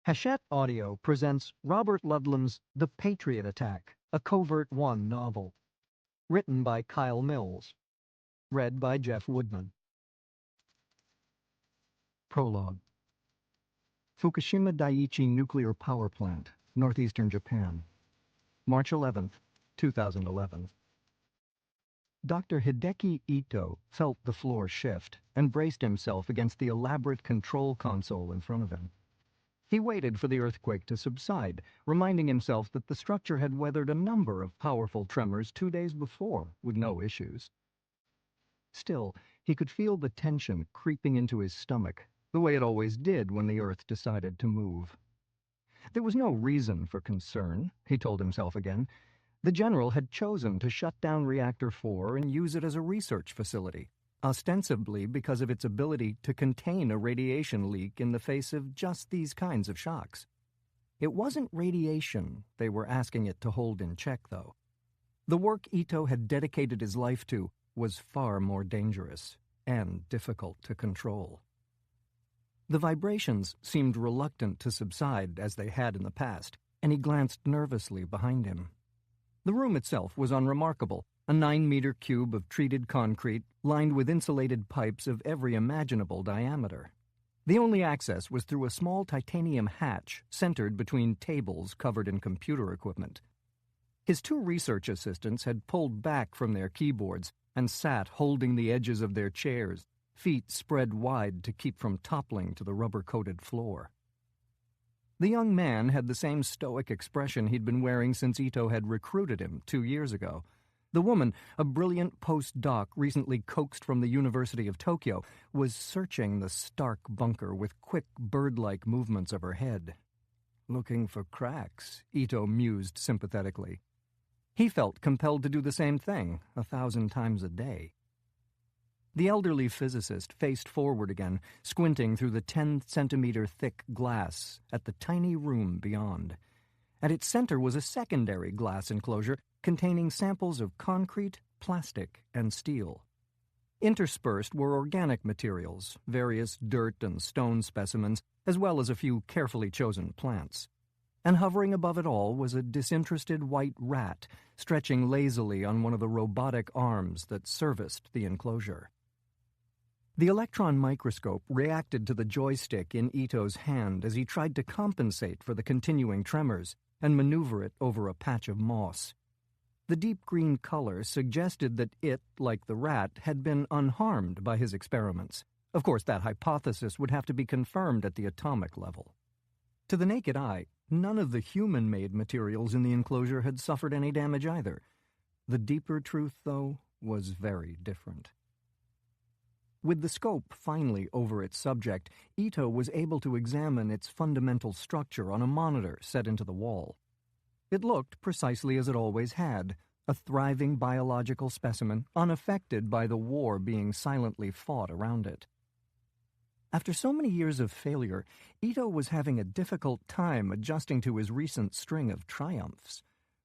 Hachette Audio presents Robert Ludlum's The Patriot Attack, a Covert-One novel. Written by Kyle Mills. Read by Jeff Woodman. Prologue. Fukushima Daiichi Nuclear Power Plant, northeastern Japan. March 11th, 2011. Dr. Hideki Ito felt the floor shift and braced himself against the elaborate control console in front of him. He waited for the earthquake to subside, reminding himself that the structure had weathered a number of powerful tremors 2 days before, with no issues. Still, he could feel the tension creeping into his stomach, the way it always did when the earth decided to move. There was no reason for concern, he told himself again. The general had chosen to shut down Reactor 4 and use it as a research facility, ostensibly because of its ability to contain a radiation leak in the face of just these kinds of shocks. It wasn't radiation they were asking it to hold in check, though. The work Ito had dedicated his life to was far more dangerous and difficult to control. The vibrations seemed reluctant to subside as they had in the past, and he glanced nervously behind him. The room itself was unremarkable, a 9-meter cube of treated concrete lined with insulated pipes of every imaginable diameter. The only access was through a small titanium hatch centered between tables covered in computer equipment. His 2 research assistants had pulled back from their keyboards and sat holding the edges of their chairs, feet spread wide to keep from toppling to the rubber-coated floor. The young man had the same stoic expression he'd been wearing since Ito had recruited him 2 years ago. The woman, a brilliant postdoc recently coaxed from the University of Tokyo, was searching the stark bunker with quick bird-like movements of her head. Looking for cracks, Ito mused sympathetically. He felt compelled to do the same thing 1,000 times a day. The elderly physicist faced forward again, squinting through the 10-centimeter thick glass at the tiny room beyond. At its center was a secondary glass enclosure containing samples of concrete, plastic, and steel. Interspersed were organic materials, various dirt and stone specimens, as well as a few carefully chosen plants. And hovering above it all was a disinterested white rat, stretching lazily on one of the robotic arms that serviced the enclosure. The electron microscope reacted to the joystick in Ito's hand as he tried to compensate for the continuing tremors and maneuver it over a patch of moss. The deep green color suggested that it, like the rat, had been unharmed by his experiments. Of course, that hypothesis would have to be confirmed at the atomic level. To the naked eye, none of the human-made materials in the enclosure had suffered any damage either. The deeper truth, though, was very different. With the scope finally over its subject, Ito was able to examine its fundamental structure on a monitor set into the wall. It looked precisely as it always had, a thriving biological specimen unaffected by the war being silently fought around it. After so many years of failure, Ito was having a difficult time adjusting to his recent string of triumphs.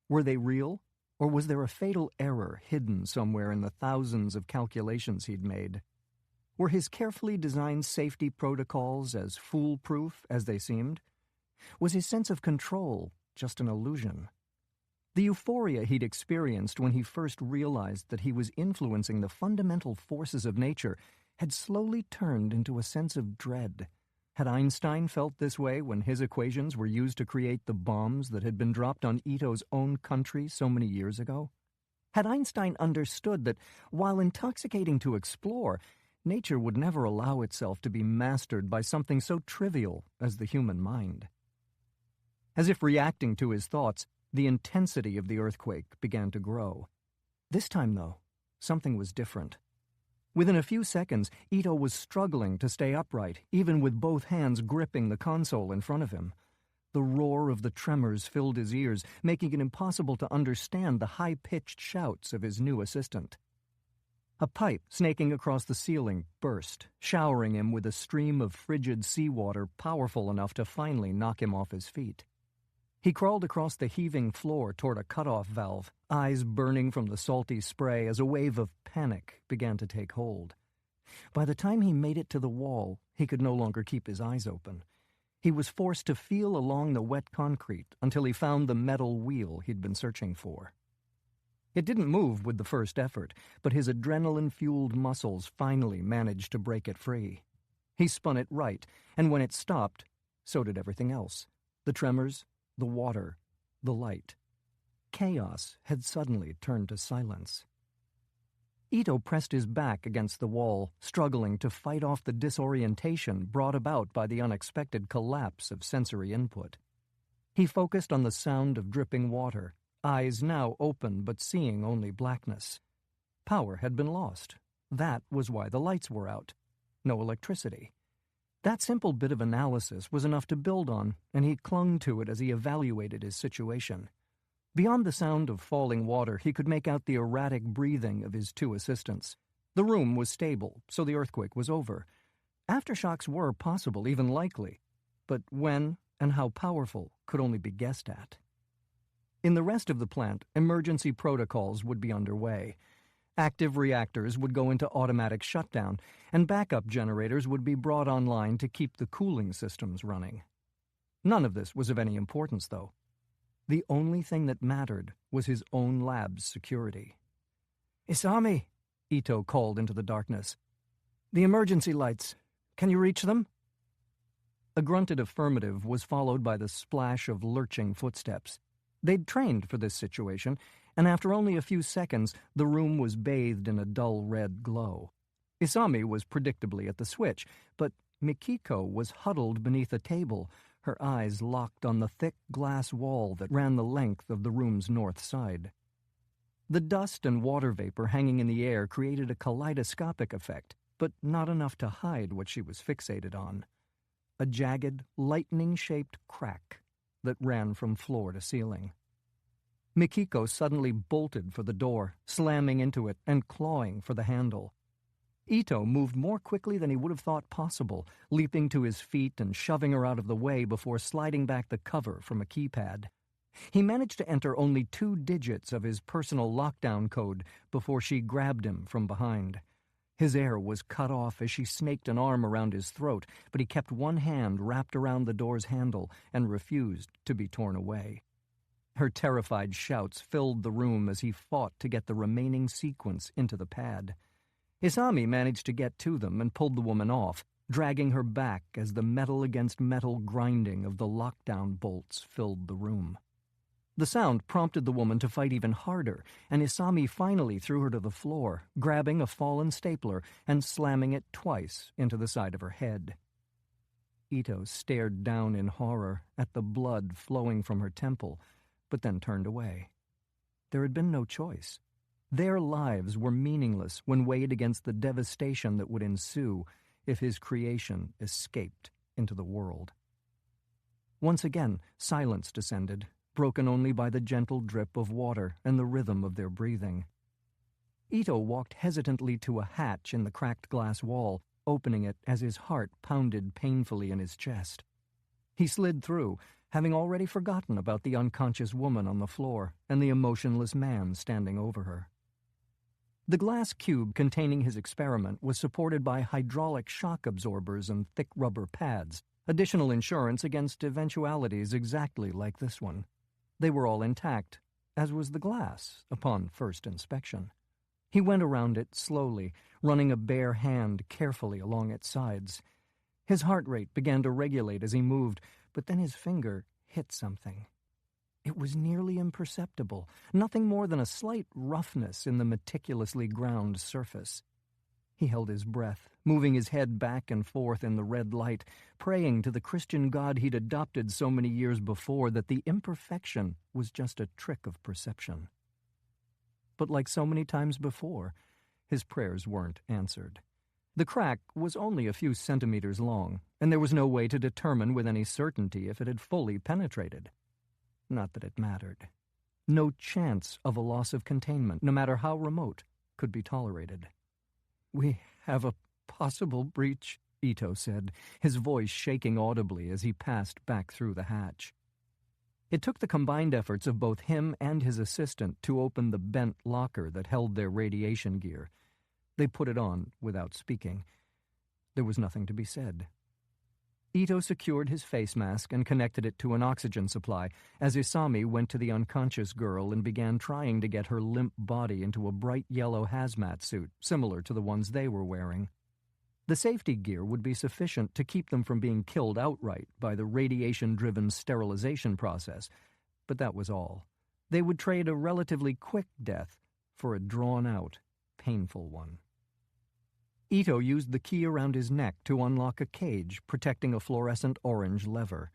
Were they real, or was there a fatal error hidden somewhere in the thousands of calculations he'd made? Were his carefully designed safety protocols as foolproof as they seemed? Was his sense of control just an illusion? The euphoria he'd experienced when he first realized that he was influencing the fundamental forces of nature had slowly turned into a sense of dread. Had Einstein felt this way when his equations were used to create the bombs that had been dropped on Ito's own country so many years ago? Had Einstein understood that, while intoxicating to explore, nature would never allow itself to be mastered by something so trivial as the human mind? As if reacting to his thoughts, the intensity of the earthquake began to grow. This time, though, something was different. Within a few seconds, Ito was struggling to stay upright, even with both hands gripping the console in front of him. The roar of the tremors filled his ears, making it impossible to understand the high-pitched shouts of his new assistant. A pipe snaking across the ceiling burst, showering him with a stream of frigid seawater powerful enough to finally knock him off his feet. He crawled across the heaving floor toward a cutoff valve, eyes burning from the salty spray as a wave of panic began to take hold. By the time he made it to the wall, he could no longer keep his eyes open. He was forced to feel along the wet concrete until he found the metal wheel he'd been searching for. It didn't move with the first effort, but his adrenaline-fueled muscles finally managed to break it free. He spun it right, and when it stopped, so did everything else. The tremors, the water, the light. Chaos had suddenly turned to silence. Ito pressed his back against the wall, struggling to fight off the disorientation brought about by the unexpected collapse of sensory input. He focused on the sound of dripping water, eyes now open but seeing only blackness. Power had been lost. That was why the lights were out. No electricity. That simple bit of analysis was enough to build on, and he clung to it as he evaluated his situation. Beyond the sound of falling water, he could make out the erratic breathing of his two assistants. The room was stable, so the earthquake was over. Aftershocks were possible, even likely, but when and how powerful could only be guessed at. In the rest of the plant, emergency protocols would be underway. Active reactors would go into automatic shutdown, and backup generators would be brought online to keep the cooling systems running. None of this was of any importance, though. The only thing that mattered was his own lab's security. "Isami," Ito called into the darkness. "The emergency lights. Can you reach them?" A grunted affirmative was followed by the splash of lurching footsteps. They'd trained for this situation, and after only a few seconds, the room was bathed in a dull red glow. Isami was predictably at the switch, but Mikiko was huddled beneath a table, her eyes locked on the thick glass wall that ran the length of the room's north side. The dust and water vapor hanging in the air created a kaleidoscopic effect, but not enough to hide what she was fixated on. A jagged, lightning-shaped crack that ran from floor to ceiling. Mikiko suddenly bolted for the door, slamming into it and clawing for the handle. Ito moved more quickly than he would have thought possible, leaping to his feet and shoving her out of the way before sliding back the cover from a keypad. He managed to enter only 2 digits of his personal lockdown code before she grabbed him from behind. His air was cut off as she snaked an arm around his throat, but he kept one hand wrapped around the door's handle and refused to be torn away. Her terrified shouts filled the room as he fought to get the remaining sequence into the pad. Isami managed to get to them and pulled the woman off, dragging her back as the metal-against-metal grinding of the lockdown bolts filled the room. The sound prompted the woman to fight even harder, and Isami finally threw her to the floor, grabbing a fallen stapler and slamming it twice into the side of her head. Ito stared down in horror at the blood flowing from her temple, but then turned away. There had been no choice. Their lives were meaningless when weighed against the devastation that would ensue if his creation escaped into the world. Once again, silence descended, broken only by the gentle drip of water and the rhythm of their breathing. Ito walked hesitantly to a hatch in the cracked glass wall, opening it as his heart pounded painfully in his chest. He slid through, having already forgotten about the unconscious woman on the floor and the emotionless man standing over her. The glass cube containing his experiment was supported by hydraulic shock absorbers and thick rubber pads, additional insurance against eventualities exactly like this one. They were all intact, as was the glass upon first inspection. He went around it slowly, running a bare hand carefully along its sides. His heart rate began to regulate as he moved, but then his finger hit something. It was nearly imperceptible, nothing more than a slight roughness in the meticulously ground surface. He held his breath, moving his head back and forth in the red light, praying to the Christian God he'd adopted so many years before that the imperfection was just a trick of perception. But like so many times before, his prayers weren't answered. The crack was only a few centimeters long, and there was no way to determine with any certainty if it had fully penetrated. Not that it mattered. No chance of a loss of containment, no matter how remote, could be tolerated. "We have a possible breach," Ito said, his voice shaking audibly as he passed back through the hatch. It took the combined efforts of both him and his assistant to open the bent locker that held their radiation gear. They put it on without speaking. There was nothing to be said. Ito secured his face mask and connected it to an oxygen supply as Isami went to the unconscious girl and began trying to get her limp body into a bright yellow hazmat suit similar to the ones they were wearing. The safety gear would be sufficient to keep them from being killed outright by the radiation-driven sterilization process, but that was all. They would trade a relatively quick death for a drawn-out, painful one. Ito used the key around his neck to unlock a cage protecting a fluorescent orange lever.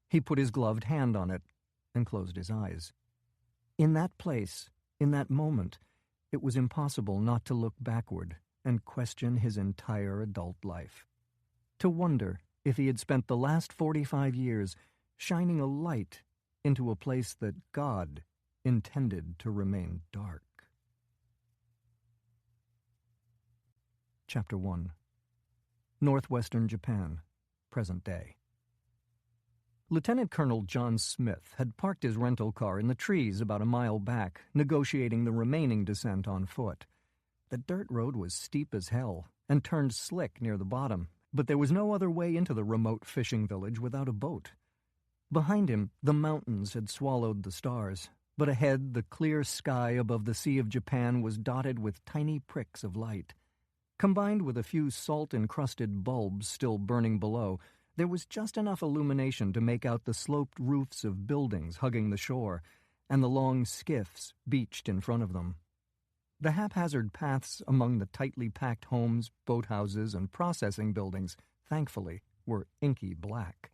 He put his gloved hand on it and closed his eyes. In that place, in that moment, it was impossible not to look backward and question his entire adult life. To wonder if he had spent the last 45 years shining a light into a place that God intended to remain dark. Chapter 1. Northwestern Japan, present day. Lieutenant Colonel John Smith had parked his rental car in the trees about a mile back, negotiating the remaining descent on foot. The dirt road was steep as hell and turned slick near the bottom, but there was no other way into the remote fishing village without a boat. Behind him, the mountains had swallowed the stars, but ahead the clear sky above the Sea of Japan was dotted with tiny pricks of light. Combined with a few salt-encrusted bulbs still burning below, there was just enough illumination to make out the sloped roofs of buildings hugging the shore and the long skiffs beached in front of them. The haphazard paths among the tightly packed homes, boathouses, and processing buildings, thankfully, were inky black.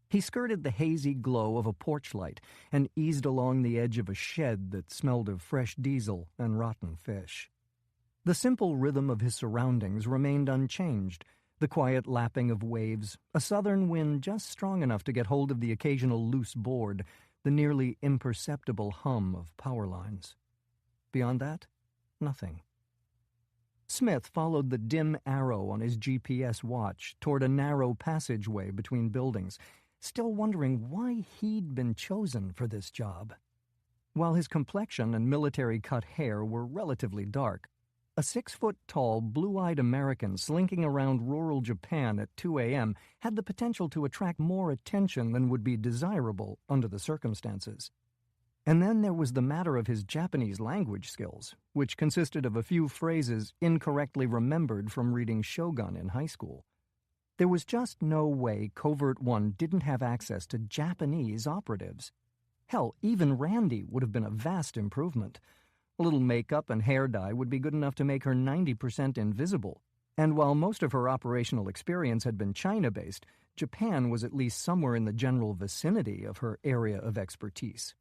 He skirted the hazy glow of a porch light and eased along the edge of a shed that smelled of fresh diesel and rotten fish. The simple rhythm of his surroundings remained unchanged, the quiet lapping of waves, a southern wind just strong enough to get hold of the occasional loose board, the nearly imperceptible hum of power lines. Beyond that, nothing. Smith followed the dim arrow on his GPS watch toward a narrow passageway between buildings, still wondering why he'd been chosen for this job. While his complexion and military-cut hair were relatively dark, a 6-foot-tall, blue-eyed American slinking around rural Japan at 2 a.m. had the potential to attract more attention than would be desirable under the circumstances. And then there was the matter of his Japanese language skills, which consisted of a few phrases incorrectly remembered from reading Shogun in high school. There was just no way Covert-One didn't have access to Japanese operatives. Hell, even Randy would have been a vast improvement. A little makeup and hair dye would be good enough to make her 90% invisible. And while most of her operational experience had been China-based, Japan was at least somewhere in the general vicinity of her area of expertise.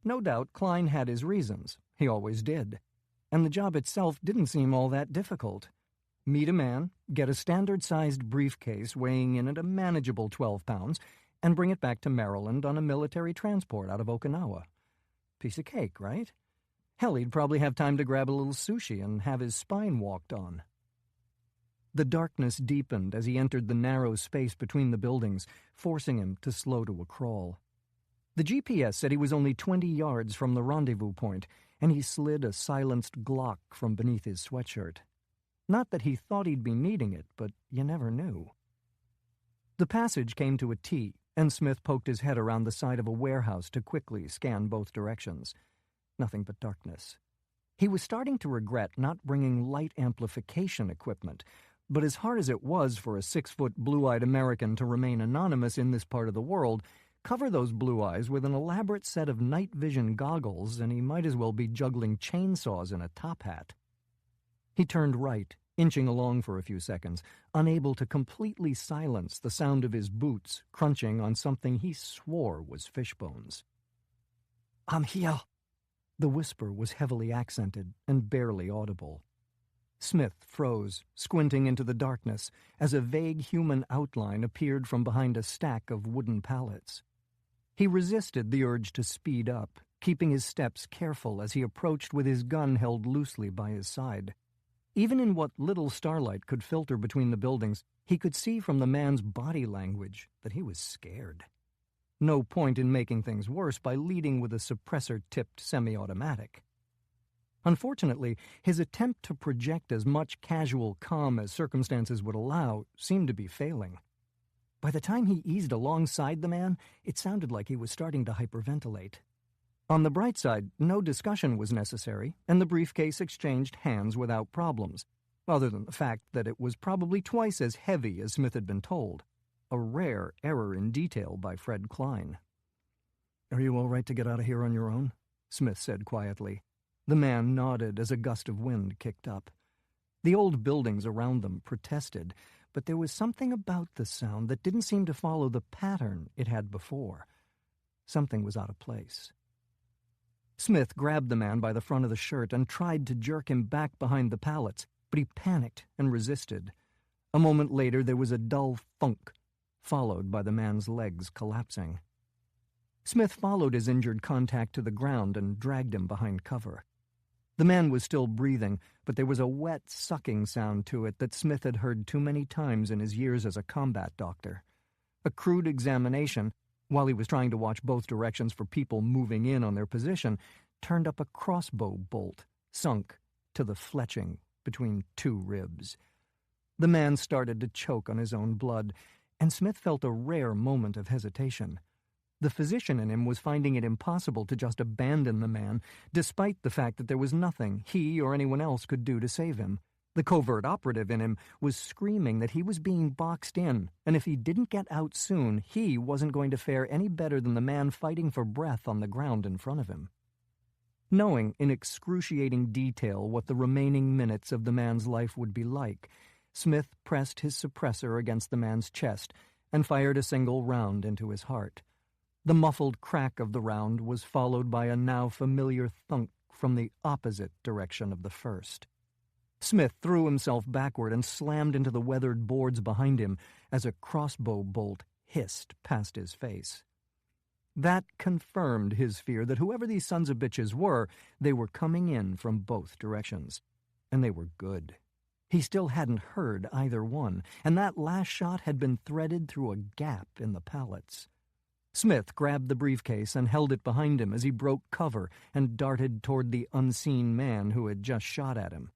No doubt Klein had his reasons. He always did. And the job itself didn't seem all that difficult. Meet a man, get a standard-sized briefcase weighing in at a manageable 12 pounds, and bring it back to Maryland on a military transport out of Okinawa. Piece of cake, right? Hell, he'd probably have time to grab a little sushi and have his spine walked on. The darkness deepened as he entered the narrow space between the buildings, forcing him to slow to a crawl. The GPS said he was only 20 yards from the rendezvous point, and he slid a silenced Glock from beneath his sweatshirt. Not that he thought he'd be needing it, but you never knew. The passage came to a T, and Smith poked his head around the side of a warehouse to quickly scan both directions. Nothing but darkness. He was starting to regret not bringing light amplification equipment, but as hard as it was for a 6-foot blue-eyed American to remain anonymous in this part of the world, cover those blue eyes with an elaborate set of night vision goggles, and he might as well be juggling chainsaws in a top hat. He turned right, inching along for a few seconds, unable to completely silence the sound of his boots crunching on something he swore was fish bones. "I'm here." The whisper was heavily accented and barely audible. Smith froze, squinting into the darkness, as a vague human outline appeared from behind a stack of wooden pallets. He resisted the urge to speed up, keeping his steps careful as he approached with his gun held loosely by his side. Even in what little starlight could filter between the buildings, he could see from the man's body language that he was scared. No point in making things worse by leading with a suppressor-tipped semi-automatic. Unfortunately, his attempt to project as much casual calm as circumstances would allow seemed to be failing. By the time he eased alongside the man, it sounded like he was starting to hyperventilate. On the bright side, no discussion was necessary, and the briefcase exchanged hands without problems, other than the fact that it was probably twice as heavy as Smith had been told. A rare error in detail by Fred Klein. "Are you all right to get out of here on your own?" Smith said quietly. The man nodded as a gust of wind kicked up. The old buildings around them protested, but there was something about the sound that didn't seem to follow the pattern it had before. Something was out of place. Smith grabbed the man by the front of the shirt and tried to jerk him back behind the pallets, but he panicked and resisted. A moment later there was a dull thunk, followed by the man's legs collapsing. Smith followed his injured contact to the ground and dragged him behind cover. The man was still breathing, but there was a wet, sucking sound to it that Smith had heard too many times in his years as a combat doctor. A crude examination, while he was trying to watch both directions for people moving in on their position, turned up a crossbow bolt, sunk to the fletching between two ribs. The man started to choke on his own blood, and Smith felt a rare moment of hesitation. The physician in him was finding it impossible to just abandon the man, despite the fact that there was nothing he or anyone else could do to save him. The covert operative in him was screaming that he was being boxed in, and if he didn't get out soon, he wasn't going to fare any better than the man fighting for breath on the ground in front of him. Knowing in excruciating detail what the remaining minutes of the man's life would be like, Smith pressed his suppressor against the man's chest and fired a single round into his heart. The muffled crack of the round was followed by a now familiar thunk from the opposite direction of the first. Smith threw himself backward and slammed into the weathered boards behind him as a crossbow bolt hissed past his face. That confirmed his fear that whoever these sons of bitches were, they were coming in from both directions. And they were good. He still hadn't heard either one, and that last shot had been threaded through a gap in the pallets. Smith grabbed the briefcase and held it behind him as he broke cover and darted toward the unseen man who had just shot at him.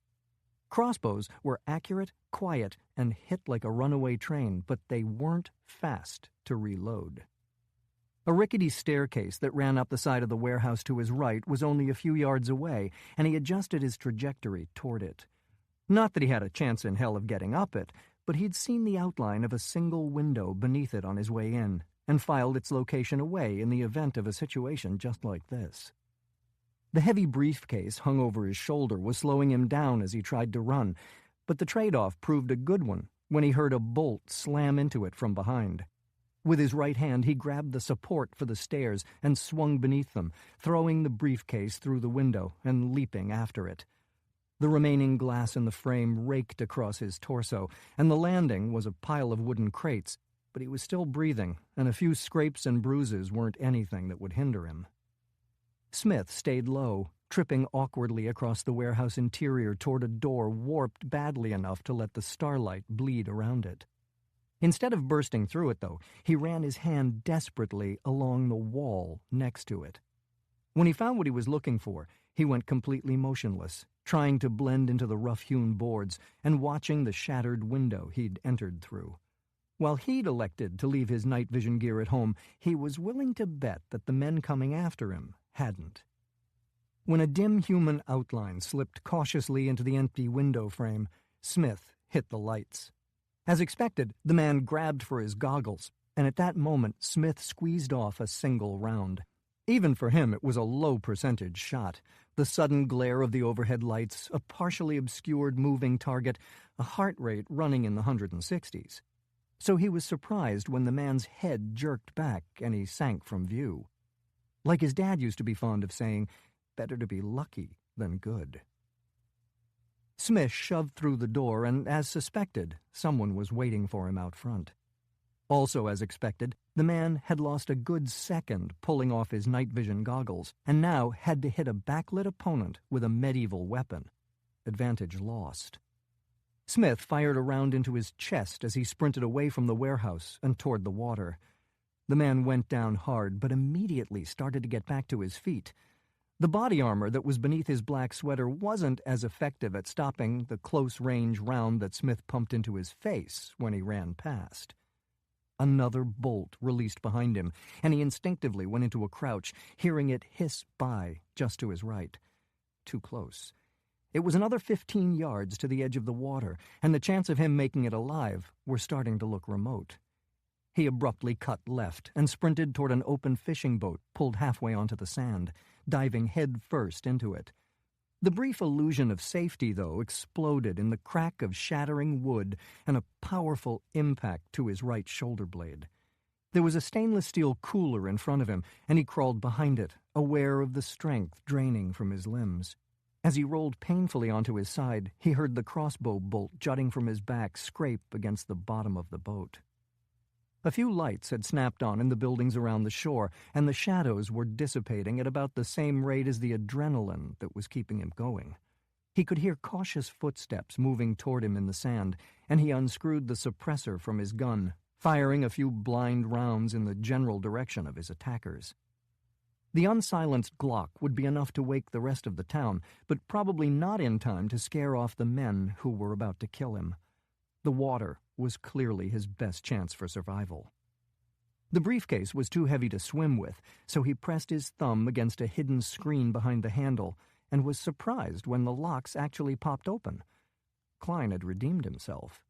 Crossbows were accurate, quiet, and hit like a runaway train, but they weren't fast to reload. A rickety staircase that ran up the side of the warehouse to his right was only a few yards away, and he adjusted his trajectory toward it. Not that he had a chance in hell of getting up it, but he'd seen the outline of a single window beneath it on his way in, and filed its location away in the event of a situation just like this. The heavy briefcase hung over his shoulder was slowing him down as he tried to run, but the trade-off proved a good one when he heard a bolt slam into it from behind. With his right hand, he grabbed the support for the stairs and swung beneath them, throwing the briefcase through the window and leaping after it. The remaining glass in the frame raked across his torso, and the landing was a pile of wooden crates, but he was still breathing, and a few scrapes and bruises weren't anything that would hinder him. Smith stayed low, tripping awkwardly across the warehouse interior toward a door warped badly enough to let the starlight bleed around it. Instead of bursting through it, though, he ran his hand desperately along the wall next to it. When he found what he was looking for, he went completely motionless, trying to blend into the rough-hewn boards and watching the shattered window he'd entered through. While he'd elected to leave his night vision gear at home, he was willing to bet that the men coming after him hadn't. When a dim human outline slipped cautiously into the empty window frame, Smith hit the lights. As expected, the man grabbed for his goggles, and at that moment Smith squeezed off a single round. Even for him, it was a low-percentage shot. The sudden glare of the overhead lights, a partially obscured moving target, a heart rate running in the 160s. So he was surprised when the man's head jerked back and he sank from view. Like his dad used to be fond of saying, better to be lucky than good. Smith shoved through the door, and as suspected, someone was waiting for him out front. Also as expected, the man had lost a good second pulling off his night vision goggles, and now had to hit a backlit opponent with a medieval weapon. Advantage lost. Smith fired a round into his chest as he sprinted away from the warehouse and toward the water. The man went down hard, but immediately started to get back to his feet. The body armor that was beneath his black sweater wasn't as effective at stopping the close-range round that Smith pumped into his face when he ran past. Another bolt released behind him, and he instinctively went into a crouch, hearing it hiss by just to his right. Too close. It was another 15 yards to the edge of the water, and the chance of him making it alive were starting to look remote. He abruptly cut left and sprinted toward an open fishing boat pulled halfway onto the sand, diving head first into it. The brief illusion of safety, though, exploded in the crack of shattering wood and a powerful impact to his right shoulder blade. There was a stainless steel cooler in front of him, and he crawled behind it, aware of the strength draining from his limbs. As he rolled painfully onto his side, he heard the crossbow bolt jutting from his back scrape against the bottom of the boat. A few lights had snapped on in the buildings around the shore, and the shadows were dissipating at about the same rate as the adrenaline that was keeping him going. He could hear cautious footsteps moving toward him in the sand, and he unscrewed the suppressor from his gun, firing a few blind rounds in the general direction of his attackers. The unsilenced Glock would be enough to wake the rest of the town, but probably not in time to scare off the men who were about to kill him. The water was clearly his best chance for survival. The briefcase was too heavy to swim with, so he pressed his thumb against a hidden screen behind the handle and was surprised when the locks actually popped open. Klein had redeemed himself.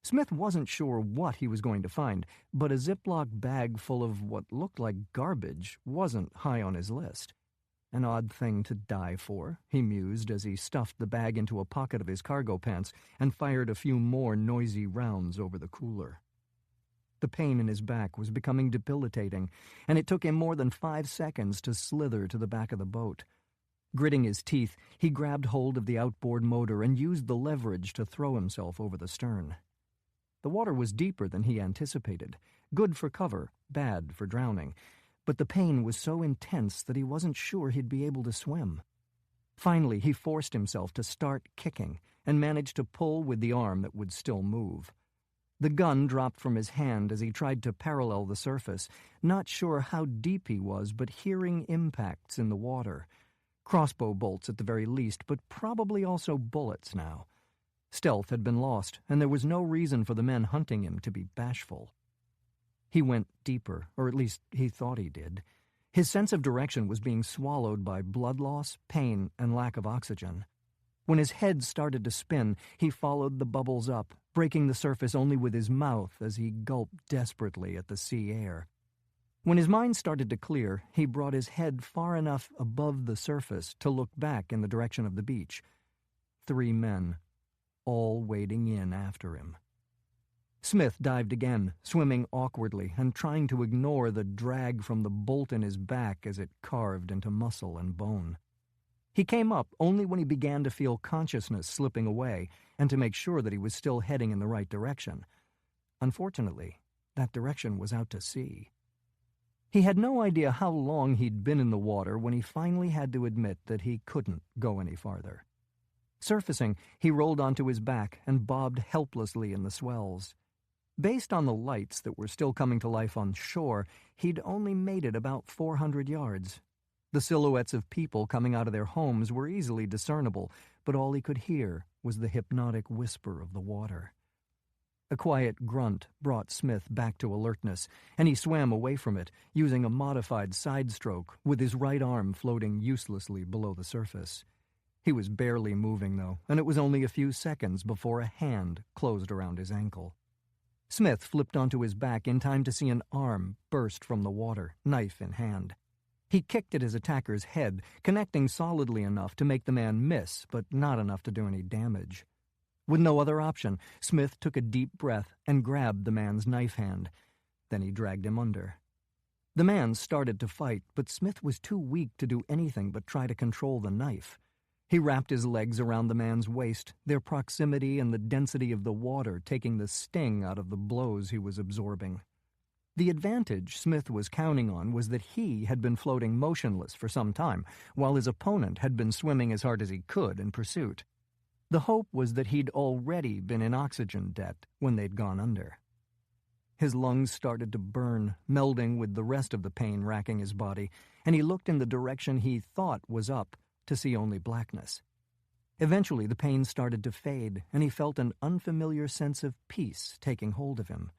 Smith wasn't sure what he was going to find, but a Ziploc bag full of what looked like garbage wasn't high on his list. An odd thing to die for, he mused as he stuffed the bag into a pocket of his cargo pants and fired a few more noisy rounds over the cooler. The pain in his back was becoming debilitating, and it took him more than 5 seconds to slither to the back of the boat. Gritting his teeth, he grabbed hold of the outboard motor and used the leverage to throw himself over the stern. The water was deeper than he anticipated, good for cover, bad for drowning, but the pain was so intense that he wasn't sure he'd be able to swim. Finally, he forced himself to start kicking and managed to pull with the arm that would still move. The gun dropped from his hand as he tried to parallel the surface, not sure how deep he was, but hearing impacts in the water. Crossbow bolts at the very least, but probably also bullets now. Stealth had been lost, and there was no reason for the men hunting him to be bashful. He went deeper, or at least he thought he did. His sense of direction was being swallowed by blood loss, pain, and lack of oxygen. When his head started to spin, he followed the bubbles up, breaking the surface only with his mouth as he gulped desperately at the sea air. When his mind started to clear, he brought his head far enough above the surface to look back in the direction of the beach. 3 men, all wading in after him. Smith dived again, swimming awkwardly and trying to ignore the drag from the bolt in his back as it carved into muscle and bone. He came up only when he began to feel consciousness slipping away and to make sure that he was still heading in the right direction. Unfortunately, that direction was out to sea. He had no idea how long he'd been in the water when he finally had to admit that he couldn't go any farther. Surfacing, he rolled onto his back and bobbed helplessly in the swells. Based on the lights that were still coming to life on shore, he'd only made it about 400 yards. The silhouettes of people coming out of their homes were easily discernible, but all he could hear was the hypnotic whisper of the water. A quiet grunt brought Smith back to alertness, and he swam away from it, using a modified side stroke, with his right arm floating uselessly below the surface. He was barely moving, though, and it was only a few seconds before a hand closed around his ankle. Smith flipped onto his back in time to see an arm burst from the water, knife in hand. He kicked at his attacker's head, connecting solidly enough to make the man miss, but not enough to do any damage. With no other option, Smith took a deep breath and grabbed the man's knife hand. Then he dragged him under. The man started to fight, but Smith was too weak to do anything but try to control the knife. He wrapped his legs around the man's waist, their proximity and the density of the water taking the sting out of the blows he was absorbing. The advantage Smith was counting on was that he had been floating motionless for some time, while his opponent had been swimming as hard as he could in pursuit. The hope was that he'd already been in oxygen debt when they'd gone under. His lungs started to burn, melding with the rest of the pain racking his body, and he looked in the direction he thought was up to see only blackness. Eventually the pain started to fade, and he felt an unfamiliar sense of peace taking hold of him.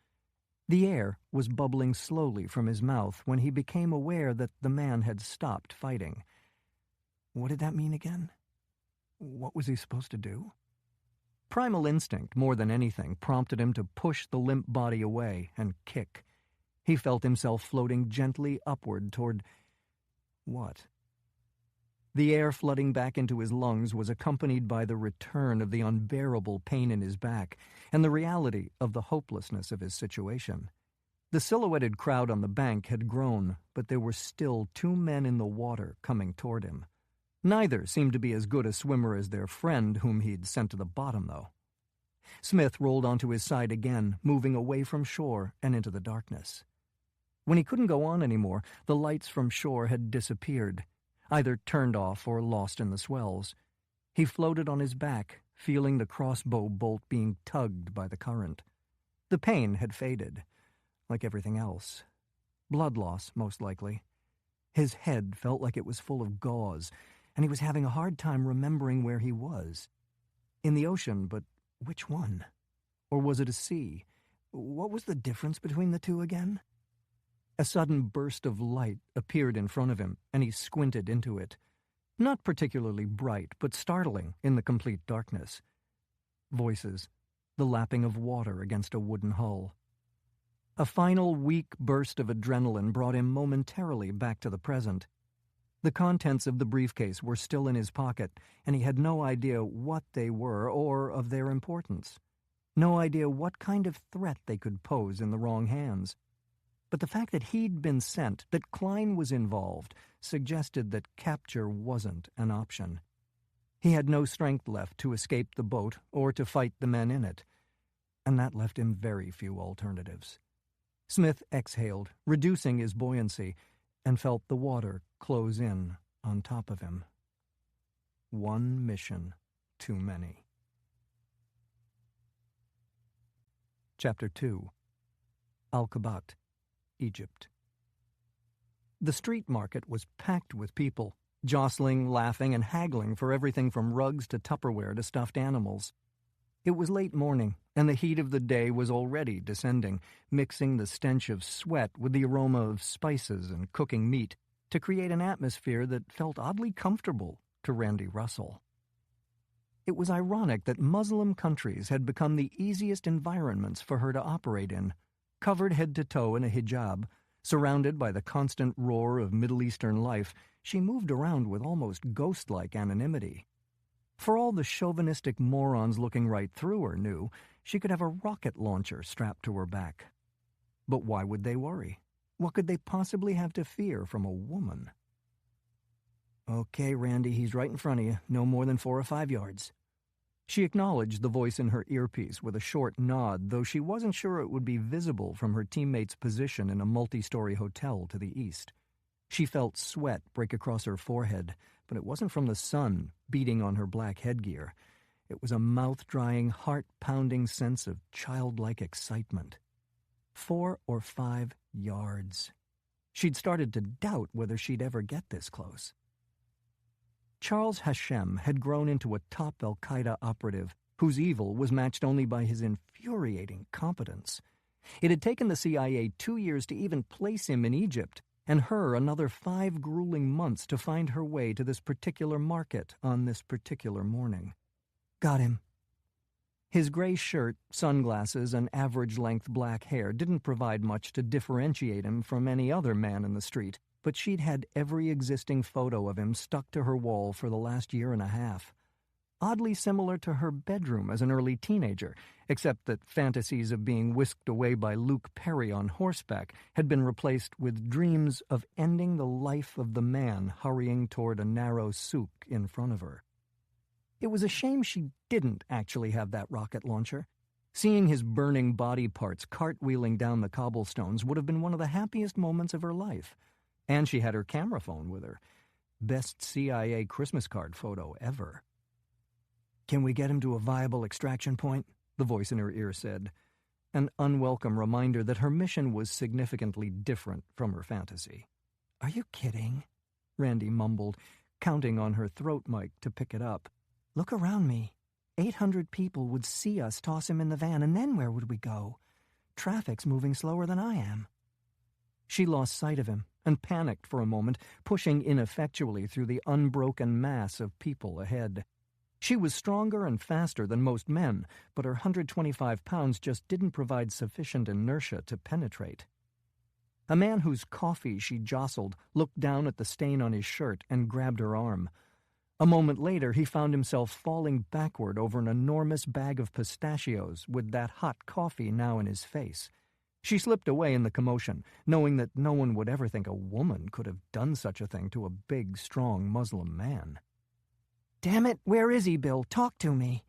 The air was bubbling slowly from his mouth when he became aware that the man had stopped fighting. What did that mean again? What was he supposed to do? Primal instinct, more than anything, prompted him to push the limp body away and kick. He felt himself floating gently upward toward... what? The air flooding back into his lungs was accompanied by the return of the unbearable pain in his back and the reality of the hopelessness of his situation. The silhouetted crowd on the bank had grown, but there were still two men in the water coming toward him. Neither seemed to be as good a swimmer as their friend whom he'd sent to the bottom, though. Smith rolled onto his side again, moving away from shore and into the darkness. When he couldn't go on anymore, the lights from shore had disappeared, either turned off or lost in the swells. He floated on his back, feeling the crossbow bolt being tugged by the current. The pain had faded, like everything else. Blood loss, most likely. His head felt like it was full of gauze, and he was having a hard time remembering where he was. In the ocean, but which one? Or was it a sea? What was the difference between the two again? A sudden burst of light appeared in front of him, and he squinted into it. Not particularly bright, but startling in the complete darkness. Voices, the lapping of water against a wooden hull. A final weak burst of adrenaline brought him momentarily back to the present. The contents of the briefcase were still in his pocket, and he had no idea what they were or of their importance. No idea what kind of threat they could pose in the wrong hands. But the fact that he'd been sent, that Klein was involved, suggested that capture wasn't an option. He had no strength left to escape the boat or to fight the men in it, and that left him very few alternatives. Smith exhaled, reducing his buoyancy, and felt the water close in on top of him. One mission too many. Chapter 2. Al-Kabat, Egypt. The street market was packed with people, jostling, laughing, and haggling for everything from rugs to Tupperware to stuffed animals. It was late morning, and the heat of the day was already descending, mixing the stench of sweat with the aroma of spices and cooking meat to create an atmosphere that felt oddly comfortable to Randy Russell. It was ironic that Muslim countries had become the easiest environments for her to operate in, covered head to toe in a hijab. Surrounded by the constant roar of Middle Eastern life, she moved around with almost ghost-like anonymity. For all the chauvinistic morons looking right through her knew, she could have a rocket launcher strapped to her back. But why would they worry? What could they possibly have to fear from a woman? "Okay, Randy, he's right in front of you, no more than 4 or 5 yards. She acknowledged the voice in her earpiece with a short nod, though she wasn't sure it would be visible from her teammate's position in a multi-story hotel to the east. She felt sweat break across her forehead, but it wasn't from the sun beating on her black headgear. It was a mouth-drying, heart-pounding sense of childlike excitement. 4 or 5 yards. She'd started to doubt whether she'd ever get this close. Charles Hashem had grown into a top al-Qaeda operative whose evil was matched only by his infuriating competence. It had taken the CIA 2 years to even place him in Egypt, and her another 5 grueling months to find her way to this particular market on this particular morning. Got him. His gray shirt, sunglasses, and average-length black hair didn't provide much to differentiate him from any other man in the street, but she'd had every existing photo of him stuck to her wall for the last 1.5 years. Oddly similar to her bedroom as an early teenager, except that fantasies of being whisked away by Luke Perry on horseback had been replaced with dreams of ending the life of the man hurrying toward a narrow souk in front of her. It was a shame she didn't actually have that rocket launcher. Seeing his burning body parts cartwheeling down the cobblestones would have been one of the happiest moments of her life. And she had her camera phone with her. Best CIA Christmas card photo ever. "Can we get him to a viable extraction point?" the voice in her ear said. An unwelcome reminder that her mission was significantly different from her fantasy. "Are you kidding?" Randy mumbled, counting on her throat mic to pick it up. "Look around me. 800 people would see us toss him in the van, and then where would we go? Traffic's moving slower than I am." She lost sight of him and panicked for a moment, pushing ineffectually through the unbroken mass of people ahead. She was stronger and faster than most men, but her 125 pounds just didn't provide sufficient inertia to penetrate. A man whose coffee she jostled looked down at the stain on his shirt and grabbed her arm. A moment later, he found himself falling backward over an enormous bag of pistachios with that hot coffee now in his face. She slipped away in the commotion, knowing that no one would ever think a woman could have done such a thing to a big, strong Muslim man. "Damn it, where is he, Bill? Talk to me."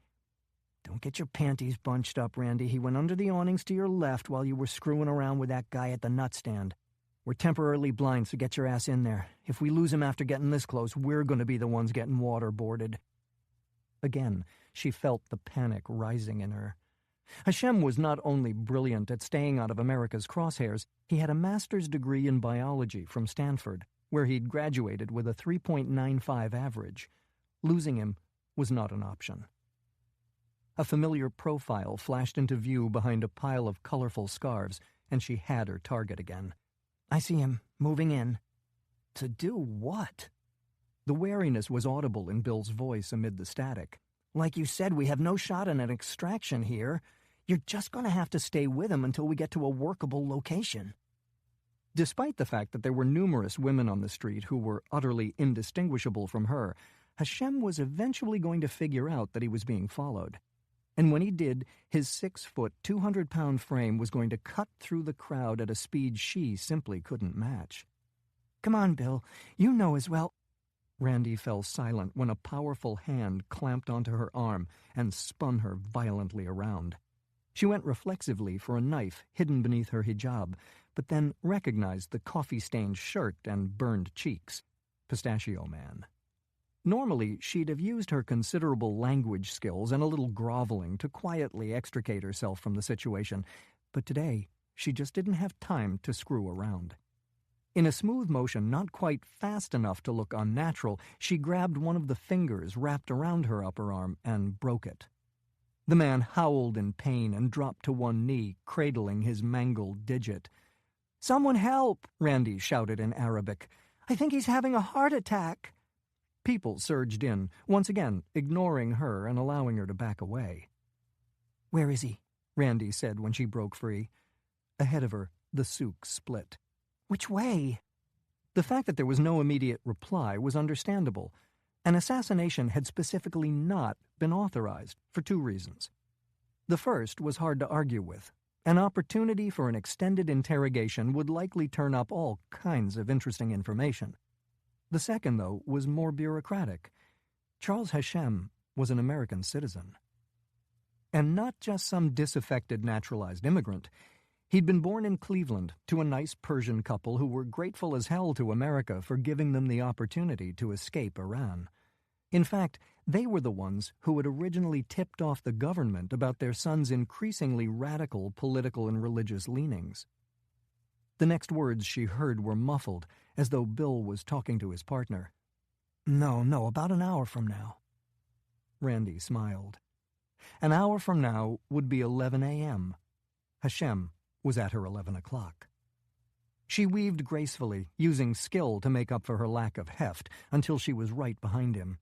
"Don't get your panties bunched up, Randy. He went under the awnings to your left while you were screwing around with that guy at the nutstand. We're temporarily blind, so get your ass in there. If we lose him after getting this close, we're going to be the ones getting waterboarded." Again, she felt the panic rising in her. Hashem was not only brilliant at staying out of America's crosshairs, he had a master's degree in biology from Stanford, where he'd graduated with a 3.95 average. Losing him was not an option. A familiar profile flashed into view behind a pile of colorful scarves, and she had her target again. "I see him, moving in." To do what? The wariness was audible in Bill's voice amid the static. "Like you said, we have no shot at an extraction here. You're just going to have to stay with him until we get to a workable location." Despite the fact that there were numerous women on the street who were utterly indistinguishable from her, Hashem was eventually going to figure out that he was being followed. And when he did, his 6-foot, 200-pound frame was going to cut through the crowd at a speed she simply couldn't match. "Come on, Bill. You know as well—" Randy fell silent when a powerful hand clamped onto her arm and spun her violently around. She went reflexively for a knife hidden beneath her hijab, but then recognized the coffee-stained shirt and burned cheeks. Pistachio Man. Normally, she'd have used her considerable language skills and a little groveling to quietly extricate herself from the situation, but today she just didn't have time to screw around. In a smooth motion, not quite fast enough to look unnatural, she grabbed one of the fingers wrapped around her upper arm and broke it. The man howled in pain and dropped to one knee, cradling his mangled digit. "Someone help!" Randy shouted in Arabic. "I think he's having a heart attack." People surged in, once again ignoring her and allowing her to back away. "Where is he?" Randy said when she broke free. Ahead of her, the souk split. "Which way?" The fact that there was no immediate reply was understandable. An assassination had specifically not been authorized for 2 reasons. The first was hard to argue with. An opportunity for an extended interrogation would likely turn up all kinds of interesting information. The second, though, was more bureaucratic. Charles Hashem was an American citizen. And not just some disaffected naturalized immigrant. He'd been born in Cleveland to a nice Persian couple who were grateful as hell to America for giving them the opportunity to escape Iran. In fact, they were the ones who had originally tipped off the government about their son's increasingly radical political and religious leanings. The next words she heard were muffled, as though Bill was talking to his partner. No, about an hour from now." Randy smiled. An hour from now would be 11 a.m. Hashem was at her 11 o'clock. She weaved gracefully, using skill to make up for her lack of heft, until she was right behind him.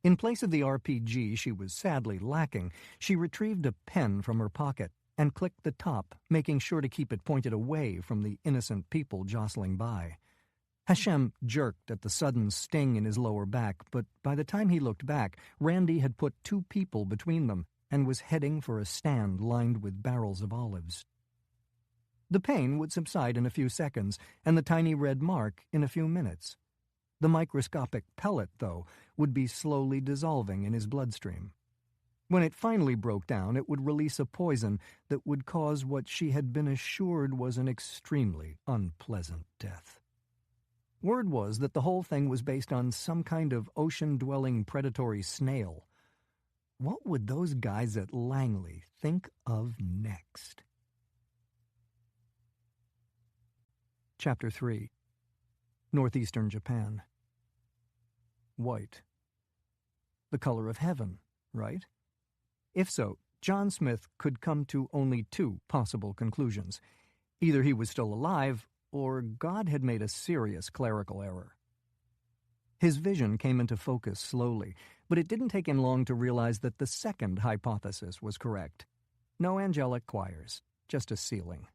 In place of the RPG she was sadly lacking, she retrieved a pen from her pocket and clicked the top, making sure to keep it pointed away from the innocent people jostling by. Hashem jerked at the sudden sting in his lower back, but by the time he looked back, Randy had put 2 people between them and was heading for a stand lined with barrels of olives. The pain would subside in a few seconds, and the tiny red mark in a few minutes. The microscopic pellet, though, would be slowly dissolving in his bloodstream. When it finally broke down, it would release a poison that would cause what she had been assured was an extremely unpleasant death. Word was that the whole thing was based on some kind of ocean-dwelling predatory snail. What would those guys at Langley think of next? Chapter 3. Northeastern Japan. White. The color of heaven, right? If so, John Smith could come to only two possible conclusions. Either he was still alive, or God had made a serious clerical error. His vision came into focus slowly, but it didn't take him long to realize that the second hypothesis was correct. No angelic choirs, just a ceiling.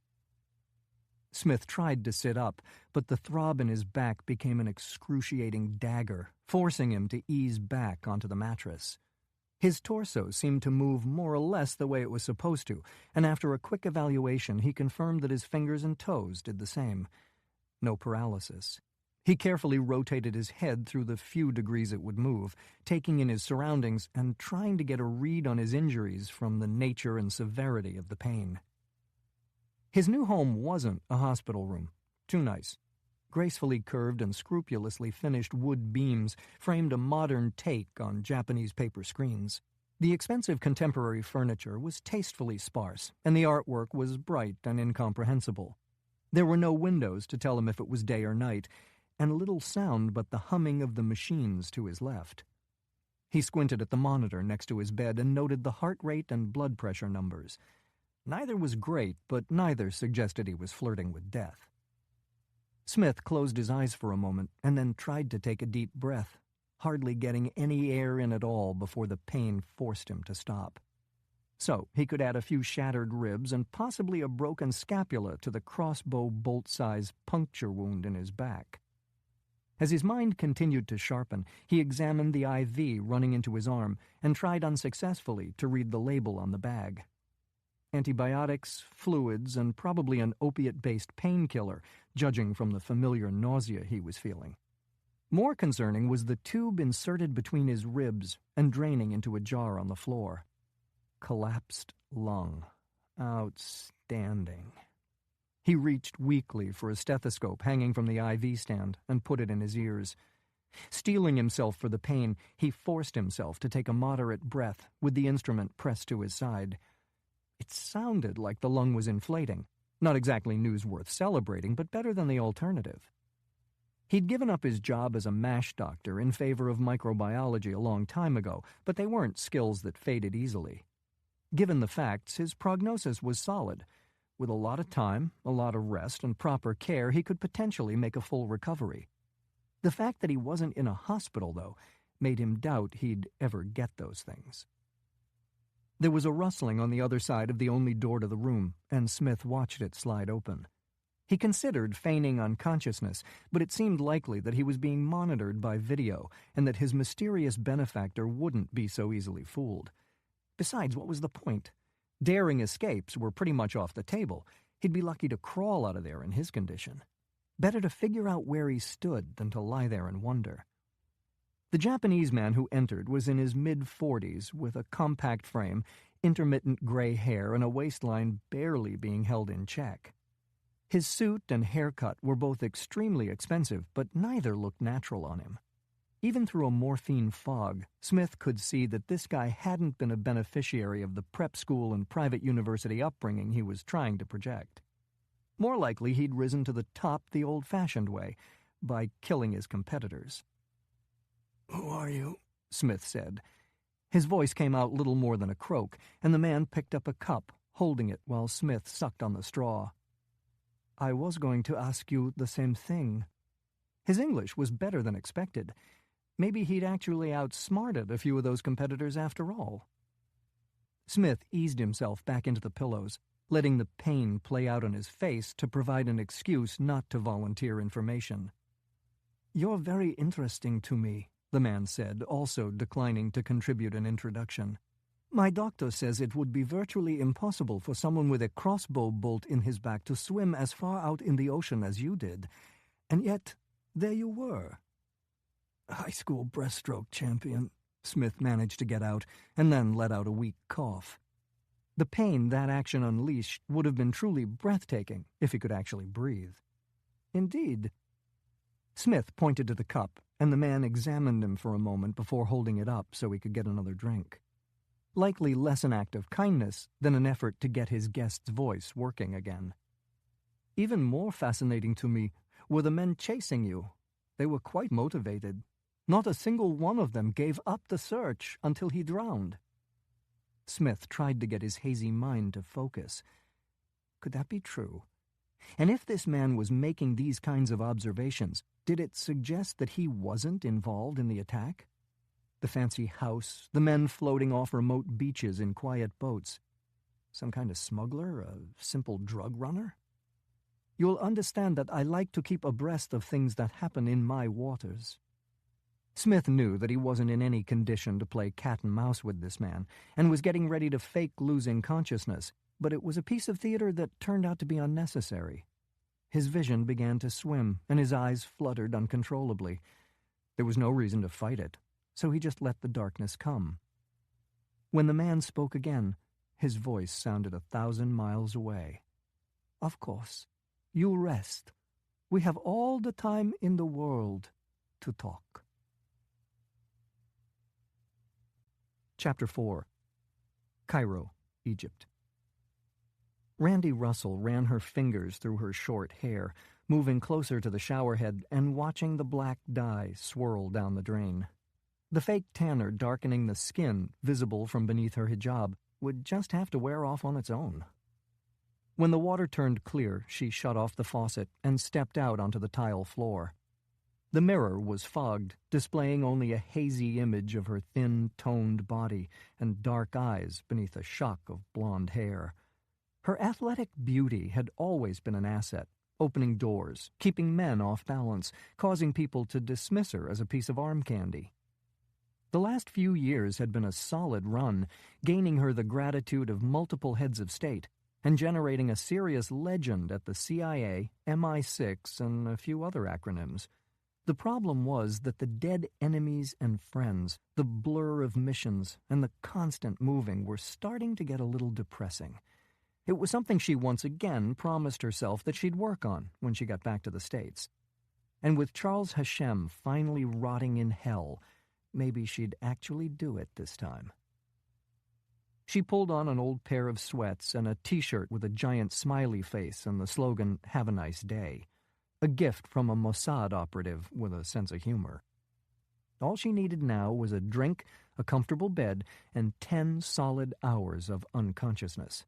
Smith tried to sit up, but the throb in his back became an excruciating dagger, forcing him to ease back onto the mattress. His torso seemed to move more or less the way it was supposed to, and after a quick evaluation he confirmed that his fingers and toes did the same. No paralysis. He carefully rotated his head through the few degrees it would move, taking in his surroundings and trying to get a read on his injuries from the nature and severity of the pain. His new home wasn't a hospital room. Too nice. Gracefully curved and scrupulously finished wood beams framed a modern take on Japanese paper screens. The expensive contemporary furniture was tastefully sparse, and the artwork was bright and incomprehensible. There were no windows to tell him if it was day or night, and little sound but the humming of the machines to his left. He squinted at the monitor next to his bed and noted the heart rate and blood pressure numbers. Neither was great, but neither suggested he was flirting with death. Smith closed his eyes for a moment and then tried to take a deep breath, hardly getting any air in at all before the pain forced him to stop. So he could add a few shattered ribs and possibly a broken scapula to the crossbow bolt-sized puncture wound in his back. As his mind continued to sharpen, he examined the IV running into his arm and tried unsuccessfully to read the label on the bag. Antibiotics, fluids, and probably an opiate-based painkiller, judging from the familiar nausea he was feeling. More concerning was the tube inserted between his ribs and draining into a jar on the floor. Collapsed lung. Outstanding. He reached weakly for a stethoscope hanging from the IV stand and put it in his ears. Steeling himself for the pain, he forced himself to take a moderate breath with the instrument pressed to his side. It sounded like the lung was inflating. Not exactly news worth celebrating, but better than the alternative. He'd given up his job as a MASH doctor in favor of microbiology a long time ago, but they weren't skills that faded easily. Given the facts, his prognosis was solid. With a lot of time, a lot of rest, and proper care, he could potentially make a full recovery. The fact that he wasn't in a hospital, though, made him doubt he'd ever get those things. There was a rustling on the other side of the only door to the room, and Smith watched it slide open. He considered feigning unconsciousness, but it seemed likely that he was being monitored by video and that his mysterious benefactor wouldn't be so easily fooled. Besides, what was the point? Daring escapes were pretty much off the table. He'd be lucky to crawl out of there in his condition. Better to figure out where he stood than to lie there and wonder. The Japanese man who entered was in his mid-40s with a compact frame, intermittent gray hair, and a waistline barely being held in check. His suit and haircut were both extremely expensive, but neither looked natural on him. Even through a morphine fog, Smith could see that this guy hadn't been a beneficiary of the prep school and private university upbringing he was trying to project. More likely he'd risen to the top the old-fashioned way, by killing his competitors. "Who are you?" Smith said. His voice came out little more than a croak, and the man picked up a cup, holding it while Smith sucked on the straw. "I was going to ask you the same thing." His English was better than expected. Maybe he'd actually outsmarted a few of those competitors after all. Smith eased himself back into the pillows, letting the pain play out on his face to provide an excuse not to volunteer information. "You're very interesting to me," the man said, also declining to contribute an introduction. "My doctor says it would be virtually impossible for someone with a crossbow bolt in his back to swim as far out in the ocean as you did. And yet, there you were." "High school breaststroke champion," Smith managed to get out, and then let out a weak cough. The pain that action unleashed would have been truly breathtaking if he could actually breathe. "Indeed." Smith pointed to the cup, and the man examined him for a moment before holding it up so he could get another drink. Likely less an act of kindness than an effort to get his guest's voice working again. "Even more fascinating to me were the men chasing you. They were quite motivated. Not a single one of them gave up the search until he drowned." Smith tried to get his hazy mind to focus. Could that be true? And if this man was making these kinds of observations, did it suggest that he wasn't involved in the attack? The fancy house, the men floating off remote beaches in quiet boats. Some kind of smuggler, a simple drug runner? You'll understand that I like to keep abreast of things that happen in my waters. Smith knew that he wasn't in any condition to play cat and mouse with this man, and was getting ready to fake losing consciousness, but it was a piece of theater that turned out to be unnecessary. His vision began to swim, and his eyes fluttered uncontrollably. There was no reason to fight it, so he just let the darkness come. When the man spoke again, his voice sounded 1,000 miles away. "Of course. You rest. We have all the time in the world to talk." Chapter 4. Cairo, Egypt. Randy Russell ran her fingers through her short hair, moving closer to the showerhead and watching the black dye swirl down the drain. The fake tanner darkening the skin, visible from beneath her hijab, would just have to wear off on its own. When the water turned clear, she shut off the faucet and stepped out onto the tile floor. The mirror was fogged, displaying only a hazy image of her thin, toned body and dark eyes beneath a shock of blonde hair. Her athletic beauty had always been an asset, opening doors, keeping men off balance, causing people to dismiss her as a piece of arm candy. The last few years had been a solid run, gaining her the gratitude of multiple heads of state and generating a serious legend at the CIA, MI6, and a few other acronyms. The problem was that the dead enemies and friends, the blur of missions, and the constant moving were starting to get a little depressing. It was something she once again promised herself that she'd work on when she got back to the States. And with Charles Hashem finally rotting in hell, maybe she'd actually do it this time. She pulled on an old pair of sweats and a T-shirt with a giant smiley face and the slogan, "Have a nice day," a gift from a Mossad operative with a sense of humor. All she needed now was a drink, a comfortable bed, and 10 solid hours of unconsciousness.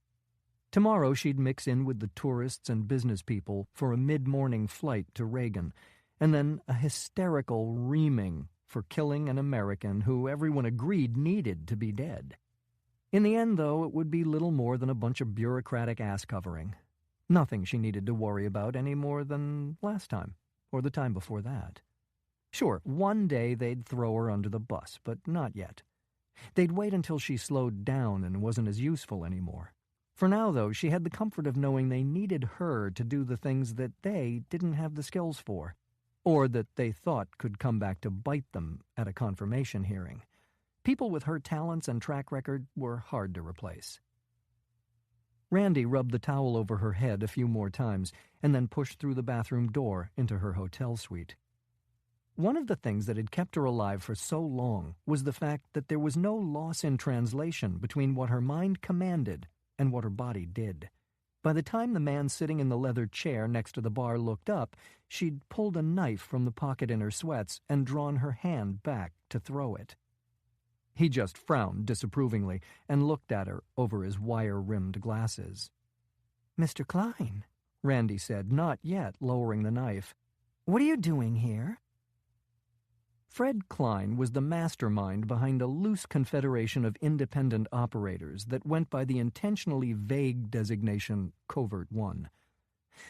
Tomorrow she'd mix in with the tourists and business people for a mid-morning flight to Reagan, and then a hysterical reaming for killing an American who everyone agreed needed to be dead. In the end, though, it would be little more than a bunch of bureaucratic ass-covering. Nothing she needed to worry about any more than last time, or the time before that. Sure, one day they'd throw her under the bus, but not yet. They'd wait until she slowed down and wasn't as useful anymore. For now, though, she had the comfort of knowing they needed her to do the things that they didn't have the skills for, or that they thought could come back to bite them at a confirmation hearing. People with her talents and track record were hard to replace. Randy rubbed the towel over her head a few more times and then pushed through the bathroom door into her hotel suite. One of the things that had kept her alive for so long was the fact that there was no loss in translation between what her mind commanded and what her body did. By the time the man sitting in the leather chair next to the bar looked up, she'd pulled a knife from the pocket in her sweats and drawn her hand back to throw it. He just frowned disapprovingly and looked at her over his wire-rimmed glasses. "Mr. Klein," Randy said, not yet lowering the knife. "What are you doing here?" Fred Klein was the mastermind behind a loose confederation of independent operators that went by the intentionally vague designation Covert-One.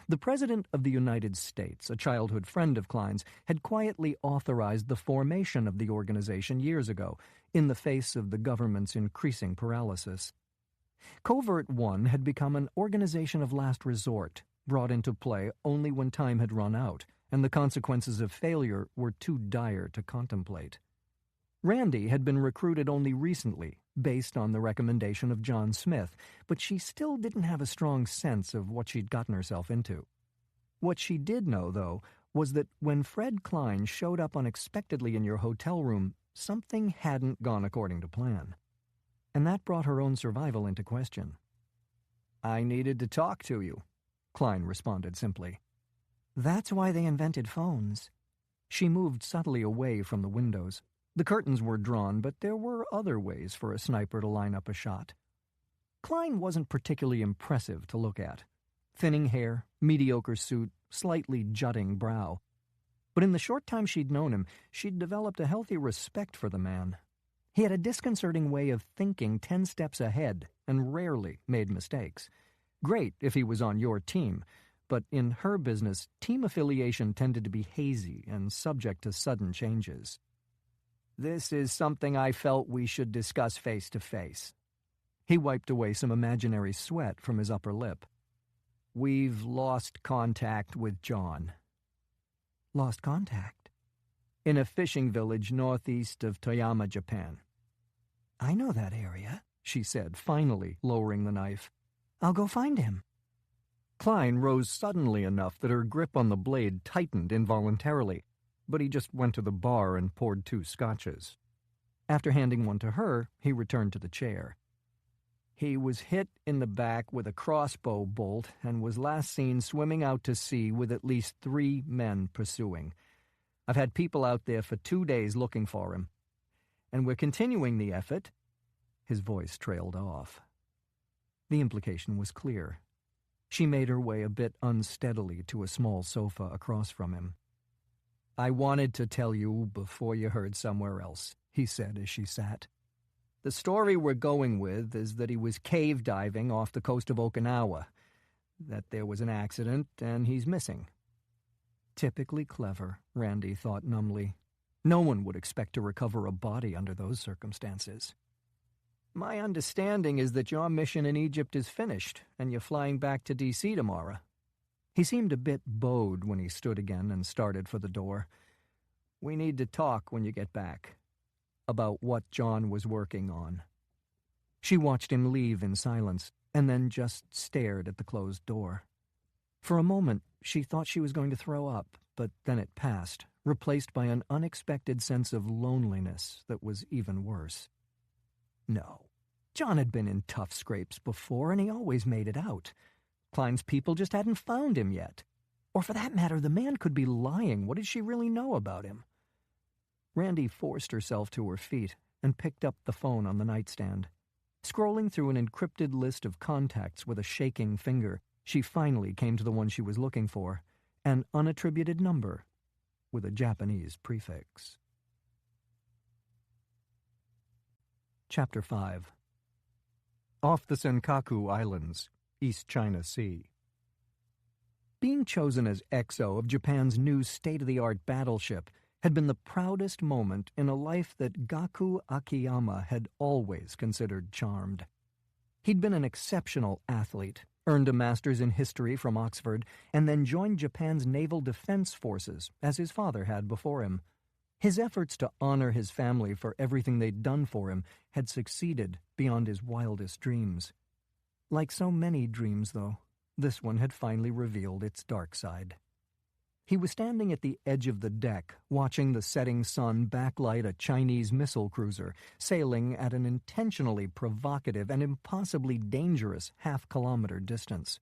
The President of the United States, a childhood friend of Klein's, had quietly authorized the formation of the organization years ago, in the face of the government's increasing paralysis. Covert-One had become an organization of last resort, brought into play only when time had run out, and the consequences of failure were too dire to contemplate. Randy had been recruited only recently, based on the recommendation of John Smith, but she still didn't have a strong sense of what she'd gotten herself into. What she did know, though, was that when Fred Klein showed up unexpectedly in your hotel room, something hadn't gone according to plan. And that brought her own survival into question. "I needed to talk to you," Klein responded simply. "That's why they invented phones." She moved subtly away from the windows. The curtains were drawn, but there were other ways for a sniper to line up a shot. Klein wasn't particularly impressive to look at. Thinning hair, mediocre suit, slightly jutting brow. But in the short time she'd known him, she'd developed a healthy respect for the man. He had a disconcerting way of thinking 10 steps ahead and rarely made mistakes. Great if he was on your team, but in her business, team affiliation tended to be hazy and subject to sudden changes. "This is something I felt we should discuss face to face." He wiped away some imaginary sweat from his upper lip. "We've lost contact with John." Lost contact? In a fishing village northeast of Toyama, Japan. I know that area, she said, finally lowering the knife. I'll go find him. Klein rose suddenly enough that her grip on the blade tightened involuntarily, but he just went to the bar and poured 2 scotches. After handing one to her, he returned to the chair. "He was hit in the back with a crossbow bolt and was last seen swimming out to sea with at least 3 men pursuing. I've had people out there for 2 days looking for him. And we're continuing the effort." His voice trailed off. The implication was clear. She made her way a bit unsteadily to a small sofa across from him. "I wanted to tell you before you heard somewhere else," he said as she sat. "The story we're going with is that he was cave diving off the coast of Okinawa, that there was an accident, and he's missing." Typically clever, Randy thought numbly. No one would expect to recover a body under those circumstances. "My understanding is that your mission in Egypt is finished, and you're flying back to D.C. tomorrow." He seemed a bit bowed when he stood again and started for the door. "We need to talk when you get back. About what John was working on." She watched him leave in silence, and then just stared at the closed door. For a moment, she thought she was going to throw up, but then it passed, replaced by an unexpected sense of loneliness that was even worse. No. John had been in tough scrapes before, and he always made it out. Klein's people just hadn't found him yet. Or for that matter, the man could be lying. What did she really know about him? Randy forced herself to her feet and picked up the phone on the nightstand. Scrolling through an encrypted list of contacts with a shaking finger, she finally came to the one she was looking for, an unattributed number with a Japanese prefix. Chapter 5. Off the Senkaku Islands, East China Sea. Being chosen as XO of Japan's new state-of-the-art battleship had been the proudest moment in a life that Gaku Akiyama had always considered charmed. He'd been an exceptional athlete, earned a master's in history from Oxford, and then joined Japan's naval defense forces, as his father had before him. His efforts to honor his family for everything they'd done for him had succeeded beyond his wildest dreams. Like so many dreams, though, this one had finally revealed its dark side. He was standing at the edge of the deck, watching the setting sun backlight a Chinese missile cruiser sailing at an intentionally provocative and impossibly dangerous half-kilometer distance.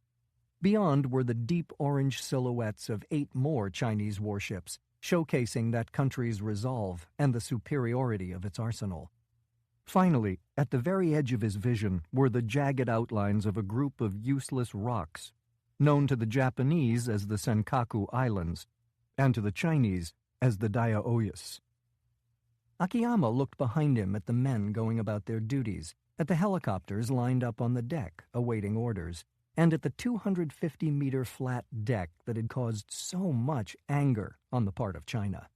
Beyond were the deep orange silhouettes of 8 more Chinese warships, showcasing that country's resolve and the superiority of its arsenal. Finally, at the very edge of his vision were the jagged outlines of a group of useless rocks, known to the Japanese as the Senkaku Islands, and to the Chinese as the Daioyus. Akiyama looked behind him at the men going about their duties, at the helicopters lined up on the deck awaiting orders, and at the 250-meter flat deck that had caused so much anger on the part of China.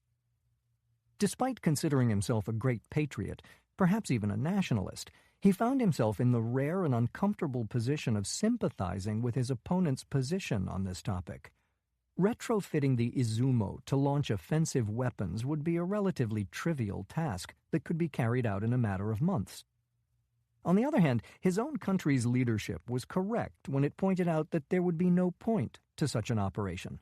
Despite considering himself a great patriot, perhaps even a nationalist, he found himself in the rare and uncomfortable position of sympathizing with his opponent's position on this topic. Retrofitting the Izumo to launch offensive weapons would be a relatively trivial task that could be carried out in a matter of months. On the other hand, his own country's leadership was correct when it pointed out that there would be no point to such an operation.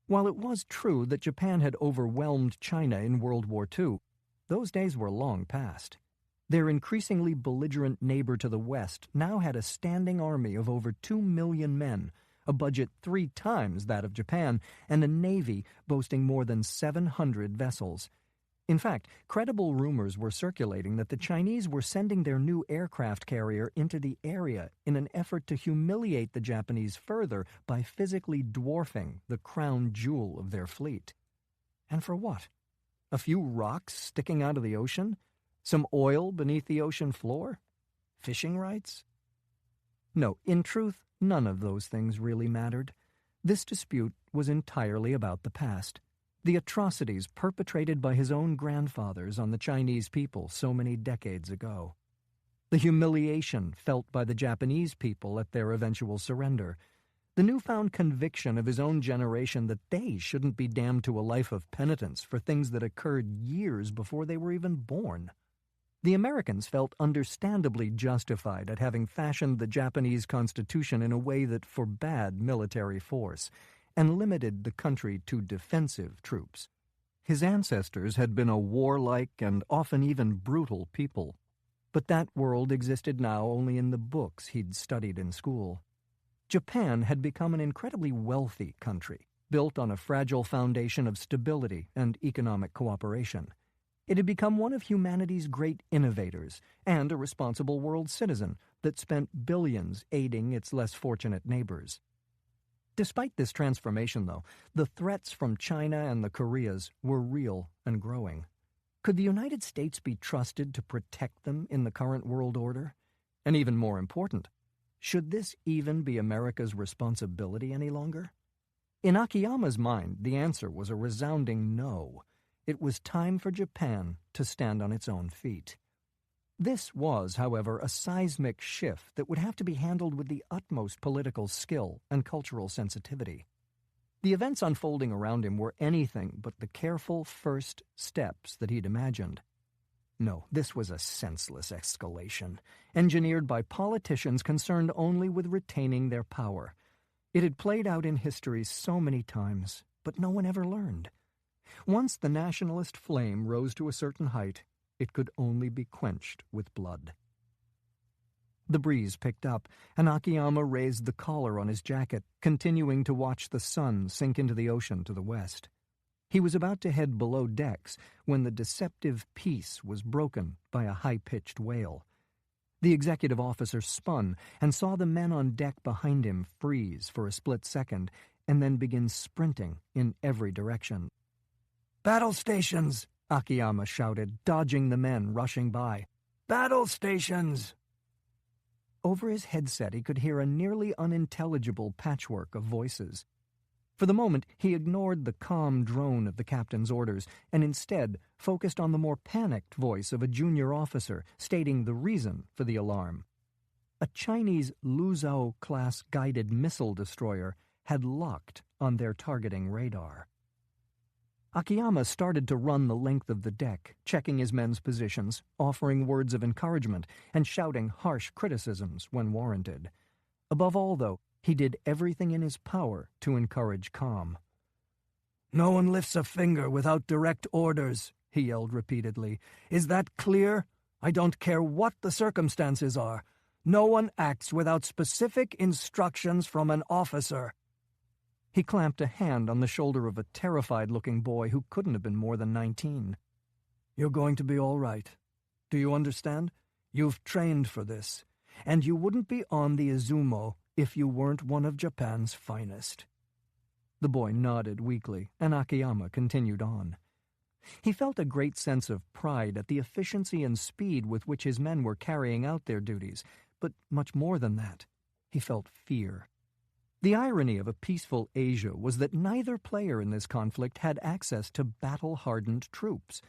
While it was true that Japan had overwhelmed China in World War II, those days were long past. Their increasingly belligerent neighbor to the west now had a standing army of over 2 million men, a budget 3 times that of Japan, and a navy boasting more than 700 vessels. In fact, credible rumors were circulating that the Chinese were sending their new aircraft carrier into the area in an effort to humiliate the Japanese further by physically dwarfing the crown jewel of their fleet. And for what? A few rocks sticking out of the ocean? Some oil beneath the ocean floor? Fishing rights? No, in truth, none of those things really mattered. This dispute was entirely about the past. The atrocities perpetrated by his own grandfathers on the Chinese people so many decades ago. The humiliation felt by the Japanese people at their eventual surrender. The newfound conviction of his own generation that they shouldn't be damned to a life of penitence for things that occurred years before they were even born. The Americans felt understandably justified at having fashioned the Japanese Constitution in a way that forbade military force and limited the country to defensive troops. His ancestors had been a warlike and often even brutal people, but that world existed now only in the books he'd studied in school. Japan had become an incredibly wealthy country, built on a fragile foundation of stability and economic cooperation. It had become one of humanity's great innovators and a responsible world citizen that spent billions aiding its less fortunate neighbors. Despite this transformation, though, the threats from China and the Koreas were real and growing. Could the United States be trusted to protect them in the current world order? And even more important, should this even be America's responsibility any longer? In Akiyama's mind, the answer was a resounding no. It was time for Japan to stand on its own feet. This was, however, a seismic shift that would have to be handled with the utmost political skill and cultural sensitivity. The events unfolding around him were anything but the careful first steps that he'd imagined. No, this was a senseless escalation, engineered by politicians concerned only with retaining their power. It had played out in history so many times, but no one ever learned. Once the nationalist flame rose to a certain height, it could only be quenched with blood. The breeze picked up, and Akiyama raised the collar on his jacket, continuing to watch the sun sink into the ocean to the west. He was about to head below decks when the deceptive peace was broken by a high-pitched wail. The executive officer spun and saw the men on deck behind him freeze for a split second and then begin sprinting in every direction. "Battle stations!" Akiyama shouted, dodging the men rushing by. "Battle stations!" Over his headset he could hear a nearly unintelligible patchwork of voices. For the moment, he ignored the calm drone of the captain's orders and instead focused on the more panicked voice of a junior officer stating the reason for the alarm. A Chinese Luzhou-class guided missile destroyer had locked on their targeting radar. Akiyama started to run the length of the deck, checking his men's positions, offering words of encouragement, and shouting harsh criticisms when warranted. Above all, though, he did everything in his power to encourage calm. "No one lifts a finger without direct orders," he yelled repeatedly. "Is that clear? I don't care what the circumstances are. No one acts without specific instructions from an officer." He clamped a hand on the shoulder of a terrified-looking boy who couldn't have been more than 19. "You're going to be all right. Do you understand? You've trained for this, and you wouldn't be on the Izumo if you weren't one of Japan's finest." The boy nodded weakly, and Akiyama continued on. He felt a great sense of pride at the efficiency and speed with which his men were carrying out their duties, but much more than that, he felt fear. The irony of a peaceful Asia was that neither player in this conflict had access to battle-hardened troops.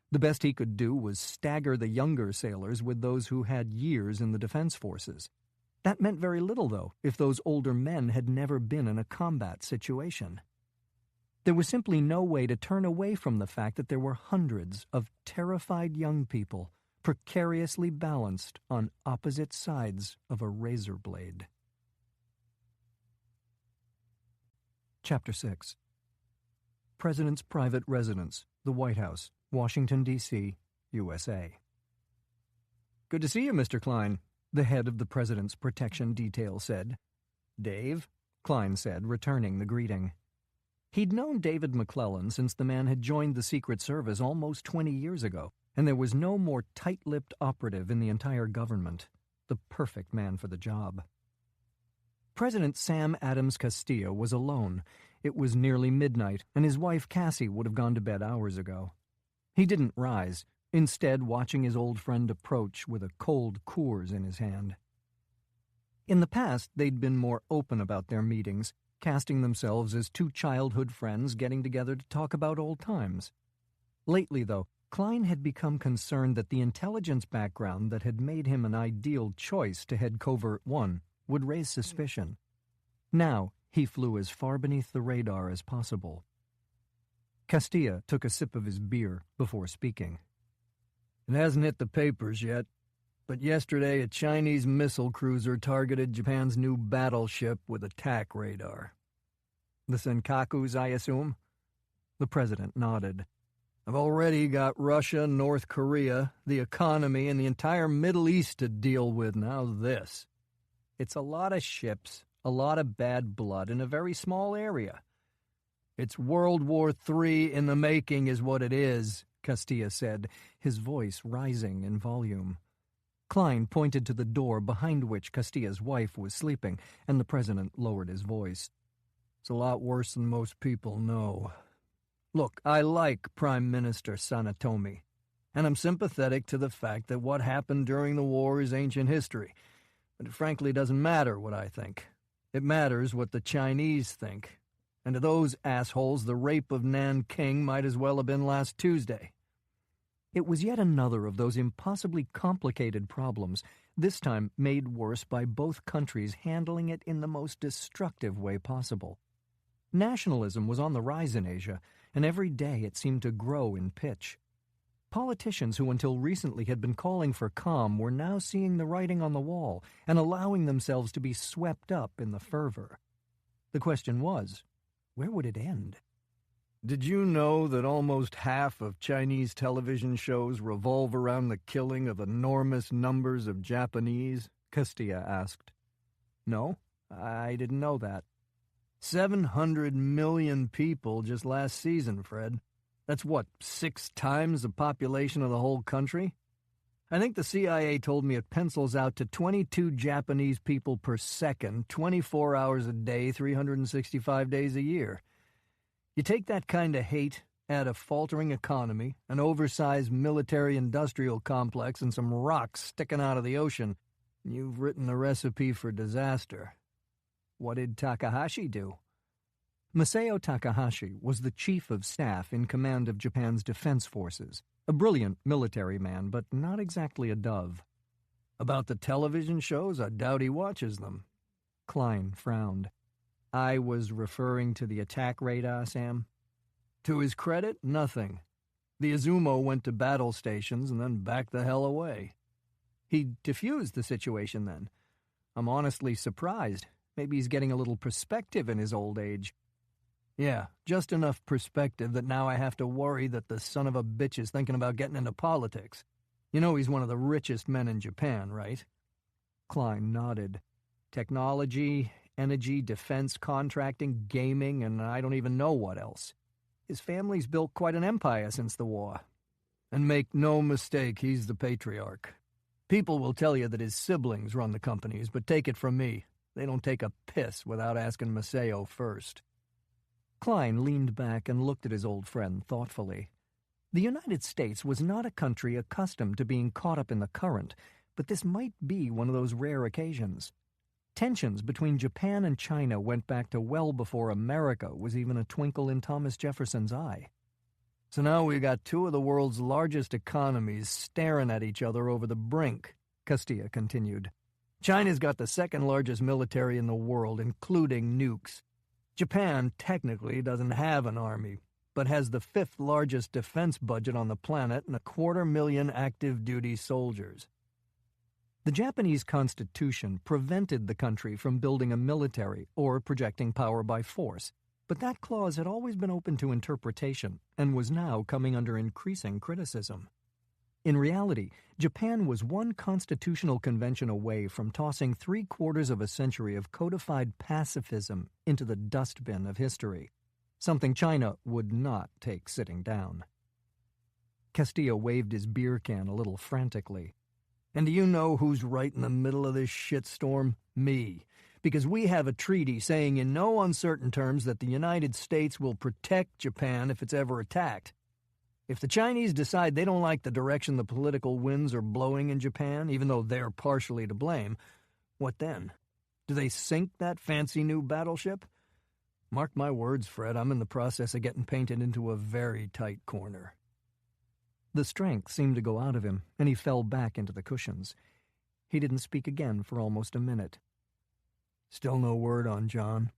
The best he could do was stagger the younger sailors with those who had years in the defense forces. That meant very little, though, if those older men had never been in a combat situation. There was simply no way to turn away from the fact that there were hundreds of terrified young people precariously balanced on opposite sides of a razor blade. Chapter 6. President's Private Residence, the White House, Washington, D.C., USA. "Good to see you, Mr. Klein," the head of the President's protection detail said. "Dave," Klein said, returning the greeting. He'd known David McClellan since the man had joined the Secret Service almost 20 years ago, and there was no more tight-lipped operative in the entire government. The perfect man for the job. President Sam Adams Castilla was alone. It was nearly midnight, and his wife Cassie would have gone to bed hours ago. He didn't rise, instead watching his old friend approach with a cold Coors in his hand. In the past, they'd been more open about their meetings, casting themselves as two childhood friends getting together to talk about old times. Lately, though, Klein had become concerned that the intelligence background that had made him an ideal choice to head Covert-One would raise suspicion. Now, he flew as far beneath the radar as possible. Castilla took a sip of his beer before speaking. It hasn't hit the papers yet, but yesterday a Chinese missile cruiser targeted Japan's new battleship with attack radar. The Senkakus, I assume? The president nodded. I've already got Russia, North Korea, the economy, and the entire Middle East to deal with. Now this. It's a lot of ships, a lot of bad blood in a very small area. It's World War III in the making is what it is, Castilla said, his voice rising in volume. Klein pointed to the door behind which Castilla's wife was sleeping, and the president lowered his voice. It's a lot worse than most people know. Look, I like Prime Minister Sanetomi, and I'm sympathetic to the fact that what happened during the war is ancient history. But it frankly doesn't matter what I think. It matters what the Chinese think. And to those assholes, the rape of Nanking might as well have been last Tuesday. It was yet another of those impossibly complicated problems, this time made worse by both countries handling it in the most destructive way possible. Nationalism was on the rise in Asia, and every day it seemed to grow in pitch. Politicians who until recently had been calling for calm were now seeing the writing on the wall and allowing themselves to be swept up in the fervor. The question was, where would it end? Did you know that almost half of Chinese television shows revolve around the killing of enormous numbers of Japanese? Castilla asked. No, I didn't know that. 700 million people just last season, Fred. That's what, 6 times the population of the whole country? I think the CIA told me it pencils out to 22 Japanese people per second, 24 hours a day, 365 days a year. You take that kind of hate, add a faltering economy, an oversized military-industrial complex, and some rocks sticking out of the ocean, and you've written a recipe for disaster. What did Takahashi do? Masao Takahashi was the chief of staff in command of Japan's defense forces, a brilliant military man, but not exactly a dove. About the television shows, I doubt he watches them. Klein frowned. I was referring to the attack radar, Sam. To his credit, nothing. The Izumo went to battle stations and then backed the hell away. He diffused the situation then. I'm honestly surprised. Maybe he's getting a little perspective in his old age. Yeah, just enough perspective that now I have to worry that the son of a bitch is thinking about getting into politics. You know he's one of the richest men in Japan, right? Klein nodded. Technology, energy, defense, contracting, gaming, and I don't even know what else. His family's built quite an empire since the war. And make no mistake, he's the patriarch. People will tell you that his siblings run the companies, but take it from me, they don't take a piss without asking Masao first. Klein leaned back and looked at his old friend thoughtfully. The United States was not a country accustomed to being caught up in the current, but this might be one of those rare occasions. Tensions between Japan and China went back to well before America was even a twinkle in Thomas Jefferson's eye. So now we got 2 of the world's largest economies staring at each other over the brink, Castilla continued. China's got the 2nd largest military in the world, including nukes. Japan technically doesn't have an army, but has the 5th largest defense budget on the planet and 250,000 active-duty soldiers. The Japanese Constitution prevented the country from building a military or projecting power by force, but that clause had always been open to interpretation and was now coming under increasing criticism. In reality, Japan was one constitutional convention away from tossing 3/4 of a century of codified pacifism into the dustbin of history. something China would not take sitting down. Castillo waved his beer can a little frantically. And do you know who's right in the middle of this shitstorm? Me. Because we have a treaty saying in no uncertain terms that the United States will protect Japan if it's ever attacked. If the Chinese decide they don't like the direction the political winds are blowing in Japan, even though they're partially to blame, what then? Do they sink that fancy new battleship? Mark my words, Fred, I'm in the process of getting painted into a very tight corner. The strength seemed to go out of him, and he fell back into the cushions. He didn't speak again for almost a minute. Still no word on John?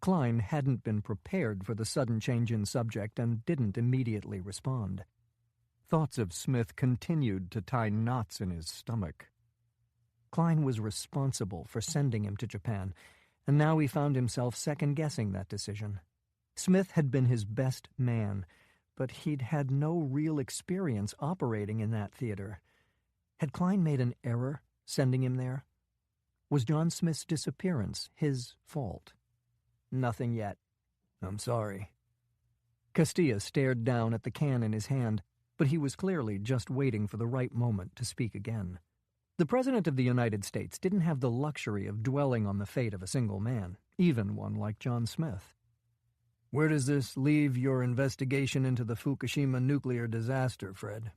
Klein hadn't been prepared for the sudden change in subject and didn't immediately respond. Thoughts of Smith continued to tie knots in his stomach. Klein was responsible for sending him to Japan, and now he found himself second-guessing that decision. Smith had been his best man, but he'd had no real experience operating in that theater. Had Klein made an error sending him there? Was John Smith's disappearance his fault? Nothing yet. I'm sorry. Castilla stared down at the can in his hand, but he was clearly just waiting for the right moment to speak again. The President of the United States didn't have the luxury of dwelling on the fate of a single man, even one like John Smith. Where does this leave your investigation into the Fukushima nuclear disaster, Fred?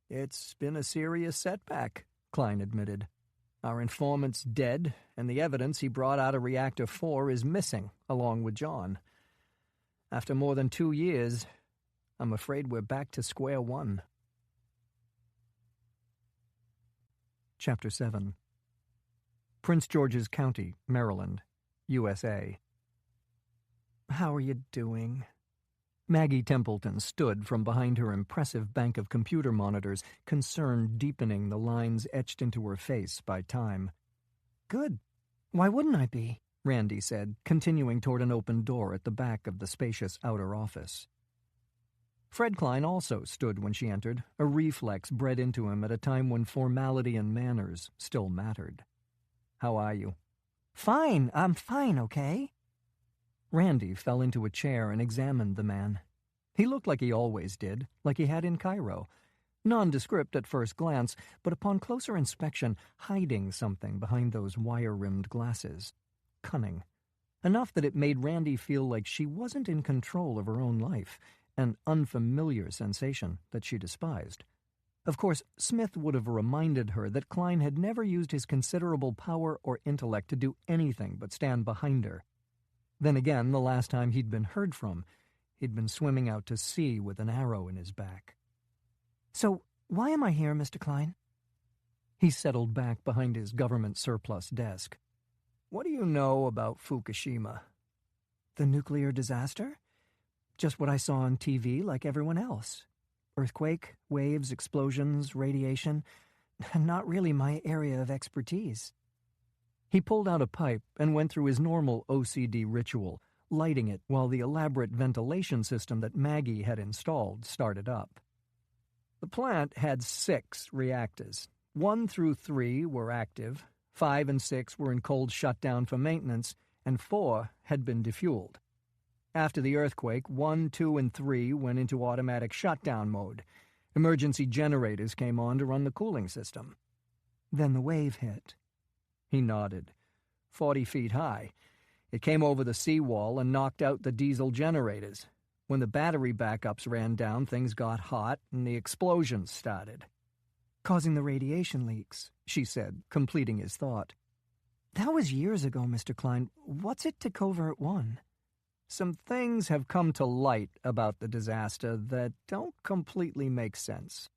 It's been a serious setback, Klein admitted. Our informant's dead, and the evidence he brought out of Reactor 4 is missing, along with John. After more than 2 years, I'm afraid we're back to square one. Chapter 7. Prince George's County, Maryland, USA. How are you doing? Maggie Templeton stood from behind her impressive bank of computer monitors, concern deepening the lines etched into her face by time. Good. Why wouldn't I be? Randy said, continuing toward an open door at the back of the spacious outer office. Fred Klein also stood when she entered, a reflex bred into him at a time when formality and manners still mattered. "How are you?" Fine. I'm fine, okay? Randy fell into a chair and examined the man. He looked like he always did, like he had in Cairo. Nondescript at first glance, but upon closer inspection, hiding something behind those wire-rimmed glasses. Cunning. Enough that it made Randy feel like she wasn't in control of her own life, an unfamiliar sensation that she despised. Of course, Smith would have reminded her that Klein had never used his considerable power or intellect to do anything but stand behind her. Then again, the last time he'd been heard from, he'd been swimming out to sea with an arrow in his back. So, why am I here, Mr. Klein? He settled back behind his government surplus desk. What do you know about Fukushima? The nuclear disaster? Just what I saw on TV like everyone else. Earthquake, waves, explosions, radiation. Not really my area of expertise. He pulled out a pipe and went through his normal OCD ritual, lighting it while the elaborate ventilation system that Maggie had installed started up. The plant had 6 reactors. 1 through 3 were active, 5 and 6 were in cold shutdown for maintenance, and 4 had been defueled. After the earthquake, 1, 2, and 3 went into automatic shutdown mode. Emergency generators came on to run the cooling system. Then the wave hit. He nodded. 40 feet high. It came over the seawall and knocked out the diesel generators. When the battery backups ran down, things got hot and the explosions started. Causing the radiation leaks, she said, completing his thought. That was years ago, Mr. Klein. What's it to Covert-One? Some things have come to light about the disaster that don't completely make sense.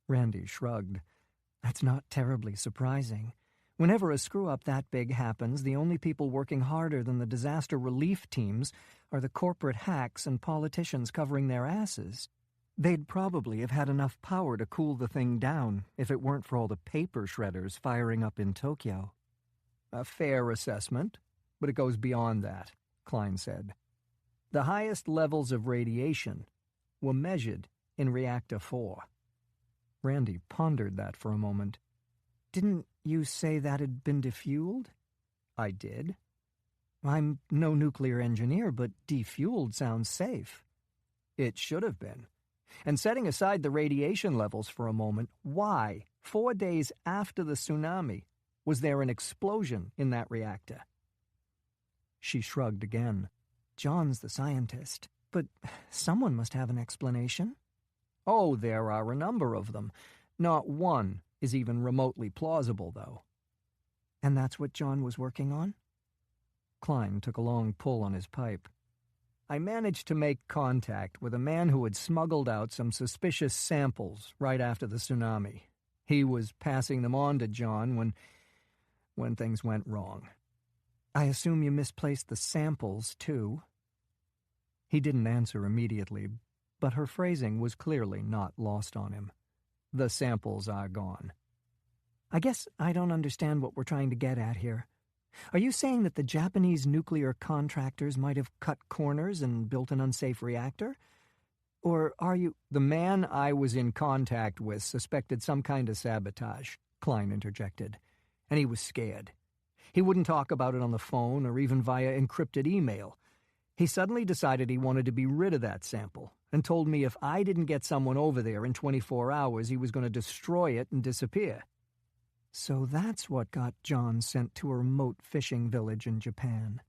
Randy shrugged. That's not terribly surprising. Whenever a screw-up that big happens, the only people working harder than the disaster relief teams are the corporate hacks and politicians covering their asses. They'd probably have had enough power to cool the thing down if it weren't for all the paper shredders firing up in Tokyo. A fair assessment, but it goes beyond that, Klein said. The highest levels of radiation were measured in Reactor 4. Randy pondered that for a moment. Didn't you say that had been defueled? I did. I'm no nuclear engineer, but defueled sounds safe. It should have been. And setting aside the radiation levels for a moment, why, 4 days after the tsunami, was there an explosion in that reactor? She shrugged again. John's the scientist, but someone must have an explanation. Oh, there are a number of them. Not one is even remotely plausible, though. And that's what John was working on? Klein took a long pull on his pipe. I managed to make contact with a man who had smuggled out some suspicious samples right after the tsunami. He was passing them on to John when things went wrong. I assume you misplaced the samples, too. He didn't answer immediately, but her phrasing was clearly not lost on him. The samples are gone. I guess I don't understand what we're trying to get at here. Are you saying that the Japanese nuclear contractors might have cut corners and built an unsafe reactor? Or are you— The man I was in contact with suspected some kind of sabotage, Klein interjected, and he was scared. He wouldn't talk about it on the phone or even via encrypted email. He suddenly decided he wanted to be rid of that sample and told me if I didn't get someone over there in 24 hours, he was going to destroy it and disappear. So that's what got John sent to a remote fishing village in Japan.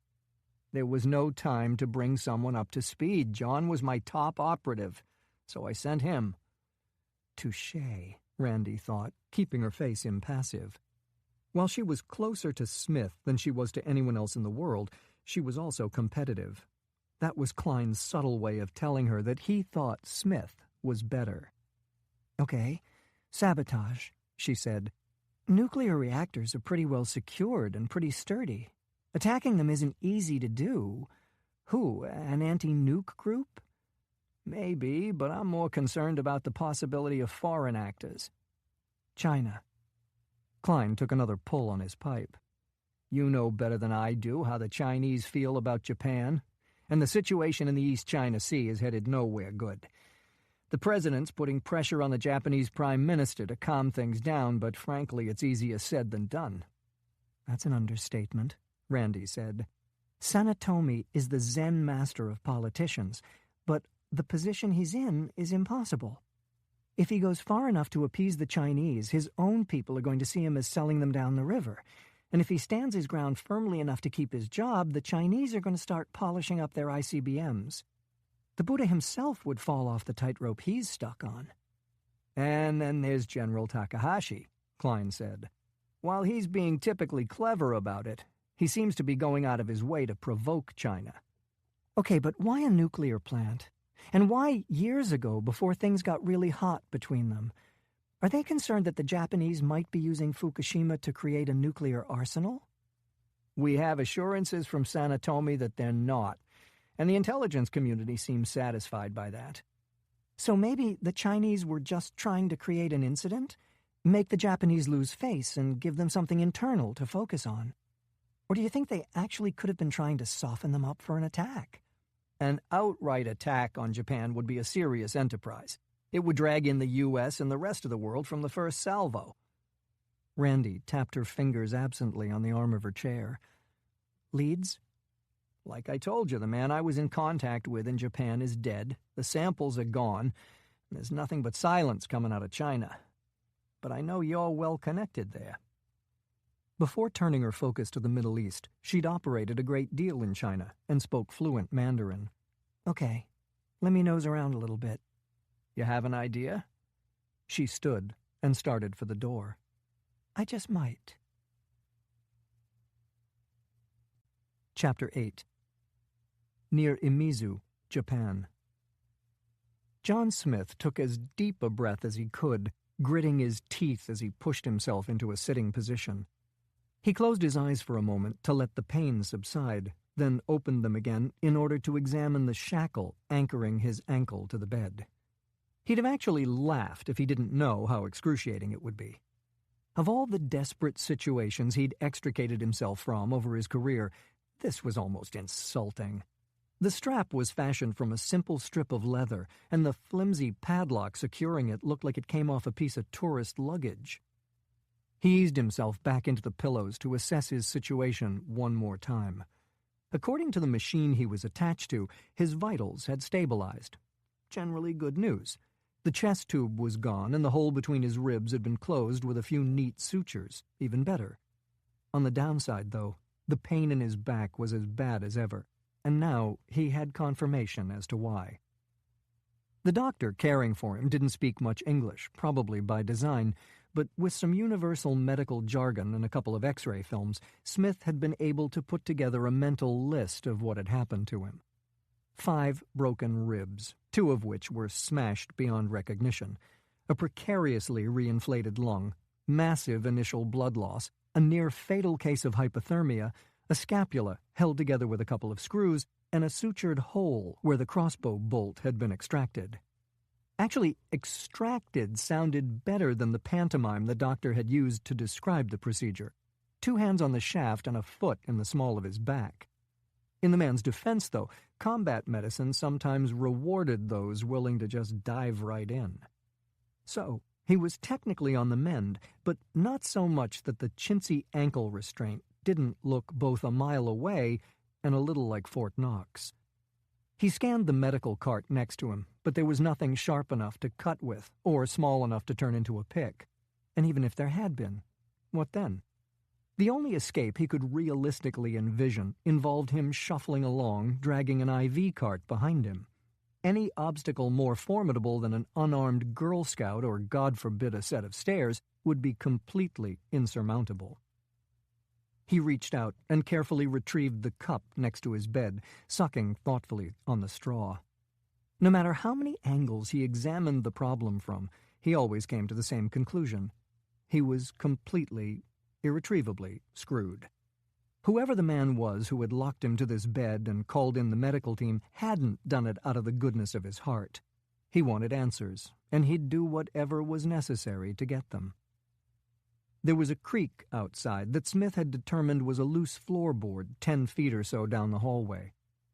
There was no time to bring someone up to speed. John was my top operative, so I sent him. Touché, Randy thought, keeping her face impassive. While she was closer to Smith than she was to anyone else in the world, she was also competitive. That was Klein's subtle way of telling her that he thought Smith was better. Okay, sabotage, she said. Nuclear reactors are pretty well secured and pretty sturdy. Attacking them isn't easy to do. Who, an anti-nuke group? Maybe, but I'm more concerned about the possibility of foreign actors. China. Klein took another pull on his pipe. You know better than I do how the Chinese feel about Japan, and the situation in the East China Sea is headed nowhere good. The president's putting pressure on the Japanese prime minister to calm things down, but frankly, it's easier said than done. That's an understatement, Randy said. Sanetomi is the Zen master of politicians, but the position he's in is impossible. If he goes far enough to appease the Chinese, his own people are going to see him as selling them down the river. And if he stands his ground firmly enough to keep his job, the Chinese are going to start polishing up their ICBMs. The Buddha himself would fall off the tightrope he's stuck on. And then there's General Takahashi, Klein said. While he's being typically clever about it, he seems to be going out of his way to provoke China. Okay, but why a nuclear plant? And why years ago, before things got really hot between them? Are they concerned that the Japanese might be using Fukushima to create a nuclear arsenal? We have assurances from Sanetomi that they're not, and the intelligence community seems satisfied by that. So maybe the Chinese were just trying to create an incident? Make the Japanese lose face and give them something internal to focus on? Or do you think they actually could have been trying to soften them up for an attack? An outright attack on Japan would be a serious enterprise. It would drag in the U.S. and the rest of the world from the first salvo. Randy tapped her fingers absently on the arm of her chair. Leads? Like I told you, the man I was in contact with in Japan is dead, the samples are gone, and there's nothing but silence coming out of China. But I know you're well connected there. Before turning her focus to the Middle East, she'd operated a great deal in China and spoke fluent Mandarin. Okay, let me nose around a little bit. You have an idea? She stood and started for the door. I just might. Chapter 8. Near Imizu, Japan. John Smith took as deep a breath as he could, gritting his teeth as he pushed himself into a sitting position. He closed his eyes for a moment to let the pain subside, then opened them again in order to examine the shackle anchoring his ankle to the bed. He'd have actually laughed if he didn't know how excruciating it would be. Of all the desperate situations he'd extricated himself from over his career, this was almost insulting. The strap was fashioned from a simple strip of leather, and the flimsy padlock securing it looked like it came off a piece of tourist luggage. He eased himself back into the pillows to assess his situation one more time. According to the machine he was attached to, his vitals had stabilized. Generally good news. The chest tube was gone, and the hole between his ribs had been closed with a few neat sutures. Even better. On the downside, though, the pain in his back was as bad as ever, and now he had confirmation as to why. The doctor caring for him didn't speak much English, probably by design, but with some universal medical jargon and a couple of X-ray films, Smith had been able to put together a mental list of what had happened to him. 5 broken ribs, 2 of which were smashed beyond recognition, a precariously reinflated lung, massive initial blood loss, a near-fatal case of hypothermia, a scapula held together with a couple of screws, and a sutured hole where the crossbow bolt had been extracted. Actually, extracted sounded better than the pantomime the doctor had used to describe the procedure. 2 hands on the shaft and a foot in the small of his back. In the man's defense, though, combat medicine sometimes rewarded those willing to just dive right in. So, he was technically on the mend, but not so much that the chintzy ankle restraint didn't look both a mile away and a little like Fort Knox. He scanned the medical cart next to him, but there was nothing sharp enough to cut with or small enough to turn into a pick. And even if there had been, what then? The only escape he could realistically envision involved him shuffling along, dragging an IV cart behind him. Any obstacle more formidable than an unarmed Girl Scout or, God forbid, a set of stairs would be completely insurmountable. He reached out and carefully retrieved the cup next to his bed, sucking thoughtfully on the straw. No matter how many angles he examined the problem from, he always came to the same conclusion. He was completely, irretrievably screwed. Whoever the man was who had locked him to this bed and called in the medical team hadn't done it out of the goodness of his heart. He wanted answers, and he'd do whatever was necessary to get them. There was a creak outside that Smith had determined was a loose floorboard 10 feet or so down the hallway.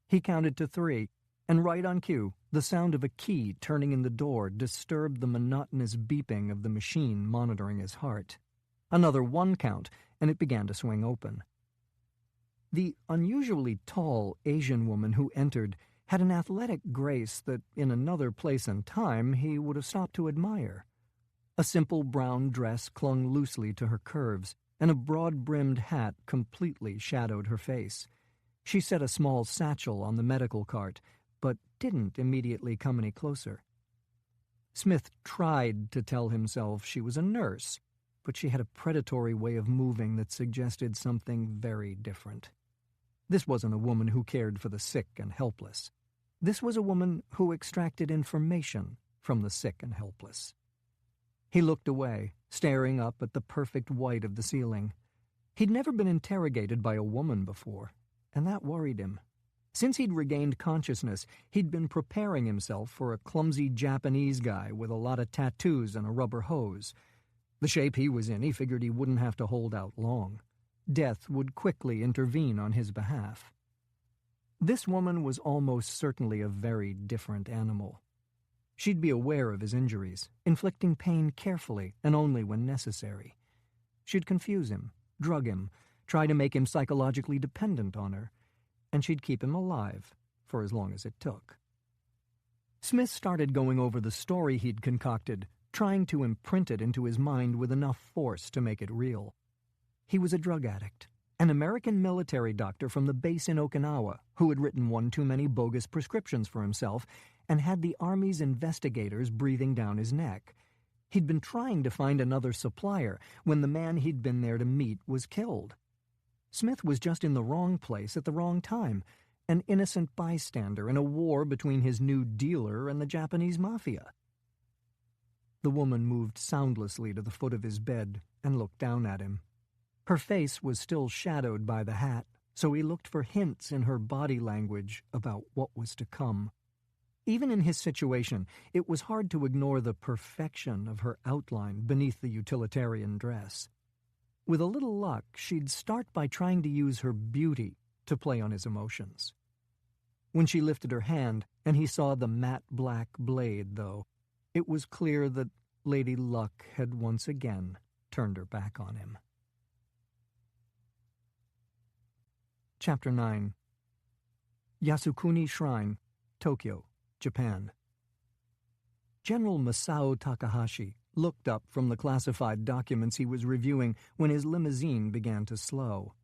He counted to 3, and right on cue, the sound of a key turning in the door disturbed the monotonous beeping of the machine monitoring his heart. Another 1 count, and it began to swing open. The unusually tall Asian woman who entered had an athletic grace that, in another place and time, he would have stopped to admire. A simple brown dress clung loosely to her curves, and a broad-brimmed hat completely shadowed her face. She set a small satchel on the medical cart, but didn't immediately come any closer. Smith tried to tell himself she was a nurse, but she had a predatory way of moving that suggested something very different. This wasn't a woman who cared for the sick and helpless. This was a woman who extracted information from the sick and helpless. He looked away, staring up at the perfect white of the ceiling. He'd never been interrogated by a woman before, and that worried him. Since he'd regained consciousness, he'd been preparing himself for a clumsy Japanese guy with a lot of tattoos and a rubber hose. The shape he was in, he figured he wouldn't have to hold out long. Death would quickly intervene on his behalf. This woman was almost certainly a very different animal. She'd be aware of his injuries, inflicting pain carefully and only when necessary. She'd confuse him, drug him, try to make him psychologically dependent on her, and she'd keep him alive for as long as it took. Smith started going over the story he'd concocted, trying to imprint it into his mind with enough force to make it real. He was a drug addict, an American military doctor from the base in Okinawa who had written one too many bogus prescriptions for himself and had the Army's investigators breathing down his neck. He'd been trying to find another supplier when the man he'd been there to meet was killed. Smith was just in the wrong place at the wrong time, an innocent bystander in a war between his new dealer and the Japanese mafia. The woman moved soundlessly to the foot of his bed and looked down at him. Her face was still shadowed by the hat, so he looked for hints in her body language about what was to come. Even in his situation, it was hard to ignore the perfection of her outline beneath the utilitarian dress. With a little luck, she'd start by trying to use her beauty to play on his emotions. When she lifted her hand and he saw the matte black blade, though, it was clear that Lady Luck had once again turned her back on him. Chapter 9. Yasukuni Shrine, Tokyo, Japan. General Masao Takahashi looked up from the classified documents he was reviewing when his limousine began to slow.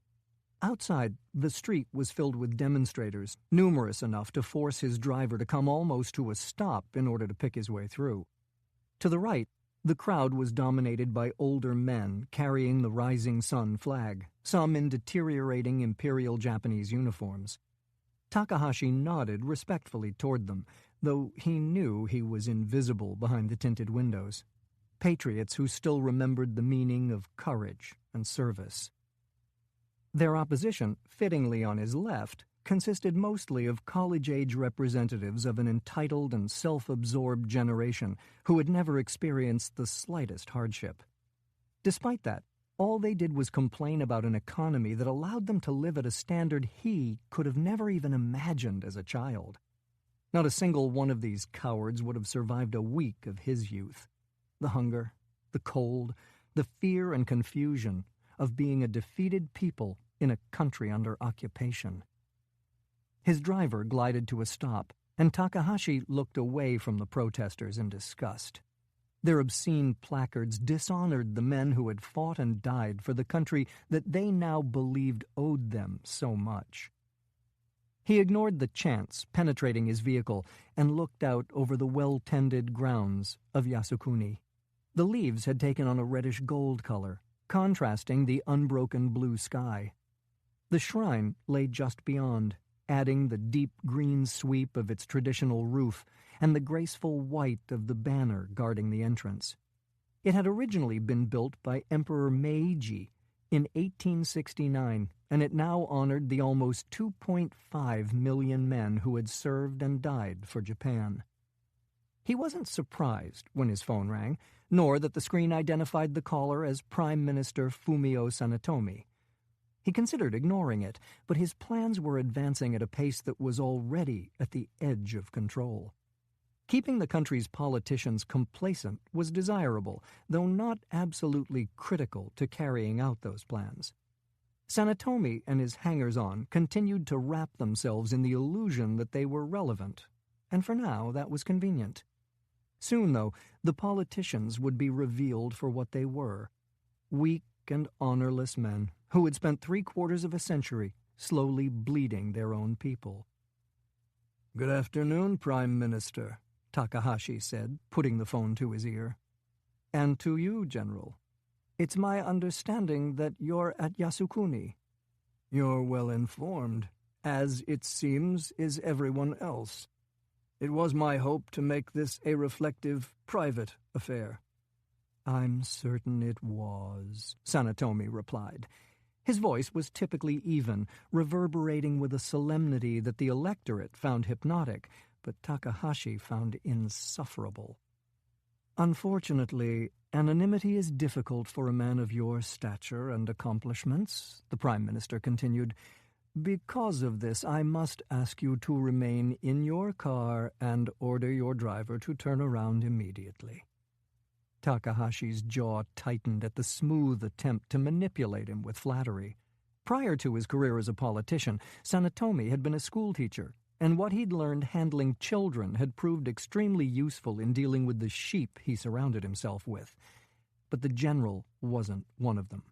Outside, the street was filled with demonstrators, numerous enough to force his driver to come almost to a stop in order to pick his way through. To the right, the crowd was dominated by older men carrying the Rising Sun flag, some in deteriorating Imperial Japanese uniforms. Takahashi nodded respectfully toward them, though he knew he was invisible behind the tinted windows. Patriots who still remembered the meaning of courage and service. Their opposition, fittingly on his left, consisted mostly of college-age representatives of an entitled and self-absorbed generation who had never experienced the slightest hardship. Despite that, all they did was complain about an economy that allowed them to live at a standard he could have never even imagined as a child. Not a single one of these cowards would have survived a week of his youth. The hunger, the cold, the fear and confusion of being a defeated people in a country under occupation. His driver glided to a stop, and Takahashi looked away from the protesters in disgust. Their obscene placards dishonored the men who had fought and died for the country that they now believed owed them so much. He ignored the chants penetrating his vehicle and looked out over the well-tended grounds of Yasukuni. The leaves had taken on a reddish gold color, contrasting the unbroken blue sky. The shrine lay just beyond, adding the deep green sweep of its traditional roof and the graceful white of the banner guarding the entrance. It had originally been built by Emperor Meiji in 1869, and it now honored the almost 2.5 million men who had served and died for Japan. He wasn't surprised when his phone rang, nor that the screen identified the caller as Prime Minister Fumio Sanetomi. He considered ignoring it, but his plans were advancing at a pace that was already at the edge of control. Keeping the country's politicians complacent was desirable, though not absolutely critical to carrying out those plans. Sanetomi and his hangers-on continued to wrap themselves in the illusion that they were relevant, and for now that was convenient. Soon, though, the politicians would be revealed for what they were, weak and honorless men who had spent 3/4 of a century slowly bleeding their own people. "Good afternoon, Prime Minister," Takahashi said, putting the phone to his ear. "And to you, General. It's my understanding that you're at Yasukuni." "You're well informed, as it seems is everyone else. It was my hope to make this a reflective, private affair." "I'm certain it was," Sanetomi replied. His voice was typically even, reverberating with a solemnity that the electorate found hypnotic, but Takahashi found insufferable. "Unfortunately, anonymity is difficult for a man of your stature and accomplishments," the Prime Minister continued. "Because of this, I must ask you to remain in your car and order your driver to turn around immediately." Takahashi's jaw tightened at the smooth attempt to manipulate him with flattery. Prior to his career as a politician, Sanetomi had been a schoolteacher, and what he'd learned handling children had proved extremely useful in dealing with the sheep he surrounded himself with. But the general wasn't one of them.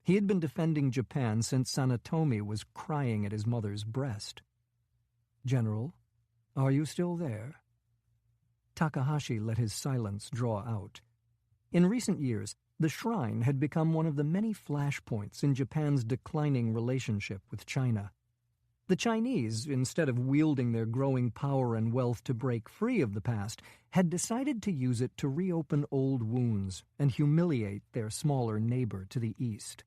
He had been defending Japan since Sanetomi was crying at his mother's breast. "General, are you still there?" Takahashi let his silence draw out. In recent years, the shrine had become one of the many flashpoints in Japan's declining relationship with China. The Chinese, instead of wielding their growing power and wealth to break free of the past, had decided to use it to reopen old wounds and humiliate their smaller neighbor to the east.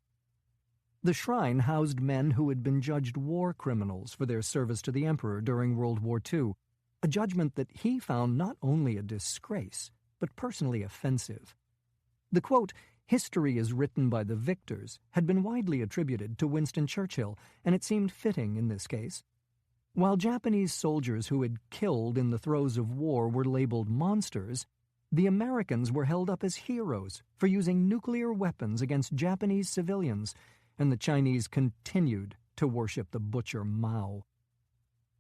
The shrine housed men who had been judged war criminals for their service to the emperor during World War II, a judgment that he found not only a disgrace, but personally offensive. The quote, "History is written by the victors," had been widely attributed to Winston Churchill, and it seemed fitting in this case. While Japanese soldiers who had killed in the throes of war were labeled monsters, the Americans were held up as heroes for using nuclear weapons against Japanese civilians, and the Chinese continued to worship the butcher Mao.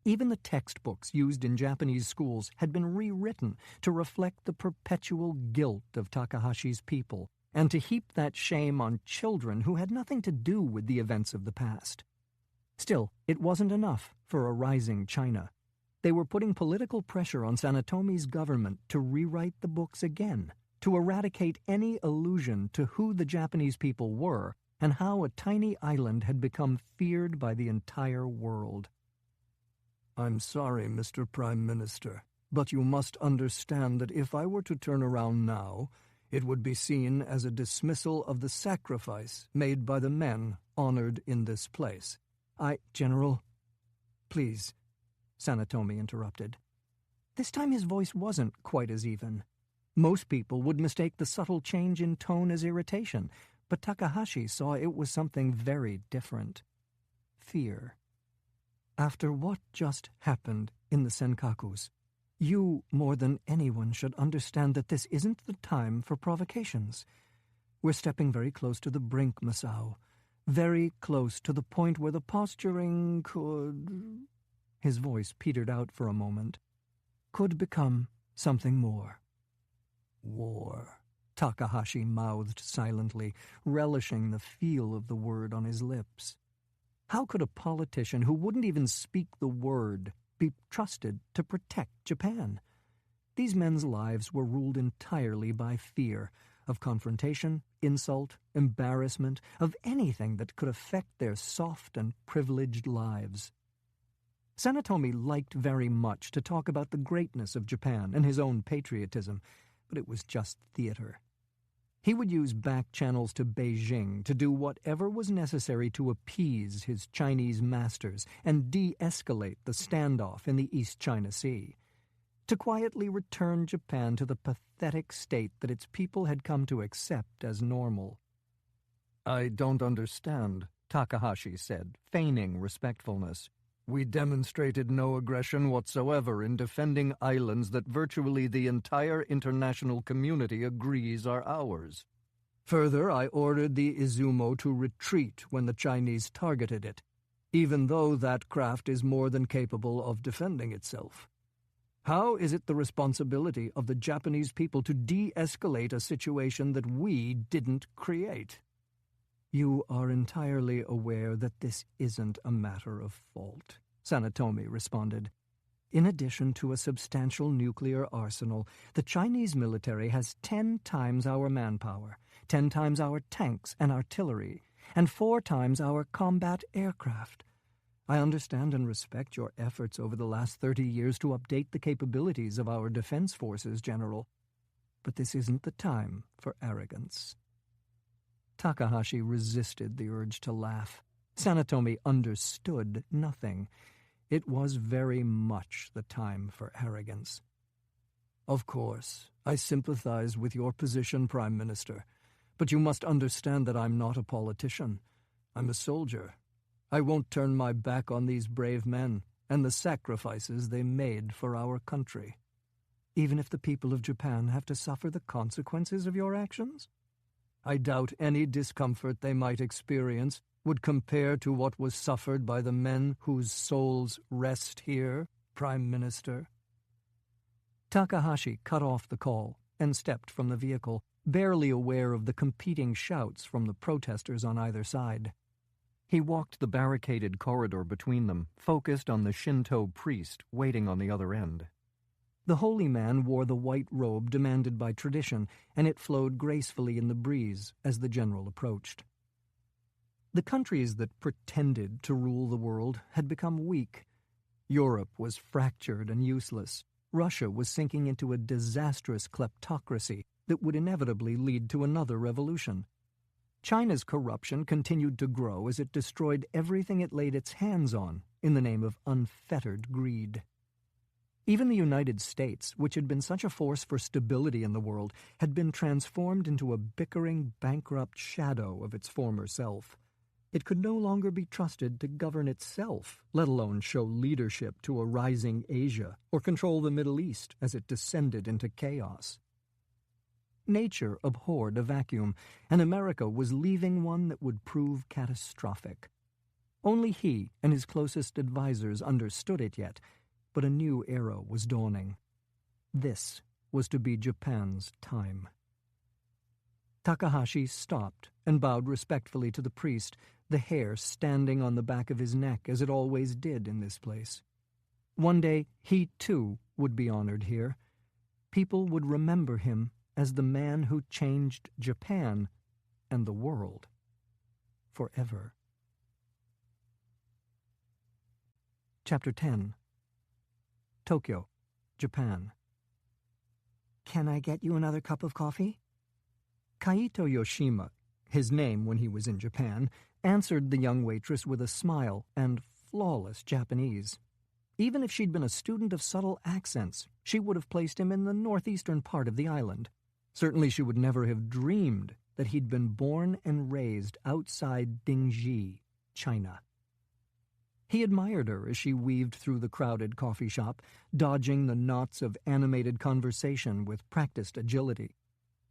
Even the textbooks used in Japanese schools had been rewritten to reflect the perpetual guilt of Takahashi's people, and to heap that shame on children who had nothing to do with the events of the past. Still, it wasn't enough for a rising China. They were putting political pressure on Sanetomi's government to rewrite the books again, to eradicate any allusion to who the Japanese people were and how a tiny island had become feared by the entire world. I'm sorry, Mr. Prime Minister, but you must understand that if I were to turn around now, it would be seen as a dismissal of the sacrifice made by the men honored in this place. General, please, Sanetomi interrupted. This time his voice wasn't quite as even. Most people would mistake the subtle change in tone as irritation, but Takahashi saw it was something very different. Fear. After what just happened in the Senkakus, you, more than anyone, should understand that this isn't the time for provocations. We're stepping very close to the brink, Masao. Very close to the point where the posturing could... His voice petered out for a moment. Could become something more. War. Takahashi mouthed silently, relishing the feel of the word on his lips. How could a politician who wouldn't even speak the word be trusted to protect Japan? These men's lives were ruled entirely by fear of confrontation, insult, embarrassment, of anything that could affect their soft and privileged lives. Sanetomi liked very much to talk about the greatness of Japan and his own patriotism, but it was just theater. He would use back channels to Beijing to do whatever was necessary to appease his Chinese masters and de-escalate the standoff in the East China Sea, to quietly return Japan to the pathetic state that its people had come to accept as normal. I don't understand, Takahashi said, feigning respectfulness. We demonstrated no aggression whatsoever in defending islands that virtually the entire international community agrees are ours. Further, I ordered the Izumo to retreat when the Chinese targeted it, even though that craft is more than capable of defending itself. How is it the responsibility of the Japanese people to de-escalate a situation that we didn't create? You are entirely aware that this isn't a matter of fault, Sanetomi responded. In addition to a substantial nuclear arsenal, the Chinese military has 10 times our manpower, 10 times our tanks and artillery, and 4 times our combat aircraft. I understand and respect your efforts over the last 30 years to update the capabilities of our defense forces, General. But this isn't the time for arrogance. Takahashi resisted the urge to laugh. Sanetomi understood nothing. It was very much the time for arrogance. Of course, I sympathize with your position, Prime Minister, but you must understand that I'm not a politician. I'm a soldier. I won't turn my back on these brave men and the sacrifices they made for our country. Even if the people of Japan have to suffer the consequences of your actions? I doubt any discomfort they might experience would compare to what was suffered by the men whose souls rest here, Prime Minister. Takahashi cut off the call and stepped from the vehicle, barely aware of the competing shouts from the protesters on either side. He walked the barricaded corridor between them, focused on the Shinto priest waiting on the other end. The holy man wore the white robe demanded by tradition, and it flowed gracefully in the breeze as the general approached. The countries that pretended to rule the world had become weak. Europe was fractured and useless. Russia was sinking into a disastrous kleptocracy that would inevitably lead to another revolution. China's corruption continued to grow as it destroyed everything it laid its hands on in the name of unfettered greed. Even the United States, which had been such a force for stability in the world, had been transformed into a bickering, bankrupt shadow of its former self. It could no longer be trusted to govern itself, let alone show leadership to a rising Asia or control the Middle East as it descended into chaos. Nature abhorred a vacuum, and America was leaving one that would prove catastrophic. Only he and his closest advisers understood it yet, but a new era was dawning. This was to be Japan's time. Takahashi stopped and bowed respectfully to the priest, the hair standing on the back of his neck as it always did in this place. One day he, too, would be honored here. People would remember him as the man who changed Japan and the world forever. Chapter 10. Tokyo, Japan. Can I get you another cup of coffee? Kaito Yoshima, his name when he was in Japan, answered the young waitress with a smile and flawless Japanese. Even if she'd been a student of subtle accents, she would have placed him in the northeastern part of the island. Certainly she would never have dreamed that he'd been born and raised outside Dingji, China. He admired her as she weaved through the crowded coffee shop, dodging the knots of animated conversation with practiced agility.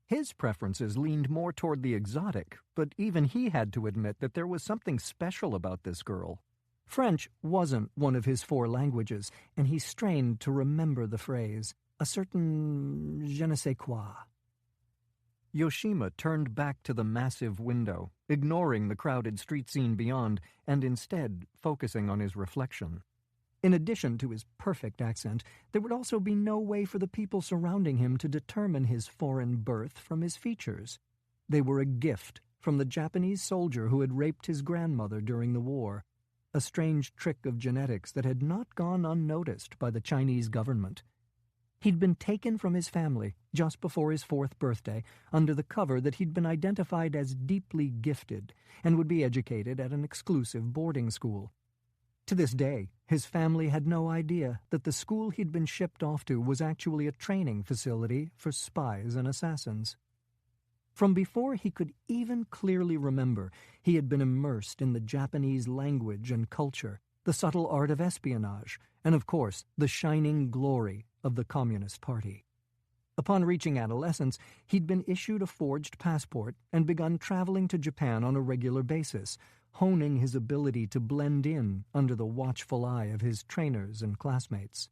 His preferences leaned more toward the exotic, but even he had to admit that there was something special about this girl. French wasn't one of his 4 languages, and he strained to remember the phrase, a certain je ne sais quoi. Yoshima turned back to the massive window, ignoring the crowded street scene beyond, and instead focusing on his reflection. In addition to his perfect accent, there would also be no way for the people surrounding him to determine his foreign birth from his features. They were a gift from the Japanese soldier who had raped his grandmother during the war, a strange trick of genetics that had not gone unnoticed by the Chinese government. He'd been taken from his family just before his 4th birthday under the cover that he'd been identified as deeply gifted and would be educated at an exclusive boarding school. To this day, his family had no idea that the school he'd been shipped off to was actually a training facility for spies and assassins. From before he could even clearly remember, he had been immersed in the Japanese language and culture, the subtle art of espionage, and of course, the shining glory of the Communist Party. Upon reaching adolescence, he'd been issued a forged passport and begun traveling to Japan on a regular basis, honing his ability to blend in under the watchful eye of his trainers and classmates.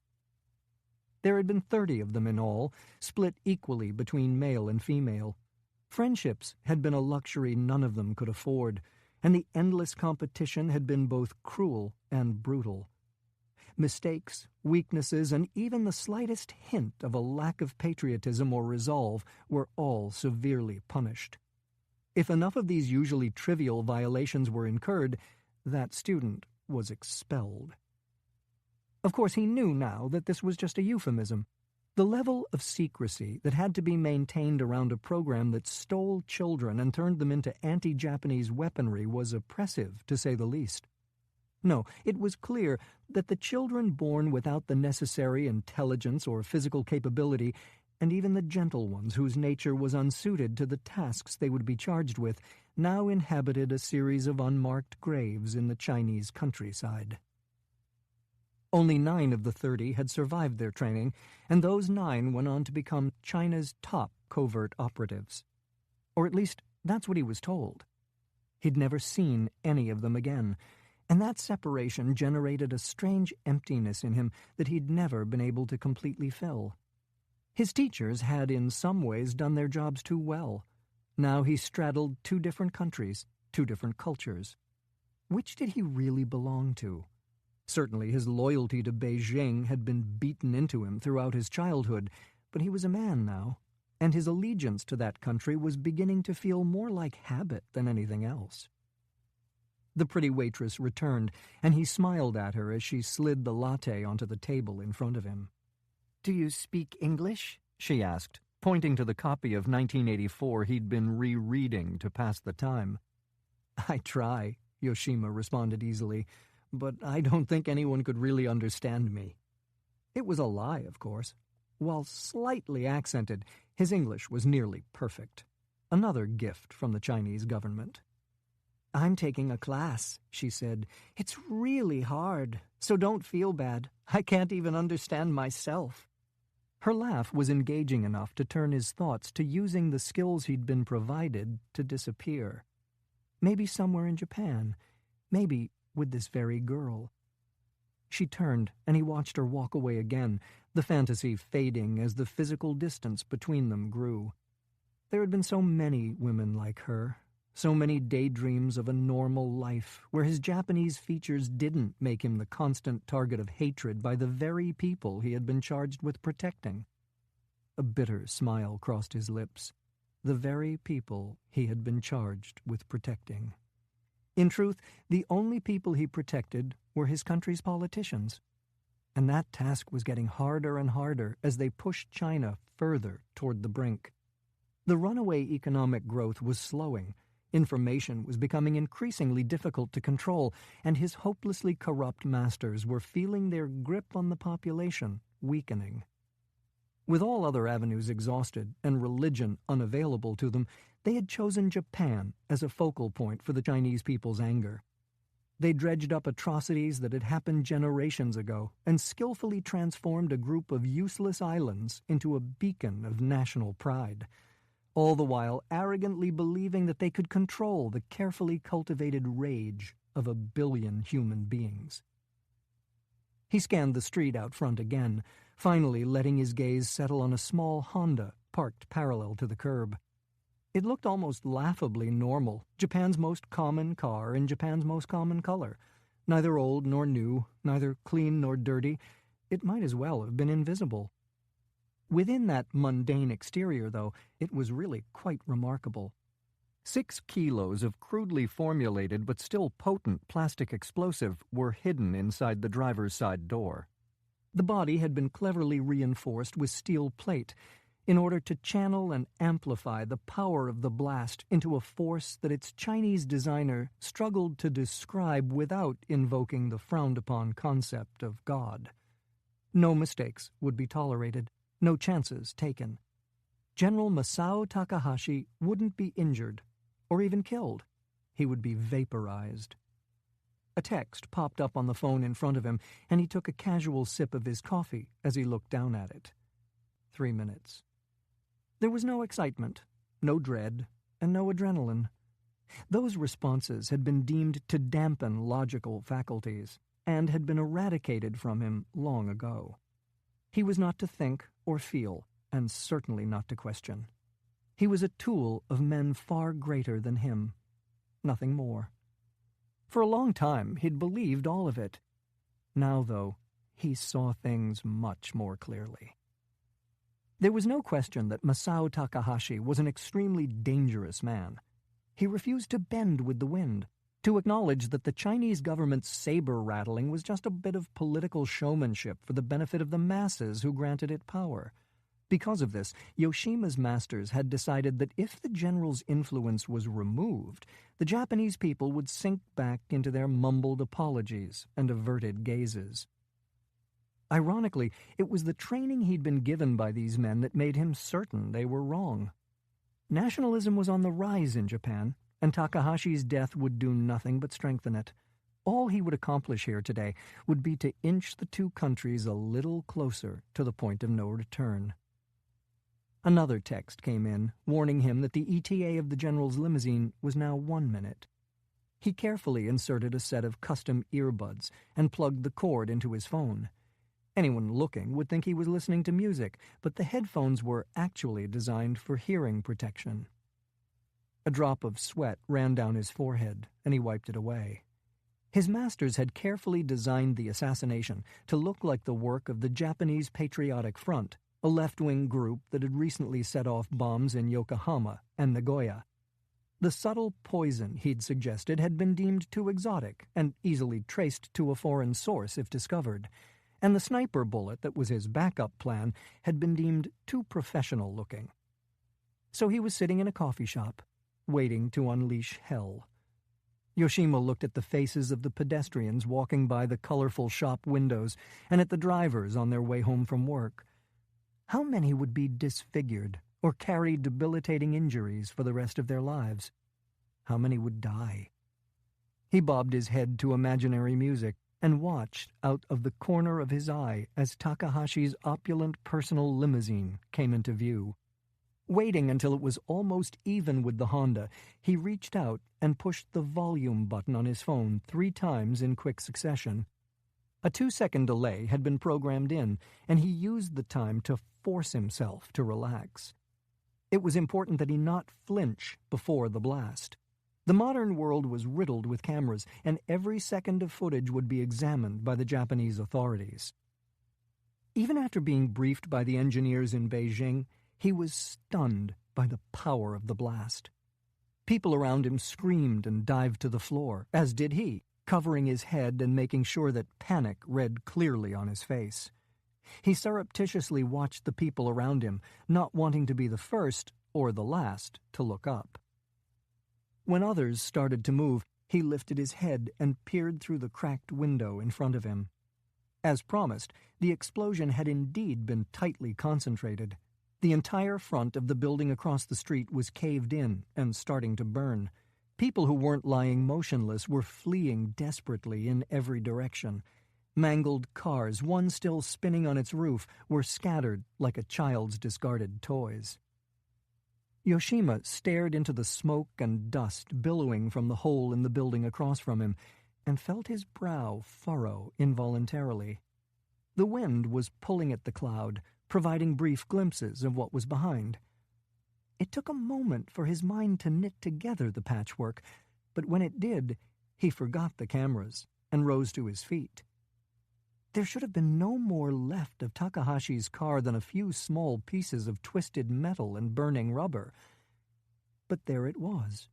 There had been 30 of them in all, split equally between male and female. Friendships had been a luxury none of them could afford, and the endless competition had been both cruel and brutal. Mistakes, weaknesses, and even the slightest hint of a lack of patriotism or resolve were all severely punished. If enough of these usually trivial violations were incurred, that student was expelled. Of course, he knew now that this was just a euphemism. The level of secrecy that had to be maintained around a program that stole children and turned them into anti-Japanese weaponry was oppressive, to say the least. No, it was clear that the children born without the necessary intelligence or physical capability, and even the gentle ones whose nature was unsuited to the tasks they would be charged with, now inhabited a series of unmarked graves in the Chinese countryside. Only 9 of the 30 had survived their training, and those 9 went on to become China's top covert operatives. Or at least, that's what he was told. He'd never seen any of them again, and that separation generated a strange emptiness in him that he'd never been able to completely fill. His teachers had in some ways done their jobs too well. Now he straddled 2 different countries, 2 different cultures. Which did he really belong to? Certainly his loyalty to Beijing had been beaten into him throughout his childhood, but he was a man now, and his allegiance to that country was beginning to feel more like habit than anything else. The pretty waitress returned, and he smiled at her as she slid the latte onto the table in front of him. "Do you speak English?" she asked, pointing to the copy of 1984 he'd been rereading to pass the time. "I try," Yoshima responded easily, "but I don't think anyone could really understand me." It was a lie, of course. While slightly accented, his English was nearly perfect. Another gift from the Chinese government. "I'm taking a class," she said. "It's really hard, so don't feel bad. I can't even understand myself." Her laugh was engaging enough to turn his thoughts to using the skills he'd been provided to disappear. Maybe somewhere in Japan. Maybe with this very girl. She turned, and he watched her walk away again, the fantasy fading as the physical distance between them grew. There had been so many women like her, so many daydreams of a normal life where his Japanese features didn't make him the constant target of hatred by the very people he had been charged with protecting. A bitter smile crossed his lips. The very people he had been charged with protecting. In truth, the only people he protected were his country's politicians. And that task was getting harder and harder as they pushed China further toward the brink. The runaway economic growth was slowing. Information was becoming increasingly difficult to control, and his hopelessly corrupt masters were feeling their grip on the population weakening. With all other avenues exhausted and religion unavailable to them, they had chosen Japan as a focal point for the Chinese people's anger. They dredged up atrocities that had happened generations ago and skillfully transformed a group of useless islands into a beacon of national pride, all the while arrogantly believing that they could control the carefully cultivated rage of 1 billion human beings. He scanned the street out front again, finally letting his gaze settle on a small Honda parked parallel to the curb. It looked almost laughably normal, Japan's most common car in Japan's most common color. Neither old nor new, neither clean nor dirty. It might as well have been invisible. Within that mundane exterior, though, it was really quite remarkable. 6 kilos of crudely formulated but still potent plastic explosive were hidden inside the driver's side door. The body had been cleverly reinforced with steel plate in order to channel and amplify the power of the blast into a force that its Chinese designer struggled to describe without invoking the frowned-upon concept of God. No mistakes would be tolerated, no chances taken. General Masao Takahashi wouldn't be injured or even killed. He would be vaporized. A text popped up on the phone in front of him, and he took a casual sip of his coffee as he looked down at it. 3 minutes. There was no excitement, no dread, and no adrenaline. Those responses had been deemed to dampen logical faculties and had been eradicated from him long ago. He was not to think or feel, and certainly not to question. He was a tool of men far greater than him. Nothing more. For a long time, he'd believed all of it. Now, though, he saw things much more clearly. There was no question that Masao Takahashi was an extremely dangerous man. He refused to bend with the wind, to acknowledge that the Chinese government's saber-rattling was just a bit of political showmanship for the benefit of the masses who granted it power. Because of this, Yoshima's masters had decided that if the general's influence was removed, the Japanese people would sink back into their mumbled apologies and averted gazes. Ironically, it was the training he'd been given by these men that made him certain they were wrong. Nationalism was on the rise in Japan, and Takahashi's death would do nothing but strengthen it. All he would accomplish here today would be to inch the two countries a little closer to the point of no return. Another text came in, warning him that the ETA of the general's limousine was now 1 minute. He carefully inserted a set of custom earbuds and plugged the cord into his phone. Anyone looking would think he was listening to music, but the headphones were actually designed for hearing protection. A drop of sweat ran down his forehead, and he wiped it away. His masters had carefully designed the assassination to look like the work of the Japanese Patriotic Front, a left-wing group that had recently set off bombs in Yokohama and Nagoya. The subtle poison he'd suggested had been deemed too exotic and easily traced to a foreign source if discovered, and the sniper bullet that was his backup plan had been deemed too professional-looking. So he was sitting in a coffee shop, waiting to unleash hell. Yoshima looked at the faces of the pedestrians walking by the colorful shop windows and at the drivers on their way home from work. How many would be disfigured or carry debilitating injuries for the rest of their lives? How many would die? He bobbed his head to imaginary music and watched out of the corner of his eye as Takahashi's opulent personal limousine came into view. Waiting until it was almost even with the Honda, he reached out and pushed the volume button on his phone 3 times in quick succession. A 2-second delay had been programmed in, and he used the time to force himself to relax. It was important that he not flinch before the blast. The modern world was riddled with cameras, and every second of footage would be examined by the Japanese authorities. Even after being briefed by the engineers in Beijing, he was stunned by the power of the blast. People around him screamed and dived to the floor, as did he, covering his head and making sure that panic read clearly on his face. He surreptitiously watched the people around him, not wanting to be the first or the last to look up. When others started to move, he lifted his head and peered through the cracked window in front of him. As promised, the explosion had indeed been tightly concentrated. The entire front of the building across the street was caved in and starting to burn. People who weren't lying motionless were fleeing desperately in every direction. Mangled cars, one still spinning on its roof, were scattered like a child's discarded toys. Yoshima stared into the smoke and dust billowing from the hole in the building across from him and felt his brow furrow involuntarily. The wind was pulling at the cloud, providing brief glimpses of what was behind. It took a moment for his mind to knit together the patchwork, but when it did, he forgot the cameras and rose to his feet. There should have been no more left of Takahashi's car than a few small pieces of twisted metal and burning rubber. But there it was,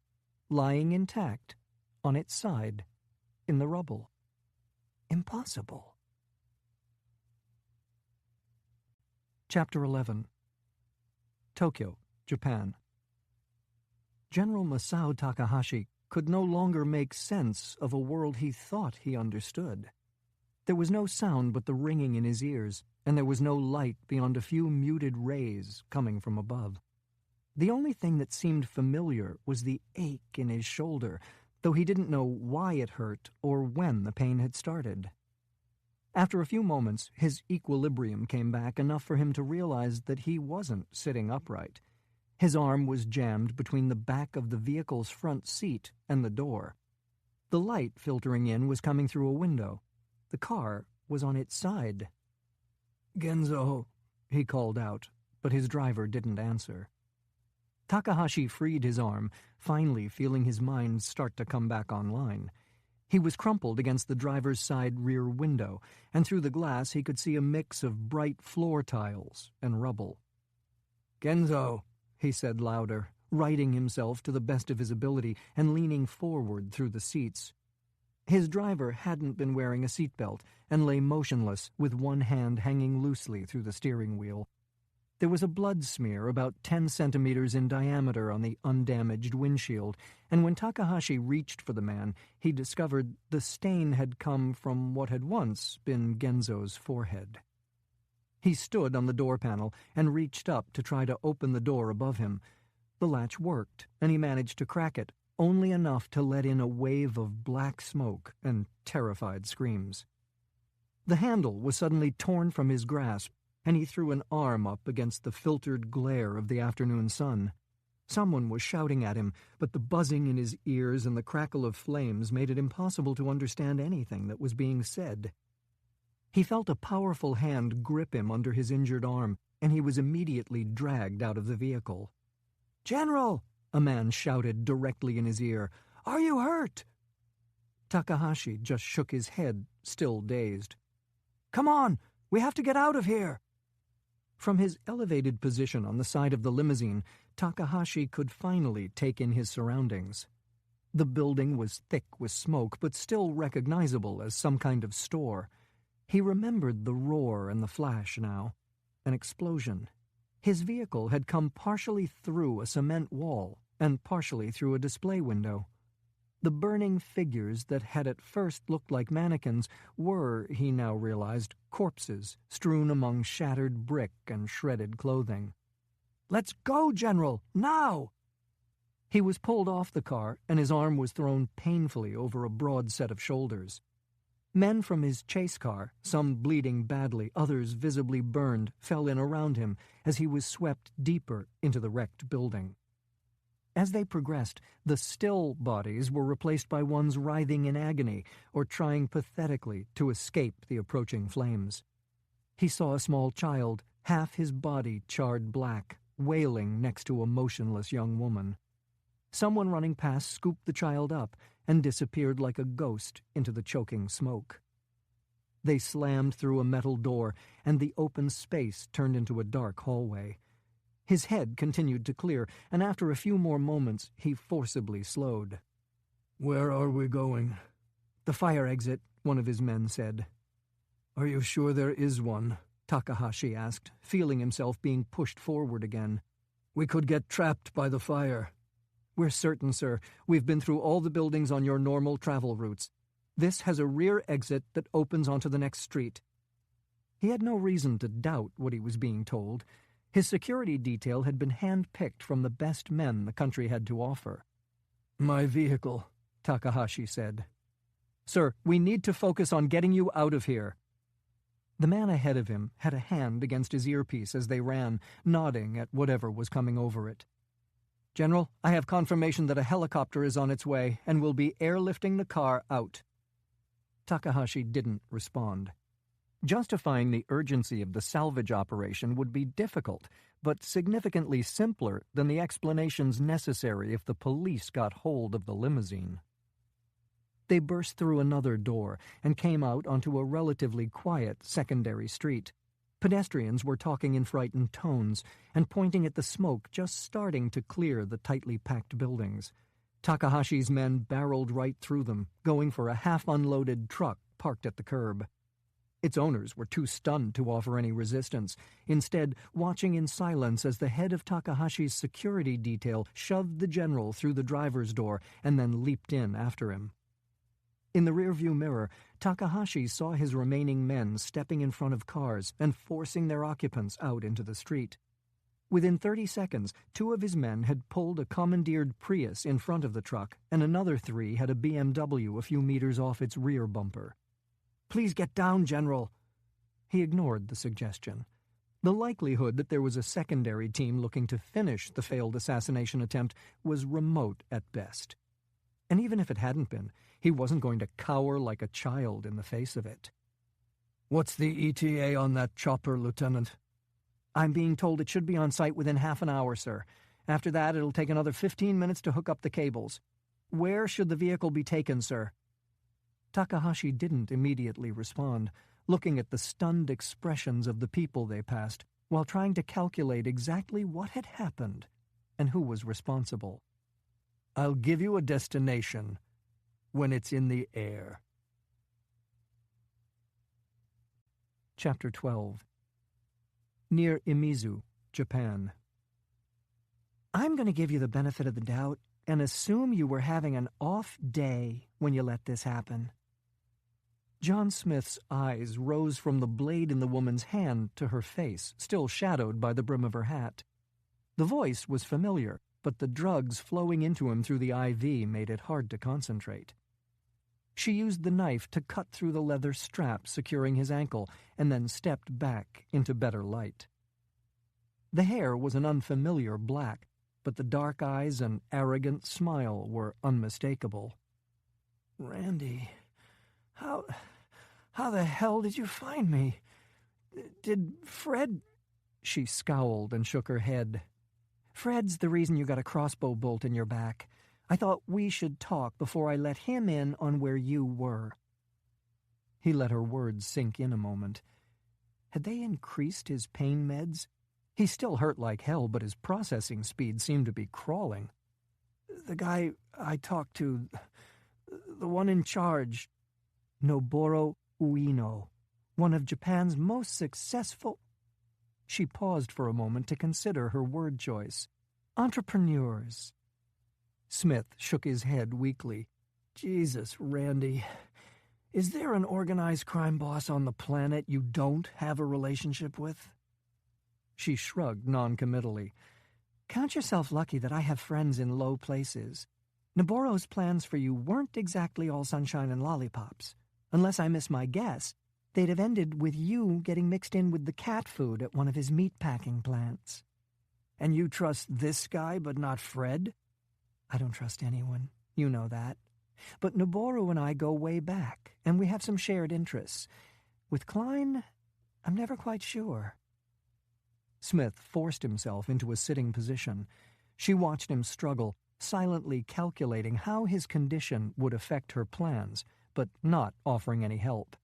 lying intact, on its side, in the rubble. Impossible. Chapter 11. Tokyo, Japan. General Masao Takahashi could no longer make sense of a world he thought he understood. There was no sound but the ringing in his ears, and there was no light beyond a few muted rays coming from above. The only thing that seemed familiar was the ache in his shoulder, though he didn't know why it hurt or when the pain had started. After a few moments, his equilibrium came back enough for him to realize that he wasn't sitting upright. His arm was jammed between the back of the vehicle's front seat and the door. The light filtering in was coming through a window. The car was on its side. "Genzo," he called out, but his driver didn't answer. Takahashi freed his arm, finally feeling his mind start to come back online. He was crumpled against the driver's side rear window, and through the glass he could see a mix of bright floor tiles and rubble. "Genzo," he said louder, righting himself to the best of his ability and leaning forward through the seats. His driver hadn't been wearing a seatbelt and lay motionless with one hand hanging loosely through the steering wheel. There was a blood smear about 10 centimeters in diameter on the undamaged windshield, and when Takahashi reached for the man, he discovered the stain had come from what had once been Genzo's forehead. He stood on the door panel and reached up to try to open the door above him. The latch worked, and he managed to crack it, only enough to let in a wave of black smoke and terrified screams. The handle was suddenly torn from his grasp, and he threw an arm up against the filtered glare of the afternoon sun. Someone was shouting at him, but the buzzing in his ears and the crackle of flames made it impossible to understand anything that was being said. He felt a powerful hand grip him under his injured arm, and he was immediately dragged out of the vehicle. "General!" a man shouted directly in his ear. "Are you hurt?" Takahashi just shook his head, still dazed. "Come on! We have to get out of here!" From his elevated position on the side of the limousine, Takahashi could finally take in his surroundings. The building was thick with smoke, but still recognizable as some kind of store. He remembered the roar and the flash now. An explosion. His vehicle had come partially through a cement wall and partially through a display window. The burning figures that had at first looked like mannequins were, he now realized, corpses strewn among shattered brick and shredded clothing. "Let's go, General! Now!" He was pulled off the car, and his arm was thrown painfully over a broad set of shoulders. Men from his chase car, some bleeding badly, others visibly burned, fell in around him as he was swept deeper into the wrecked building. As they progressed, the still bodies were replaced by ones writhing in agony or trying pathetically to escape the approaching flames. He saw a small child, half his body charred black, wailing next to a motionless young woman. Someone running past scooped the child up and disappeared like a ghost into the choking smoke. They slammed through a metal door, and the open space turned into a dark hallway. His head continued to clear, and after a few more moments, he forcibly slowed. "Where are we going?" "The fire exit," one of his men said. "Are you sure there is one?" Takahashi asked, feeling himself being pushed forward again. "We could get trapped by the fire." "We're certain, sir. We've been through all the buildings on your normal travel routes. This has a rear exit that opens onto the next street." He had no reason to doubt what he was being told. His security detail had been hand-picked from the best men the country had to offer. "My vehicle," Takahashi said. "Sir, we need to focus on getting you out of here." The man ahead of him had a hand against his earpiece as they ran, nodding at whatever was coming over it. "General, I have confirmation that a helicopter is on its way and will be airlifting the car out." Takahashi didn't respond. Justifying the urgency of the salvage operation would be difficult, but significantly simpler than the explanations necessary if the police got hold of the limousine. They burst through another door and came out onto a relatively quiet secondary street. Pedestrians were talking in frightened tones and pointing at the smoke just starting to clear the tightly packed buildings. Takahashi's men barreled right through them, going for a half-unloaded truck parked at the curb. Its owners were too stunned to offer any resistance, instead watching in silence as the head of Takahashi's security detail shoved the general through the driver's door and then leaped in after him. In the rearview mirror, Takahashi saw his remaining men stepping in front of cars and forcing their occupants out into the street. Within 30 seconds, 2 of his men had pulled a commandeered Prius in front of the truck, and another 3 had a BMW a few meters off its rear bumper. "Please get down, General." He ignored the suggestion. The likelihood that there was a secondary team looking to finish the failed assassination attempt was remote at best. And even if it hadn't been, he wasn't going to cower like a child in the face of it. "What's the ETA on that chopper, Lieutenant?" "I'm being told it should be on site within half an hour, sir. After that, it'll take another 15 minutes to hook up the cables. Where should the vehicle be taken, sir?" Takahashi didn't immediately respond, looking at the stunned expressions of the people they passed, while trying to calculate exactly what had happened and who was responsible. "I'll give you a destination when it's in the air." Chapter 12. Near Imizu, Japan. "I'm going to give you the benefit of the doubt and assume you were having an off day when you let this happen." John Smith's eyes rose from the blade in the woman's hand to her face, still shadowed by the brim of her hat. The voice was familiar, but the drugs flowing into him through the IV made it hard to concentrate. She used the knife to cut through the leather strap securing his ankle and then stepped back into better light. The hair was an unfamiliar black, but the dark eyes and arrogant smile were unmistakable. "Randy, how the hell did you find me? Did Fred—" She scowled and shook her head. "Fred's the reason you got a crossbow bolt in your back. I thought we should talk before I let him in on where you were." He let her words sink in a moment. Had they increased his pain meds? He still hurt like hell, but his processing speed seemed to be crawling. "The guy I talked to, the one in charge." "Noboru Ueno, one of Japan's most successful—" She paused for a moment to consider her word choice. "Entrepreneurs." Smith shook his head weakly. "Jesus, Randy. Is there an organized crime boss on the planet you don't have a relationship with?" She shrugged noncommittally. "Count yourself lucky that I have friends in low places. Noboru's plans for you weren't exactly all sunshine and lollipops. Unless I miss my guess, they'd have ended with you getting mixed in with the cat food at one of his meat-packing plants. And you trust this guy but not Fred? I don't trust anyone. You know that. But Noboru and I go way back, and we have some shared interests. With Klein, I'm never quite sure. Smith forced himself into a sitting position. She watched him struggle, silently calculating how his condition would affect her plans, but not offering any help.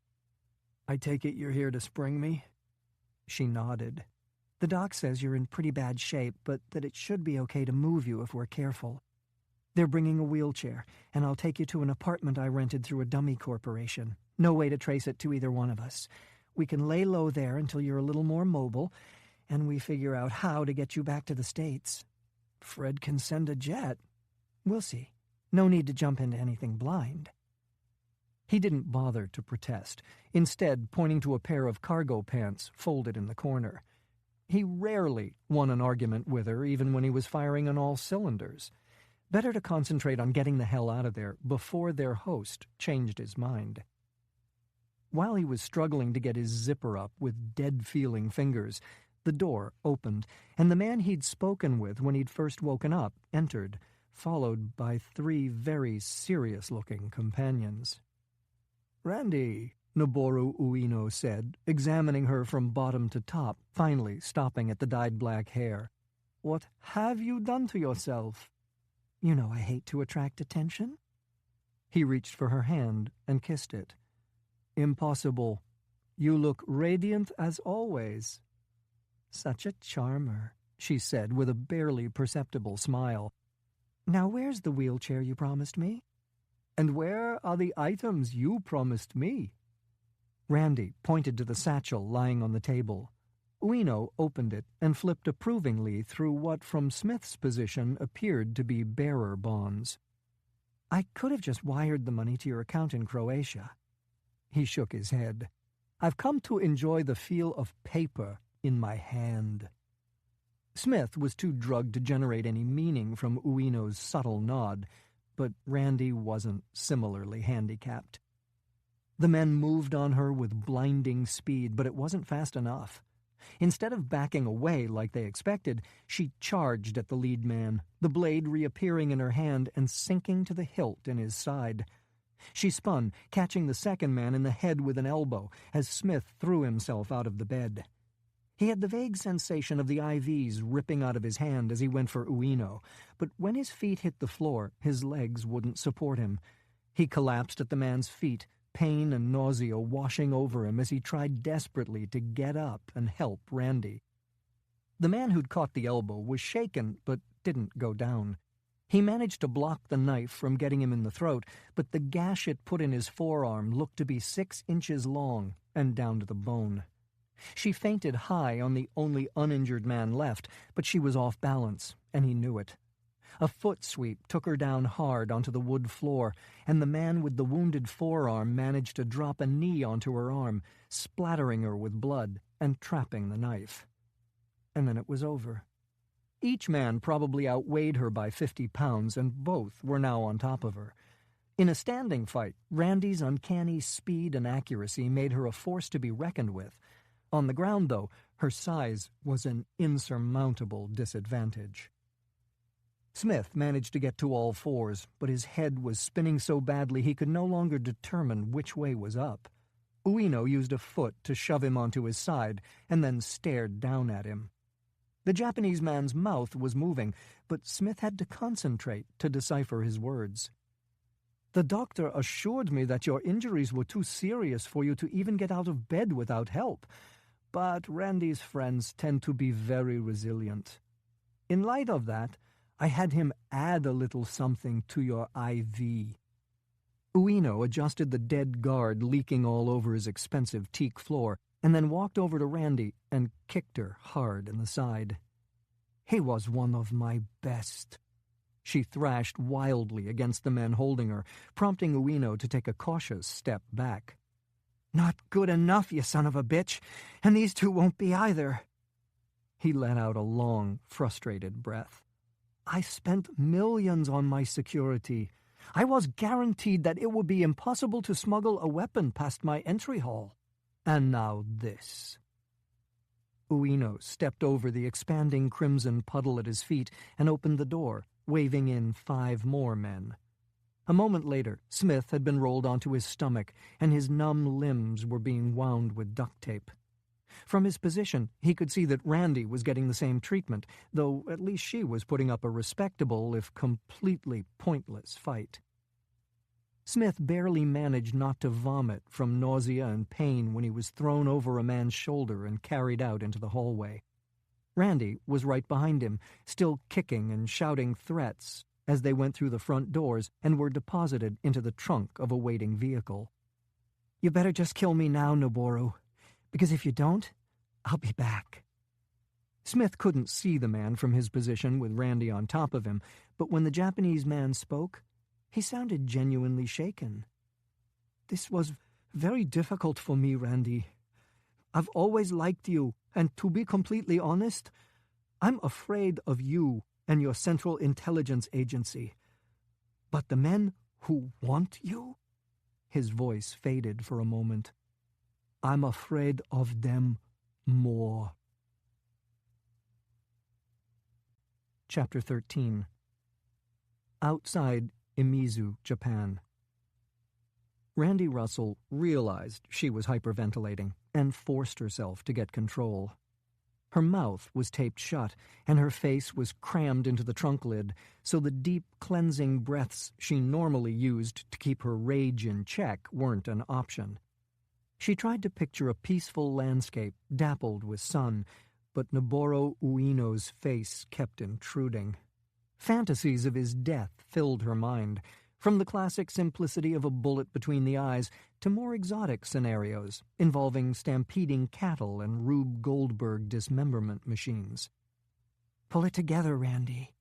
I take it you're here to spring me? She nodded. The doc says you're in pretty bad shape, but that it should be okay to move you if we're careful. They're bringing a wheelchair, and I'll take you to an apartment I rented through a dummy corporation. No way to trace it to either one of us. We can lay low there until you're a little more mobile, and we figure out how to get you back to the States. Fred can send a jet. We'll see. No need to jump into anything blind. He didn't bother to protest, instead pointing to a pair of cargo pants folded in the corner. He rarely won an argument with her, even when he was firing on all cylinders. Better to concentrate on getting the hell out of there before their host changed his mind. While he was struggling to get his zipper up with dead-feeling fingers, the door opened, and the man he'd spoken with when he'd first woken up entered, followed by 3 very serious-looking companions. "Randy," Noboru Ueno said, examining her from bottom to top, finally stopping at the dyed black hair. "What have you done to yourself?" You know I hate to attract attention. He reached for her hand and kissed it. "Impossible. You look radiant as always." Such a charmer, she said with a barely perceptible smile. Now where's the wheelchair you promised me? And where are the items you promised me? Randy pointed to the satchel lying on the table. Ueno opened it and flipped approvingly through what from Smith's position appeared to be bearer bonds. I could have just wired the money to your account in Croatia. He shook his head. I've come to enjoy the feel of paper in my hand. Smith was too drugged to generate any meaning from Ueno's subtle nod, but Randy wasn't similarly handicapped. The men moved on her with blinding speed, but it wasn't fast enough. Instead of backing away like they expected, she charged at the lead man, the blade reappearing in her hand and sinking to the hilt in his side. She spun, catching the second man in the head with an elbow, as Smith threw himself out of the bed. He had the vague sensation of the IVs ripping out of his hand as he went for Ueno, but when his feet hit the floor, his legs wouldn't support him. He collapsed at the man's feet, pain and nausea washing over him as he tried desperately to get up and help Randy. The man who'd caught the elbow was shaken, but didn't go down. He managed to block the knife from getting him in the throat, but the gash it put in his forearm looked to be 6 inches long and down to the bone. She fainted high on the only uninjured man left, but she was off balance, and he knew it. A foot sweep took her down hard onto the wood floor, and the man with the wounded forearm managed to drop a knee onto her arm, splattering her with blood and trapping the knife. And then it was over. Each man probably outweighed her by 50 pounds, and both were now on top of her. In a standing fight, Randy's uncanny speed and accuracy made her a force to be reckoned with. On the ground, though, her size was an insurmountable disadvantage. Smith managed to get to all fours, but his head was spinning so badly he could no longer determine which way was up. Ueno used a foot to shove him onto his side and then stared down at him. The Japanese man's mouth was moving, but Smith had to concentrate to decipher his words. "The doctor assured me that your injuries were too serious for you to even get out of bed without help, but Randy's friends tend to be very resilient. In light of that, I had him add a little something to your IV." Ueno adjusted the dead guard leaking all over his expensive teak floor, and then walked over to Randy and kicked her hard in the side. "He was one of my best." She thrashed wildly against the men holding her, prompting Ueno to take a cautious step back. "Not good enough, you son of a bitch, and these two won't be either." He let out a long, frustrated breath. "I spent millions on my security. I was guaranteed that it would be impossible to smuggle a weapon past my entry hall. And now this. Ueno stepped over the expanding crimson puddle at his feet and opened the door, waving in 5 more men. A moment later, Smith had been rolled onto his stomach, and his numb limbs were being wound with duct tape. From his position, he could see that Randy was getting the same treatment, though at least she was putting up a respectable, if completely pointless, fight. Smith barely managed not to vomit from nausea and pain when he was thrown over a man's shoulder and carried out into the hallway. Randy was right behind him, still kicking and shouting threats as they went through the front doors and were deposited into the trunk of a waiting vehicle. "You better just kill me now, Noboru, because if you don't, I'll be back." Smith couldn't see the man from his position with Randy on top of him, but when the Japanese man spoke, he sounded genuinely shaken. "This was very difficult for me, Randy. I've always liked you, and to be completely honest, I'm afraid of you and your Central Intelligence Agency. But the men who want you?" His voice faded for a moment. "I'm afraid of them more." Chapter 13. Outside Imizu, Japan. Randy Russell realized she was hyperventilating and forced herself to get control. Her mouth was taped shut, and her face was crammed into the trunk lid, so the deep, cleansing breaths she normally used to keep her rage in check weren't an option. She tried to picture a peaceful landscape dappled with sun, but Noboru Ueno's face kept intruding. Fantasies of his death filled her mind, from the classic simplicity of a bullet between the eyes to more exotic scenarios involving stampeding cattle and Rube Goldberg dismemberment machines. "Pull it together, Randy."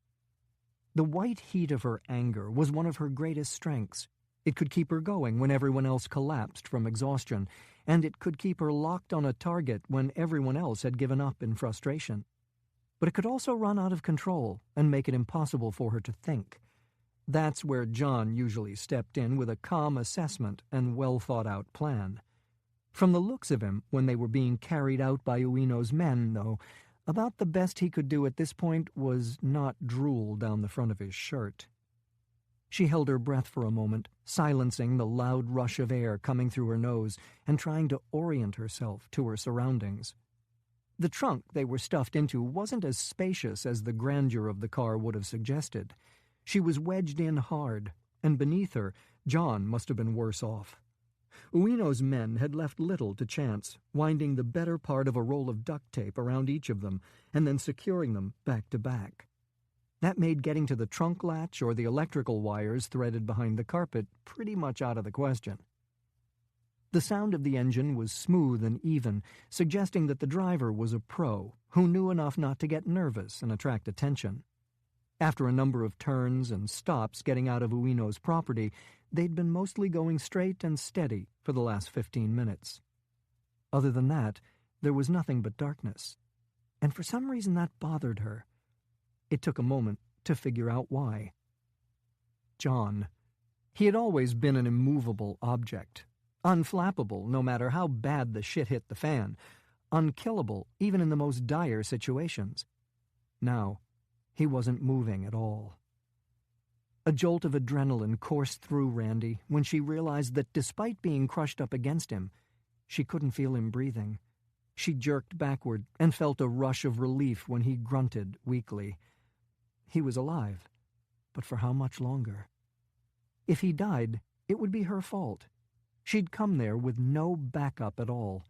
The white heat of her anger was one of her greatest strengths. It could keep her going when everyone else collapsed from exhaustion, and it could keep her locked on a target when everyone else had given up in frustration. But it could also run out of control and make it impossible for her to think. That's where John usually stepped in with a calm assessment and well-thought-out plan. From the looks of him when they were being carried out by Ueno's men, though, about the best he could do at this point was not drool down the front of his shirt. She held her breath for a moment, silencing the loud rush of air coming through her nose and trying to orient herself to her surroundings. The trunk they were stuffed into wasn't as spacious as the grandeur of the car would have suggested. She was wedged in hard, and beneath her, John must have been worse off. Ueno's men had left little to chance, winding the better part of a roll of duct tape around each of them and then securing them back to back. That made getting to the trunk latch or the electrical wires threaded behind the carpet pretty much out of the question. The sound of the engine was smooth and even, suggesting that the driver was a pro who knew enough not to get nervous and attract attention. After a number of turns and stops getting out of Ueno's property, they'd been mostly going straight and steady for the last 15 minutes. Other than that, there was nothing but darkness, and for some reason that bothered her. It took a moment to figure out why. John. He had always been an immovable object. Unflappable no matter how bad the shit hit the fan. Unkillable even in the most dire situations. Now, he wasn't moving at all. A jolt of adrenaline coursed through Randy when she realized that despite being crushed up against him, she couldn't feel him breathing. She jerked backward and felt a rush of relief when he grunted weakly. He was alive, but for how much longer? If he died, it would be her fault. She'd come there with no backup at all.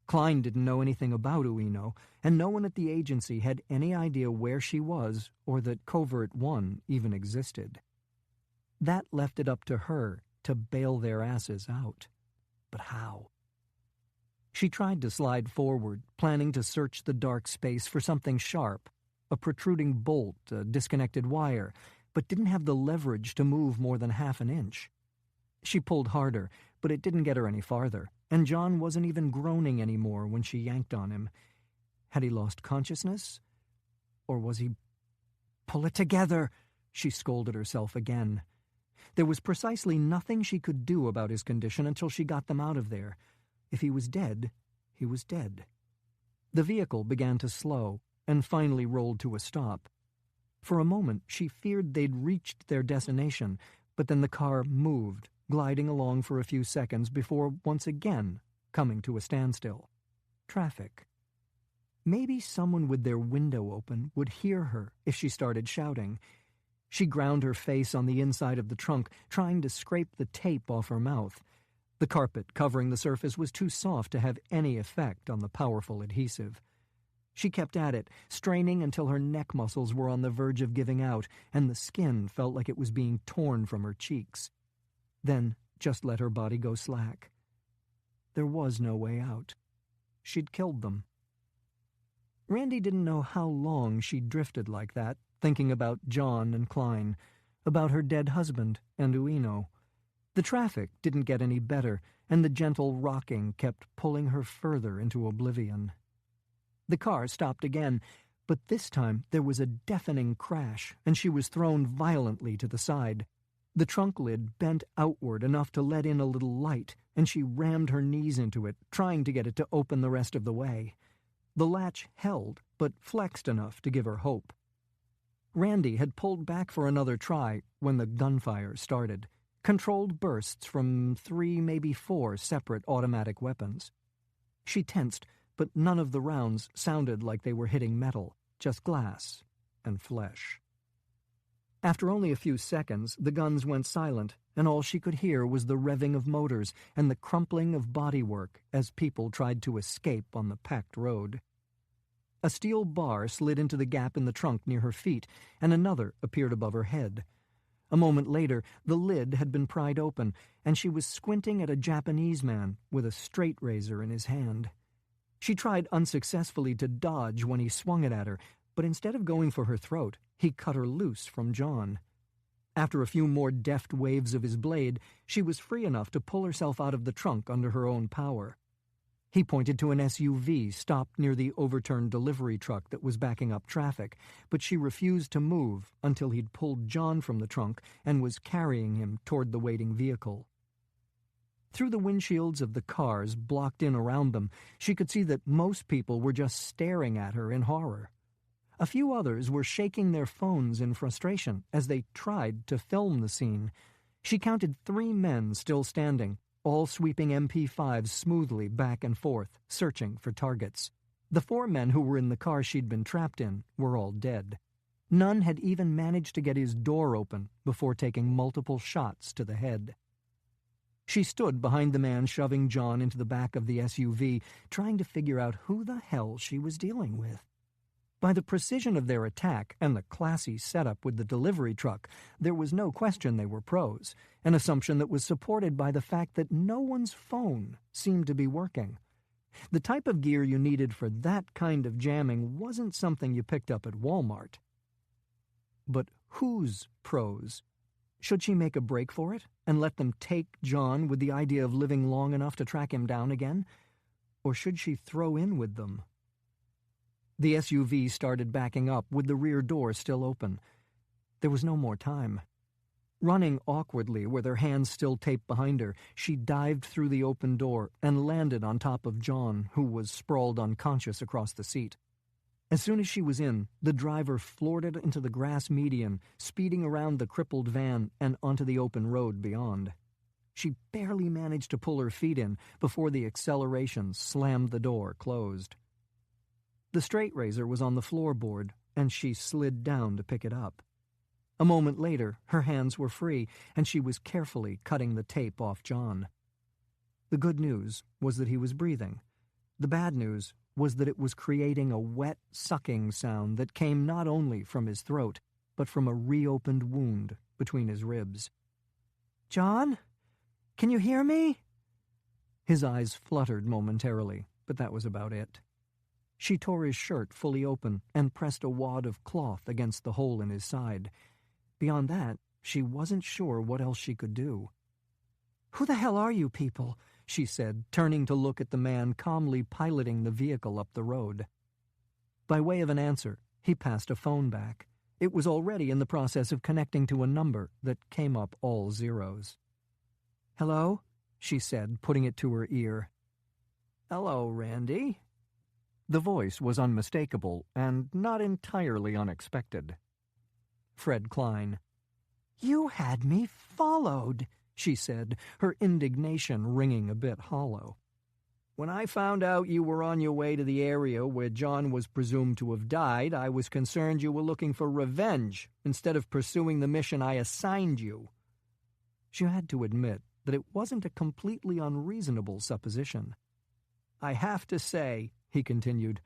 Klein didn't know anything about Ueno, and no one at the agency had any idea where she was or that Covert-One even existed. That left it up to her to bail their asses out. But how? She tried to slide forward, planning to search the dark space for something sharp, a protruding bolt, a disconnected wire, but didn't have the leverage to move more than half an inch. She pulled harder, but it didn't get her any farther, and John wasn't even groaning anymore when she yanked on him. Had he lost consciousness? Or was he... "Pull it together," she scolded herself again. There was precisely nothing she could do about his condition until she got them out of there. If he was dead, he was dead. The vehicle began to slow and finally rolled to a stop. For a moment, she feared they'd reached their destination, but then the car moved, gliding along for a few seconds before once again coming to a standstill. Traffic. Maybe someone with their window open would hear her if she started shouting. She ground her face on the inside of the trunk, trying to scrape the tape off her mouth. The carpet covering the surface was too soft to have any effect on the powerful adhesive. She kept at it, straining until her neck muscles were on the verge of giving out, and the skin felt like it was being torn from her cheeks. Then just let her body go slack. There was no way out. She'd killed them. Randy didn't know how long she'd drifted like that, thinking about John and Klein, about her dead husband and Ueno. The traffic didn't get any better, and the gentle rocking kept pulling her further into oblivion. The car stopped again, but this time there was a deafening crash, and she was thrown violently to the side. The trunk lid bent outward enough to let in a little light, and she rammed her knees into it, trying to get it to open the rest of the way. The latch held, but flexed enough to give her hope. Randy had pulled back for another try when the gunfire started, controlled bursts from 3, maybe 4 separate automatic weapons. She tensed, but none of the rounds sounded like they were hitting metal, just glass and flesh. After only a few seconds, the guns went silent, and all she could hear was the revving of motors and the crumpling of bodywork as people tried to escape on the packed road. A steel bar slid into the gap in the trunk near her feet, and another appeared above her head. A moment later, the lid had been pried open, and she was squinting at a Japanese man with a straight razor in his hand. She tried unsuccessfully to dodge when he swung it at her, but instead of going for her throat, he cut her loose from John. After a few more deft waves of his blade, she was free enough to pull herself out of the trunk under her own power. He pointed to an SUV stopped near the overturned delivery truck that was backing up traffic, but she refused to move until he'd pulled John from the trunk and was carrying him toward the waiting vehicle. Through the windshields of the cars blocked in around them, she could see that most people were just staring at her in horror. A few others were shaking their phones in frustration as they tried to film the scene. She counted 3 men still standing, all sweeping MP5s smoothly back and forth, searching for targets. The 4 men who were in the car she'd been trapped in were all dead. None had even managed to get his door open before taking multiple shots to the head. She stood behind the man shoving John into the back of the SUV, trying to figure out who the hell she was dealing with. By the precision of their attack and the classy setup with the delivery truck, there was no question they were pros, an assumption that was supported by the fact that no one's phone seemed to be working. The type of gear you needed for that kind of jamming wasn't something you picked up at Walmart. But whose pros? Should she make a break for it and let them take John with the idea of living long enough to track him down again? Or should she throw in with them? The SUV started backing up with the rear door still open. There was no more time. Running awkwardly with her hands still taped behind her, she dived through the open door and landed on top of John, who was sprawled unconscious across the seat. As soon as she was in, the driver floored it into the grass median, speeding around the crippled van and onto the open road beyond. She barely managed to pull her feet in before the acceleration slammed the door closed. The straight razor was on the floorboard, and she slid down to pick it up. A moment later, her hands were free, and she was carefully cutting the tape off John. The good news was that he was breathing. The bad news was that it was creating a wet, sucking sound that came not only from his throat, but from a reopened wound between his ribs. "John? Can you hear me?" His eyes fluttered momentarily, but that was about it. She tore his shirt fully open and pressed a wad of cloth against the hole in his side. Beyond that, she wasn't sure what else she could do. "Who the hell are you people?" she said, turning to look at the man calmly piloting the vehicle up the road. By way of an answer, he passed a phone back. It was already in the process of connecting to a number that came up all zeros. "Hello?" she said, putting it to her ear. "Hello, Randy." The voice was unmistakable and not entirely unexpected. Fred Klein. "You had me followed," she said, her indignation ringing a bit hollow. "When I found out you were on your way to the area where John was presumed to have died, I was concerned you were looking for revenge instead of pursuing the mission I assigned you." She had to admit that it wasn't a completely unreasonable supposition. "I have to say," he continued,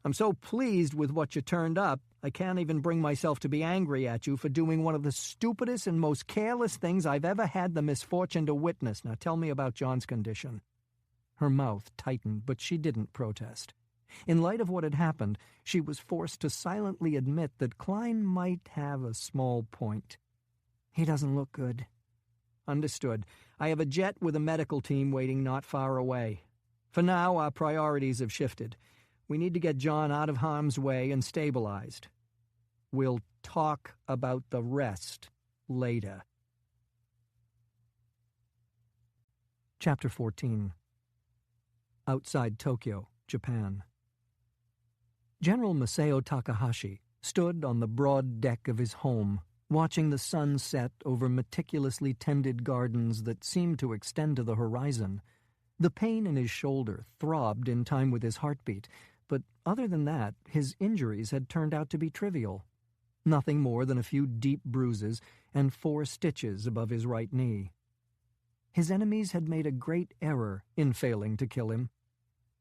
"I'm so pleased with what you turned up, I can't even bring myself to be angry at you for doing one of the stupidest and most careless things I've ever had the misfortune to witness. Now tell me about John's condition." Her mouth tightened, but she didn't protest. In light of what had happened, she was forced to silently admit that Klein might have a small point. "He doesn't look good." "Understood. I have a jet with a medical team waiting not far away. For now, our priorities have shifted. We need to get John out of harm's way and stabilized. We'll talk about the rest later." Chapter 14. Outside Tokyo, Japan. General Masao Takahashi stood on the broad deck of his home, watching the sun set over meticulously tended gardens that seemed to extend to the horizon. The pain in his shoulder throbbed in time with his heartbeat, but other than that, his injuries had turned out to be trivial. Nothing more than a few deep bruises and 4 stitches above his right knee. His enemies had made a great error in failing to kill him.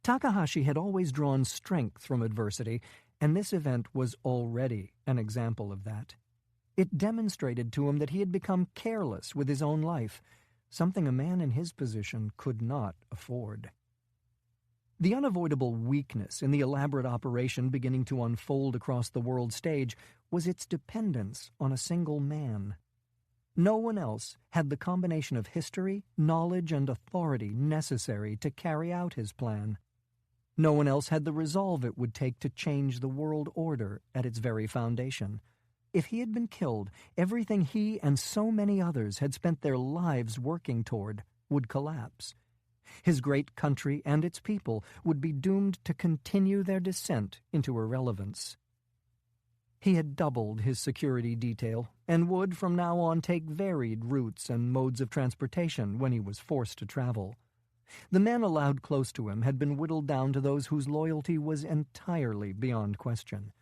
Takahashi had always drawn strength from adversity, and this event was already an example of that. It demonstrated to him that he had become careless with his own life, something a man in his position could not afford. The unavoidable weakness in the elaborate operation beginning to unfold across the world stage was its dependence on a single man. No one else had the combination of history, knowledge, and authority necessary to carry out his plan. No one else had the resolve it would take to change the world order at its very foundation. If he had been killed, everything he and so many others had spent their lives working toward would collapse. His great country and its people would be doomed to continue their descent into irrelevance. He had doubled his security detail and would from now on take varied routes and modes of transportation when he was forced to travel. The men allowed close to him had been whittled down to those whose loyalty was entirely beyond question.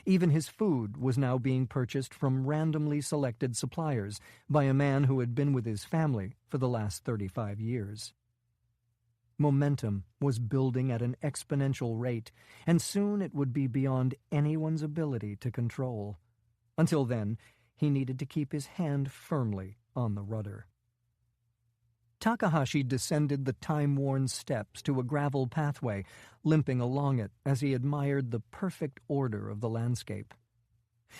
Even his food was now being purchased from randomly selected suppliers by a man who had been with his family for the last 35 years. Momentum was building at an exponential rate, and soon it would be beyond anyone's ability to control. Until then, he needed to keep his hand firmly on the rudder. Takahashi descended the time-worn steps to a gravel pathway, limping along it as he admired the perfect order of the landscape.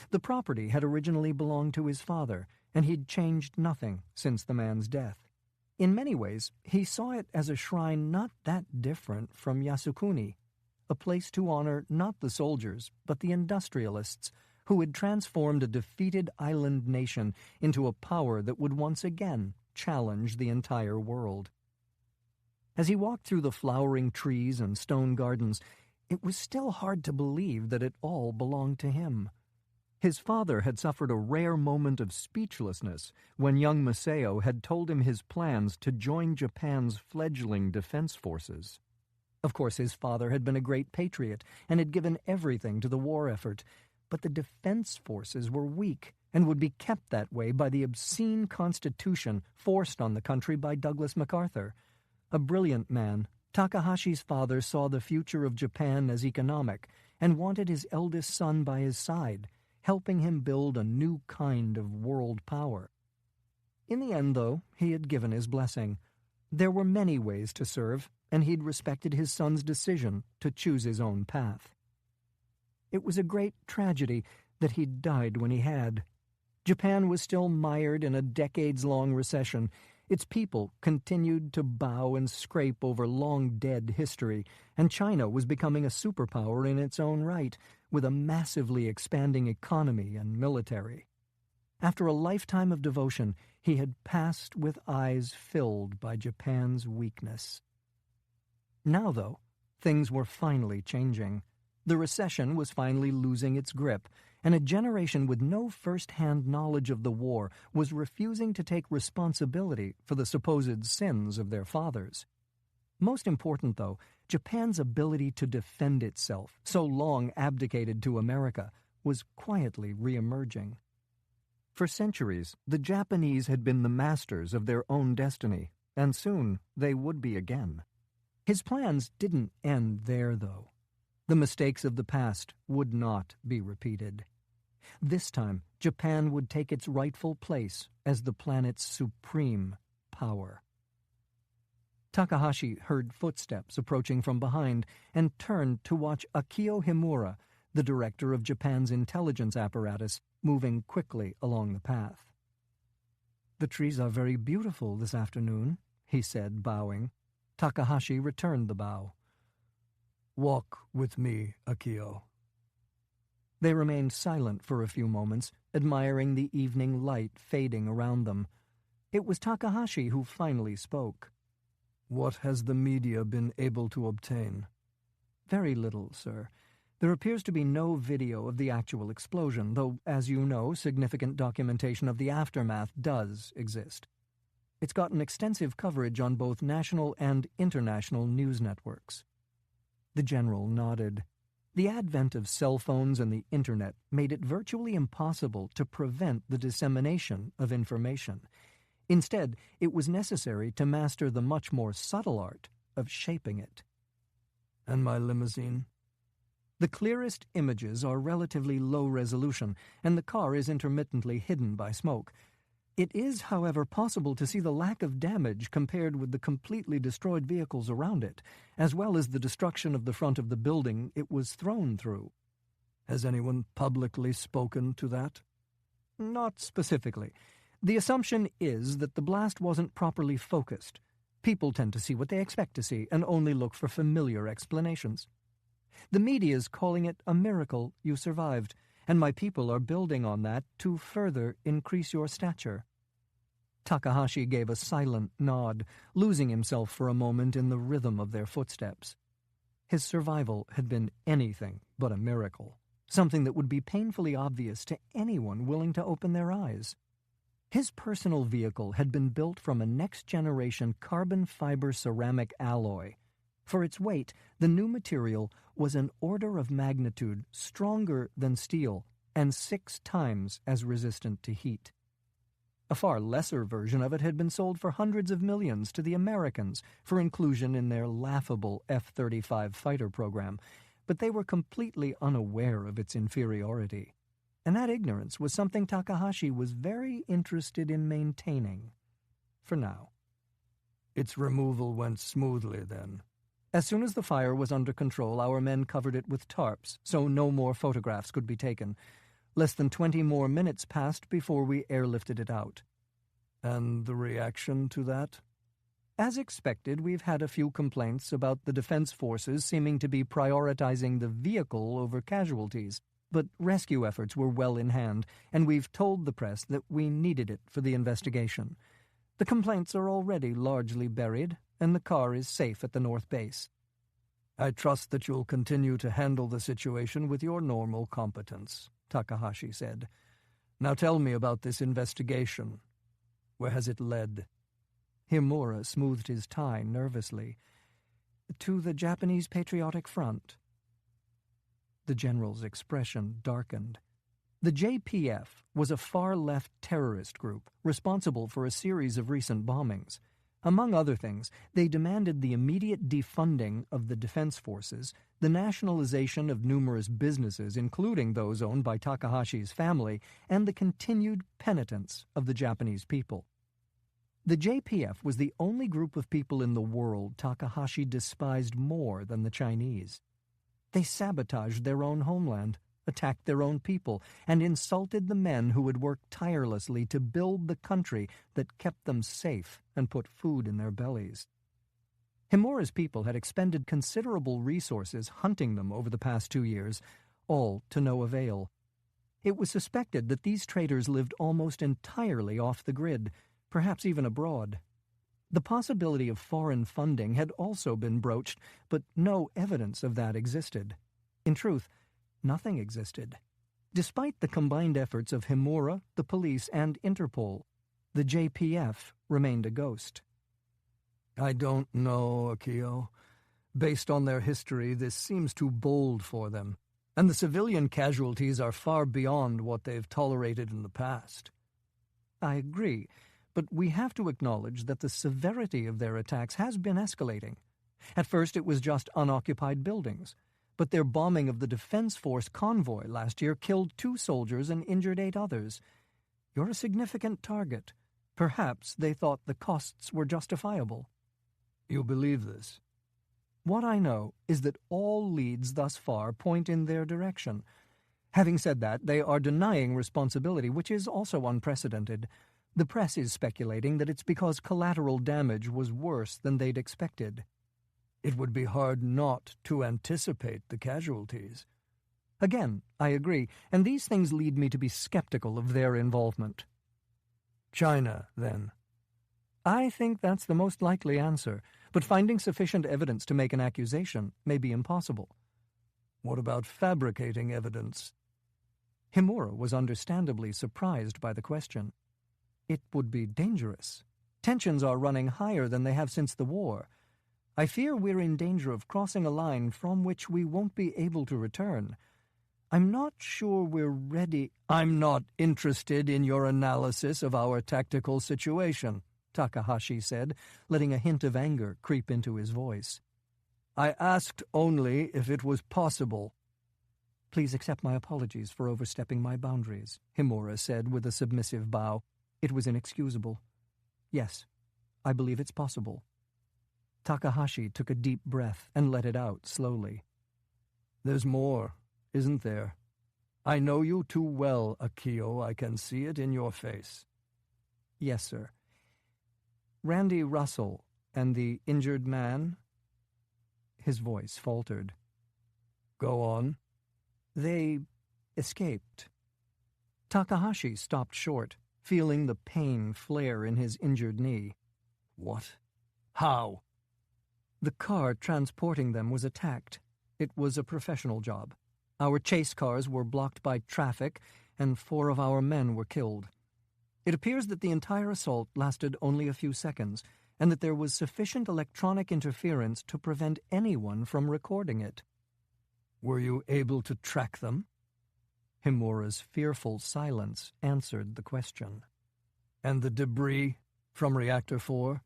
The property had originally belonged to his father, and he'd changed nothing since the man's death. In many ways, he saw it as a shrine not that different from Yasukuni, a place to honor not the soldiers, but the industrialists, who had transformed a defeated island nation into a power that would once again challenge the entire world. As he walked through the flowering trees and stone gardens, it was still hard to believe that it all belonged to him. His father had suffered a rare moment of speechlessness when young Masao had told him his plans to join Japan's fledgling defense forces. Of course, his father had been a great patriot and had given everything to the war effort, but the defense forces were weak and would be kept that way by the obscene constitution forced on the country by Douglas MacArthur. A brilliant man, Takahashi's father saw the future of Japan as economic and wanted his eldest son by his side, helping him build a new kind of world power. In the end, though, he had given his blessing. There were many ways to serve, and he'd respected his son's decision to choose his own path. It was a great tragedy that he'd died when he had. Japan was still mired in a decades-long recession. Its people continued to bow and scrape over long-dead history, and China was becoming a superpower in its own right, with a massively expanding economy and military. After a lifetime of devotion, he had passed with eyes filled by Japan's weakness. Now, though, things were finally changing. The recession was finally losing its grip, and a generation with no first-hand knowledge of the war was refusing to take responsibility for the supposed sins of their fathers. Most important, though, Japan's ability to defend itself, so long abdicated to America, was quietly re-emerging. For centuries, the Japanese had been the masters of their own destiny, and soon they would be again. His plans didn't end there, though. The mistakes of the past would not be repeated. This time, Japan would take its rightful place as the planet's supreme power. Takahashi heard footsteps approaching from behind and turned to watch Akio Himura, the director of Japan's intelligence apparatus, moving quickly along the path. "The trees are very beautiful this afternoon," he said, bowing. Takahashi returned the bow. "Walk with me, Akio." They remained silent for a few moments, admiring the evening light fading around them. It was Takahashi who finally spoke. "What has the media been able to obtain?" "Very little, sir. There appears to be no video of the actual explosion, though, as you know, significant documentation of the aftermath does exist. It's gotten extensive coverage on both national and international news networks." The general nodded. The advent of cell phones and the Internet made it virtually impossible to prevent the dissemination of information. Instead, it was necessary to master the much more subtle art of shaping it. "And my limousine?" "The clearest images are relatively low resolution, and the car is intermittently hidden by smoke. It is, however, possible to see the lack of damage compared with the completely destroyed vehicles around it, as well as the destruction of the front of the building it was thrown through." "Has anyone publicly spoken to that?" "Not specifically. The assumption is that the blast wasn't properly focused. People tend to see what they expect to see and only look for familiar explanations. The media's calling it a miracle you survived, and my people are building on that to further increase your stature." Takahashi gave a silent nod, losing himself for a moment in the rhythm of their footsteps. His survival had been anything but a miracle, something that would be painfully obvious to anyone willing to open their eyes. His personal vehicle had been built from a next-generation carbon fiber ceramic alloy. For its weight, the new material was an order of magnitude stronger than steel and 6 times as resistant to heat. A far lesser version of it had been sold for hundreds of millions to the Americans for inclusion in their laughable F-35 fighter program, but they were completely unaware of its inferiority. And that ignorance was something Takahashi was very interested in maintaining. For now. "Its removal went smoothly, then?" "As soon as the fire was under control, our men covered it with tarps, so no more photographs could be taken. Less than 20 more minutes passed before we airlifted it out." "And the reaction to that?" "As expected, we've had a few complaints about the defense forces seeming to be prioritizing the vehicle over casualties. But rescue efforts were well in hand, and we've told the press that we needed it for the investigation. The complaints are already largely buried, and the car is safe at the North Base." "I trust that you'll continue to handle the situation with your normal competence," Takahashi said. "Now tell me about this investigation. Where has it led?" Himura smoothed his tie nervously. "To the Japanese Patriotic Front." The general's expression darkened. The JPF was a far-left terrorist group responsible for a series of recent bombings. Among other things, they demanded the immediate defunding of the defense forces, the nationalization of numerous businesses, including those owned by Takahashi's family, and the continued penitence of the Japanese people. The JPF was the only group of people in the world Takahashi despised more than the Chinese. They sabotaged their own homeland, attacked their own people, and insulted the men who had worked tirelessly to build the country that kept them safe and put food in their bellies. Himura's people had expended considerable resources hunting them over the past 2 years, all to no avail. It was suspected that these traders lived almost entirely off the grid, perhaps even abroad. The possibility of foreign funding had also been broached, but no evidence of that existed. In truth, nothing existed. Despite the combined efforts of Himura, the police, and Interpol, the JPF remained a ghost. I don't know, Akio. Based on their history, this seems too bold for them, and the civilian casualties are far beyond what they've tolerated in the past. I agree, but we have to acknowledge that the severity of their attacks has been escalating. At first it was just unoccupied buildings, but their bombing of the Defense Force convoy last year killed 2 soldiers and injured 8 others. You're a significant target. Perhaps they thought the costs were justifiable. You believe this? What I know is that all leads thus far point in their direction. Having said that, they are denying responsibility, which is also unprecedented. The press is speculating that it's because collateral damage was worse than they'd expected. It would be hard not to anticipate the casualties. Again, I agree, and these things lead me to be skeptical of their involvement. China, then? I think that's the most likely answer, but finding sufficient evidence to make an accusation may be impossible. What about fabricating evidence? Himura was understandably surprised by the question. It would be dangerous. Tensions are running higher than they have since the war. I fear we're in danger of crossing a line from which we won't be able to return. I'm not sure we're ready. I'm not interested in your analysis of our tactical situation, Takahashi said, letting a hint of anger creep into his voice. I asked only if it was possible. Please accept my apologies for overstepping my boundaries, Himura said with a submissive bow. It was inexcusable. Yes, I believe it's possible. Takahashi took a deep breath and let it out slowly. There's more, isn't there? I know you too well, Akio. I can see it in your face. Yes, sir. Randy Russell and the injured man? His voice faltered. Go on. They escaped. Takahashi stopped short, feeling the pain flare in his injured knee. What? How? The car transporting them was attacked. It was a professional job. Our chase cars were blocked by traffic, and 4 of our men were killed. It appears that the entire assault lasted only a few seconds, and that there was sufficient electronic interference to prevent anyone from recording it. Were you able to track them? Himura's fearful silence answered the question. And the debris from Reactor 4?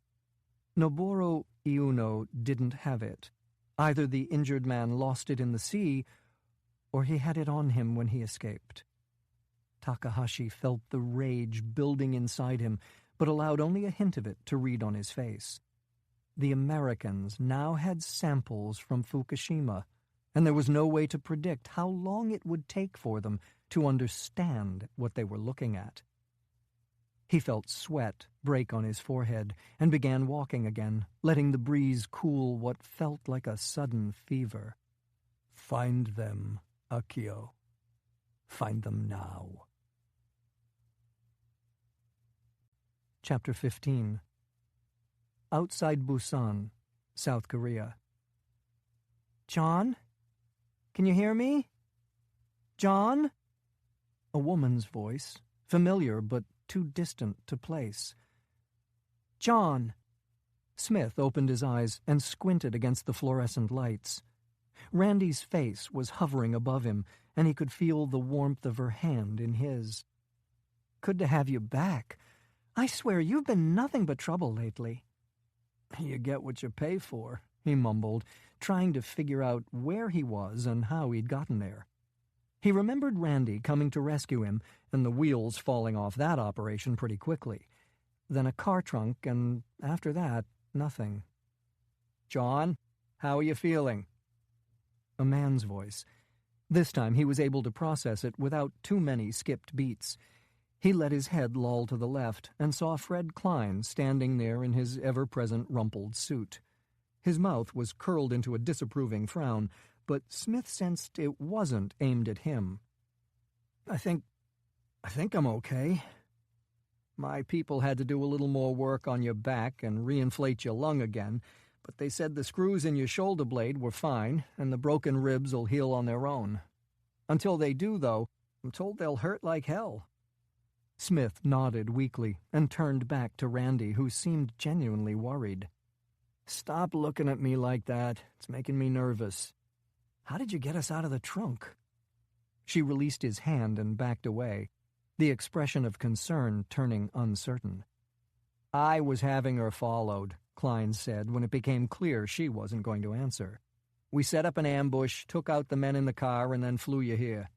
Noboru Iuno didn't have it. Either the injured man lost it in the sea, or he had it on him when he escaped. Takahashi felt the rage building inside him, but allowed only a hint of it to read on his face. The Americans now had samples from Fukushima, and there was no way to predict how long it would take for them to understand what they were looking at. He felt sweat break on his forehead and began walking again, letting the breeze cool what felt like a sudden fever. Find them, Akio. Find them now. Chapter 15. Outside Busan, South Korea. John? Can you hear me? John? A woman's voice, familiar but too distant to place. John! Smith opened his eyes and squinted against the fluorescent lights. Randy's face was hovering above him, and he could feel the warmth of her hand in his. Good to have you back. I swear you've been nothing but trouble lately. You get what you pay for, he mumbled, trying to figure out where he was and how he'd gotten there. He remembered Randy coming to rescue him and the wheels falling off that operation pretty quickly. Then a car trunk, and after that, nothing. John, how are you feeling? A man's voice. This time he was able to process it without too many skipped beats. He let his head loll to the left and saw Fred Klein standing there in his ever-present rumpled suit. His mouth was curled into a disapproving frown, but Smith sensed it wasn't aimed at him. I think I'm okay. My people had to do a little more work on your back and reinflate your lung again, but they said the screws in your shoulder blade were fine, and the broken ribs will heal on their own. Until they do, though, I'm told they'll hurt like hell. Smith nodded weakly and turned back to Randy, who seemed genuinely worried. Stop looking at me like that. It's making me nervous. How did you get us out of the trunk? She released his hand and backed away, the expression of concern turning uncertain. I was having her followed, Klein said when it became clear she wasn't going to answer. We set up an ambush, took out the men in the car, and then flew you here.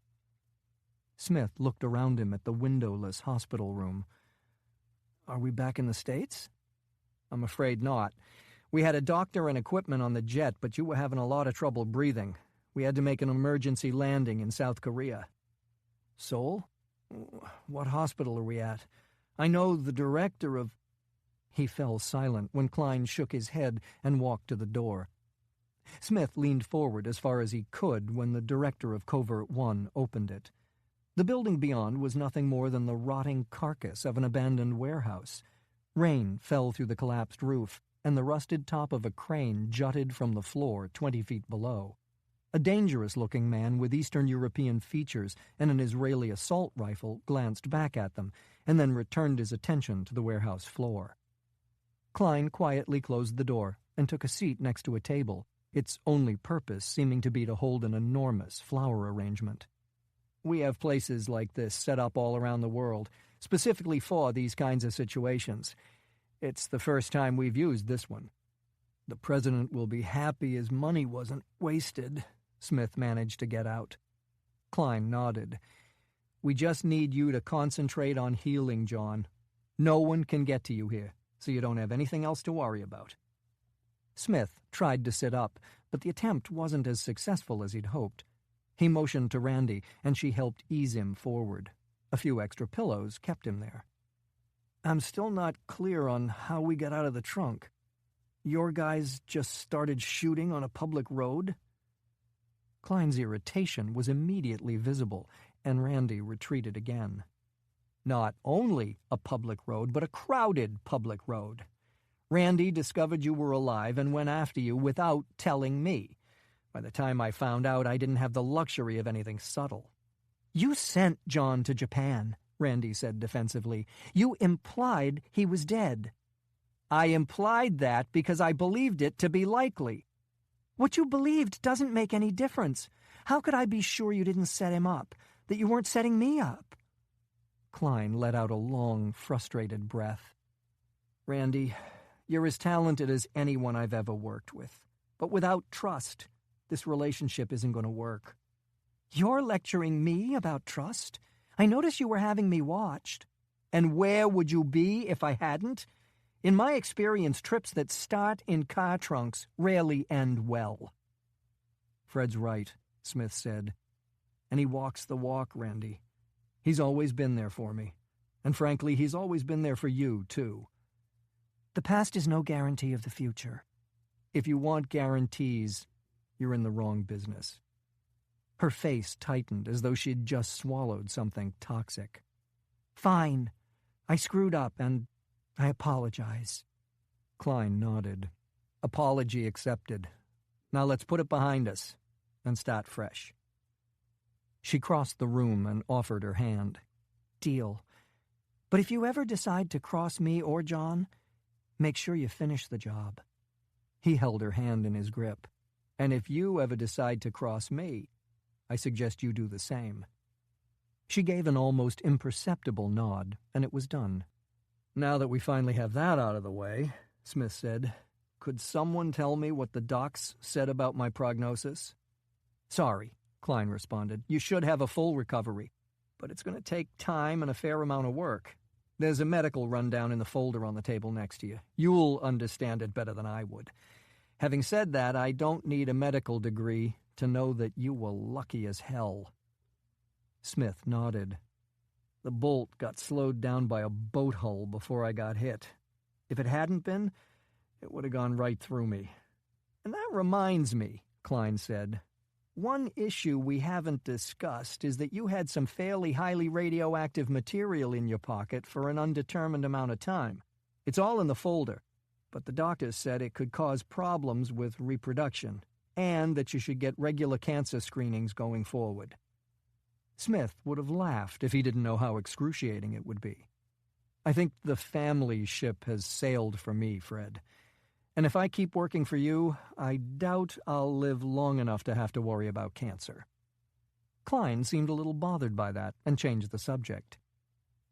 Smith looked around him at the windowless hospital room. Are we back in the States? I'm afraid not. We had a doctor and equipment on the jet, but you were having a lot of trouble breathing. We had to make an emergency landing in South Korea. Seoul? What hospital are we at? I know the director of... He fell silent when Klein shook his head and walked to the door. Smith leaned forward as far as he could when the director of Covert-One opened it. The building beyond was nothing more than the rotting carcass of an abandoned warehouse. Rain fell through the collapsed roof, and the rusted top of a crane jutted from the floor 20 feet below. A dangerous-looking man with Eastern European features and an Israeli assault rifle glanced back at them, and then returned his attention to the warehouse floor. Klein quietly closed the door and took a seat next to a table, its only purpose seeming to be to hold an enormous flower arrangement. We have places like this set up all around the world, specifically for these kinds of situations. It's the first time we've used this one. The president will be happy his money wasn't wasted, Smith managed to get out. Klein nodded. We just need you to concentrate on healing, John. No one can get to you here, so you don't have anything else to worry about. Smith tried to sit up, but the attempt wasn't as successful as he'd hoped. He motioned to Randy, and she helped ease him forward. A few extra pillows kept him there. I'm still not clear on how we got out of the trunk. Your guys just started shooting on a public road? Klein's irritation was immediately visible, and Randy retreated again. Not only a public road, but a crowded public road. Randy discovered you were alive and went after you without telling me. By the time I found out, I didn't have the luxury of anything subtle. You sent John to Japan, Randy said defensively. You implied he was dead. I implied that because I believed it to be likely. What you believed doesn't make any difference. How could I be sure you didn't set him up, that you weren't setting me up? Klein let out a long, frustrated breath. Randy, you're as talented as anyone I've ever worked with. But without trust, this relationship isn't going to work. You're lecturing me about trust? I noticed you were having me watched. And where would you be if I hadn't? In my experience, trips that start in car trunks rarely end well. Fred's right, Smith said. And he walks the walk, Randy. He's always been there for me. And frankly, he's always been there for you, too. The past is no guarantee of the future. If you want guarantees, you're in the wrong business. Her face tightened as though she'd just swallowed something toxic. Fine. I screwed up, and I apologize. Klein nodded. Apology accepted. Now let's put it behind us and start fresh. She crossed the room and offered her hand. Deal. But if you ever decide to cross me or John, make sure you finish the job. He held her hand in his grip. And if you ever decide to cross me, I suggest you do the same. She gave an almost imperceptible nod, and it was done. Now that we finally have that out of the way, Smith said, could someone tell me what the docs said about my prognosis? Sorry, Klein responded. You should have a full recovery, but it's going to take time and a fair amount of work. There's a medical rundown in the folder on the table next to you. You'll understand it better than I would. Having said that, I don't need a medical degree to know that you were lucky as hell. Smith nodded. The bolt got slowed down by a boat hull before I got hit. If it hadn't been, it would have gone right through me. And that reminds me, Klein said. One issue we haven't discussed is that you had some fairly highly radioactive material in your pocket for an undetermined amount of time. It's all in the folder, but the doctors said it could cause problems with reproduction, and that you should get regular cancer screenings going forward. Smith would have laughed if he didn't know how excruciating it would be. I think the family ship has sailed for me, Fred. And if I keep working for you, I doubt I'll live long enough to have to worry about cancer. Klein seemed a little bothered by that and changed the subject.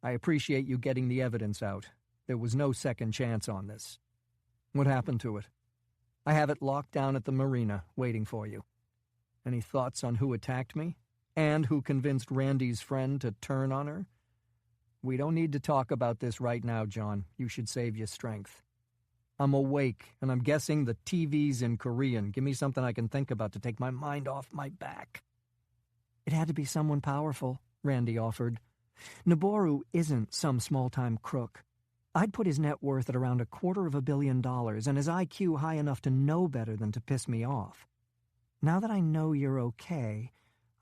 I appreciate you getting the evidence out. There was no second chance on this. What happened to it? I have it locked down at the marina, waiting for you. Any thoughts on who attacked me? And who convinced Randy's friend to turn on her? We don't need to talk about this right now, John. You should save your strength. I'm awake, and I'm guessing the TV's in Korean. Give me something I can think about to take my mind off my back. It had to be someone powerful, Randy offered. Noboru isn't some small-time crook. I'd put his net worth at around $250 million and his IQ high enough to know better than to piss me off. Now that I know you're okay,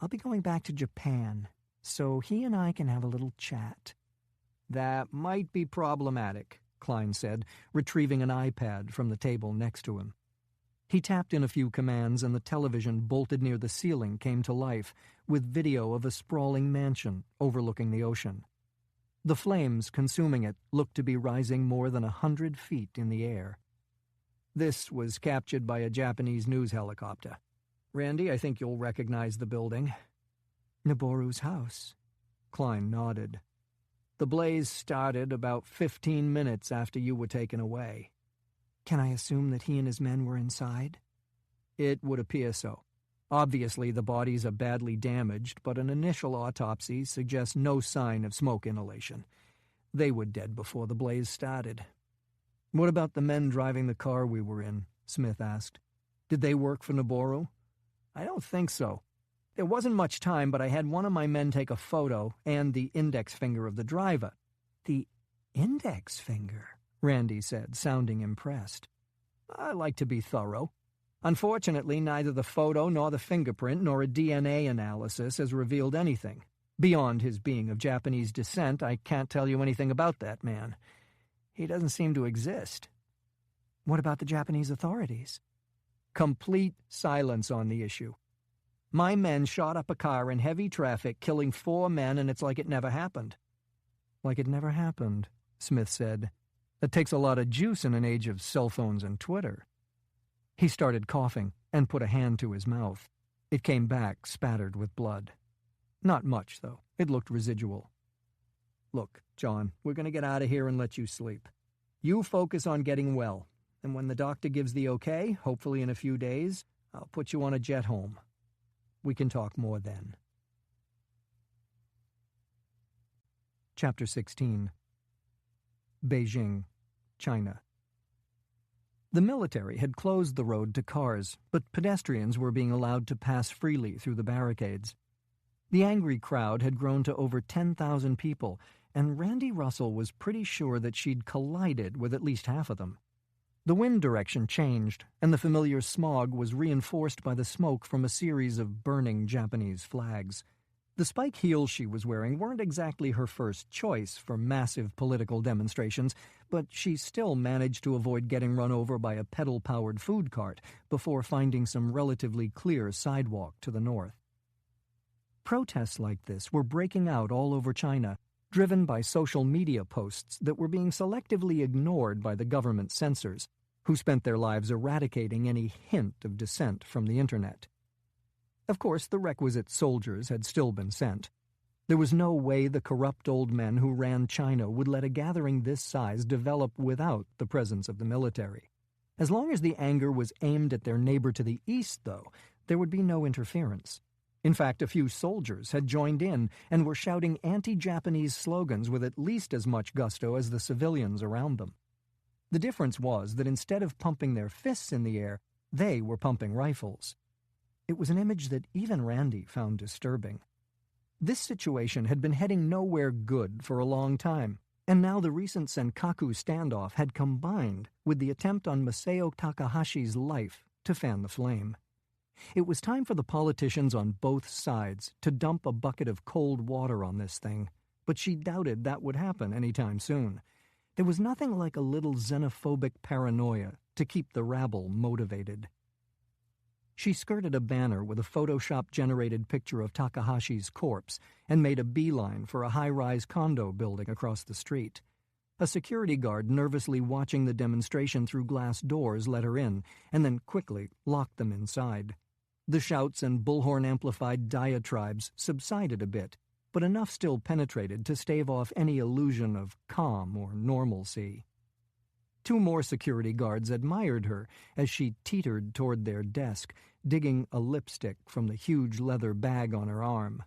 I'll be going back to Japan, so he and I can have a little chat. That might be problematic, Klein said, retrieving an iPad from the table next to him. He tapped in a few commands and the television bolted near the ceiling came to life with video of a sprawling mansion overlooking the ocean. The flames consuming it looked to be rising more than 100 feet in the air. This was captured by a Japanese news helicopter. Randy, I think you'll recognize the building. Noboru's house. Klein nodded. The blaze started about 15 minutes after you were taken away. Can I assume that he and his men were inside? It would appear so. Obviously, the bodies are badly damaged, but an initial autopsy suggests no sign of smoke inhalation. They were dead before the blaze started. What about the men driving the car we were in? Smith asked. Did they work for Noboru? I don't think so. There wasn't much time, but I had one of my men take a photo and the index finger of the driver. The index finger? Randy said, sounding impressed. I like to be thorough. Unfortunately, neither the photo nor the fingerprint nor a DNA analysis has revealed anything. Beyond his being of Japanese descent, I can't tell you anything about that man. He doesn't seem to exist. What about the Japanese authorities? Complete silence on the issue. My men shot up a car in heavy traffic, killing 4 men, and it's like it never happened. Like it never happened, Smith said. That takes a lot of juice in an age of cell phones and Twitter. He started coughing and put a hand to his mouth. It came back, spattered with blood. Not much, though. It looked residual. Look, John, we're going to get out of here and let you sleep. You focus on getting well, and when the doctor gives the okay, hopefully in a few days, I'll put you on a jet home. We can talk more then. Chapter 16. Beijing, China. The military had closed the road to cars, but pedestrians were being allowed to pass freely through the barricades. The angry crowd had grown to over 10,000 people, and Randy Russell was pretty sure that she'd collided with at least half of them. The wind direction changed, and the familiar smog was reinforced by the smoke from a series of burning Japanese flags. The spike heels she was wearing weren't exactly her first choice for massive political demonstrations, but she still managed to avoid getting run over by a pedal-powered food cart before finding some relatively clear sidewalk to the north. Protests like this were breaking out all over China, driven by social media posts that were being selectively ignored by the government censors, who spent their lives eradicating any hint of dissent from the internet. Of course, the requisite soldiers had still been sent. There was no way the corrupt old men who ran China would let a gathering this size develop without the presence of the military. As long as the anger was aimed at their neighbor to the east, though, there would be no interference. In fact, a few soldiers had joined in and were shouting anti-Japanese slogans with at least as much gusto as the civilians around them. The difference was that instead of pumping their fists in the air, they were pumping rifles. It was an image that even Randy found disturbing. This situation had been heading nowhere good for a long time, and now the recent Senkaku standoff had combined with the attempt on Masao Takahashi's life to fan the flame. It was time for the politicians on both sides to dump a bucket of cold water on this thing, but she doubted that would happen any time soon. There was nothing like a little xenophobic paranoia to keep the rabble motivated. She skirted a banner with a Photoshop-generated picture of Takahashi's corpse and made a beeline for a high-rise condo building across the street. A security guard nervously watching the demonstration through glass doors let her in, and then quickly locked them inside. The shouts and bullhorn-amplified diatribes subsided a bit, but enough still penetrated to stave off any illusion of calm or normalcy. 2 more security guards admired her as she teetered toward their desk, digging a lipstick from the huge leather bag on her arm.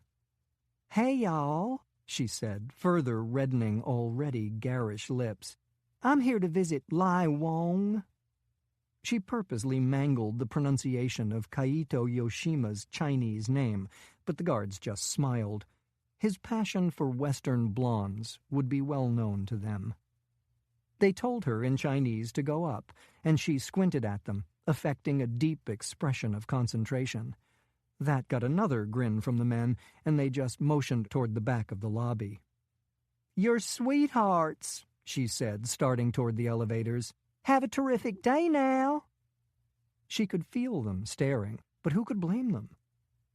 "Hey, y'all," she said, further reddening already garish lips. "I'm here to visit Lai Wong." She purposely mangled the pronunciation of Kaito Yoshima's Chinese name, but the guards just smiled. His passion for Western blondes would be well known to them. They told her in Chinese to go up, and she squinted at them, affecting a deep expression of concentration. That got another grin from the men, and they just motioned toward the back of the lobby. "You're sweethearts," she said, starting toward the elevators. "Have a terrific day now." She could feel them staring, but who could blame them?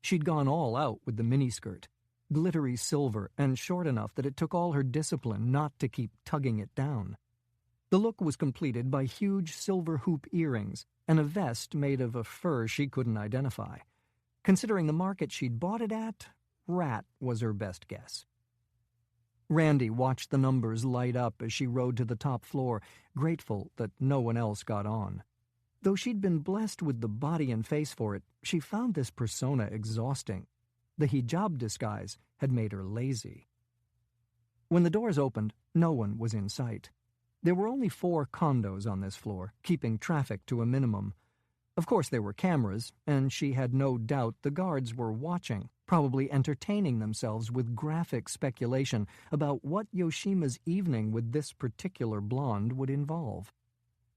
She'd gone all out with the miniskirt, glittery silver and short enough that it took all her discipline not to keep tugging it down. The look was completed by huge silver hoop earrings and a vest made of a fur she couldn't identify. Considering the market she'd bought it at, rat was her best guess. Randy watched the numbers light up as she rode to the top floor, grateful that no one else got on. Though she'd been blessed with the body and face for it, she found this persona exhausting. The hijab disguise had made her lazy. When the doors opened, no one was in sight. There were only 4 condos on this floor, keeping traffic to a minimum. Of course there were cameras, and she had no doubt the guards were watching, probably entertaining themselves with graphic speculation about what Yoshima's evening with this particular blonde would involve.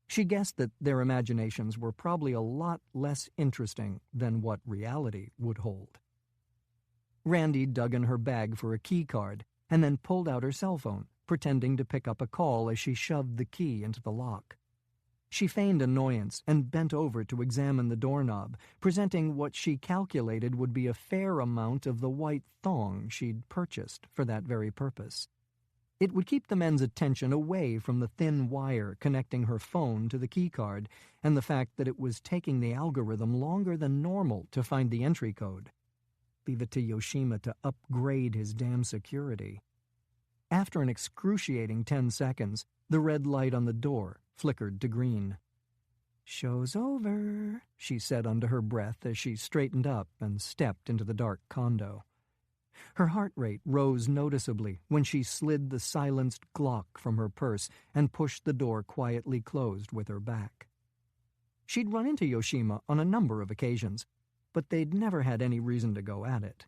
She guessed that their imaginations were probably a lot less interesting than what reality would hold. Randy dug in her bag for a key card and then pulled out her cell phone, pretending to pick up a call as she shoved the key into the lock. She feigned annoyance and bent over to examine the doorknob, presenting what she calculated would be a fair amount of the white thong she'd purchased for that very purpose. It would keep the men's attention away from the thin wire connecting her phone to the keycard and the fact that it was taking the algorithm longer than normal to find the entry code. Leave it to Yoshima to upgrade his damn security. After an excruciating 10 seconds, the red light on the door flickered to green. "Show's over," she said under her breath as she straightened up and stepped into the dark condo. Her heart rate rose noticeably when she slid the silenced Glock from her purse and pushed the door quietly closed with her back. She'd run into Yoshima on a number of occasions, but they'd never had any reason to go at it.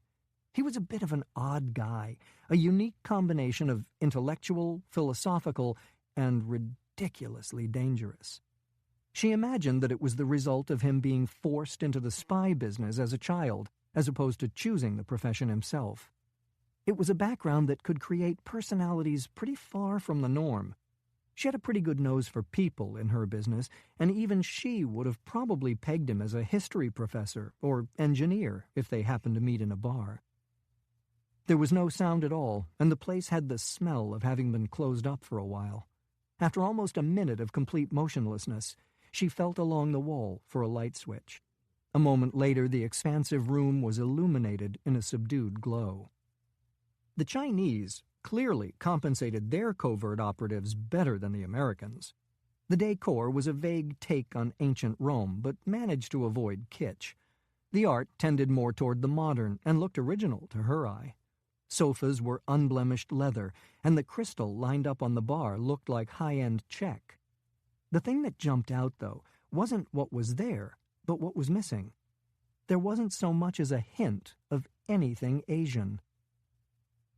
He was a bit of an odd guy, a unique combination of intellectual, philosophical, and ridiculously dangerous. She imagined that it was the result of him being forced into the spy business as a child, as opposed to choosing the profession himself. It was a background that could create personalities pretty far from the norm. She had a pretty good nose for people in her business, and even she would have probably pegged him as a history professor or engineer if they happened to meet in a bar. There was no sound at all, and the place had the smell of having been closed up for a while. After almost a minute of complete motionlessness, she felt along the wall for a light switch. A moment later, the expansive room was illuminated in a subdued glow. The Chinese clearly compensated their covert operatives better than the Americans. The decor was a vague take on ancient Rome, but managed to avoid kitsch. The art tended more toward the modern and looked original to her eye. Sofas were unblemished leather, and the crystal lined up on the bar looked like high-end check. The thing that jumped out, though, wasn't what was there, but what was missing. There wasn't so much as a hint of anything Asian.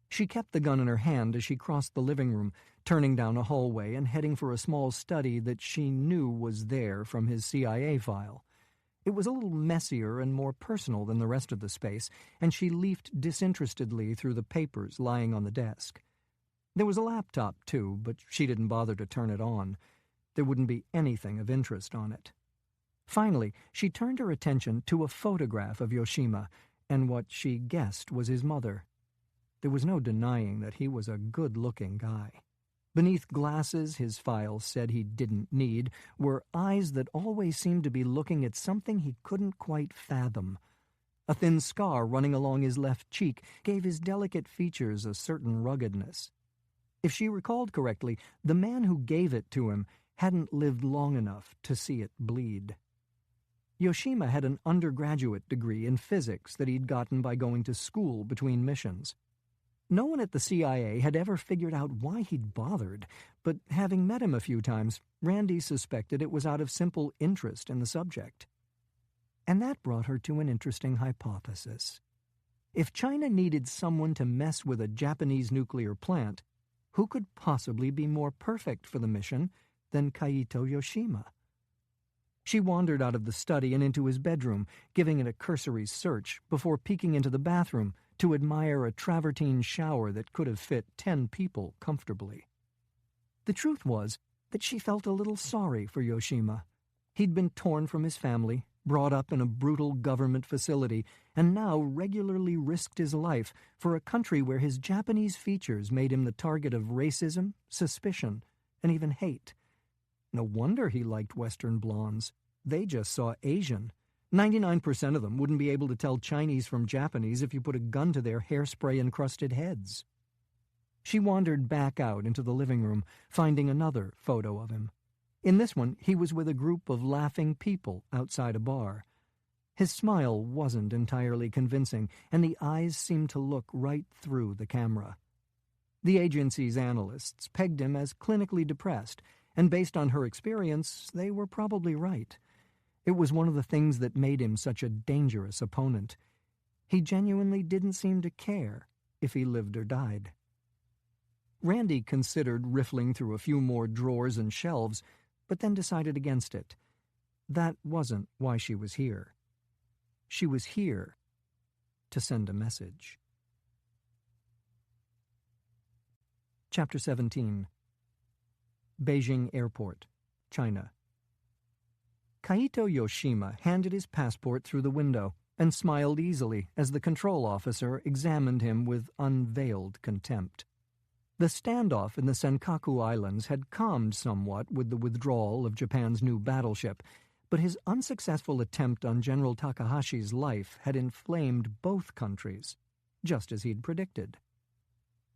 She kept the gun in her hand as she crossed the living room, turning down a hallway and heading for a small study that she knew was there from his CIA file. It was a little messier and more personal than the rest of the space, and she leafed disinterestedly through the papers lying on the desk. There was a laptop, too, but she didn't bother to turn it on. There wouldn't be anything of interest on it. Finally, she turned her attention to a photograph of Yoshima and what she guessed was his mother. There was no denying that he was a good-looking guy. Beneath glasses his files said he didn't need were eyes that always seemed to be looking at something he couldn't quite fathom. A thin scar running along his left cheek gave his delicate features a certain ruggedness. If she recalled correctly, the man who gave it to him hadn't lived long enough to see it bleed. Yoshima had an undergraduate degree in physics that he'd gotten by going to school between missions. No one at the CIA had ever figured out why he'd bothered, but having met him a few times, Randy suspected it was out of simple interest in the subject. And that brought her to an interesting hypothesis. If China needed someone to mess with a Japanese nuclear plant, who could possibly be more perfect for the mission than Kaito Yoshima? She wandered out of the study and into his bedroom, giving it a cursory search before peeking into the bathroom to admire a travertine shower that could have fit 10 people comfortably. The truth was that she felt a little sorry for Yoshima. He'd been torn from his family, brought up in a brutal government facility, and now regularly risked his life for a country where his Japanese features made him the target of racism, suspicion, and even hate. No wonder he liked Western blondes. They just saw Asian. 99% of them wouldn't be able to tell Chinese from Japanese if you put a gun to their hairspray-encrusted heads. She wandered back out into the living room, finding another photo of him. In this one, he was with a group of laughing people outside a bar. His smile wasn't entirely convincing, and the eyes seemed to look right through the camera. The agency's analysts pegged him as clinically depressed, and based on her experience, they were probably right. It was one of the things that made him such a dangerous opponent. He genuinely didn't seem to care if he lived or died. Randy considered riffling through a few more drawers and shelves, but then decided against it. That wasn't why she was here. She was here to send a message. Chapter 17. Beijing Airport, China. Kaito Yoshima handed his passport through the window and smiled easily as the control officer examined him with unveiled contempt. The standoff in the Senkaku Islands had calmed somewhat with the withdrawal of Japan's new battleship, but his unsuccessful attempt on General Takahashi's life had inflamed both countries, just as he'd predicted.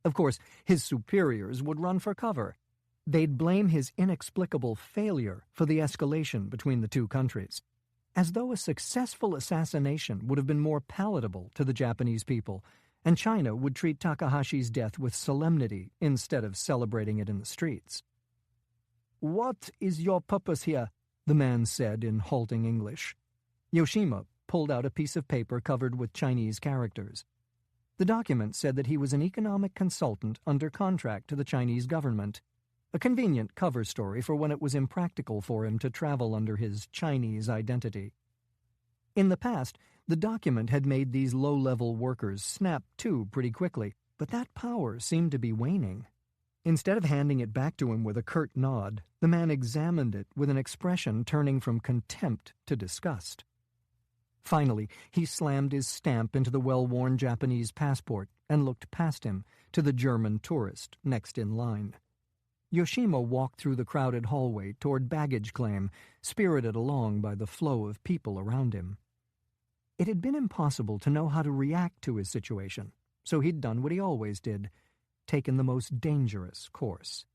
Of course, his superiors would run for cover. They'd blame his inexplicable failure for the escalation between the two countries, as though a successful assassination would have been more palatable to the Japanese people, and China would treat Takahashi's death with solemnity instead of celebrating it in the streets. "What is your purpose here?" the man said in halting English. Yoshima pulled out a piece of paper covered with Chinese characters. The document said that he was an economic consultant under contract to the Chinese government, a convenient cover story for when it was impractical for him to travel under his Chinese identity. In the past, the document had made these low-level workers snap to pretty quickly, but that power seemed to be waning. Instead of handing it back to him with a curt nod, the man examined it with an expression turning from contempt to disgust. Finally, he slammed his stamp into the well-worn Japanese passport and looked past him to the German tourist next in line. Yoshima walked through the crowded hallway toward baggage claim, spirited along by the flow of people around him. It had been impossible to know how to react to his situation, so he'd done what he always did, taken the most dangerous course.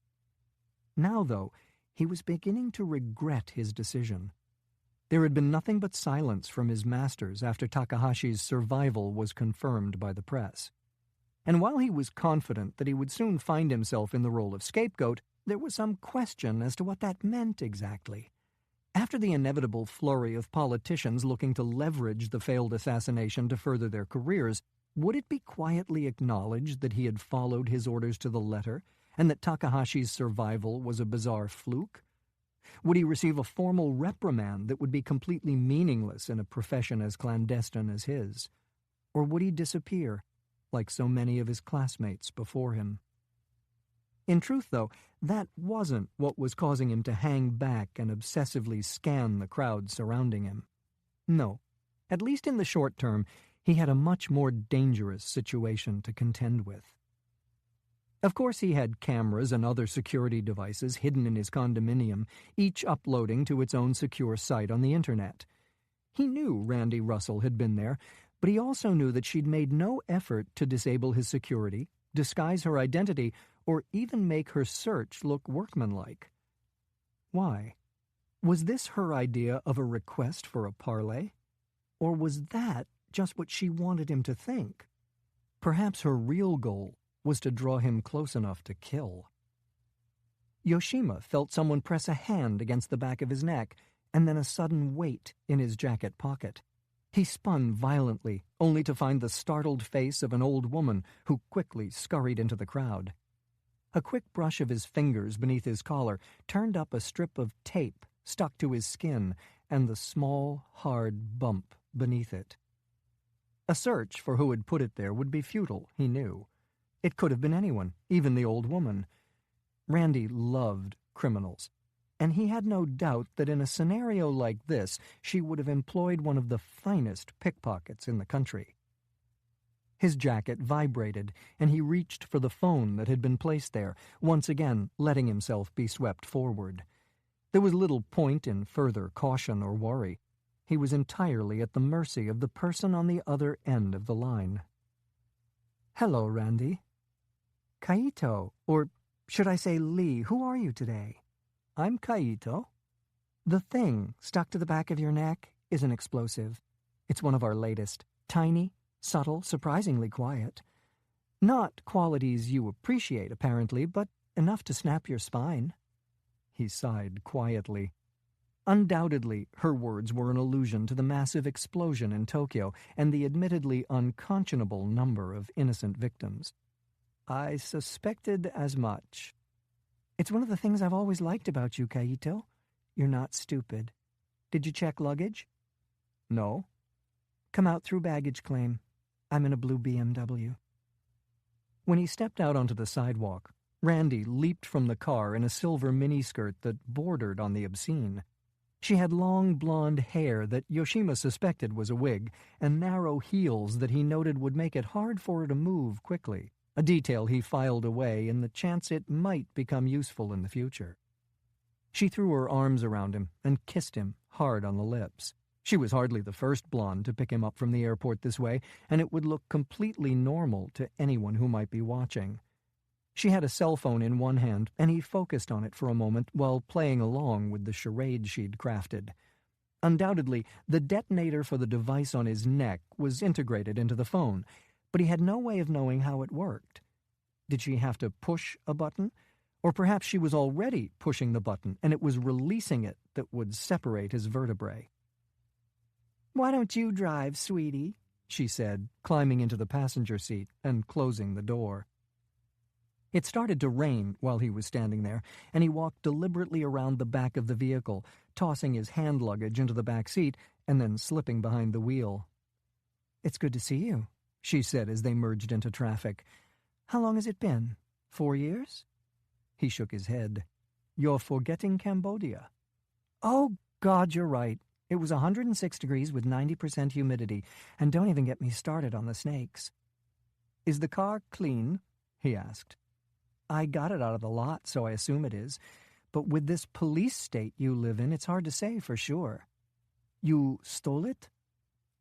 Now, though, he was beginning to regret his decision. There had been nothing but silence from his masters after Takahashi's survival was confirmed by the press. And while he was confident that he would soon find himself in the role of scapegoat, there was some question as to what that meant exactly. After the inevitable flurry of politicians looking to leverage the failed assassination to further their careers, would it be quietly acknowledged that he had followed his orders to the letter, and that Takahashi's survival was a bizarre fluke? Would he receive a formal reprimand that would be completely meaningless in a profession as clandestine as his? Or would he disappear, like so many of his classmates before him? In truth, though, that wasn't what was causing him to hang back and obsessively scan the crowd surrounding him. No, at least in the short term, he had a much more dangerous situation to contend with. Of course, he had cameras and other security devices hidden in his condominium, each uploading to its own secure site on the internet. He knew Randy Russell had been there, but he also knew that she'd made no effort to disable his security, disguise her identity, or even make her search look workmanlike. Why? Was this her idea of a request for a parley? Or was that just what she wanted him to think? Perhaps her real goal was to draw him close enough to kill. Yoshima felt someone press a hand against the back of his neck, and then a sudden weight in his jacket pocket. He spun violently, only to find the startled face of an old woman who quickly scurried into the crowd. A quick brush of his fingers beneath his collar turned up a strip of tape stuck to his skin and the small, hard bump beneath it. A search for who had put it there would be futile, he knew. It could have been anyone, even the old woman. Randy loved criminals, and he had no doubt that in a scenario like this she would have employed one of the finest pickpockets in the country. His jacket vibrated, and he reached for the phone that had been placed there, once again letting himself be swept forward. There was little point in further caution or worry. He was entirely at the mercy of the person on the other end of the line. "Hello, Randy." "Kaito, or should I say Lee, who are you today?" "I'm Kaito." "The thing stuck to the back of your neck is an explosive. It's one of our latest. Tiny, subtle, surprisingly quiet. Not qualities you appreciate, apparently, but enough to snap your spine." He sighed quietly. Undoubtedly, her words were an allusion to the massive explosion in Tokyo and the admittedly unconscionable number of innocent victims. "I suspected as much." "It's one of the things I've always liked about you, Kaito. You're not stupid. Did you check luggage?" "No." "Come out through baggage claim. I'm in a blue BMW." When he stepped out onto the sidewalk, Randy leaped from the car in a silver miniskirt that bordered on the obscene. She had long blonde hair that Yoshima suspected was a wig, and narrow heels that he noted would make it hard for her to move quickly, a detail he filed away in the chance it might become useful in the future. She threw her arms around him and kissed him hard on the lips. She was hardly the first blonde to pick him up from the airport this way, and it would look completely normal to anyone who might be watching. She had a cell phone in one hand, and he focused on it for a moment while playing along with the charade she'd crafted. Undoubtedly, the detonator for the device on his neck was integrated into the phone, but he had no way of knowing how it worked. Did she have to push a button? Or perhaps she was already pushing the button, and it was releasing it that would separate his vertebrae. "Why don't you drive, sweetie?" she said, climbing into the passenger seat and closing the door. It started to rain while he was standing there, and he walked deliberately around the back of the vehicle, tossing his hand luggage into the back seat and then slipping behind the wheel. "It's good to see you," she said as they merged into traffic. "How long has it been? 4 years?" He shook his head. "You're forgetting Cambodia." "Oh, God, you're right. It was 106 degrees with 90% humidity, and don't even get me started on the snakes." "Is the car clean?" he asked. "I got it out of the lot, so I assume it is. But with this police state you live in, it's hard to say for sure." "You stole it?"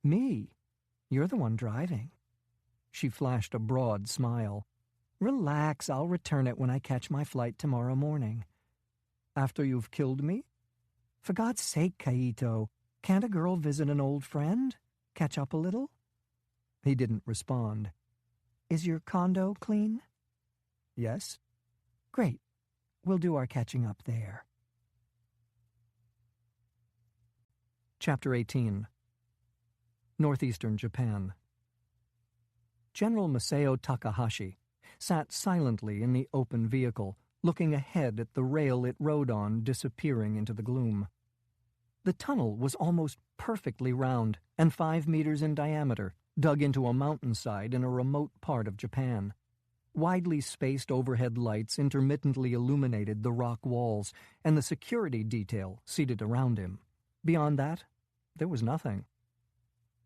"Me? You're the one driving." She flashed a broad smile. "Relax, I'll return it when I catch my flight tomorrow morning." "After you've killed me?" "For God's sake, Kaito, can't a girl visit an old friend? Catch up a little?" He didn't respond. "Is your condo clean?" "Yes." "Great. We'll do our catching up there." Chapter 18. Northeastern Japan. General Masao Takahashi sat silently in the open vehicle, looking ahead at the rail it rode on disappearing into the gloom. The tunnel was almost perfectly round and 5 meters in diameter, dug into a mountainside in a remote part of Japan. Widely spaced overhead lights intermittently illuminated the rock walls and the security detail seated around him. Beyond that, there was nothing.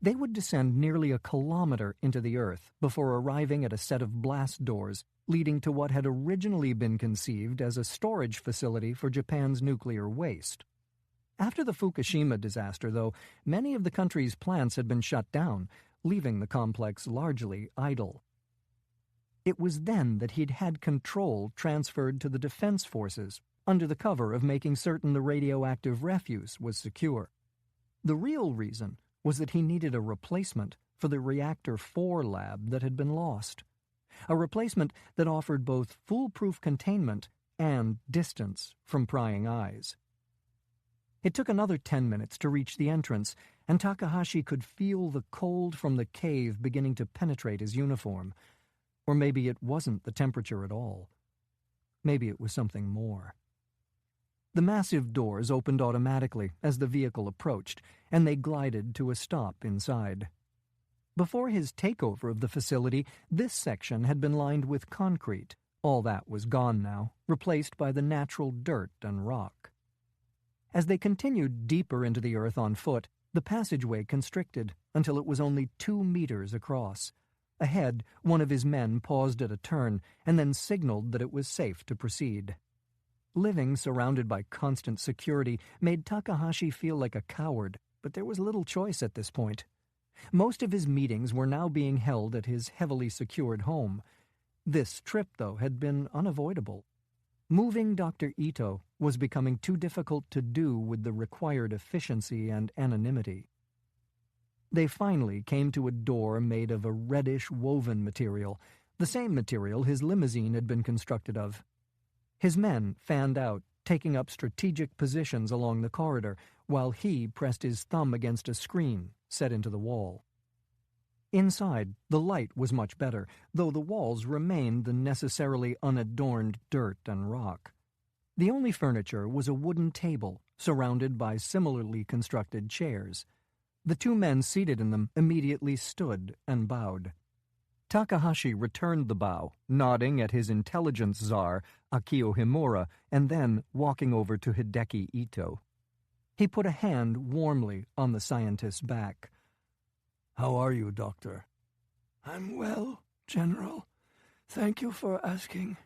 They would descend nearly a kilometer into the earth before arriving at a set of blast doors leading to what had originally been conceived as a storage facility for Japan's nuclear waste. After the Fukushima disaster, though, many of the country's plants had been shut down, leaving the complex largely idle. It was then that he'd had control transferred to the defense forces, under the cover of making certain the radioactive refuse was secure. The real reason was that he needed a replacement for the Reactor 4 lab that had been lost. A replacement that offered both foolproof containment and distance from prying eyes. It took another 10 minutes to reach the entrance, and Takahashi could feel the cold from the cave beginning to penetrate his uniform. Or maybe it wasn't the temperature at all. Maybe it was something more. The massive doors opened automatically as the vehicle approached, and they glided to a stop inside. Before his takeover of the facility, this section had been lined with concrete. All that was gone now, replaced by the natural dirt and rock. As they continued deeper into the earth on foot, the passageway constricted until it was only 2 meters across. Ahead, one of his men paused at a turn and then signaled that it was safe to proceed. Living surrounded by constant security made Takahashi feel like a coward, but there was little choice at this point. Most of his meetings were now being held at his heavily secured home. This trip, though, had been unavoidable. Moving Dr. Ito was becoming too difficult to do with the required efficiency and anonymity. They finally came to a door made of a reddish woven material, the same material his limousine had been constructed of. His men fanned out, taking up strategic positions along the corridor, while he pressed his thumb against a screen set into the wall. Inside, the light was much better, though the walls remained the necessarily unadorned dirt and rock. The only furniture was a wooden table, surrounded by similarly constructed chairs. The 2 men seated in them immediately stood and bowed. Takahashi returned the bow, nodding at his intelligence czar, Akio Himura, and then walking over to Hideki Ito. He put a hand warmly on the scientist's back. "How are you, Doctor?" "I'm well, General. Thank you for asking."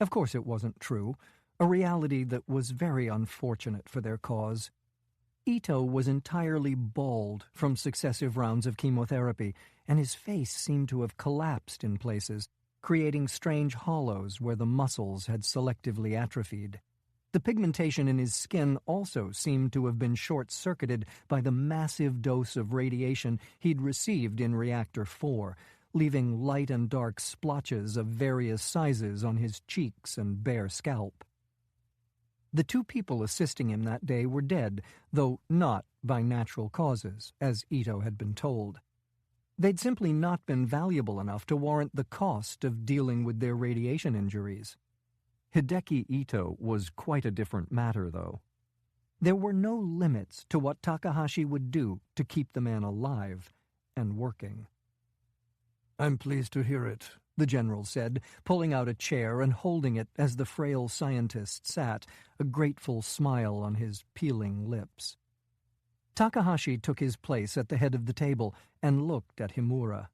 Of course it wasn't true, a reality that was very unfortunate for their cause. Ito was entirely bald from successive rounds of chemotherapy, and his face seemed to have collapsed in places, creating strange hollows where the muscles had selectively atrophied. The pigmentation in his skin also seemed to have been short-circuited by the massive dose of radiation he'd received in Reactor 4, leaving light and dark splotches of various sizes on his cheeks and bare scalp. The 2 people assisting him that day were dead, though not by natural causes, as Ito had been told. They'd simply not been valuable enough to warrant the cost of dealing with their radiation injuries. Hideki Ito was quite a different matter, though. There were no limits to what Takahashi would do to keep the man alive and working. "I'm pleased to hear it," the general said, pulling out a chair and holding it as the frail scientist sat, a grateful smile on his peeling lips. Takahashi took his place at the head of the table and looked at Himura.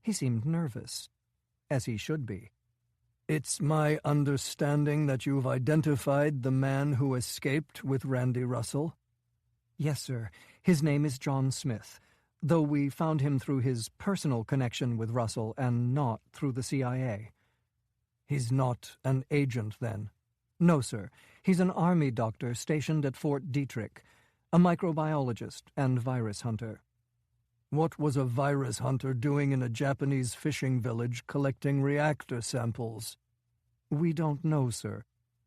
He seemed nervous, as he should be. "It's my understanding that you've identified the man who escaped with Randy Russell?" "Yes, sir. His name is John Smith, though we found him through his personal connection with Russell and not through the CIA." "He's not an agent, then?" "No, sir. He's an Army doctor stationed at Fort Detrick, a microbiologist and virus hunter." "What was a virus hunter doing in a Japanese fishing village collecting reactor samples?" "We don't know, sir.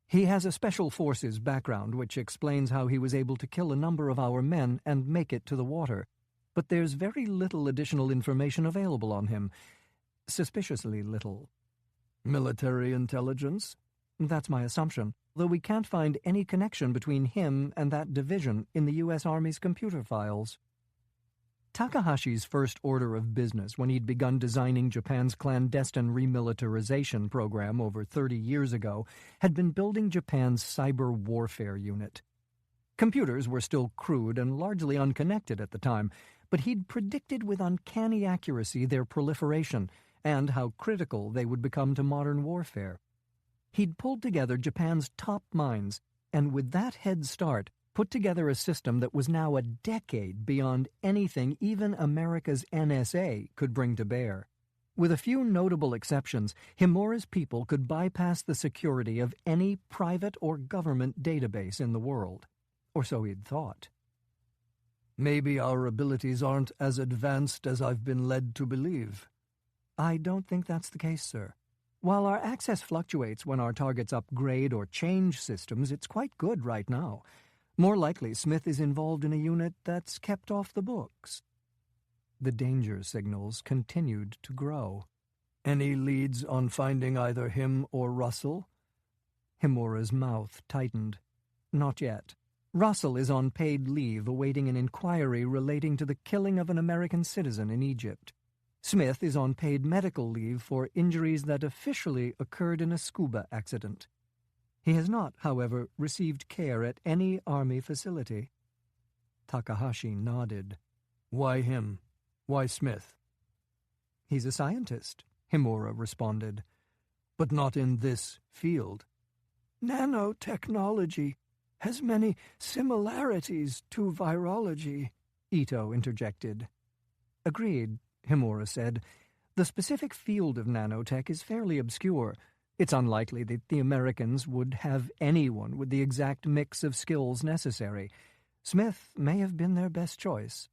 He has a special forces background, which explains how he was able to kill a number of our men and make it to the water. But there's very little additional information available on him. Suspiciously little." "Military intelligence?" That's my assumption, though we can't find any connection between him and that division in the U.S. Army's computer files. Takahashi's first order of business when he'd begun designing Japan's clandestine remilitarization program over 30 years ago had been building Japan's cyber warfare unit. Computers were still crude and largely unconnected at the time, but he'd predicted with uncanny accuracy their proliferation and how critical they would become to modern warfare. He'd pulled together Japan's top minds, and with that head start, put together a system that was now a decade beyond anything even America's NSA could bring to bear. With a few notable exceptions, Himura's people could bypass the security of any private or government database in the world. Or so he'd thought. Maybe our abilities aren't as advanced as I've been led to believe. I don't think that's the case, sir. While our access fluctuates when our targets upgrade or change systems, it's quite good right now. More likely, Smith is involved in a unit that's kept off the books. The danger signals continued to grow. Any leads on finding either him or Russell? Himura's mouth tightened. Not yet. Russell is on paid leave awaiting an inquiry relating to the killing of an American citizen in Egypt. Smith is on paid medical leave for injuries that officially occurred in a scuba accident. He has not, however, received care at any Army facility. Takahashi nodded. Why him? Why Smith? He's a scientist, Himura responded. But not in this field. Nanotechnology has many similarities to virology, Ito interjected. Agreed, Himura said. The specific field of nanotech is fairly obscure. It's unlikely that the Americans would have anyone with the exact mix of skills necessary. Smith may have been their best choice.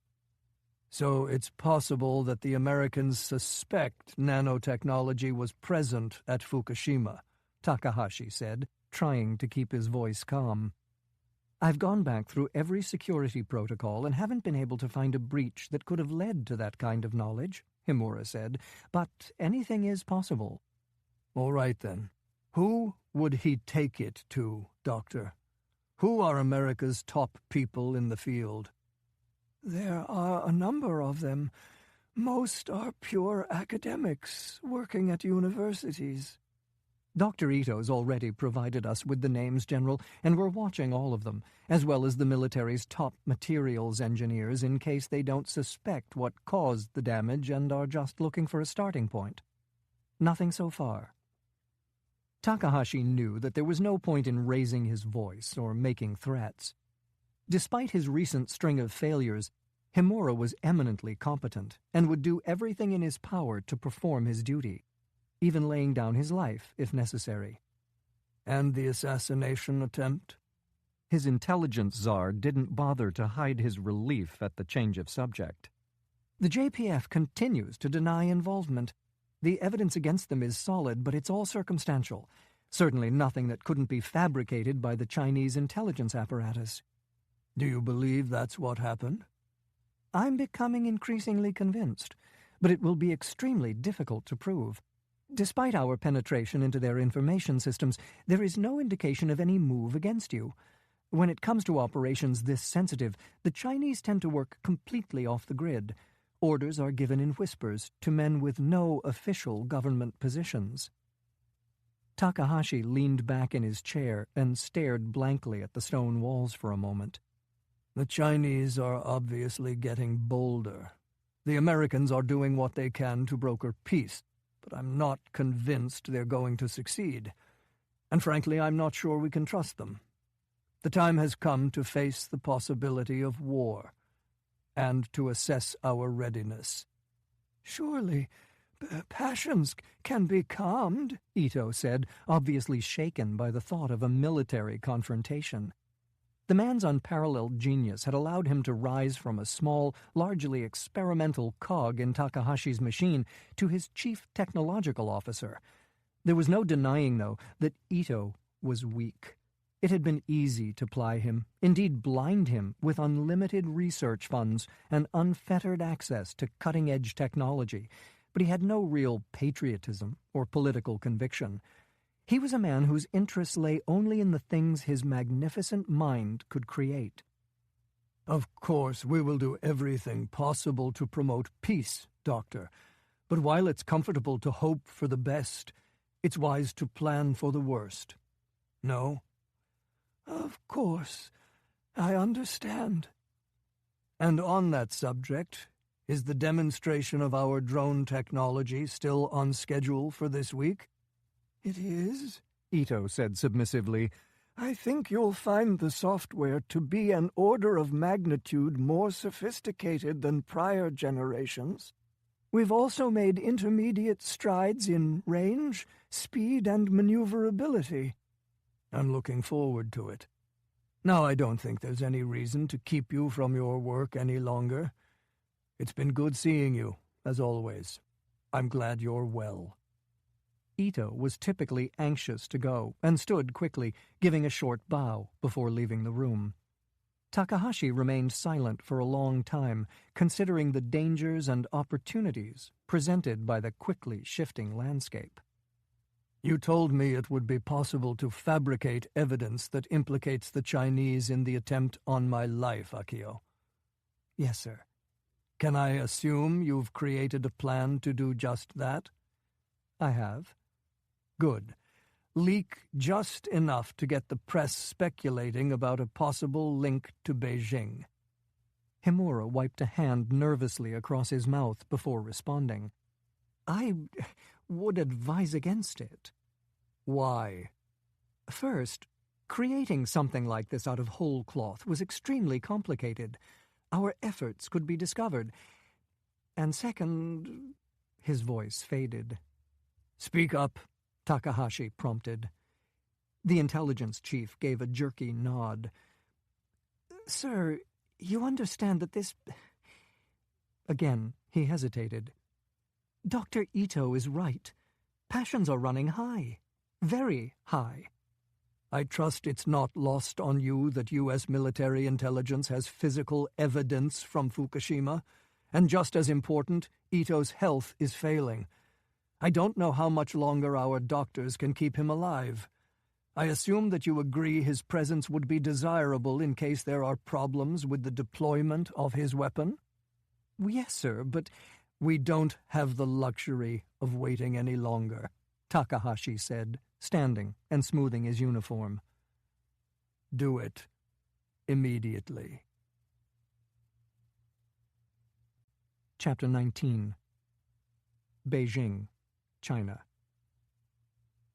So it's possible that the Americans suspect nanotechnology was present at Fukushima, Takahashi said, trying to keep his voice calm. I've gone back through every security protocol and haven't been able to find a breach that could have led to that kind of knowledge, Himura said, but anything is possible. All right, then. Who would he take it to, Doctor? Who are America's top people in the field? There are a number of them. Most are pure academics working at universities. Dr. Ito's already provided us with the names, General, and we're watching all of them, as well as the military's top materials engineers in case they don't suspect what caused the damage and are just looking for a starting point. Nothing so far. Takahashi knew that there was no point in raising his voice or making threats. Despite his recent string of failures, Himura was eminently competent and would do everything in his power to perform his duty, even laying down his life if necessary. And the assassination attempt? His intelligence czar didn't bother to hide his relief at the change of subject. The JPF continues to deny involvement. The evidence against them is solid, but it's all circumstantial. Certainly nothing that couldn't be fabricated by the Chinese intelligence apparatus. Do you believe that's what happened? I'm becoming increasingly convinced, but it will be extremely difficult to prove. Despite our penetration into their information systems, there is no indication of any move against you. When it comes to operations this sensitive, the Chinese tend to work completely off the grid. Orders are given in whispers to men with no official government positions. Takahashi leaned back in his chair and stared blankly at the stone walls for a moment. The Chinese are obviously getting bolder. The Americans are doing what they can to broker peace, but I'm not convinced they're going to succeed. And frankly, I'm not sure we can trust them. The time has come to face the possibility of war, and to assess our readiness. Surely, passions can be calmed, Ito said, obviously shaken by the thought of a military confrontation. The man's unparalleled genius had allowed him to rise from a small, largely experimental cog in Takahashi's machine to his chief technological officer. There was no denying, though, that Ito was weak. It had been easy to ply him, indeed blind him, with unlimited research funds and unfettered access to cutting-edge technology, but he had no real patriotism or political conviction. He was a man whose interests lay only in the things his magnificent mind could create. Of course, we will do everything possible to promote peace, Doctor. But while it's comfortable to hope for the best, it's wise to plan for the worst. No? Of course. I understand. And on that subject, is the demonstration of our drone technology still on schedule for this week? It is, Ito said submissively. I think you'll find the software to be an order of magnitude more sophisticated than prior generations. We've also made intermediate strides in range, speed, and maneuverability. I'm looking forward to it. Now I don't think there's any reason to keep you from your work any longer. It's been good seeing you, as always. I'm glad you're well. Ito was typically anxious to go, and stood quickly, giving a short bow before leaving the room. Takahashi remained silent for a long time, considering the dangers and opportunities presented by the quickly shifting landscape. You told me it would be possible to fabricate evidence that implicates the Chinese in the attempt on my life, Akio. Yes, sir. Can I assume you've created a plan to do just that? I have. Good. Leak just enough to get the press speculating about a possible link to Beijing. Himura wiped a hand nervously across his mouth before responding. I would advise against it. Why? First, creating something like this out of whole cloth was extremely complicated. Our efforts could be discovered. And second, his voice faded. Speak up, Takahashi prompted. The intelligence chief gave a jerky nod. Sir, you understand that this... Again, he hesitated. Dr. Ito is right. Passions are running high. Very high. I trust it's not lost on you that U.S. military intelligence has physical evidence from Fukushima, and just as important, Ito's health is failing. I don't know how much longer our doctors can keep him alive. I assume that you agree his presence would be desirable in case there are problems with the deployment of his weapon? Yes, sir, but we don't have the luxury of waiting any longer, Takahashi said, standing and smoothing his uniform. Do it. Immediately. Chapter 19. Beijing, China.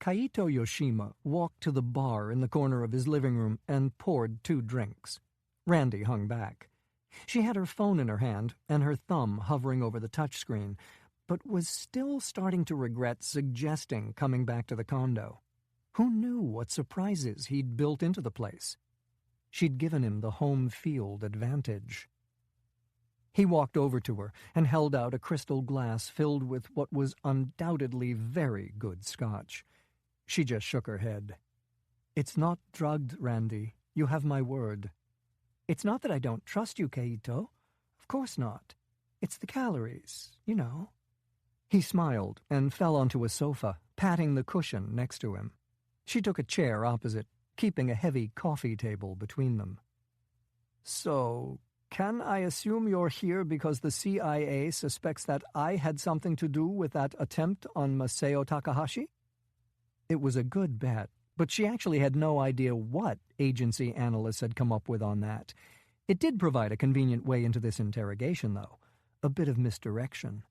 Kaito Yoshima walked to the bar in the corner of his living room and poured 2 drinks. Randy hung back. She had her phone in her hand and her thumb hovering over the touchscreen, but was still starting to regret suggesting coming back to the condo. Who knew what surprises he'd built into the place? She'd given him the home field advantage. He walked over to her and held out a crystal glass filled with what was undoubtedly very good scotch. She just shook her head. It's not drugged, Randy. You have my word. It's not that I don't trust you, Kaito. Of course not. It's the calories, you know. He smiled and fell onto a sofa, patting the cushion next to him. She took a chair opposite, keeping a heavy coffee table between them. So, can I assume you're here because the CIA suspects that I had something to do with that attempt on Masao Takahashi? It was a good bet, but she actually had no idea what agency analysts had come up with on that. It did provide a convenient way into this interrogation, though. A bit of misdirection.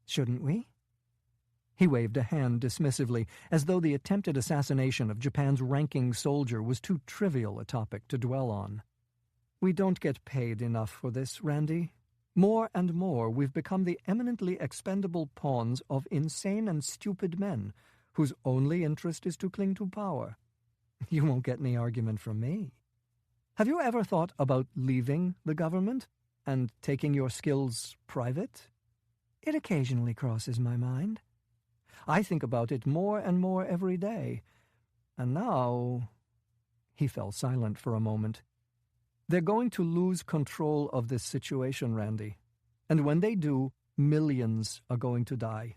Shouldn't we? He waved a hand dismissively, as though the attempted assassination of Japan's ranking soldier was too trivial a topic to dwell on. We don't get paid enough for this, Randy. More and more we've become the eminently expendable pawns of insane and stupid men, whose only interest is to cling to power. You won't get any argument from me. Have you ever thought about leaving the government and taking your skills private? It occasionally crosses my mind. I think about it more and more every day. And now... He fell silent for a moment. They're going to lose control of this situation, Randy. And when they do, millions are going to die.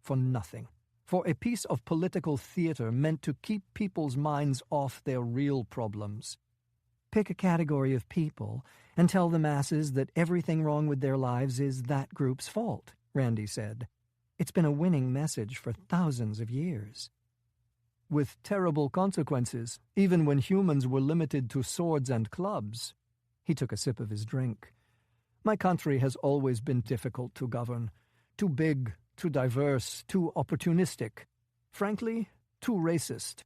For nothing. for a piece of political theater meant to keep people's minds off their real problems. Pick a category of people and tell the masses that everything wrong with their lives is that group's fault, Randy said. It's been a winning message for thousands of years. With terrible consequences, even when humans were limited to swords and clubs. He took a sip of his drink. My country has always been difficult to govern. Too big, too diverse, too opportunistic. Frankly, too racist.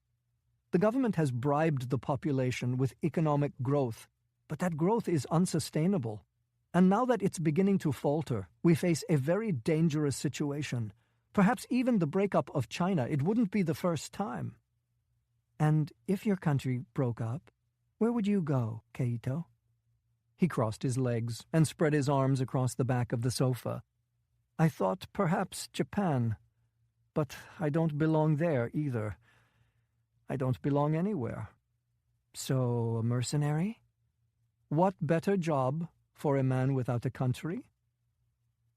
The government has bribed the population with economic growth, but that growth is unsustainable. And now that it's beginning to falter, we face a very dangerous situation. Perhaps even the breakup of China, it wouldn't be the first time. And if your country broke up, where would you go, Keito? He crossed his legs and spread his arms across the back of the sofa. I thought perhaps Japan, but I don't belong there either. I don't belong anywhere. So, a mercenary? What better job for a man without a country?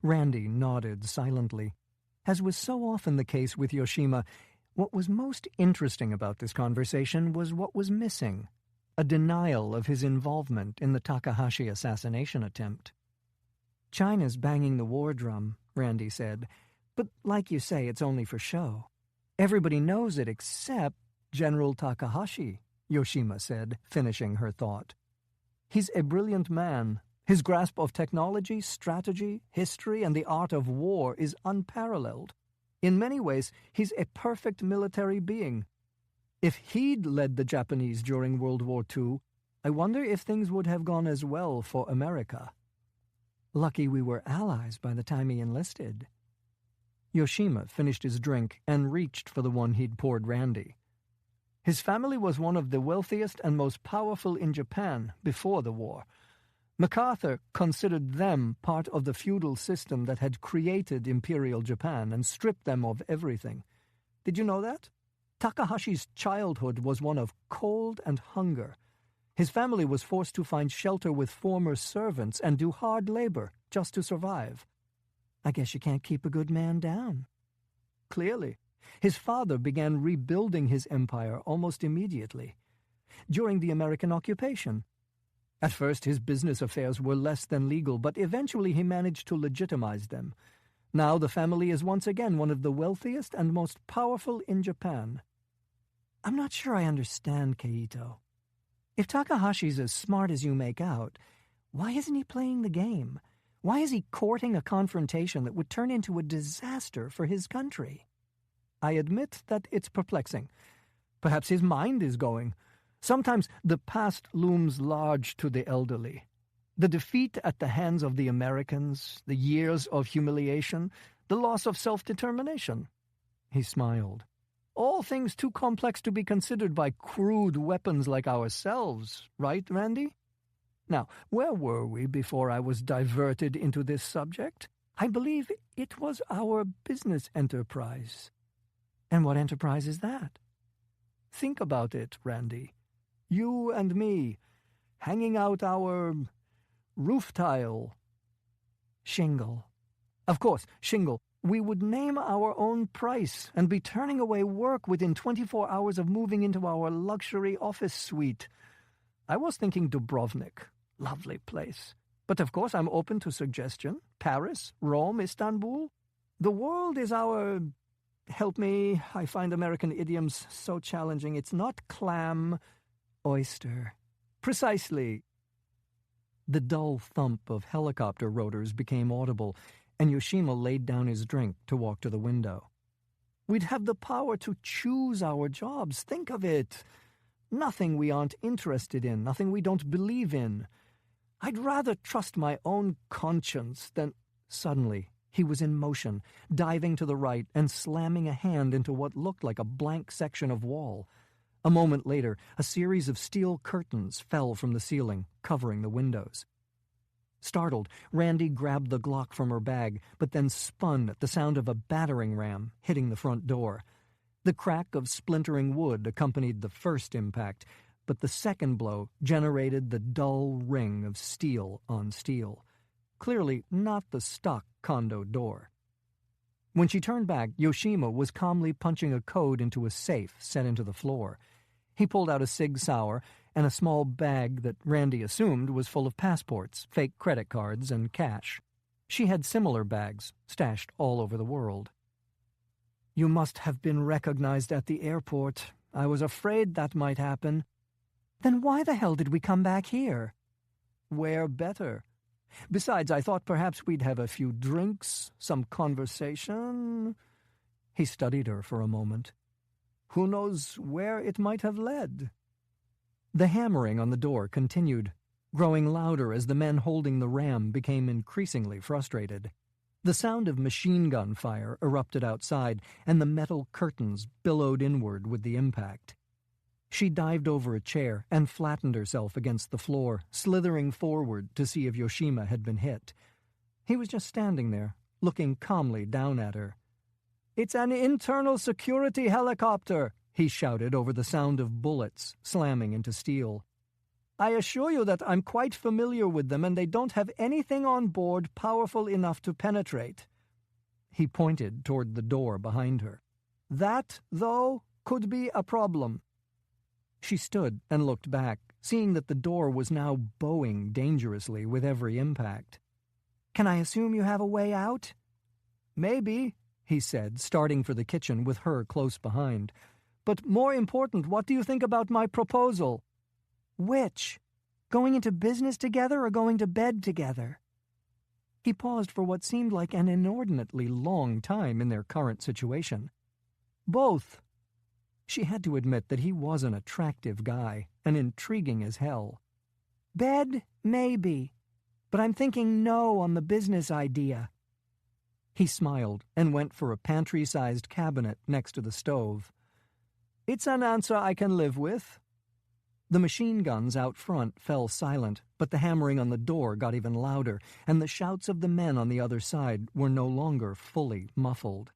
Randy nodded silently. As was so often the case with Yoshima, what was most interesting about this conversation was what was missing, a denial of his involvement in the Takahashi assassination attempt. China's banging the war drum, Randy said, but like you say, it's only for show. Everybody knows it except General Takahashi, Yoshima said, finishing her thought. He's a brilliant man. His grasp of technology, strategy, history, and the art of war is unparalleled. In many ways, he's a perfect military being. If he'd led the Japanese during World War II, I wonder if things would have gone as well for America. Lucky we were allies by the time he enlisted. Yoshima finished his drink and reached for the one he'd poured Randy. His family was one of the wealthiest and most powerful in Japan before the war. MacArthur considered them part of the feudal system that had created Imperial Japan and stripped them of everything. Did you know that? Takahashi's childhood was one of cold and hunger. His family was forced to find shelter with former servants and do hard labor just to survive. I guess you can't keep a good man down. Clearly. His father began rebuilding his empire almost immediately, during the American occupation. At first, his business affairs were less than legal, but eventually he managed to legitimize them. Now the family is once again one of the wealthiest and most powerful in Japan. I'm not sure I understand, Keito. If Takahashi's as smart as you make out, why isn't he playing the game? Why is he courting a confrontation that would turn into a disaster for his country? I admit that it's perplexing. Perhaps his mind is going. Sometimes the past looms large to the elderly. The defeat at the hands of the Americans, the years of humiliation, the loss of self-determination. He smiled. All things too complex to be considered by crude weapons like ourselves, right, Randy? Now, where were we before I was diverted into this subject? I believe it was our business enterprise. And what enterprise is that? Think about it, Randy. You and me, hanging out our roof tile. Shingle. Of course, shingle. We would name our own price and be turning away work within 24 hours of moving into our luxury office suite. I was thinking Dubrovnik. Lovely place. But of course I'm open to suggestion. Paris, Rome, Istanbul. The world is our... Help me, I find American idioms so challenging. It's not clam, oyster. Precisely. The dull thump of helicopter rotors became audible, and Yoshima laid down his drink to walk to the window. We'd have the power to choose our jobs. Think of it. Nothing we aren't interested in, nothing we don't believe in. I'd rather trust my own conscience than... Suddenly, he was in motion, diving to the right and slamming a hand into what looked like a blank section of wall. A moment later, a series of steel curtains fell from the ceiling, covering the windows. Startled, Randy grabbed the Glock from her bag, but then spun at the sound of a battering ram hitting the front door. The crack of splintering wood accompanied the first impact, but the second blow generated the dull ring of steel on steel. Clearly not the stock condo door. When she turned back, Yoshima was calmly punching a code into a safe set into the floor. He pulled out a Sig Sauer and a small bag that Randy assumed was full of passports, fake credit cards, and cash. She had similar bags, stashed all over the world. "You must have been recognized at the airport. I was afraid that might happen." "Then why the hell did we come back here?" "Where better? Besides, I thought perhaps we'd have a few drinks, some conversation." He studied her for a moment. "Who knows where it might have led?" The hammering on the door continued, growing louder as the men holding the ram became increasingly frustrated. The sound of machine gun fire erupted outside, and the metal curtains billowed inward with the impact. She dived over a chair and flattened herself against the floor, slithering forward to see if Yoshima had been hit. He was just standing there, looking calmly down at her. "It's an internal security helicopter," he shouted over the sound of bullets slamming into steel. "I assure you that I'm quite familiar with them, and they don't have anything on board powerful enough to penetrate." He pointed toward the door behind her. "That, though, could be a problem." She stood and looked back, seeing that the door was now bowing dangerously with every impact. "Can I assume you have a way out?" "Maybe," he said, starting for the kitchen with her close behind. "But more important, what do you think about my proposal?" "Which? Going into business together or going to bed together?" He paused for what seemed like an inordinately long time in their current situation. "Both." She had to admit that he was an attractive guy, and intriguing as hell. "Bed, maybe. But I'm thinking no on the business idea." He smiled and went for a pantry-sized cabinet next to the stove. "It's an answer I can live with." The machine guns out front fell silent, but the hammering on the door got even louder, and the shouts of the men on the other side were no longer fully muffled.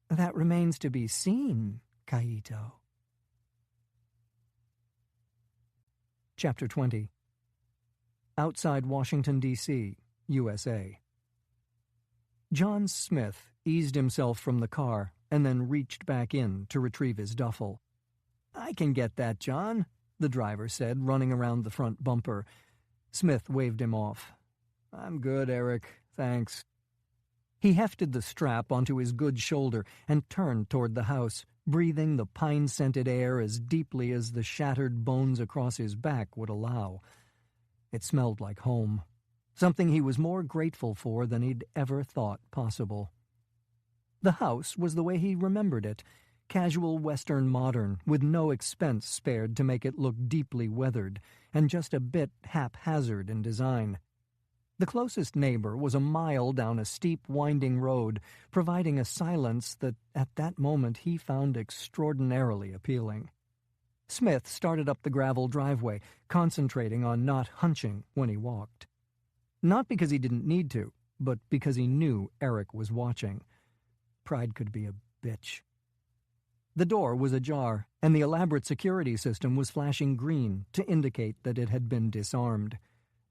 "That remains to be seen, Kaito." Chapter 20. Outside Washington, D.C., USA. John Smith eased himself from the car and then reached back in to retrieve his duffel. "I can get that, John," the driver said, running around the front bumper. Smith waved him off. "I'm good, Eric. Thanks." He hefted the strap onto his good shoulder and turned toward the house, breathing the pine-scented air as deeply as the shattered bones across his back would allow. It smelled like home, something he was more grateful for than he'd ever thought possible. The house was the way he remembered it, casual Western modern, with no expense spared to make it look deeply weathered, and just a bit haphazard in design. The closest neighbor was a mile down a steep, winding road, providing a silence that, at that moment, he found extraordinarily appealing. Smith started up the gravel driveway, concentrating on not hunching when he walked. Not because he didn't need to, but because he knew Eric was watching. Pride could be a bitch. The door was ajar, and the elaborate security system was flashing green to indicate that it had been disarmed.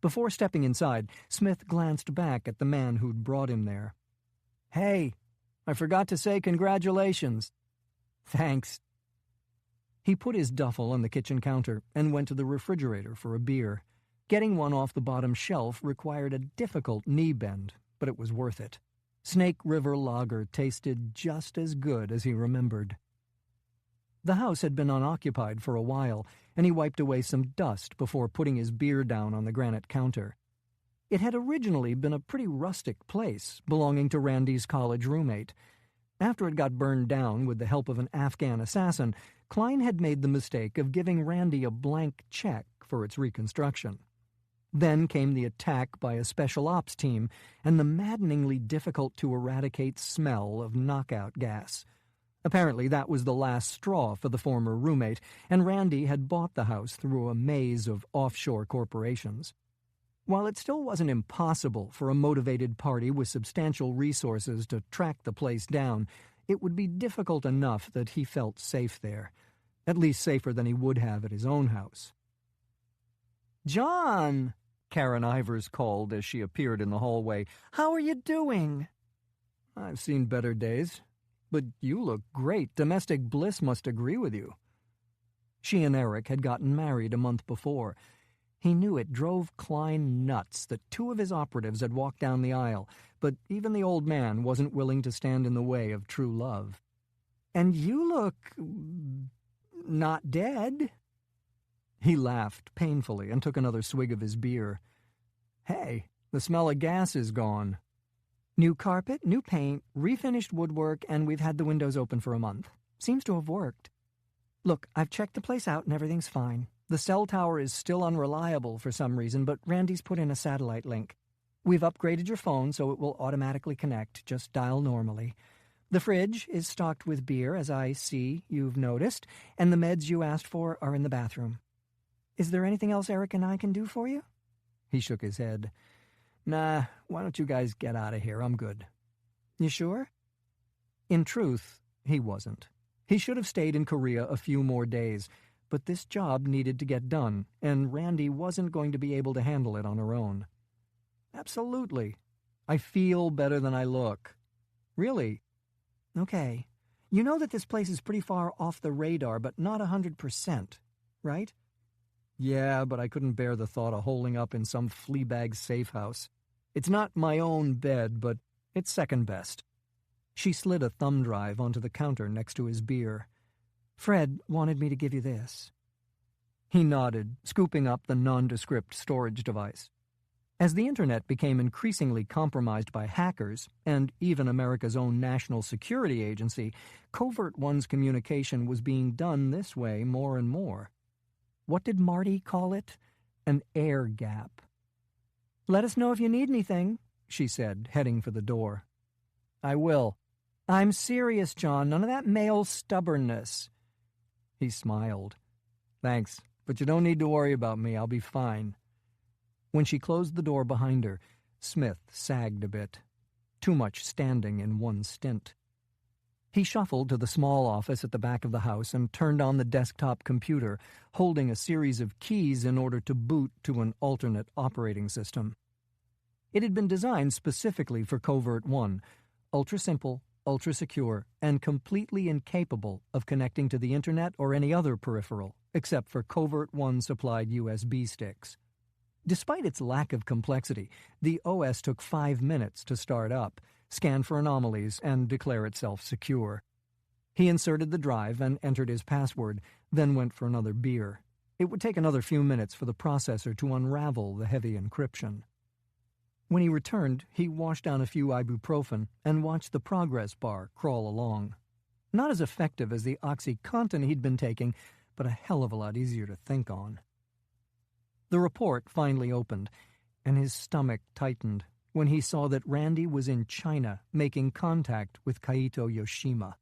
Before stepping inside, Smith glanced back at the man who'd brought him there. "Hey, I forgot to say congratulations." "Thanks." He put his duffel on the kitchen counter and went to the refrigerator for a beer. Getting one off the bottom shelf required a difficult knee bend, but it was worth it. Snake River Lager tasted just as good as he remembered. The house had been unoccupied for a while, and he wiped away some dust before putting his beer down on the granite counter. It had originally been a pretty rustic place, belonging to Randy's college roommate. After it got burned down with the help of an Afghan assassin, Klein had made the mistake of giving Randy a blank check for its reconstruction. Then came the attack by a special ops team and the maddeningly difficult-to-eradicate smell of knockout gas. Apparently that was the last straw for the former roommate, and Randy had bought the house through a maze of offshore corporations. While it still wasn't impossible for a motivated party with substantial resources to track the place down, it would be difficult enough that he felt safe there, at least safer than he would have at his own house. "John," Karen Ivers called as she appeared in the hallway. "How are you doing?" I've seen better days. But you look great. Domestic bliss must agree with you. She and Eric had gotten married a month before. He knew it drove Klein nuts that two of his operatives had walked down the aisle, but even the old man wasn't willing to stand in the way of true love. And you look... not dead. He laughed painfully and took another swig of his beer. Hey, the smell of gas is gone. New carpet, new paint, refinished woodwork, and we've had the windows open for a month. Seems to have worked. Look, I've checked the place out and everything's fine. The cell tower is still unreliable for some reason, but Randy's put in a satellite link. We've upgraded your phone so it will automatically connect. Just dial normally. The fridge is stocked with beer, as I see you've noticed, and the meds you asked for are in the bathroom. Is there anything else Eric and I can do for you? He shook his head. Nah, why don't you guys get out of here? I'm good. You sure? In truth, he wasn't. He should have stayed in Korea a few more days, but this job needed to get done, and Randy wasn't going to be able to handle it on her own. Absolutely. I feel better than I look. Really. Okay. You know that this place is pretty far off the radar, but not 100%, right? Yeah, but I couldn't bear the thought of holing up in some flea-bag safe house. It's not my own bed, but it's second best. She slid a thumb drive onto the counter next to his beer. Fred wanted me to give you this. He nodded, scooping up the nondescript storage device. As the Internet became increasingly compromised by hackers, and even America's own National Security Agency, Covert-One's communication was being done this way more and more. What did Marty call it? An air gap. Let us know if you need anything, she said, heading for the door. I will. I'm serious, John. None of that male stubbornness. He smiled. Thanks, but you don't need to worry about me. I'll be fine. When she closed the door behind her, Smith sagged a bit. Too much standing in one stint. He shuffled to the small office at the back of the house and turned on the desktop computer, holding a series of keys in order to boot to an alternate operating system. It had been designed specifically for Covert-One, ultra-simple, ultra-secure, and completely incapable of connecting to the Internet or any other peripheral, except for Covert-One supplied USB sticks. Despite its lack of complexity, the OS took 5 minutes to start up, scan for anomalies, and declare itself secure. He inserted the drive and entered his password, then went for another beer. It would take another few minutes for the processor to unravel the heavy encryption. When he returned, he washed down a few ibuprofen and watched the progress bar crawl along. Not as effective as the OxyContin he'd been taking, but a hell of a lot easier to think on. The report finally opened, and his stomach tightened when he saw that Randy was in China making contact with Kaito Yoshima.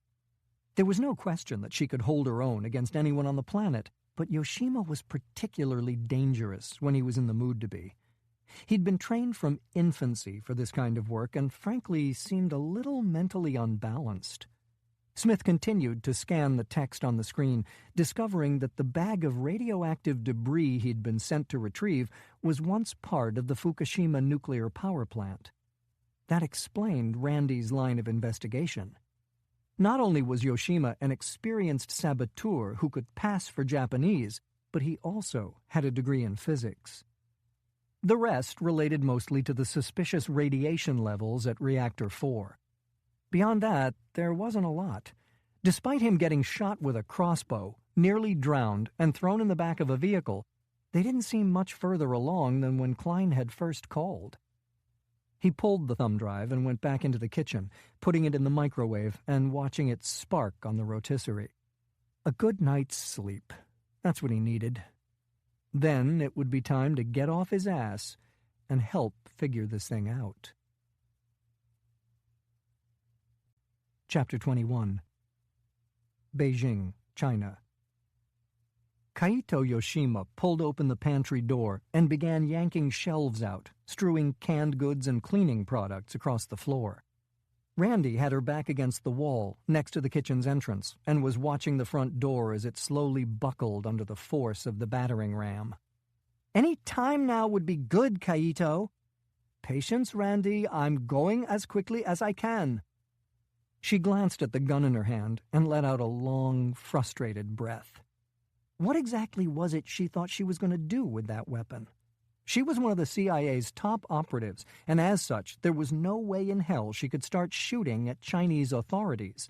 There was no question that she could hold her own against anyone on the planet, but Yoshima was particularly dangerous when he was in the mood to be. He'd been trained from infancy for this kind of work and frankly seemed a little mentally unbalanced. Smith continued to scan the text on the screen, discovering that the bag of radioactive debris he'd been sent to retrieve was once part of the Fukushima nuclear power plant. That explained Randy's line of investigation. Not only was Yoshima an experienced saboteur who could pass for Japanese, but he also had a degree in physics. The rest related mostly to the suspicious radiation levels at Reactor 4. Beyond that, there wasn't a lot. Despite him getting shot with a crossbow, nearly drowned, and thrown in the back of a vehicle, they didn't seem much further along than when Klein had first called. He pulled the thumb drive and went back into the kitchen, putting it in the microwave and watching it spark on the rotisserie. A good night's sleep. That's what he needed. Then it would be time to get off his ass and help figure this thing out. Chapter 21. Beijing, China. Kaito Yoshima pulled open the pantry door and began yanking shelves out, strewing canned goods and cleaning products across the floor. Randy had her back against the wall, next to the kitchen's entrance, and was watching the front door as it slowly buckled under the force of the battering ram. Any time now would be good, Kaito. Patience, Randy. I'm going as quickly as I can. She glanced at the gun in her hand and let out a long, frustrated breath. What exactly was it she thought she was going to do with that weapon? She was one of the CIA's top operatives, and as such, there was no way in hell she could start shooting at Chinese authorities.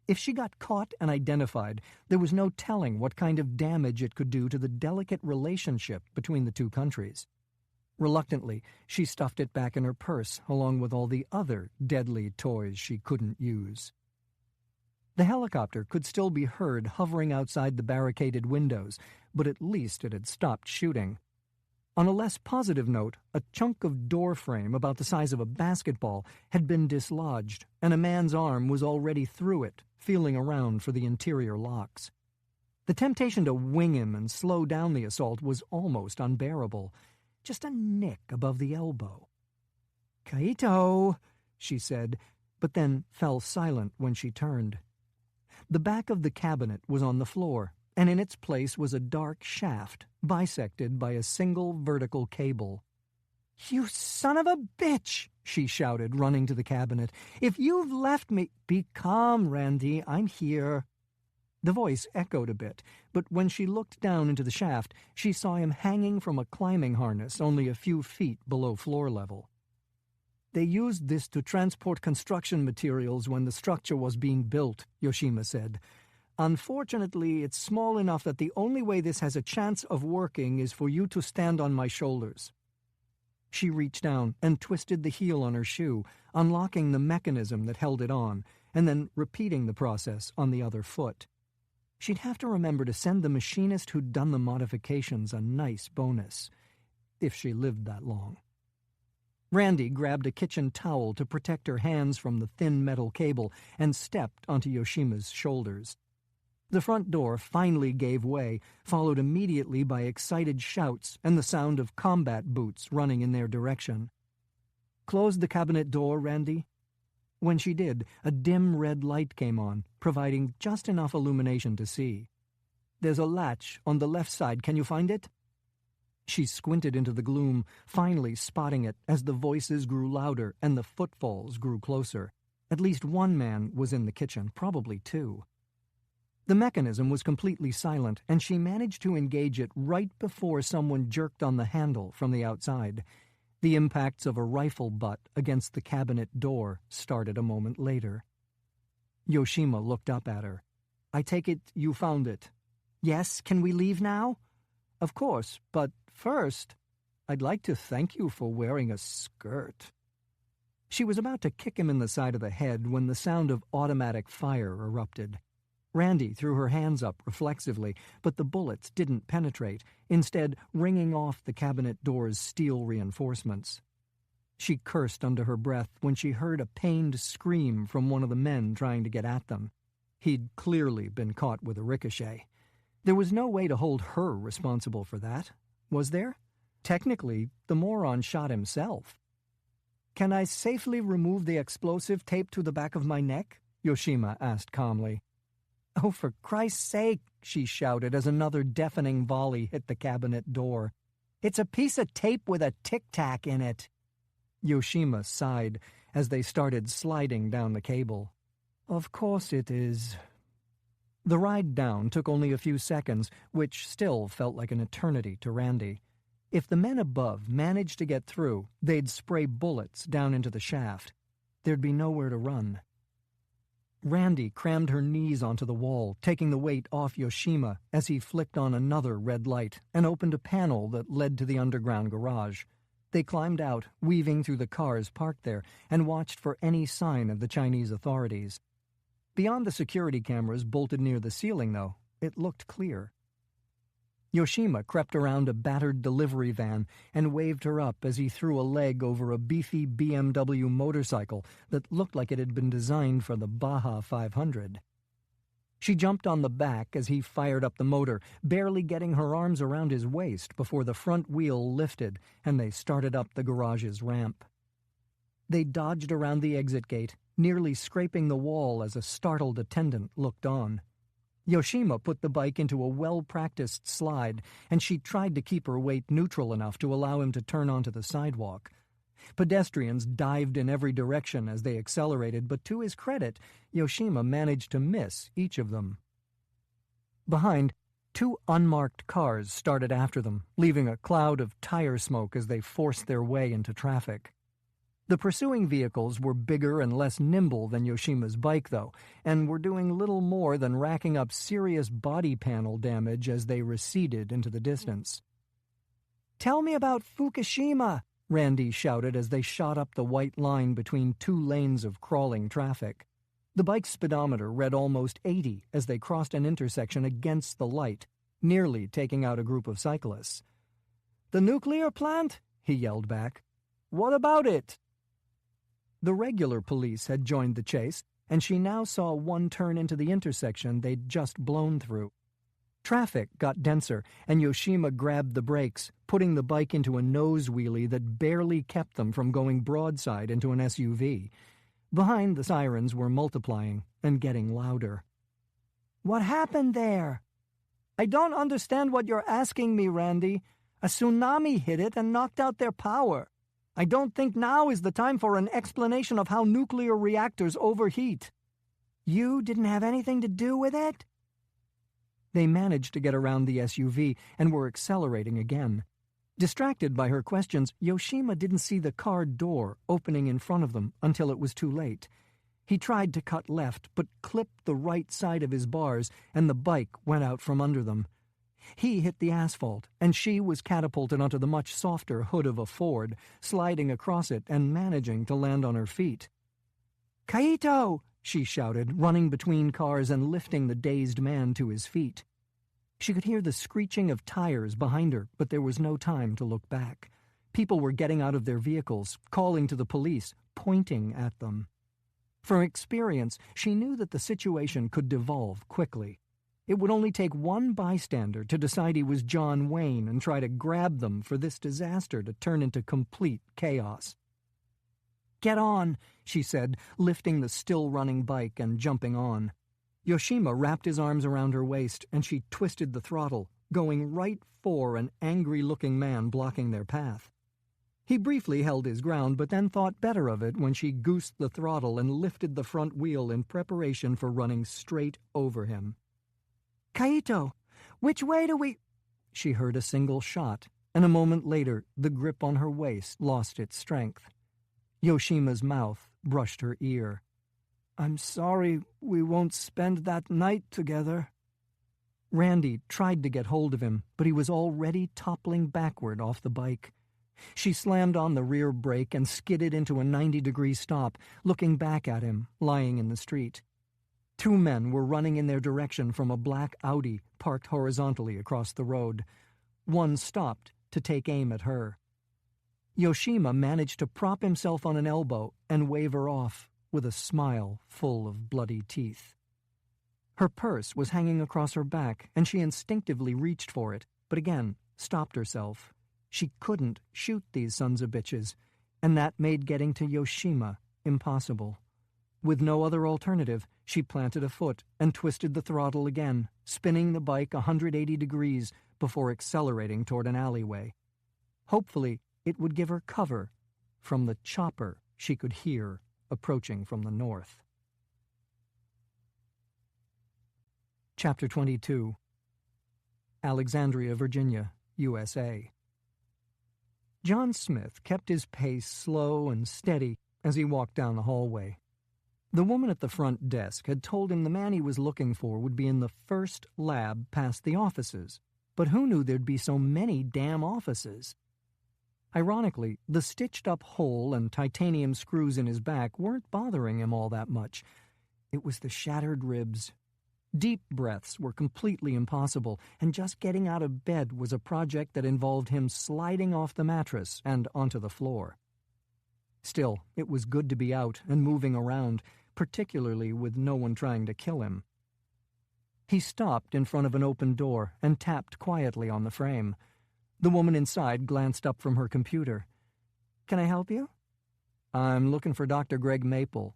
If she got caught and identified, there was no telling what kind of damage it could do to the delicate relationship between the two countries. Reluctantly, she stuffed it back in her purse, along with all the other deadly toys she couldn't use. The helicopter could still be heard hovering outside the barricaded windows, but at least it had stopped shooting. On a less positive note, a chunk of door frame about the size of a basketball had been dislodged, and a man's arm was already through it, feeling around for the interior locks. The temptation to wing him and slow down the assault was almost unbearable. Just a nick above the elbow. "Kaito," she said, but then fell silent when she turned. The back of the cabinet was on the floor, and in its place was a dark shaft, bisected by a single vertical cable. "You son of a bitch!" she shouted, running to the cabinet. "If you've left me—" "Be calm, Randy, I'm here." The voice echoed a bit, but when she looked down into the shaft, she saw him hanging from a climbing harness only a few feet below floor level. "They used this to transport construction materials when the structure was being built," Yoshima said. "Unfortunately, it's small enough that the only way this has a chance of working is for you to stand on my shoulders." She reached down and twisted the heel on her shoe, unlocking the mechanism that held it on, and then repeating the process on the other foot. She'd have to remember to send the machinist who'd done the modifications a nice bonus, if she lived that long. Randy grabbed a kitchen towel to protect her hands from the thin metal cable and stepped onto Yoshima's shoulders. The front door finally gave way, followed immediately by excited shouts and the sound of combat boots running in their direction. "Close the cabinet door, Randy." When she did, a dim red light came on, providing just enough illumination to see. "There's a latch on the left side. Can you find it?" She squinted into the gloom, finally spotting it as the voices grew louder and the footfalls grew closer. At least one man was in the kitchen, probably two. The mechanism was completely silent, and she managed to engage it right before someone jerked on the handle from the outside. The impacts of a rifle butt against the cabinet door started a moment later. Yoshima looked up at her. "I take it you found it." "Yes, can we leave now?" "Of course, but first, I'd like to thank you for wearing a skirt." She was about to kick him in the side of the head when the sound of automatic fire erupted. Randy threw her hands up reflexively, but the bullets didn't penetrate, instead ringing off the cabinet door's steel reinforcements. She cursed under her breath when she heard a pained scream from one of the men trying to get at them. He'd clearly been caught with a ricochet. There was no way to hold her responsible for that, was there? Technically, the moron shot himself. "Can I safely remove the explosive taped to the back of my neck?" Yoshima asked calmly. "Oh, for Christ's sake," she shouted as another deafening volley hit the cabinet door. "It's a piece of tape with a tic-tac in it." Yoshima sighed as they started sliding down the cable. "Of course it is." The ride down took only a few seconds, which still felt like an eternity to Randy. If the men above managed to get through, they'd spray bullets down into the shaft. There'd be nowhere to run. Randy crammed her knees onto the wall, taking the weight off Yoshima as he flicked on another red light and opened a panel that led to the underground garage. They climbed out, weaving through the cars parked there, and watched for any sign of the Chinese authorities. Beyond the security cameras bolted near the ceiling, though, it looked clear. Yoshima crept around a battered delivery van and waved her up as he threw a leg over a beefy BMW motorcycle that looked like it had been designed for the Baja 500. She jumped on the back as he fired up the motor, barely getting her arms around his waist before the front wheel lifted and they started up the garage's ramp. They dodged around the exit gate, nearly scraping the wall as a startled attendant looked on. Yoshima put the bike into a well-practiced slide, and she tried to keep her weight neutral enough to allow him to turn onto the sidewalk. Pedestrians dived in every direction as they accelerated, but to his credit, Yoshima managed to miss each of them. Behind, 2 unmarked cars started after them, leaving a cloud of tire smoke as they forced their way into traffic. The pursuing vehicles were bigger and less nimble than Yoshima's bike, though, and were doing little more than racking up serious body panel damage as they receded into the distance. "Tell me about Fukushima," Randy shouted as they shot up the white line between 2 lanes of crawling traffic. The bike's speedometer read almost 80 as they crossed an intersection against the light, nearly taking out a group of cyclists. "The nuclear plant?" he yelled back. "What about it?" The regular police had joined the chase, and she now saw one turn into the intersection they'd just blown through. Traffic got denser, and Yoshima grabbed the brakes, putting the bike into a nose wheelie that barely kept them from going broadside into an SUV. Behind, the sirens were multiplying and getting louder. "What happened there?" "I don't understand what you're asking me, Randy. A tsunami hit it and knocked out their power. I don't think now is the time for an explanation of how nuclear reactors overheat." "You didn't have anything to do with it?" They managed to get around the SUV and were accelerating again. Distracted by her questions, Yoshima didn't see the car door opening in front of them until it was too late. He tried to cut left, but clipped the right side of his bars, and the bike went out from under them. He hit the asphalt, and she was catapulted onto the much softer hood of a Ford, sliding across it and managing to land on her feet. "Kaito!" she shouted, running between cars and lifting the dazed man to his feet. She could hear the screeching of tires behind her, but there was no time to look back. People were getting out of their vehicles, calling to the police, pointing at them. From experience, she knew that the situation could devolve quickly. It would only take one bystander to decide he was John Wayne and try to grab them for this disaster to turn into complete chaos. "Get on," she said, lifting the still-running bike and jumping on. Yoshima wrapped his arms around her waist, and she twisted the throttle, going right for an angry-looking man blocking their path. He briefly held his ground, but then thought better of it when she goosed the throttle and lifted the front wheel in preparation for running straight over him. "Kaito, which way do we—" She heard a single shot, and a moment later the grip on her waist lost its strength. Yoshima's mouth brushed her ear. "I'm sorry we won't spend that night together." Randy tried to get hold of him, but he was already toppling backward off the bike. She slammed on the rear brake and skidded into a 90-degree stop, looking back at him, lying in the street. 2 men were running in their direction from a black Audi parked horizontally across the road. One stopped to take aim at her. Yoshima managed to prop himself on an elbow and wave her off with a smile full of bloody teeth. Her purse was hanging across her back, and she instinctively reached for it, but again stopped herself. She couldn't shoot these sons of bitches, and that made getting to Yoshima impossible. With no other alternative, she planted a foot and twisted the throttle again, spinning the bike 180 degrees before accelerating toward an alleyway. Hopefully, it would give her cover from the chopper she could hear approaching from the north. Chapter 22. Alexandria, Virginia, USA. John Smith kept his pace slow and steady as he walked down the hallway. The woman at the front desk had told him the man he was looking for would be in the first lab past the offices, but who knew there'd be so many damn offices? Ironically, the stitched-up hole and titanium screws in his back weren't bothering him all that much. It was the shattered ribs. Deep breaths were completely impossible, and just getting out of bed was a project that involved him sliding off the mattress and onto the floor. Still, it was good to be out and moving around, particularly with no one trying to kill him. He stopped in front of an open door and tapped quietly on the frame. The woman inside glanced up from her computer. "Can I help you?" "I'm looking for Dr. Greg Maple."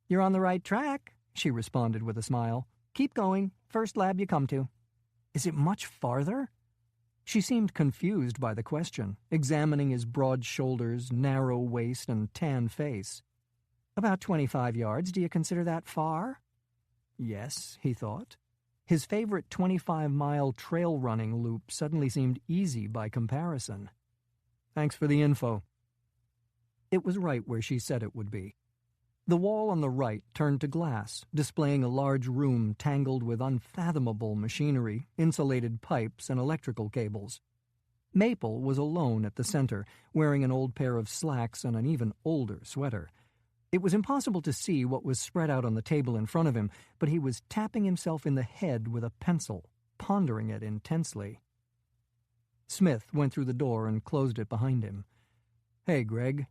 "You're on the right track," she responded with a smile. "Keep going. First lab you come to." "Is it much farther?" She seemed confused by the question, examining his broad shoulders, narrow waist, and tan face. "About 25 yards. Do you consider that far?" Yes, he thought. His favorite 25-mile trail running loop suddenly seemed easy by comparison. "Thanks for the info." It was right where she said it would be. The wall on the right turned to glass, displaying a large room tangled with unfathomable machinery, insulated pipes, and electrical cables. Maple was alone at the center, wearing an old pair of slacks and an even older sweater. It was impossible to see what was spread out on the table in front of him, but he was tapping himself in the head with a pencil, pondering it intensely. Smith went through the door and closed it behind him. "Hey, Greg."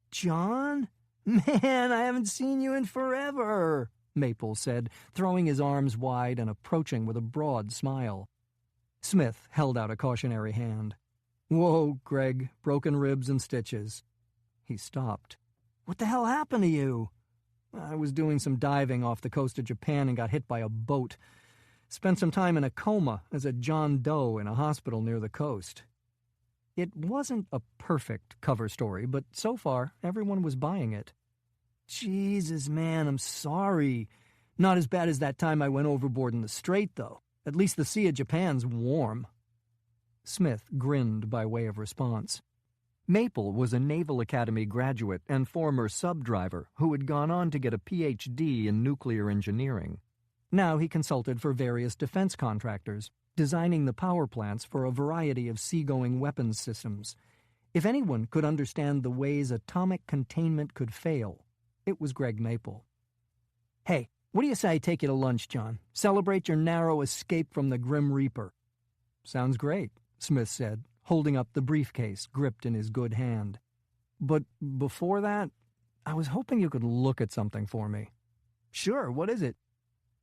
"John? Man, I haven't seen you in forever," Maple said, throwing his arms wide and approaching with a broad smile. Smith held out a cautionary hand. "Whoa, Greg, broken ribs and stitches." He stopped. "What the hell happened to you?" "I was doing some diving off the coast of Japan and got hit by a boat. Spent some time in a coma as a John Doe in a hospital near the coast." It wasn't a perfect cover story, but so far everyone was buying it. "Jesus, man, I'm sorry. Not as bad as that time I went overboard in the Strait, though. At least the Sea of Japan's warm." Smith grinned by way of response. Maple was a Naval Academy graduate and former sub-driver who had gone on to get a Ph.D. in nuclear engineering. Now he consulted for various defense contractors, designing the power plants for a variety of seagoing weapons systems. If anyone could understand the ways atomic containment could fail, it was Greg Maple. "Hey, what do you say I take you to lunch, John? Celebrate your narrow escape from the Grim Reaper." "Sounds great," Smith said, holding up the briefcase gripped in his good hand. "But before that, I was hoping you could look at something for me." "Sure, what is it?"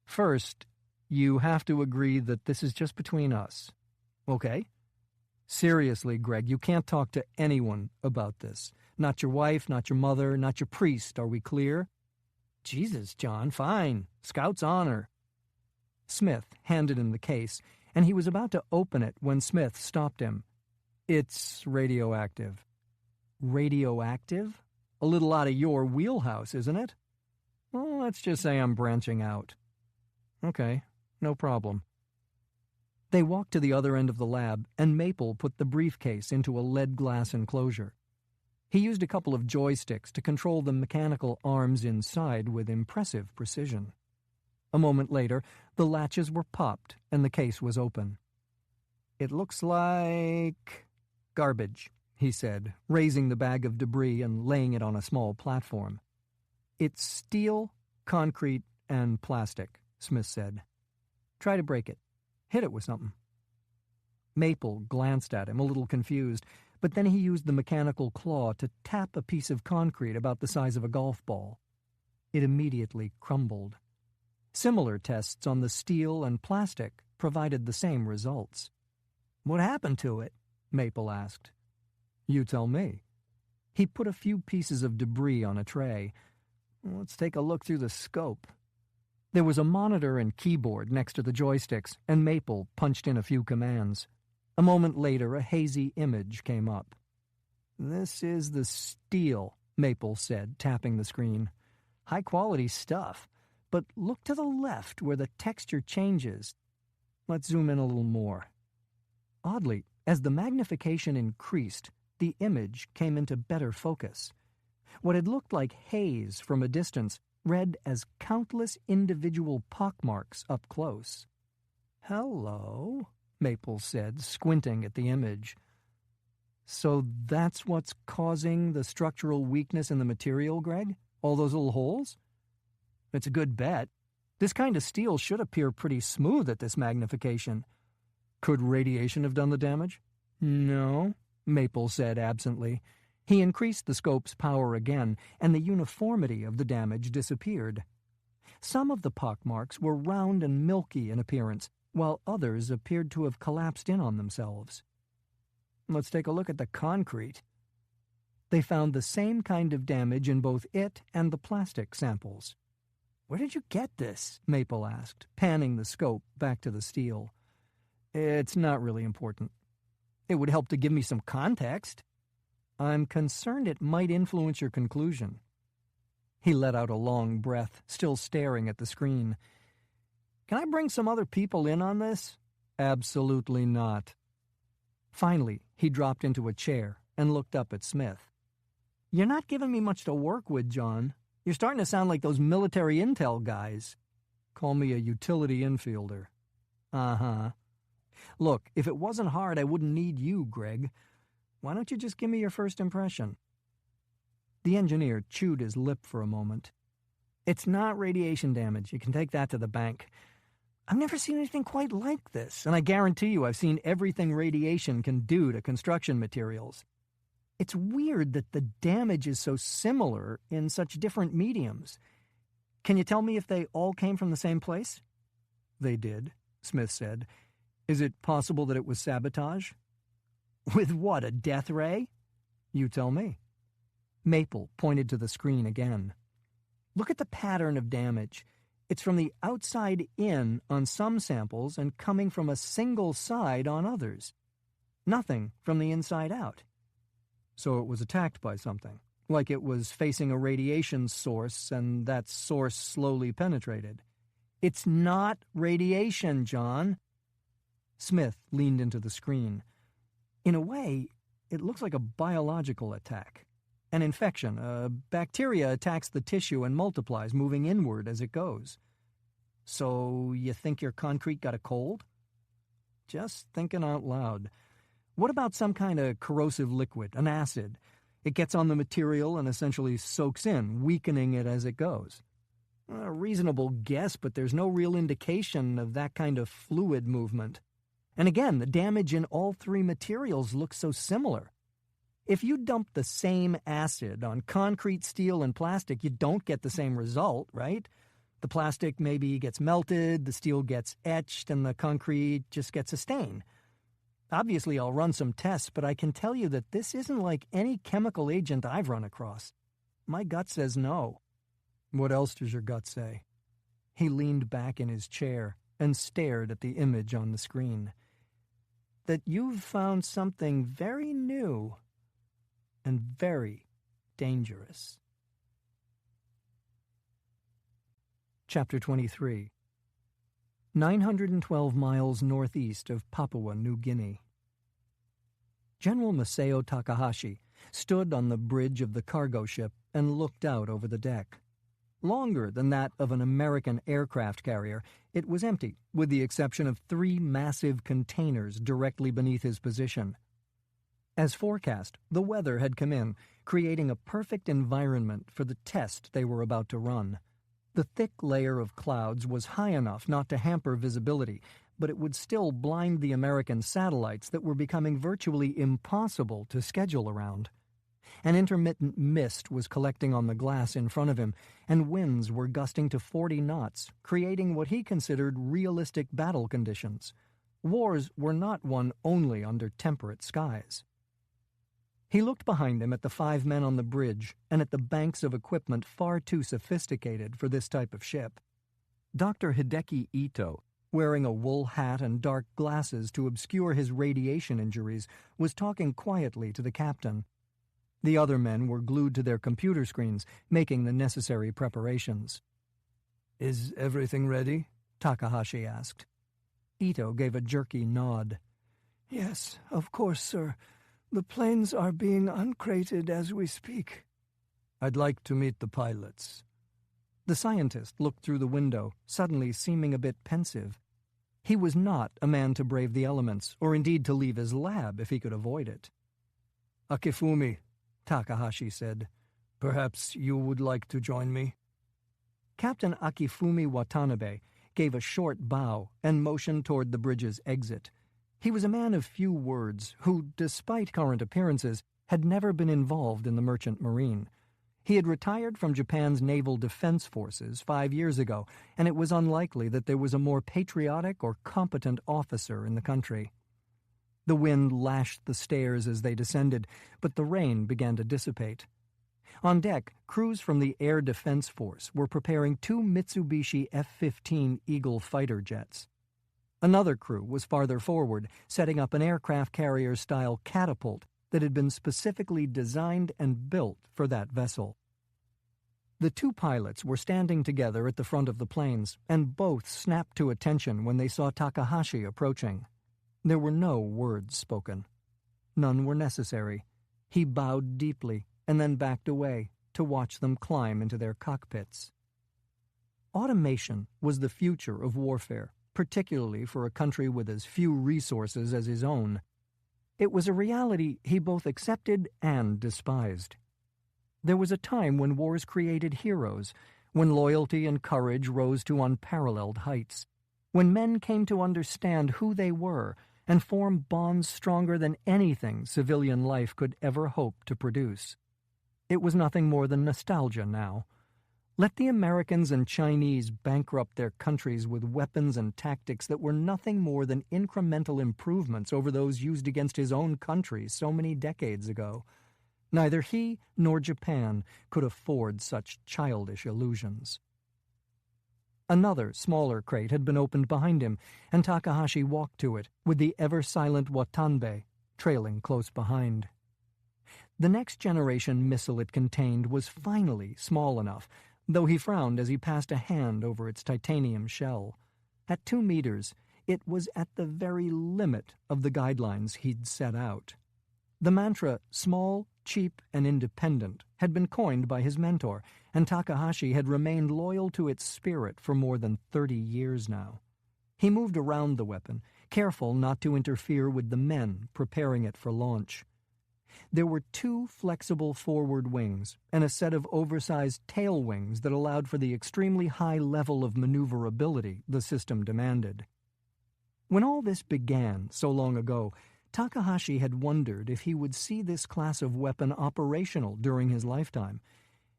"First, you have to agree that this is just between us." "Okay." "Seriously, Greg, you can't talk to anyone about this. Not your wife, not your mother, not your priest, are we clear?" "Jesus, John, fine. Scout's honor." Smith handed him the case, and he was about to open it when Smith stopped him. "It's radioactive." "Radioactive? A little out of your wheelhouse, isn't it?" "Well, let's just say I'm branching out." "Okay, no problem." They walked to the other end of the lab, and Maple put the briefcase into a lead glass enclosure. He used a couple of joysticks to control the mechanical arms inside with impressive precision. A moment later, the latches were popped, and the case was open. "It looks like garbage," he said, raising the bag of debris and laying it on a small platform. "It's steel, concrete, and plastic," Smith said. "Try to break it. Hit it with something." Maple glanced at him, a little confused, but then he used the mechanical claw to tap a piece of concrete about the size of a golf ball. It immediately crumbled. Similar tests on the steel and plastic provided the same results. "What happened to it?" Maple asked. "You tell me." He put a few pieces of debris on a tray. "Let's take a look through the scope." There was a monitor and keyboard next to the joysticks, and Maple punched in a few commands. A moment later, a hazy image came up. "This is the steel," Maple said, tapping the screen. "High-quality stuff. But look to the left where the texture changes. Let's zoom in a little more." Oddly, as the magnification increased, the image came into better focus. What had looked like haze from a distance read as countless individual pockmarks up close. "Hello," Maple said, squinting at the image. "So that's what's causing the structural weakness in the material, Greg? All those little holes?" "It's a good bet. This kind of steel should appear pretty smooth at this magnification." "Could radiation have done the damage?" "No," Maple said absently. He increased the scope's power again, and the uniformity of the damage disappeared. Some of the pockmarks were round and milky in appearance, while others appeared to have collapsed in on themselves. "Let's take a look at the concrete." They found the same kind of damage in both it and the plastic samples. "Where did you get this?" Maple asked, panning the scope back to the steel. It's not really important. It would help to give me some context. I'm concerned it might influence your conclusion. He let out a long breath, still staring at the screen. Can I bring some other people in on this? Absolutely not. Finally, he dropped into a chair and looked up at Smith. You're not giving me much to work with, John. You're starting to sound like those military intel guys. Call me a utility infielder. Uh-huh. Look, if it wasn't hard, I wouldn't need you, Greg. Why don't you just give me your first impression? The engineer chewed his lip for a moment. It's not radiation damage. You can take that to the bank. I've never seen anything quite like this, and I guarantee you I've seen everything radiation can do to construction materials. It's weird that the damage is so similar in such different mediums. Can you tell me if they all came from the same place? They did, Smith said. Is it possible that it was sabotage? With what, a death ray? You tell me. Maple pointed to the screen again. Look at the pattern of damage. It's from the outside in on some samples and coming from a single side on others. Nothing from the inside out. So it was attacked by something, like it was facing a radiation source and that source slowly penetrated. It's not radiation, John. Smith leaned into the screen. In a way, it looks like a biological attack. An infection, a bacteria attacks the tissue and multiplies, moving inward as it goes. So you think your concrete got a cold? Just thinking out loud. What about some kind of corrosive liquid, an acid? It gets on the material and essentially soaks in, weakening it as it goes. A reasonable guess, but there's no real indication of that kind of fluid movement. And again, the damage in all three materials looks so similar. If you dump the same acid on concrete, steel, and plastic, you don't get the same result, right? The plastic maybe gets melted, the steel gets etched, and the concrete just gets a stain. Obviously, I'll run some tests, but I can tell you that this isn't like any chemical agent I've run across. My gut says no. What else does your gut say? He leaned back in his chair and stared at the image on the screen. That you've found something very new and very dangerous. Chapter 23. 912 miles northeast of Papua New Guinea. General Masao Takahashi stood on the bridge of the cargo ship and looked out over the deck. Longer than that of an American aircraft carrier, it was empty, with the exception of 3 massive containers directly beneath his position. As forecast, the weather had come in, creating a perfect environment for the test they were about to run. The thick layer of clouds was high enough not to hamper visibility, but it would still blind the American satellites that were becoming virtually impossible to schedule around. An intermittent mist was collecting on the glass in front of him, and winds were gusting to 40 knots, creating what he considered realistic battle conditions. Wars were not won only under temperate skies. He looked behind him at the 5 men on the bridge and at the banks of equipment far too sophisticated for this type of ship. Dr. Hideki Ito, wearing a wool hat and dark glasses to obscure his radiation injuries, was talking quietly to the captain. The other men were glued to their computer screens, making the necessary preparations. "Is everything ready?" Takahashi asked. Ito gave a jerky nod. "Yes, of course, sir. The planes are being uncrated as we speak." "I'd like to meet the pilots." The scientist looked through the window, suddenly seeming a bit pensive. He was not a man to brave the elements, or indeed to leave his lab if he could avoid it. "Akifumi," Takahashi said, "perhaps you would like to join me?" Captain Akifumi Watanabe gave a short bow and motioned toward the bridge's exit. He was a man of few words who, despite current appearances, had never been involved in the merchant marine. He had retired from Japan's naval defense forces 5 years ago, and it was unlikely that there was a more patriotic or competent officer in the country. The wind lashed the stairs as they descended, but the rain began to dissipate. On deck, crews from the Air Defense Force were preparing 2 Mitsubishi F-15 Eagle fighter jets. Another crew was farther forward, setting up an aircraft carrier-style catapult that had been specifically designed and built for that vessel. The two pilots were standing together at the front of the planes, and both snapped to attention when they saw Takahashi approaching. There were no words spoken. None were necessary. He bowed deeply and then backed away to watch them climb into their cockpits. Automation was the future of warfare, particularly for a country with as few resources as his own. It was a reality he both accepted and despised. There was a time when wars created heroes, when loyalty and courage rose to unparalleled heights, when men came to understand who they were and form bonds stronger than anything civilian life could ever hope to produce. It was nothing more than nostalgia now. Let the Americans and Chinese bankrupt their countries with weapons and tactics that were nothing more than incremental improvements over those used against his own country so many decades ago. Neither he nor Japan could afford such childish illusions. Another, smaller crate had been opened behind him, and Takahashi walked to it, with the ever-silent Watanabe trailing close behind. The next-generation missile it contained was finally small enough, though he frowned as he passed a hand over its titanium shell. At 2 meters, it was at the very limit of the guidelines he'd set out. The mantra, small, cheap, and independent, had been coined by his mentor, and Takahashi had remained loyal to its spirit for more than 30 years now. He moved around the weapon, careful not to interfere with the men preparing it for launch. There were 2 flexible forward wings and a set of oversized tail wings that allowed for the extremely high level of maneuverability the system demanded. When all this began so long ago, Takahashi had wondered if he would see this class of weapon operational during his lifetime.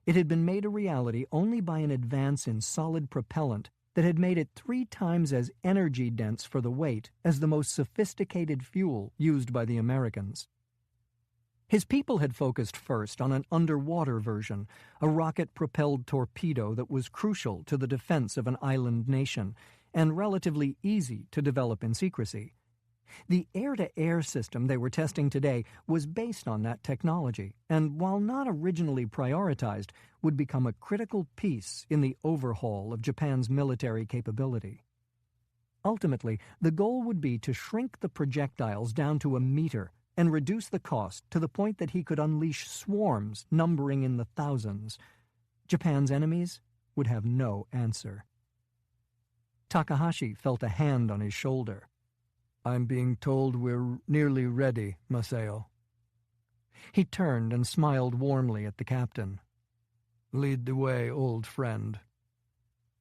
It had been made a reality only by an advance in solid propellant that had made it 3 times as energy-dense for the weight as the most sophisticated fuel used by the Americans. His people had focused first on an underwater version, a rocket-propelled torpedo that was crucial to the defense of an island nation, and relatively easy to develop in secrecy. The air-to-air system they were testing today was based on that technology, and while not originally prioritized, would become a critical piece in the overhaul of Japan's military capability. Ultimately, the goal would be to shrink the projectiles down to 1 meter and reduce the cost to the point that he could unleash swarms numbering in the thousands. Japan's enemies would have no answer. Takahashi felt a hand on his shoulder. I'm being told we're nearly ready, Masao. He turned and smiled warmly at the captain. Lead the way, old friend.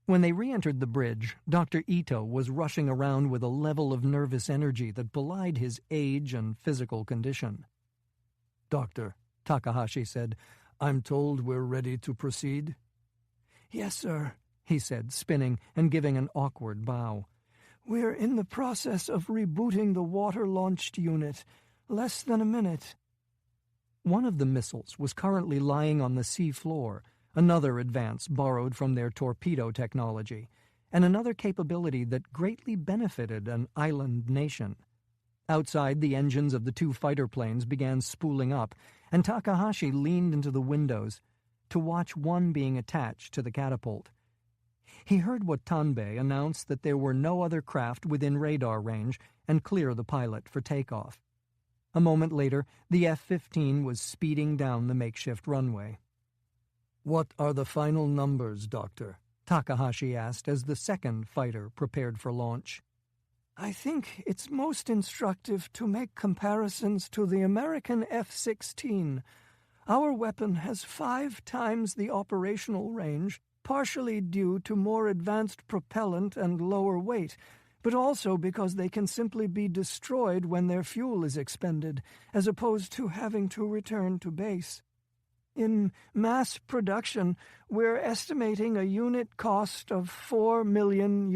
When they re-entered the bridge, Dr. Ito was rushing around with a level of nervous energy that belied his age and physical condition. Doctor, Takahashi said, I'm told we're ready to proceed. Yes, sir, he said, spinning and giving an awkward bow. We're in the process of rebooting the water-launched unit. Less than a minute. One of the missiles was currently lying on the sea floor, another advance borrowed from their torpedo technology, and another capability that greatly benefited an island nation. Outside, the engines of the 2 fighter planes began spooling up, and Takahashi leaned into the windows to watch one being attached to the catapult. He heard Watanabe announce that there were no other craft within radar range and clear the pilot for takeoff. A moment later, the F-15 was speeding down the makeshift runway. What are the final numbers, Doctor? Takahashi asked as the second fighter prepared for launch. I think it's most instructive to make comparisons to the American F-16. Our weapon has 5 times the operational range, partially due to more advanced propellant and lower weight, but also because they can simply be destroyed when their fuel is expended, as opposed to having to return to base. In mass production, we're estimating a unit cost of $4 million,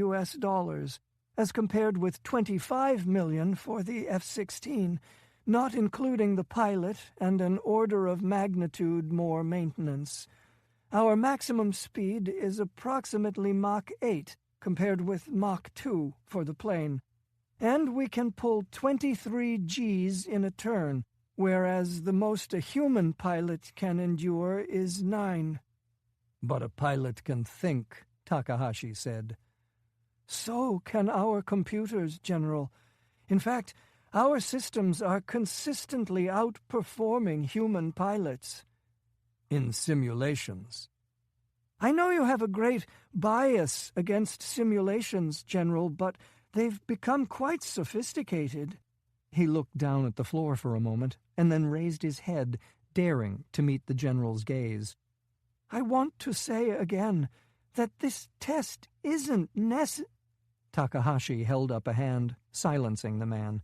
as compared with $25 million for the F-16, not including the pilot and an order of magnitude more maintenance. Our maximum speed is approximately Mach 8, compared with Mach 2 for the plane. And we can pull 23 Gs in a turn, whereas the most a human pilot can endure is 9. But a pilot can think, Takahashi said. So can our computers, General. In fact, our systems are consistently outperforming human pilots. In simulations. I know you have a great bias against simulations, General, but they've become quite sophisticated. He looked down at the floor for a moment, and then raised his head, daring to meet the General's gaze. I want to say again that this test isn't necessary. Takahashi held up a hand, silencing the man.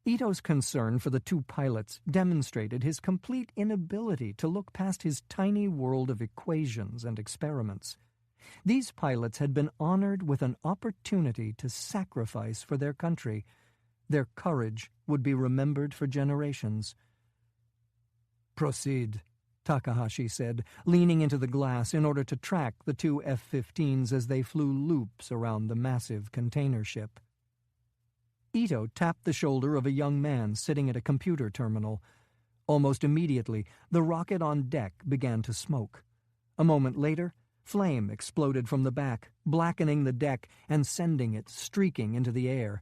Ito's concern for the two pilots demonstrated his complete inability to look past his tiny world of equations and experiments. These pilots had been honored with an opportunity to sacrifice for their country. Their courage would be remembered for generations. Proceed, Takahashi said, leaning into the glass in order to track the two F-15s as they flew loops around the massive container ship. Ito tapped the shoulder of a young man sitting at a computer terminal. Almost immediately, the rocket on deck began to smoke. A moment later, flame exploded from the back, blackening the deck and sending it streaking into the air.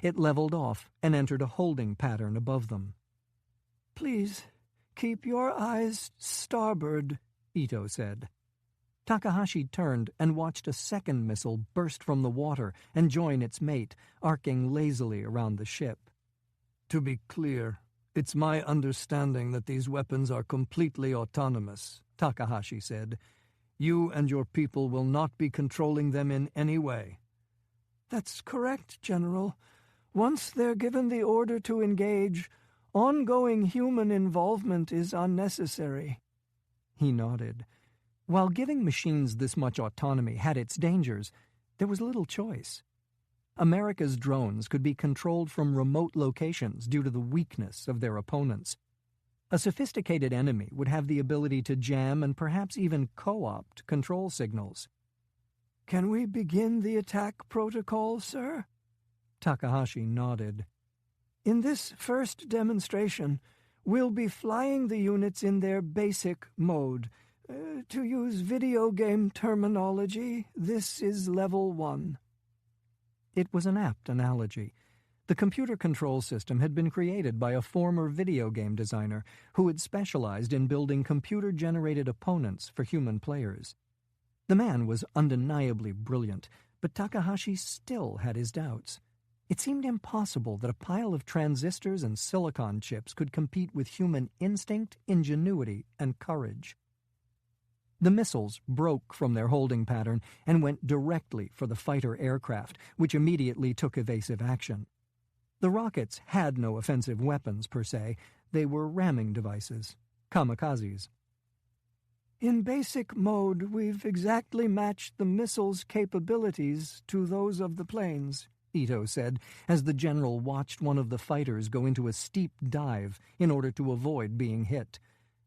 It leveled off and entered a holding pattern above them. Please, keep your eyes starboard, Ito said. Takahashi turned and watched a second missile burst from the water and join its mate, arcing lazily around the ship. To be clear, it's my understanding that these weapons are completely autonomous, Takahashi said. You and your people will not be controlling them in any way. That's correct, General. Once they're given the order to engage, ongoing human involvement is unnecessary. He nodded. While giving machines this much autonomy had its dangers, there was little choice. America's drones could be controlled from remote locations due to the weakness of their opponents. A sophisticated enemy would have the ability to jam and perhaps even co-opt control signals. Can we begin the attack protocol, sir? Takahashi nodded. In this first demonstration, we'll be flying the units in their basic mode. To use video game terminology, this is Level 1. It was an apt analogy. The computer control system had been created by a former video game designer who had specialized in building computer-generated opponents for human players. The man was undeniably brilliant, but Takahashi still had his doubts. It seemed impossible that a pile of transistors and silicon chips could compete with human instinct, ingenuity, and courage. The missiles broke from their holding pattern and went directly for the fighter aircraft, which immediately took evasive action. The rockets had no offensive weapons per se. They were ramming devices, kamikazes. In basic mode, we've exactly matched the missile's capabilities to those of the planes, Ito said, as the general watched one of the fighters go into a steep dive in order to avoid being hit.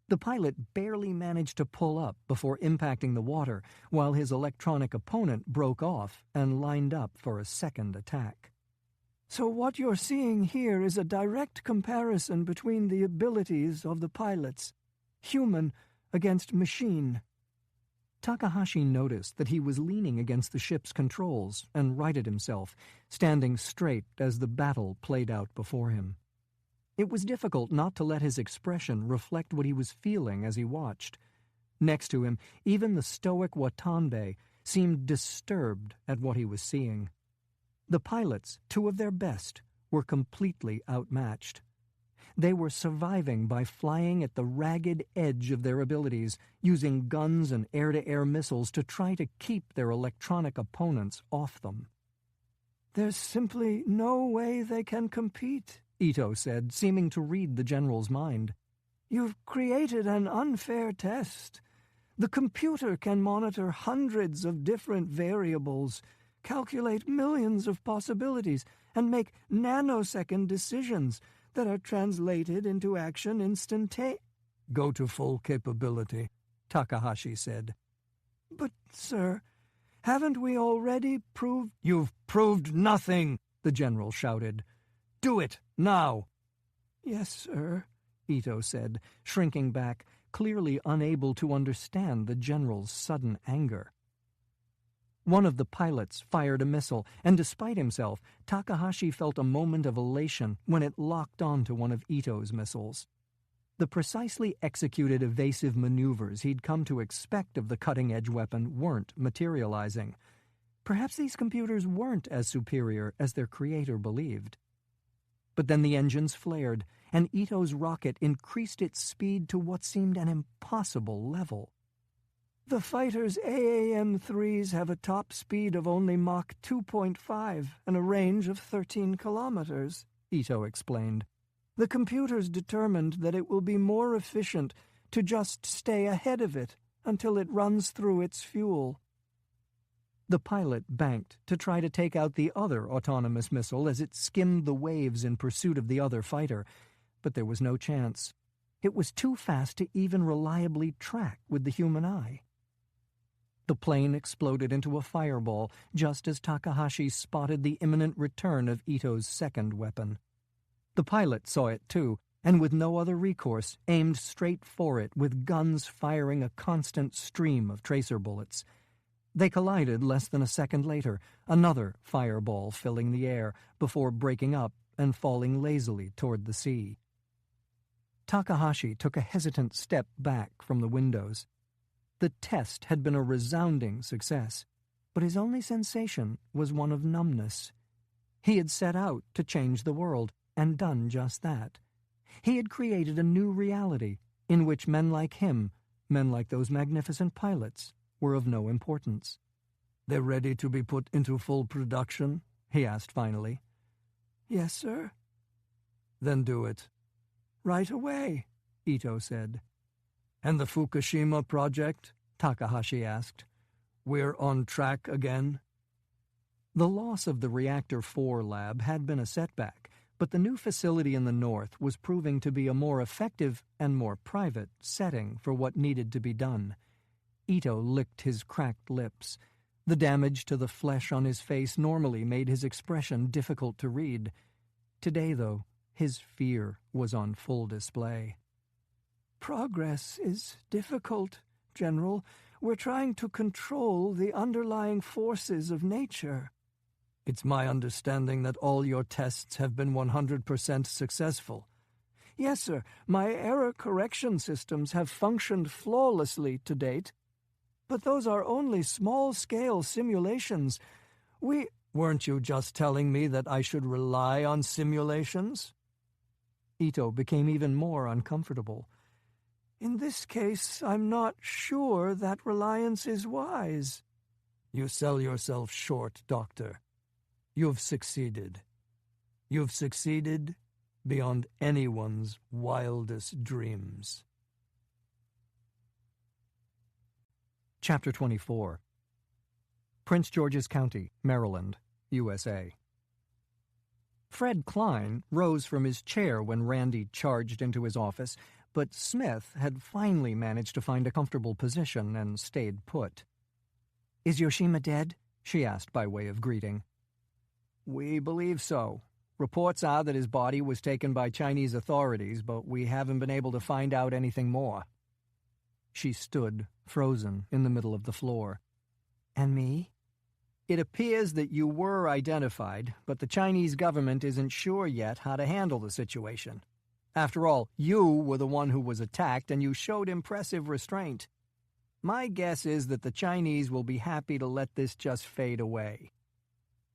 The pilot barely managed to pull up before impacting the water, while his electronic opponent broke off and lined up for a second attack. So what you're seeing here is a direct comparison between the abilities of the pilots, human against machine. Takahashi noticed that he was leaning against the ship's controls and righted himself, standing straight as the battle played out before him. It was difficult not to let his expression reflect what he was feeling as he watched. Next to him, even the stoic Watanabe seemed disturbed at what he was seeing. The pilots, two of their best, were completely outmatched. They were surviving by flying at the ragged edge of their abilities, using guns and air-to-air missiles to try to keep their electronic opponents off them. There's simply no way they can compete, Ito said, seeming to read the general's mind. You've created an unfair test. The computer can monitor hundreds of different variables, calculate millions of possibilities, and make nanosecond decisions that are translated into action instantaneously. Go to full capability, Takahashi said. But, sir, haven't we already proved— You've proved nothing, the general shouted. "Do it, now!" "Yes, sir," Ito said, shrinking back, clearly unable to understand the general's sudden anger. One of the pilots fired a missile, and despite himself, Takahashi felt a moment of elation when it locked onto one of Ito's missiles. The precisely executed evasive maneuvers he'd come to expect of the cutting-edge weapon weren't materializing. Perhaps these computers weren't as superior as their creator believed. But then the engines flared, and Ito's rocket increased its speed to what seemed an impossible level. "The fighter's AAM-3s have a top speed of only Mach 2.5 and a range of 13 kilometers, Ito explained. "The computers determined that it will be more efficient to just stay ahead of it until it runs through its fuel." The pilot banked to try to take out the other autonomous missile as it skimmed the waves in pursuit of the other fighter, but there was no chance. It was too fast to even reliably track with the human eye. The plane exploded into a fireball just as Takahashi spotted the imminent return of Ito's second weapon. The pilot saw it too, and with no other recourse, aimed straight for it with guns firing a constant stream of tracer bullets. They collided less than a second later, another fireball filling the air, before breaking up and falling lazily toward the sea. Takahashi took a hesitant step back from the windows. The test had been a resounding success, but his only sensation was one of numbness. He had set out to change the world, and done just that. He had created a new reality in which men like him, men like those magnificent pilots, were of no importance. "They're ready to be put into full production?" he asked finally. "Yes, sir." "Then do it." "Right away," Ito said. "And the Fukushima project?" Takahashi asked. "We're on track again?" The loss of the Reactor 4 lab had been a setback, but the new facility in the north was proving to be a more effective and more private setting for what needed to be done. Ito licked his cracked lips. The damage to the flesh on his face normally made his expression difficult to read. Today, though, his fear was on full display. "Progress is difficult, General. We're trying to control the underlying forces of nature." "It's my understanding that all your tests have been 100% successful." "Yes, sir. My error correction systems have functioned flawlessly to date. But those are only small-scale simulations. Weren't you just telling me that I should rely on simulations?" Ito became even more uncomfortable. "In this case, I'm not sure that reliance is wise." "You sell yourself short, Doctor. You've succeeded. You've succeeded beyond anyone's wildest dreams." Chapter 24. Prince George's County, Maryland, USA. Fred Klein rose from his chair when Randy charged into his office, but Smith had finally managed to find a comfortable position and stayed put. "Is Yoshima dead?" she asked by way of greeting. "We believe so. Reports are that his body was taken by Chinese authorities, but we haven't been able to find out anything more." She stood, frozen, in the middle of the floor. "And me?" "It appears that you were identified, but the Chinese government isn't sure yet how to handle the situation. After all, you were the one who was attacked, and you showed impressive restraint. My guess is that the Chinese will be happy to let this just fade away."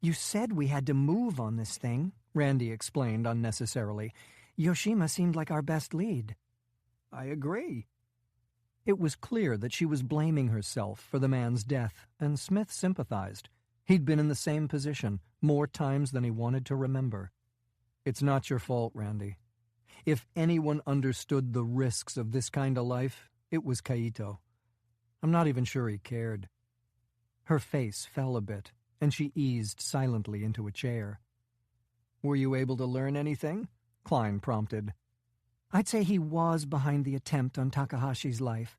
"You said we had to move on this thing," Randy explained unnecessarily. "Yoshima seemed like our best lead." "I agree." It was clear that she was blaming herself for the man's death, and Smith sympathized. He'd been in the same position more times than he wanted to remember. "It's not your fault, Randy. If anyone understood the risks of this kind of life, it was Kaito. I'm not even sure he cared." Her face fell a bit, and she eased silently into a chair. "Were you able to learn anything?" Klein prompted. "I'd say he was behind the attempt on Takahashi's life,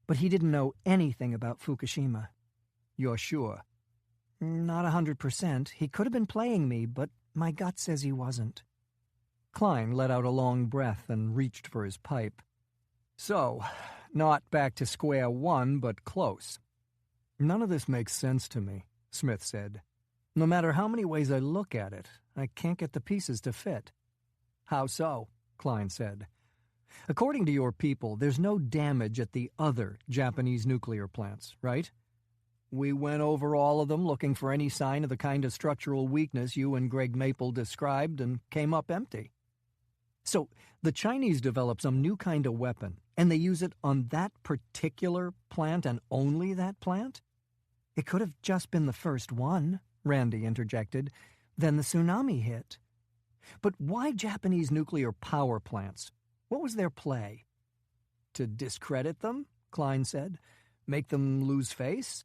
but he didn't know anything about Fukushima." "You're sure?" "Not 100%. He could have been playing me, but My gut says he wasn't. Klein let out a long breath and reached for his pipe. So, not back to square one, but close. None of this makes sense to me, Smith said. No matter how many ways I look at it, I can't get the pieces to fit. How so? Klein said. According to your people, there's no damage at the other Japanese nuclear plants, right? We went over all of them looking for any sign of the kind of structural weakness you and Greg Maple described and came up empty. So, the Chinese develop some new kind of weapon, and they use it on that particular plant and only that plant? It could have just been the first one, Randy interjected. Then the tsunami hit. But why Japanese nuclear power plants? What was their play? To discredit them, Klein said. Make them lose face?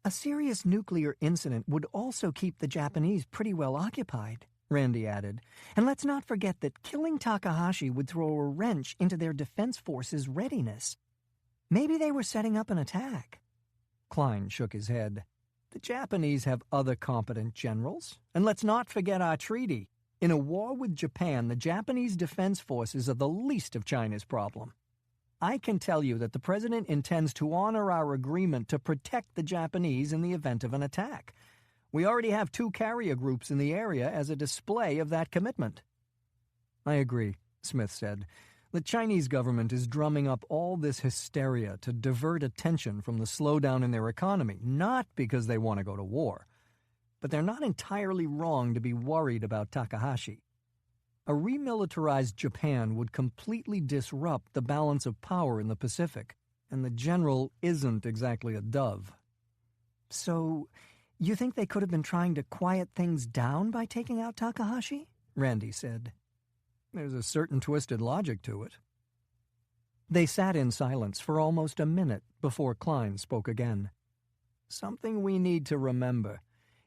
A serious nuclear incident would also keep the Japanese pretty well occupied, Randy added. And let's not forget that killing Takahashi would throw a wrench into their defense forces' readiness. Maybe they were setting up an attack. Klein shook his head. The Japanese have other competent generals. And let's not forget our treaty. In a war with Japan, the Japanese defense forces are the least of China's problem. I can tell you that the president intends to honor our agreement to protect the Japanese in the event of an attack. We already have 2 carrier groups in the area as a display of that commitment. I agree, Smith said. The Chinese government is drumming up all this hysteria to divert attention from the slowdown in their economy, not because they want to go to war. But they're not entirely wrong to be worried about Takahashi. A remilitarized Japan would completely disrupt the balance of power in the Pacific, and the general isn't exactly a dove. So, you think they could have been trying to quiet things down by taking out Takahashi? Randy said. There's a certain twisted logic to it. They sat in silence for almost a minute before Klein spoke again. Something we need to remember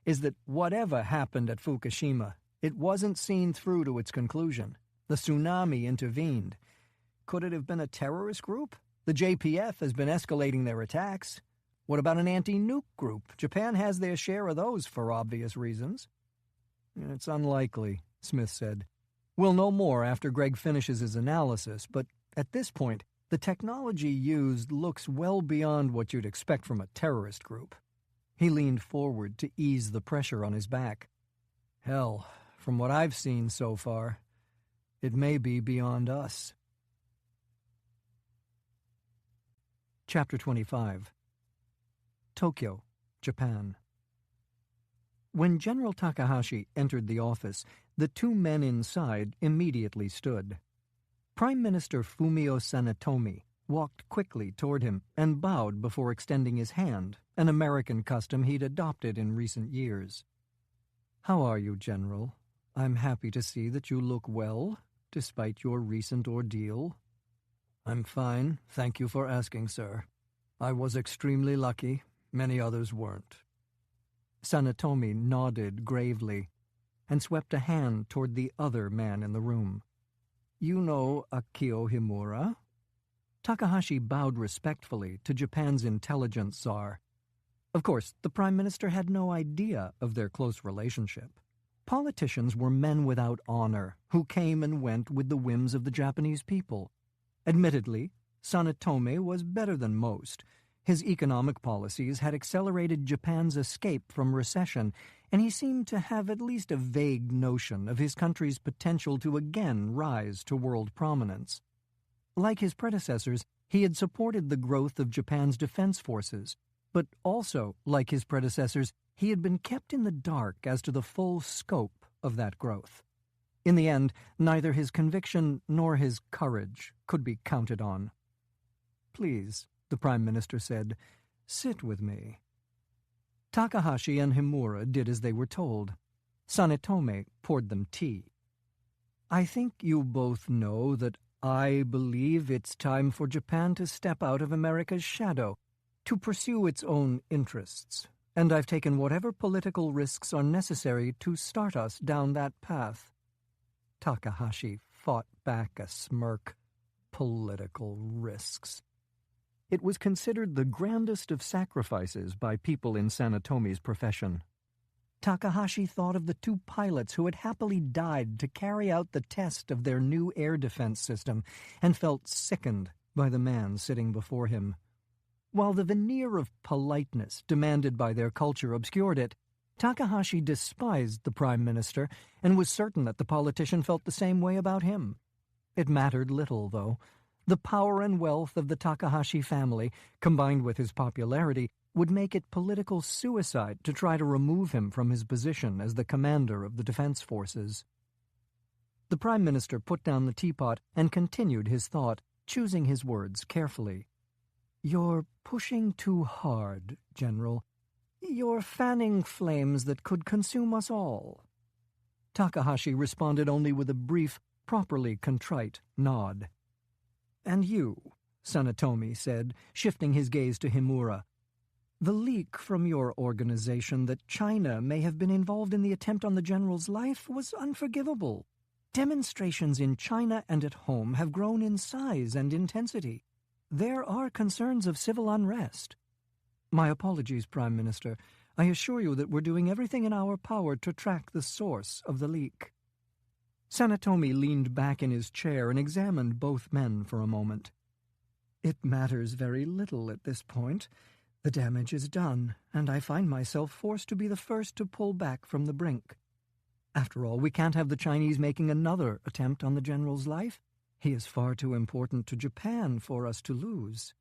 is that whatever happened at Fukushima, it wasn't seen through to its conclusion. The tsunami intervened. Could it have been a terrorist group? The JPF has been escalating their attacks. What about an anti-nuke group? Japan has their share of those for obvious reasons. It's unlikely, Smith said. We'll know more after Greg finishes his analysis, but at this point, the technology used looks well beyond what you'd expect from a terrorist group. He leaned forward to ease the pressure on his back. Hell, from what I've seen so far, it may be beyond us. Chapter 25. Tokyo, Japan. When General Takahashi entered the office, the 2 men inside immediately stood. Prime Minister Fumio Sanetomi walked quickly toward him and bowed before extending his hand, an American custom he'd adopted in recent years. How are you, General? I'm happy to see that you look well, despite your recent ordeal. I'm fine, thank you for asking, sir. I was extremely lucky. Many others weren't. Sanetomi nodded gravely and swept a hand toward the other man in the room. You know Akio Himura? Takahashi bowed respectfully to Japan's intelligence czar. Of course, the Prime Minister had no idea of their close relationship. Politicians were men without honor, who came and went with the whims of the Japanese people. Admittedly, Sanetomi was better than most. His economic policies had accelerated Japan's escape from recession, and he seemed to have at least a vague notion of his country's potential to again rise to world prominence. Like his predecessors, he had supported the growth of Japan's defense forces, but also, like his predecessors, he had been kept in the dark as to the full scope of that growth. In the end, neither his conviction nor his courage could be counted on. Please, the Prime Minister said, sit with me. Takahashi and Himura did as they were told. Sanetomi poured them tea. I think you both know that I believe it's time for Japan to step out of America's shadow, to pursue its own interests, and I've taken whatever political risks are necessary to start us down that path. Takahashi fought back a smirk. Political risks. It was considered the grandest of sacrifices by people in Sanetomi's profession. Takahashi thought of the 2 pilots who had happily died to carry out the test of their new air defense system and felt sickened by the man sitting before him. While the veneer of politeness demanded by their culture obscured it, Takahashi despised the Prime Minister and was certain that the politician felt the same way about him. It mattered little, though. The power and wealth of the Takahashi family, combined with his popularity, would make it political suicide to try to remove him from his position as the commander of the defense forces. The Prime Minister put down the teapot and continued his thought, choosing his words carefully. "You're pushing too hard, General. You're fanning flames that could consume us all." Takahashi responded only with a brief, properly contrite nod. "And you," Sanetomi said, shifting his gaze to Himura. "The leak from your organization that China may have been involved in the attempt on the general's life was unforgivable. Demonstrations in China and at home have grown in size and intensity. There are concerns of civil unrest." "My apologies, Prime Minister. I assure you that we're doing everything in our power to track the source of the leak." Sanetomi leaned back in his chair and examined both men for a moment. "It matters very little at this point. The damage is done, and I find myself forced to be the first to pull back from the brink. After all, we can't have the Chinese making another attempt on the general's life. He is far too important to Japan for us to lose."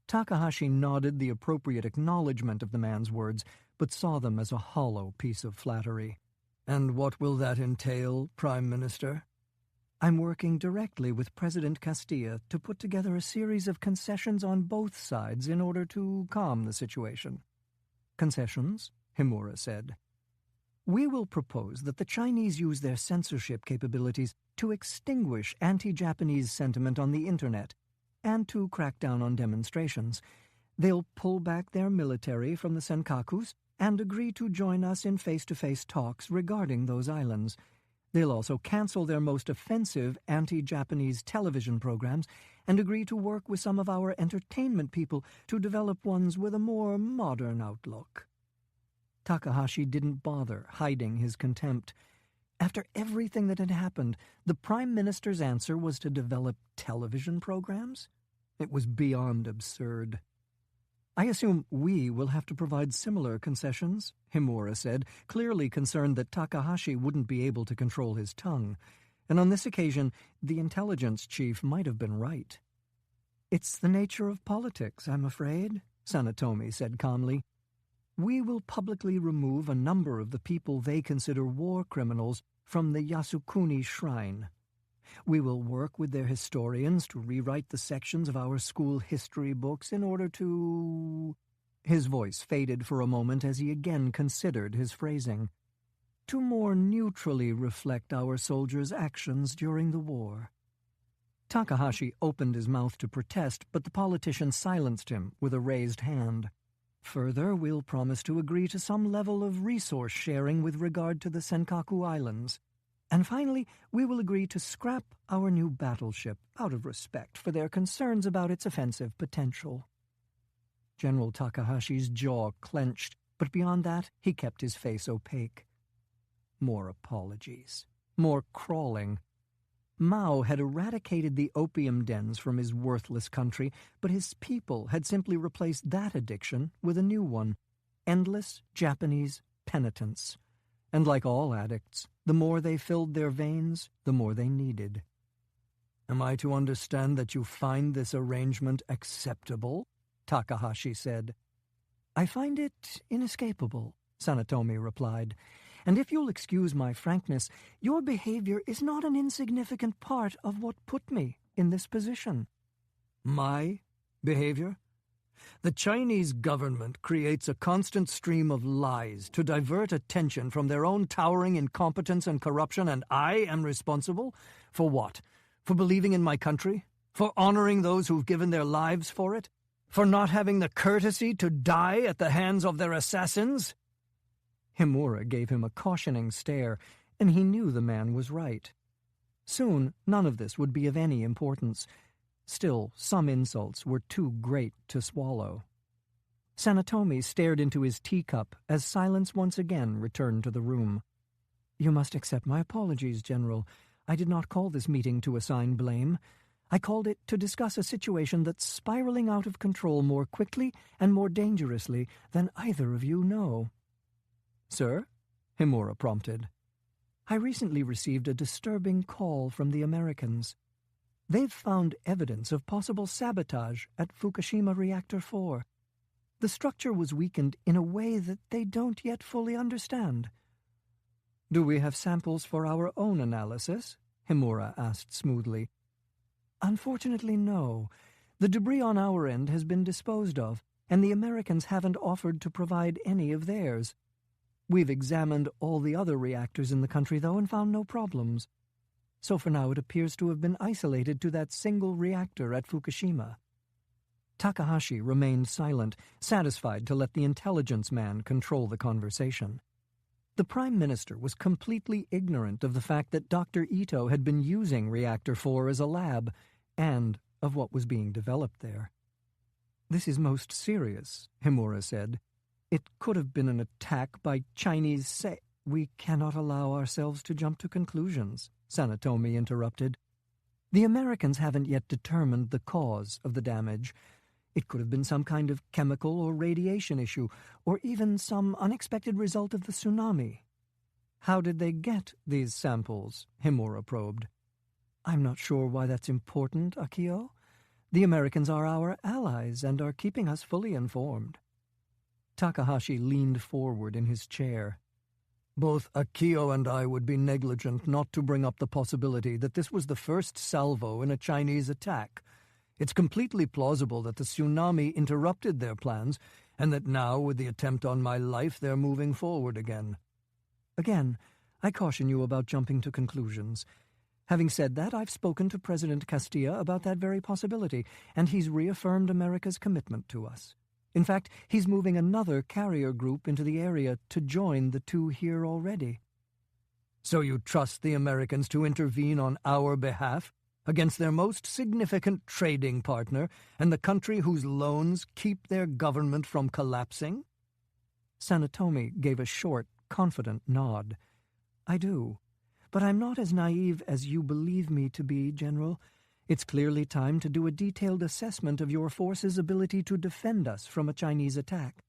Takahashi nodded the appropriate acknowledgement of the man's words, but saw them as a hollow piece of flattery. "And what will that entail, Prime Minister?" "I'm working directly with President Castilla to put together a series of concessions on both sides in order to calm the situation." "Concessions?" Himura said. "We will propose that the Chinese use their censorship capabilities to extinguish anti-Japanese sentiment on the Internet and to crack down on demonstrations. They'll pull back their military from the Senkakus and agree to join us in face-to-face talks regarding those islands. They'll also cancel their most offensive anti-Japanese television programs and agree to work with some of our entertainment people to develop ones with a more modern outlook." Takahashi didn't bother hiding his contempt. After everything that had happened, the Prime Minister's answer was to develop television programs? It was beyond absurd. "I assume we will have to provide similar concessions," Himura said, clearly concerned that Takahashi wouldn't be able to control his tongue. And on this occasion, the intelligence chief might have been right. "It's the nature of politics, I'm afraid," Sanetomi said calmly. "We will publicly remove a number of the people they consider war criminals from the Yasukuni Shrine. We will work with their historians to rewrite the sections of our school history books in order to—" His voice faded for a moment as he again considered his phrasing. "To more neutrally reflect our soldiers' actions during the war." Takahashi opened his mouth to protest, but the politician silenced him with a raised hand. "Further, we'll promise to agree to some level of resource sharing with regard to the Senkaku Islands. And finally, we will agree to scrap our new battleship out of respect for their concerns about its offensive potential." General Takahashi's jaw clenched, but beyond that, he kept his face opaque. More apologies. More crawling. Mao had eradicated the opium dens from his worthless country, but his people had simply replaced that addiction with a new one: endless Japanese penitence. And like all addicts, the more they filled their veins, the more they needed. "Am I to understand that you find this arrangement acceptable?" Takahashi said. "I find it inescapable," Sanetomi replied. "And if you'll excuse my frankness, your behavior is not an insignificant part of what put me in this position." "My behavior? The Chinese government creates a constant stream of lies to divert attention from their own towering incompetence and corruption, and I am responsible? For what? For believing in my country? For honoring those who've given their lives for it? For not having the courtesy to die at the hands of their assassins?" Himura gave him a cautioning stare, and he knew the man was right. Soon, none of this would be of any importance. Still, some insults were too great to swallow. Sanetomi stared into his teacup as silence once again returned to the room. "You must accept my apologies, General. I did not call this meeting to assign blame. I called it to discuss a situation that's spiraling out of control more quickly and more dangerously than either of you know." "Sir?" Himura prompted. "I recently received a disturbing call from the Americans. They've found evidence of possible sabotage at Fukushima Reactor 4. The structure was weakened in a way that they don't yet fully understand." "Do we have samples for our own analysis?" Himura asked smoothly. "Unfortunately, no. The debris on our end has been disposed of, and the Americans haven't offered to provide any of theirs. We've examined all the other reactors in the country, though, and found no problems. So for now it appears to have been isolated to that single reactor at Fukushima." Takahashi remained silent, satisfied to let the intelligence man control the conversation. The Prime Minister was completely ignorant of the fact that Dr. Ito had been using Reactor 4 as a lab, and of what was being developed there. "This is most serious," Himura said. "It could have been an attack by Chinese "We cannot allow ourselves to jump to conclusions," Sanetomi interrupted. "The Americans haven't yet determined the cause of the damage. It could have been some kind of chemical or radiation issue, or even some unexpected result of the tsunami." "How did they get these samples?" Himura probed. "I'm not sure why that's important, Akio. The Americans are our allies and are keeping us fully informed." Takahashi leaned forward in his chair. "Both Akio and I would be negligent not to bring up the possibility that this was the first salvo in a Chinese attack. It's completely plausible that the tsunami interrupted their plans, and that now, with the attempt on my life, they're moving forward again." "Again, I caution you about jumping to conclusions. Having said that, I've spoken to President Castilla about that very possibility, and he's reaffirmed America's commitment to us. In fact, he's moving another carrier group into the area to join the two here already." "So you trust the Americans to intervene on our behalf against their most significant trading partner and the country whose loans keep their government from collapsing?" Sanetomi gave a short, confident nod. "I do. But I'm not as naive as you believe me to be, General. It's clearly time to do a detailed assessment of your force's ability to defend us from a Chinese attack.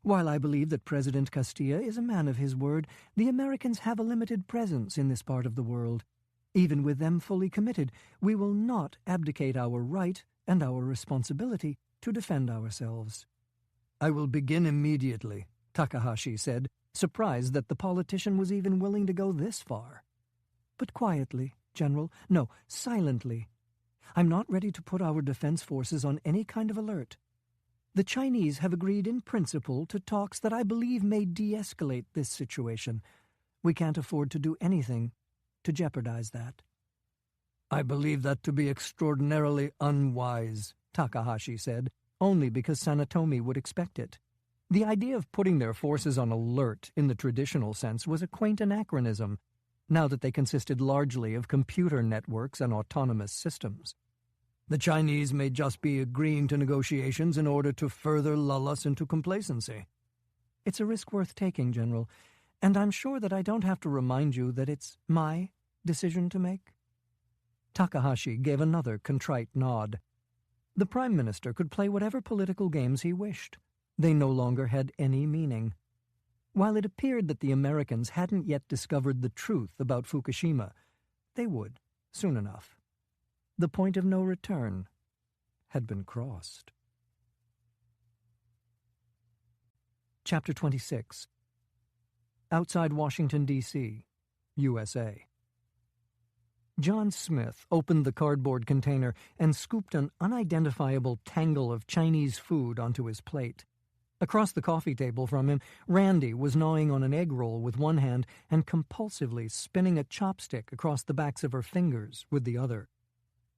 While I believe that President Castilla is a man of his word, the Americans have a limited presence in this part of the world. Even with them fully committed, we will not abdicate our right and our responsibility to defend ourselves." "I will begin immediately," Takahashi said, surprised that the politician was even willing to go this far. "But quietly, General. No, silently. I'm not ready to put our defense forces on any kind of alert. The Chinese have agreed in principle to talks that I believe may de-escalate this situation. We can't afford to do anything to jeopardize that." "I believe that to be extraordinarily unwise," Takahashi said, only because Sanetomi would expect it. The idea of putting their forces on alert in the traditional sense was a quaint anachronism, now that they consisted largely of computer networks and autonomous systems. "The Chinese may just be agreeing to negotiations in order to further lull us into complacency." "It's a risk worth taking, General, and I'm sure that I don't have to remind you that it's my decision to make." Takahashi gave another contrite nod. The Prime Minister could play whatever political games he wished. They no longer had any meaning. While it appeared that the Americans hadn't yet discovered the truth about Fukushima, they would, soon enough. The point of no return had been crossed. Chapter 26. Outside Washington, D.C., USA. John Smith opened the cardboard container and scooped an unidentifiable tangle of Chinese food onto his plate. Across the coffee table from him, Randy was gnawing on an egg roll with one hand and compulsively spinning a chopstick across the backs of her fingers with the other.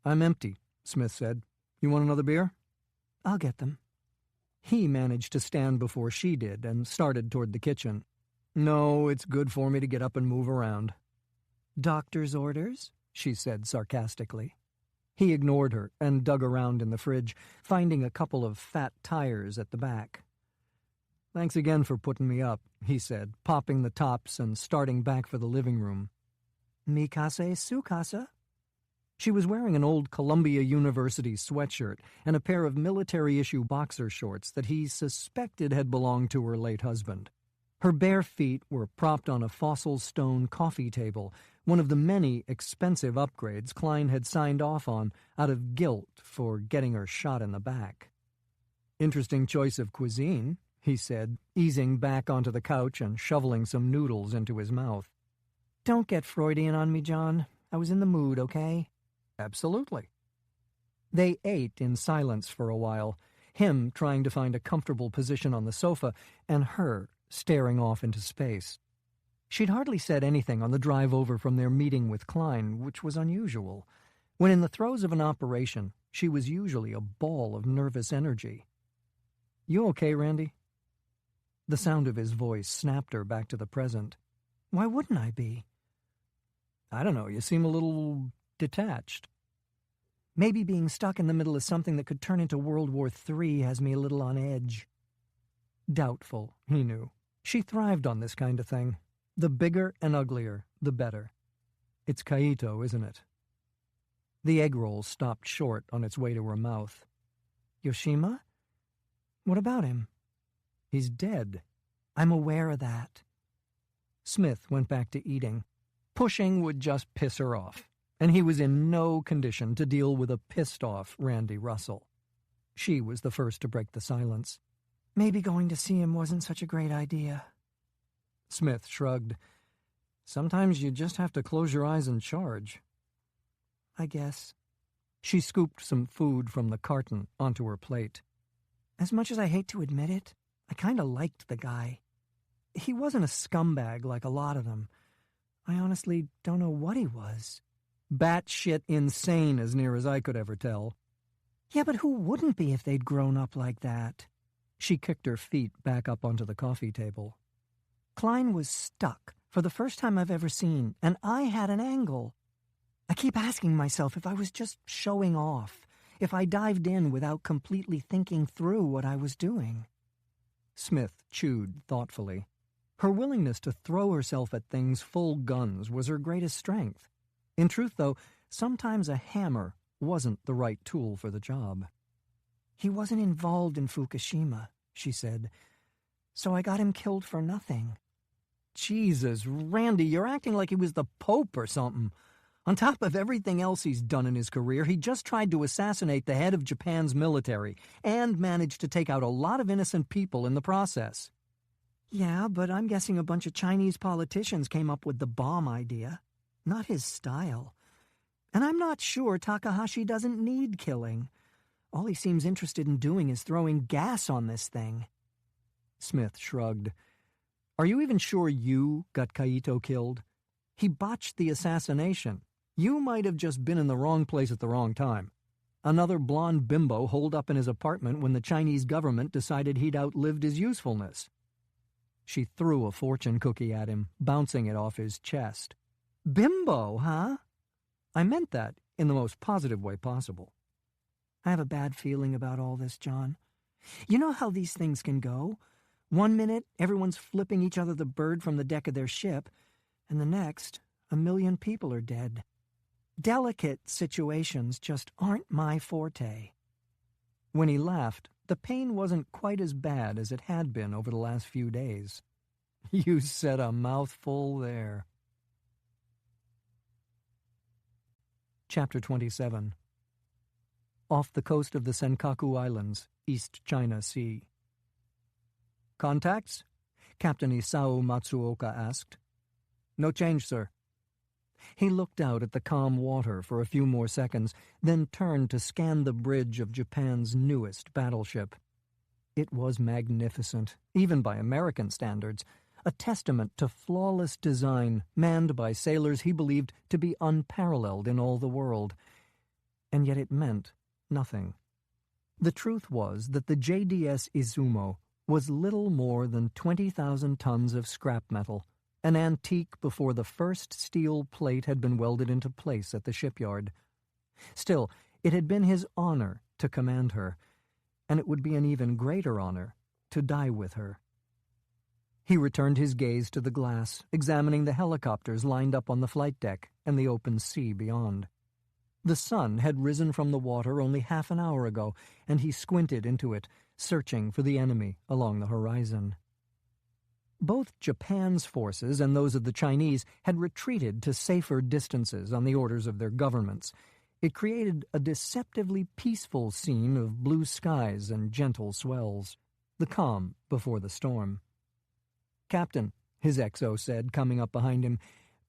"I'm empty," Smith said. "You want another beer?" "I'll get them." He managed to stand before she did and started toward the kitchen. "No, it's good for me to get up and move around." "Doctor's orders?" she said sarcastically. He ignored her and dug around in the fridge, finding a couple of fat tires at the back. "Thanks again for putting me up," he said, popping the tops and starting back for the living room. "Mikase sukasa." She was wearing an old Columbia University sweatshirt and a pair of military-issue boxer shorts that he suspected had belonged to her late husband. Her bare feet were propped on a fossil stone coffee table, one of the many expensive upgrades Klein had signed off on out of guilt for getting her shot in the back. "Interesting choice of cuisine," he said, easing back onto the couch and shoveling some noodles into his mouth. "Don't get Freudian on me, John. I was in the mood, okay?" "Absolutely." They ate in silence for a while, him trying to find a comfortable position on the sofa, and her staring off into space. She'd hardly said anything on the drive over from their meeting with Klein, which was unusual. When in the throes of an operation, she was usually a ball of nervous energy. "You okay, Randy?" The sound of his voice snapped her back to the present. "Why wouldn't I be?" "I don't know, you seem a little detached." "Maybe being stuck in the middle of something that could turn into World War III has me a little on edge." Doubtful, he knew. She thrived on this kind of thing. The bigger and uglier, the better. "It's Kaito, isn't it?" The egg roll stopped short on its way to her mouth. "Yoshima? What about him?" "He's dead." "I'm aware of that." Smith went back to eating. Pushing would just piss her off, and he was in no condition to deal with a pissed-off Randy Russell. She was the first to break the silence. "Maybe going to see him wasn't such a great idea." Smith shrugged. "Sometimes you just have to close your eyes and charge." "I guess." She scooped some food from the carton onto her plate. "As much as I hate to admit it, I kind of liked the guy. He wasn't a scumbag like a lot of them. I honestly don't know what he was." "Batshit insane, as near as I could ever tell." "Yeah, but who wouldn't be if they'd grown up like that?" She kicked her feet back up onto the coffee table. "Klein was stuck for the first time I've ever seen, and I had an angle. I keep asking myself if I was just showing off, if I dived in without completely thinking through what I was doing." Smith chewed thoughtfully. Her willingness to throw herself at things full guns was her greatest strength. In truth, though, sometimes a hammer wasn't the right tool for the job. "He wasn't involved in Fukushima," she said, "so I got him killed for nothing." "Jesus, Randy, you're acting like he was the Pope or something. On top of everything else he's done in his career, he just tried to assassinate the head of Japan's military and managed to take out a lot of innocent people in the process." "Yeah, but I'm guessing a bunch of Chinese politicians came up with the bomb idea. Not his style. And I'm not sure Takahashi doesn't need killing. All he seems interested in doing is throwing gas on this thing." Smith shrugged. "Are you even sure you got Kaito killed? He botched the assassination. You might have just been in the wrong place at the wrong time. Another blonde bimbo holed up in his apartment when the Chinese government decided he'd outlived his usefulness." She threw a fortune cookie at him, bouncing it off his chest. "Bimbo, huh?" "I meant that in the most positive way possible." "I have a bad feeling about all this, John. You know how these things can go? One minute, everyone's flipping each other the bird from the deck of their ship, and the next, 1,000,000 people are dead. Delicate situations just aren't my forte." When he laughed, the pain wasn't quite as bad as it had been over the last few days. "You said a mouthful there." Chapter 27. Off the coast of the Senkaku Islands, East China Sea. "Contacts?" Captain Isao Matsuoka asked. "No change, sir." He looked out at the calm water for a few more seconds, then turned to scan the bridge of Japan's newest battleship. It was magnificent, even by American standards, a testament to flawless design manned by sailors he believed to be unparalleled in all the world. And yet it meant nothing. The truth was that the JDS Izumo was little more than 20,000 tons of scrap metal, an antique before the first steel plate had been welded into place at the shipyard. Still, it had been his honor to command her, and it would be an even greater honor to die with her. He returned his gaze to the glass, examining the helicopters lined up on the flight deck and the open sea beyond. The sun had risen from the water only half an hour ago, and he squinted into it, searching for the enemy along the horizon. Both Japan's forces and those of the Chinese had retreated to safer distances on the orders of their governments. It created a deceptively peaceful scene of blue skies and gentle swells, the calm before the storm. "Captain," his XO said, coming up behind him,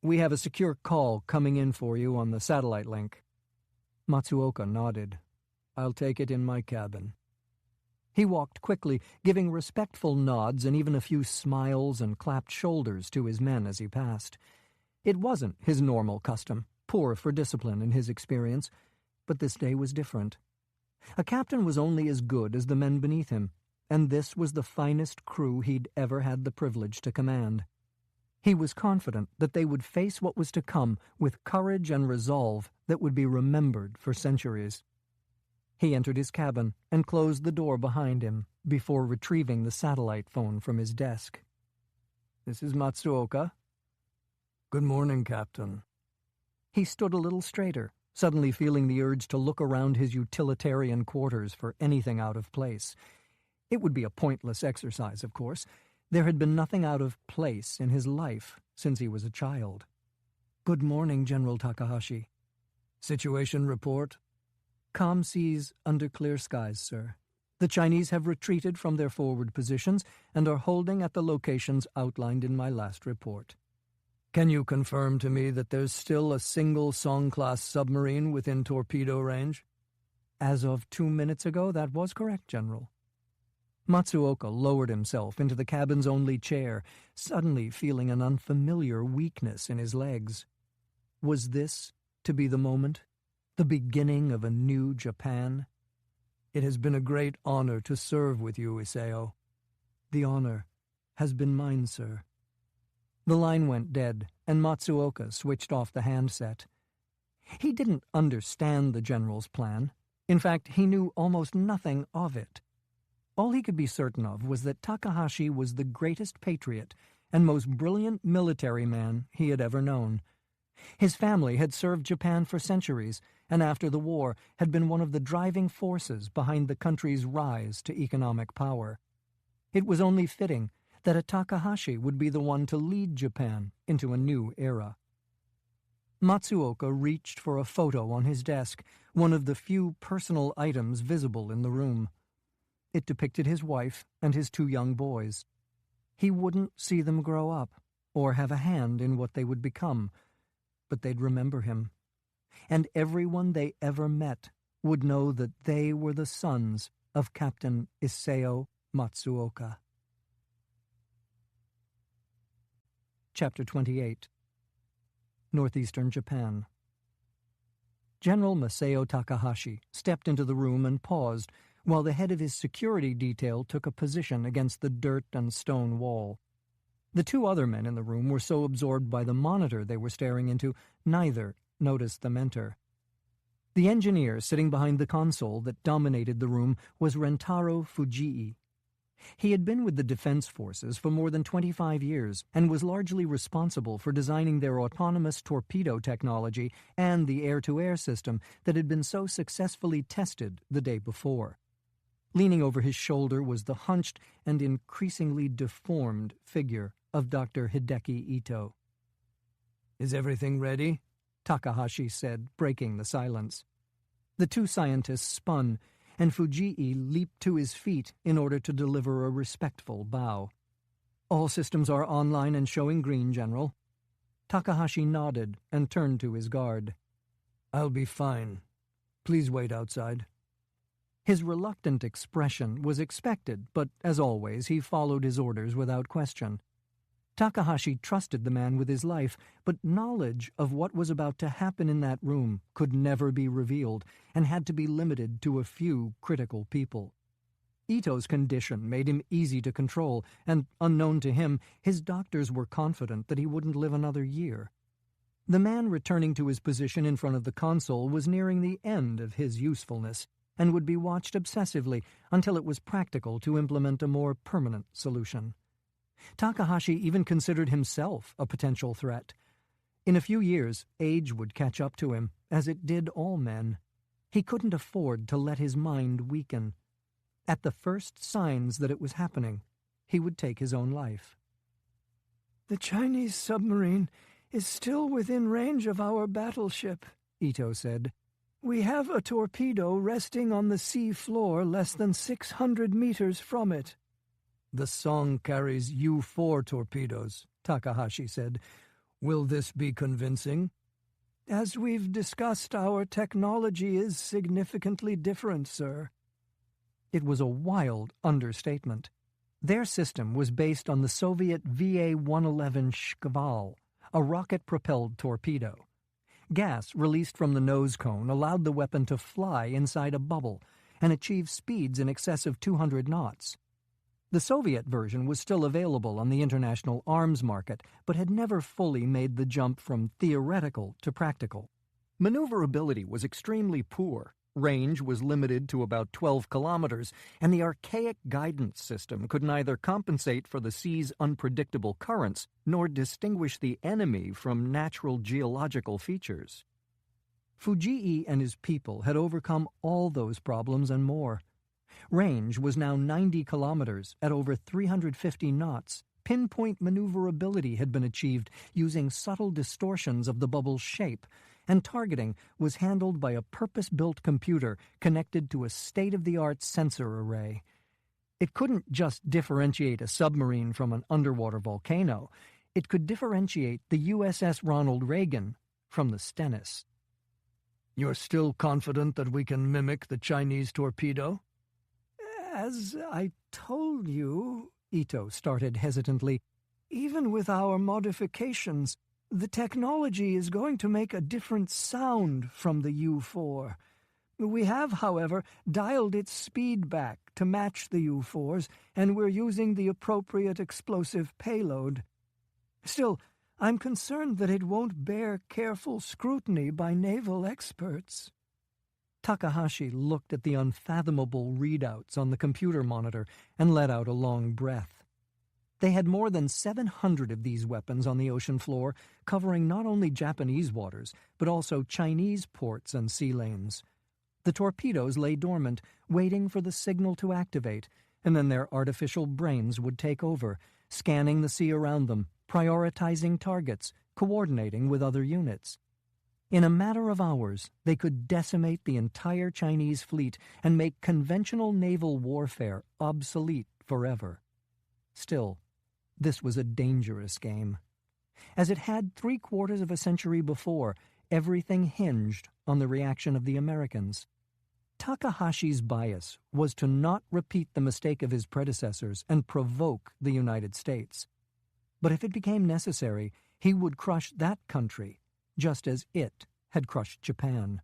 "we have a secure call coming in for you on the satellite link." Matsuoka nodded. "I'll take it in my cabin." He walked quickly, giving respectful nods and even a few smiles and clapped shoulders to his men as he passed. It wasn't his normal custom, poor for discipline in his experience, but this day was different. A captain was only as good as the men beneath him, and this was the finest crew he'd ever had the privilege to command. He was confident that they would face what was to come with courage and resolve that would be remembered for centuries. He entered his cabin and closed the door behind him before retrieving the satellite phone from his desk. "This is Matsuoka." "Good morning, Captain." He stood a little straighter, suddenly feeling the urge to look around his utilitarian quarters for anything out of place. It would be a pointless exercise, of course. There had been nothing out of place in his life since he was a child. "Good morning, General Takahashi." "Situation report?" "Calm seas under clear skies, sir. The Chinese have retreated from their forward positions and are holding at the locations outlined in my last report." "Can you confirm to me that there's still a single Song-class submarine within torpedo range?" "As of 2 minutes ago, that was correct, General." Matsuoka lowered himself into the cabin's only chair, suddenly feeling an unfamiliar weakness in his legs. Was this to be the moment? The beginning of a new Japan? "It has been a great honor to serve with you, Isao." "The honor has been mine, sir." The line went dead, and Matsuoka switched off the handset. He didn't understand the general's plan. In fact, he knew almost nothing of it. All he could be certain of was that Takahashi was the greatest patriot and most brilliant military man he had ever known. His family had served Japan for centuries, and after the war had been one of the driving forces behind the country's rise to economic power. It was only fitting that a Takahashi would be the one to lead Japan into a new era. Matsuoka reached for a photo on his desk, one of the few personal items visible in the room. It depicted his wife and his 2 young boys. He wouldn't see them grow up or have a hand in what they would become, but they'd remember him. And everyone they ever met would know that they were the sons of Captain Isao Matsuoka. Chapter 28. Northeastern Japan. General Masao Takahashi stepped into the room and paused while the head of his security detail took a position against the dirt and stone wall. The 2 other men in the room were so absorbed by the monitor they were staring into, neither noticed them enter. The engineer sitting behind the console that dominated the room was Rentaro Fujii. He had been with the Defense Forces for more than 25 years and was largely responsible for designing their autonomous torpedo technology and the air-to-air system that had been so successfully tested the day before. Leaning over his shoulder was the hunched and increasingly deformed figure of Dr. Hideki Ito. "Is everything ready?" Takahashi said, breaking the silence. The 2 scientists spun, and Fujii leaped to his feet in order to deliver a respectful bow. "All systems are online and showing green, General." Takahashi nodded and turned to his guard. "I'll be fine. Please wait outside." His reluctant expression was expected, but as always, he followed his orders without question. Takahashi trusted the man with his life, but knowledge of what was about to happen in that room could never be revealed and had to be limited to a few critical people. Ito's condition made him easy to control, and, unknown to him, his doctors were confident that he wouldn't live another year. The man returning to his position in front of the console was nearing the end of his usefulness and would be watched obsessively until it was practical to implement a more permanent solution. Takahashi even considered himself a potential threat. In a few years, age would catch up to him, as it did all men. He couldn't afford to let his mind weaken. At the first signs that it was happening, he would take his own life. "The Chinese submarine is still within range of our battleship," Ito said. "We have a torpedo resting on the sea floor less than 600 meters from it." "The Song carries U-4 torpedoes," Takahashi said. "Will this be convincing?" "As we've discussed, our technology is significantly different, sir." It was a wild understatement. Their system was based on the Soviet VA-111 Shkval, a rocket-propelled torpedo. Gas released from the nose cone allowed the weapon to fly inside a bubble and achieve speeds in excess of 200 knots. The Soviet version was still available on the international arms market, but had never fully made the jump from theoretical to practical. Maneuverability was extremely poor. Range was limited to about 12 kilometers, and the archaic guidance system could neither compensate for the sea's unpredictable currents nor distinguish the enemy from natural geological features. Fujii and his people had overcome all those problems and more. Range was now 90 kilometers at over 350 knots. Pinpoint maneuverability had been achieved using subtle distortions of the bubble's shape, and targeting was handled by a purpose-built computer connected to a state-of-the-art sensor array. It couldn't just differentiate a submarine from an underwater volcano. It could differentiate the USS Ronald Reagan from the Stennis. "You're still confident that we can mimic the Chinese torpedo?" "As I told you," Ito started hesitantly, "even with our modifications, the technology is going to make a different sound from the U-4. We have, however, dialed its speed back to match the U-4's, and we're using the appropriate explosive payload. Still, I'm concerned that it won't bear careful scrutiny by naval experts." Takahashi looked at the unfathomable readouts on the computer monitor and let out a long breath. They had more than 700 of these weapons on the ocean floor, covering not only Japanese waters, but also Chinese ports and sea lanes. The torpedoes lay dormant, waiting for the signal to activate, and then their artificial brains would take over, scanning the sea around them, prioritizing targets, coordinating with other units. In a matter of hours, they could decimate the entire Chinese fleet and make conventional naval warfare obsolete forever. Still, this was a dangerous game. As it had 3/4 of a century before, everything hinged on the reaction of the Americans. Takahashi's bias was to not repeat the mistake of his predecessors and provoke the United States. But if it became necessary, he would crush that country, just as it had crushed Japan.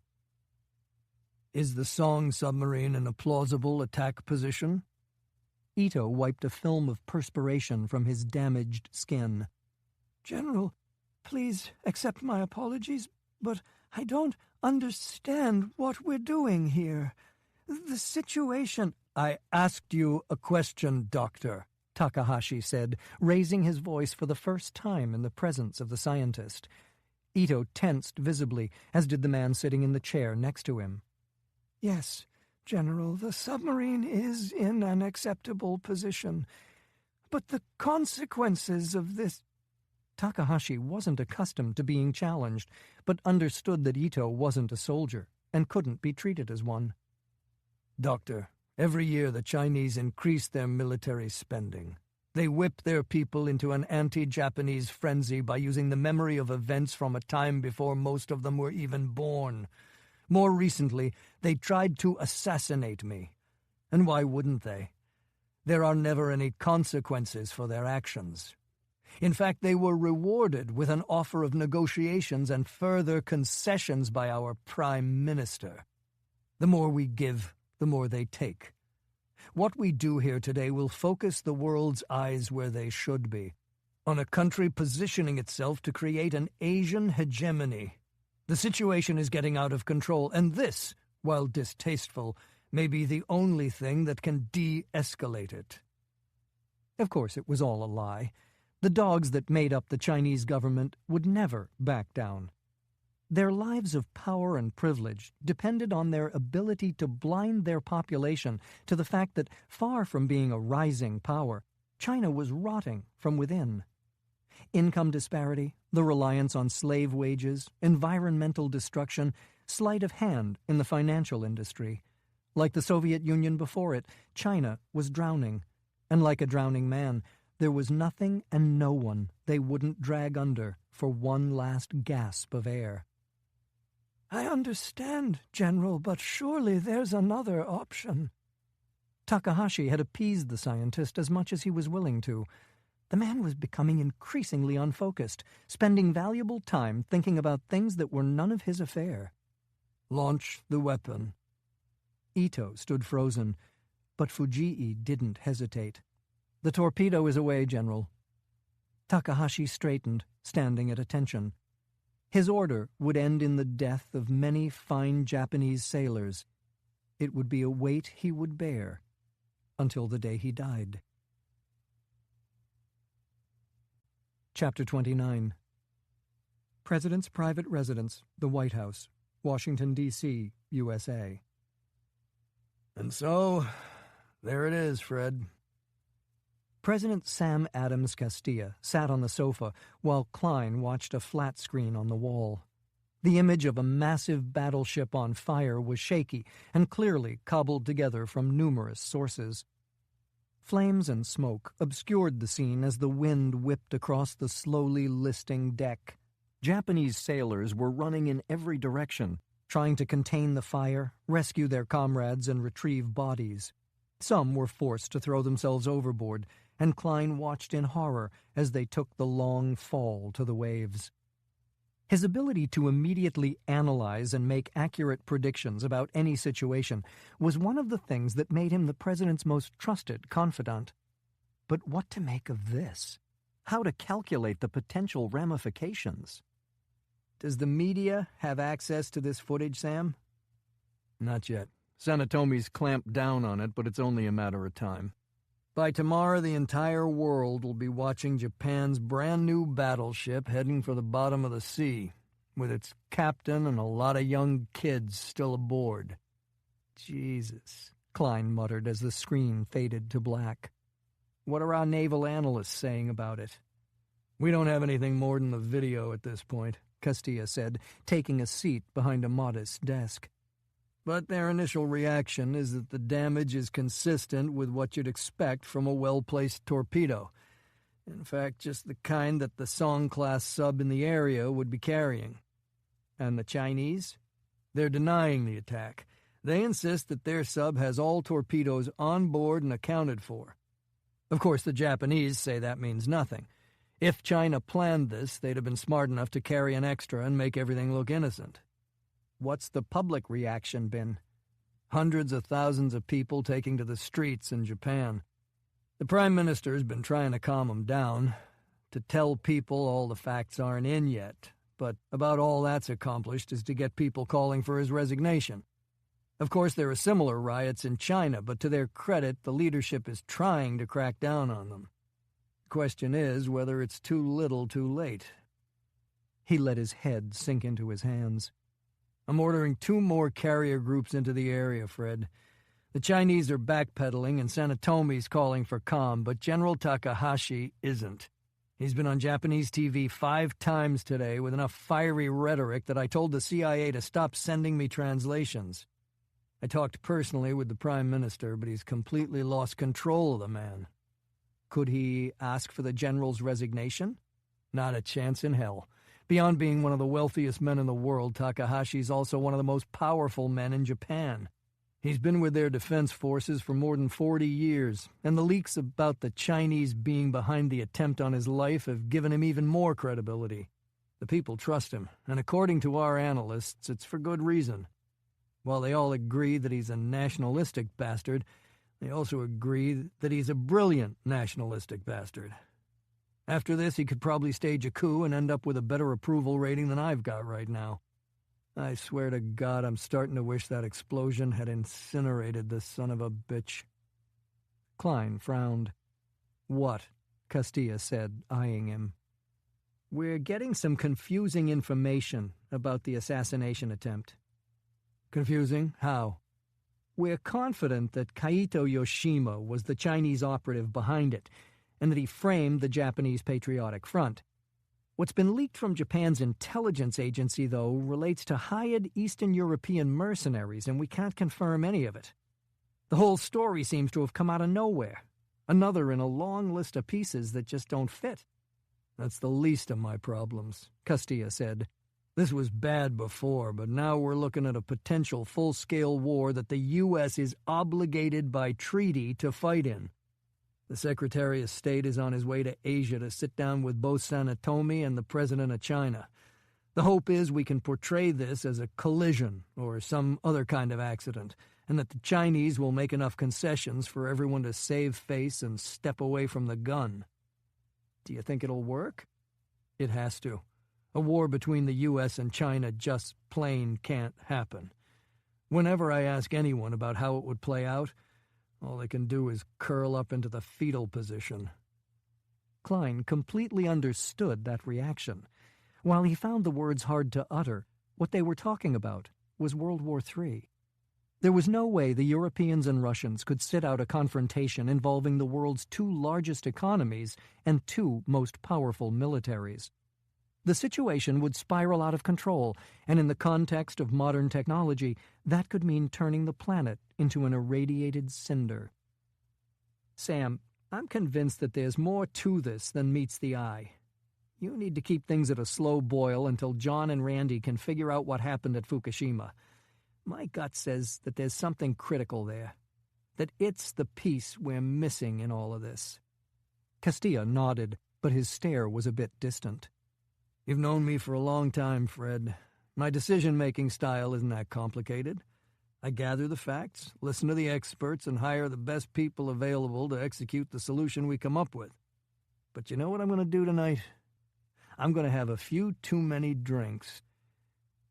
"Is the Song submarine in a plausible attack position?" Ito wiped a film of perspiration from his damaged skin. "General, please accept my apologies, but I don't understand what we're doing here. The situation—" "I asked you a question, Doctor," Takahashi said, raising his voice for the first time in the presence of the scientist. Ito tensed visibly, as did the man sitting in the chair next to him. "Yes, General, the submarine is in an acceptable position. But the consequences of this—" Takahashi wasn't accustomed to being challenged, but understood that Ito wasn't a soldier and couldn't be treated as one. "Doctor, every year the Chinese increase their military spending. They whip their people into an anti-Japanese frenzy by using the memory of events from a time before most of them were even born. More recently, they tried to assassinate me. And why wouldn't they? There are never any consequences for their actions. In fact, they were rewarded with an offer of negotiations and further concessions by our Prime Minister. The more we give, the more they take. What we do here today will focus the world's eyes where they should be, on a country positioning itself to create an Asian hegemony. The situation is getting out of control, and this, while distasteful, may be the only thing that can de-escalate it." Of course, it was all a lie. The dogs that made up the Chinese government would never back down. Their lives of power and privilege depended on their ability to blind their population to the fact that, far from being a rising power, China was rotting from within. Income disparity, the reliance on slave wages, environmental destruction, sleight of hand in the financial industry. Like the Soviet Union before it, China was drowning. And like a drowning man, there was nothing and no one they wouldn't drag under for one last gasp of air. I understand, General, but surely there's another option. Takahashi had appeased the scientist as much as he was willing to. The man was becoming increasingly unfocused, spending valuable time thinking about things that were none of his affair. Launch the weapon. Ito stood frozen, but Fujii didn't hesitate. The torpedo is away, General. Takahashi straightened, standing at attention. His order would end in the death of many fine Japanese sailors. It would be a weight he would bear until the day he died. Chapter 29. President's Private Residence, the White House, Washington, D.C., USA. And so, there it is, Fred. President Sam Adams Castilla sat on the sofa while Klein watched a flat screen on the wall. The image of a massive battleship on fire was shaky and clearly cobbled together from numerous sources. Flames and smoke obscured the scene as the wind whipped across the slowly listing deck. Japanese sailors were running in every direction, trying to contain the fire, rescue their comrades, and retrieve bodies. Some were forced to throw themselves overboard, and Klein watched in horror as they took the long fall to the waves. His ability to immediately analyze and make accurate predictions about any situation was one of the things that made him the president's most trusted confidant. But what to make of this? How to calculate the potential ramifications? Does the media have access to this footage, Sam? Not yet. Sanatomi's clamped down on it, but it's only a matter of time. By tomorrow, the entire world will be watching Japan's brand-new battleship heading for the bottom of the sea, with its captain and a lot of young kids still aboard. Jesus, Klein muttered as the screen faded to black. What are our naval analysts saying about it? We don't have anything more than the video at this point, Castilla said, taking a seat behind a modest desk. But their initial reaction is that the damage is consistent with what you'd expect from a well-placed torpedo. In fact, just the kind that the Song-class sub in the area would be carrying. And the Chinese? They're denying the attack. They insist that their sub has all torpedoes on board and accounted for. Of course, the Japanese say that means nothing. If China planned this, they'd have been smart enough to carry an extra and make everything look innocent. What's the public reaction been? Hundreds of thousands of people taking to the streets in Japan. The Prime Minister's been trying to calm them down, to tell people all the facts aren't in yet, but about all that's accomplished is to get people calling for his resignation. Of course, there are similar riots in China, but to their credit, the leadership is trying to crack down on them. The question is whether it's too little too late. He let his head sink into his hands. I'm ordering 2 more carrier groups into the area, Fred. The Chinese are backpedaling and Sanatomi's calling for calm, but General Takahashi isn't. He's been on Japanese TV 5 times today with enough fiery rhetoric that I told the CIA to stop sending me translations. I talked personally with the Prime Minister, but he's completely lost control of the man. Could he ask for the general's resignation? Not a chance in hell. Beyond being one of the wealthiest men in the world, Takahashi's also one of the most powerful men in Japan. He's been with their defense forces for more than 40 years, and the leaks about the Chinese being behind the attempt on his life have given him even more credibility. The people trust him, and according to our analysts, it's for good reason. While they all agree that he's a nationalistic bastard, they also agree that he's a brilliant nationalistic bastard. After this, he could probably stage a coup and end up with a better approval rating than I've got right now. I swear to God, I'm starting to wish that explosion had incinerated the son of a bitch. Klein frowned. What? Castilla said, eyeing him. We're getting some confusing information about the assassination attempt. Confusing? How? We're confident that Kaito Yoshima was the Chinese operative behind it, and that he framed the Japanese Patriotic Front. What's been leaked from Japan's intelligence agency, though, relates to hired Eastern European mercenaries, and we can't confirm any of it. The whole story seems to have come out of nowhere. Another in a long list of pieces that just don't fit. That's the least of my problems, Castilla said. This was bad before, but now we're looking at a potential full-scale war that the U.S. is obligated by treaty to fight in. The Secretary of State is on his way to Asia to sit down with both Santomi and the President of China. The hope is we can portray this as a collision or some other kind of accident, and that the Chinese will make enough concessions for everyone to save face and step away from the gun. Do you think it'll work? It has to. A war between the U.S. and China just plain can't happen. Whenever I ask anyone about how it would play out, all they can do is curl up into the fetal position. Klein completely understood that reaction. While he found the words hard to utter, what they were talking about was World War III. There was no way the Europeans and Russians could sit out a confrontation involving the world's two largest economies and two most powerful militaries. The situation would spiral out of control, and in the context of modern technology, that could mean turning the planet into an irradiated cinder. Sam, I'm convinced that there's more to this than meets the eye. You need to keep things at a slow boil until John and Randy can figure out what happened at Fukushima. My gut says that there's something critical there, that it's the piece we're missing in all of this. Castilla nodded, but his stare was a bit distant. You've known me for a long time, Fred. My decision-making style isn't that complicated. I gather the facts, listen to the experts, and hire the best people available to execute the solution we come up with. But you know what I'm going to do tonight? I'm going to have a few too many drinks,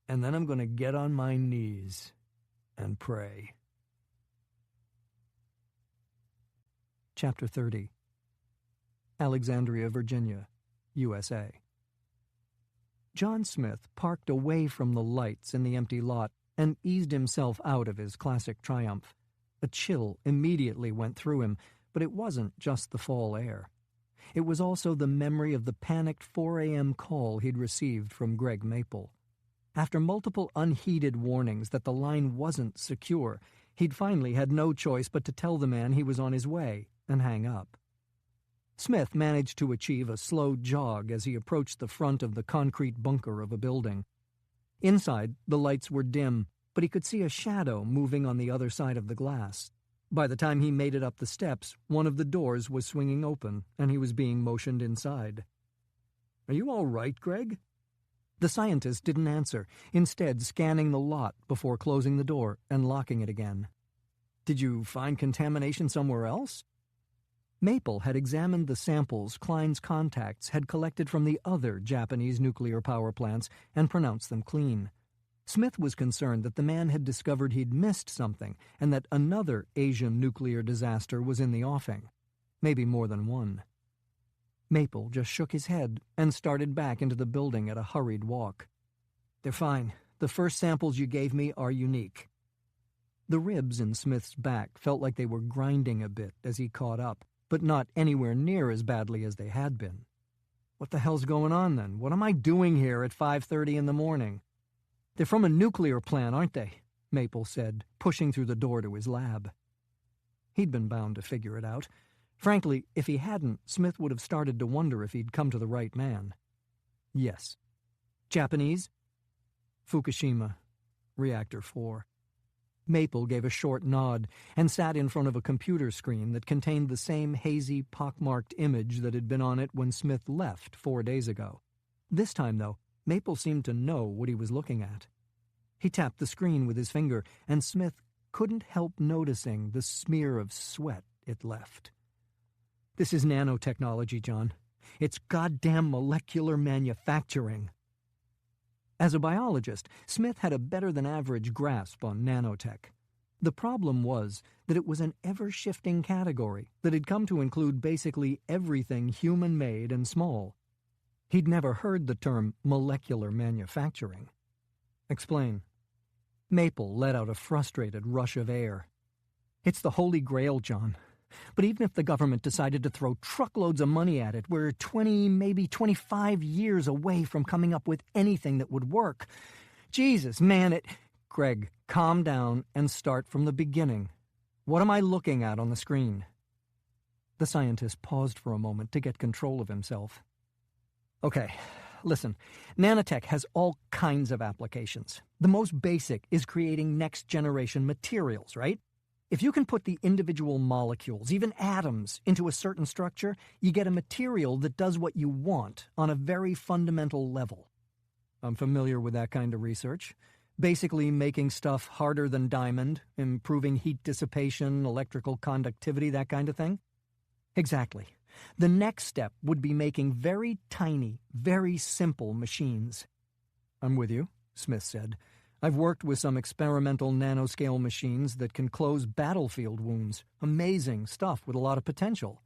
and then I'm going to get on my knees and pray. Chapter 30. Alexandria, Virginia, USA. John Smith parked away from the lights in the empty lot and eased himself out of his classic Triumph. A chill immediately went through him, but it wasn't just the fall air. It was also the memory of the panicked 4 a.m. call he'd received from Greg Maple. After multiple unheeded warnings that the line wasn't secure, he'd finally had no choice but to tell the man he was on his way and hang up. Smith managed to achieve a slow jog as he approached the front of the concrete bunker of a building. Inside, the lights were dim, but he could see a shadow moving on the other side of the glass. By the time he made it up the steps, one of the doors was swinging open, and he was being motioned inside. "Are you all right, Greg?" The scientist didn't answer, instead scanning the lot before closing the door and locking it again. "Did you find contamination somewhere else?" Maple had examined the samples Klein's contacts had collected from the other Japanese nuclear power plants and pronounced them clean. Smith was concerned that the man had discovered he'd missed something and that another Asian nuclear disaster was in the offing. Maybe more than one. Maple just shook his head and started back into the building at a hurried walk. "They're fine. The first samples you gave me are unique." The ribs in Smith's back felt like they were grinding a bit as he caught up, but not anywhere near as badly as they had been. "What the hell's going on, then? What am I doing here at 5:30 in the morning?" "They're from a nuclear plant, aren't they?" Maple said, pushing through the door to his lab. He'd been bound to figure it out. Frankly, if he hadn't, Smith would have started to wonder if he'd come to the right man. "Yes." "Japanese?" "Fukushima. Reactor 4. Maple gave a short nod and sat in front of a computer screen that contained the same hazy, pockmarked image that had been on it when Smith left 4 days ago. This time, though, Maple seemed to know what he was looking at. He tapped the screen with his finger, and Smith couldn't help noticing the smear of sweat it left. "This is nanotechnology, John. It's goddamn molecular manufacturing." As a biologist, Smith had a better-than-average grasp on nanotech. The problem was that it was an ever-shifting category that had come to include basically everything human-made and small. He'd never heard the term molecular manufacturing. Explain. Maple let out a frustrated rush of air. It's the Holy Grail, John. But even if the government decided to throw truckloads of money at it, we're 20, maybe 25 years away from coming up with anything that would work. Jesus, man, Greg, calm down and start from the beginning. What am I looking at on the screen? The scientist paused for a moment to get control of himself. Okay, listen, nanotech has all kinds of applications. The most basic is creating next-generation materials, right? If you can put the individual molecules, even atoms, into a certain structure, you get a material that does what you want on a very fundamental level. I'm familiar with that kind of research. Basically making stuff harder than diamond, improving heat dissipation, electrical conductivity, that kind of thing. Exactly. The next step would be making very tiny, very simple machines. I'm with you, Smith said. I've worked with some experimental nanoscale machines that can close battlefield wounds. Amazing stuff with a lot of potential.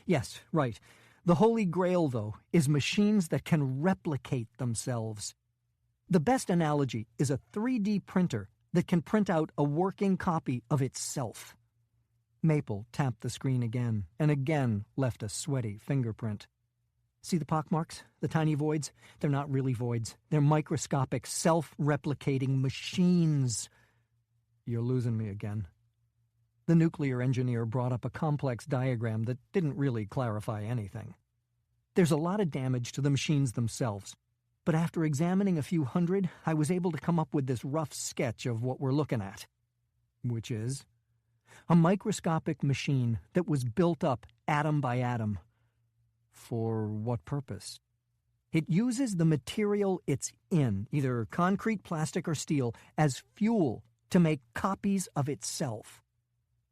Yes, right. The Holy Grail, though, is machines that can replicate themselves. The best analogy is a 3D printer that can print out a working copy of itself. Maple tapped the screen again, and again left a sweaty fingerprint. See the pockmarks? The tiny voids? They're not really voids. They're microscopic, self-replicating machines. You're losing me again. The nuclear engineer brought up a complex diagram that didn't really clarify anything. There's a lot of damage to the machines themselves, but after examining a few hundred, I was able to come up with this rough sketch of what we're looking at. Which is? A microscopic machine that was built up atom by atom. For what purpose? It uses the material it's in, either concrete, plastic, or steel, as fuel to make copies of itself.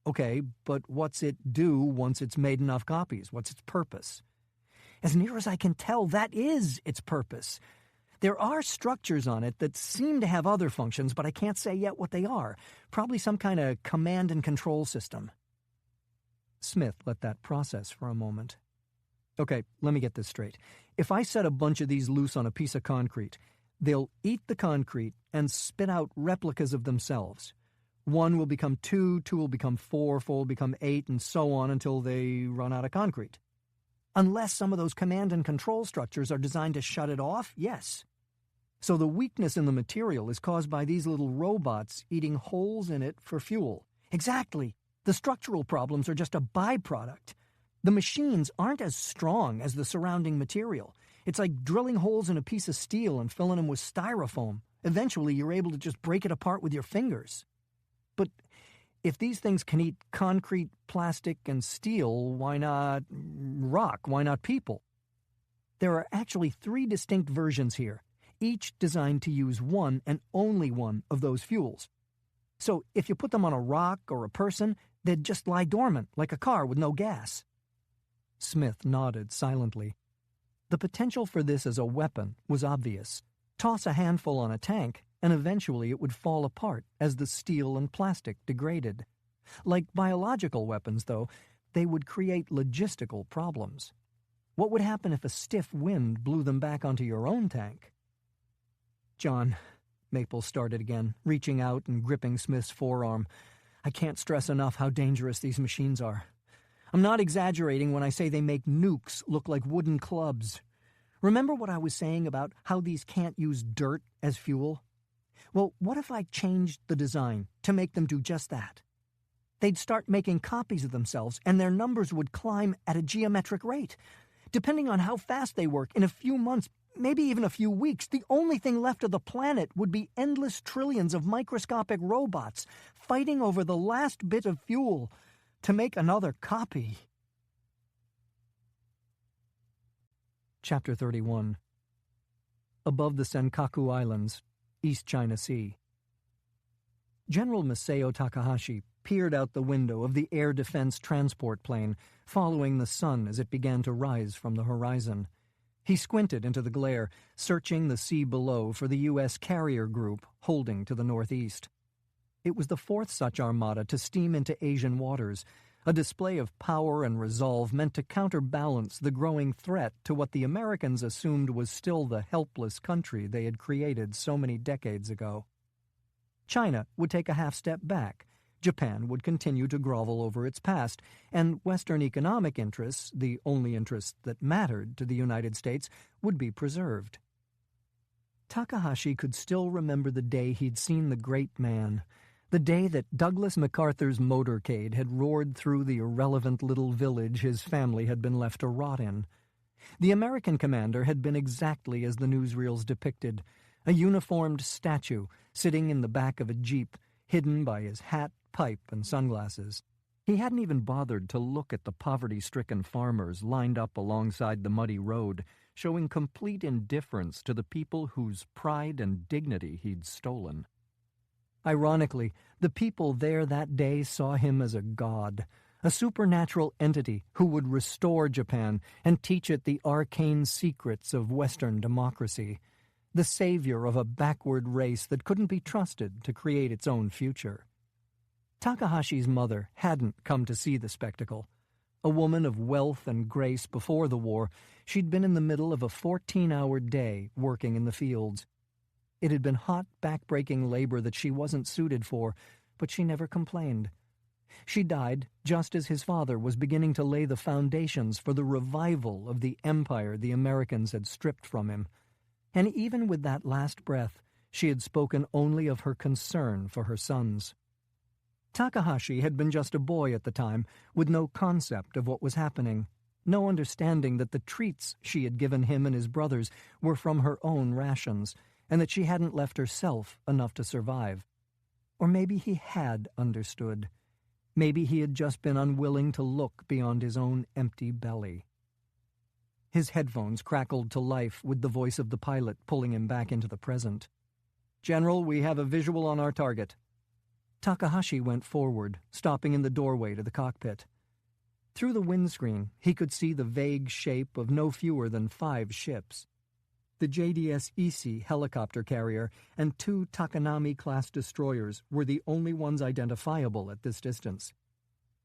Okay, but what's it do once it's made enough copies? What's its purpose? As near as I can tell, that is its purpose. There are structures on it that seem to have other functions, but I can't say yet what they are. Probably some kind of command and control system. Smith let that process for a moment. Okay, let me get this straight. If I set a bunch of these loose on a piece of concrete, they'll eat the concrete and spit out replicas of themselves. 1 will become 2, 2 will become 4, 4 will become 8, and so on until they run out of concrete. Unless some of those command and control structures are designed to shut it off, yes. So the weakness in the material is caused by these little robots eating holes in it for fuel. Exactly. The structural problems are just a byproduct. The machines aren't as strong as the surrounding material. It's like drilling holes in a piece of steel and filling them with styrofoam. Eventually, you're able to just break it apart with your fingers. But if these things can eat concrete, plastic, and steel, why not rock? Why not people? There are actually 3 distinct versions here, each designed to use one and only one of those fuels. So if you put them on a rock or a person, they'd just lie dormant, like a car with no gas. Smith nodded silently. The potential for this as a weapon was obvious. Toss a handful on a tank, and eventually it would fall apart as the steel and plastic degraded. Like biological weapons, though, they would create logistical problems. What would happen if a stiff wind blew them back onto your own tank? John, Maple started again, reaching out and gripping Smith's forearm. I can't stress enough how dangerous these machines are. I'm not exaggerating when I say they make nukes look like wooden clubs. Remember what I was saying about how these can't use dirt as fuel? Well, what if I changed the design to make them do just that? They'd start making copies of themselves, and their numbers would climb at a geometric rate. Depending on how fast they work, in a few months, maybe even a few weeks, the only thing left of the planet would be endless trillions of microscopic robots fighting over the last bit of fuel to make another copy. Chapter 31. Above the Senkaku Islands, East China Sea. General Masao Takahashi peered out the window of the air defense transport plane, following the sun as it began to rise from the horizon. He squinted into the glare, searching the sea below for the U.S. carrier group holding to the northeast. It was the fourth such armada to steam into Asian waters, a display of power and resolve meant to counterbalance the growing threat to what the Americans assumed was still the helpless country they had created so many decades ago. China would take a half step back, Japan would continue to grovel over its past, and Western economic interests, the only interests that mattered to the United States, would be preserved. Takahashi could still remember the day he'd seen the great man, the day that Douglas MacArthur's motorcade had roared through the irrelevant little village his family had been left to rot in. The American commander had been exactly as the newsreels depicted, a uniformed statue sitting in the back of a jeep, hidden by his hat, pipe, and sunglasses. He hadn't even bothered to look at the poverty-stricken farmers lined up alongside the muddy road, showing complete indifference to the people whose pride and dignity he'd stolen. Ironically, the people there that day saw him as a god, a supernatural entity who would restore Japan and teach it the arcane secrets of Western democracy, the savior of a backward race that couldn't be trusted to create its own future. Takahashi's mother hadn't come to see the spectacle. A woman of wealth and grace before the war, she'd been in the middle of a 14-hour day working in the fields. It had been hot, back-breaking labor that she wasn't suited for, but she never complained. She died just as his father was beginning to lay the foundations for the revival of the empire the Americans had stripped from him. And even with that last breath, she had spoken only of her concern for her sons. Takahashi had been just a boy at the time, with no concept of what was happening, no understanding that the treats she had given him and his brothers were from her own rations, and that she hadn't left herself enough to survive. Or maybe he had understood. Maybe he had just been unwilling to look beyond his own empty belly. His headphones crackled to life with the voice of the pilot pulling him back into the present. "General, we have a visual on our target." Takahashi went forward, stopping in the doorway to the cockpit. Through the windscreen, he could see the vague shape of no fewer than 5 ships. The JDS Ise helicopter carrier and 2 Takanami-class destroyers were the only ones identifiable at this distance.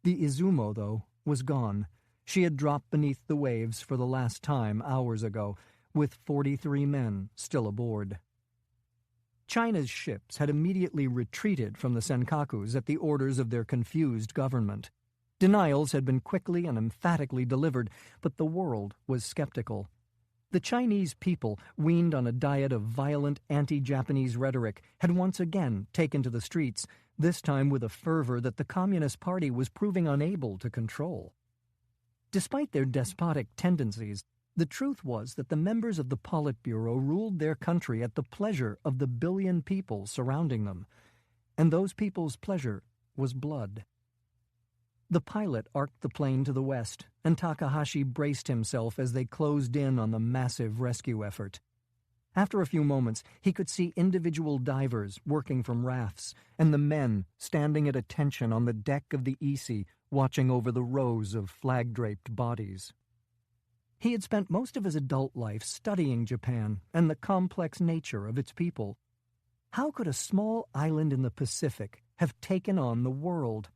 The Izumo, though, was gone. She had dropped beneath the waves for the last time hours ago, with 43 men still aboard. China's ships had immediately retreated from the Senkakus at the orders of their confused government. Denials had been quickly and emphatically delivered, but the world was skeptical. The Chinese people, weaned on a diet of violent anti-Japanese rhetoric, had once again taken to the streets, this time with a fervor that the Communist Party was proving unable to control. Despite their despotic tendencies, the truth was that the members of the Politburo ruled their country at the pleasure of the billion people surrounding them, and those people's pleasure was blood. The pilot arced the plane to the west, and Takahashi braced himself as they closed in on the massive rescue effort. After a few moments, he could see individual divers working from rafts, and the men standing at attention on the deck of the Ise, watching over the rows of flag-draped bodies. He had spent most of his adult life studying Japan and the complex nature of its people. How could a small island in the Pacific have taken on the world?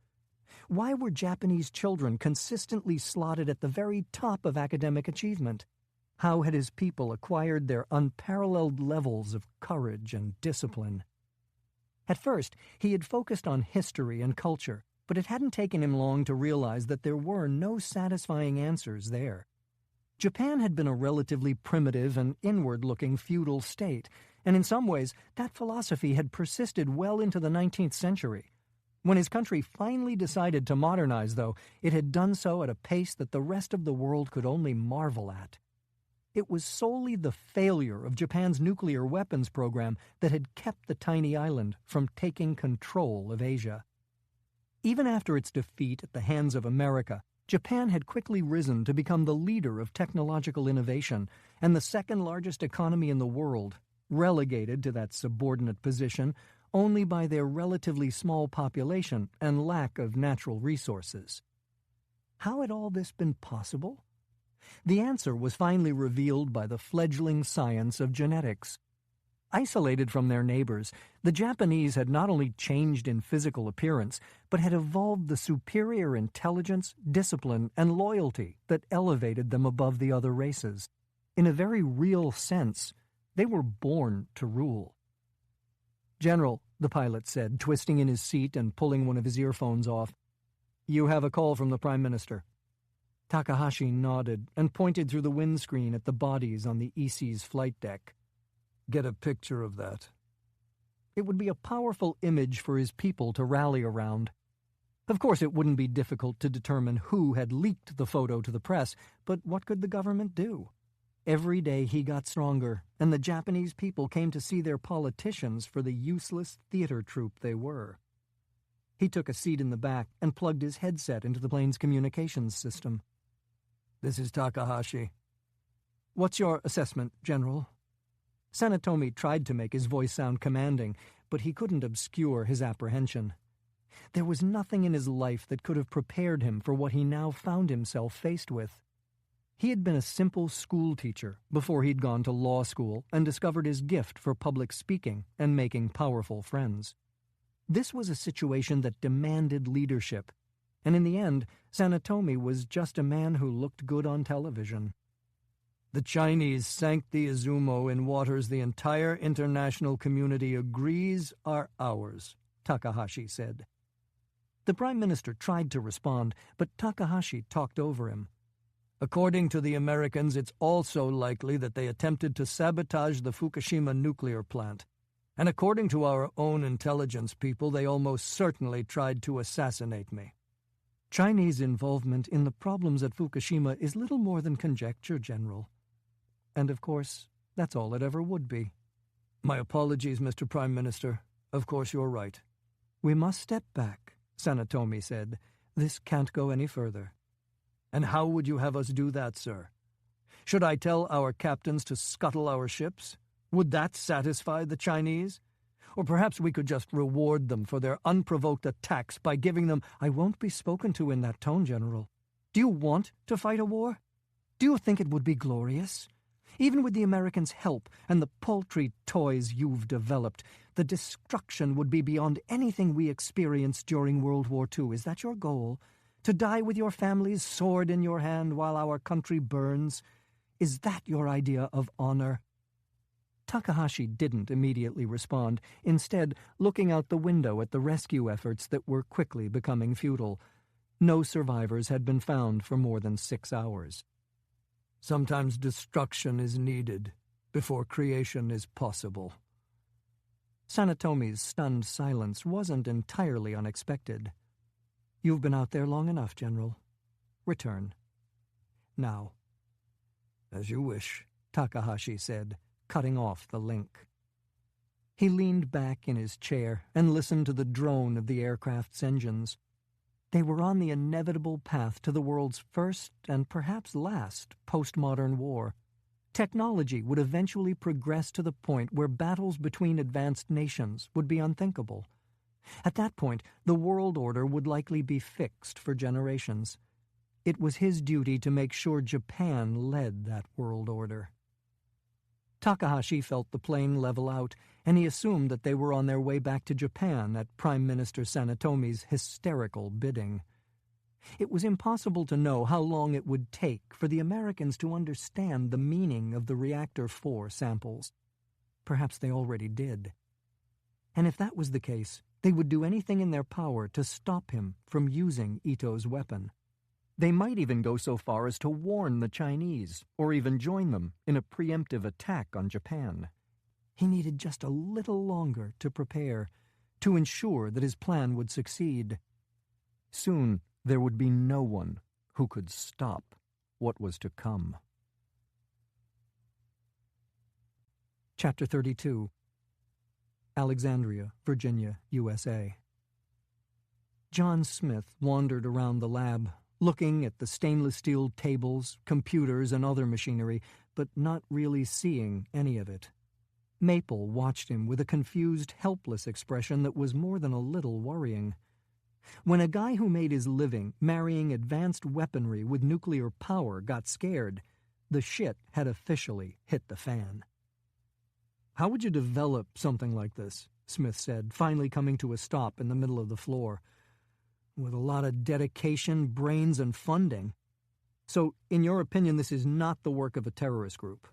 Why were Japanese children consistently slotted at the very top of academic achievement? How had his people acquired their unparalleled levels of courage and discipline? At first, he had focused on history and culture, but it hadn't taken him long to realize that there were no satisfying answers there. Japan had been a relatively primitive and inward-looking feudal state, and in some ways that philosophy had persisted well into the 19th century. When his country finally decided to modernize, though, it had done so at a pace that the rest of the world could only marvel at. It was solely the failure of Japan's nuclear weapons program that had kept the tiny island from taking control of Asia. Even after its defeat at the hands of America, Japan had quickly risen to become the leader of technological innovation and the second-largest economy in the world, relegated to that subordinate position only by their relatively small population and lack of natural resources. How had all this been possible? The answer was finally revealed by the fledgling science of genetics. Isolated from their neighbors, the Japanese had not only changed in physical appearance, but had evolved the superior intelligence, discipline, and loyalty that elevated them above the other races. In a very real sense, they were born to rule. "General," the pilot said, twisting in his seat and pulling one of his earphones off, "you have a call from the Prime Minister." Takahashi nodded and pointed through the windscreen at the bodies on the EC's flight deck. "Get a picture of that." It would be a powerful image for his people to rally around. Of course, it wouldn't be difficult to determine who had leaked the photo to the press, but what could the government do? Every day he got stronger, and the Japanese people came to see their politicians for the useless theater troupe they were. He took a seat in the back and plugged his headset into the plane's communications system. "This is Takahashi." "What's your assessment, General?" Sanetomi tried to make his voice sound commanding, but he couldn't obscure his apprehension. There was nothing in his life that could have prepared him for what he now found himself faced with. He had been a simple school teacher before he'd gone to law school and discovered his gift for public speaking and making powerful friends. This was a situation that demanded leadership, and in the end, Sanetomi was just a man who looked good on television. "The Chinese sank the Izumo in waters the entire international community agrees are ours," Takahashi said. The Prime Minister tried to respond, but Takahashi talked over him. "According to the Americans, it's also likely that they attempted to sabotage the Fukushima nuclear plant. And according to our own intelligence people, they almost certainly tried to assassinate me." Chinese involvement in the problems at Fukushima is little more than conjecture, General. And of course, that's all it ever would be. "My apologies, Mr. Prime Minister. Of course you're right." "We must step back," Sanetomi said. "This can't go any further." "And how would you have us do that, sir? Should I tell our captains to scuttle our ships? Would that satisfy the Chinese? Or perhaps we could just reward them for their unprovoked attacks by giving them—" "I won't be spoken to in that tone, General. Do you want to fight a war? Do you think it would be glorious? Even with the Americans' help and the paltry toys you've developed, the destruction would be beyond anything we experienced during World War II. Is that your goal? To die with your family's sword in your hand while our country burns? Is that your idea of honor?" Takahashi didn't immediately respond, instead looking out the window at the rescue efforts that were quickly becoming futile. No survivors had been found for more than 6 hours. "Sometimes destruction is needed before creation is possible." Sanetomi's stunned silence wasn't entirely unexpected. "You've been out there long enough, General. Return. Now." "As you wish," Takahashi said, cutting off the link. He leaned back in his chair and listened to the drone of the aircraft's engines. They were on the inevitable path to the world's first and perhaps last postmodern war. Technology would eventually progress to the point where battles between advanced nations would be unthinkable. At that point, the world order would likely be fixed for generations. It was his duty to make sure Japan led that world order. Takahashi felt the plane level out, and he assumed that they were on their way back to Japan at Prime Minister Sanetomi's hysterical bidding. It was impossible to know how long it would take for the Americans to understand the meaning of the Reactor 4 samples. Perhaps they already did. And if that was the case, they would do anything in their power to stop him from using Ito's weapon. They might even go so far as to warn the Chinese, or even join them in a preemptive attack on Japan. He needed just a little longer to prepare, to ensure that his plan would succeed. Soon there would be no one who could stop what was to come. Chapter 32. Alexandria, Virginia, USA. John Smith wandered around the lab, looking at the stainless steel tables, computers, and other machinery, but not really seeing any of it. Maple watched him with a confused, helpless expression that was more than a little worrying. When a guy who made his living marrying advanced weaponry with nuclear power got scared, the shit had officially hit the fan. How would you develop something like this? Smith said, finally coming to a stop in the middle of the floor. With a lot of dedication, brains, and funding. So, in your opinion, this is not the work of a terrorist group?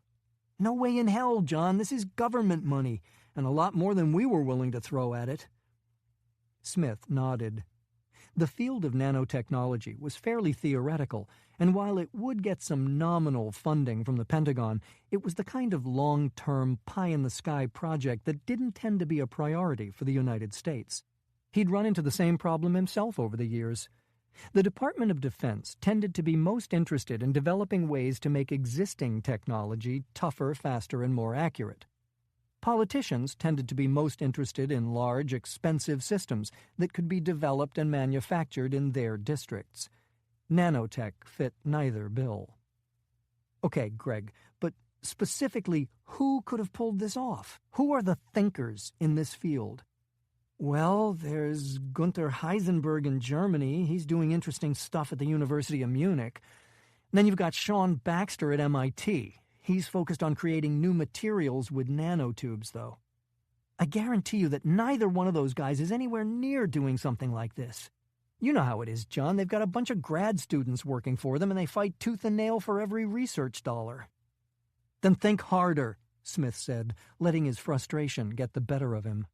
No way in hell, John. This is government money, and a lot more than we were willing to throw at it. Smith nodded. The field of nanotechnology was fairly theoretical, and while it would get some nominal funding from the Pentagon, it was the kind of long-term, pie-in-the-sky project that didn't tend to be a priority for the United States. He'd run into the same problem himself over the years. The Department of Defense tended to be most interested in developing ways to make existing technology tougher, faster, and more accurate. Politicians tended to be most interested in large, expensive systems that could be developed and manufactured in their districts. Nanotech fit neither bill. Okay, Greg, but specifically, who could have pulled this off? Who are the thinkers in this field? Well, there's Gunther Heisenberg in Germany. He's doing interesting stuff at the University of Munich. Then you've got Sean Baxter at MIT. He's focused on creating new materials with nanotubes, though. I guarantee you that neither one of those guys is anywhere near doing something like this. You know how it is, John. They've got a bunch of grad students working for them, and they fight tooth and nail for every research dollar. Then think harder, Smith said, letting his frustration get the better of him.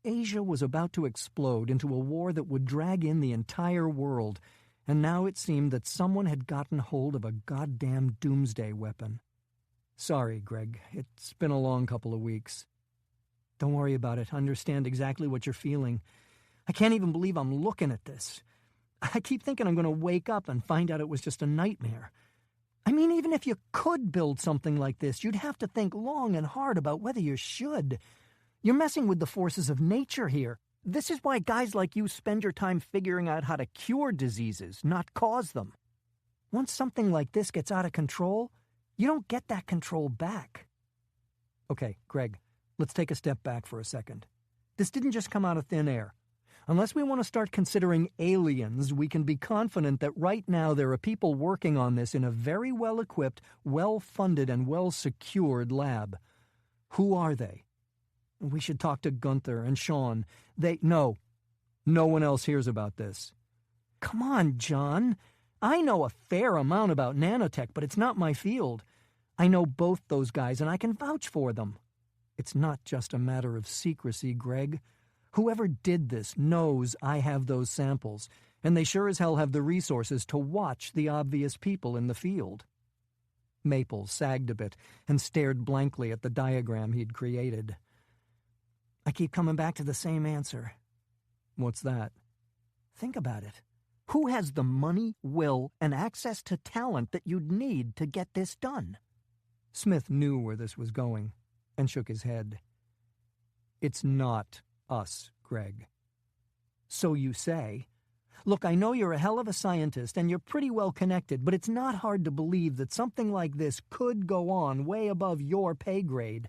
Asia was about to explode into a war that would drag in the entire world, and now it seemed that someone had gotten hold of a goddamn doomsday weapon. Sorry, Greg. It's been a long couple of weeks. Don't worry about it. I understand exactly what you're feeling. I can't even believe I'm looking at this. I keep thinking I'm going to wake up and find out it was just a nightmare. I mean, even if you could build something like this, you'd have to think long and hard about whether you should. You're messing with the forces of nature here. This is why guys like you spend your time figuring out how to cure diseases, not cause them. Once something like this gets out of control, you don't get that control back. Okay, Greg, let's take a step back for a second. This didn't just come out of thin air. Unless we want to start considering aliens, we can be confident that right now there are people working on this in a very well-equipped, well-funded, and well-secured lab. Who are they? We should talk to Gunther and Sean. No one else hears about this. Come on, John. I know a fair amount about nanotech, but it's not my field. I know both those guys, and I can vouch for them. It's not just a matter of secrecy, Greg. Whoever did this knows I have those samples, and they sure as hell have the resources to watch the obvious people in the field. Maple sagged a bit and stared blankly at the diagram he'd created. I keep coming back to the same answer. What's that? Think about it. Who has the money, will, and access to talent that you'd need to get this done? Smith knew where this was going and shook his head. It's not us, Greg. So you say. Look, I know you're a hell of a scientist and you're pretty well connected, but it's not hard to believe that something like this could go on way above your pay grade.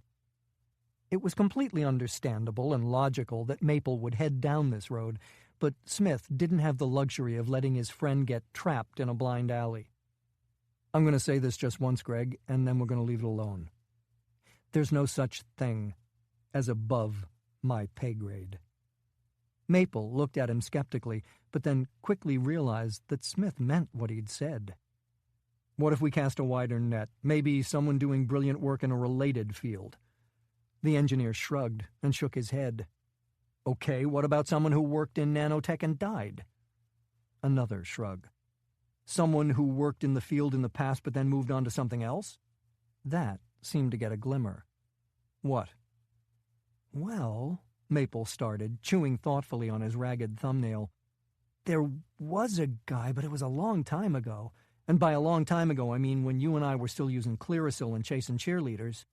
It was completely understandable and logical that Maple would head down this road, but Smith didn't have the luxury of letting his friend get trapped in a blind alley. I'm going to say this just once, Greg, and then we're going to leave it alone. There's no such thing as above my pay grade. Maple looked at him skeptically, but then quickly realized that Smith meant what he'd said. What if we cast a wider net? Maybe someone doing brilliant work in a related field. The engineer shrugged and shook his head. Okay, what about someone who worked in nanotech and died? Another shrug. Someone who worked in the field in the past but then moved on to something else? That seemed to get a glimmer. What? Well, Maple started, chewing thoughtfully on his ragged thumbnail. There was a guy, but it was a long time ago. And by a long time ago, I mean when you and I were still using Clearasil and chasing cheerleaders.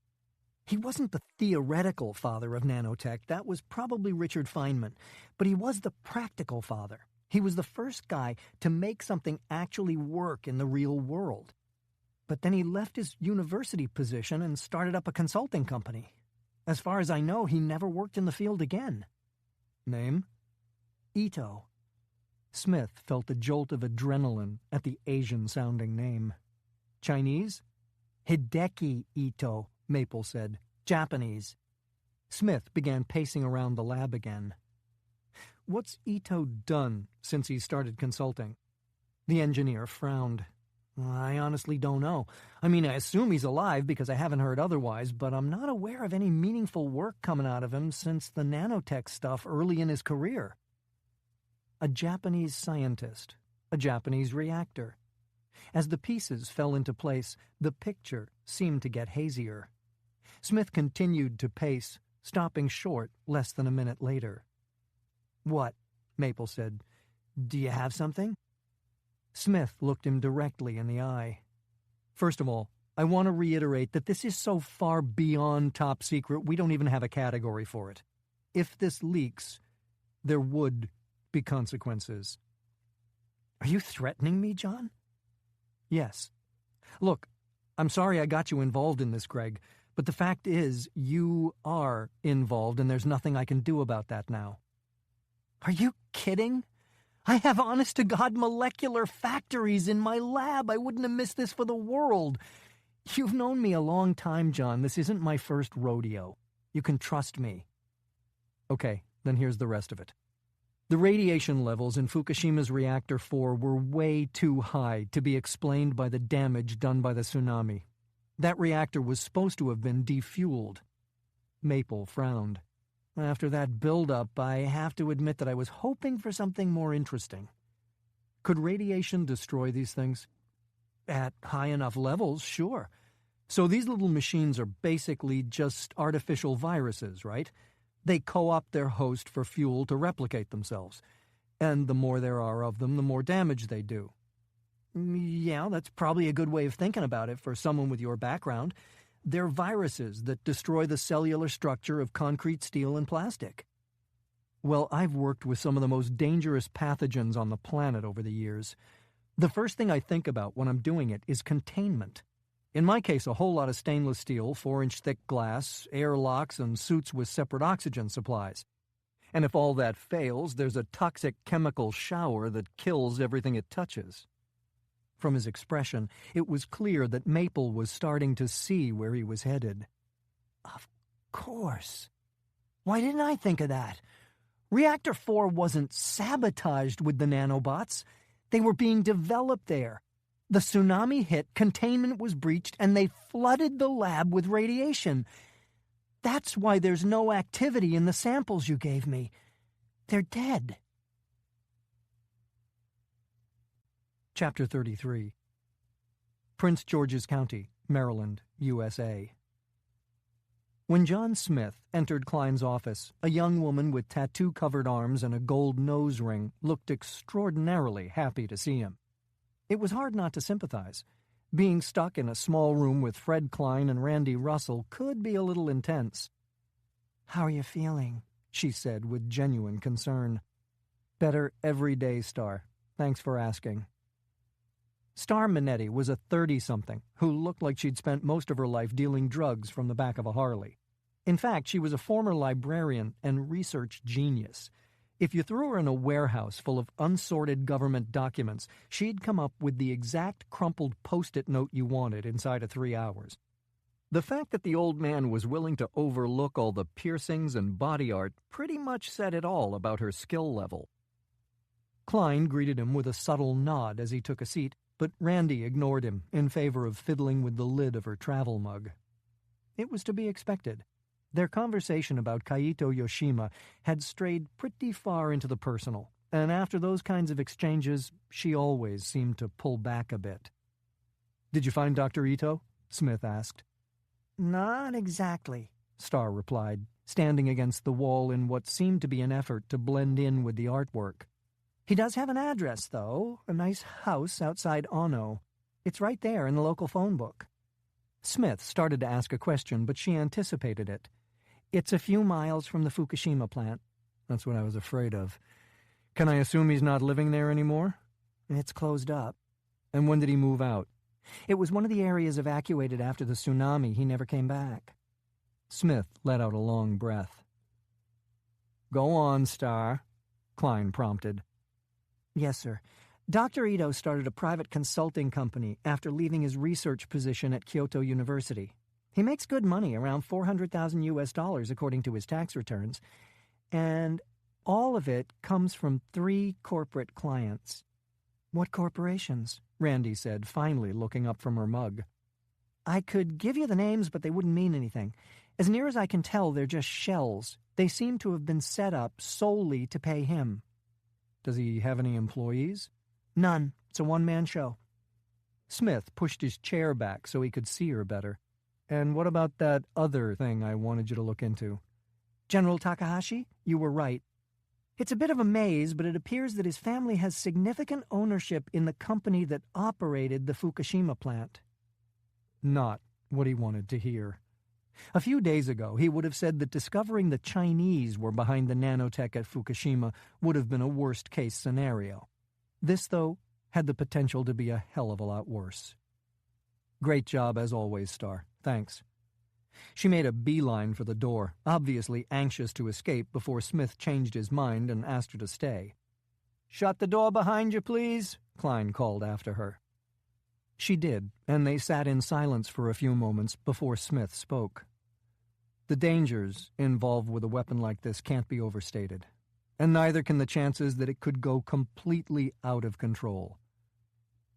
He wasn't the theoretical father of nanotech. That was probably Richard Feynman. But he was the practical father. He was the first guy to make something actually work in the real world. But then he left his university position and started up a consulting company. As far as I know, he never worked in the field again. Name? Ito. Smith felt a jolt of adrenaline at the Asian-sounding name. Chinese? Hideki Ito, Maple said. Japanese. Smith began pacing around the lab again. What's Ito done since he started consulting? The engineer frowned. I honestly don't know. I mean, I assume he's alive because I haven't heard otherwise, but I'm not aware of any meaningful work coming out of him since the nanotech stuff early in his career. A Japanese scientist, a Japanese reactor. As the pieces fell into place, the picture seemed to get hazier. Smith continued to pace, stopping short less than a minute later. "What?" Maple said. "Do you have something?" Smith looked him directly in the eye. "First of all, I want to reiterate that this is so far beyond top secret we don't even have a category for it. If this leaks, there would be consequences." "Are you threatening me, John?" "Yes. Look, I'm sorry I got you involved in this, Greg, but the fact is you are involved and there's nothing I can do about that now." "Are you kidding? I have honest-to-God molecular factories in my lab. I wouldn't have missed this for the world. You've known me a long time, John. This isn't my first rodeo. You can trust me." "Okay, then here's the rest of it. The radiation levels in Fukushima's Reactor 4 were way too high to be explained by the damage done by the tsunami. That reactor was supposed to have been defueled." Maple frowned. "After that build-up, I have to admit that I was hoping for something more interesting." "Could radiation destroy these things?" "At high enough levels, sure. So these little machines are basically just artificial viruses, right? They co-opt their host for fuel to replicate themselves. And the more there are of them, the more damage they do." "Yeah, that's probably a good way of thinking about it for someone with your background. They're viruses that destroy the cellular structure of concrete, steel, and plastic." "Well, I've worked with some of the most dangerous pathogens on the planet over the years. The first thing I think about when I'm doing it is containment. In my case, a whole lot of stainless steel, 4-inch thick glass, airlocks, and suits with separate oxygen supplies. And if all that fails, there's a toxic chemical shower that kills everything it touches." From his expression, it was clear that Maple was starting to see where he was headed. "Of course. Why didn't I think of that? Reactor 4 wasn't sabotaged with the nanobots. They were being developed there. The tsunami hit, containment was breached, and they flooded the lab with radiation. That's why there's no activity in the samples you gave me. They're dead." Chapter 33. Prince George's County, Maryland, USA. When John Smith entered Klein's office, a young woman with tattoo-covered arms and a gold nose ring looked extraordinarily happy to see him. It was hard not to sympathize. Being stuck in a small room with Fred Klein and Randy Russell could be a little intense. "How are you feeling?" she said with genuine concern. "Better every day, Star. Thanks for asking." Star Minetti was a 30-something who looked like she'd spent most of her life dealing drugs from the back of a Harley. In fact, she was a former librarian and research genius. If you threw her in a warehouse full of unsorted government documents, she'd come up with the exact crumpled Post-it note you wanted inside of 3 hours. The fact that the old man was willing to overlook all the piercings and body art pretty much said it all about her skill level. Klein greeted him with a subtle nod as he took a seat, but Randy ignored him in favor of fiddling with the lid of her travel mug. It was to be expected. Their conversation about Kaito Yoshima had strayed pretty far into the personal, and after those kinds of exchanges, she always seemed to pull back a bit. "Did you find Dr. Ito?" Smith asked. "Not exactly," Star replied, standing against the wall in what seemed to be an effort to blend in with the artwork. "He does have an address, though, a nice house outside Ono. It's right there in the local phone book." Smith started to ask a question, but she anticipated it. "It's a few miles from the Fukushima plant." "That's what I was afraid of. Can I assume he's not living there anymore?" "It's closed up." "And when did he move out?" "It was one of the areas evacuated after the tsunami. He never came back." Smith let out a long breath. "Go on, Star," Klein prompted. "Yes, sir. Dr. Ito started a private consulting company after leaving his research position at Kyoto University. He makes good money, around $400,000 US according to his tax returns, and all of it comes from 3 corporate clients. What corporations? Randy said, finally looking up from her mug. I could give you the names, but they wouldn't mean anything. As near as I can tell, they're just shells. They seem to have been set up solely to pay him. Does he have any employees? None. It's a one-man show. Smith pushed his chair back so he could see her better. And what about that other thing I wanted you to look into? General Takahashi, you were right. It's a bit of a maze, but it appears that his family has significant ownership in the company that operated the Fukushima plant. Not what he wanted to hear. A few days ago, he would have said that discovering the Chinese were behind the nanotech at Fukushima would have been a worst-case scenario. This, though, had the potential to be a hell of a lot worse. Great job as always, Star. Thanks. She made a beeline for the door, obviously anxious to escape before Smith changed his mind and asked her to stay. Shut the door behind you, please, Klein called after her. She did, and they sat in silence for a few moments before Smith spoke. The dangers involved with a weapon like this can't be overstated, and neither can the chances that it could go completely out of control.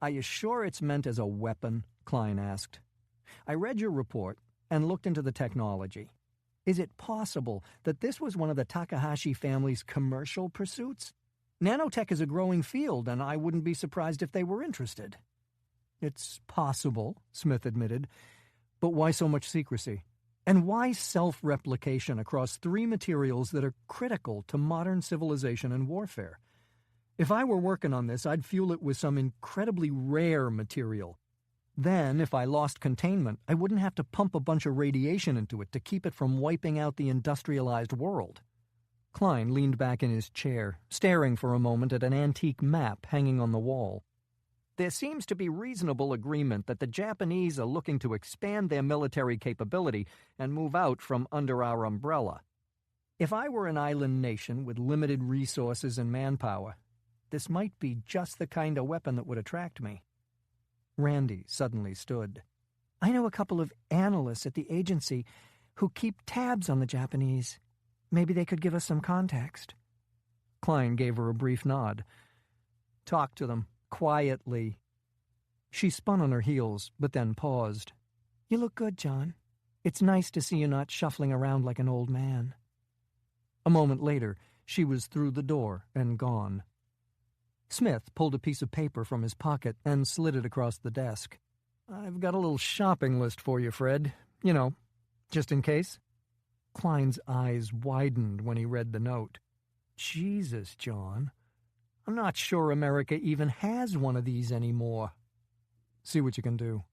Are you sure it's meant as a weapon? Klein asked. I read your report and looked into the technology. Is it possible that this was one of the Takahashi family's commercial pursuits? Nanotech is a growing field, and I wouldn't be surprised if they were interested. It's possible, Smith admitted, but why so much secrecy? And why self-replication across 3 materials that are critical to modern civilization and warfare? If I were working on this, I'd fuel it with some incredibly rare material. Then, if I lost containment, I wouldn't have to pump a bunch of radiation into it to keep it from wiping out the industrialized world. Klein leaned back in his chair, staring for a moment at an antique map hanging on the wall. There seems to be reasonable agreement that the Japanese are looking to expand their military capability and move out from under our umbrella. If I were an island nation with limited resources and manpower, this might be just the kind of weapon that would attract me. Randy suddenly stood. I know a couple of analysts at the agency who keep tabs on the Japanese. Maybe they could give us some context. Klein gave her a brief nod. Talk to them, quietly. She spun on her heels, but then paused. You look good, John. It's nice to see you not shuffling around like an old man. A moment later, she was through the door and gone. Smith pulled a piece of paper from his pocket and slid it across the desk. I've got a little shopping list for you, Fred. You know, just in case. Klein's eyes widened when he read the note. Jesus, John. I'm not sure America even has one of these anymore. See what you can do.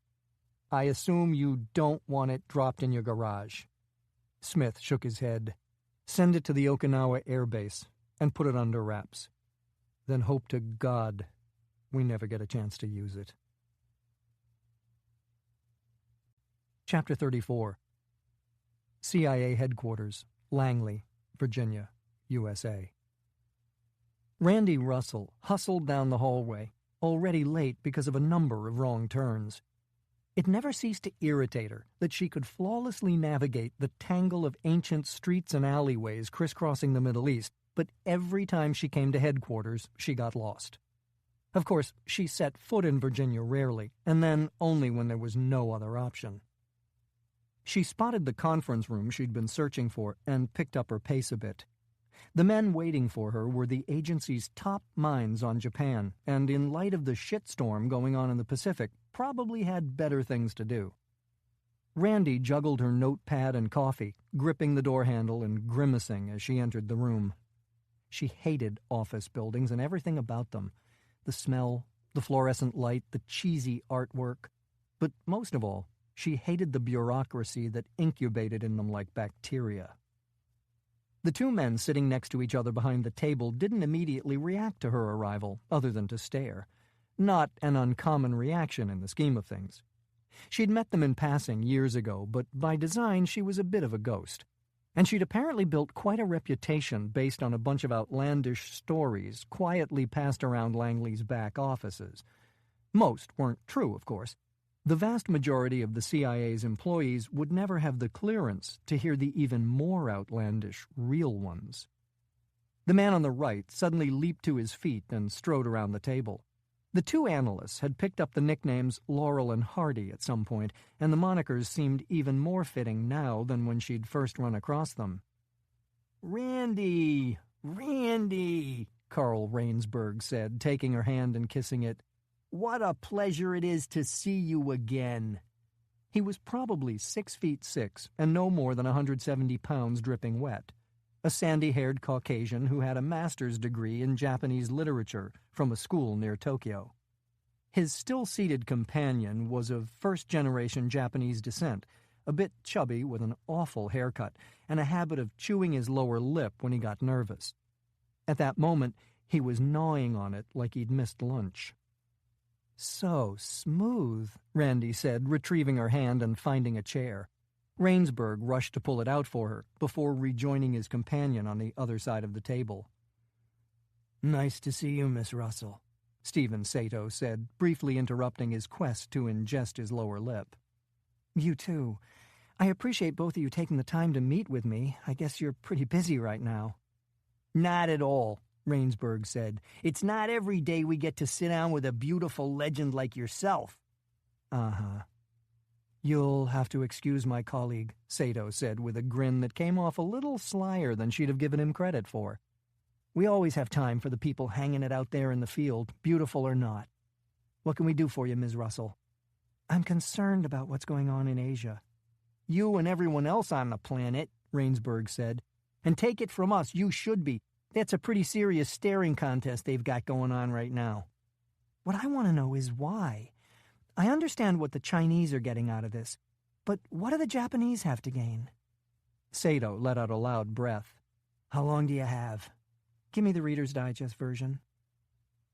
I assume you don't want it dropped in your garage. Smith shook his head. Send it to the Okinawa Air Base and put it under wraps. Then hope to God we never get a chance to use it. Chapter 34. CIA Headquarters, Langley, Virginia, USA. Randy Russell hustled down the hallway, already late because of a number of wrong turns. It never ceased to irritate her that she could flawlessly navigate the tangle of ancient streets and alleyways crisscrossing the Middle East, but every time she came to headquarters, she got lost. Of course, she set foot in Virginia rarely, and then only when there was no other option. She spotted the conference room she'd been searching for and picked up her pace a bit. The men waiting for her were the agency's top minds on Japan, and in light of the shitstorm going on in the Pacific, probably had better things to do. Randy juggled her notepad and coffee, gripping the door handle and grimacing as she entered the room. She hated office buildings and everything about them. The smell, the fluorescent light, the cheesy artwork. But most of all, she hated the bureaucracy that incubated in them like bacteria. The 2 men sitting next to each other behind the table didn't immediately react to her arrival, other than to stare. Not an uncommon reaction in the scheme of things. She'd met them in passing years ago, but by design she was a bit of a ghost. And she'd apparently built quite a reputation based on a bunch of outlandish stories quietly passed around Langley's back offices. Most weren't true, of course, The vast majority of the CIA's employees would never have the clearance to hear the even more outlandish real ones. The man on the right suddenly leaped to his feet and strode around the table. The two analysts had picked up the nicknames Laurel and Hardy at some point, and the monikers seemed even more fitting now than when she'd first run across them. "Randy! Randy!" Carl Rainsberg said, taking her hand and kissing it. "What a pleasure it is to see you again." He was probably 6'6" and no more than 170 pounds dripping wet. A sandy-haired Caucasian who had a master's degree in Japanese literature from a school near Tokyo. His still-seated companion was of first-generation Japanese descent, a bit chubby with an awful haircut and a habit of chewing his lower lip when he got nervous. At that moment, he was gnawing on it like he'd missed lunch. "So smooth," Randy said, retrieving her hand and finding a chair. Rainsberg rushed to pull it out for her, before rejoining his companion on the other side of the table. "Nice to see you, Miss Russell," Stephen Sato said, briefly interrupting his quest to ingest his lower lip. "You too. I appreciate both of you taking the time to meet with me. I guess you're pretty busy right now." "Not at all," Rainsberg said. "It's not every day we get to sit down with a beautiful legend like yourself." "Uh-huh. You'll have to excuse my colleague," Sato said with a grin that came off a little slyer than she'd have given him credit for. "We always have time for the people hanging it out there in the field, beautiful or not. What can we do for you, Ms. Russell?" "I'm concerned about what's going on in Asia." "You and everyone else on the planet," Rainsberg said. "And take it from us, you should be. That's a pretty serious staring contest they've got going on right now." "What I want to know is why. I understand what the Chinese are getting out of this, but what do the Japanese have to gain?" Sato let out a loud breath. "How long do you have? Give me the Reader's Digest version."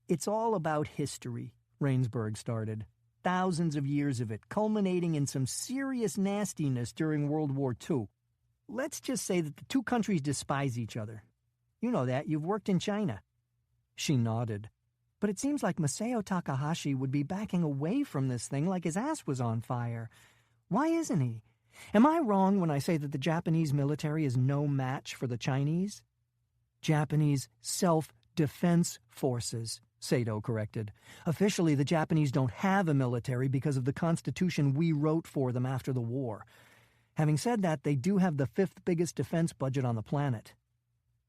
"It's all about history," Rainsberg started. "Thousands of years of it, culminating in some serious nastiness during World War II. Let's just say that the two countries despise each other. You know that. You've worked in China." She nodded. "But it seems like Masao Takahashi would be backing away from this thing like his ass was on fire. Why isn't he? Am I wrong when I say that the Japanese military is no match for the Chinese?" "Japanese self-defense forces," Sato corrected. "Officially, the Japanese don't have a military because of the constitution we wrote for them after the war. Having said that, they do have the 5th biggest defense budget on the planet."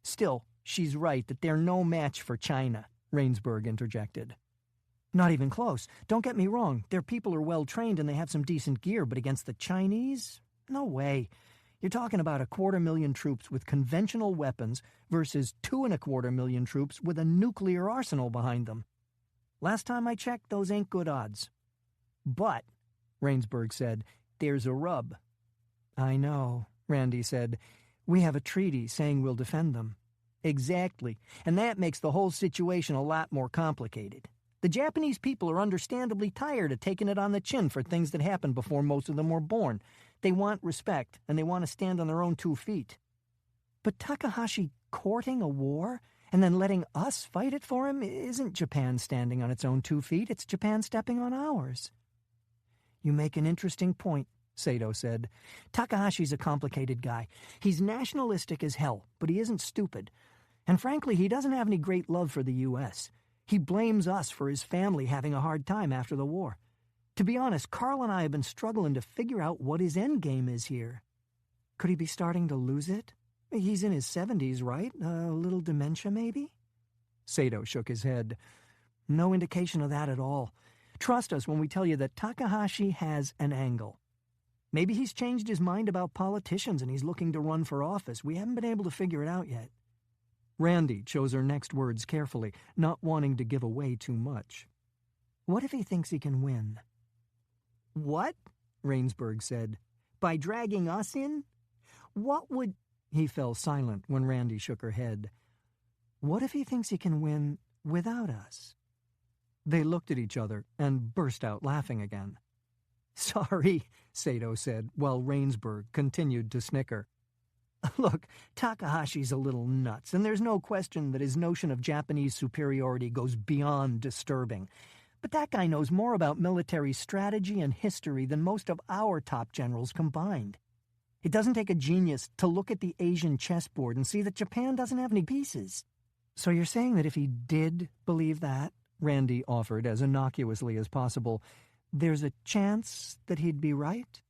"Still, she's right that they're no match for China," Rainsberg interjected. "Not even close. Don't get me wrong. Their people are well-trained and they have some decent gear, but against the Chinese? No way. You're talking about 250,000 troops with conventional weapons versus 2.25 million troops with a nuclear arsenal behind them. Last time I checked, those ain't good odds." "But," Rainsberg said, "there's a rub." "I know," Randy said. "We have a treaty saying we'll defend them." "Exactly, and that makes the whole situation a lot more complicated. The Japanese people are understandably tired of taking it on the chin for things that happened before most of them were born. They want respect, and they want to stand on their own 2 feet. But Takahashi courting a war and then letting us fight it for him isn't Japan standing on its own 2 feet, it's Japan stepping on ours." "You make an interesting point," Sato said. "Takahashi's a complicated guy. He's nationalistic as hell, but he isn't stupid. And frankly, he doesn't have any great love for the U.S. He blames us for his family having a hard time after the war. To be honest, Carl and I have been struggling to figure out what his endgame is here." "Could he be starting to lose it? He's in his 70s, right? A little dementia, maybe?" Sato shook his head. "No indication of that at all. Trust us when we tell you that Takahashi has an angle. Maybe he's changed his mind about politicians and he's looking to run for office. We haven't been able to figure it out yet." Randy chose her next words carefully, not wanting to give away too much. "What if he thinks he can win?" "What?" Rainsberg said. "By dragging us in? What would—" He fell silent when Randy shook her head. "What if he thinks he can win without us?" They looked at each other and burst out laughing again. "Sorry," Sato said, while Rainsberg continued to snicker. "Look, Takahashi's a little nuts, and there's no question that his notion of Japanese superiority goes beyond disturbing. But that guy knows more about military strategy and history than most of our top generals combined. It doesn't take a genius to look at the Asian chessboard and see that Japan doesn't have any pieces. So you're saying that if he did believe that, Randy offered as innocuously as possible, there's a chance that he'd be right?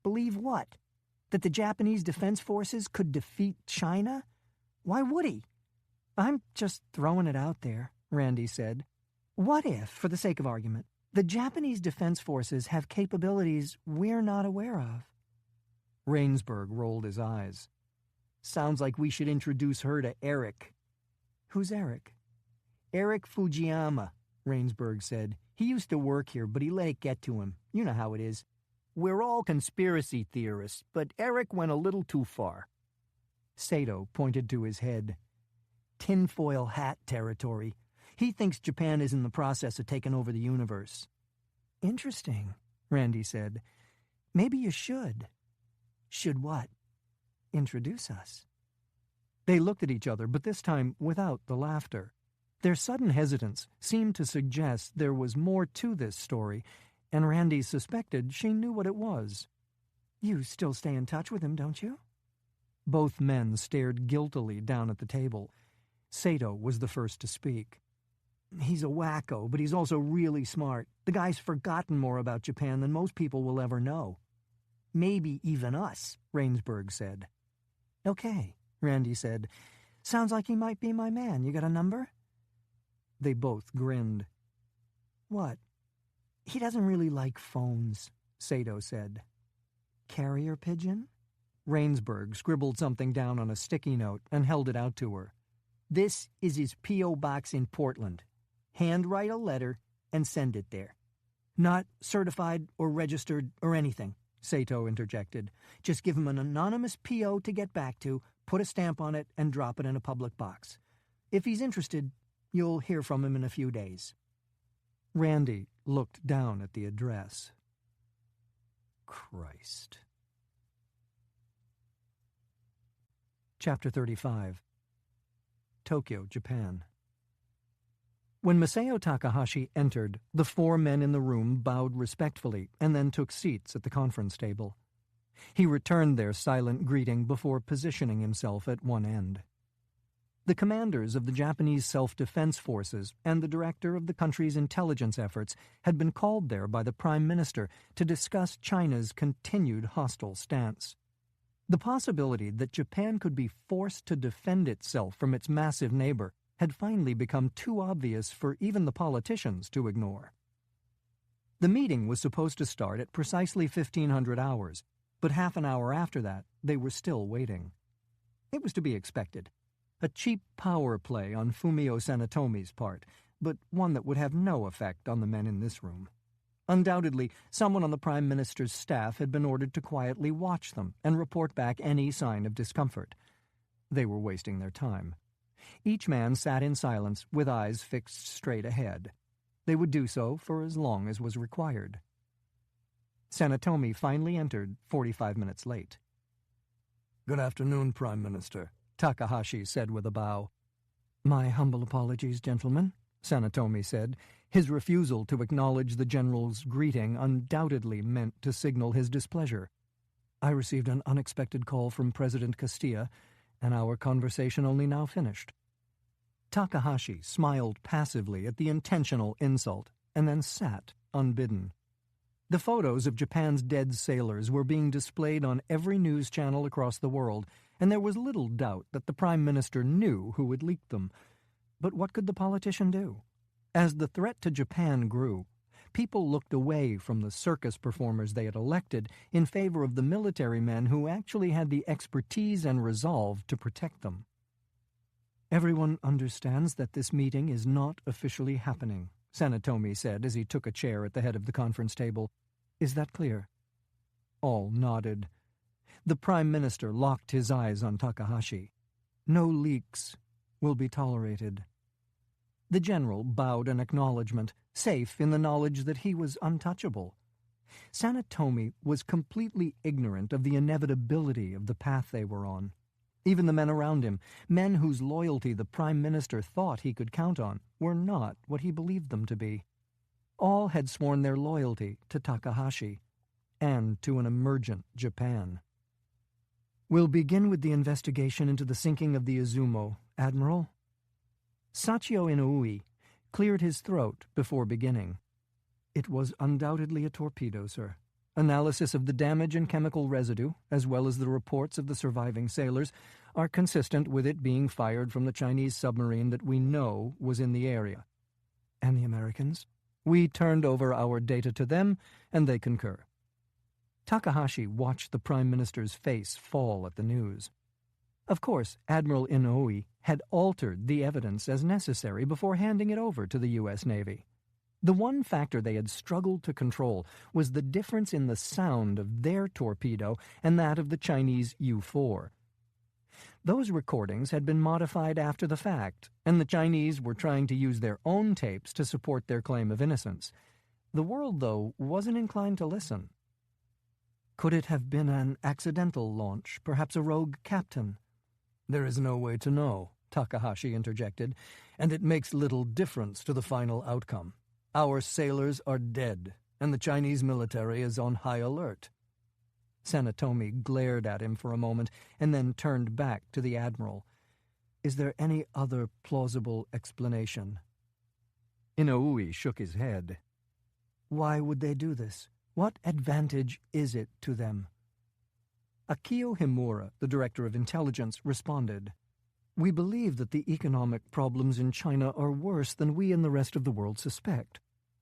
Believe what? That the Japanese Defense Forces could defeat China? Why would he? I'm just throwing it out there, Randy said. What if, for the sake of argument, the Japanese Defense Forces have capabilities we're not aware of? Rainsburg rolled his eyes. Sounds like we should introduce her to Eric. Who's Eric? Eric Fujiyama, Rainsburg said. He used to work here, but he let it get to him. You know how it is. We're all conspiracy theorists, but Eric went a little too far. Sato pointed to his head. Tinfoil hat territory. He thinks Japan is in the process of taking over the universe. Interesting, Randy said. Maybe you should. Should what? Introduce us. They looked at each other, but this time without the laughter. Their sudden hesitance seemed to suggest there was more to this story, and Randy suspected she knew what it was. You still stay in touch with him, don't you? Both men stared guiltily down at the table. Sato was the first to speak. He's a wacko, but he's also really smart. The guy's forgotten more about Japan than most people will ever know. Maybe even us, Rainsburg said. Okay, Randy said. Sounds like he might be my man. You got a number? They both grinned. What? He doesn't really like phones, Sato said. Carrier pigeon? Rainsburg scribbled something down on a sticky note and held it out to her. This is his P.O. box in Portland. Handwrite a letter and send it there. Not certified or registered or anything, Sato interjected. Just give him an anonymous P.O. to get back to, put a stamp on it, and drop it in a public box. If he's interested, you'll hear from him in a few days. Randy looked down at the address. Christ. Chapter 35. Tokyo, Japan. When Masao Takahashi entered, the four men in the room bowed respectfully and then took seats at the conference table. He returned their silent greeting before positioning himself at one end. The commanders of the Japanese Self-Defense Forces and the director of the country's intelligence efforts had been called there by the Prime Minister to discuss China's continued hostile stance. The possibility that Japan could be forced to defend itself from its massive neighbor had finally become too obvious for even the politicians to ignore. The meeting was supposed to start at precisely 1500 hours, but half an hour after that, they were still waiting. It was to be expected. A cheap power play on Fumio Sanetomi's part, but one that would have no effect on the men in this room. Undoubtedly, someone on the Prime Minister's staff had been ordered to quietly watch them and report back any sign of discomfort. They were wasting their time. Each man sat in silence with eyes fixed straight ahead. They would do so for as long as was required. Sanetomi finally entered 45 minutes late. "Good afternoon, Prime Minister," Takahashi said with a bow. "My humble apologies, gentlemen," Sanetomi said. His refusal to acknowledge the general's greeting undoubtedly meant to signal his displeasure. "I received an unexpected call from President Castilla, and our conversation only now finished." Takahashi smiled passively at the intentional insult and then sat unbidden. The photos of Japan's dead sailors were being displayed on every news channel across the world, and there was little doubt that the Prime Minister knew who had leaked them. But what could the politician do? As the threat to Japan grew, people looked away from the circus performers they had elected in favor of the military men who actually had the expertise and resolve to protect them. "Everyone understands that this meeting is not officially happening," Sanetomi said as he took a chair at the head of the conference table. "Is that clear?" All nodded. The Prime Minister locked his eyes on Takahashi. "No leaks will be tolerated." The general bowed an acknowledgement, safe in the knowledge that he was untouchable. Sanetomi was completely ignorant of the inevitability of the path they were on. Even the men around him, men whose loyalty the Prime Minister thought he could count on, were not what he believed them to be. All had sworn their loyalty to Takahashi and to an emergent Japan. "We'll begin with the investigation into the sinking of the Izumo, Admiral." Sachio Inoue cleared his throat before beginning. "It was undoubtedly a torpedo, sir. Analysis of the damage and chemical residue, as well as the reports of the surviving sailors, are consistent with it being fired from the Chinese submarine that we know was in the area." "And the Americans?" "We turned over our data to them, and they concur." Takahashi watched the Prime Minister's face fall at the news. Of course, Admiral Inoue had altered the evidence as necessary before handing it over to the U.S. Navy. The one factor they had struggled to control was the difference in the sound of their torpedo and that of the Chinese U-4. Those recordings had been modified after the fact, and the Chinese were trying to use their own tapes to support their claim of innocence. The world, though, wasn't inclined to listen. "Could it have been an accidental launch, perhaps a rogue captain?" "There is no way to know," Takahashi interjected, "and it makes little difference to the final outcome. Our sailors are dead, and the Chinese military is on high alert." Sanetomi glared at him for a moment and then turned back to the Admiral. "Is there any other plausible explanation?" Inoue shook his head. "Why would they do this? What advantage is it to them?" Akio Himura, the Director of Intelligence, responded, "We believe that the economic problems in China are worse than we and the rest of the world suspect.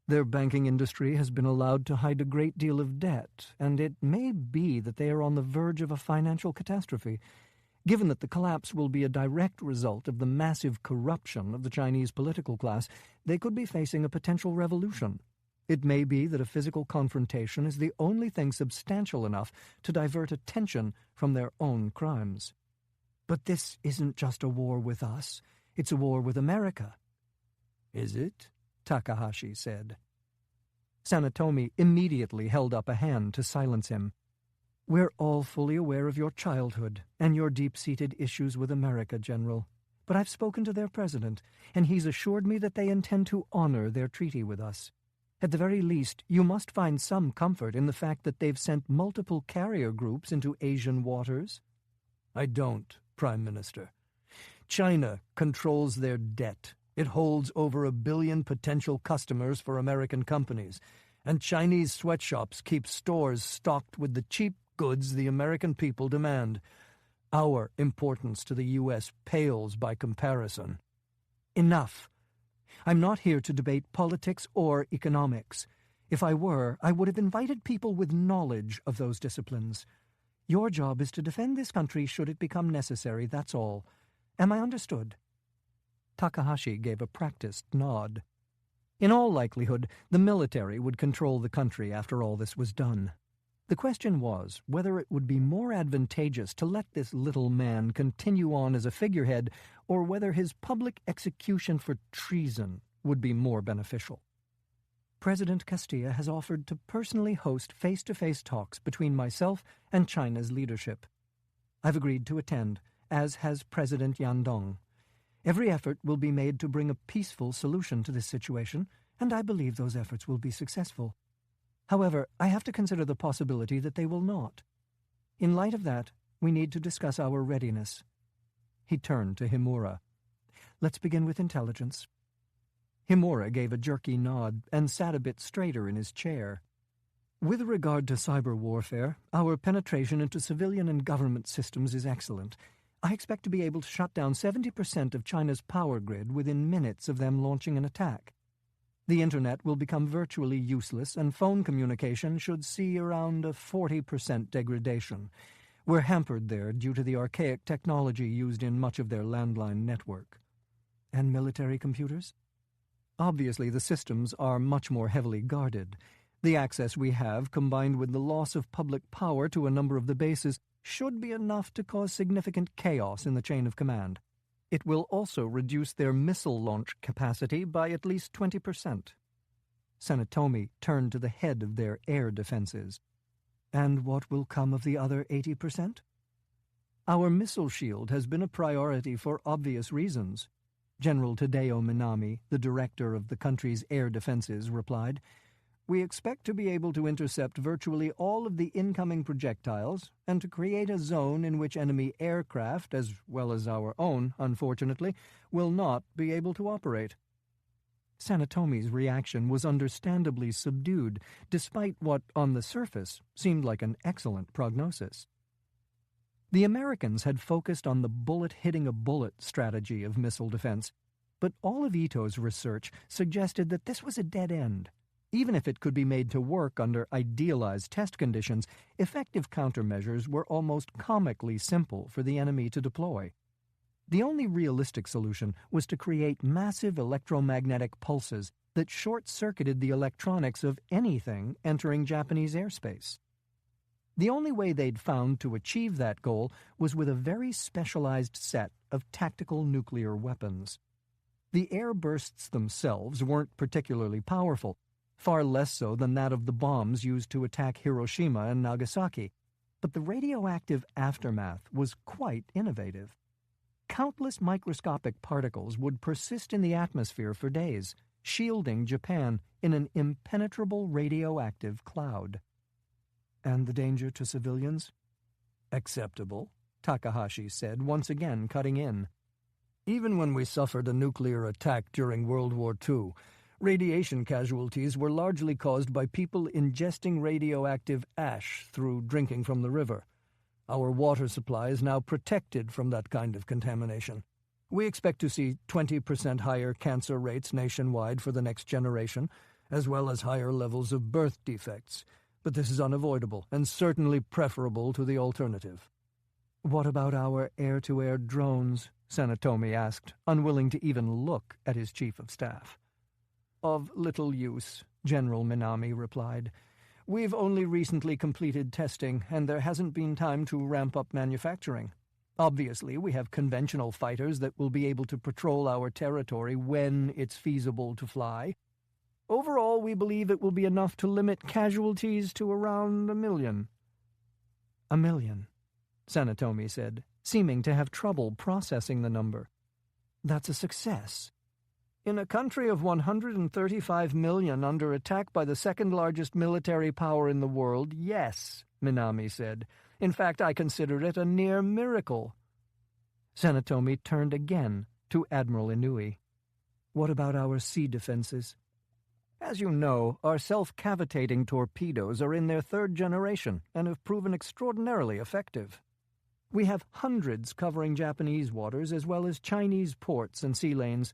Their banking industry has been allowed to hide a great deal of debt, and it may be that they are on the verge of a financial catastrophe. Given that the collapse will be a direct result of the massive corruption of the Chinese political class, they could be facing a potential revolution. It may be that a physical confrontation is the only thing substantial enough to divert attention from their own crimes." "But this isn't just a war with us. It's a war with America." "Is it?" Takahashi said. Sanetomi immediately held up a hand to silence him. "We're all fully aware of your childhood and your deep-seated issues with America, General. But I've spoken to their president, and he's assured me that they intend to honor their treaty with us. At the very least, you must find some comfort in the fact that they've sent multiple carrier groups into Asian waters." "I don't, Prime Minister. China controls their debt. It holds over 1 billion potential customers for American companies, and Chinese sweatshops keep stores stocked with the cheap goods the American people demand. Our importance to the U.S. pales by comparison." "Enough. I'm not here to debate politics or economics. If I were, I would have invited people with knowledge of those disciplines. Your job is to defend this country should it become necessary, that's all. Am I understood?" Takahashi gave a practiced nod. In all likelihood, the military would control the country after all this was done. The question was whether it would be more advantageous to let this little man continue on as a figurehead or whether his public execution for treason would be more beneficial. "President Castilla has offered to personally host face-to-face talks between myself and China's leadership. I've agreed to attend, as has President Yandong. Every effort will be made to bring a peaceful solution to this situation, and I believe those efforts will be successful. However, I have to consider the possibility that they will not. In light of that, we need to discuss our readiness." He turned to Himura. "Let's begin with intelligence." Himura gave a jerky nod and sat a bit straighter in his chair. "With regard to cyber warfare, our penetration into civilian and government systems is excellent. I expect to be able to shut down 70% of China's power grid within minutes of them launching an attack. The internet will become virtually useless, and phone communication should see around a 40% degradation. We're hampered there due to the archaic technology used in much of their landline network." "And military computers?" "Obviously, the systems are much more heavily guarded. The access we have, combined with the loss of public power to a number of the bases, should be enough to cause significant chaos in the chain of command. It will also reduce their missile launch capacity by at least 20%. Sanetomi turned to the head of their air defenses. "And what will come of the other 80%? "Our missile shield has been a priority for obvious reasons. General Tadeo Minami, the director of the country's air defenses, replied. We expect to be able to intercept virtually all of the incoming projectiles and to create a zone in which enemy aircraft, as well as our own, unfortunately, will not be able to operate. Sanetomi's reaction was understandably subdued, despite what, on the surface, seemed like an excellent prognosis. The Americans had focused on the bullet-hitting-a-bullet strategy of missile defense, but all of Ito's research suggested that this was a dead end. Even if it could be made to work under idealized test conditions, effective countermeasures were almost comically simple for the enemy to deploy. The only realistic solution was to create massive electromagnetic pulses that short-circuited the electronics of anything entering Japanese airspace. The only way they'd found to achieve that goal was with a very specialized set of tactical nuclear weapons. The air bursts themselves weren't particularly powerful, far less so than that of the bombs used to attack Hiroshima and Nagasaki, but the radioactive aftermath was quite innovative. Countless microscopic particles would persist in the atmosphere for days, shielding Japan in an impenetrable radioactive cloud. And the danger to civilians? Acceptable, Takahashi said, once again cutting in. Even when we suffered a nuclear attack during World War II, radiation casualties were largely caused by people ingesting radioactive ash through drinking from the river. Our water supply is now protected from that kind of contamination. We expect to see 20% higher cancer rates nationwide for the next generation, as well as higher levels of birth defects. But this is unavoidable and certainly preferable to the alternative. What about our air-to-air drones? Sanetomi asked, unwilling to even look at his chief of staff. Of little use, General Minami replied. We've only recently completed testing, and there hasn't been time to ramp up manufacturing. Obviously, we have conventional fighters that will be able to patrol our territory when it's feasible to fly. Overall, we believe it will be enough to limit casualties to around 1 million. 1 million, Sanetomi said, seeming to have trouble processing the number. That's a success. In a country of 135 million under attack by the second-largest military power in the world, yes, Minami said. In fact, I consider it a near miracle. Sanetomi turned again to Admiral Inouye. What about our sea defenses? As you know, our self-cavitating torpedoes are in their 3rd generation and have proven extraordinarily effective. We have hundreds covering Japanese waters as well as Chinese ports and sea lanes.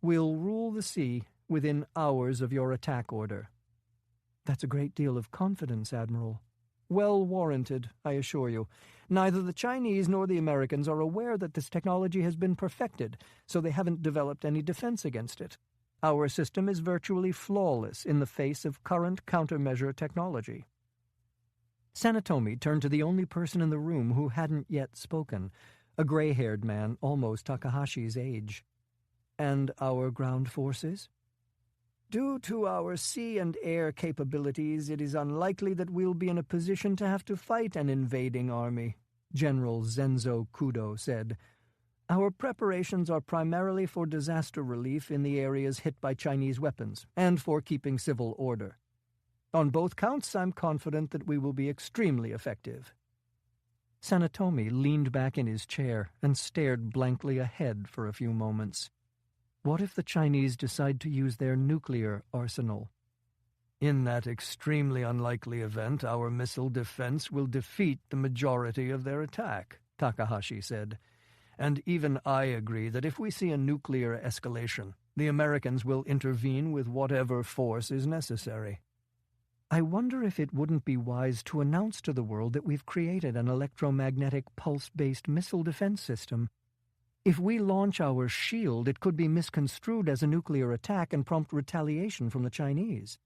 We'll rule the sea within hours of your attack order. That's a great deal of confidence, Admiral. Well warranted, I assure you. Neither the Chinese nor the Americans are aware that this technology has been perfected, so they haven't developed any defense against it. Our system is virtually flawless in the face of current countermeasure technology. Sanetomi turned to the only person in the room who hadn't yet spoken, a gray-haired man almost Takahashi's age. And our ground forces? Due to our sea and air capabilities, it is unlikely that we'll be in a position to have to fight an invading army, General Zenzo Kudo said. Our preparations are primarily for disaster relief in the areas hit by Chinese weapons, and for keeping civil order. On both counts, I'm confident that we will be extremely effective. Sanetomi leaned back in his chair and stared blankly ahead for a few moments. What if the Chinese decide to use their nuclear arsenal? In that extremely unlikely event, our missile defense will defeat the majority of their attack, Takahashi said. And even I agree that if we see a nuclear escalation, the Americans will intervene with whatever force is necessary. I wonder if it wouldn't be wise to announce to the world that we've created an electromagnetic pulse-based missile defense system. If we launch our shield, it could be misconstrued as a nuclear attack and prompt retaliation from the Chinese.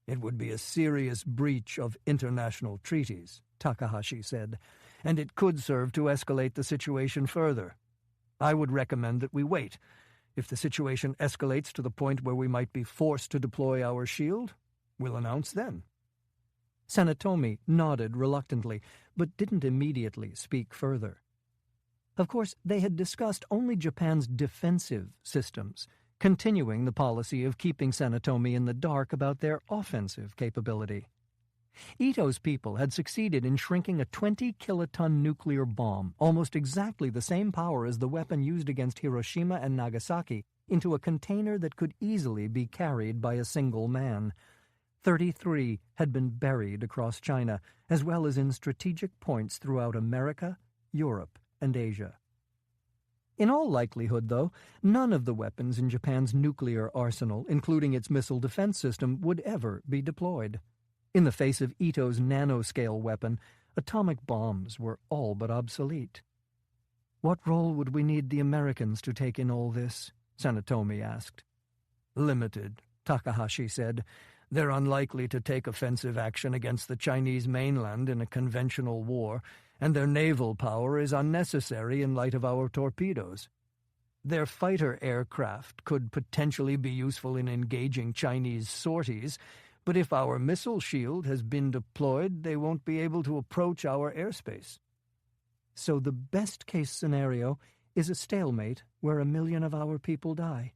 It would be a serious breach of international treaties, Takahashi said, and it could serve to escalate the situation further. I would recommend that we wait. If the situation escalates to the point where we might be forced to deploy our shield, we'll announce then. Sanetomi nodded reluctantly, but didn't immediately speak further. Of course, they had discussed only Japan's defensive systems, continuing the policy of keeping Sanetomi in the dark about their offensive capability. Ito's people had succeeded in shrinking a 20-kiloton nuclear bomb, almost exactly the same power as the weapon used against Hiroshima and Nagasaki, into a container that could easily be carried by a single man. 33 had been buried across China, as well as in strategic points throughout America, Europe, and Asia. In all likelihood, though, none of the weapons in Japan's nuclear arsenal, including its missile defense system, would ever be deployed. In the face of Ito's nanoscale weapon, atomic bombs were all but obsolete. "What role would we need the Americans to take in all this?" Sanetomi asked. "Limited," Takahashi said. "They're unlikely to take offensive action against the Chinese mainland in a conventional war, and their naval power is unnecessary in light of our torpedoes. Their fighter aircraft could potentially be useful in engaging Chinese sorties, but if our missile shield has been deployed, they won't be able to approach our airspace." So the best-case scenario is a stalemate where 1 million of our people die.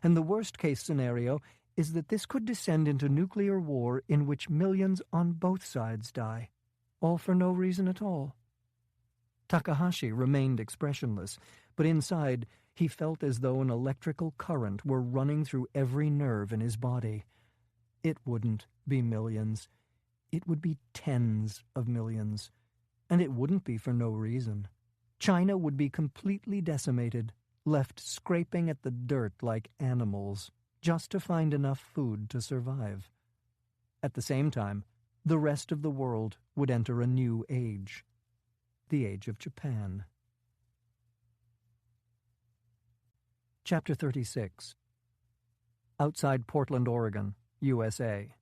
And the worst-case scenario is that this could descend into nuclear war in which millions on both sides die, all for no reason at all. Takahashi remained expressionless, but inside he felt as though an electrical current were running through every nerve in his body. It wouldn't be millions. It would be tens of millions. And it wouldn't be for no reason. China would be completely decimated, left scraping at the dirt like animals, just to find enough food to survive. At the same time, the rest of the world would enter a new age, the age of Japan. Chapter 36. Outside Portland, Oregon, USA.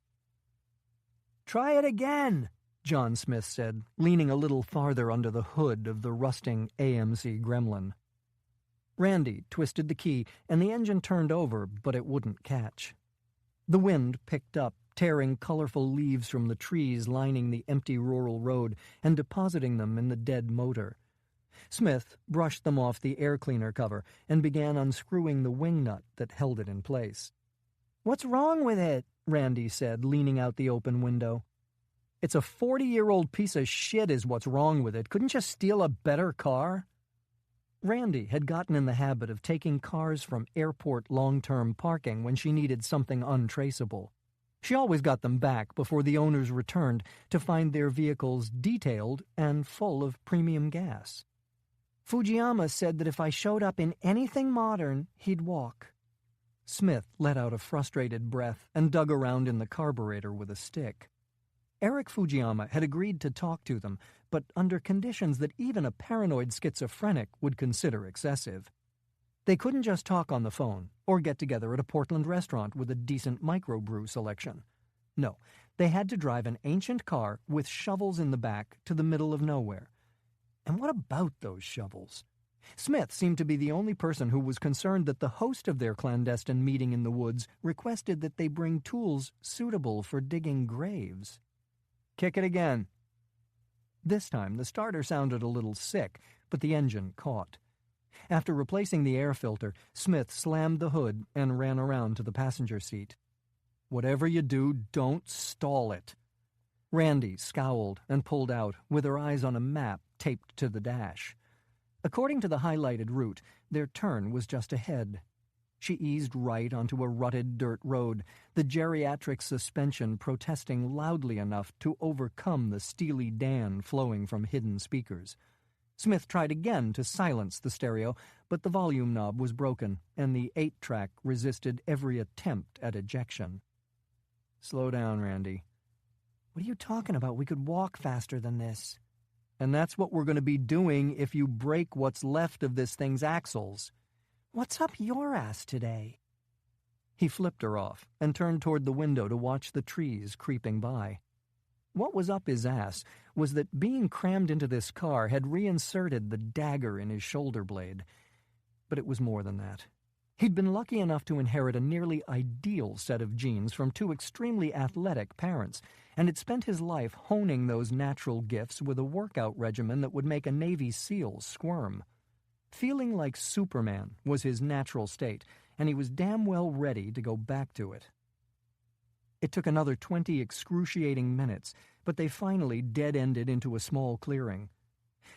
"Try it again," John Smith said, leaning a little farther under the hood of the rusting AMC Gremlin. Randy twisted the key, and the engine turned over, but it wouldn't catch. The wind picked up, tearing colorful leaves from the trees lining the empty rural road and depositing them in the dead motor. Smith brushed them off the air cleaner cover and began unscrewing the wing nut that held it in place. "What's wrong with it?" Randy said, leaning out the open window. "It's a 40-year-old piece of shit is what's wrong with it. Couldn't you steal a better car?" Randy had gotten in the habit of taking cars from airport long-term parking when she needed something untraceable. She always got them back before the owners returned to find their vehicles detailed and full of premium gas. "Fujiyama said that if I showed up in anything modern, he'd walk." Smith let out a frustrated breath and dug around in the carburetor with a stick. Eric Fujiyama had agreed to talk to them, but under conditions that even a paranoid schizophrenic would consider excessive. They couldn't just talk on the phone or get together at a Portland restaurant with a decent microbrew selection. No, they had to drive an ancient car with shovels in the back to the middle of nowhere. And what about those shovels? Smith seemed to be the only person who was concerned that the host of their clandestine meeting in the woods requested that they bring tools suitable for digging graves. "Kick it again." This time the starter sounded a little sick, but the engine caught. After replacing the air filter, Smith slammed the hood and ran around to the passenger seat. "Whatever you do, don't stall it." Randy scowled and pulled out, with her eyes on a map taped to the dash. According to the highlighted route, their turn was just ahead. She eased right onto a rutted dirt road, the geriatric suspension protesting loudly enough to overcome the Steely Dan flowing from hidden speakers. Smith tried again to silence the stereo, but the volume knob was broken, and the 8-track resisted every attempt at ejection. "Slow down, Randy." "What are you talking about? We could walk faster than this." "And that's what we're going to be doing if you break what's left of this thing's axles." "What's up your ass today?" He flipped her off and turned toward the window to watch the trees creeping by. What was up his ass was that being crammed into this car had reinserted the dagger in his shoulder blade. But it was more than that. He'd been lucky enough to inherit a nearly ideal set of genes from two extremely athletic parents, and had spent his life honing those natural gifts with a workout regimen that would make a Navy SEAL squirm. Feeling like Superman was his natural state, and he was damn well ready to go back to it. It took another 20 excruciating minutes, but they finally dead-ended into a small clearing.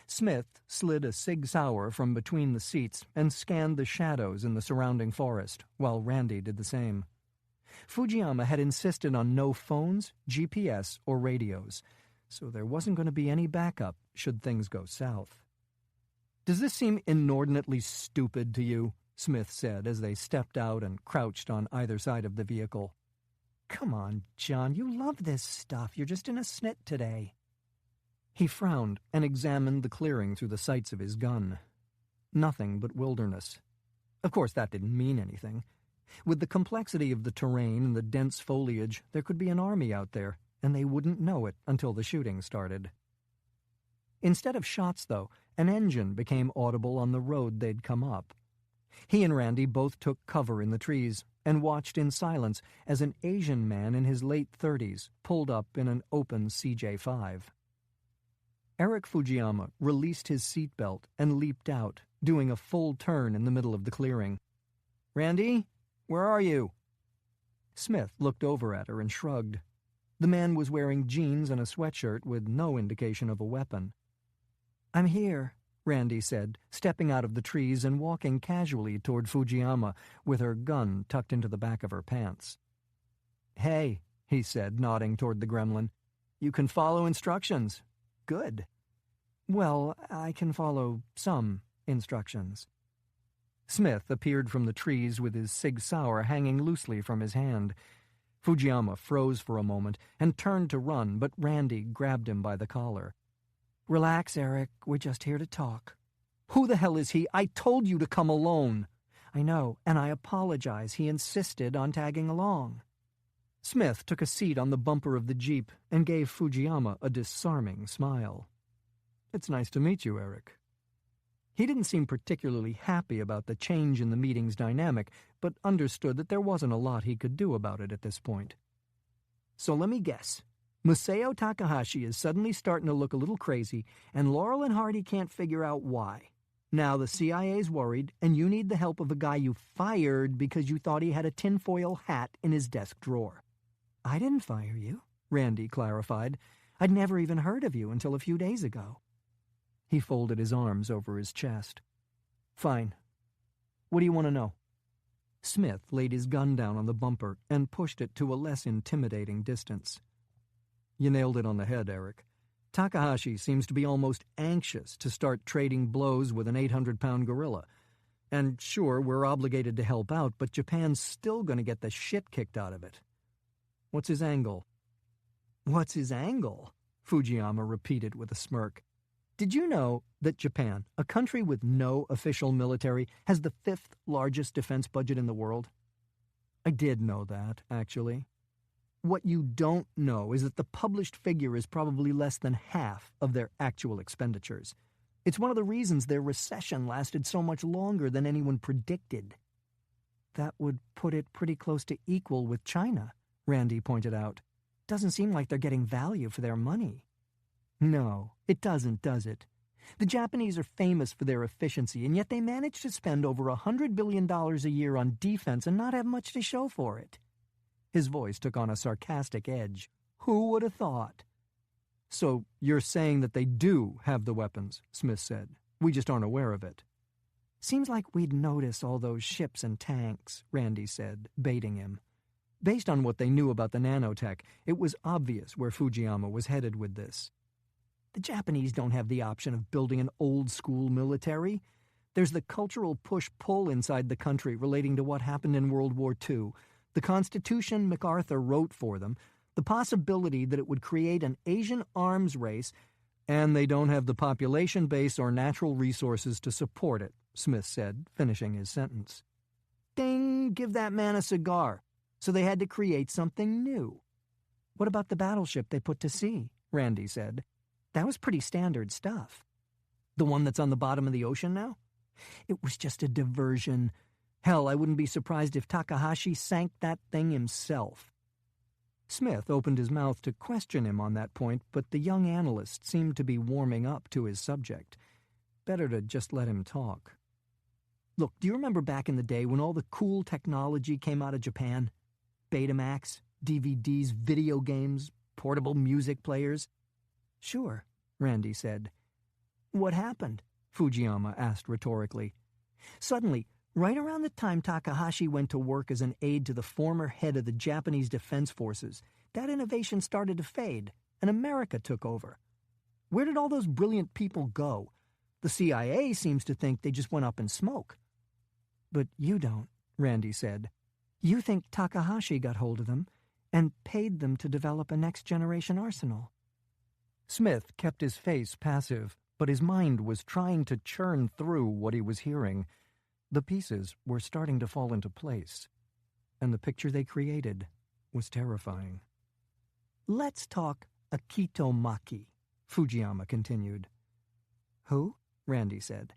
Smith slid a Sig Sauer from between the seats and scanned the shadows in the surrounding forest, while Randy did the same. Fujiyama had insisted on no phones, GPS, or radios, so there wasn't going to be any backup should things go south. "Does this seem inordinately stupid to you?" Smith said as they stepped out and crouched on either side of the vehicle. "Come on, John, you love this stuff. You're just in a snit today." He frowned and examined the clearing through the sights of his gun. Nothing but wilderness. Of course, that didn't mean anything. With the complexity of the terrain and the dense foliage, there could be an army out there, and they wouldn't know it until the shooting started. Instead of shots, though, an engine became audible on the road they'd come up. He and Randy both took cover in the trees and watched in silence as an Asian man in his late 30s pulled up in an open CJ-5. Eric Fujiyama released his seatbelt and leaped out, doing a full turn in the middle of the clearing. "Randy, where are you?" Smith looked over at her and shrugged. The man was wearing jeans and a sweatshirt with no indication of a weapon. "I'm here," Randy said, stepping out of the trees and walking casually toward Fujiyama with her gun tucked into the back of her pants. "Hey," he said, nodding toward the gremlin, "you can follow instructions. Good." "Well, I can follow some instructions." Smith appeared from the trees with his Sig Sauer hanging loosely from his hand. Fujiyama froze for a moment and turned to run, but Randy grabbed him by the collar. "Relax, Eric. We're just here to talk." "Who the hell is he? I told you to come alone." "I know, and I apologize. He insisted on tagging along." Smith took a seat on the bumper of the Jeep and gave Fujiyama a disarming smile. "It's nice to meet you, Eric." He didn't seem particularly happy about the change in the meeting's dynamic, but understood that there wasn't a lot he could do about it at this point. "So let me guess. Museo Takahashi is suddenly starting to look a little crazy, and Laurel and Hardy can't figure out why. Now the CIA's worried, and you need the help of a guy you fired because you thought he had a tinfoil hat in his desk drawer." "I didn't fire you," Randy clarified. "I'd never even heard of you until a few days ago." He folded his arms over his chest. "Fine. What do you want to know?" Smith laid his gun down on the bumper and pushed it to a less intimidating distance. "You nailed it on the head, Eric. Takahashi seems to be almost anxious to start trading blows with an 800-pound gorilla. And sure, we're obligated to help out, but Japan's still going to get the shit kicked out of it. What's his angle?" "What's his angle?" Fujiyama repeated with a smirk. "Did you know that Japan, a country with no official military, has the 5th largest defense budget in the world?" "I did know that, actually. What you don't know is that the published figure is probably less than half of their actual expenditures. It's one of the reasons their recession lasted so much longer than anyone predicted." "That would put it pretty close to equal with China," Randy pointed out. "Doesn't seem like they're getting value for their money." "No, it doesn't, does it? The Japanese are famous for their efficiency, and yet they manage to spend over $100 billion a year on defense and not have much to show for it." His voice took on a sarcastic edge. "Who would have thought?" "So you're saying that they do have the weapons," Smith said. "We just aren't aware of it." "Seems like we'd notice all those ships and tanks," Randy said, baiting him. Based on what they knew about the nanotech, it was obvious where Fujiyama was headed with this. "The Japanese don't have the option of building an old-school military. There's the cultural push-pull inside the country relating to what happened in World War II, the Constitution MacArthur wrote for them, the possibility that it would create an Asian arms race, and they don't have the population base or natural resources to support it," Smith said, finishing his sentence. "Ding! Give that man a cigar. So they had to create something new." "What about the battleship they put to sea?" Randy said. "That was pretty standard stuff." "The one that's on the bottom of the ocean now? It was just a diversion. Hell, I wouldn't be surprised if Takahashi sank that thing himself." Smith opened his mouth to question him on that point, but the young analyst seemed to be warming up to his subject. Better to just let him talk. Look, do you remember back in the day when all the cool technology came out of Japan? Betamax, DVDs, video games, portable music players? Sure, Randy said. What happened? Fujiyama asked rhetorically. Suddenly, right around the time Takahashi went to work as an aide to the former head of the Japanese Defense Forces, that innovation started to fade, and America took over. Where did all those brilliant people go? The CIA seems to think they just went up in smoke. But you don't, Randy said. You think Takahashi got hold of them and paid them to develop a next-generation arsenal. Smith kept his face passive, but his mind was trying to churn through what he was hearing. The pieces were starting to fall into place, and the picture they created was terrifying. Let's talk Akito Maki, Fujiyama continued. Who? Randy said.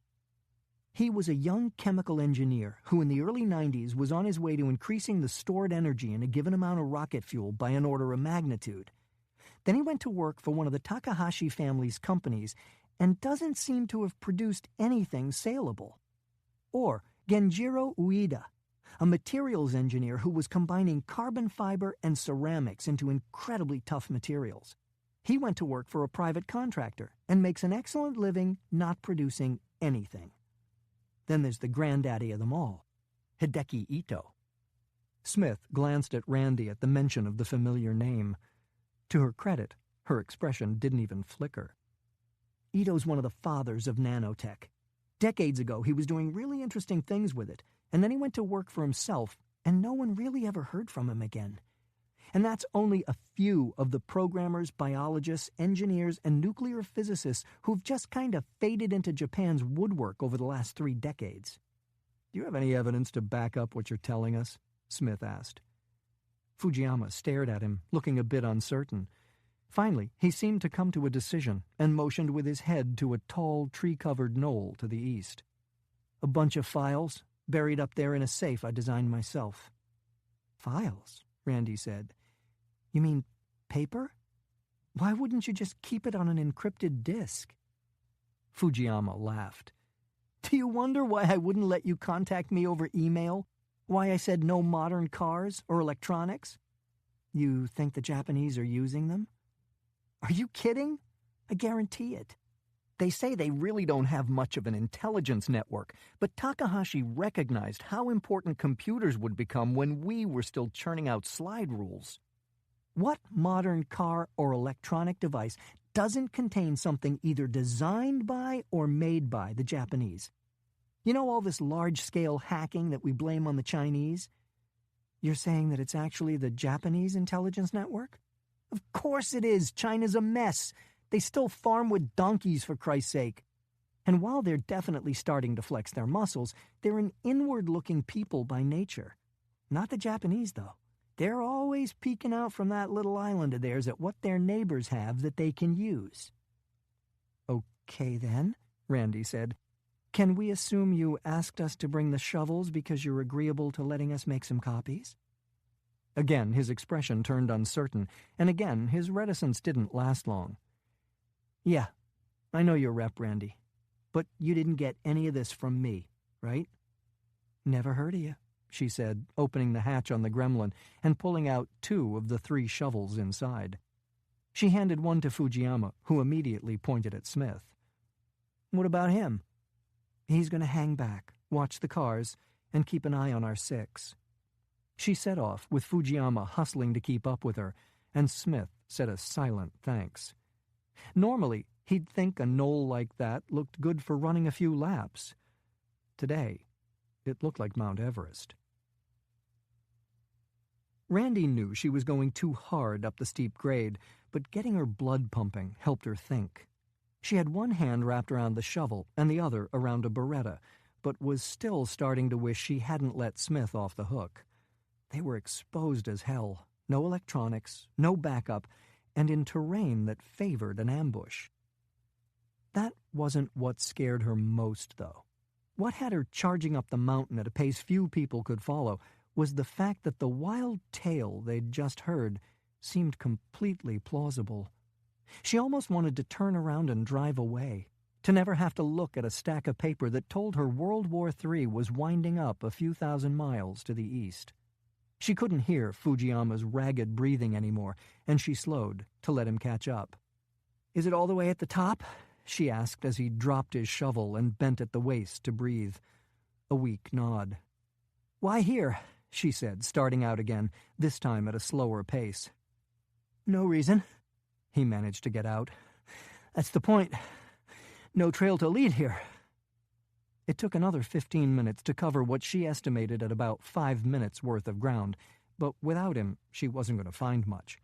He was a young chemical engineer who in the early 90s was on his way to increasing the stored energy in a given amount of rocket fuel by an order of magnitude. Then he went to work for one of the Takahashi family's companies and doesn't seem to have produced anything saleable. Or Genjiro Ueda, a materials engineer who was combining carbon fiber and ceramics into incredibly tough materials. He went to work for a private contractor and makes an excellent living not producing anything. Then there's the granddaddy of them all, Hideki Ito. Smith glanced at Randy at the mention of the familiar name. To her credit, her expression didn't even flicker. Ito's one of the fathers of nanotech. Decades ago, he was doing really interesting things with it, and then he went to work for himself, and no one really ever heard from him again. And that's only a few of the programmers, biologists, engineers, and nuclear physicists who've just kind of faded into Japan's woodwork over the last 3 decades. Do you have any evidence to back up what you're telling us? Smith asked. Fujiyama stared at him, looking a bit uncertain. Finally, he seemed to come to a decision and motioned with his head to a tall, tree-covered knoll to the east. A bunch of files, buried up there in a safe I designed myself. Files? Randy said. You mean paper? Why wouldn't you just keep it on an encrypted disk? Fujiyama laughed. Do you wonder why I wouldn't let you contact me over email? Why I said no modern cars or electronics? You think the Japanese are using them? Are you kidding? I guarantee it. They say they really don't have much of an intelligence network, but Takahashi recognized how important computers would become when we were still churning out slide rules. What modern car or electronic device doesn't contain something either designed by or made by the Japanese? You know all this large-scale hacking that we blame on the Chinese? You're saying that it's actually the Japanese intelligence network? Of course it is. China's a mess. They still farm with donkeys, for Christ's sake. And while they're definitely starting to flex their muscles, they're an inward-looking people by nature. Not the Japanese, though. They're always peeking out from that little island of theirs at what their neighbors have that they can use. Okay, then, Randy said. Can we assume you asked us to bring the shovels because you're agreeable to letting us make some copies? Again, his expression turned uncertain, and again, his reticence didn't last long. Yeah, I know your rep, Randy. But you didn't get any of this from me, right? Never heard of you, she said, opening the hatch on the gremlin and pulling out 2 of the 3 shovels inside. She handed one to Fujiyama, who immediately pointed at Smith. What about him? He's going to hang back, watch the cars, and keep an eye on our 6. She set off, with Fujiyama hustling to keep up with her, and Smith said a silent thanks. Normally, he'd think a knoll like that looked good for running a few laps. Today, it looked like Mount Everest. Randy knew she was going too hard up the steep grade, but getting her blood pumping helped her think. She had one hand wrapped around the shovel and the other around a Beretta, but was still starting to wish she hadn't let Smith off the hook. They were exposed as hell, no electronics, no backup, and in terrain that favored an ambush. That wasn't what scared her most, though. What had her charging up the mountain at a pace few people could follow was the fact that the wild tale they'd just heard seemed completely plausible. She almost wanted to turn around and drive away, to never have to look at a stack of paper that told her World War III was winding up a few thousand miles to the east. She couldn't hear Fujiyama's ragged breathing anymore, and she slowed to let him catch up. "Is it all the way at the top?" she asked as he dropped his shovel and bent at the waist to breathe. A weak nod. "Why here?" she said, starting out again, this time at a slower pace. "No reason," he managed to get out. "That's the point. No trail to lead here." It took another 15 minutes to cover what she estimated at about 5 minutes' worth of ground, but without him, she wasn't going to find much.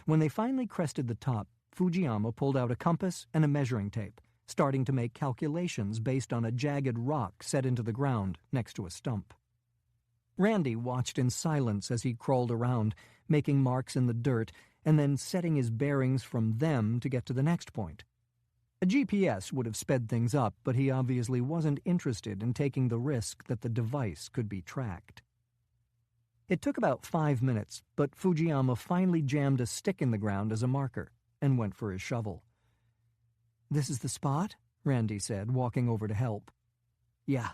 When they finally crested the top, Fujiyama pulled out a compass and a measuring tape, starting to make calculations based on a jagged rock set into the ground next to a stump. Randy watched in silence as he crawled around, making marks in the dirt, and then setting his bearings from them to get to the next point. A GPS would have sped things up, but he obviously wasn't interested in taking the risk that the device could be tracked. It took about 5 minutes, but Fujiyama finally jammed a stick in the ground as a marker and went for his shovel. "This is the spot?" Randy said, walking over to help. "Yeah.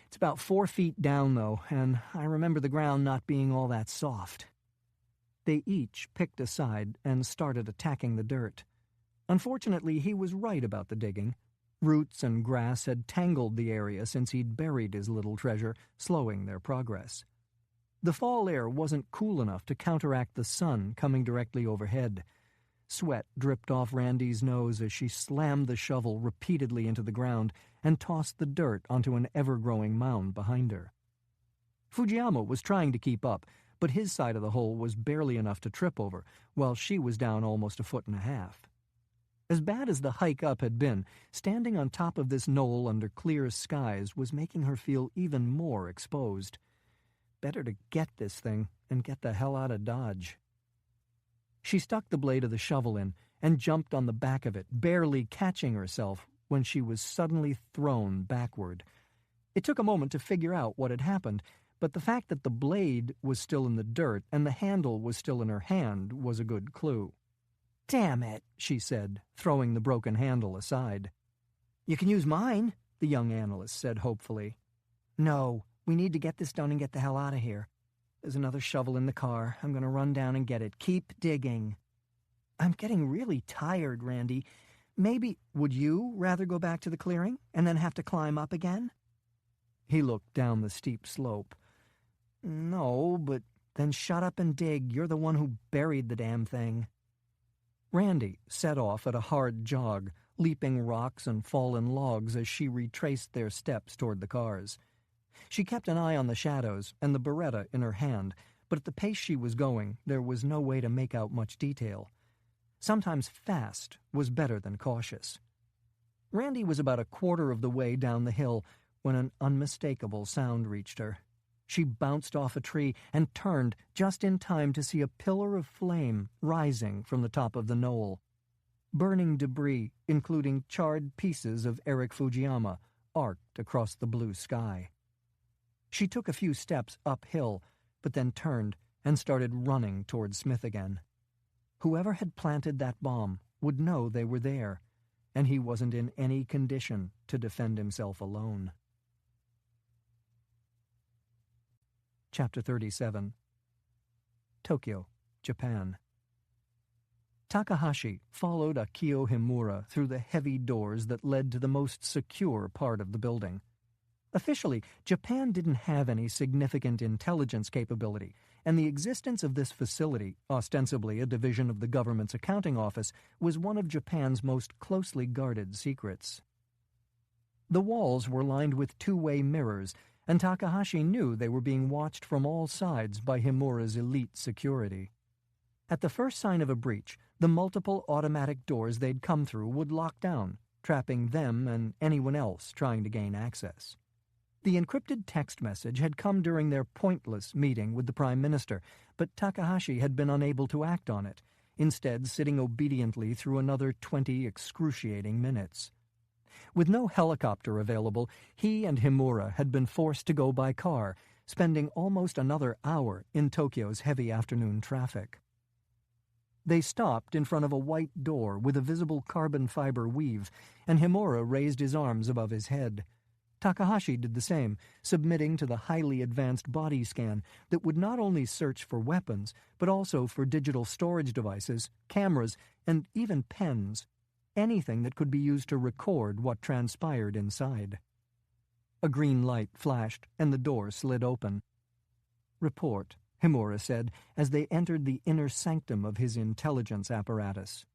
It's about 4 feet down, though, and I remember the ground not being all that soft." They each picked a side and started attacking the dirt. Unfortunately, he was right about the digging. Roots and grass had tangled the area since he'd buried his little treasure, slowing their progress. The fall air wasn't cool enough to counteract the sun coming directly overhead. Sweat dripped off Randy's nose as she slammed the shovel repeatedly into the ground and tossed the dirt onto an ever-growing mound behind her. Fujiyama was trying to keep up, but his side of the hole was barely enough to trip over, while she was down almost 1.5 feet. As bad as the hike up had been, standing on top of this knoll under clear skies was making her feel even more exposed. Better to get this thing and get the hell out of Dodge. She stuck the blade of the shovel in and jumped on the back of it, barely catching herself when she was suddenly thrown backward. It took a moment to figure out what had happened, but the fact that the blade was still in the dirt and the handle was still in her hand was a good clue. "Damn it," she said, throwing the broken handle aside. "You can use mine," the young analyst said hopefully. "No, we need to get this done and get the hell out of here. There's another shovel in the car. I'm going to run down and get it. Keep digging." "I'm getting really tired, Randy. Maybe, would you rather go back to the clearing and then have to climb up again?" He looked down the steep slope. "No, but then shut up and dig. You're the one who buried the damn thing." Randy set off at a hard jog, leaping rocks and fallen logs as she retraced their steps toward the cars. She kept an eye on the shadows and the Beretta in her hand, but at the pace she was going, there was no way to make out much detail. Sometimes fast was better than cautious. Randy was about a quarter of the way down the hill when an unmistakable sound reached her. She bounced off a tree and turned just in time to see a pillar of flame rising from the top of the knoll. Burning debris, including charred pieces of Eric Fujiyama, arced across the blue sky. She took a few steps uphill, but then turned and started running toward Smith again. Whoever had planted that bomb would know they were there, and he wasn't in any condition to defend himself alone. Chapter 37. Tokyo, Japan. Takahashi followed Akio Himura through the heavy doors that led to the most secure part of the building. Officially, Japan didn't have any significant intelligence capability, and the existence of this facility, ostensibly a division of the government's accounting office, was one of Japan's most closely guarded secrets. The walls were lined with two-way mirrors, and Takahashi knew they were being watched from all sides by Himura's elite security. At the first sign of a breach, the multiple automatic doors they'd come through would lock down, trapping them and anyone else trying to gain access. The encrypted text message had come during their pointless meeting with the Prime Minister, but Takahashi had been unable to act on it, instead sitting obediently through another 20 excruciating minutes. With no helicopter available, he and Himura had been forced to go by car, spending almost another hour in Tokyo's heavy afternoon traffic. They stopped in front of a white door with a visible carbon fiber weave, and Himura raised his arms above his head. Takahashi did the same, submitting to the highly advanced body scan that would not only search for weapons, but also for digital storage devices, cameras, and even pens, anything that could be used to record what transpired inside. A green light flashed, and the door slid open. "Report," Himura said, as they entered the inner sanctum of his intelligence apparatus.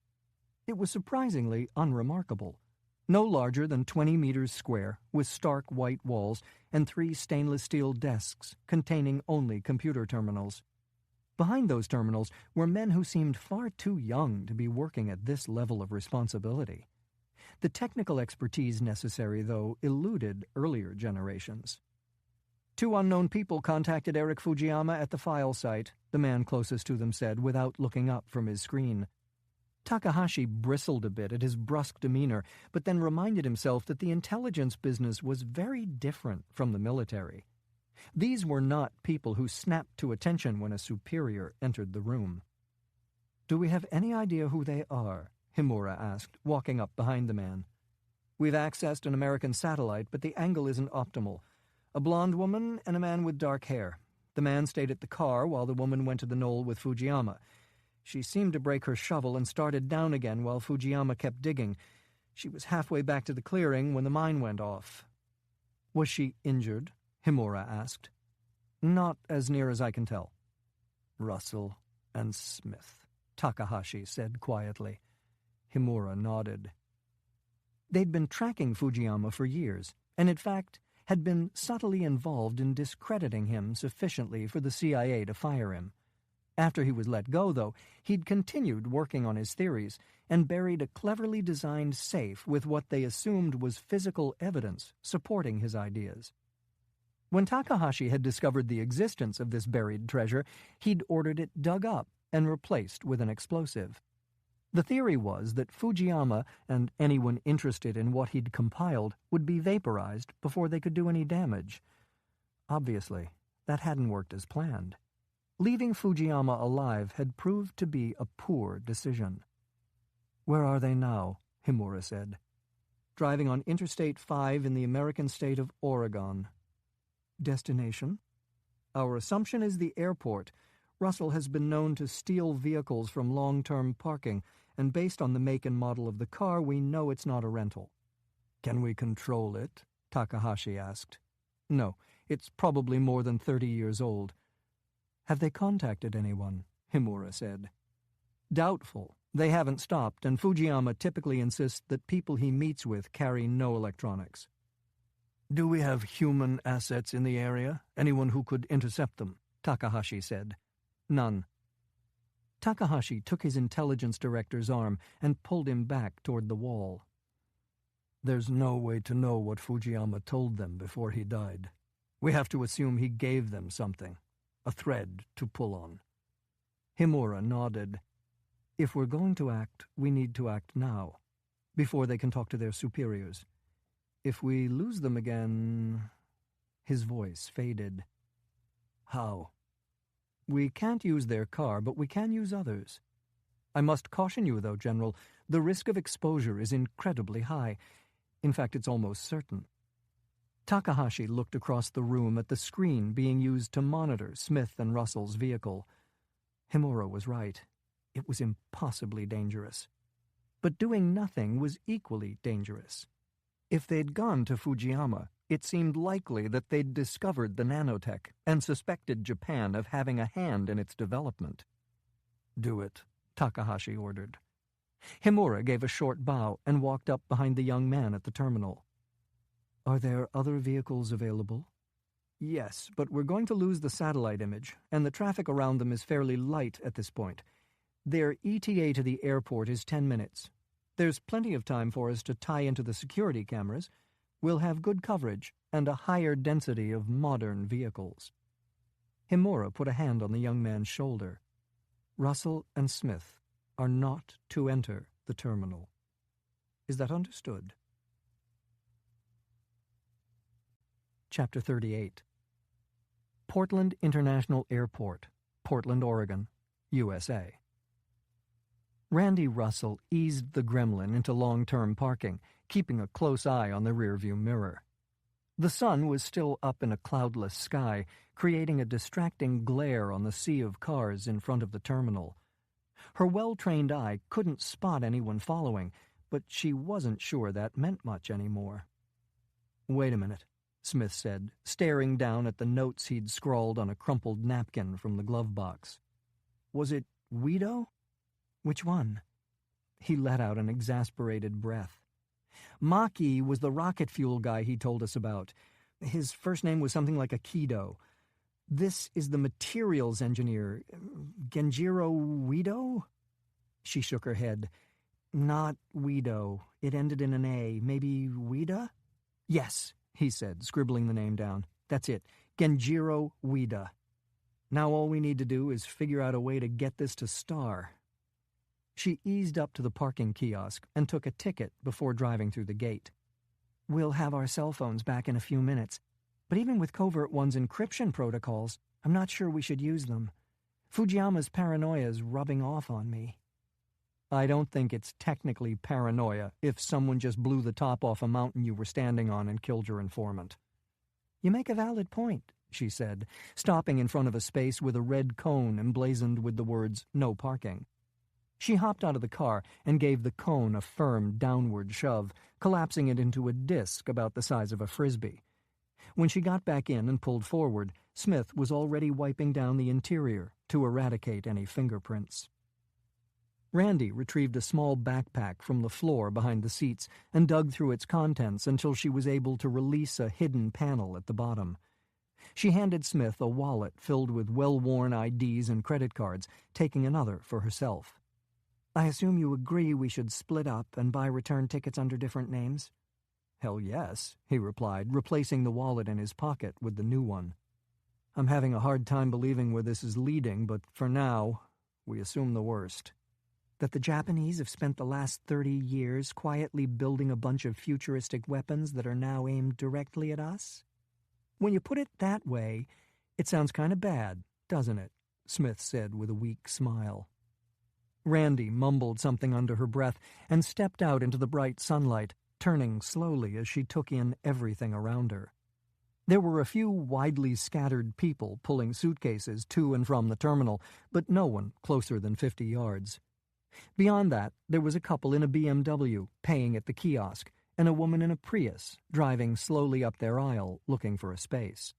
It was surprisingly unremarkable. No larger than 20 meters square, with stark white walls and 3 stainless steel desks containing only computer terminals. Behind those terminals were men who seemed far too young to be working at this level of responsibility. The technical expertise necessary, though, eluded earlier generations. 2 unknown people contacted Eric Fujiyama at the file site, the man closest to them said, without looking up from his screen. Takahashi bristled a bit at his brusque demeanor, but then reminded himself that the intelligence business was very different from the military. These were not people who snapped to attention when a superior entered the room. "Do we have any idea who they are?" Himura asked, walking up behind the man. "We've accessed an American satellite, but the angle isn't optimal. A blonde woman and a man with dark hair. The man stayed at the car while the woman went to the knoll with Fujiyama. She seemed to break her shovel and started down again while Fujiyama kept digging. She was halfway back to the clearing when the mine went off." "Was she injured?" Himura asked. "Not as near as I can tell." "Russell and Smith," Takahashi said quietly. Himura nodded. They'd been tracking Fujiyama for years, and in fact had been subtly involved in discrediting him sufficiently for the CIA to fire him. After he was let go, though, he'd continued working on his theories and buried a cleverly designed safe with what they assumed was physical evidence supporting his ideas. When Takahashi had discovered the existence of this buried treasure, he'd ordered it dug up and replaced with an explosive. The theory was that Fujiyama and anyone interested in what he'd compiled would be vaporized before they could do any damage. Obviously, that hadn't worked as planned. Leaving Fujiyama alive had proved to be a poor decision. "Where are they now?" Himura said. "Driving on Interstate 5 in the American state of Oregon." "Destination?" "Our assumption is the airport. Russell has been known to steal vehicles from long-term parking, and based on the make and model of the car, we know it's not a rental." "Can we control it?" Takahashi asked. "No, it's probably more than 30 years old." "Have they contacted anyone?" Himura said. "Doubtful. They haven't stopped, and Fujiyama typically insists that people he meets with carry no electronics." "Do we have human assets in the area? Anyone who could intercept them?" Takahashi said. "None." Takahashi took his intelligence director's arm and pulled him back toward the wall. "There's no way to know what Fujiyama told them before he died. We have to assume he gave them something, a thread to pull on." Himura nodded. "If we're going to act, we need to act now, before they can talk to their superiors. If we lose them again—" His voice faded. "How?" "We can't use their car, but we can use others. I must caution you, though, General, the risk of exposure is incredibly high. In fact, it's almost certain." Takahashi looked across the room at the screen being used to monitor Smith and Russell's vehicle. Himura was right. It was impossibly dangerous. But doing nothing was equally dangerous. If they'd gone to Fujiyama, it seemed likely that they'd discovered the nanotech and suspected Japan of having a hand in its development. "Do it," Takahashi ordered. Himura gave a short bow and walked up behind the young man at the terminal. "Are there other vehicles available?" "Yes, but we're going to lose the satellite image, and the traffic around them is fairly light at this point. Their ETA to the airport is 10 minutes. There's plenty of time for us to tie into the security cameras. We'll have good coverage and a higher density of modern vehicles." Himura put a hand on the young man's shoulder. "Russell and Smith are not to enter the terminal. Is that understood?" Chapter 38. Portland International Airport, Portland, Oregon, USA. Randy Russell eased the gremlin into long-term parking, keeping a close eye on the rearview mirror. The sun was still up in a cloudless sky, creating a distracting glare on the sea of cars in front of the terminal. Her well-trained eye couldn't spot anyone following, but she wasn't sure that meant much anymore. "Wait a minute," Smith said, staring down at the notes he'd scrawled on a crumpled napkin from the glove box. "Was it Guido?" "Which one?" He let out an exasperated breath. "Maki was the rocket fuel guy he told us about. His first name was something like Aikido. This is the materials engineer, Genjiro Guido?" She shook her head. "Not Guido. It ended in an A. Maybe Guida?" "Yes," he said, scribbling the name down. "That's it. Genjiro Guida. Now all we need to do is figure out a way to get this to Star." She eased up to the parking kiosk and took a ticket before driving through the gate. "We'll have our cell phones back in a few minutes, but even with Covert-One's encryption protocols, I'm not sure we should use them. Fujiyama's paranoia's rubbing off on me." "I don't think it's technically paranoia if someone just blew the top off a mountain you were standing on and killed your informant." "You make a valid point," she said, stopping in front of a space with a red cone emblazoned with the words, "No parking." She hopped out of the car and gave the cone a firm downward shove, collapsing it into a disc about the size of a frisbee. When she got back in and pulled forward, Smith was already wiping down the interior to eradicate any fingerprints. Randy retrieved a small backpack from the floor behind the seats and dug through its contents until she was able to release a hidden panel at the bottom. She handed Smith a wallet filled with well-worn IDs and credit cards, taking another for herself. "I assume you agree we should split up and buy return tickets under different names?" "Hell yes," he replied, replacing the wallet in his pocket with the new one. "I'm having a hard time believing where this is leading, but for now, we assume the worst." "That the Japanese have spent the last 30 years quietly building a bunch of futuristic weapons that are now aimed directly at us?" "When you put it that way, it sounds kind of bad, doesn't it?" Smith said with a weak smile. Randy mumbled something under her breath and stepped out into the bright sunlight, turning slowly as she took in everything around her. There were a few widely scattered people pulling suitcases to and from the terminal, but no one closer than 50 yards. Beyond that, there was a couple in a BMW paying at the kiosk, and a woman in a Prius driving slowly up their aisle looking for a space.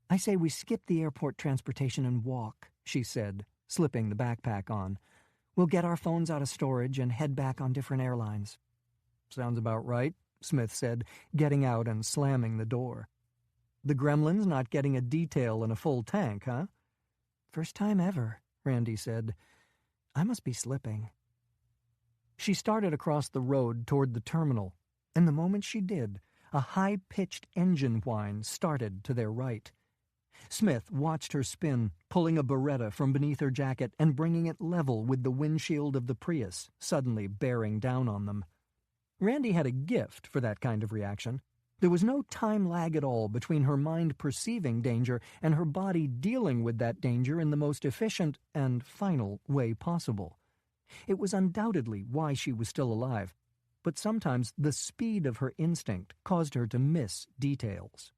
"I say we skip the airport transportation and walk," she said, slipping the backpack on. "We'll get our phones out of storage and head back on different airlines." "Sounds about right," Smith said, getting out and slamming the door. "The gremlin's not getting a detail and a full tank, huh?" "First time ever," Randy said. "I must be slipping." She started across the road toward the terminal, and the moment she did, a high-pitched engine whine started to their right. Smith watched her spin, pulling a Beretta from beneath her jacket and bringing it level with the windshield of the Prius, suddenly bearing down on them. Randy had a gift for that kind of reaction. There was no time lag at all between her mind perceiving danger and her body dealing with that danger in the most efficient and final way possible. It was undoubtedly why she was still alive, but sometimes the speed of her instinct caused her to miss details.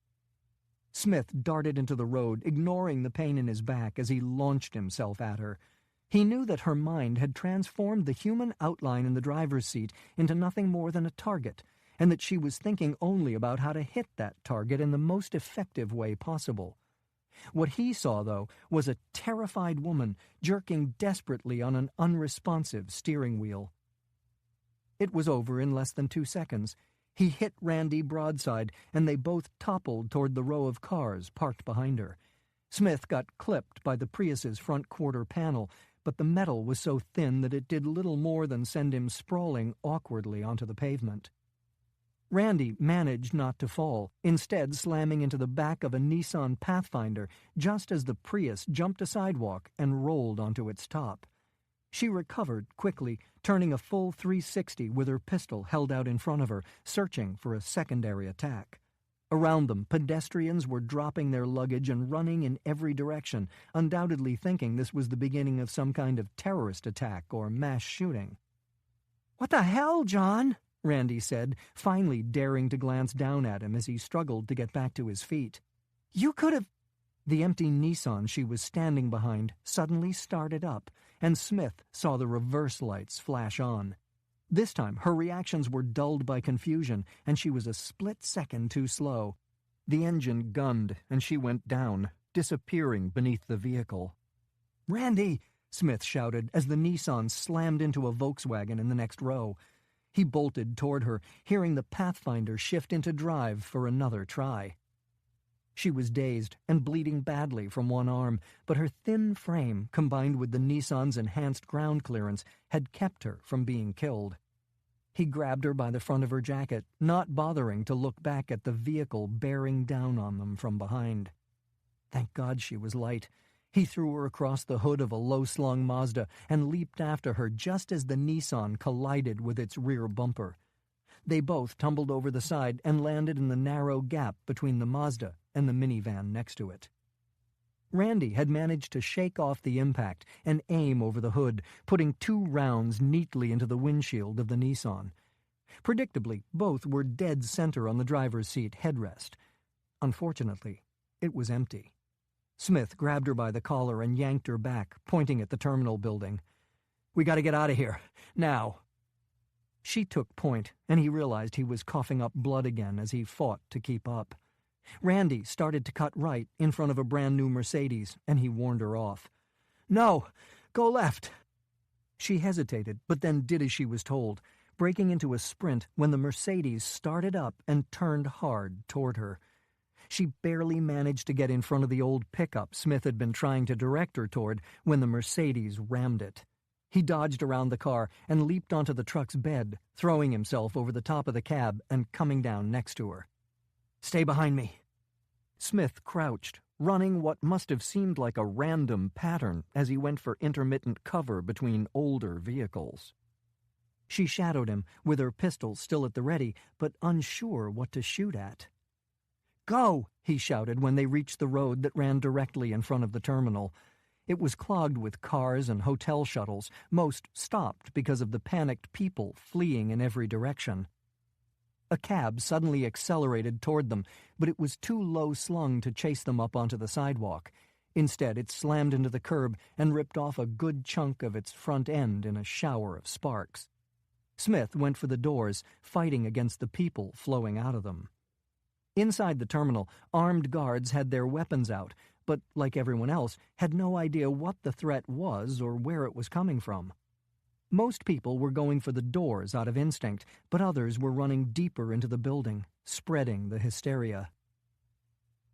Smith darted into the road, ignoring the pain in his back as he launched himself at her. He knew that her mind had transformed the human outline in the driver's seat into nothing more than a target, and that she was thinking only about how to hit that target in the most effective way possible. What he saw, though, was a terrified woman jerking desperately on an unresponsive steering wheel. It was over in less than 2 seconds. He hit Randy broadside, and they both toppled toward the row of cars parked behind her. Smith got clipped by the Prius's front quarter panel, but the metal was so thin that it did little more than send him sprawling awkwardly onto the pavement. Randy managed not to fall, instead slamming into the back of a Nissan Pathfinder just as the Prius jumped a sidewalk and rolled onto its top. She recovered quickly, turning a full 360 with her pistol held out in front of her, searching for a secondary attack. Around them, pedestrians were dropping their luggage and running in every direction, undoubtedly thinking this was the beginning of some kind of terrorist attack or mass shooting. "What the hell, John?" Randy said, finally daring to glance down at him as he struggled to get back to his feet. "You could have—" The empty Nissan she was standing behind suddenly started up, and Smith saw the reverse lights flash on. This time, her reactions were dulled by confusion, and she was a split second too slow. The engine gunned, and she went down, disappearing beneath the vehicle. "Randy!" Smith shouted as the Nissan slammed into a Volkswagen in the next row. He bolted toward her, hearing the Pathfinder shift into drive for another try. She was dazed and bleeding badly from one arm, but her thin frame, combined with the Nissan's enhanced ground clearance, had kept her from being killed. He grabbed her by the front of her jacket, not bothering to look back at the vehicle bearing down on them from behind. Thank God she was light. He threw her across the hood of a low-slung Mazda and leaped after her just as the Nissan collided with its rear bumper. They both tumbled over the side and landed in the narrow gap between the Mazda and the minivan next to it. Randy had managed to shake off the impact and aim over the hood, putting 2 rounds neatly into the windshield of the Nissan. Predictably, both were dead center on the driver's seat headrest. Unfortunately, it was empty. Smith grabbed her by the collar and yanked her back, pointing at the terminal building. "We got to get out of here. Now." She took point, and he realized he was coughing up blood again as he fought to keep up. Randy started to cut right in front of a brand-new Mercedes, and he warned her off. "No, go left." She hesitated, but then did as she was told, breaking into a sprint when the Mercedes started up and turned hard toward her. She barely managed to get in front of the old pickup Smith had been trying to direct her toward when the Mercedes rammed it. He dodged around the car and leaped onto the truck's bed, throwing himself over the top of the cab and coming down next to her. "Stay behind me." Smith crouched, running what must have seemed like a random pattern as he went for intermittent cover between older vehicles. She shadowed him, with her pistol still at the ready, but unsure what to shoot at. "Go!" he shouted when they reached the road that ran directly in front of the terminal. It was clogged with cars and hotel shuttles, most stopped because of the panicked people fleeing in every direction. A cab suddenly accelerated toward them, but it was too low-slung to chase them up onto the sidewalk. Instead, it slammed into the curb and ripped off a good chunk of its front end in a shower of sparks. Smith went for the doors, fighting against the people flowing out of them. Inside the terminal, armed guards had their weapons out, but, like everyone else, had no idea what the threat was or where it was coming from. Most people were going for the doors out of instinct, but others were running deeper into the building, spreading the hysteria.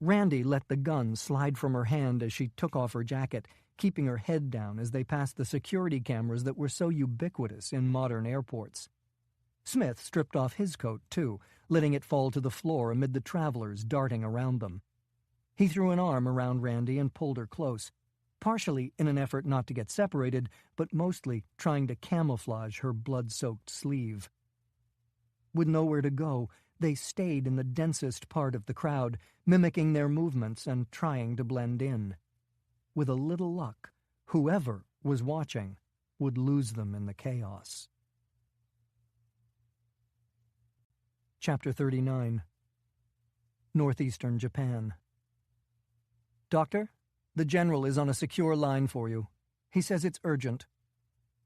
Randy let the gun slide from her hand as she took off her jacket, keeping her head down as they passed the security cameras that were so ubiquitous in modern airports. Smith stripped off his coat, too, letting it fall to the floor amid the travelers darting around them. He threw an arm around Randy and pulled her close, partially in an effort not to get separated, but mostly trying to camouflage her blood-soaked sleeve. With nowhere to go, they stayed in the densest part of the crowd, mimicking their movements and trying to blend in. With a little luck, whoever was watching would lose them in the chaos. Chapter 39. Northeastern Japan. "Doctor, the general is on a secure line for you. He says it's urgent."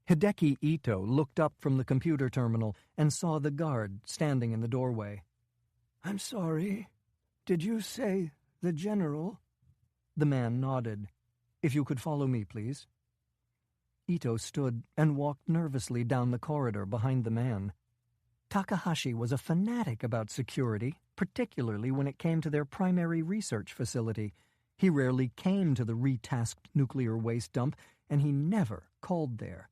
Hideki Ito looked up from the computer terminal and saw the guard standing in the doorway. "I'm sorry. Did you say the general?" The man nodded. "If you could follow me, please." Ito stood and walked nervously down the corridor behind the man. Takahashi was a fanatic about security, particularly when it came to their primary research facility. He rarely came to the retasked nuclear waste dump, and he never called there.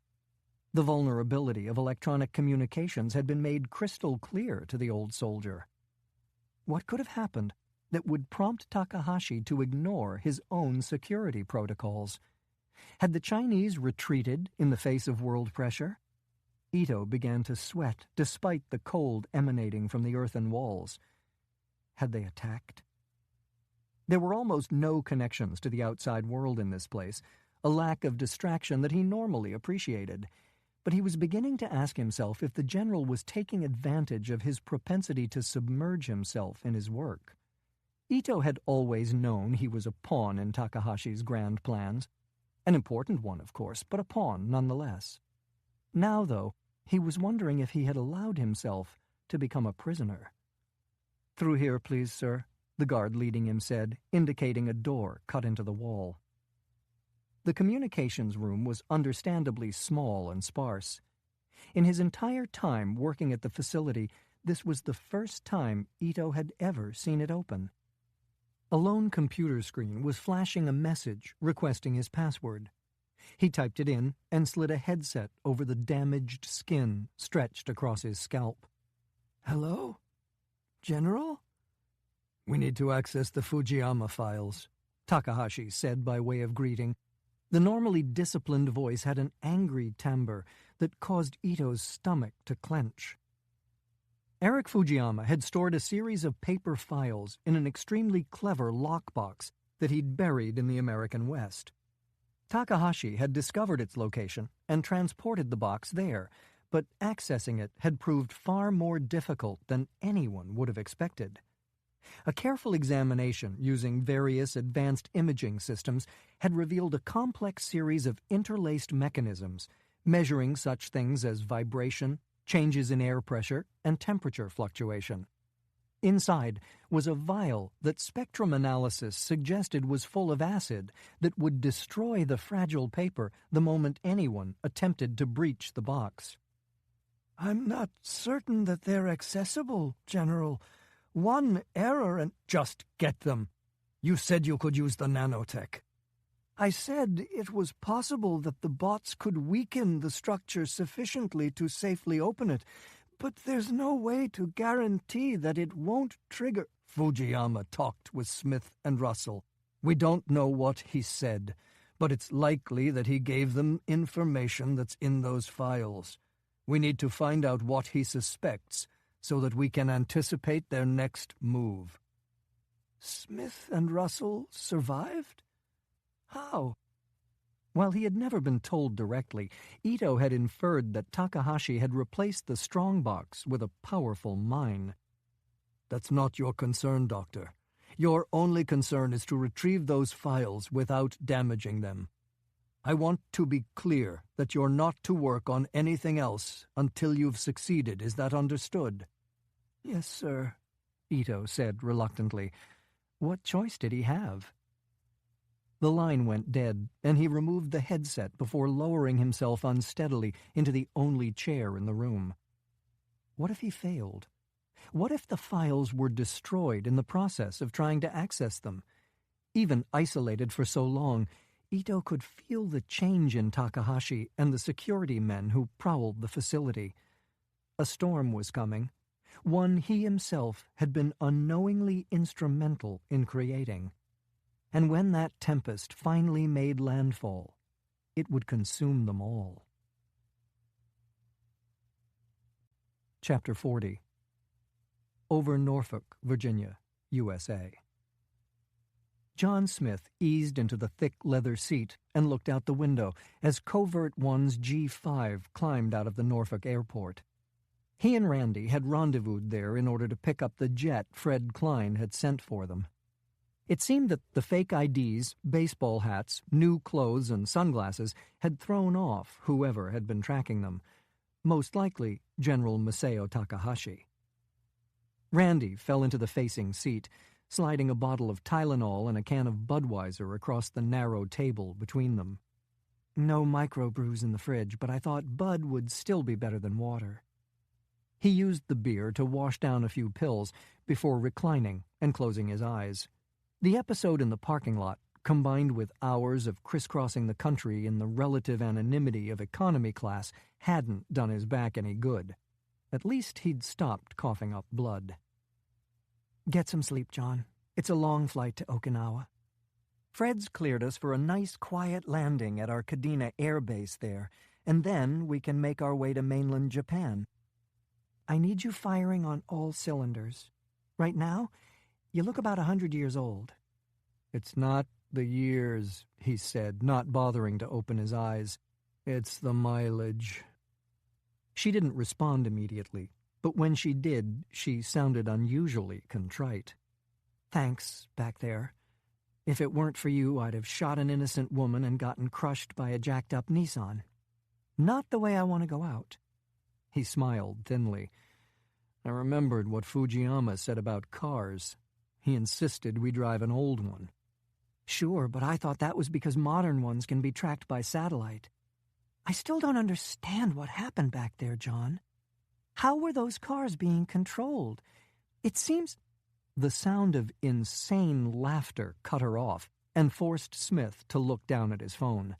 The vulnerability of electronic communications had been made crystal clear to the old soldier. What could have happened that would prompt Takahashi to ignore his own security protocols? Had the Chinese retreated in the face of world pressure? Ito began to sweat despite the cold emanating from the earthen walls. Had they attacked? There were almost no connections to the outside world in this place, a lack of distraction that he normally appreciated. But he was beginning to ask himself if the general was taking advantage of his propensity to submerge himself in his work. Ito had always known he was a pawn in Takahashi's grand plans. An important one, of course, but a pawn nonetheless. Now, though, he was wondering if he had allowed himself to become a prisoner. "Through here, please, sir," the guard leading him said, indicating a door cut into the wall. The communications room was understandably small and sparse. In his entire time working at the facility, this was the first time Ito had ever seen it open. A lone computer screen was flashing a message requesting his password. He typed it in and slid a headset over the damaged skin stretched across his scalp. "Hello? General?" "We need to access the Fujiyama files," Takahashi said by way of greeting. The normally disciplined voice had an angry timbre that caused Ito's stomach to clench. Eric Fujiyama had stored a series of paper files in an extremely clever lockbox that he'd buried in the American West. Takahashi had discovered its location and transported the box there, but accessing it had proved far more difficult than anyone would have expected. A careful examination using various advanced imaging systems had revealed a complex series of interlaced mechanisms, measuring such things as vibration, changes in air pressure, and temperature fluctuation. Inside was a vial that spectrum analysis suggested was full of acid that would destroy the fragile paper the moment anyone attempted to breach the box. "I'm not certain that they're accessible, General. One error and—" "Just get them. You said you could use the nanotech." "I said it was possible that the bots could weaken the structure sufficiently to safely open it, but there's no way to guarantee that it won't trigger—" "Fujiyama talked with Smith and Russell. We don't know what he said, but it's likely that he gave them information that's in those files. We need to find out what he suspects so that we can anticipate their next move." "Smith and Russell survived? How?" While he had never been told directly, Ito had inferred that Takahashi had replaced the strongbox with a powerful mine. "That's not your concern, Doctor. Your only concern is to retrieve those files without damaging them. I want to be clear that you're not to work on anything else until you've succeeded. Is that understood?" "Yes, sir," Ito said reluctantly. What choice did he have? The line went dead, and he removed the headset before lowering himself unsteadily into the only chair in the room. What if he failed? What if the files were destroyed in the process of trying to access them? Even isolated for so long, Ito could feel the change in Takahashi and the security men who prowled the facility. A storm was coming, one he himself had been unknowingly instrumental in creating. And when that tempest finally made landfall, it would consume them all. Chapter 40. Over Norfolk, Virginia, USA. John Smith eased into the thick leather seat and looked out the window as Covert-One's G5 climbed out of the Norfolk airport. He and Randy had rendezvoused there in order to pick up the jet Fred Klein had sent for them. It seemed that the fake IDs, baseball hats, new clothes, and sunglasses had thrown off whoever had been tracking them, most likely General Masao Takahashi. Randy fell into the facing seat, sliding a bottle of Tylenol and a can of Budweiser across the narrow table between them. No microbrews in the fridge, but I thought Bud would still be better than water. He used the beer to wash down a few pills before reclining and closing his eyes. The episode in the parking lot, combined with hours of crisscrossing the country in the relative anonymity of economy class, hadn't done his back any good. At least he'd stopped coughing up blood. Get some sleep, John. It's a long flight to Okinawa. Fred's cleared us for a nice quiet landing at our Kadena air base there, and then we can make our way to mainland Japan. I need you firing on all cylinders. Right now, You look about 100 years old." "It's not the years," he said, not bothering to open his eyes. "It's the mileage." She didn't respond immediately, but when she did, she sounded unusually contrite. "Thanks, back there. If it weren't for you, I'd have shot an innocent woman and gotten crushed by a jacked-up Nissan. Not the way I want to go out." He smiled thinly. "I remembered what Fujiyama said about cars. He insisted we drive an old one." "Sure, but I thought that was because modern ones can be tracked by satellite. I still don't understand what happened back there, John. How were those cars being controlled? It seems—" The sound of insane laughter cut her off and forced Smith to look down at his phone.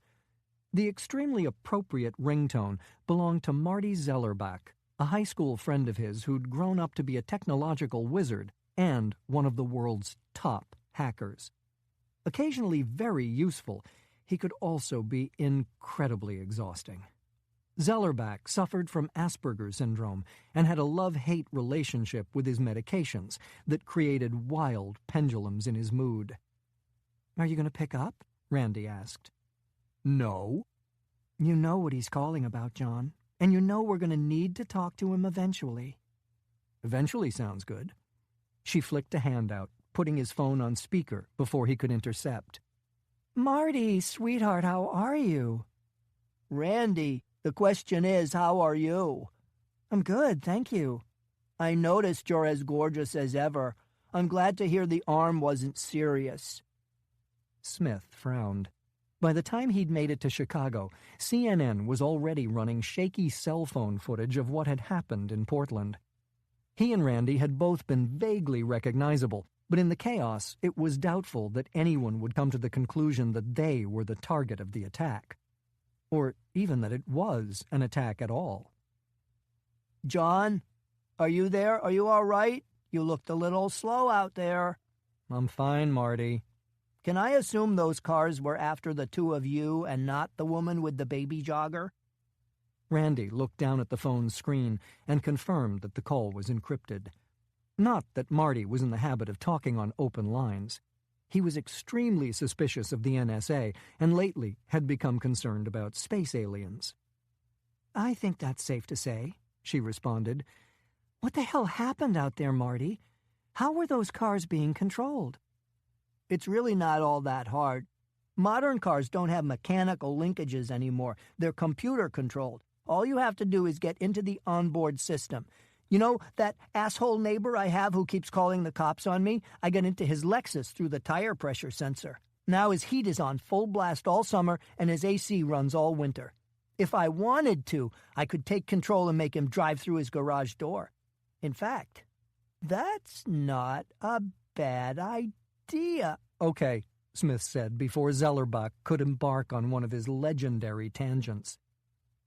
The extremely appropriate ringtone belonged to Marty Zellerbach, a high school friend of his who'd grown up to be a technological wizard and one of the world's top hackers. Occasionally very useful, he could also be incredibly exhausting. Zellerbach suffered from Asperger's syndrome and had a love-hate relationship with his medications that created wild pendulums in his mood. "Are you going to pick up?" Randy asked. "No." "You know what he's calling about, John, and you know we're going to need to talk to him eventually." "Eventually sounds good." She flicked a hand out, putting his phone on speaker before he could intercept. "Marty, sweetheart, how are you?" "Randy, the question is, how are you?" "I'm good, thank you." "I noticed you're as gorgeous as ever. I'm glad to hear the arm wasn't serious." Smith frowned. By the time he'd made it to Chicago, CNN was already running shaky cell phone footage of what had happened in Portland. He and Randy had both been vaguely recognizable, but in the chaos, it was doubtful that anyone would come to the conclusion that they were the target of the attack. Or even that it was an attack at all. "John, are you there? Are you all right? You looked a little slow out there." "I'm fine, Marty." "Can I assume those cars were after the two of you and not the woman with the baby jogger?" Randy looked down at the phone's screen and confirmed that the call was encrypted. Not that Marty was in the habit of talking on open lines. He was extremely suspicious of the NSA and lately had become concerned about space aliens. "I think that's safe to say," she responded. "What the hell happened out there, Marty? How were those cars being controlled?" "It's really not all that hard. Modern cars don't have mechanical linkages anymore. They're computer-controlled. All you have to do is get into the onboard system. You know, that asshole neighbor I have who keeps calling the cops on me? I get into his Lexus through the tire pressure sensor. Now his heat is on full blast all summer and his AC runs all winter. If I wanted to, I could take control and make him drive through his garage door. In fact, that's not a bad idea." "Okay," Smith said before Zellerbach could embark on one of his legendary tangents.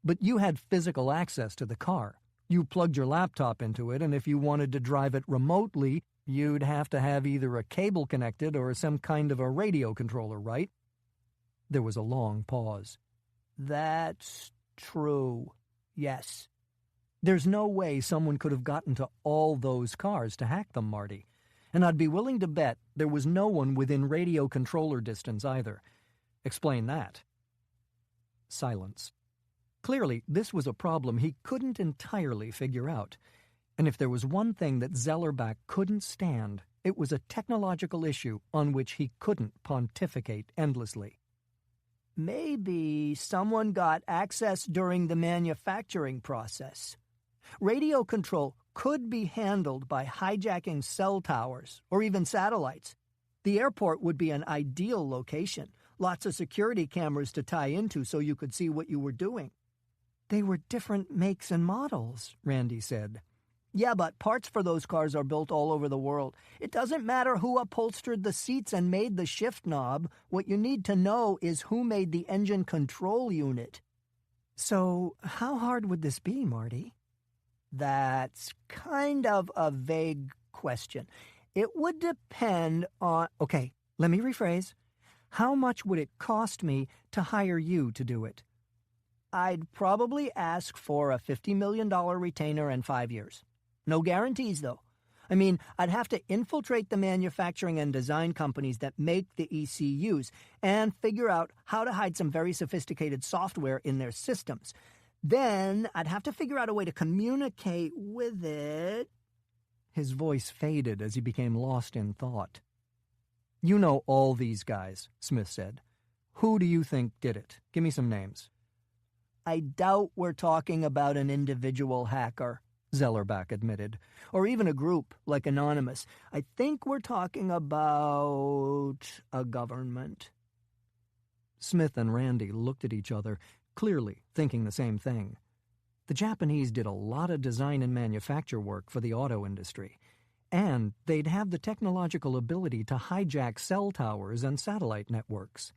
"But you had physical access to the car. You plugged your laptop into it, and if you wanted to drive it remotely, you'd have to have either a cable connected or some kind of a radio controller, right?" There was a long pause. "That's true. Yes." "There's no way someone could have gotten to all those cars to hack them, Marty. And I'd be willing to bet there was no one within radio controller distance either. Explain that." Silence. Clearly, this was a problem he couldn't entirely figure out. And if there was one thing that Zellerbach couldn't stand, it was a technological issue on which he couldn't pontificate endlessly. "Maybe someone got access during the manufacturing process. Radio control could be handled by hijacking cell towers or even satellites. The airport would be an ideal location. Lots of security cameras to tie into so you could see what you were doing." "They were different makes and models," Randy said. "Yeah, but parts for those cars are built all over the world. It doesn't matter who upholstered the seats and made the shift knob. What you need to know is who made the engine control unit." "So how hard would this be, Marty?" "That's kind of a vague question. It would depend on—" "Okay, let me rephrase. How much would it cost me to hire you to do it?" "I'd probably ask for a $50 million retainer and 5 years. No guarantees, though. I mean, I'd have to infiltrate the manufacturing and design companies that make the ECUs and figure out how to hide some very sophisticated software in their systems. Then I'd have to figure out a way to communicate with it. His voice faded as he became lost in thought. You know all these guys, Smith said. Who do you think did it? Give me some names. I doubt we're talking about an individual hacker, Zellerbach admitted, or even a group like Anonymous. I think we're talking about a government. Smith and Randy looked at each other, clearly thinking the same thing. The Japanese did a lot of design and manufacture work for the auto industry, and they'd have the technological ability to hijack cell towers and satellite networks.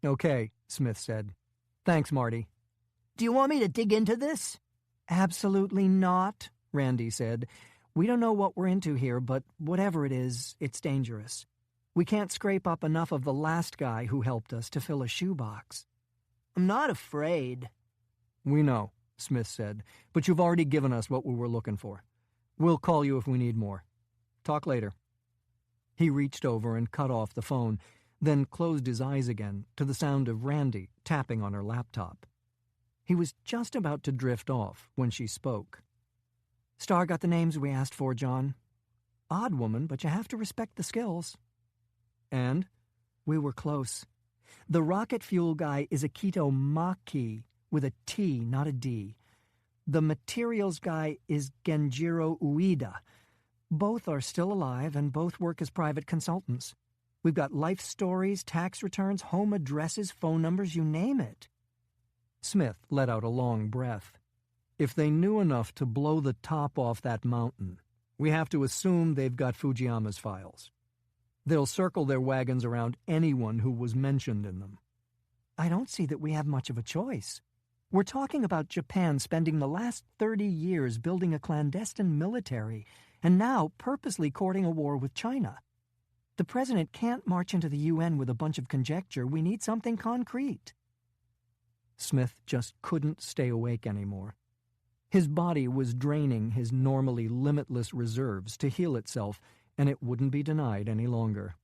Okay, Smith said. Thanks, Marty. Do you want me to dig into this? Absolutely not, Randy said. We don't know what we're into here, but whatever it is, it's dangerous. We can't scrape up enough of the last guy who helped us to fill a shoebox. I'm not afraid. We know, Smith said, but you've already given us what we were looking for. We'll call you if we need more. Talk later. He reached over and cut off the phone, then closed his eyes again to the sound of Randy tapping on her laptop. He was just about to drift off when she spoke. Star got the names we asked for, John. Odd woman, but you have to respect the skills. And? We were close. The rocket fuel guy is Akito Maki, with a T, not a D. The materials guy is Genjiro Ueda. Both are still alive and both work as private consultants. We've got life stories, tax returns, home addresses, phone numbers, you name it. Smith let out a long breath. If they knew enough to blow the top off that mountain, we have to assume they've got Fujiyama's files. They'll circle their wagons around anyone who was mentioned in them. I don't see that we have much of a choice. We're talking about Japan spending the last 30 years building a clandestine military and now purposely courting a war with China. The president can't march into the UN with a bunch of conjecture. We need something concrete. Smith just couldn't stay awake anymore. His body was draining his normally limitless reserves to heal itself, and it wouldn't be denied any longer.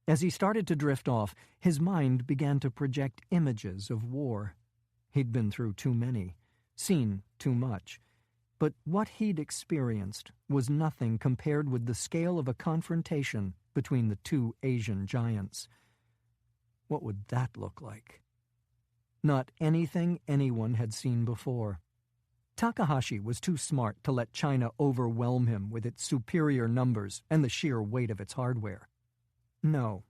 As he started to drift off, his mind began to project images of war. He'd been through too many, seen too much. But what he'd experienced was nothing compared with the scale of a confrontation between the two Asian giants. What would that look like? Not anything anyone had seen before. Takahashi was too smart to let China overwhelm him with its superior numbers and the sheer weight of its hardware. No,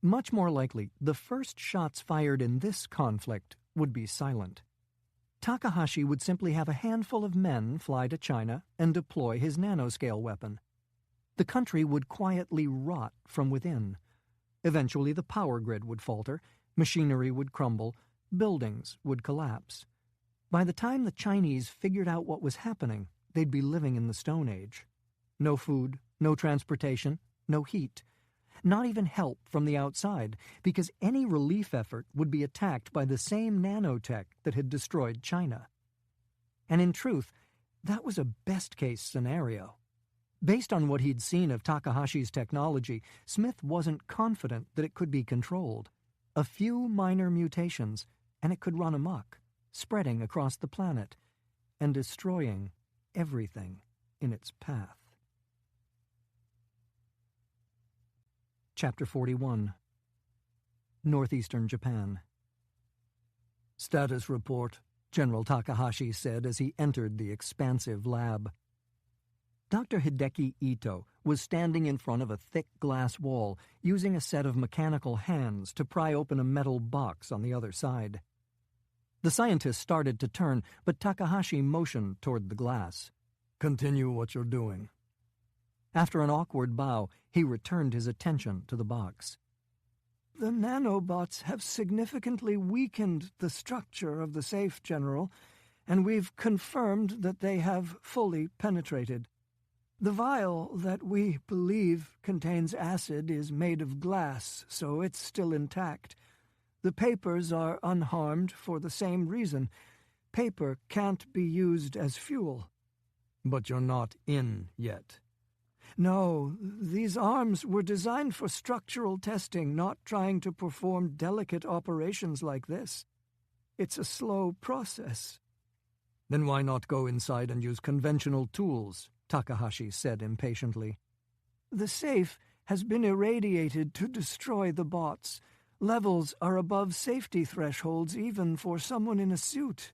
much more likely, the first shots fired in this conflict would be silent. Takahashi would simply have a handful of men fly to China and deploy his nanoscale weapon. The country would quietly rot from within. Eventually the power grid would falter, machinery would crumble, buildings would collapse. By the time the Chinese figured out what was happening, they'd be living in the Stone Age. No food, no transportation, no heat. Not even help from the outside, because any relief effort would be attacked by the same nanotech that had destroyed China. And in truth, that was a best-case scenario. Based on what he'd seen of Takahashi's technology, Smith wasn't confident that it could be controlled. A few minor mutations, and it could run amok, spreading across the planet and destroying everything in its path. Chapter 41. Northeastern Japan. Status report, General Takahashi said as he entered the expansive lab. Dr. Hideki Ito was standing in front of a thick glass wall, using a set of mechanical hands to pry open a metal box on the other side. The scientist started to turn, but Takahashi motioned toward the glass. Continue what you're doing. After an awkward bow, he returned his attention to the box. The nanobots have significantly weakened the structure of the safe, General, and we've confirmed that they have fully penetrated. The vial that we believe contains acid is made of glass, so it's still intact. The papers are unharmed for the same reason. Paper can't be used as fuel. But you're not in yet. No, these arms were designed for structural testing, not trying to perform delicate operations like this. It's a slow process. Then why not go inside and use conventional tools? Takahashi said impatiently. The safe has been irradiated to destroy the bots. Levels are above safety thresholds even for someone in a suit.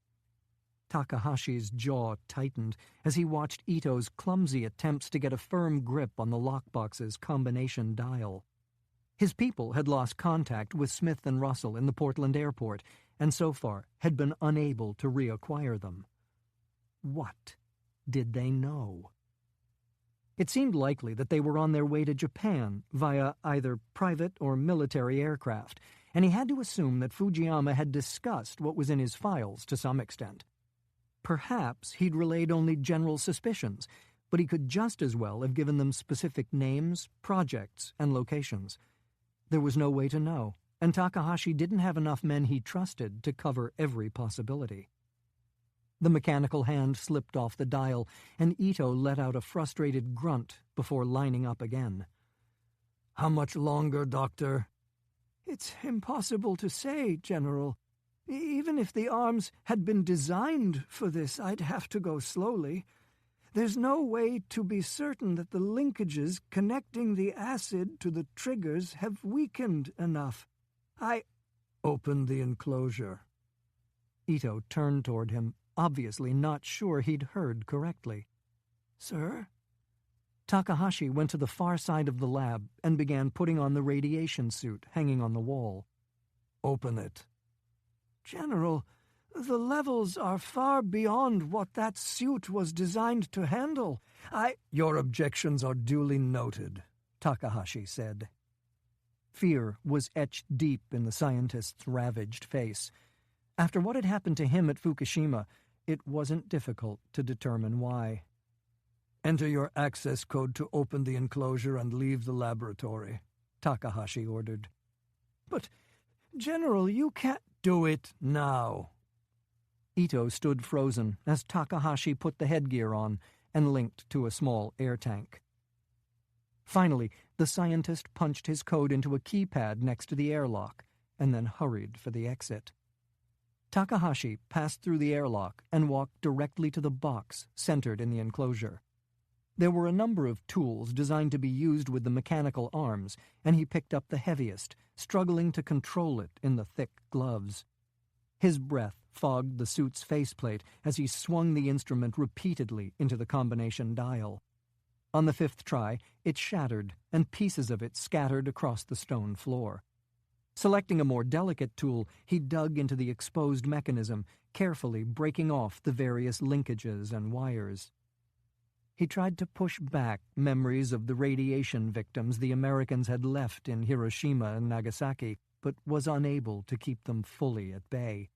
Takahashi's jaw tightened as he watched Ito's clumsy attempts to get a firm grip on the lockbox's combination dial. His people had lost contact with Smith and Russell in the Portland airport, and so far had been unable to reacquire them. What did they know? It seemed likely that they were on their way to Japan via either private or military aircraft, and he had to assume that Fujiyama had discussed what was in his files to some extent. Perhaps he'd relayed only general suspicions, but he could just as well have given them specific names, projects, and locations. There was no way to know, and Takahashi didn't have enough men he trusted to cover every possibility. The mechanical hand slipped off the dial, and Ito let out a frustrated grunt before lining up again. How much longer, Doctor? It's impossible to say, General. Even if the arms had been designed for this, I'd have to go slowly. There's no way to be certain that the linkages connecting the acid to the triggers have weakened enough. Open the enclosure. Ito turned toward him, obviously not sure he'd heard correctly. Sir? Takahashi went to the far side of the lab and began putting on the radiation suit hanging on the wall. Open it. General, the levels are far beyond what that suit was designed to handle. Your objections are duly noted, Takahashi said. Fear was etched deep in the scientist's ravaged face. After what had happened to him at Fukushima, it wasn't difficult to determine why. Enter your access code to open the enclosure and leave the laboratory, Takahashi ordered. But, General, you can't... Do it now. Ito stood frozen as Takahashi put the headgear on and linked to a small air tank. Finally, the scientist punched his code into a keypad next to the airlock and then hurried for the exit. Takahashi passed through the airlock and walked directly to the box centered in the enclosure. There were a number of tools designed to be used with the mechanical arms, and he picked up the heaviest, struggling to control it in the thick gloves. His breath fogged the suit's faceplate as he swung the instrument repeatedly into the combination dial. On the fifth try, it shattered, and pieces of it scattered across the stone floor. Selecting a more delicate tool, he dug into the exposed mechanism, carefully breaking off the various linkages and wires. He tried to push back memories of the radiation victims the Americans had left in Hiroshima and Nagasaki, but was unable to keep them fully at bay.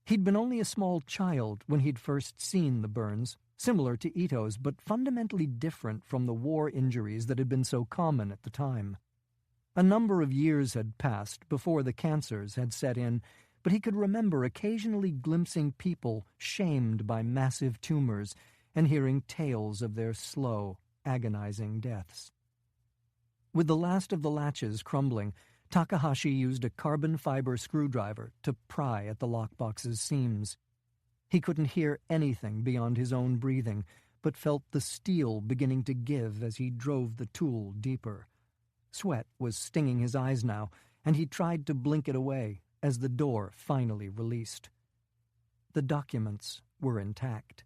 He'd been only a small child when he'd first seen the burns, similar to Ito's, but fundamentally different from the war injuries that had been so common at the time. A number of years had passed before the cancers had set in, but he could remember occasionally glimpsing people shamed by massive tumors and hearing tales of their slow, agonizing deaths. With the last of the latches crumbling, Takahashi used a carbon fiber screwdriver to pry at the lockbox's seams. He couldn't hear anything beyond his own breathing, but felt the steel beginning to give as he drove the tool deeper. Sweat was stinging his eyes now, and he tried to blink it away as the door finally released. The documents were intact.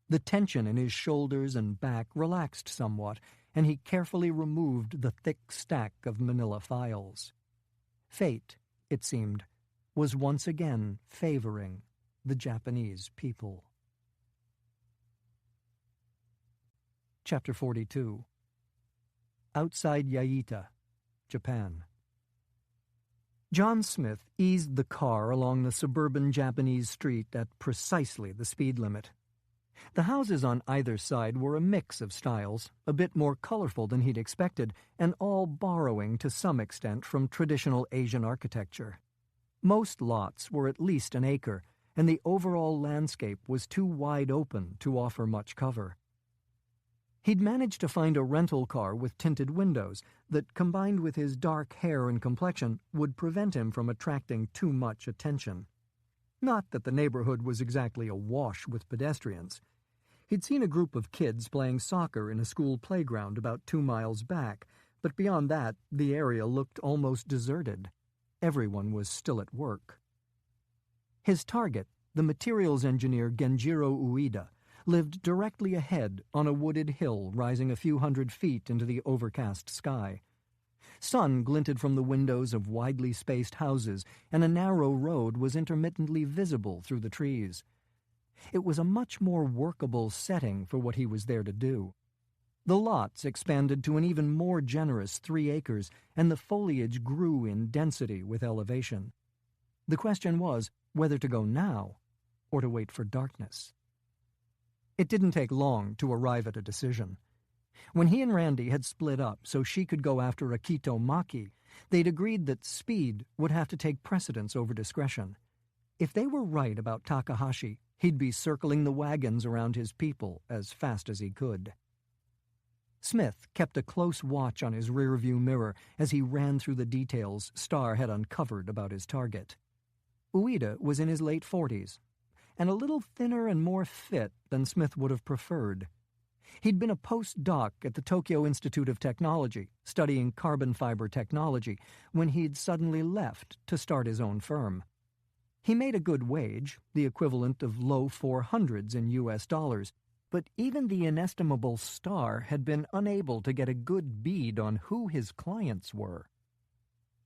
The tension in his shoulders and back relaxed somewhat, and he carefully removed the thick stack of manila files. Fate, it seemed, was once again favoring the Japanese people. Chapter 42. Outside Yaita, Japan. John Smith eased the car along the suburban Japanese street at precisely the speed limit. The houses on either side were a mix of styles, a bit more colorful than he'd expected, and all borrowing to some extent from traditional Asian architecture. Most lots were at least an acre, and the overall landscape was too wide open to offer much cover. He'd managed to find a rental car with tinted windows that, combined with his dark hair and complexion, would prevent him from attracting too much attention. Not that the neighborhood was exactly awash with pedestrians. He'd seen a group of kids playing soccer in a school playground about 2 miles back, but beyond that, the area looked almost deserted. Everyone was still at work. His target, the materials engineer Genjiro Ueda, lived directly ahead on a wooded hill rising a few hundred feet into the overcast sky. Sun glinted from the windows of widely spaced houses, and a narrow road was intermittently visible through the trees. It was a much more workable setting for what he was there to do. The lots expanded to an even more generous 3 acres, and the foliage grew in density with elevation. The question was whether to go now or to wait for darkness. It didn't take long to arrive at a decision. When he and Randy had split up so she could go after Akito Maki, they'd agreed that speed would have to take precedence over discretion. If they were right about Takahashi, he'd be circling the wagons around his people as fast as he could. Smith kept a close watch on his rearview mirror as he ran through the details Starr had uncovered about his target. Ueda was in his late 40s, and a little thinner and more fit than Smith would have preferred. He'd been a postdoc at the Tokyo Institute of Technology, studying carbon fiber technology, when he'd suddenly left to start his own firm. He made a good wage, the equivalent of low 400s in US dollars, but even the inestimable Starr had been unable to get a good bead on who his clients were.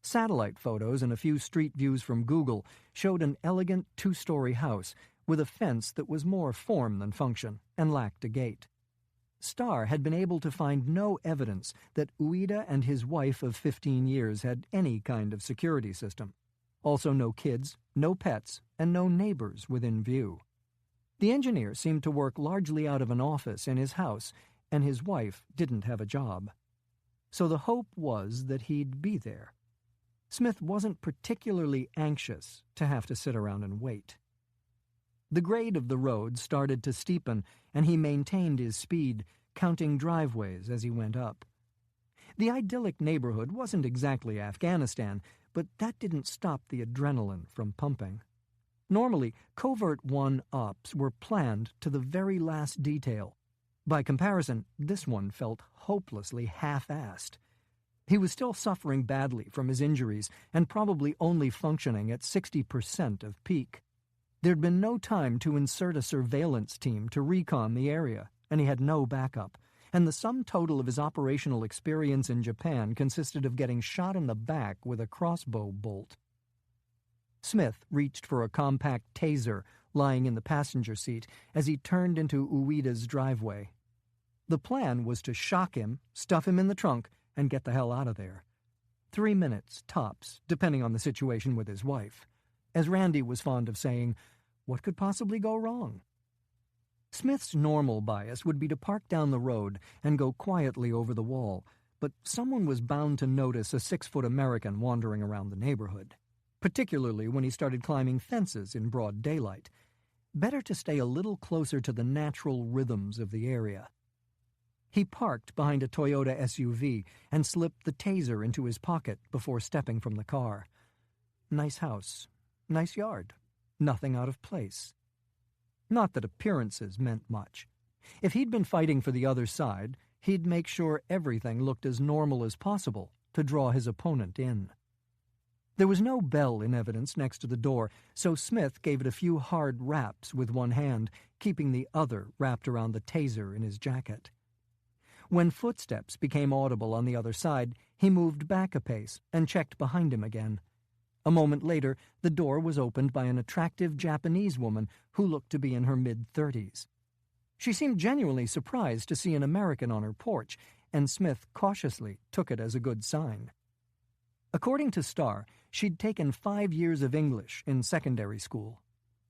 Satellite photos and a few street views from Google showed an elegant 2-story house with a fence that was more form than function and lacked a gate. Starr had been able to find no evidence that Ueda and his wife of 15 years had any kind of security system. Also no kids, no pets, and no neighbors within view. The engineer seemed to work largely out of an office in his house, and his wife didn't have a job. So the hope was that he'd be there. Smith wasn't particularly anxious to have to sit around and wait. The grade of the road started to steepen, and he maintained his speed, counting driveways as he went up. The idyllic neighborhood wasn't exactly Afghanistan, but that didn't stop the adrenaline from pumping. Normally, Covert-One ops were planned to the very last detail. By comparison, this one felt hopelessly half-assed. He was still suffering badly from his injuries and probably only functioning at 60% of peak. There'd been no time to insert a surveillance team to recon the area, and he had no backup, and the sum total of his operational experience in Japan consisted of getting shot in the back with a crossbow bolt. Smith reached for a compact taser lying in the passenger seat as he turned into Ueda's driveway. The plan was to shock him, stuff him in the trunk, and get the hell out of there. 3 minutes, tops, depending on the situation with his wife. As Randy was fond of saying, what could possibly go wrong? Smith's normal bias would be to park down the road and go quietly over the wall, but someone was bound to notice a 6-foot American wandering around the neighborhood, particularly when he started climbing fences in broad daylight. Better to stay a little closer to the natural rhythms of the area. He parked behind a Toyota SUV and slipped the taser into his pocket before stepping from the car. Nice house, nice yard, nothing out of place. Not that appearances meant much. If he'd been fighting for the other side, he'd make sure everything looked as normal as possible to draw his opponent in. There was no bell in evidence next to the door, so Smith gave it a few hard raps with one hand, keeping the other wrapped around the taser in his jacket. When footsteps became audible on the other side, he moved back a pace and checked behind him again. A moment later, the door was opened by an attractive Japanese woman who looked to be in her mid-30s. She seemed genuinely surprised to see an American on her porch, and Smith cautiously took it as a good sign. According to Starr, she'd taken 5 years of English in secondary school.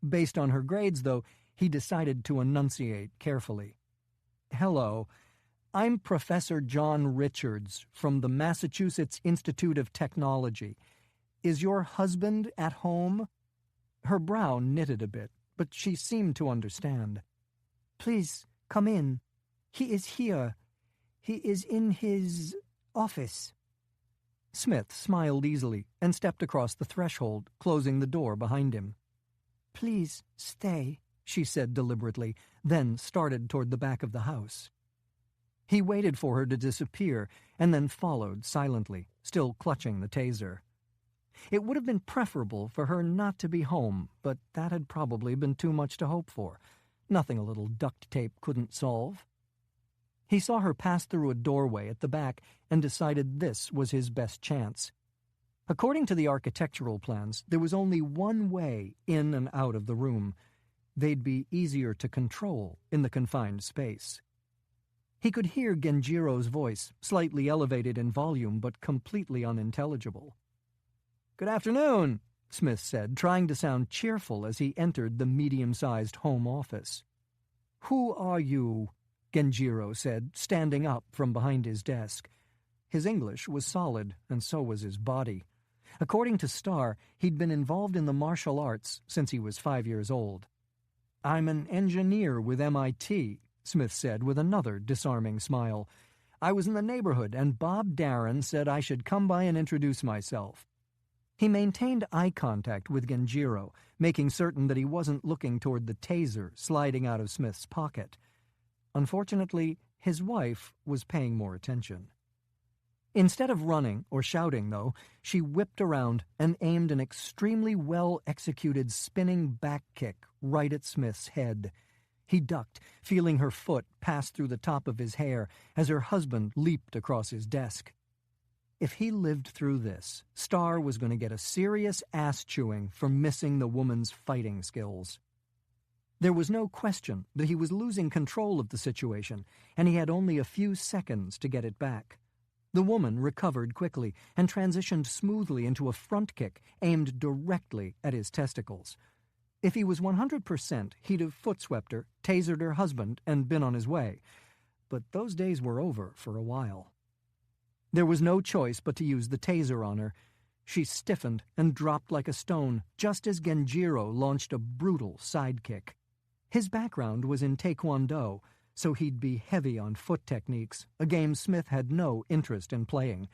Based on her grades, though, he decided to enunciate carefully. "Hello, I'm Professor John Richards from the Massachusetts Institute of Technology. Is your husband at home?" Her brow knitted a bit, but she seemed to understand. "Please, come in," He is here. He is in his office. Smith smiled easily and stepped across the threshold, closing the door behind him. Please stay, she said deliberately, then started toward the back of the house. He waited for her to disappear and then followed silently, still clutching the taser. It would have been preferable for her not to be home, but that had probably been too much to hope for. Nothing a little duct tape couldn't solve. He saw her pass through a doorway at the back and decided this was his best chance. According to the architectural plans, there was only one way in and out of the room. They'd be easier to control in the confined space. He could hear Genjiro's voice, slightly elevated in volume but completely unintelligible. "Good afternoon," Smith said, trying to sound cheerful as he entered the medium-sized home office. "Who are you?" Genjiro said, standing up from behind his desk. His English was solid, and so was his body. According to Starr, he'd been involved in the martial arts since he was 5 years old. "I'm an engineer with MIT," Smith said with another disarming smile. "I was in the neighborhood, and Bob Darren said I should come by and introduce myself." He maintained eye contact with Genjiro, making certain that he wasn't looking toward the taser sliding out of Smith's pocket. Unfortunately, his wife was paying more attention. Instead of running or shouting, though, she whipped around and aimed an extremely well-executed spinning back kick right at Smith's head. He ducked, feeling her foot pass through the top of his hair as her husband leaped across his desk. If he lived through this, Starr was going to get a serious ass-chewing for missing the woman's fighting skills. There was no question that he was losing control of the situation, and he had only a few seconds to get it back. The woman recovered quickly and transitioned smoothly into a front kick aimed directly at his testicles. If he was 100%, he'd have foot-swept her, tasered her husband, and been on his way. But those days were over for a while. There was no choice but to use the taser on her. She stiffened and dropped like a stone, just as Genjiro launched a brutal sidekick. His background was in Taekwondo, so he'd be heavy on foot techniques, a game Smith had no interest in playing.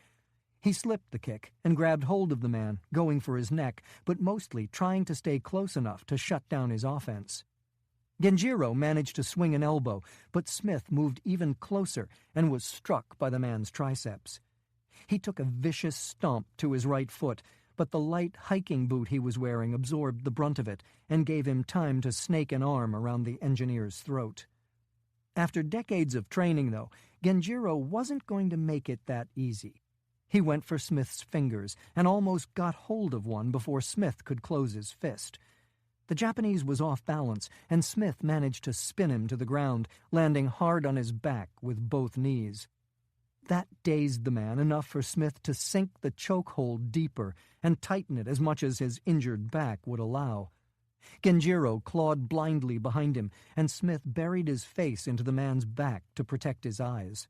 He slipped the kick and grabbed hold of the man, going for his neck, but mostly trying to stay close enough to shut down his offense. Genjiro managed to swing an elbow, but Smith moved even closer and was struck by the man's triceps. He took a vicious stomp to his right foot, but the light hiking boot he was wearing absorbed the brunt of it and gave him time to snake an arm around the engineer's throat. After decades of training, though, Genjiro wasn't going to make it that easy. He went for Smith's fingers and almost got hold of one before Smith could close his fist. The Japanese was off balance, and Smith managed to spin him to the ground, landing hard on his back with both knees. That dazed the man enough for Smith to sink the chokehold deeper and tighten it as much as his injured back would allow. Genjiro clawed blindly behind him, and Smith buried his face into the man's back to protect his eyes.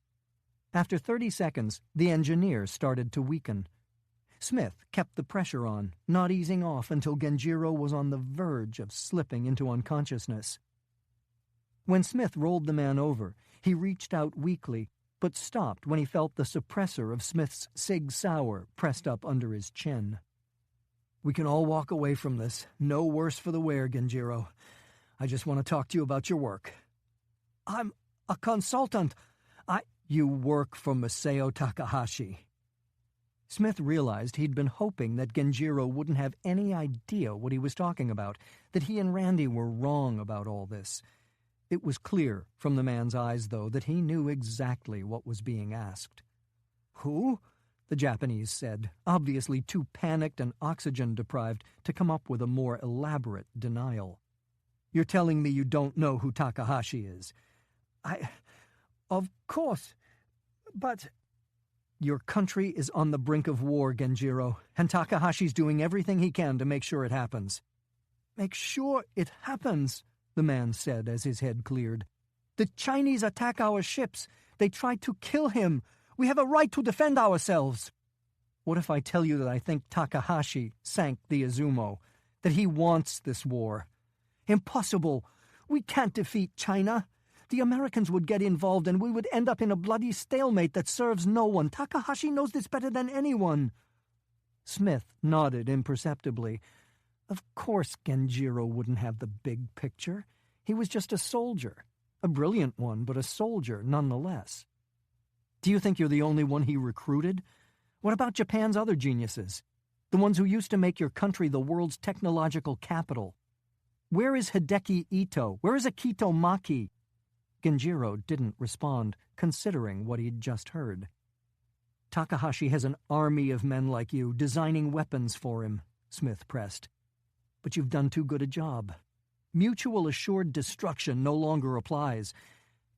After 30 seconds, the engineer started to weaken. Smith kept the pressure on, not easing off until Genjiro was on the verge of slipping into unconsciousness. When Smith rolled the man over, he reached out weakly, but stopped when he felt the suppressor of Smith's Sig Sauer pressed up under his chin. "We can all walk away from this. No worse for the wear, Genjiro. I just want to talk to you about your work." "I'm a consultant. You work for Masao Takahashi." Smith realized he'd been hoping that Genjiro wouldn't have any idea what he was talking about, that he and Randy were wrong about all this. It was clear from the man's eyes, though, that he knew exactly what was being asked. "Who?" the Japanese said, obviously too panicked and oxygen-deprived to come up with a more elaborate denial. "You're telling me you don't know who Takahashi is?" Of course, but..." "Your country is on the brink of war, Genjiro, and Takahashi's doing everything he can to make sure it happens." "Make sure it happens," the man said as his head cleared. "The Chinese attack our ships. They tried to kill him. We have a right to defend ourselves." "What if I tell you that I think Takahashi sank the Izumo, that he wants this war?" "Impossible. We can't defeat China. The Americans would get involved and we would end up in a bloody stalemate that serves no one. Takahashi knows this better than anyone." Smith nodded imperceptibly. Of course Genjiro wouldn't have the big picture. He was just a soldier. A brilliant one, but a soldier nonetheless. "Do you think you're the only one he recruited? What about Japan's other geniuses? The ones who used to make your country the world's technological capital? Where is Hideki Ito? Where is Akito Maki?" Genjiro didn't respond, considering what he'd just heard. "Takahashi has an army of men like you, designing weapons for him," Smith pressed. "But you've done too good a job. Mutual assured destruction no longer applies.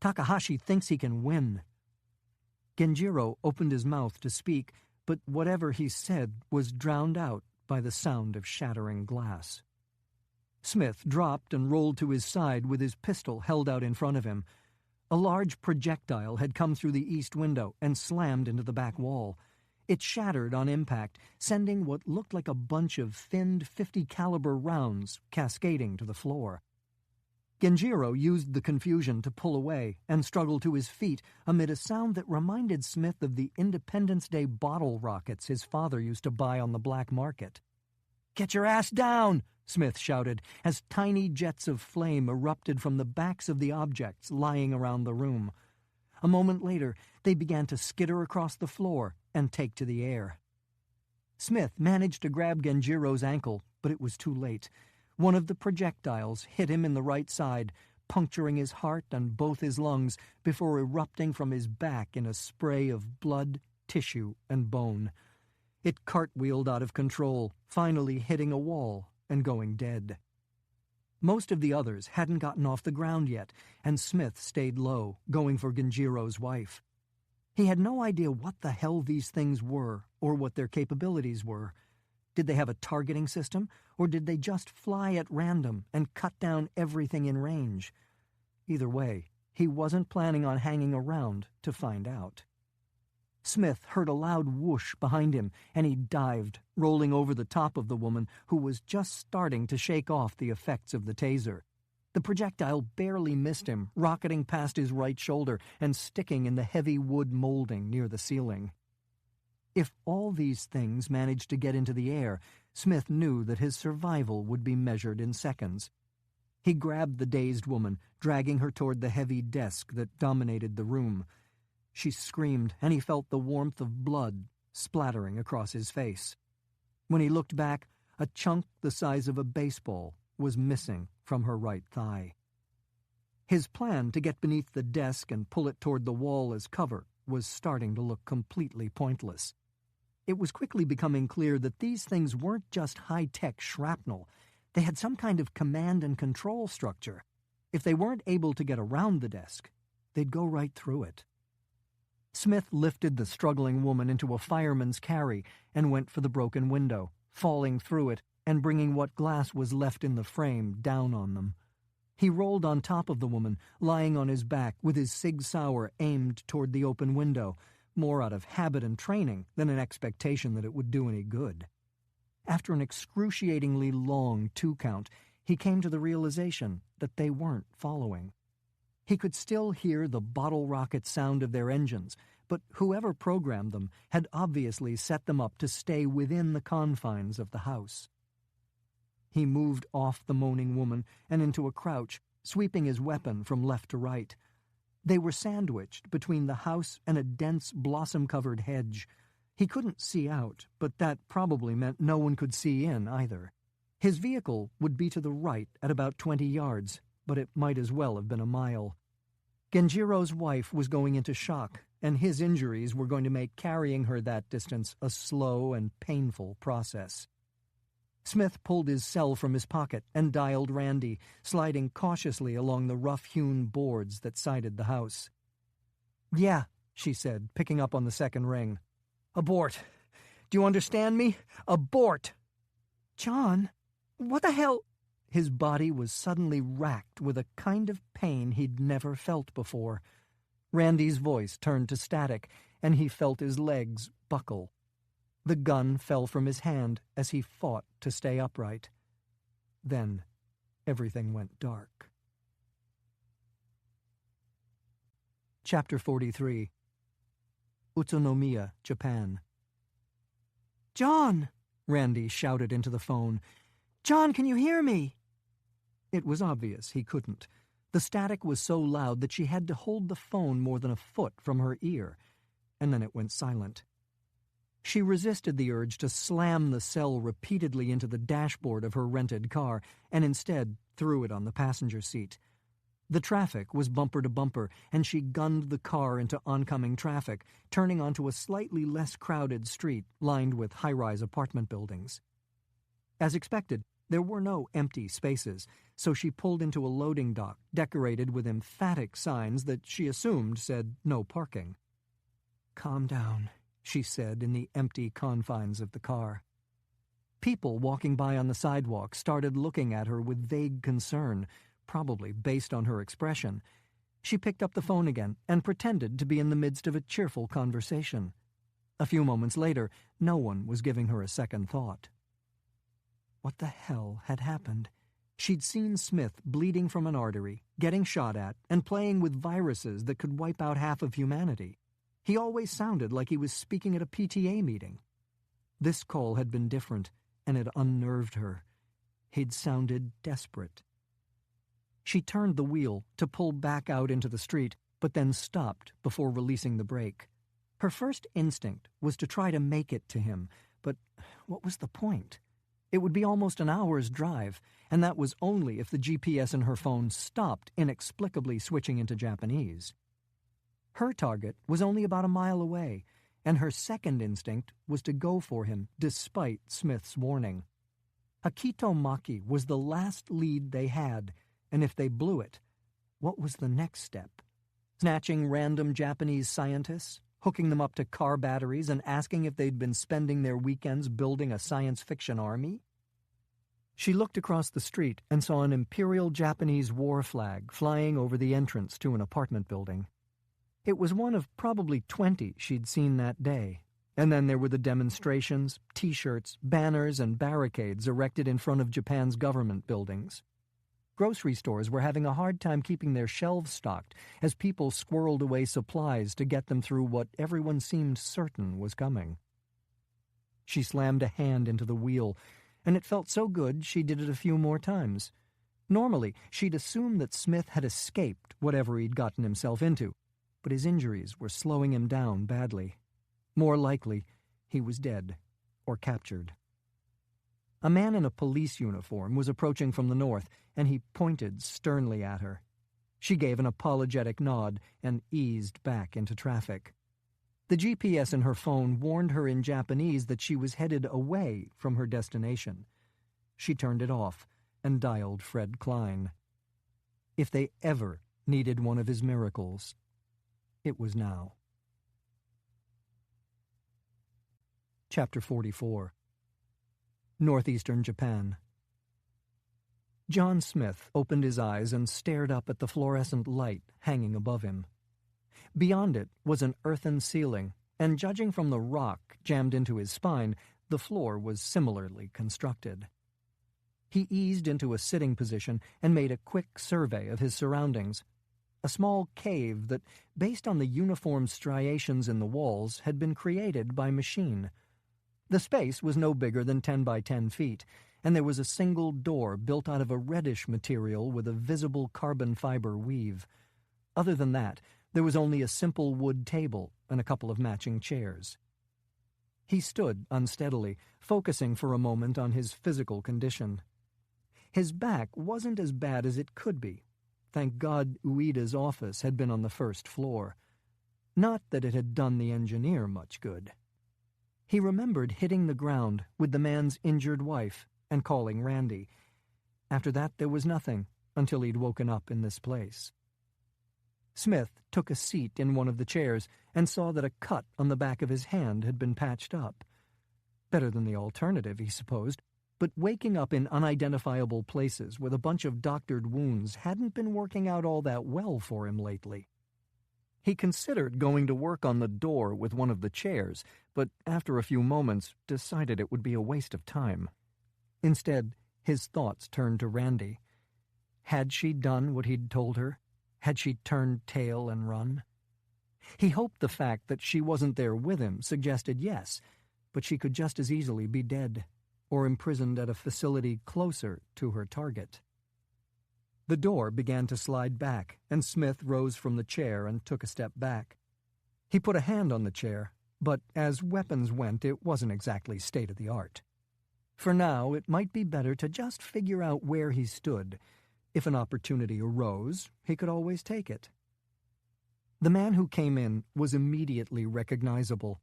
Takahashi thinks he can win." Genjiro opened his mouth to speak, but whatever he said was drowned out by the sound of shattering glass. Smith dropped and rolled to his side with his pistol held out in front of him. A large projectile had come through the east window and slammed into the back wall. It shattered on impact, sending what looked like a bunch of thinned .50 caliber rounds cascading to the floor. Genjiro used the confusion to pull away and struggle to his feet amid a sound that reminded Smith of the Independence Day bottle rockets his father used to buy on the black market. "Get your ass down!" Smith shouted, as tiny jets of flame erupted from the backs of the objects lying around the room. A moment later, they began to skitter across the floor and take to the air. Smith managed to grab Genjiro's ankle, but it was too late. One of the projectiles hit him in the right side, puncturing his heart and both his lungs before erupting from his back in a spray of blood, tissue, and bone. It cartwheeled out of control, finally hitting a wall and going dead. Most of the others hadn't gotten off the ground yet, and Smith stayed low, going for Genjiro's wife. He had no idea what the hell these things were or what their capabilities were. Did they have a targeting system, or did they just fly at random and cut down everything in range? Either way, he wasn't planning on hanging around to find out. Smith heard a loud whoosh behind him, and he dived, rolling over the top of the woman who was just starting to shake off the effects of the taser. The projectile barely missed him, rocketing past his right shoulder and sticking in the heavy wood molding near the ceiling. If all these things managed to get into the air, Smith knew that his survival would be measured in seconds. He grabbed the dazed woman, dragging her toward the heavy desk that dominated the room. She screamed, and he felt the warmth of blood splattering across his face. When he looked back, a chunk the size of a baseball was missing from her right thigh. His plan to get beneath the desk and pull it toward the wall as cover was starting to look completely pointless. It was quickly becoming clear that these things weren't just high-tech shrapnel. They had some kind of command and control structure. If they weren't able to get around the desk, they'd go right through it. Smith lifted the struggling woman into a fireman's carry and went for the broken window, falling through it and bringing what glass was left in the frame down on them. He rolled on top of the woman, lying on his back with his Sig Sauer aimed toward the open window, more out of habit and training than an expectation that it would do any good. After an excruciatingly long 2-count, he came to the realization that they weren't following. He could still hear the bottle rocket sound of their engines, but whoever programmed them had obviously set them up to stay within the confines of the house. He moved off the moaning woman and into a crouch, sweeping his weapon from left to right. They were sandwiched between the house and a dense blossom-covered hedge. He couldn't see out, but that probably meant no one could see in either. His vehicle would be to the right at about 20 yards, but it might as well have been a mile. Genjiro's wife was going into shock, and his injuries were going to make carrying her that distance a slow and painful process. Smith pulled his cell from his pocket and dialed Randy, sliding cautiously along the rough-hewn boards that sided the house. "Yeah," she said, picking up on the second ring. "Abort. Do you understand me? Abort!" "John, what the hell?" His body was suddenly racked with a kind of pain he'd never felt before. Randy's voice turned to static, and he felt his legs buckle. The gun fell from his hand as he fought to stay upright. Then everything went dark. Chapter 43. Utsunomiya, Japan. "John!" Randy shouted into the phone. "John, can you hear me?" It was obvious he couldn't. The static was so loud that she had to hold the phone more than a foot from her ear, and then it went silent. She resisted the urge to slam the cell repeatedly into the dashboard of her rented car, and instead threw it on the passenger seat. The traffic was bumper to bumper, and she gunned the car into oncoming traffic, turning onto a slightly less crowded street lined with high-rise apartment buildings. As expected, there were no empty spaces, so she pulled into a loading dock decorated with emphatic signs that she assumed said no parking. "Calm down," she said in the empty confines of the car. People walking by on the sidewalk started looking at her with vague concern, probably based on her expression. She picked up the phone again and pretended to be in the midst of a cheerful conversation. A few moments later, no one was giving her a second thought. What the hell had happened? She'd seen Smith bleeding from an artery, getting shot at, and playing with viruses that could wipe out half of humanity. He always sounded like he was speaking at a PTA meeting. This call had been different, and it unnerved her. He'd sounded desperate. She turned the wheel to pull back out into the street, but then stopped before releasing the brake. Her first instinct was to try to make it to him, but what was the point? It would be almost an hour's drive, and that was only if the GPS in her phone stopped inexplicably switching into Japanese. Her target was only about a mile away, and her second instinct was to go for him despite Smith's warning. Akitomaki was the last lead they had, and if they blew it, what was the next step? Snatching random Japanese scientists, hooking them up to car batteries, and asking if they'd been spending their weekends building a science fiction army? She looked across the street and saw an Imperial Japanese war flag flying over the entrance to an apartment building. It was one of probably 20 she'd seen that day, and then there were the demonstrations, T-shirts, banners, and barricades erected in front of Japan's government buildings. Grocery stores were having a hard time keeping their shelves stocked as people squirreled away supplies to get them through what everyone seemed certain was coming. She slammed a hand into the wheel, and it felt so good she did it a few more times. Normally, she'd assume that Smith had escaped whatever he'd gotten himself into, but his injuries were slowing him down badly. More likely, he was dead or captured. A man in a police uniform was approaching from the north, and he pointed sternly at her. She gave an apologetic nod and eased back into traffic. The GPS in her phone warned her in Japanese that she was headed away from her destination. She turned it off and dialed Fred Klein. If they ever needed one of his miracles, it was now. Chapter 44. Northeastern Japan. John Smith opened his eyes and stared up at the fluorescent light hanging above him. Beyond it was an earthen ceiling, and judging from the rock jammed into his spine, the floor was similarly constructed. He eased into a sitting position and made a quick survey of his surroundings. A small cave that, based on the uniform striations in the walls, had been created by machine. The space was no bigger than 10 by 10 feet, and there was a single door built out of a reddish material with a visible carbon fiber weave. Other than that, there was only a simple wood table and a couple of matching chairs. He stood unsteadily, focusing for a moment on his physical condition. His back wasn't as bad as it could be. Thank God Ueda's office had been on the first floor. Not that it had done the engineer much good. He remembered hitting the ground with the man's injured wife and calling Randy. After that, there was nothing until he'd woken up in this place. Smith took a seat in one of the chairs and saw that a cut on the back of his hand had been patched up. Better than the alternative, he supposed, but waking up in unidentifiable places with a bunch of doctored wounds hadn't been working out all that well for him lately. He considered going to work on the door with one of the chairs, but after a few moments decided it would be a waste of time. Instead, his thoughts turned to Randy. Had she done what he'd told her? Had she turned tail and run? He hoped the fact that she wasn't there with him suggested yes, but she could just as easily be dead, or imprisoned at a facility closer to her target. The door began to slide back, and Smith rose from the chair and took a step back. He put a hand on the chair, but as weapons went, it wasn't exactly state-of-the-art. For now, it might be better to just figure out where he stood. If an opportunity arose, he could always take it. The man who came in was immediately recognizable.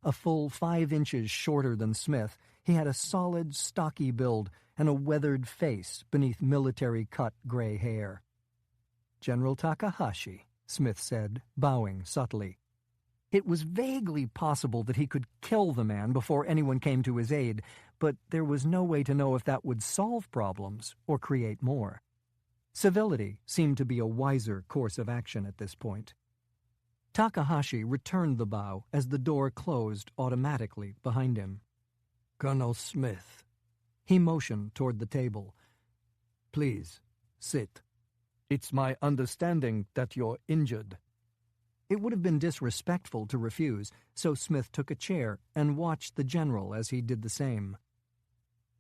A full 5 inches shorter than Smith, he had a solid, stocky build and a weathered face beneath military-cut gray hair. "General Takahashi," Smith said, bowing subtly. It was vaguely possible that he could kill the man before anyone came to his aid, but there was no way to know if that would solve problems or create more. Civility seemed to be a wiser course of action at this point. Takahashi returned the bow as the door closed automatically behind him. "Colonel Smith." He motioned toward the table. "Please, sit. It's my understanding that you're injured." It would have been disrespectful to refuse, so Smith took a chair and watched the general as he did the same.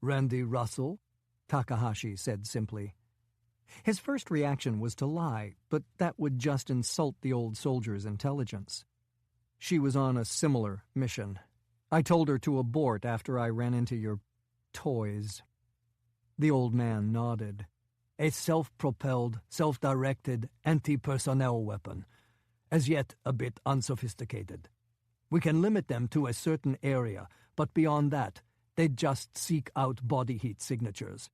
"Randy Russell?" Takahashi said simply. His first reaction was to lie, but that would just insult the old soldier's intelligence. "She was on a similar mission. I told her to abort after I ran into your toys." The old man nodded. "A self-propelled, self-directed, anti-personnel weapon. As yet a bit unsophisticated. We can limit them to a certain area, but beyond that, they just seek out body heat signatures.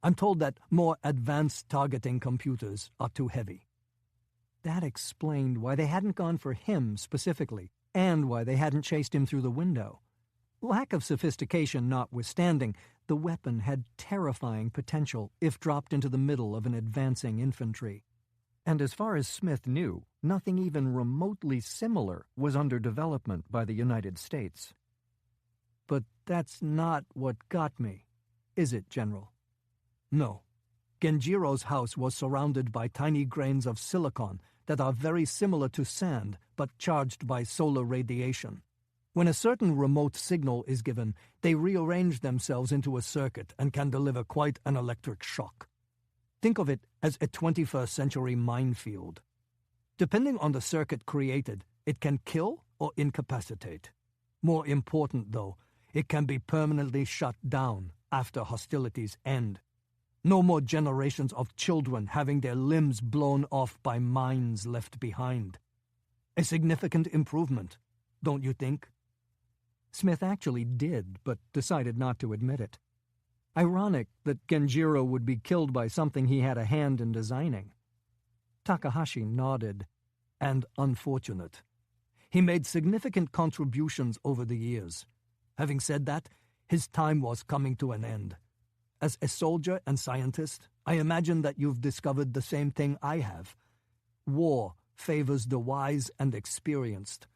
I'm told that more advanced targeting computers are too heavy." That explained why they hadn't gone for him specifically, and why they hadn't chased him through the window. Lack of sophistication notwithstanding, the weapon had terrifying potential if dropped into the middle of an advancing infantry. And as far as Smith knew, nothing even remotely similar was under development by the United States. "But that's not what got me, is it, General?" "No. Genjiro's house was surrounded by tiny grains of silicon that are very similar to sand but charged by solar radiation. When a certain remote signal is given, they rearrange themselves into a circuit and can deliver quite an electric shock. Think of it as a 21st century minefield. Depending on the circuit created, it can kill or incapacitate. More important, though, it can be permanently shut down after hostilities end. No more generations of children having their limbs blown off by mines left behind. A significant improvement, don't you think?" Smith actually did, but decided not to admit it. Ironic that Genjiro would be killed by something he had a hand in designing. Takahashi nodded. "And unfortunate. He made significant contributions over the years. Having said that, his time was coming to an end. As a soldier and scientist, I imagine that you've discovered the same thing I have. War favors the wise and experienced.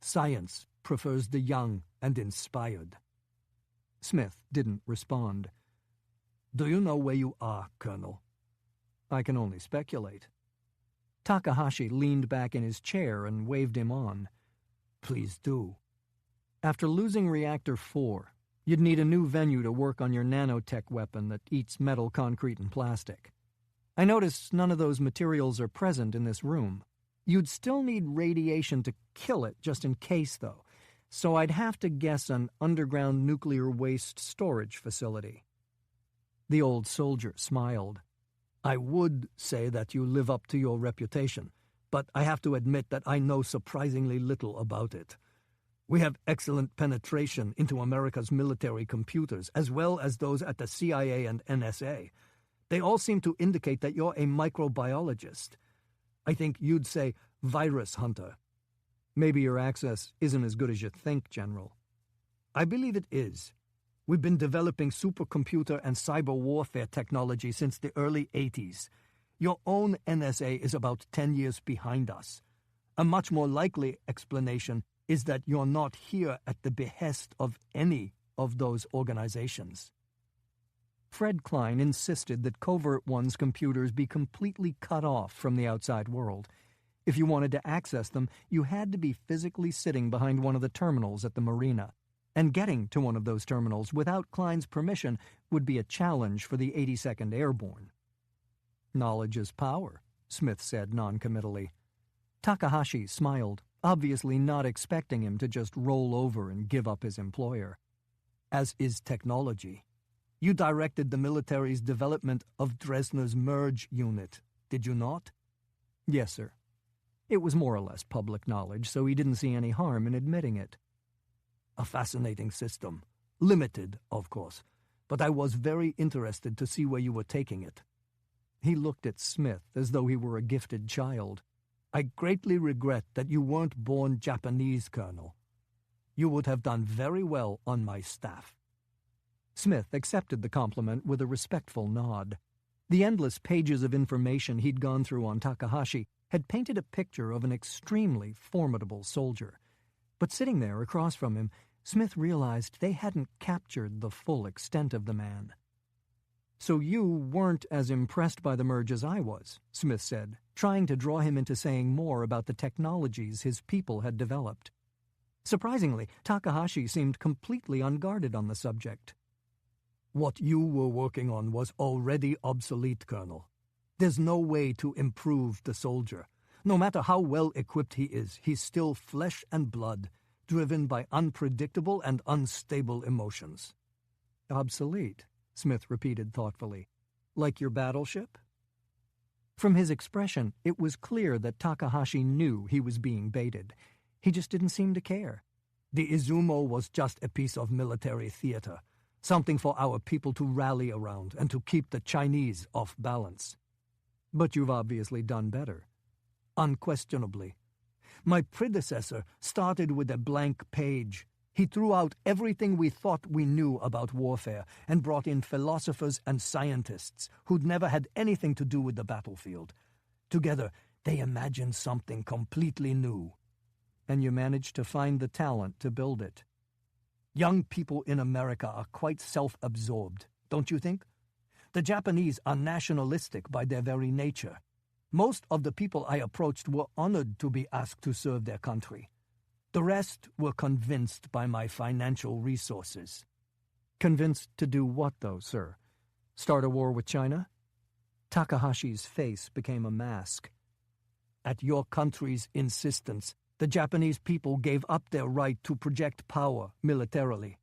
Science prefers the young and inspired." Smith didn't respond. "Do you know where you are, Colonel?" "I can only speculate." Takahashi leaned back in his chair and waved him on. "Please do." "After losing Reactor 4, you'd need a new venue to work on your nanotech weapon that eats metal, concrete, and plastic. I notice none of those materials are present in this room. You'd still need radiation to kill it, just in case, though, so I'd have to guess an underground nuclear waste storage facility." The old soldier smiled. "I would say that you live up to your reputation, but I have to admit that I know surprisingly little about it. We have excellent penetration into America's military computers, as well as those at the CIA and NSA. They all seem to indicate that you're a microbiologist. I think you'd say virus hunter." "Maybe your access isn't as good as you think, General." "I believe it is. We've been developing supercomputer and cyber warfare technology since the early 80s. Your own NSA is about 10 years behind us. A much more likely explanation is that you're not here at the behest of any of those organizations." Fred Klein insisted that Covert-One's computers be completely cut off from the outside world. If you wanted to access them, you had to be physically sitting behind one of the terminals at the marina. And getting to one of those terminals without Klein's permission would be a challenge for the 82nd Airborne. "Knowledge is power," Smith said noncommittally. Takahashi smiled, obviously not expecting him to just roll over and give up his employer. "As is technology. You directed the military's development of Dresner's merge unit, did you not?" "Yes, sir." It was more or less public knowledge, so he didn't see any harm in admitting it. "A fascinating system. Limited, of course, but I was very interested to see where you were taking it." He looked at Smith as though he were a gifted child. "I greatly regret that you weren't born Japanese, Colonel. You would have done very well on my staff." Smith accepted the compliment with a respectful nod. The endless pages of information he'd gone through on Takahashi had painted a picture of an extremely formidable soldier. But sitting there across from him, Smith realized they hadn't captured the full extent of the man. "So you weren't as impressed by the merge as I was," Smith said, trying to draw him into saying more about the technologies his people had developed. Surprisingly, Takahashi seemed completely unguarded on the subject. "What you were working on was already obsolete, Colonel. There's no way to improve the soldier. No matter how well equipped he is, he's still flesh and blood, driven by unpredictable and unstable emotions." "Obsolete," Smith repeated thoughtfully. "Like your battleship?" From his expression, it was clear that Takahashi knew he was being baited. He just didn't seem to care. "The Izumo was just a piece of military theater, something for our people to rally around and to keep the Chinese off balance." "But you've obviously done better." "Unquestionably. My predecessor started with a blank page. He threw out everything we thought we knew about warfare and brought in philosophers and scientists who'd never had anything to do with the battlefield. Together, they imagined something completely new." "And you managed to find the talent to build it." "Young people in America are quite self-absorbed, don't you think? The Japanese are nationalistic by their very nature. Most of the people I approached were honored to be asked to serve their country. The rest were convinced by my financial resources." "Convinced to do what, though, sir? Start a war with China?" Takahashi's face became a mask. "At your country's insistence, the Japanese people gave up their right to project power militarily.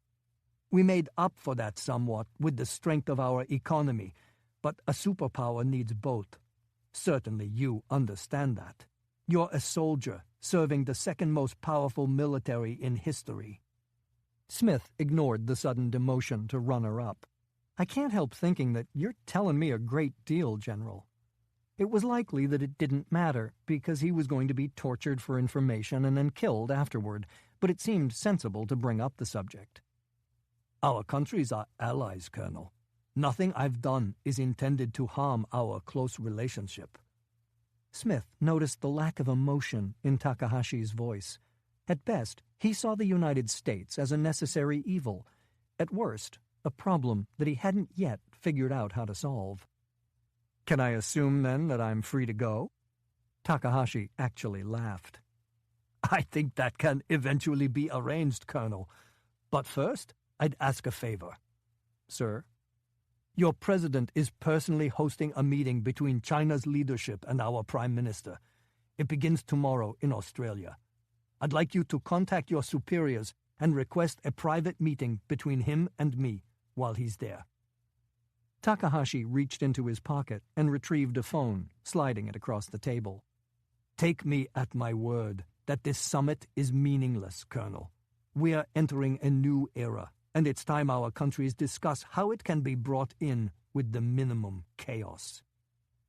We made up for that somewhat with the strength of our economy, but a superpower needs both. Certainly you understand that. You're a soldier serving the second most powerful military in history." Smith ignored the sudden demotion to runner-up. "I can't help thinking that you're telling me a great deal, General." It was likely that it didn't matter, because he was going to be tortured for information and then killed afterward, but it seemed sensible to bring up the subject. "Our countries are allies, Colonel. Nothing I've done is intended to harm our close relationship." Smith noticed the lack of emotion in Takahashi's voice. At best, he saw the United States as a necessary evil. At worst, a problem that he hadn't yet figured out how to solve. "Can I assume, then, that I'm free to go?" Takahashi actually laughed. "I think that can eventually be arranged, Colonel. But first, I'd ask a favor." "Sir?" "Your president is personally hosting a meeting between China's leadership and our prime minister. It begins tomorrow in Australia. I'd like you to contact your superiors and request a private meeting between him and me while he's there." Takahashi reached into his pocket and retrieved a phone, sliding it across the table. "Take me at my word that this summit is meaningless, Colonel. We are entering a new era, and it's time our countries discuss how it can be brought in with the minimum chaos."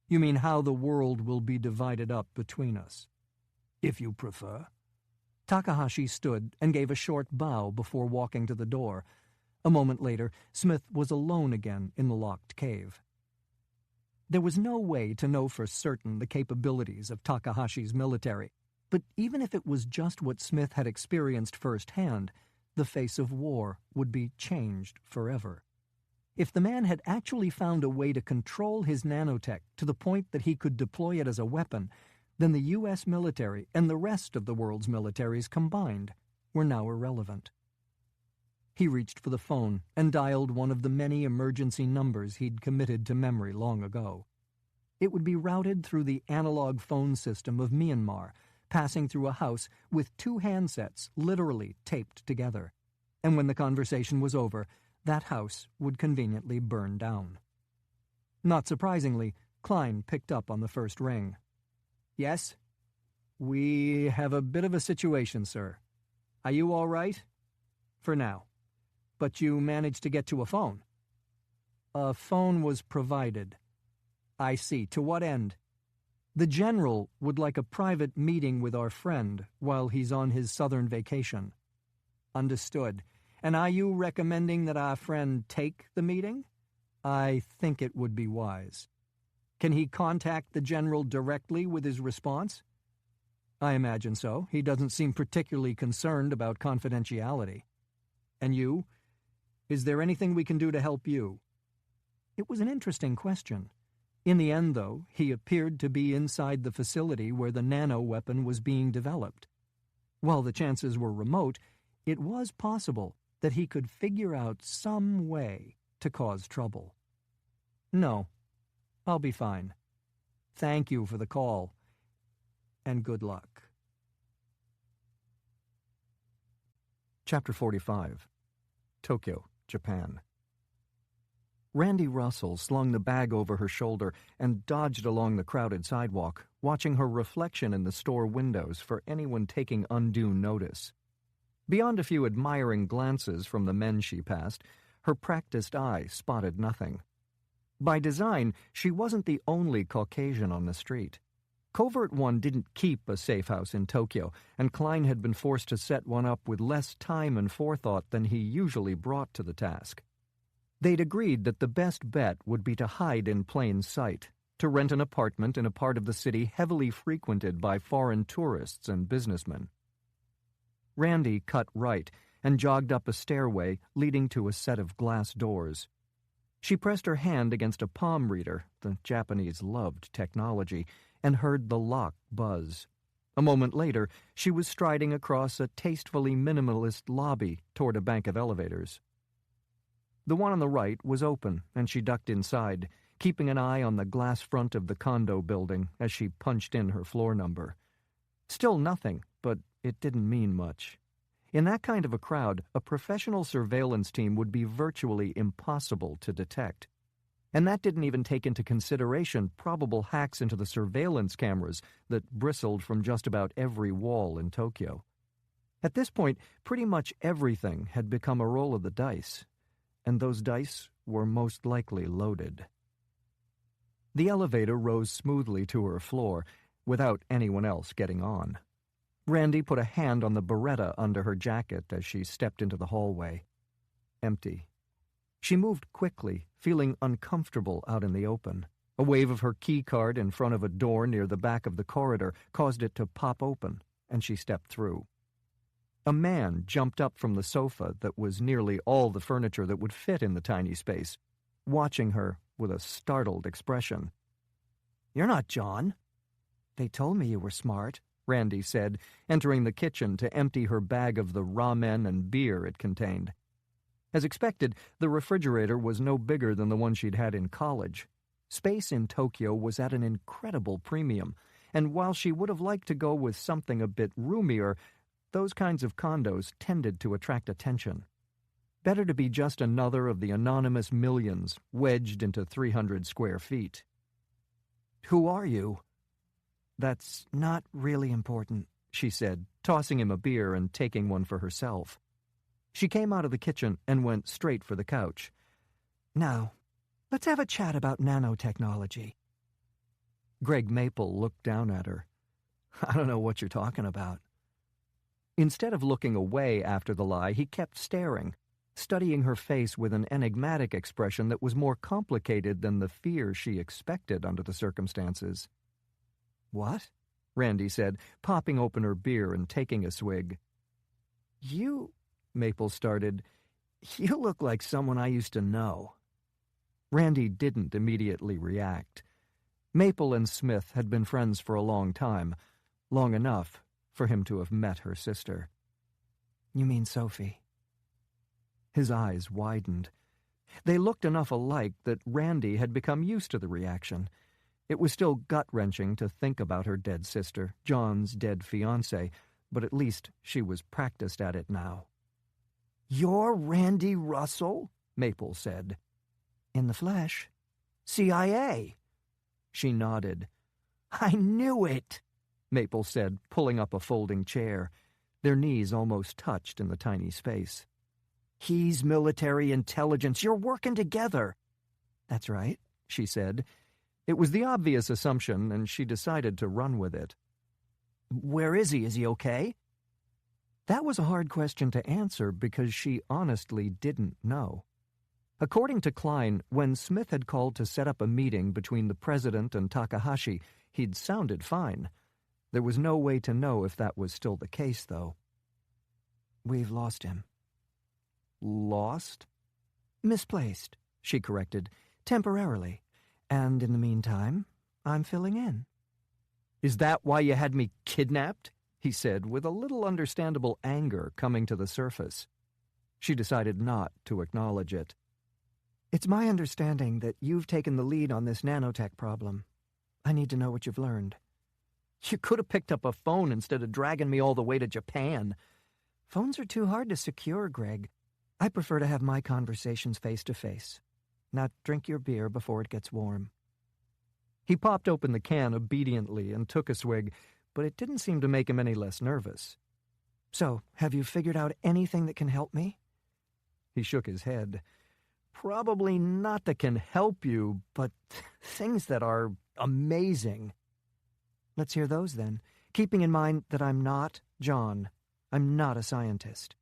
"You mean how the world will be divided up between us?" "If you prefer." Takahashi stood and gave a short bow before walking to the door. A moment later, Smith was alone again in the locked cave. There was no way to know for certain the capabilities of Takahashi's military, but even if it was just what Smith had experienced firsthand, the face of war would be changed forever. If the man had actually found a way to control his nanotech to the point that he could deploy it as a weapon, then the U.S. military and the rest of the world's militaries combined were now irrelevant. He reached for the phone and dialed one of the many emergency numbers he'd committed to memory long ago. It would be routed through the analog phone system of Myanmar, passing through a house with 2 handsets literally taped together. And when the conversation was over, that house would conveniently burn down. Not surprisingly, Klein picked up on the first ring. "Yes?" "We have a bit of a situation, sir. Are you all right?" "For now. But you managed to get to a phone?" "A phone was provided." "I see. To what end?" "The General would like a private meeting with our friend while he's on his southern vacation." "Understood. And are you recommending that our friend take the meeting?" "I think it would be wise." "Can he contact the General directly with his response?" "I imagine so. He doesn't seem particularly concerned about confidentiality." "And you? Is there anything we can do to help you?" It was an interesting question. In the end, though, he appeared to be inside the facility where the nano-weapon was being developed. While the chances were remote, it was possible that he could figure out some way to cause trouble. "No, I'll be fine. Thank you for the call, and good luck." Chapter 45. Tokyo, Japan. Randy Russell slung the bag over her shoulder and dodged along the crowded sidewalk, watching her reflection in the store windows for anyone taking undue notice. Beyond a few admiring glances from the men she passed, her practiced eye spotted nothing. By design, she wasn't the only Caucasian on the street. Covert-One didn't keep a safe house in Tokyo, and Klein had been forced to set one up with less time and forethought than he usually brought to the task. They'd agreed that the best bet would be to hide in plain sight, to rent an apartment in a part of the city heavily frequented by foreign tourists and businessmen. Randy cut right and jogged up a stairway leading to a set of glass doors. She pressed her hand against a palm reader, the Japanese loved technology, and heard the lock buzz. A moment later, she was striding across a tastefully minimalist lobby toward a bank of elevators. The one on the right was open, and she ducked inside, keeping an eye on the glass front of the condo building as she punched in her floor number. Still nothing, but it didn't mean much. In that kind of a crowd, a professional surveillance team would be virtually impossible to detect. And that didn't even take into consideration probable hacks into the surveillance cameras that bristled from just about every wall in Tokyo. At this point, pretty much everything had become a roll of the dice, and those dice were most likely loaded. The elevator rose smoothly to her floor, without anyone else getting on. Randy put a hand on the Beretta under her jacket as she stepped into the hallway. Empty. She moved quickly, feeling uncomfortable out in the open. A wave of her key card in front of a door near the back of the corridor caused it to pop open, and she stepped through. A man jumped up from the sofa that was nearly all the furniture that would fit in the tiny space, watching her with a startled expression. "You're not John." "They told me you were smart," Randy said, entering the kitchen to empty her bag of the ramen and beer it contained. As expected, the refrigerator was no bigger than the one she'd had in college. Space in Tokyo was at an incredible premium, and while she would have liked to go with something a bit roomier, those kinds of condos tended to attract attention. Better to be just another of the anonymous millions wedged into 300 square feet. "Who are you?" "That's not really important," she said, tossing him a beer and taking one for herself. She came out of the kitchen and went straight for the couch. "Now, let's have a chat about nanotechnology." Greg Maple looked down at her. "I don't know what you're talking about." Instead of looking away after the lie, he kept staring, studying her face with an enigmatic expression that was more complicated than the fear she expected under the circumstances. "What?" Randy said, popping open her beer and taking a swig. "You," Maple started, "you look like someone I used to know." Randy didn't immediately react. Maple and Smith had been friends for a long time, long enough for him to have met her sister. You mean Sophie? His eyes widened. They looked enough alike that Randy had become used to the reaction. It was still gut-wrenching to think about her dead sister, John's dead fiancé, but at least she was practiced at it now. "You're Randy Russell?" Maple said. "In the flesh." "CIA?" She nodded. "I knew it," Maple said, pulling up a folding chair. Their knees almost touched in the tiny space. "He's military intelligence. You're working together." "That's right," she said. It was the obvious assumption, and she decided to run with it. "Where is he? Is he okay?" That was a hard question to answer because she honestly didn't know. According to Klein, when Smith had called to set up a meeting between the president and Takahashi, he'd sounded fine. There was no way to know if that was still the case, though. "We've lost him." "Lost?" "Misplaced," she corrected, "temporarily. And in the meantime, I'm filling in." "Is that why you had me kidnapped?" he said, with a little understandable anger coming to the surface. She decided not to acknowledge it. "It's my understanding that you've taken the lead on this nanotech problem. I need to know what you've learned." "You could have picked up a phone instead of dragging me all the way to Japan." "Phones are too hard to secure, Greg. I prefer to have my conversations face-to-face. Now drink your beer before it gets warm." He popped open the can obediently and took a swig, but it didn't seem to make him any less nervous. "So, have you figured out anything that can help me?" He shook his head. "Probably not that can help you, but things that are amazing." "Let's hear those, then, keeping in mind that I'm not John. I'm not a scientist."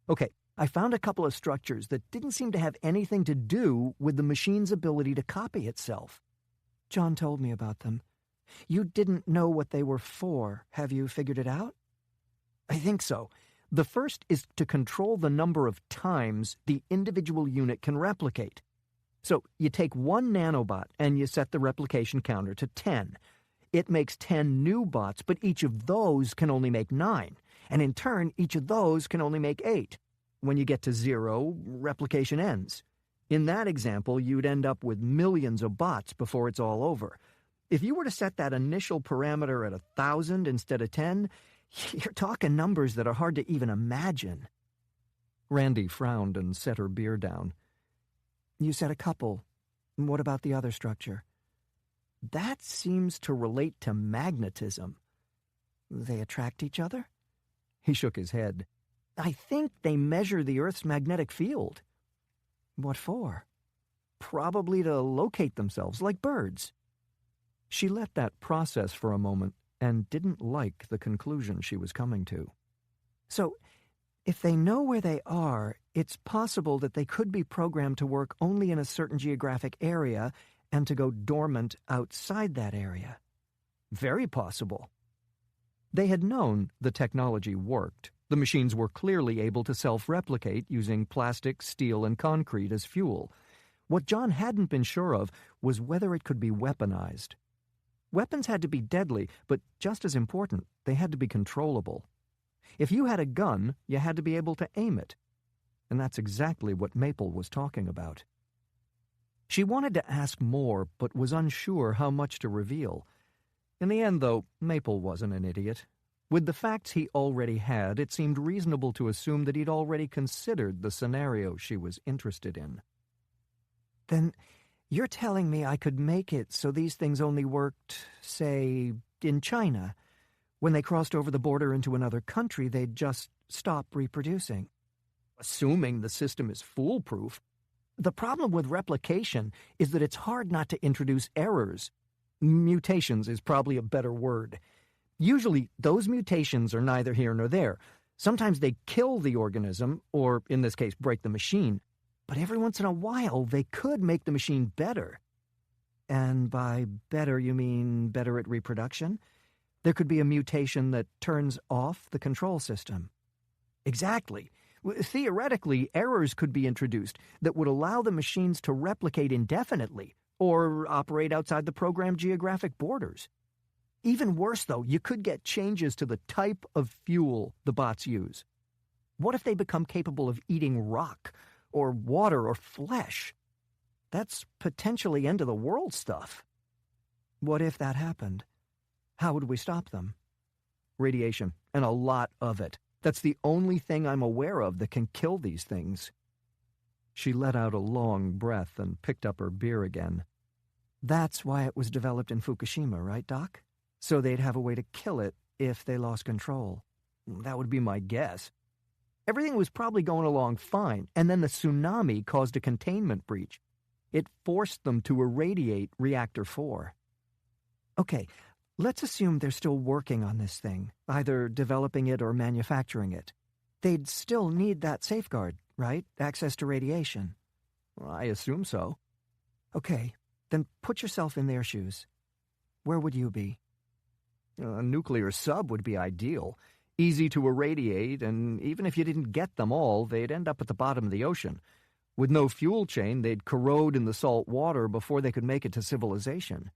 "Okay, I found a couple of structures that didn't seem to have anything to do with the machine's ability to copy itself." "John told me about them. You didn't know what they were for. Have you figured it out?" "I think so. The first is to control the number of times the individual unit can replicate. So you take one nanobot and you set the replication counter to 10. It makes 10 new bots, but each of those can only make 9. And in turn, each of those can only make 8. When you get to 0, replication ends. In that example, you'd end up with millions of bots before it's all over. If you were to set that initial parameter at 1,000 instead of 10, you're talking numbers that are hard to even imagine." Randy frowned and set her beer down. "You said a couple. What about the other structure?" "That seems to relate to magnetism." "They attract each other?" He shook his head. "I think they measure the Earth's magnetic field." "What for?" "Probably to locate themselves, like birds." She let that process for a moment and didn't like the conclusion she was coming to. "So, if they know where they are, it's possible that they could be programmed to work only in a certain geographic area and to go dormant outside that area." "Very possible." They had known the technology worked. The machines were clearly able to self-replicate using plastic, steel, and concrete as fuel. What John hadn't been sure of was whether it could be weaponized. Weapons had to be deadly, but just as important, they had to be controllable. If you had a gun, you had to be able to aim it. And that's exactly what Maple was talking about. She wanted to ask more, but was unsure how much to reveal. In the end, though, Maple wasn't an idiot. With the facts he already had, it seemed reasonable to assume that he'd already considered the scenario she was interested in. "Then you're telling me I could make it so these things only worked, say, in China. When they crossed over the border into another country, they'd just stop reproducing." "Assuming the system is foolproof. The problem with replication is that it's hard not to introduce errors. Mutations is probably a better word. Usually, those mutations are neither here nor there. Sometimes they kill the organism, or in this case, break the machine. But every once in a while, they could make the machine better." "And by better, you mean better at reproduction? There could be a mutation that turns off the control system." "Exactly. Theoretically, errors could be introduced that would allow the machines to replicate indefinitely, or operate outside the program's geographic borders. Even worse, though, you could get changes to the type of fuel the bots use. What if they become capable of eating rock, or water, or flesh? That's potentially end-of-the-world stuff. What if that happened? How would we stop them? Radiation, and a lot of it. That's the only thing I'm aware of that can kill these things. She let out a long breath and picked up her beer again. That's why it was developed in Fukushima, right, Doc? So they'd have a way to kill it if they lost control. That would be my guess. Everything was probably going along fine, and then the tsunami caused a containment breach. It forced them to irradiate Reactor 4. Okay, let's assume they're still working on this thing, either developing it or manufacturing it. They'd still need that safeguard, right? Access to radiation. Well, I assume so. Okay, then put yourself in their shoes. Where would you be? A nuclear sub would be ideal. Easy to irradiate, and even if you didn't get them all, they'd end up at the bottom of the ocean. With no fuel chain, they'd corrode in the salt water before they could make it to civilization.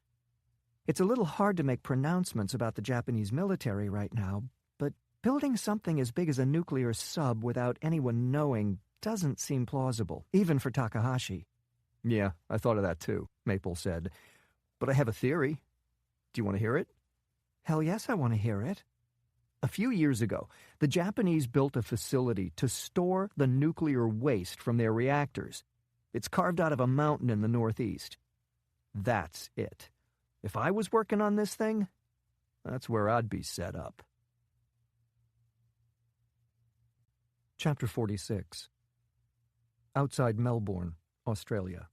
It's a little hard to make pronouncements about the Japanese military right now, but building something as big as a nuclear sub without anyone knowing doesn't seem plausible, even for Takahashi. Yeah, I thought of that too, Maple said. But I have a theory. Do you want to hear it? Hell yes, I want to hear it. A few years ago, the Japanese built a facility to store the nuclear waste from their reactors. It's carved out of a mountain in the northeast. That's it. If I was working on this thing, that's where I'd be set up. Chapter 46. Outside Melbourne, Australia.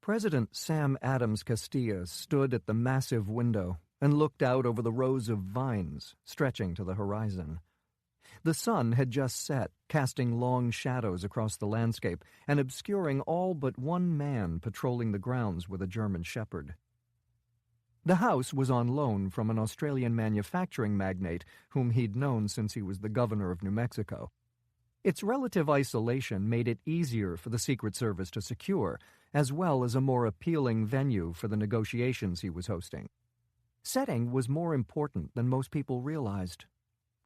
President Sam Adams Castilla stood at the massive window and looked out over the rows of vines stretching to the horizon. The sun had just set, casting long shadows across the landscape and obscuring all but one man patrolling the grounds with a German shepherd. The house was on loan from an Australian manufacturing magnate whom he'd known since he was the governor of New Mexico. Its relative isolation made it easier for the Secret Service to secure, as well as a more appealing venue for the negotiations he was hosting. Setting was more important than most people realized.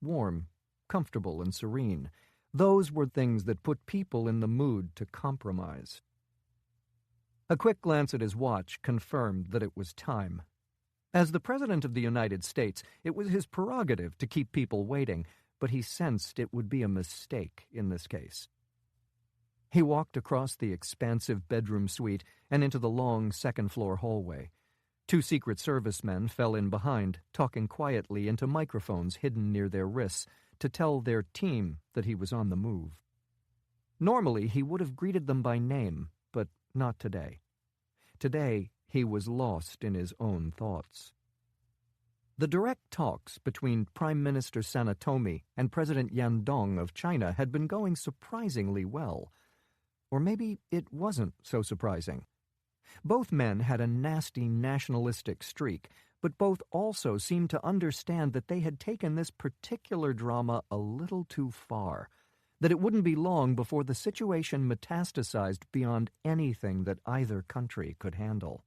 Warm, comfortable, and serene. Those were things that put people in the mood to compromise. A quick glance at his watch confirmed that it was time. As the President of the United States, it was his prerogative to keep people waiting, but he sensed it would be a mistake in this case. He walked across the expansive bedroom suite and into the long second-floor hallway. 2 Secret Service men fell in behind, talking quietly into microphones hidden near their wrists to tell their team that he was on the move. Normally, he would have greeted them by name, but not today. Today, he was lost in his own thoughts. The direct talks between Prime Minister Sanetomi and President Yandong of China had been going surprisingly well. Or maybe it wasn't so surprising. Both men had a nasty nationalistic streak, but both also seemed to understand that they had taken this particular drama a little too far, that it wouldn't be long before the situation metastasized beyond anything that either country could handle.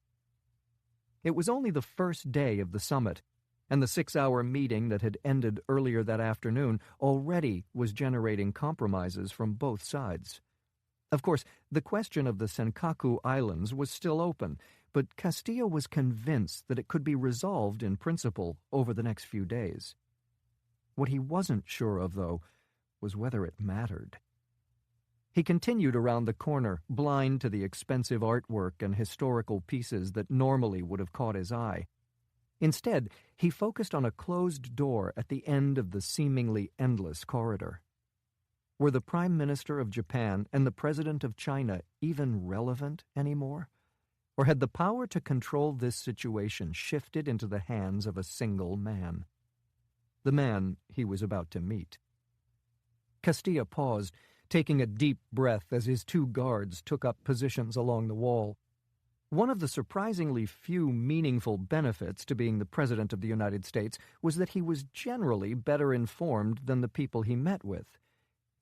It was only the first day of the summit, and the 6-hour meeting that had ended earlier that afternoon already was generating compromises from both sides. Of course, the question of the Senkaku Islands was still open, but Castilla was convinced that it could be resolved in principle over the next few days. What he wasn't sure of, though, was whether it mattered. He continued around the corner, blind to the expensive artwork and historical pieces that normally would have caught his eye. Instead, he focused on a closed door at the end of the seemingly endless corridor. Were the Prime Minister of Japan and the President of China even relevant anymore? Or had the power to control this situation shifted into the hands of a single man? The man he was about to meet. Castilla paused, taking a deep breath as his 2 guards took up positions along the wall. One of the surprisingly few meaningful benefits to being the President of the United States was that he was generally better informed than the people he met with.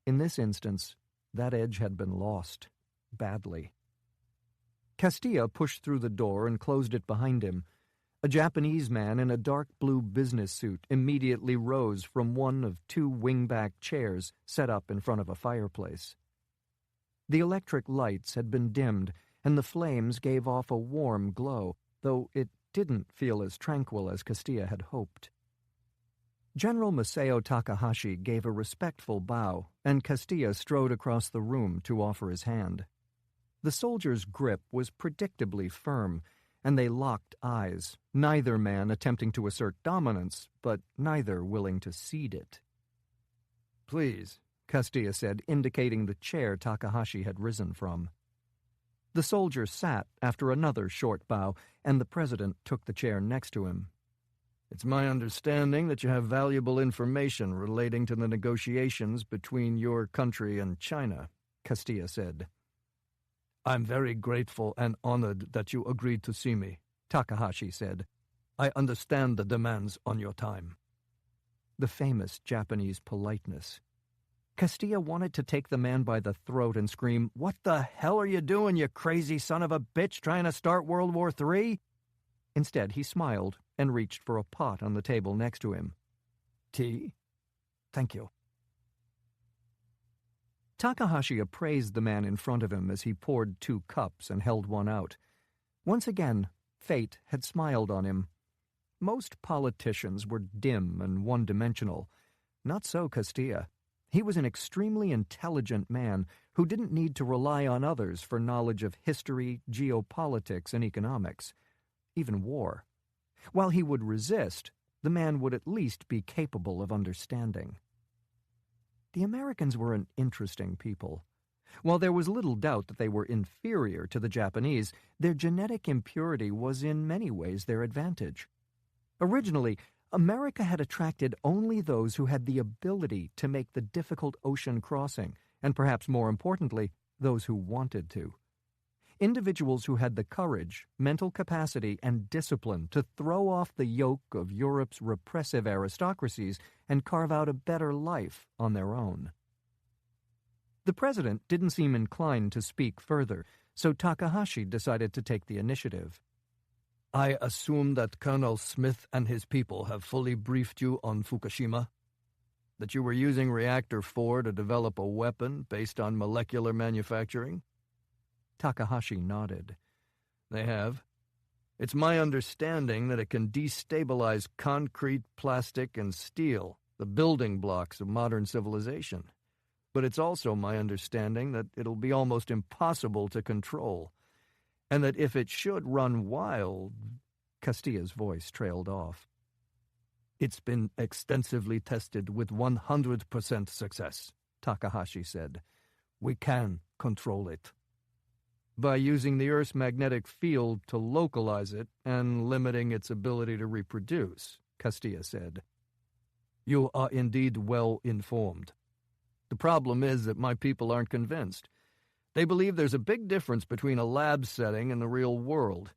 In this instance, that edge had been lost, badly. Castilla pushed through the door and closed it behind him. A Japanese man in a dark blue business suit immediately rose from one of two wingback chairs set up in front of a fireplace. The electric lights had been dimmed, and the flames gave off a warm glow, though it didn't feel as tranquil as Castilla had hoped. General Masao Takahashi gave a respectful bow, and Castilla strode across the room to offer his hand. The soldier's grip was predictably firm, and they locked eyes, neither man attempting to assert dominance, but neither willing to cede it. "Please," Castilla said, indicating the chair Takahashi had risen from. The soldier sat after another short bow, and the president took the chair next to him. "It's my understanding that you have valuable information relating to the negotiations between your country and China," Castilla said. "I'm very grateful and honored that you agreed to see me," Takahashi said. "I understand the demands on your time." The famous Japanese politeness. Castilla wanted to take the man by the throat and scream, "What the hell are you doing, you crazy son of a bitch, trying to start World War III?" Instead, he smiled and reached for a pot on the table next to him. "Tea? Thank you." Takahashi appraised the man in front of him as he poured 2 cups and held one out. Once again, fate had smiled on him. Most politicians were dim and one-dimensional. Not so Castilla. He was an extremely intelligent man who didn't need to rely on others for knowledge of history, geopolitics, and economics, even war. While he would resist, the man would at least be capable of understanding. The Americans were an interesting people. While there was little doubt that they were inferior to the Japanese, their genetic impurity was in many ways their advantage. Originally, America had attracted only those who had the ability to make the difficult ocean crossing, and perhaps more importantly, those who wanted to. Individuals who had the courage, mental capacity, and discipline to throw off the yoke of Europe's repressive aristocracies and carve out a better life on their own. The president didn't seem inclined to speak further, so Takahashi decided to take the initiative. "I assume that Colonel Smith and his people have fully briefed you on Fukushima? That you were using Reactor 4 to develop a weapon based on molecular manufacturing?" Takahashi nodded. "They have. It's my understanding that it can destabilize concrete, plastic, and steel, the building blocks of modern civilization. But it's also my understanding that it'll be almost impossible to control, and that if it should run wild..." Castilla's voice trailed off. "It's been extensively tested with 100% success," Takahashi said. "We can control it. By using the Earth's magnetic field to localize it and limiting its ability to reproduce," Castilla said. "You are indeed well informed. The problem is that my people aren't convinced. They believe there's a big difference between a lab setting and the real world.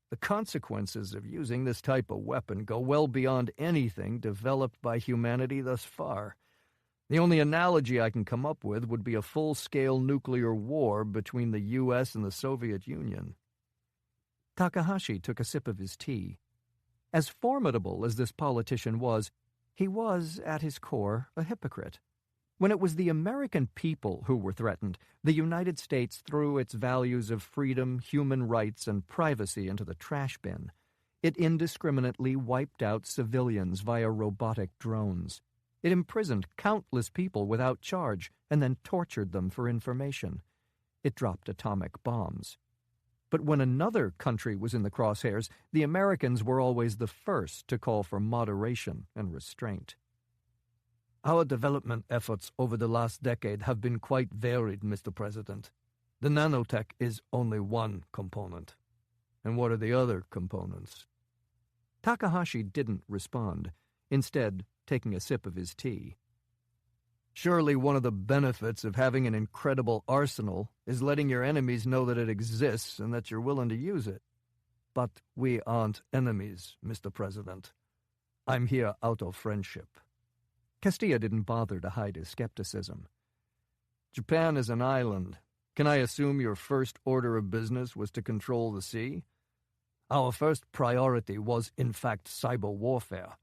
The consequences of using this type of weapon go well beyond anything developed by humanity thus far. The only analogy I can come up with would be a full-scale nuclear war between the U.S. and the Soviet Union." Takahashi took a sip of his tea. As formidable as this politician was, he was, at his core, a hypocrite. When it was the American people who were threatened, the United States threw its values of freedom, human rights, and privacy into the trash bin. It indiscriminately wiped out civilians via robotic drones. It imprisoned countless people without charge and then tortured them for information. It dropped atomic bombs. But when another country was in the crosshairs, the Americans were always the first to call for moderation and restraint. "Our development efforts over the last decade have been quite varied, Mr. President. The nanotech is only one component. And what are the other components?" Takahashi didn't respond, instead taking a sip of his tea. "Surely one of the benefits of having an incredible arsenal is letting your enemies know that it exists and that you're willing to use it. But we aren't enemies, Mr. President. I'm here out of friendship." Castilla didn't bother to hide his skepticism. "Japan is an island. Can I assume your first order of business was to control the sea? Our first priority was, in fact, cyber warfare.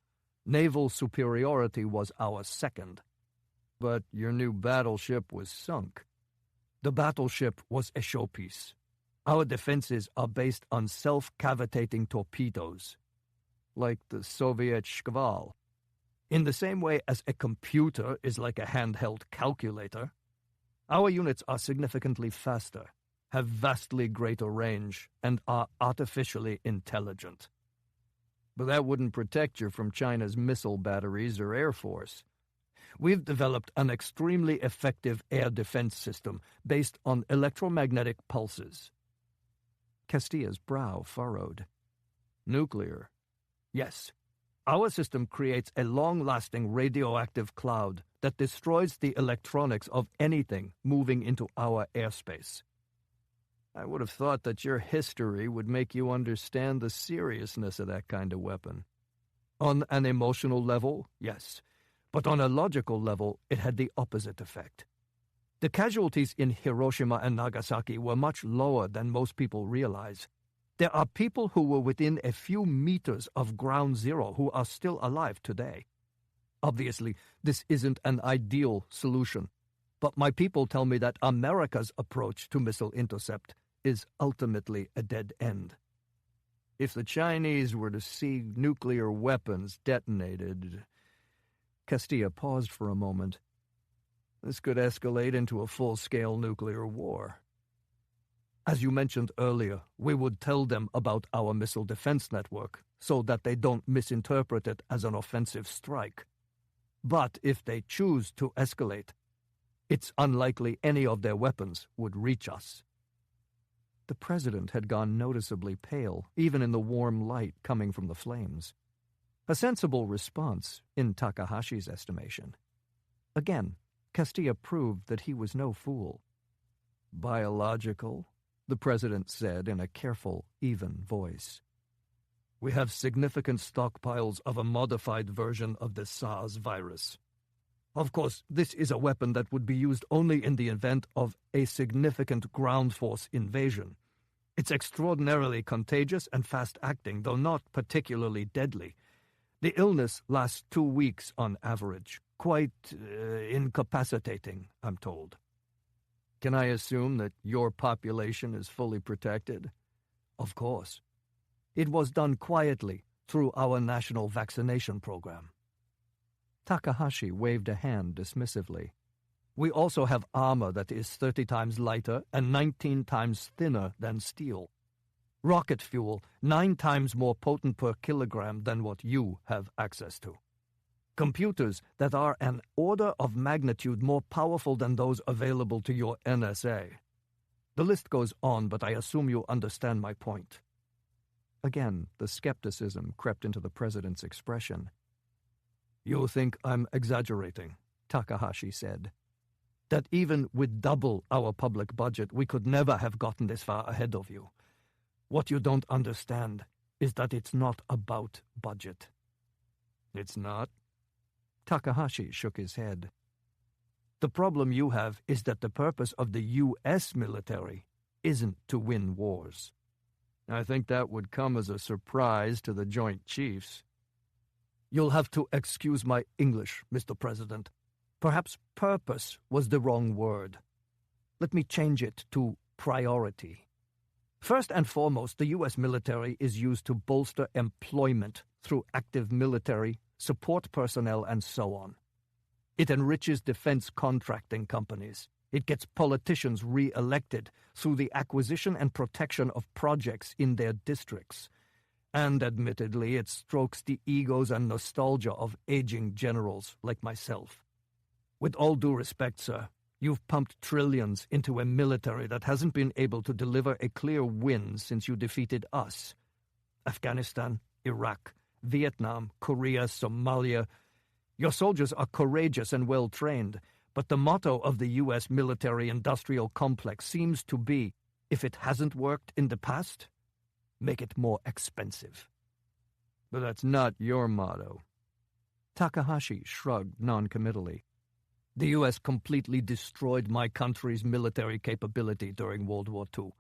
Naval superiority was our second. But your new battleship was sunk. The battleship was a showpiece. Our defenses are based on self-cavitating torpedoes, like the Soviet Shkval. In the same way as a computer is like a handheld calculator, our units are significantly faster, have vastly greater range, and are artificially intelligent. But that wouldn't protect you from China's missile batteries or air force. We've developed an extremely effective air defense system based on electromagnetic pulses. Castilla's brow furrowed. Nuclear. Yes. Our system creates a long-lasting radioactive cloud that destroys the electronics of anything moving into our airspace. I would have thought that your history would make you understand the seriousness of that kind of weapon. On an emotional level, yes. But on a logical level, it had the opposite effect. The casualties in Hiroshima and Nagasaki were much lower than most people realize. There are people who were within a few meters of ground zero who are still alive today. Obviously, this isn't an ideal solution, but my people tell me that America's approach to missile intercept is ultimately a dead end. If the Chinese were to see nuclear weapons detonated... Castilla paused for a moment. This could escalate into a full-scale nuclear war. As you mentioned earlier, we would tell them about our missile defense network so that they don't misinterpret it as an offensive strike. But if they choose to escalate, it's unlikely any of their weapons would reach us. The president had gone noticeably pale, even in the warm light coming from the flames. A sensible response, in Takahashi's estimation. Again, Castilla proved that he was no fool. Biological? The president said in a careful, even voice. We have significant stockpiles of a modified version of the SARS virus. Of course, this is a weapon that would be used only in the event of a significant ground force invasion. It's extraordinarily contagious and fast-acting, though not particularly deadly. The illness lasts 2 weeks on average. Quite incapacitating, I'm told. Can I assume that your population is fully protected? Of course. It was done quietly through our national vaccination program. Takahashi waved a hand dismissively. We also have armor that is 30 times lighter and 19 times thinner than steel. Rocket fuel 9 times more potent per kilogram than what you have access to. Computers that are an order of magnitude more powerful than those available to your NSA. The list goes on, but I assume you understand my point. Again, the skepticism crept into the president's expression. You think I'm exaggerating, Takahashi said. That even with double our public budget, we could never have gotten this far ahead of you. What you don't understand is that it's not about budget. It's not? Takahashi shook his head. The problem you have is that the purpose of the U.S. military isn't to win wars. I think that would come as a surprise to the Joint Chiefs. You'll have to excuse my English, Mr. President. Perhaps purpose was the wrong word. Let me change it to priority. First and foremost, the U.S. military is used to bolster employment through active military, support personnel, and so on. It enriches defense contracting companies. It gets politicians re-elected through the acquisition and protection of projects in their districts. And admittedly, it strokes the egos and nostalgia of aging generals like myself. With all due respect, sir, you've pumped trillions into a military that hasn't been able to deliver a clear win since you defeated us. Afghanistan, Iraq, Vietnam, Korea, Somalia. Your soldiers are courageous and well-trained, but the motto of the U.S. military-industrial complex seems to be, if it hasn't worked in the past, make it more expensive. But that's not your motto. Takahashi shrugged noncommittally. The U.S. completely destroyed my country's military capability during World War II.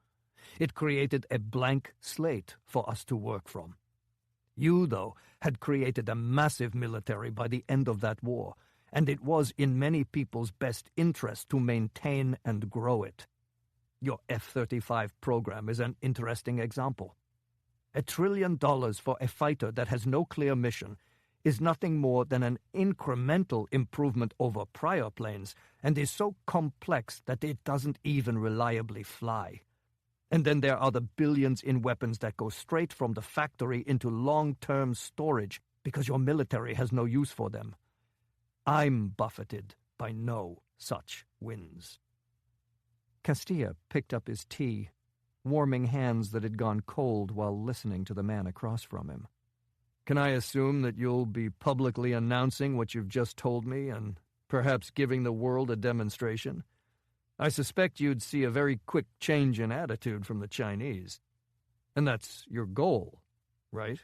It created a blank slate for us to work from. You, though, had created a massive military by the end of that war, and it was in many people's best interest to maintain and grow it. Your F-35 program is an interesting example. $1 trillion for a fighter that has no clear mission is nothing more than an incremental improvement over prior planes and is so complex that it doesn't even reliably fly. And then there are the billions in weapons that go straight from the factory into long-term storage because your military has no use for them. I'm buffeted by no such wins. Castilla picked up his tea, warming hands that had gone cold while listening to the man across from him. Can I assume that you'll be publicly announcing what you've just told me and perhaps giving the world a demonstration? I suspect you'd see a very quick change in attitude from the Chinese. And that's your goal, right?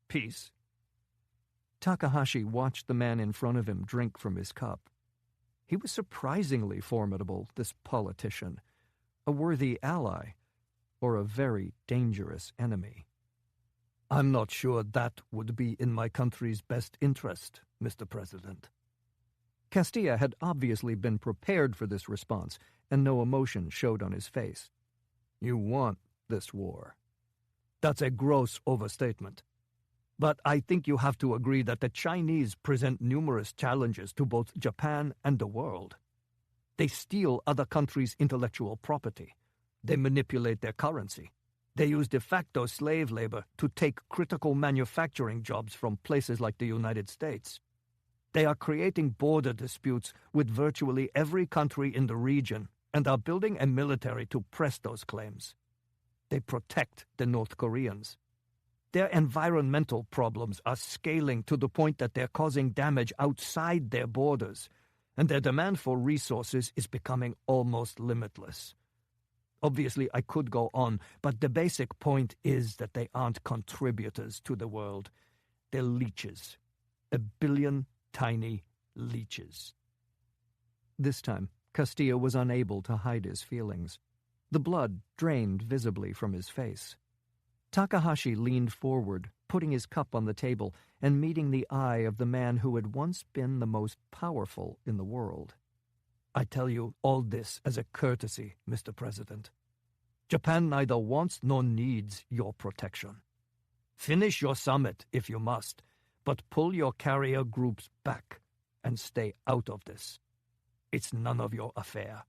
Peace. Takahashi watched the man in front of him drink from his cup. He was surprisingly formidable, this politician, a worthy ally, or a very dangerous enemy. I'm not sure that would be in my country's best interest, Mr. President. Castilla had obviously been prepared for this response, and no emotion showed on his face. You want this war. That's a gross overstatement. But I think you have to agree that the Chinese present numerous challenges to both Japan and the world. They steal other countries' intellectual property. They manipulate their currency. They use de facto slave labor to take critical manufacturing jobs from places like the United States. They are creating border disputes with virtually every country in the region and are building a military to press those claims. They protect the North Koreans. Their environmental problems are scaling to the point that they're causing damage outside their borders, and their demand for resources is becoming almost limitless. Obviously, I could go on, but the basic point is that they aren't contributors to the world. They're leeches. 1 billion tiny leeches. This time, Castilla was unable to hide his feelings. The blood drained visibly from his face. Takahashi leaned forward, putting his cup on the table and meeting the eye of the man who had once been the most powerful in the world. I tell you all this as a courtesy, Mr. President. Japan neither wants nor needs your protection. Finish your summit if you must, but pull your carrier groups back and stay out of this. It's none of your affair.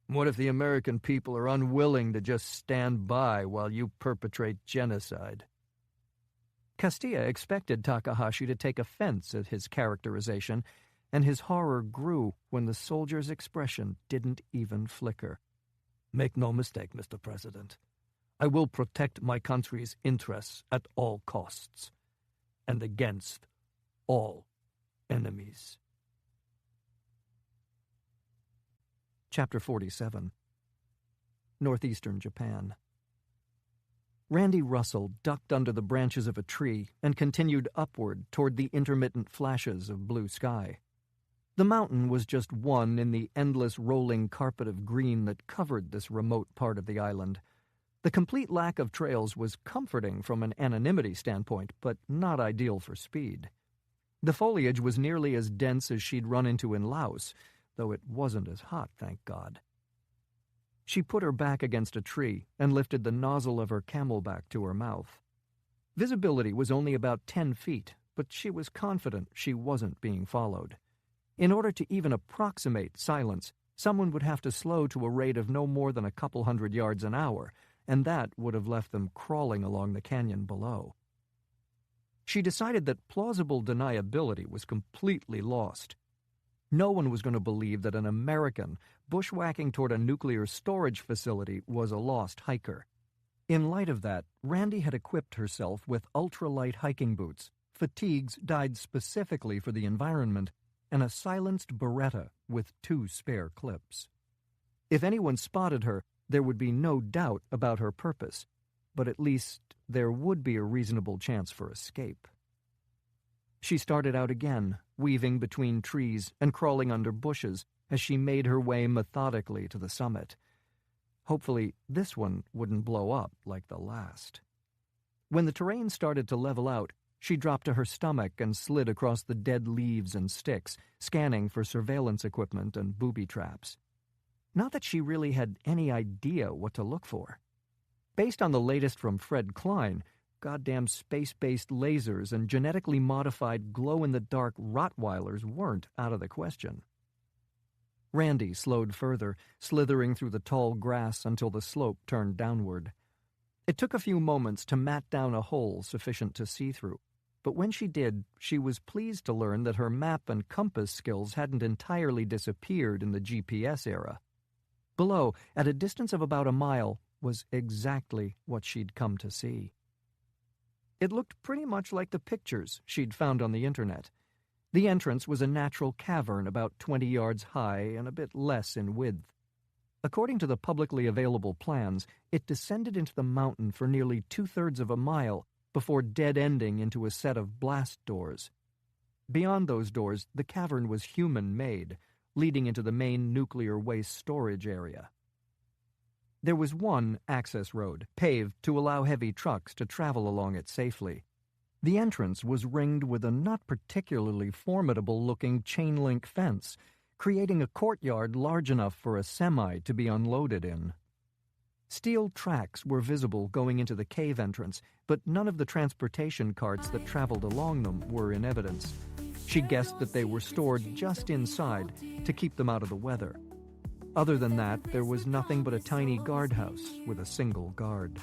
What if the American people are unwilling to just stand by while you perpetrate genocide? Castilla expected Takahashi to take offense at his characterization, and his horror grew when the soldier's expression didn't even flicker. Make no mistake, Mr. President. I will protect my country's interests at all costs, and against all enemies. Chapter 47. Northeastern Japan. Randy Russell ducked under the branches of a tree and continued upward toward the intermittent flashes of blue sky. The mountain was just one in the endless rolling carpet of green that covered this remote part of the island. The complete lack of trails was comforting from an anonymity standpoint, but not ideal for speed. The foliage was nearly as dense as she'd run into in Laos, though it wasn't as hot, thank God. She put her back against a tree and lifted the nozzle of her camelback to her mouth. Visibility was only about 10 feet, but she was confident she wasn't being followed. In order to even approximate silence, someone would have to slow to a rate of no more than a couple hundred yards an hour, and that would have left them crawling along the canyon below. She decided that plausible deniability was completely lost. No one was going to believe that an American bushwhacking toward a nuclear storage facility was a lost hiker. In light of that, Randy had equipped herself with ultralight hiking boots, fatigues dyed specifically for the environment, and a silenced Beretta with 2 spare clips. If anyone spotted her, there would be no doubt about her purpose, but at least there would be a reasonable chance for escape. She started out again, weaving between trees and crawling under bushes as she made her way methodically to the summit. Hopefully, this one wouldn't blow up like the last. When the terrain started to level out, she dropped to her stomach and slid across the dead leaves and sticks, scanning for surveillance equipment and booby traps. Not that she really had any idea what to look for. Based on the latest from Fred Klein, goddamn space-based lasers and genetically modified glow-in-the-dark Rottweilers weren't out of the question. Randy slowed further, slithering through the tall grass until the slope turned downward. It took a few moments to mat down a hole sufficient to see through, but when she did, she was pleased to learn that her map and compass skills hadn't entirely disappeared in the GPS era. Below, at a distance of about a mile, was exactly what she'd come to see. It looked pretty much like the pictures she'd found on the internet. The entrance was a natural cavern about 20 yards high and a bit less in width. According to the publicly available plans, it descended into the mountain for nearly 2/3 of a mile before dead-ending into a set of blast doors. Beyond those doors, the cavern was human-made, leading into the main nuclear waste storage area. There was one access road, paved to allow heavy trucks to travel along it safely. The entrance was ringed with a not particularly formidable-looking chain-link fence, creating a courtyard large enough for a semi to be unloaded in. Steel tracks were visible going into the cave entrance, but none of the transportation carts that traveled along them were in evidence. She guessed that they were stored just inside to keep them out of the weather. Other than that, there was nothing but a tiny guardhouse with a single guard.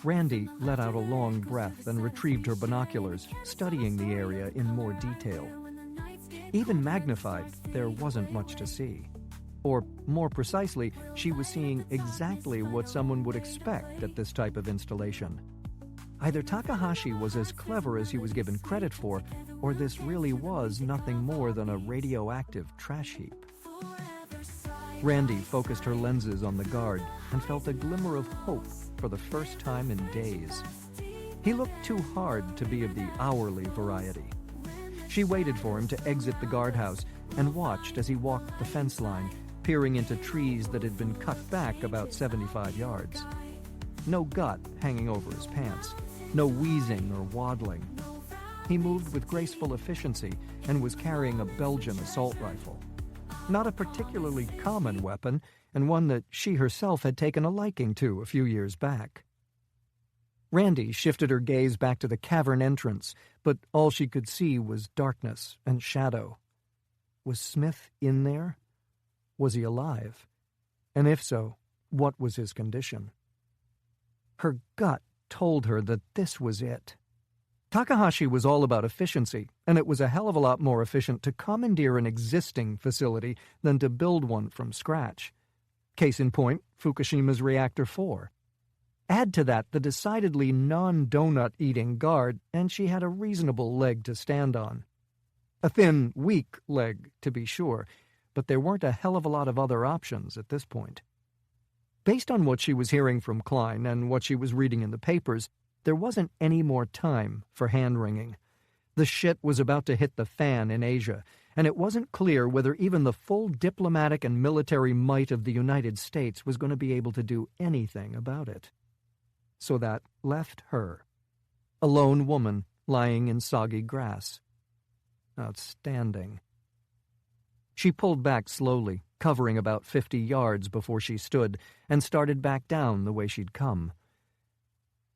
Randy let out a long breath and retrieved her binoculars, studying the area in more detail. Even magnified, there wasn't much to see. Or, more precisely, she was seeing exactly what someone would expect at this type of installation. Either Takahashi was as clever as he was given credit for, or this really was nothing more than a radioactive trash heap. Randy focused her lenses on the guard and felt a glimmer of hope for the first time in days. He looked too hard to be of the hourly variety. She waited for him to exit the guardhouse and watched as he walked the fence line, peering into trees that had been cut back about 75 yards. No gut hanging over his pants, no wheezing or waddling. He moved with graceful efficiency and was carrying a Belgian assault rifle. Not a particularly common weapon, and one that she herself had taken a liking to a few years back. Randy shifted her gaze back to the cavern entrance, but all she could see was darkness and shadow. Was Smith in there? Was he alive? And if so, what was his condition? Her gut told her that this was it. Takahashi was all about efficiency, and it was a hell of a lot more efficient to commandeer an existing facility than to build one from scratch. Case in point, Fukushima's Reactor 4. Add to that the decidedly non-donut-eating guard, and she had a reasonable leg to stand on. A thin, weak leg, to be sure, but there weren't a hell of a lot of other options at this point. Based on what she was hearing from Klein and what she was reading in the papers, there wasn't any more time for hand-wringing. The shit was about to hit the fan in Asia, and it wasn't clear whether even the full diplomatic and military might of the United States was going to be able to do anything about it. So that left her, a lone woman lying in soggy grass. Outstanding. She pulled back slowly, covering about 50 yards before she stood, and started back down the way she'd come.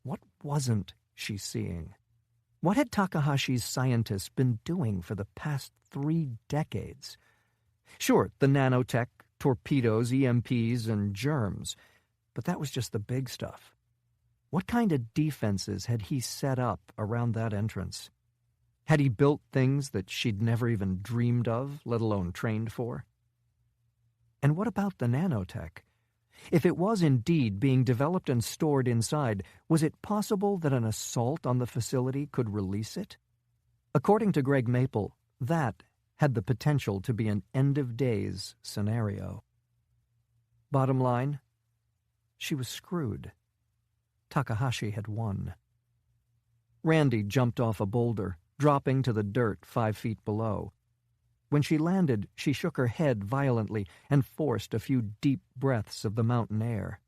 What wasn't she seeing? What had Takahashi's scientists been doing for the past 3 decades? Sure, the nanotech, torpedoes, EMPs, and germs, but that was just the big stuff. What kind of defenses had he set up around that entrance? Had he built things that she'd never even dreamed of, let alone trained for? And what about the nanotech? If it was indeed being developed and stored inside, was it possible that an assault on the facility could release it? According to Greg Maple, that had the potential to be an end-of-days scenario. Bottom line, she was screwed. Takahashi had won. Randy jumped off a boulder, dropping to the dirt 5 feet below. When she landed, she shook her head violently and forced a few deep breaths of the mountain air.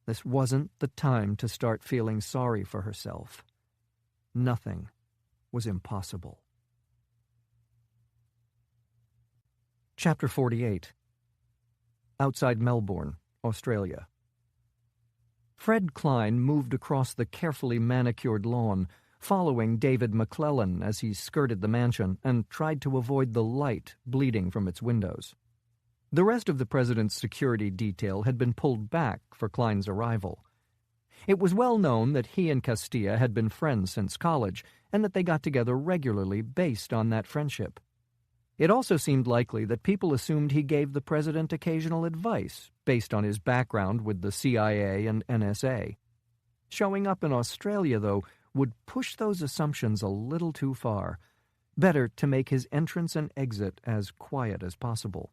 This wasn't the time to start feeling sorry for herself. Nothing was impossible. Chapter 48. Outside Melbourne, Australia. Fred Klein moved across the carefully manicured lawn, following David McClellan as he skirted the mansion and tried to avoid the light bleeding from its windows. The rest of the president's security detail had been pulled back for Klein's arrival. It was well known that he and Castilla had been friends since college, and that they got together regularly based on that friendship. It also seemed likely that people assumed he gave the president occasional advice based on his background with the CIA and NSA. Showing up in Australia, though, would push those assumptions a little too far. Better to make his entrance and exit as quiet as possible.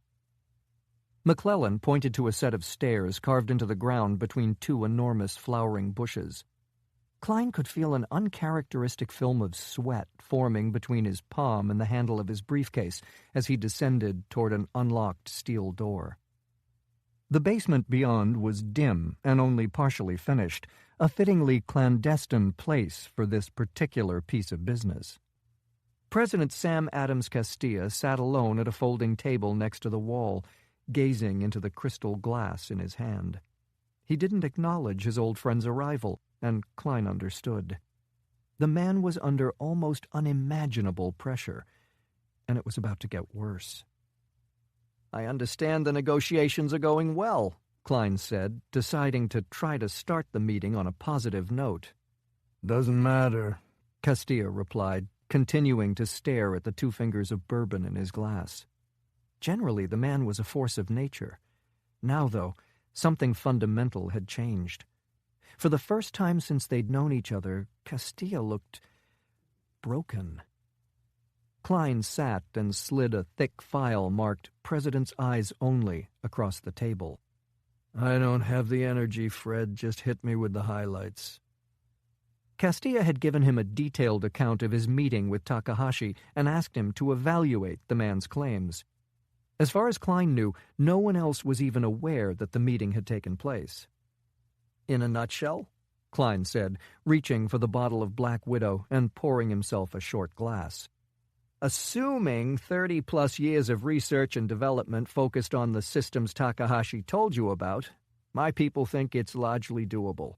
McClellan pointed to a set of stairs carved into the ground between 2 enormous flowering bushes. Klein could feel an uncharacteristic film of sweat forming between his palm and the handle of his briefcase as he descended toward an unlocked steel door. The basement beyond was dim and only partially finished, a fittingly clandestine place for this particular piece of business. President Sam Adams Castilla sat alone at a folding table next to the wall, gazing into the crystal glass in his hand. He didn't acknowledge his old friend's arrival, and Klein understood. The man was under almost unimaginable pressure, and it was about to get worse. "I understand the negotiations are going well," Klein said, deciding to try to start the meeting on a positive note. "Doesn't matter," Castilla replied, continuing to stare at the 2 fingers of bourbon in his glass. Generally, the man was a force of nature. Now, though, something fundamental had changed. For the first time since they'd known each other, Castilla looked broken. Klein sat and slid a thick file marked "President's Eyes Only" across the table. "I don't have the energy, Fred. Just hit me with the highlights." Castilla had given him a detailed account of his meeting with Takahashi and asked him to evaluate the man's claims. As far as Klein knew, no one else was even aware that the meeting had taken place. "In a nutshell," Klein said, reaching for the bottle of Black Widow and pouring himself a short glass. "Assuming 30-plus years of research and development focused on the systems Takahashi told you about, my people think it's largely doable."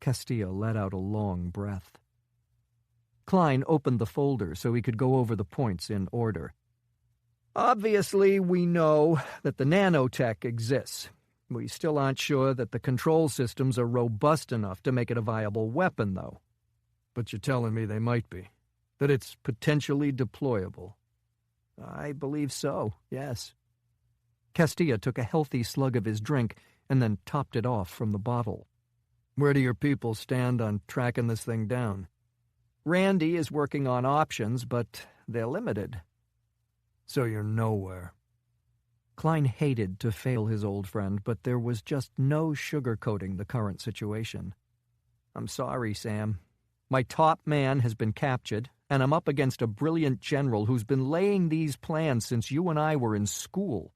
Castilla let out a long breath. Klein opened the folder so he could go over the points in order. "Obviously, we know that the nanotech exists. We still aren't sure that the control systems are robust enough to make it a viable weapon, though." "But you're telling me they might be? That it's potentially deployable?" "I believe so, yes." Castilla took a healthy slug of his drink and then topped it off from the bottle. "Where do your people stand on tracking this thing down?" "Randy is working on options, but they're limited." "So you're nowhere." Klein hated to fail his old friend, but there was just no sugarcoating the current situation. "I'm sorry, Sam. My top man has been captured, and I'm up against a brilliant general who's been laying these plans since you and I were in school."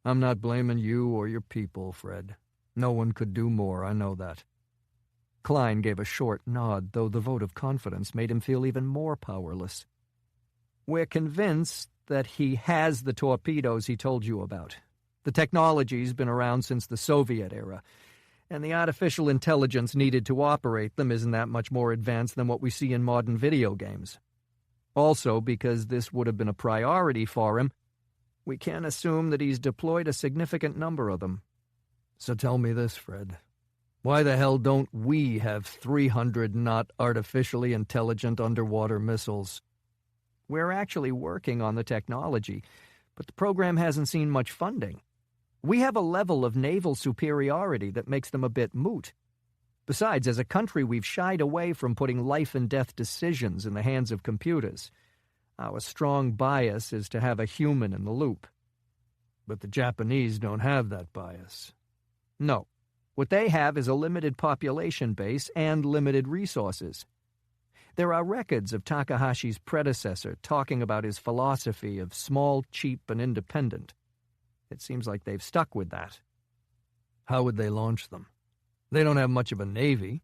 "I'm not blaming you or your people, Fred. No one could do more, I know that." Klein gave a short nod, though the vote of confidence made him feel even more powerless. "We're convinced that he has the torpedoes he told you about. The technology's been around since the Soviet era, and the artificial intelligence needed to operate them isn't that much more advanced than what we see in modern video games. Also, because this would have been a priority for him, we can assume that he's deployed a significant number of them." "So tell me this, Fred. Why the hell don't we have 300 not artificially intelligent underwater missiles?" "We're actually working on the technology, but the program hasn't seen much funding. We have a level of naval superiority that makes them a bit moot. Besides, as a country, we've shied away from putting life-and-death decisions in the hands of computers. Our strong bias is to have a human in the loop." "But the Japanese don't have that bias." "No. What they have is a limited population base and limited resources. There are records of Takahashi's predecessor talking about his philosophy of small, cheap, and independent. It seems like they've stuck with that. How would they launch them? They don't have much of a navy.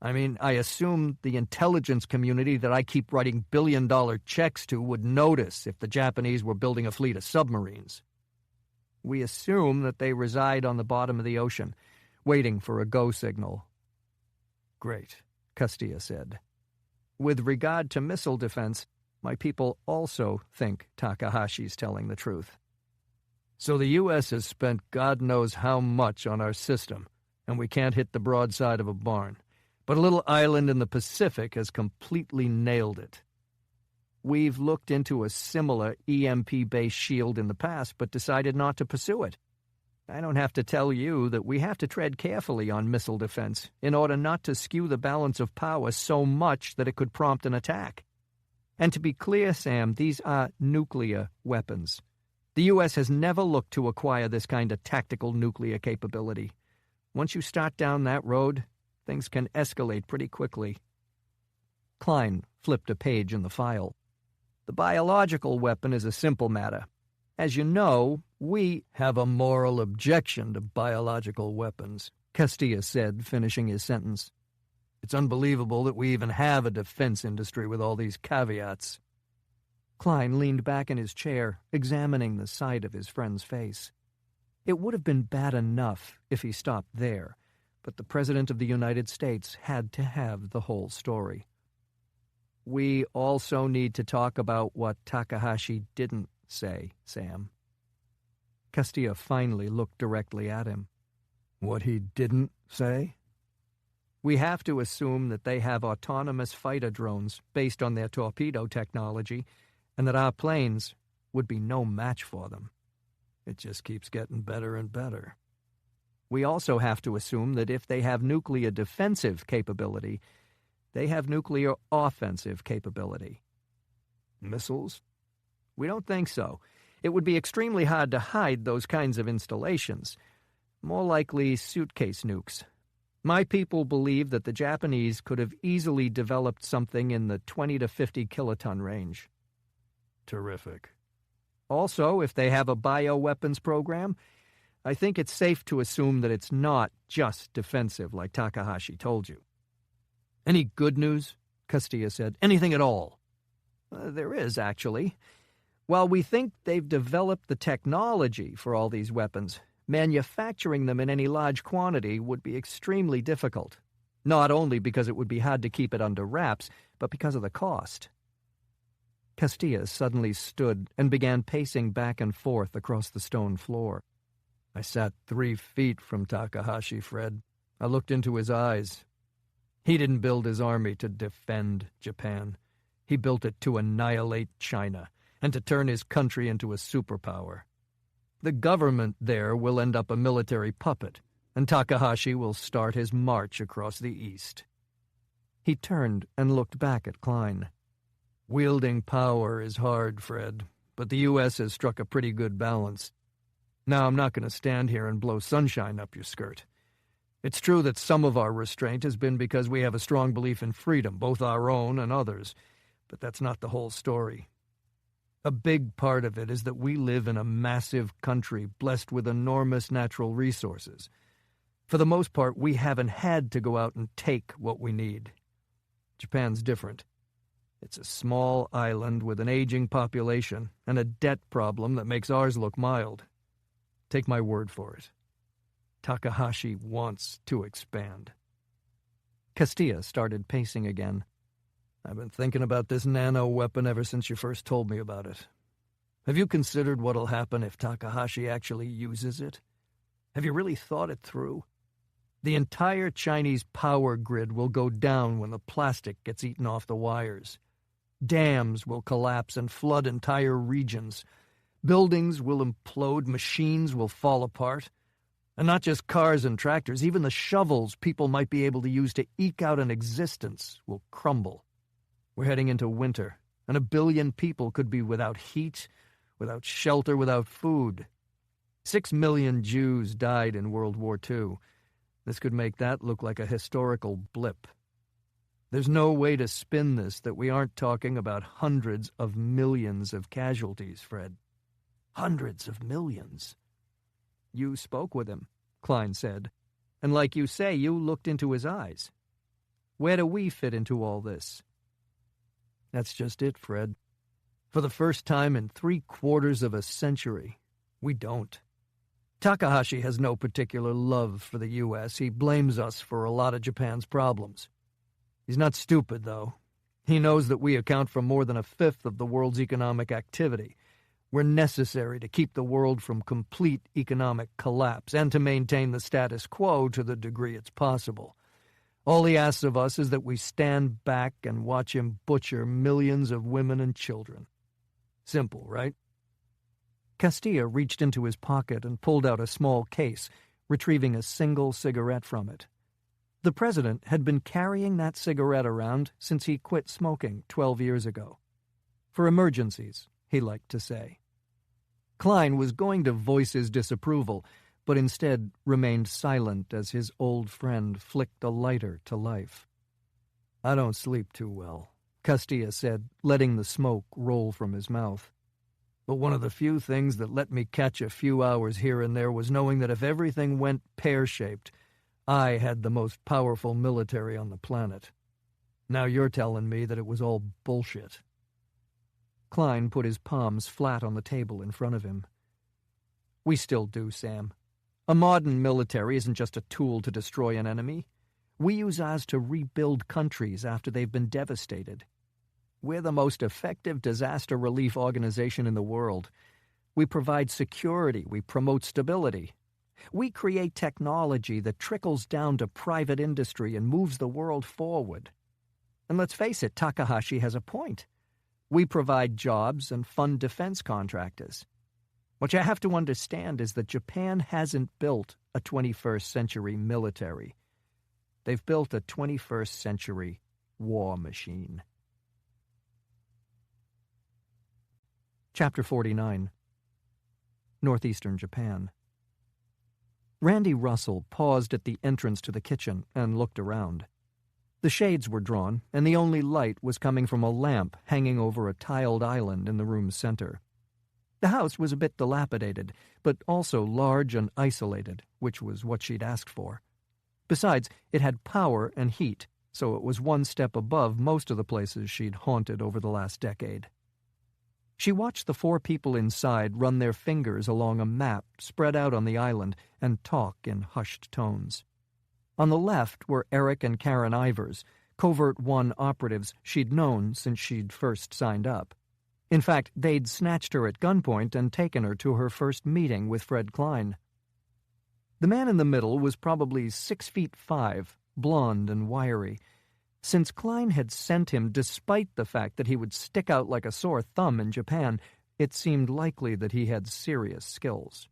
I mean, I assume the intelligence community that I keep writing billion-dollar checks to would notice if the Japanese were building a fleet of submarines. We assume that they reside on the bottom of the ocean, waiting for a go signal. Great, Castilla said. With regard to missile defense, my people also think Takahashi's telling the truth. So the U.S. has spent God knows how much on our system, and we can't hit the broadside of a barn. But a little island in the Pacific has completely nailed it. We've looked into a similar EMP-based shield in the past, but decided not to pursue it. I don't have to tell you that we have to tread carefully on missile defense in order not to skew the balance of power so much that it could prompt an attack. And to be clear, Sam, these are nuclear weapons. The U.S. has never looked to acquire this kind of tactical nuclear capability. Once you start down that road, things can escalate pretty quickly. Klein flipped a page in the file. The biological weapon is a simple matter. As you know, we have a moral objection to biological weapons, Castilla said, finishing his sentence. It's unbelievable that we even have a defense industry with all these caveats. Klein leaned back in his chair, examining the side of his friend's face. It would have been bad enough if he stopped there, but the President of the United States had to have the whole story. We also need to talk about what Takahashi didn't say, Sam. Castilla finally looked directly at him. What he didn't say? We have to assume that they have autonomous fighter drones based on their torpedo technology, and that our planes would be no match for them. It just keeps getting better and better. We also have to assume that if they have nuclear defensive capability, they have nuclear offensive capability. Missiles? We don't think so. It would be extremely hard to hide those kinds of installations. More likely suitcase nukes. My people believe that the Japanese could have easily developed something in the 20 to 50 kiloton range. Terrific. Also, if they have a bioweapons program, I think it's safe to assume that it's not just defensive like Takahashi told you. Any good news? Castilla said. Anything at all? There is, actually. While we think they've developed the technology for all these weapons, manufacturing them in any large quantity would be extremely difficult. Not only because it would be hard to keep it under wraps, but because of the cost. Castilla suddenly stood and began pacing back and forth across the stone floor. I sat 3 feet from Takahashi, Fred. I looked into his eyes. He didn't build his army to defend Japan. He built it to annihilate China and to turn his country into a superpower. The government there will end up a military puppet, and Takahashi will start his march across the east. He turned and looked back at Klein. Wielding power is hard, Fred, but the U.S. has struck a pretty good balance. Now, I'm not going to stand here and blow sunshine up your skirt. It's true that some of our restraint has been because we have a strong belief in freedom, both our own and others, but that's not the whole story. A big part of it is that we live in a massive country blessed with enormous natural resources. For the most part, we haven't had to go out and take what we need. Japan's different. It's a small island with an aging population and a debt problem that makes ours look mild. Take my word for it. Takahashi wants to expand. Castilla started pacing again. I've been thinking about this nano-weapon ever since you first told me about it. Have you considered what'll happen if Takahashi actually uses it? Have you really thought it through? The entire Chinese power grid will go down when the plastic gets eaten off the wires. Dams will collapse and flood entire regions. Buildings will implode, machines will fall apart. And not just cars and tractors, even the shovels people might be able to use to eke out an existence will crumble. We're heading into winter, and 1 billion people could be without heat, without shelter, without food. 6 million Jews died in World War II. This could make that look like a historical blip. There's no way to spin this that we aren't talking about hundreds of millions of casualties, Fred. Hundreds of millions. You spoke with him, Klein said, and like you say, you looked into his eyes. Where do we fit into all this? That's just it, Fred. For the first time in 3/4 of a century, we don't. Takahashi has no particular love for the U.S. He blames us for a lot of Japan's problems. He's not stupid, though. He knows that we account for more than 1/5 of the world's economic activity. We're necessary to keep the world from complete economic collapse and to maintain the status quo to the degree it's possible. All he asks of us is that we stand back and watch him butcher millions of women and children. Simple, right? Castilla reached into his pocket and pulled out a small case, retrieving a single cigarette from it. The president had been carrying that cigarette around since he quit smoking 12 years ago. For emergencies, he liked to say. Klein was going to voice his disapproval, but instead remained silent as his old friend flicked a lighter to life. I don't sleep too well, Castilla said, letting the smoke roll from his mouth. But one of the few things that let me catch a few hours here and there was knowing that if everything went pear-shaped, I had the most powerful military on the planet. Now you're telling me that it was all bullshit. Klein put his palms flat on the table in front of him. We still do, Sam. A modern military isn't just a tool to destroy an enemy. We use ours to rebuild countries after they've been devastated. We're the most effective disaster relief organization in the world. We provide security. We promote stability. We create technology that trickles down to private industry and moves the world forward. And let's face it, Takahashi has a point. We provide jobs and fund defense contractors. What you have to understand is that Japan hasn't built a 21st century military. They've built a 21st century war machine. Chapter 49. Northeastern Japan. Randy Russell paused at the entrance to the kitchen and looked around. The shades were drawn, and the only light was coming from a lamp hanging over a tiled island in the room's center. The house was a bit dilapidated, but also large and isolated, which was what she'd asked for. Besides, it had power and heat, so it was one step above most of the places she'd haunted over the last decade. She watched the 4 people inside run their fingers along a map spread out on the island and talk in hushed tones. On the left were Eric and Karen Ivers, Covert-One operatives she'd known since she'd first signed up. In fact, they'd snatched her at gunpoint and taken her to her first meeting with Fred Klein. The man in the middle was probably 6'5", blond and wiry. Since Klein had sent him despite the fact that he would stick out like a sore thumb in Japan, it seemed likely that he had serious skills.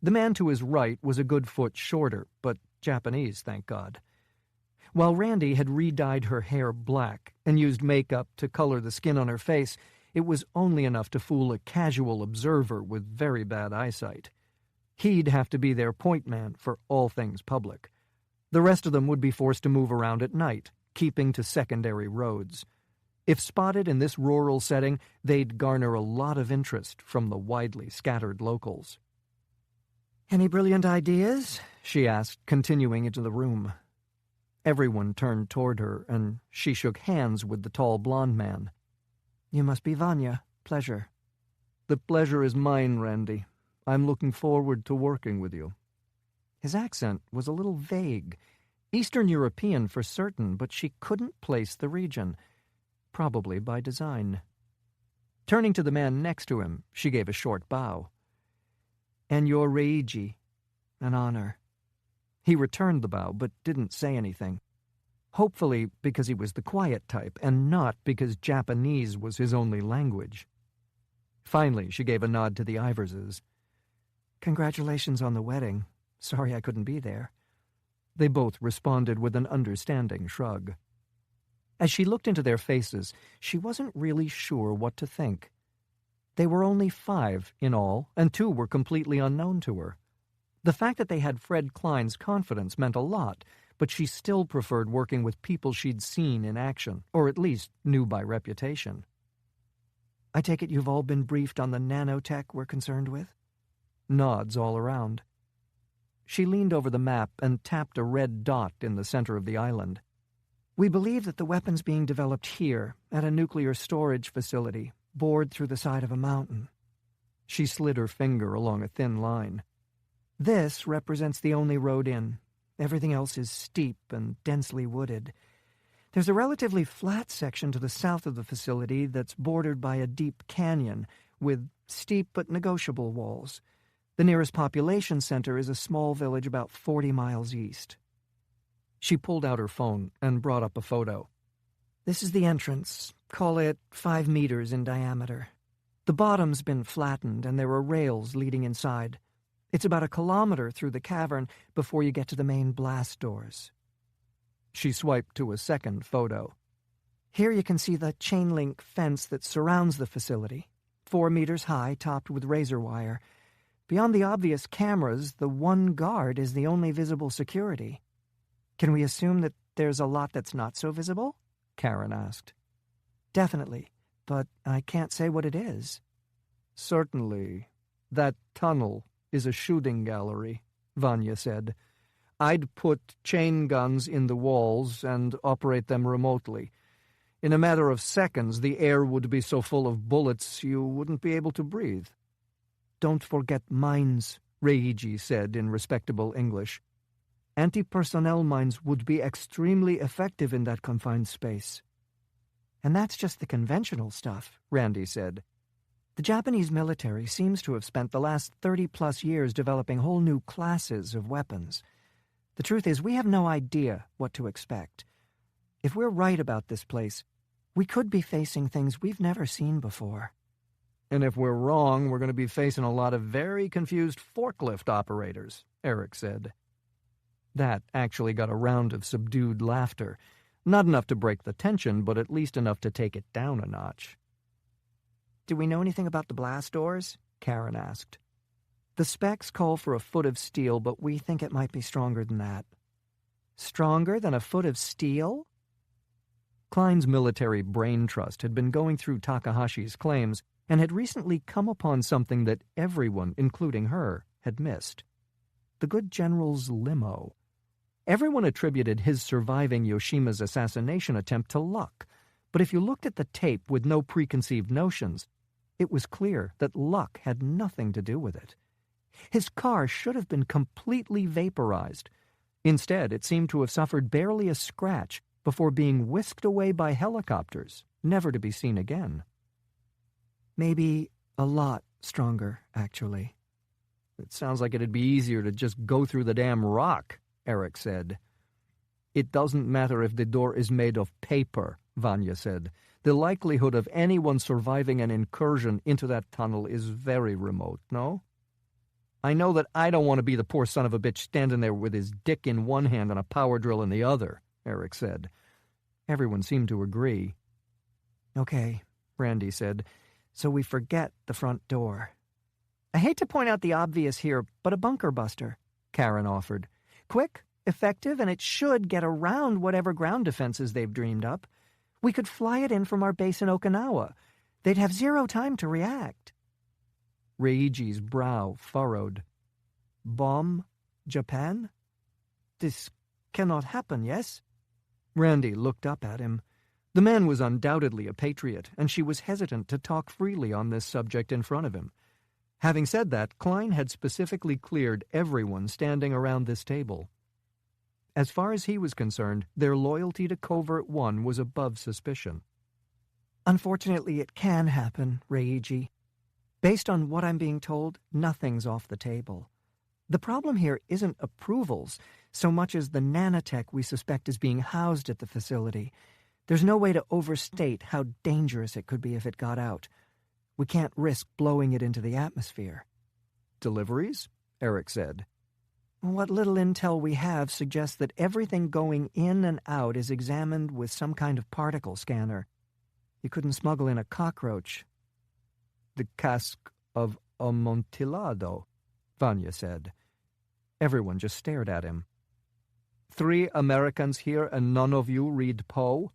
The man to his right was a good foot shorter, but Japanese, thank God. While Randy had re-dyed her hair black and used makeup to color the skin on her face, it was only enough to fool a casual observer with very bad eyesight. He'd have to be their point man for all things public. The rest of them would be forced to move around at night, keeping to secondary roads. If spotted in this rural setting, they'd garner a lot of interest from the widely scattered locals. "Any brilliant ideas?" she asked, continuing into the room. Everyone turned toward her, and she shook hands with the tall blond man. "You must be Vanya. Pleasure." The pleasure is mine, Randy. I'm looking forward to working with you. His accent was a little vague. Eastern European for certain, but she couldn't place the region. Probably by design. Turning to the man next to him, she gave a short bow. "And you're Reiji. An honor." He returned the bow, but didn't say anything. Hopefully because he was the quiet type, and not because Japanese was his only language. Finally, she gave a nod to the Iverses. "Congratulations on the wedding. Sorry I couldn't be there." They both responded with an understanding shrug. As she looked into their faces, she wasn't really sure what to think. They were only 5 in all, and 2 were completely unknown to her. The fact that they had Fred Klein's confidence meant a lot, but she still preferred working with people she'd seen in action, or at least knew by reputation. I take it you've all been briefed on the nanotech we're concerned with? Nods all around. She leaned over the map and tapped a red dot in the center of the island. We believe that the weapon's being developed here, at a nuclear storage facility, bored through the side of a mountain. She slid her finger along a thin line. This represents the only road in. Everything else is steep and densely wooded. There's a relatively flat section to the south of the facility that's bordered by a deep canyon with steep but negotiable walls. The nearest population center is a small village about 40 miles east. She pulled out her phone and brought up a photo. This is the entrance. Call it 5 meters in diameter. The bottom's been flattened and there are rails leading inside. It's about 1 kilometer through the cavern before you get to the main blast doors. She swiped to a second photo. Here you can see the chain-link fence that surrounds the facility, 4 meters high, topped with razor wire. Beyond the obvious cameras, the one guard is the only visible security. Can we assume that there's a lot that's not so visible? Karen asked. Definitely, but I can't say what it is. Certainly. That tunnel is a shooting gallery, Vanya said. I'd put chain guns in the walls and operate them remotely. In a matter of seconds, the air would be so full of bullets you wouldn't be able to breathe. Don't forget mines, Reiji said in respectable English. Anti-personnel mines would be extremely effective in that confined space. And that's just the conventional stuff, Randy said. The Japanese military seems to have spent the last 30-plus years developing whole new classes of weapons. The truth is, we have no idea what to expect. If we're right about this place, we could be facing things we've never seen before. And if we're wrong, we're going to be facing a lot of very confused forklift operators, Eric said. That actually got a round of subdued laughter. Not enough to break the tension, but at least enough to take it down a notch. Do we know anything about the blast doors? Karen asked. The specs call for 1 foot of steel, but we think it might be stronger than that. Stronger than 1 foot of steel? Klein's military brain trust had been going through Takahashi's claims and had recently come upon something that everyone, including her, had missed. The good general's limo. Everyone attributed his surviving Yoshima's assassination attempt to luck, but if you looked at the tape with no preconceived notions, it was clear that luck had nothing to do with it. His car should have been completely vaporized. Instead, it seemed to have suffered barely a scratch before being whisked away by helicopters, never to be seen again. Maybe a lot stronger, actually. It sounds like it'd be easier to just go through the damn rock, Eric said. It doesn't matter if the door is made of paper, Vanya said. The likelihood of anyone surviving an incursion into that tunnel is very remote, no? I know that I don't want to be the poor son of a bitch standing there with his dick in one hand and a power drill in the other, Eric said. Everyone seemed to agree. Okay, Randy said, so we forget the front door. I hate to point out the obvious here, but a bunker buster, Karen offered. Quick, effective, and it should get around whatever ground defenses they've dreamed up. We could fly it in from our base in Okinawa. They'd have 0 time to react. Reiji's brow furrowed. Bomb Japan? This cannot happen, yes? Randy looked up at him. The man was undoubtedly a patriot, and she was hesitant to talk freely on this subject in front of him. Having said that, Klein had specifically cleared everyone standing around this table. As far as he was concerned, their loyalty to Covert-One was above suspicion. Unfortunately, it can happen, Reiji. Based on what I'm being told, nothing's off the table. The problem here isn't approvals so much as the nanotech we suspect is being housed at the facility. There's no way to overstate how dangerous it could be if it got out. We can't risk blowing it into the atmosphere. Deliveries? Eric said. What little intel we have suggests that everything going in and out is examined with some kind of particle scanner. You couldn't smuggle in a cockroach. The cask of Amontillado, Vanya said. Everyone just stared at him. 3 Americans here and none of you read Poe?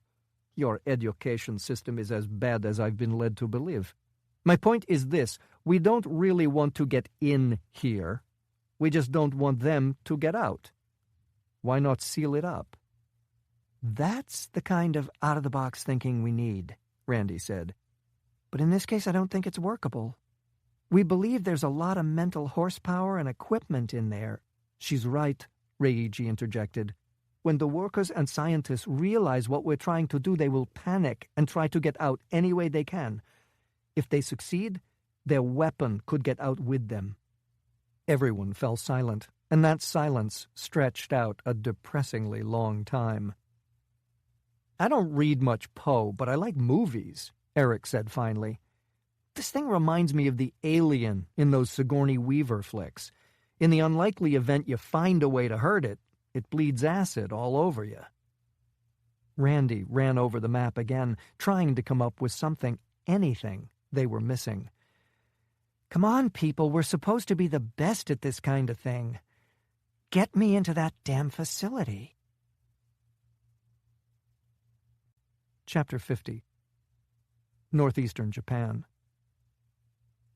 Your education system is as bad as I've been led to believe. My point is this: we don't really want to get in here. We just don't want them to get out. Why not seal it up? That's the kind of out-of-the-box thinking we need, Randy said. But in this case, I don't think it's workable. We believe there's a lot of mental horsepower and equipment in there. She's right, Reiji interjected. When the workers and scientists realize what we're trying to do, they will panic and try to get out any way they can. If they succeed, their weapon could get out with them. Everyone fell silent, and that silence stretched out a depressingly long time. I don't read much Poe, but I like movies, Eric said finally. This thing reminds me of the alien in those Sigourney Weaver flicks. In the unlikely event you find a way to hurt it, it bleeds acid all over you. Randy ran over the map again, trying to come up with something, anything, they were missing. Come on, people, we're supposed to be the best at this kind of thing. Get me into that damn facility. Chapter 50. Northeastern Japan.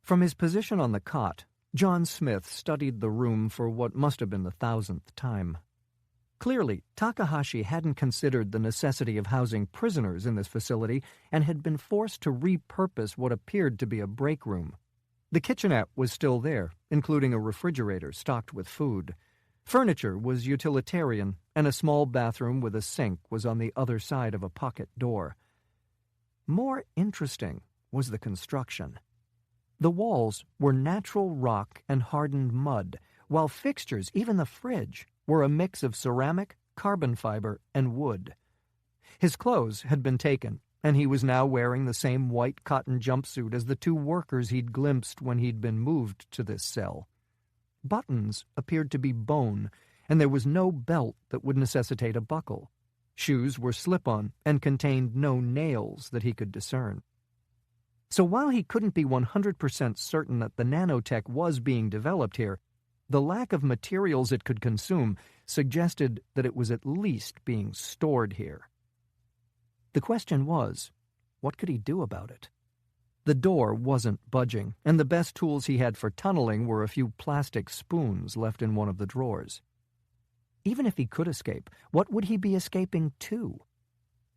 From his position on the cot, John Smith studied the room for what must have been the 1000th time. Clearly, Takahashi hadn't considered the necessity of housing prisoners in this facility and had been forced to repurpose what appeared to be a break room. The kitchenette was still there, including a refrigerator stocked with food. Furniture was utilitarian, and a small bathroom with a sink was on the other side of a pocket door. More interesting was the construction. The walls were natural rock and hardened mud, while fixtures, even the fridge, were a mix of ceramic, carbon fiber, and wood. His clothes had been taken, and he was now wearing the same white cotton jumpsuit as the 2 workers he'd glimpsed when he'd been moved to this cell. Buttons appeared to be bone, and there was no belt that would necessitate a buckle. Shoes were slip-on and contained no nails that he could discern. So while he couldn't be 100% certain that the nanotech was being developed here, the lack of materials it could consume suggested that it was at least being stored here. The question was, what could he do about it? The door wasn't budging, and the best tools he had for tunneling were a few plastic spoons left in one of the drawers. Even if he could escape, what would he be escaping to?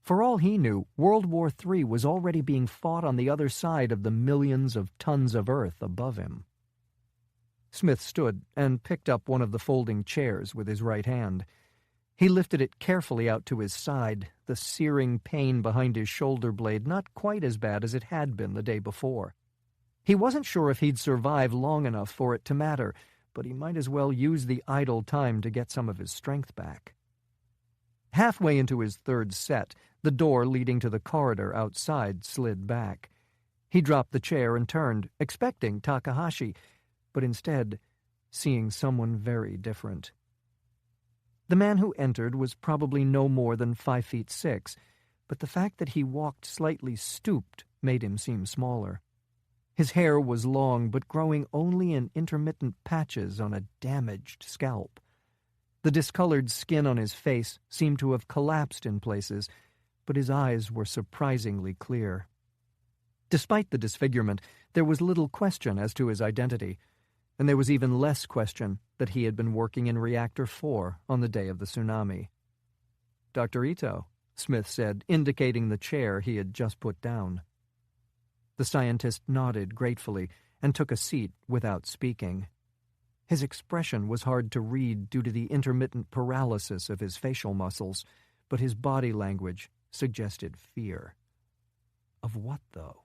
For all he knew, World War III was already being fought on the other side of the millions of tons of earth above him. Smith stood and picked up one of the folding chairs with his right hand. He lifted it carefully out to his side, the searing pain behind his shoulder blade not quite as bad as it had been the day before. He wasn't sure if he'd survive long enough for it to matter, but he might as well use the idle time to get some of his strength back. Halfway into his 3rd set, the door leading to the corridor outside slid back. He dropped the chair and turned, expecting Takahashi, but instead seeing someone very different. The man who entered was probably no more than 5'6", but the fact that he walked slightly stooped made him seem smaller. His hair was long, but growing only in intermittent patches on a damaged scalp. The discolored skin on his face seemed to have collapsed in places, but his eyes were surprisingly clear. Despite the disfigurement, there was little question as to his identity, and there was even less question that he had been working in Reactor 4 on the day of the tsunami. "Dr. Ito," Smith said, indicating the chair he had just put down. The scientist nodded gratefully and took a seat without speaking. His expression was hard to read due to the intermittent paralysis of his facial muscles, but his body language suggested fear. Of what, though?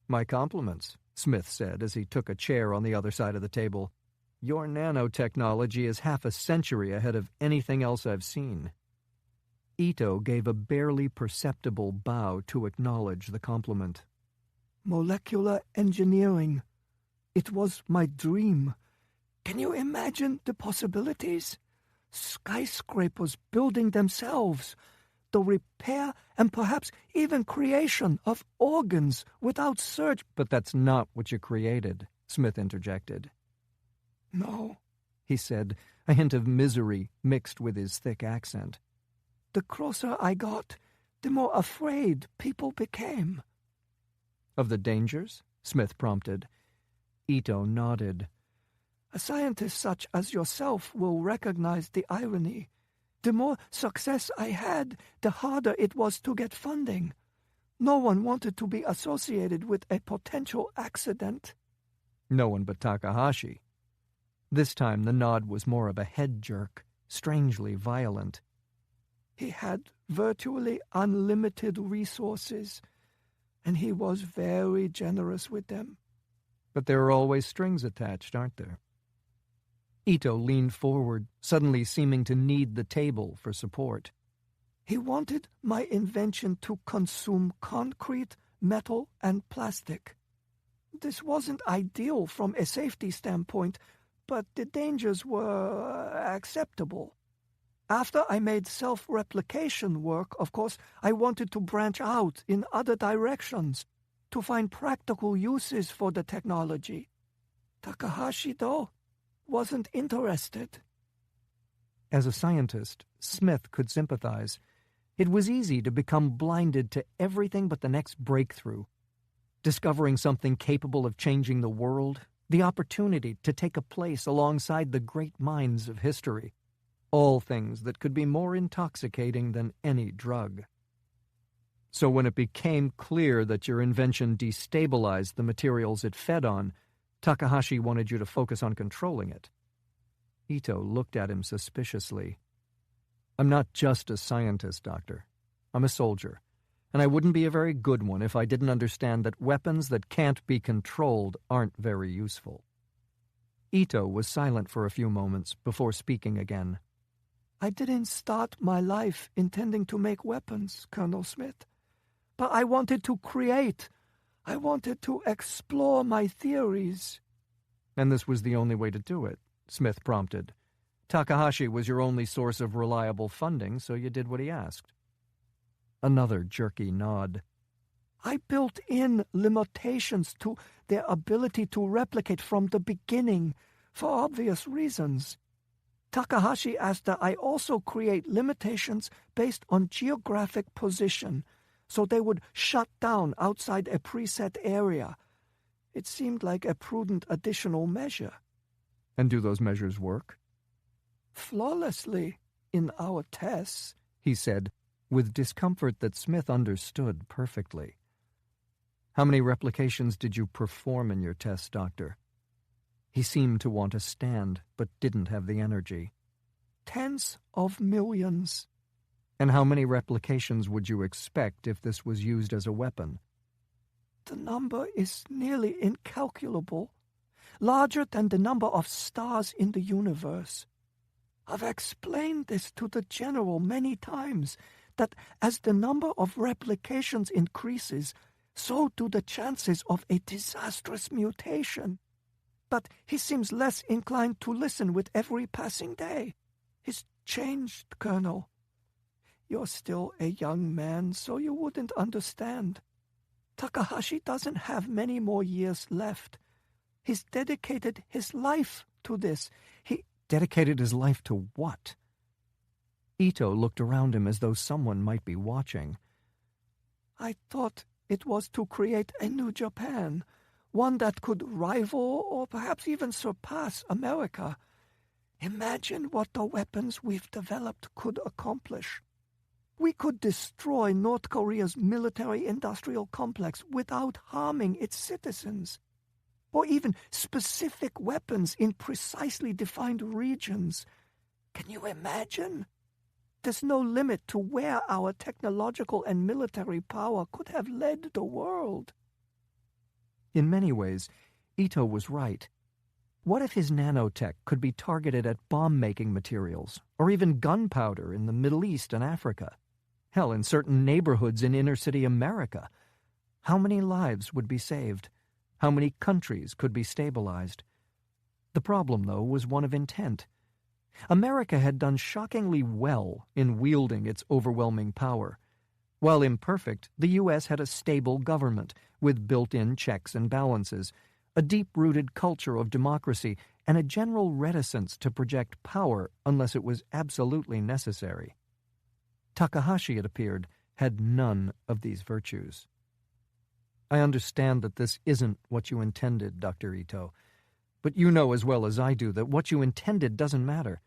"My compliments," Smith said as he took a chair on the other side of the table. "Your nanotechnology is half a century ahead of anything else I've seen." Ito gave a barely perceptible bow to acknowledge the compliment. Molecular engineering. It was my dream. Can you imagine the possibilities? Skyscrapers building themselves. The repair and perhaps even creation of organs without surgery. "But that's not what you created," Smith interjected. No, he said, a hint of misery mixed with his thick accent. The closer I got, the more afraid people became. Of the dangers? Smith prompted. Ito nodded. A scientist such as yourself will recognize the irony. The more success I had, the harder it was to get funding. No one wanted to be associated with a potential accident. No one but Takahashi. This time the nod was more of a head jerk, strangely violent. He had virtually unlimited resources, and he was very generous with them. But there are always strings attached, aren't there? Ito leaned forward, suddenly seeming to need the table for support. He wanted my invention to consume concrete, metal, and plastic. This wasn't ideal from a safety standpoint, but the dangers were acceptable. After I made self-replication work, of course, I wanted to branch out in other directions, to find practical uses for the technology. Takahashi, though, wasn't interested. As a scientist, Smith could sympathize. It was easy to become blinded to everything but the next breakthrough. Discovering something capable of changing the world, the opportunity to take a place alongside the great minds of history. All things that could be more intoxicating than any drug. So when it became clear that your invention destabilized the materials it fed on, Takahashi wanted you to focus on controlling it. Ito looked at him suspiciously. I'm not just a scientist, Doctor. I'm a soldier, and I wouldn't be a very good one if I didn't understand that weapons that can't be controlled aren't very useful. Ito was silent for a few moments before speaking again. I didn't start my life intending to make weapons, Colonel Smith. But I wanted to create. I wanted to explore my theories. And this was the only way to do it, Smith prompted. Takahashi was your only source of reliable funding, so you did what he asked. Another jerky nod. I built in limitations to their ability to replicate from the beginning, for obvious reasons. Takahashi asked that I also create limitations based on geographic position, so they would shut down outside a preset area. It seemed like a prudent additional measure. And do those measures work? Flawlessly in our tests, he said, with discomfort that Smith understood perfectly. How many replications did you perform in your tests, Doctor? He seemed to want to stand, but didn't have the energy. Tens of millions. And how many replications would you expect if this was used as a weapon? The number is nearly incalculable, larger than the number of stars in the universe. I've explained this to the General many times, that as the number of replications increases, so do the chances of a disastrous mutation. But he seems less inclined to listen with every passing day. He's changed, Colonel. You're still a young man, so you wouldn't understand. Takahashi doesn't have many more years left. He's dedicated his life to this. He dedicated his life to what? Ito looked around him as though someone might be watching. I thought it was to create a new Japan, one that could rival or perhaps even surpass America. Imagine what the weapons we've developed could accomplish. We could destroy North Korea's military-industrial complex without harming its citizens. Or even specific weapons in precisely defined regions. Can you imagine? There's no limit to where our technological and military power could have led the world. In many ways, Ito was right. What if his nanotech could be targeted at bomb-making materials, or even gunpowder in the Middle East and Africa? Hell, in certain neighborhoods in inner-city America. How many lives would be saved? How many countries could be stabilized? The problem, though, was one of intent. America had done shockingly well in wielding its overwhelming power. While imperfect, the U.S. had a stable government with built-in checks and balances, a deep-rooted culture of democracy, and a general reticence to project power unless it was absolutely necessary. Takahashi, it appeared, had none of these virtues. "I understand that this isn't what you intended, Dr. Ito, but you know as well as I do that what you intended doesn't matter.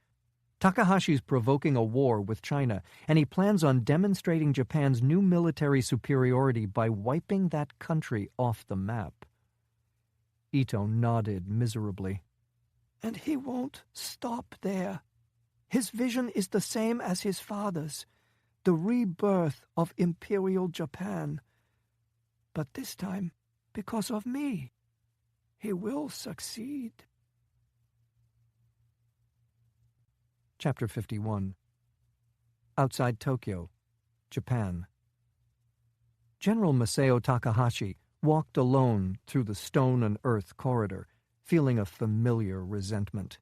Takahashi's provoking a war with China, and he plans on demonstrating Japan's new military superiority by wiping that country off the map." Ito nodded miserably. "And he won't stop there. His vision is the same as his father's, the rebirth of Imperial Japan. But this time, because of me, he will succeed." Chapter 51. Outside Tokyo, Japan. General Masao Takahashi walked alone through the stone and earth corridor, feeling a familiar resentment.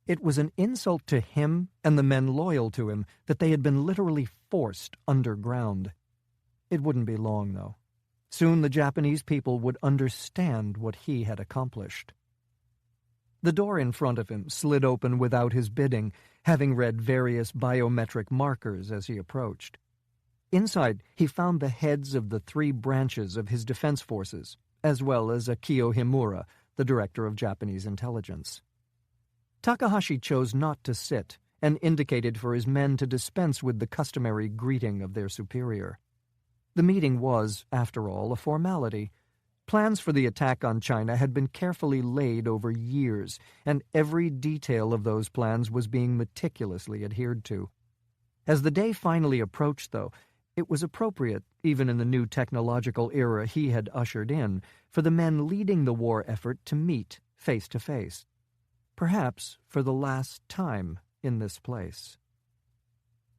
It was an insult to him and the men loyal to him that they had been literally forced underground. It wouldn't be long, though. Soon the Japanese people would understand what he had accomplished. The door in front of him slid open without his bidding, having read various biometric markers as he approached. Inside, he found the heads of the 3 branches of his defense forces, as well as Akio Himura, the director of Japanese intelligence. Takahashi chose not to sit and indicated for his men to dispense with the customary greeting of their superior. The meeting was, after all, a formality. Plans for the attack on China had been carefully laid over years, and every detail of those plans was being meticulously adhered to. As the day finally approached, though, it was appropriate, even in the new technological era he had ushered in, for the men leading the war effort to meet face to face. Perhaps for the last time in this place.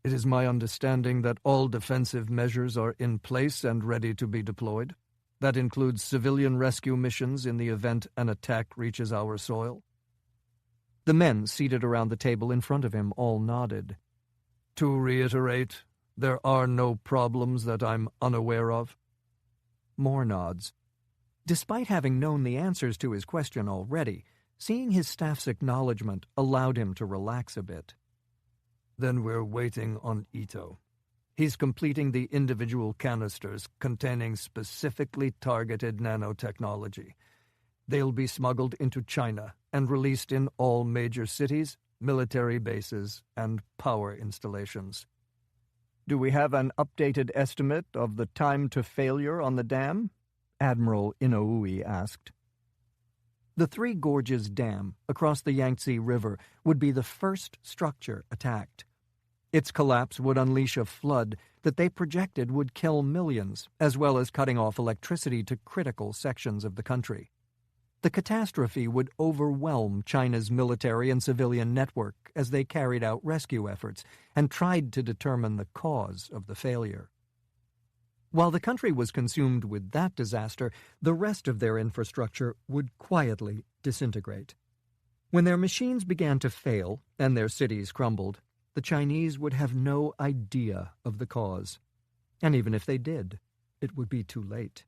"It is my understanding that all defensive measures are in place and ready to be deployed. That includes civilian rescue missions in the event an attack reaches our soil." The men seated around the table in front of him all nodded. "To reiterate, there are no problems that I'm unaware of." More nods. Despite having known the answers to his question already, seeing his staff's acknowledgement allowed him to relax a bit. "Then we're waiting on Ito. He's completing the individual canisters containing specifically targeted nanotechnology. They'll be smuggled into China and released in all major cities, military bases, and power installations." "Do we have an updated estimate of the time to failure on the dam?" Admiral Inoue asked. The Three Gorges Dam across the Yangtze River would be the first structure attacked. Its collapse would unleash a flood that they projected would kill millions, as well as cutting off electricity to critical sections of the country. The catastrophe would overwhelm China's military and civilian network as they carried out rescue efforts and tried to determine the cause of the failure. While the country was consumed with that disaster, the rest of their infrastructure would quietly disintegrate. When their machines began to fail and their cities crumbled, the Chinese would have no idea of the cause. And even if they did, it would be too late.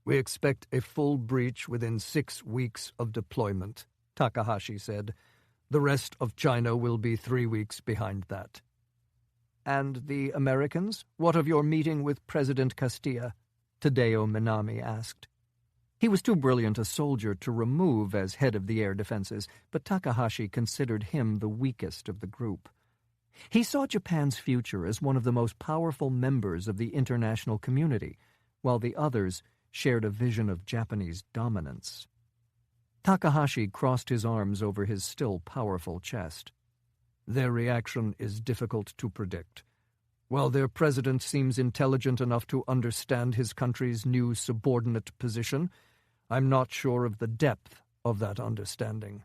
"We expect a full breach within 6 weeks of deployment," Takahashi said. "The rest of China will be 3 weeks behind that." "And the Americans? What of your meeting with President Castilla?" Tadeo Minami asked. He was too brilliant a soldier to remove as head of the air defenses, but Takahashi considered him the weakest of the group. He saw Japan's future as one of the most powerful members of the international community, while the others shared a vision of Japanese dominance. Takahashi crossed his arms over his still powerful chest. "Their reaction is difficult to predict. While their president seems intelligent enough to understand his country's new subordinate position, I'm not sure of the depth of that understanding.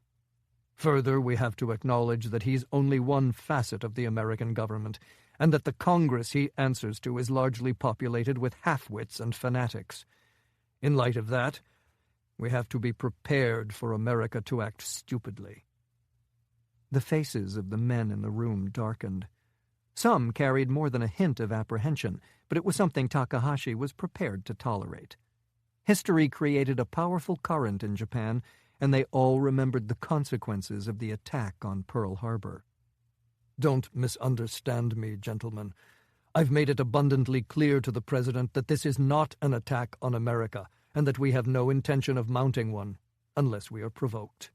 Further, we have to acknowledge that he's only one facet of the American government, and that the Congress he answers to is largely populated with half-wits and fanatics. In light of that, we have to be prepared for America to act stupidly." The faces of the men in the room darkened. Some carried more than a hint of apprehension, but it was something Takahashi was prepared to tolerate. History created a powerful current in Japan, and they all remembered the consequences of the attack on Pearl Harbor. Don't misunderstand me, gentlemen. I've made it abundantly clear to the President that this is not an attack on America, and that we have no intention of mounting one, unless we are provoked.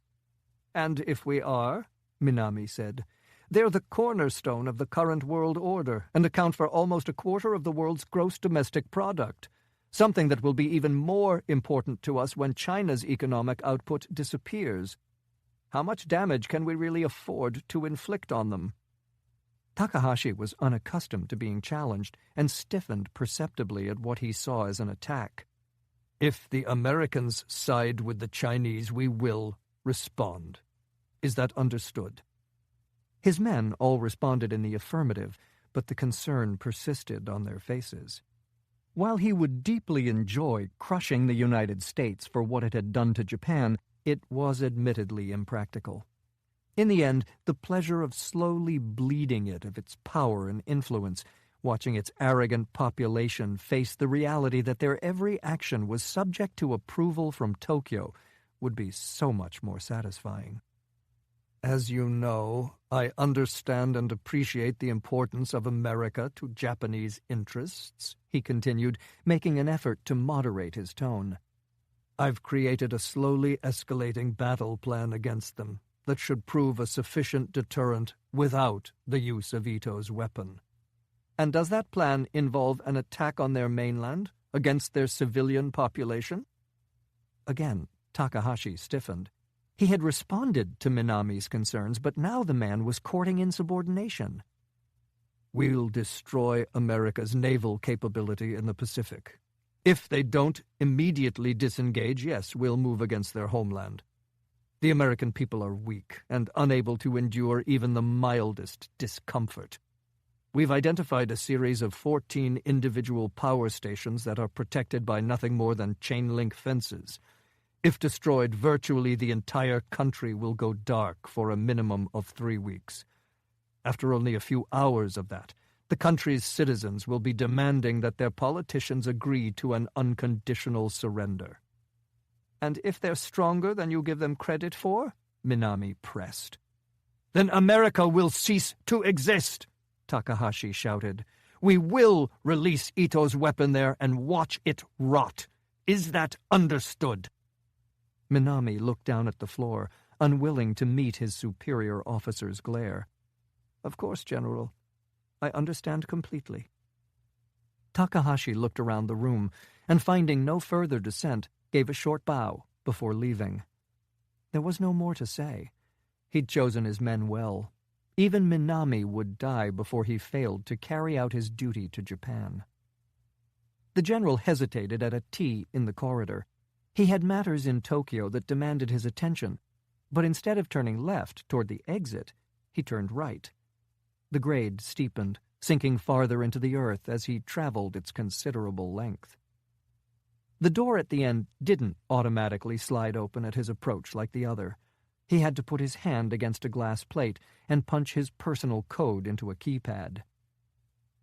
And if we are, Minami said, they're the cornerstone of the current world order and account for almost a quarter of the world's gross domestic product, something that will be even more important to us when China's economic output disappears. How much damage can we really afford to inflict on them? Takahashi was unaccustomed to being challenged and stiffened perceptibly at what he saw as an attack. If the Americans side with the Chinese, we will respond. Is that understood? His men all responded in the affirmative, but the concern persisted on their faces. While he would deeply enjoy crushing the United States for what it had done to Japan, it was admittedly impractical. In the end, the pleasure of slowly bleeding it of its power and influence, watching its arrogant population face the reality that their every action was subject to approval from Tokyo, would be so much more satisfying. As you know, I understand and appreciate the importance of America to Japanese interests, he continued, making an effort to moderate his tone. I've created a slowly escalating battle plan against them that should prove a sufficient deterrent without the use of Ito's weapon. And does that plan involve an attack on their mainland, against their civilian population? Again, Takahashi stiffened. He had responded to Minami's concerns, but now the man was courting insubordination. We'll destroy America's naval capability in the Pacific. If they don't immediately disengage, yes, we'll move against their homeland. The American people are weak and unable to endure even the mildest discomfort. We've identified a series of 14 individual power stations that are protected by nothing more than chain-link fences. If destroyed, virtually the entire country will go dark for a minimum of 3 weeks. After only a few hours of that, the country's citizens will be demanding that their politicians agree to an unconditional surrender. And if they're stronger than you give them credit for? Minami pressed. Then America will cease to exist, Takahashi shouted. We will release Ito's weapon there and watch it rot. Is that understood? Minami looked down at the floor, unwilling to meet his superior officer's glare. Of course, General. I understand completely. Takahashi looked around the room, and finding no further dissent, gave a short bow before leaving. There was no more to say. He'd chosen his men well. Even Minami would die before he failed to carry out his duty to Japan. The general hesitated at a tea in the corridor. He had matters in Tokyo that demanded his attention, but instead of turning left toward the exit, he turned right. The grade steepened, sinking farther into the earth as he traveled its considerable length. The door at the end didn't automatically slide open at his approach like the other. He had to put his hand against a glass plate and punch his personal code into a keypad.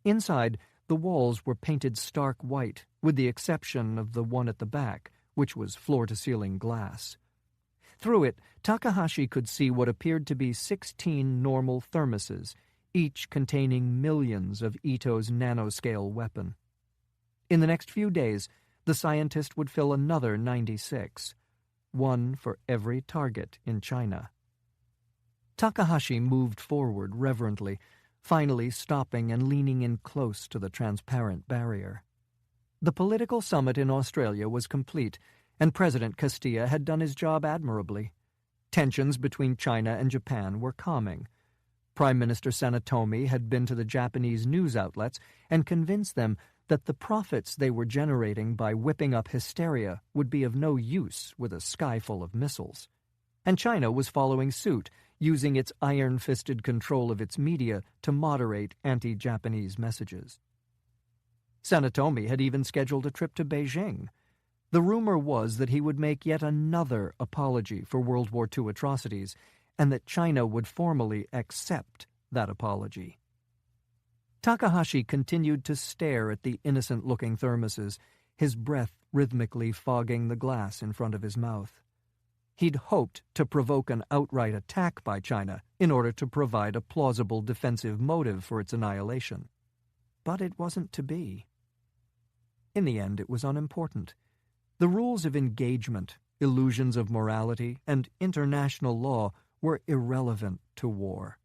Inside, the walls were painted stark white, with the exception of the one at the back, which was floor-to-ceiling glass. Through it, Takahashi could see what appeared to be 16 normal thermoses, each containing millions of Ito's nanoscale weapon. In the next few days, the scientist would fill another 96, one for every target in China. Takahashi moved forward reverently, finally stopping and leaning in close to the transparent barrier. The political summit in Australia was complete, and President Castilla had done his job admirably. Tensions between China and Japan were calming. Prime Minister Sanetomi had been to the Japanese news outlets and convinced them that the profits they were generating by whipping up hysteria would be of no use with a sky full of missiles. And China was following suit, using its iron-fisted control of its media to moderate anti-Japanese messages. Sanetomi had even scheduled a trip to Beijing. The rumor was that he would make yet another apology for World War II atrocities, and that China would formally accept that apology. Takahashi continued to stare at the innocent-looking thermoses, his breath rhythmically fogging the glass in front of his mouth. He'd hoped to provoke an outright attack by China in order to provide a plausible defensive motive for its annihilation. But it wasn't to be. In the end, it was unimportant. The rules of engagement, illusions of morality, and international law were irrelevant to war.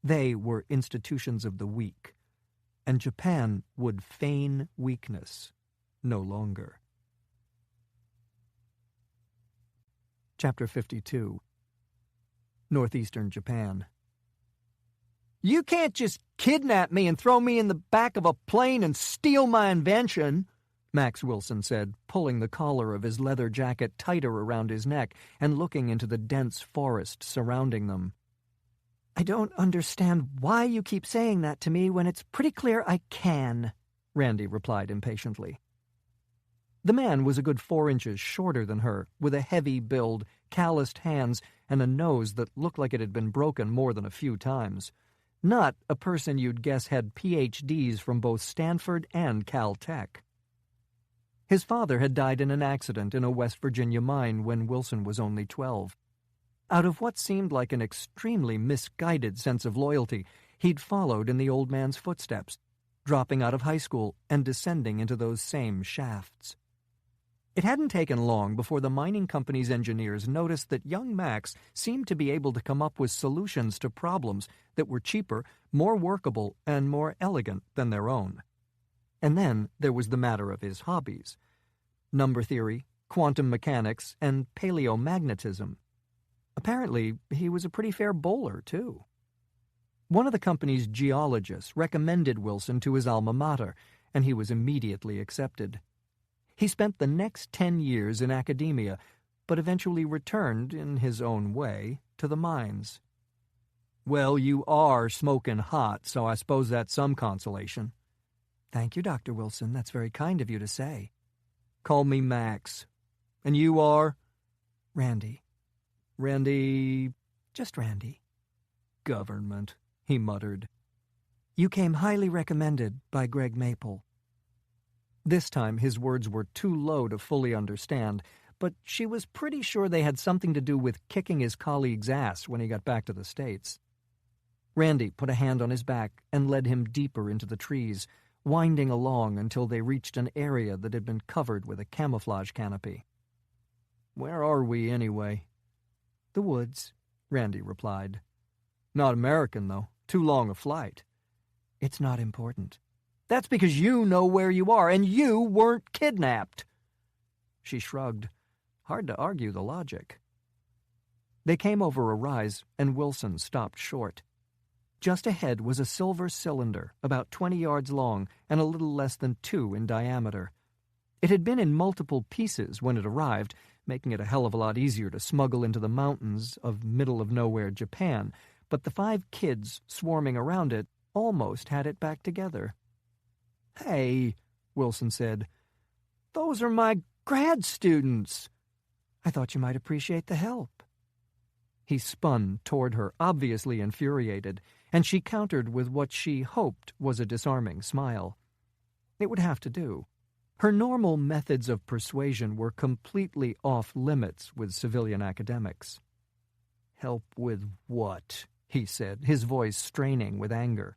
They were institutions of the weak, and Japan would feign weakness no longer. Chapter 52. Northeastern Japan. You can't just kidnap me and throw me in the back of a plane and steal my invention, Max Wilson said, pulling the collar of his leather jacket tighter around his neck and looking into the dense forest surrounding them. I don't understand why you keep saying that to me when it's pretty clear I can, Randy replied impatiently. The man was a good 4 inches shorter than her, with a heavy build, calloused hands, and a nose that looked like it had been broken more than a few times. Not a person you'd guess had PhDs from both Stanford and Caltech. His father had died in an accident in a West Virginia mine when Wilson was only 12. Out of what seemed like an extremely misguided sense of loyalty, he'd followed in the old man's footsteps, dropping out of high school and descending into those same shafts. It hadn't taken long before the mining company's engineers noticed that young Max seemed to be able to come up with solutions to problems that were cheaper, more workable, and more elegant than their own. And then there was the matter of his hobbies: number theory, quantum mechanics, and paleomagnetism. Apparently, he was a pretty fair bowler, too. One of the company's geologists recommended Wilson to his alma mater, and he was immediately accepted. He spent the next 10 years in academia, but eventually returned, in his own way, to the mines. Well, you are smoking hot, so I suppose that's some consolation. Thank you, Dr. Wilson. That's very kind of you to say. Call me Max. And you are? Randy. Randy... Just Randy. Government, he muttered. You came highly recommended by Greg Maple. This time his words were too low to fully understand, but she was pretty sure they had something to do with kicking his colleague's ass when he got back to the States. Randy put a hand on his back and led him deeper into the trees, winding along until they reached an area that had been covered with a camouflage canopy. Where are we, anyway? The woods, Randy replied. Not American, though. Too long a flight. It's not important. That's because you know where you are, and you weren't kidnapped. She shrugged. Hard to argue the logic. They came over a rise, and Wilson stopped short. Just ahead was a silver cylinder, about 20 yards long and a little less than 2 in diameter. It had been in multiple pieces when it arrived, making it a hell of a lot easier to smuggle into the mountains of middle-of-nowhere Japan, but the 5 kids swarming around it almost had it back together. Hey, Wilson said, those are my grad students. I thought you might appreciate the help. He spun toward her, obviously infuriated, and she countered with what she hoped was a disarming smile. It would have to do. Her normal methods of persuasion were completely off-limits with civilian academics. Help with what? He said, his voice straining with anger.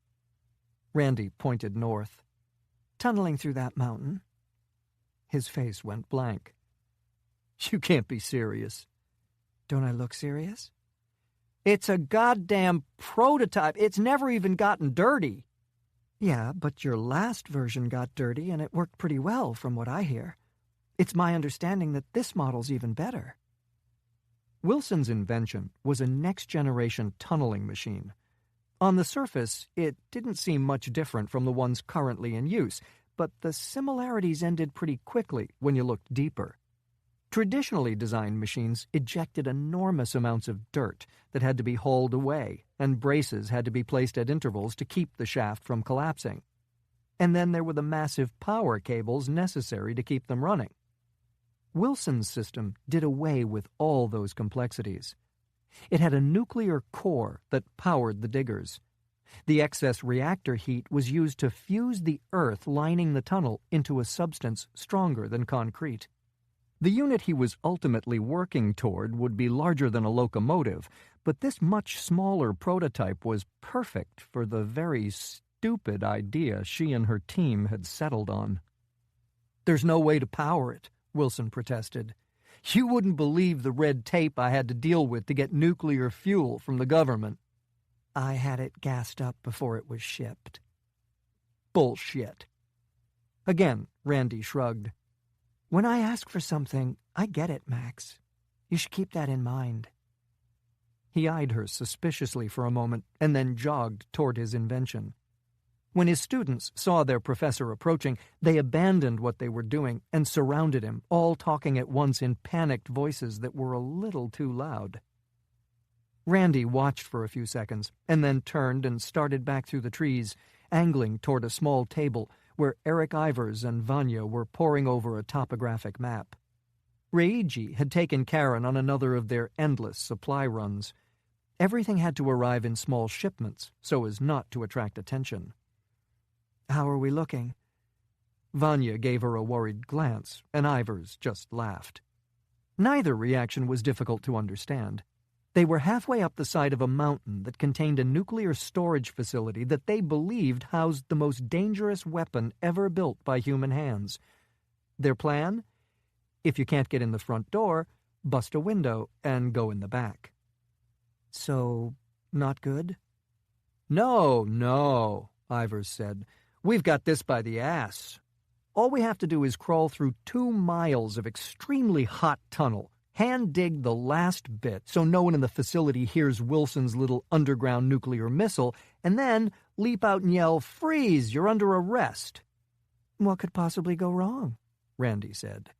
Randy pointed north. Tunneling through that mountain. His face went blank. You can't be serious. Don't I look serious? It's a goddamn prototype. It's never even gotten dirty. Yeah, but your last version got dirty, and it worked pretty well, from what I hear. It's my understanding that this model's even better. Wilson's invention was a next-generation tunneling machine. On the surface, it didn't seem much different from the ones currently in use, but the similarities ended pretty quickly when you looked deeper. Traditionally designed machines ejected enormous amounts of dirt that had to be hauled away, and braces had to be placed at intervals to keep the shaft from collapsing. And then there were the massive power cables necessary to keep them running. Wilson's system did away with all those complexities. It had a nuclear core that powered the diggers. The excess reactor heat was used to fuse the earth lining the tunnel into a substance stronger than concrete. The unit he was ultimately working toward would be larger than a locomotive, but this much smaller prototype was perfect for the very stupid idea she and her team had settled on. "There's no way to power it," Wilson protested. "You wouldn't believe the red tape I had to deal with to get nuclear fuel from the government." I had it gassed up before it was shipped. "Bullshit." Again, Randy shrugged. When I ask for something, I get it, Max. You should keep that in mind. He eyed her suspiciously for a moment and then jogged toward his invention. When his students saw their professor approaching, they abandoned what they were doing and surrounded him, all talking at once in panicked voices that were a little too loud. Randy watched for a few seconds and then turned and started back through the trees, angling toward a small table where Eric Ivers and Vanya were poring over a topographic map. Reiji had taken Karen on another of their endless supply runs. Everything had to arrive in small shipments so as not to attract attention. How are we looking? Vanya gave her a worried glance, and Ivers just laughed. Neither reaction was difficult to understand. They were halfway up the side of a mountain that contained a nuclear storage facility that they believed housed the most dangerous weapon ever built by human hands. Their plan? If you can't get in the front door, bust a window and go in the back. So, not good? No, Ivers said. We've got this by the ass. All we have to do is crawl through 2 miles of extremely hot tunnel, hand-dig the last bit so no one in the facility hears Wilson's little underground nuclear missile, and then leap out and yell, "Freeze! You're under arrest!" What could possibly go wrong? Randy said.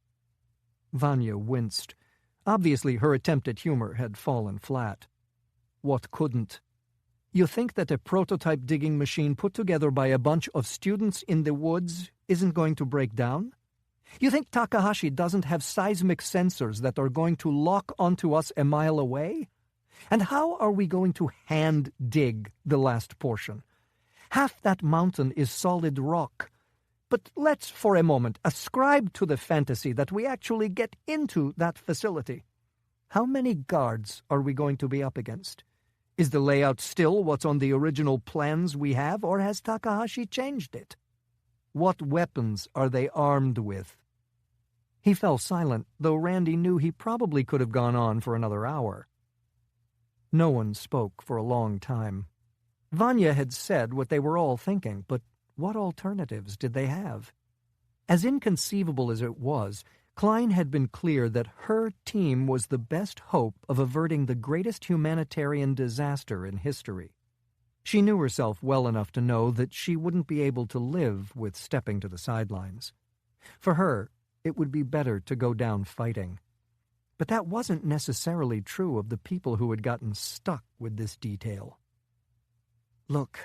Vanya winced. Obviously, her attempt at humor had fallen flat. What couldn't? You think that a prototype digging machine put together by a bunch of students in the woods isn't going to break down? You think Takahashi doesn't have seismic sensors that are going to lock onto us a mile away? And how are we going to hand-dig the last portion? Half that mountain is solid rock. But let's, for a moment, ascribe to the fantasy that we actually get into that facility. How many guards are we going to be up against? Is the layout still what's on the original plans we have, or has Takahashi changed it? What weapons are they armed with? He fell silent, though Randy knew he probably could have gone on for another hour. No one spoke for a long time. Vanya had said what they were all thinking, but what alternatives did they have? As inconceivable as it was, Klein had been clear that her team was the best hope of averting the greatest humanitarian disaster in history. She knew herself well enough to know that she wouldn't be able to live with stepping to the sidelines. For her, it would be better to go down fighting. But that wasn't necessarily true of the people who had gotten stuck with this detail. Look,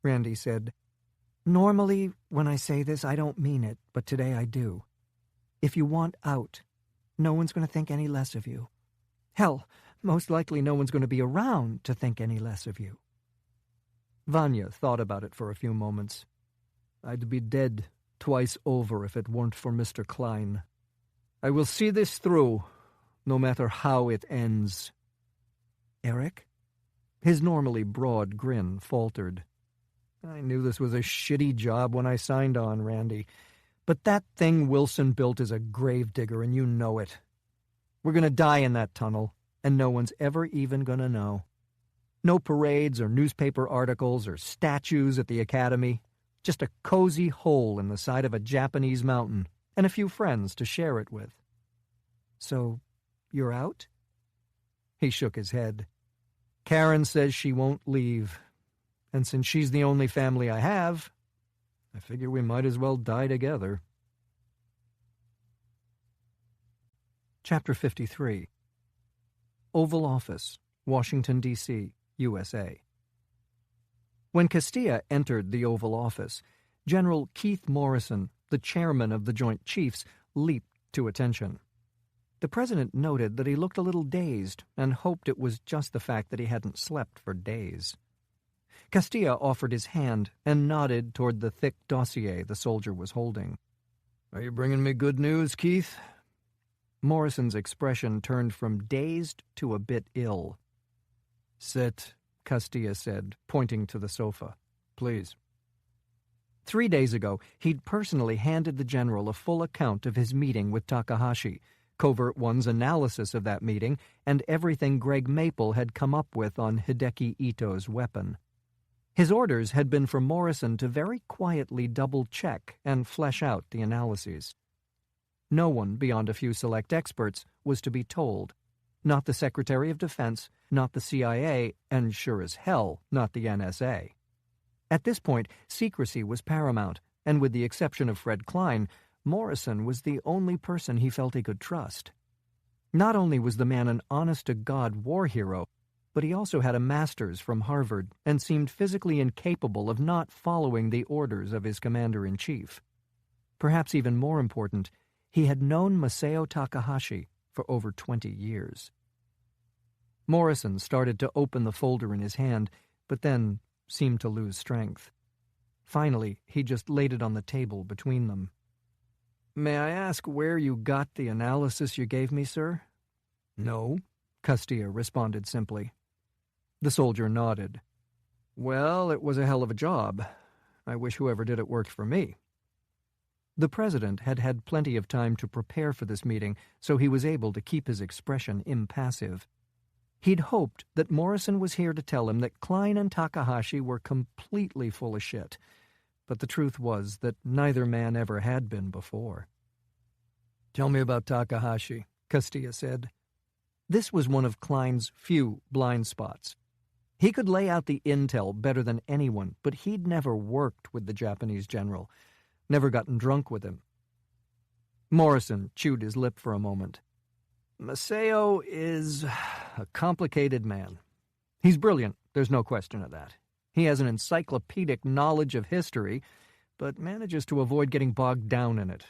Randy said, normally when I say this I don't mean it, but today I do. If you want out, no one's going to think any less of you. Hell, most likely no one's going to be around to think any less of you. Vanya thought about it for a few moments. I'd be dead twice over if it weren't for Mr. Klein. I will see this through, no matter how it ends. Eric? His normally broad grin faltered. I knew this was a shitty job when I signed on, Randy. But that thing Wilson built is a gravedigger, and you know it. We're going to die in that tunnel, and no one's ever even going to know. No parades or newspaper articles or statues at the academy. Just a cozy hole in the side of a Japanese mountain, and a few friends to share it with. So, you're out? He shook his head. Karen says she won't leave. And since she's the only family I have, I figure we might as well die together. Chapter 53. Oval Office, Washington, D.C., USA. When Castilla entered the Oval Office, General Keith Morrison, the chairman of the Joint Chiefs, leaped to attention. The president noted that he looked a little dazed and hoped it was just the fact that he hadn't slept for days. Castilla offered his hand and nodded toward the thick dossier the soldier was holding. Are you bringing me good news, Keith? Morrison's expression turned from dazed to a bit ill. "Sit," Castilla said, pointing to the sofa. "Please." 3 days ago, he'd personally handed the general a full account of his meeting with Takahashi, Covert-One's analysis of that meeting, and everything Greg Maple had come up with on Hideki Ito's weapon. His orders had been for Morrison to very quietly double-check and flesh out the analyses. No one, beyond a few select experts, was to be told. Not the Secretary of Defense, not the CIA, and sure as hell, not the NSA. At this point, secrecy was paramount, and with the exception of Fred Klein, Morrison was the only person he felt he could trust. Not only was the man an honest-to-God war hero, but he also had a master's from Harvard and seemed physically incapable of not following the orders of his commander-in-chief. Perhaps even more important, he had known Masao Takahashi for over 20 years. Morrison started to open the folder in his hand, but then seemed to lose strength. Finally, he just laid it on the table between them. "May I ask where you got the analysis you gave me, sir?" "No," Castilla responded simply. The soldier nodded. "Well, it was a hell of a job. I wish whoever did it worked for me." The president had had plenty of time to prepare for this meeting, so he was able to keep his expression impassive. He'd hoped that Morrison was here to tell him that Klein and Takahashi were completely full of shit, but the truth was that neither man ever had been before. "Tell me about Takahashi," Castilla said. This was one of Klein's few blind spots. He could lay out the intel better than anyone, but he'd never worked with the Japanese general, never gotten drunk with him. Morrison chewed his lip for a moment. "Masao is a complicated man. He's brilliant, there's no question of that. He has an encyclopedic knowledge of history, but manages to avoid getting bogged down in it.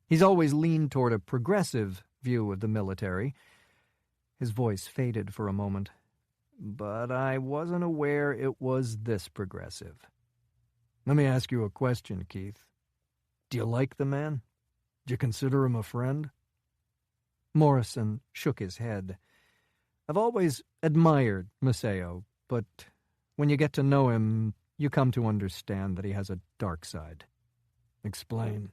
He's always leaned toward a progressive view of the military." His voice faded for a moment. "But I wasn't aware it was this progressive." "Let me ask you a question, Keith. Do you like the man? Do you consider him a friend?" Morrison shook his head. "I've always admired Masao, but when you get to know him, you come to understand that he has a dark side." "Explain."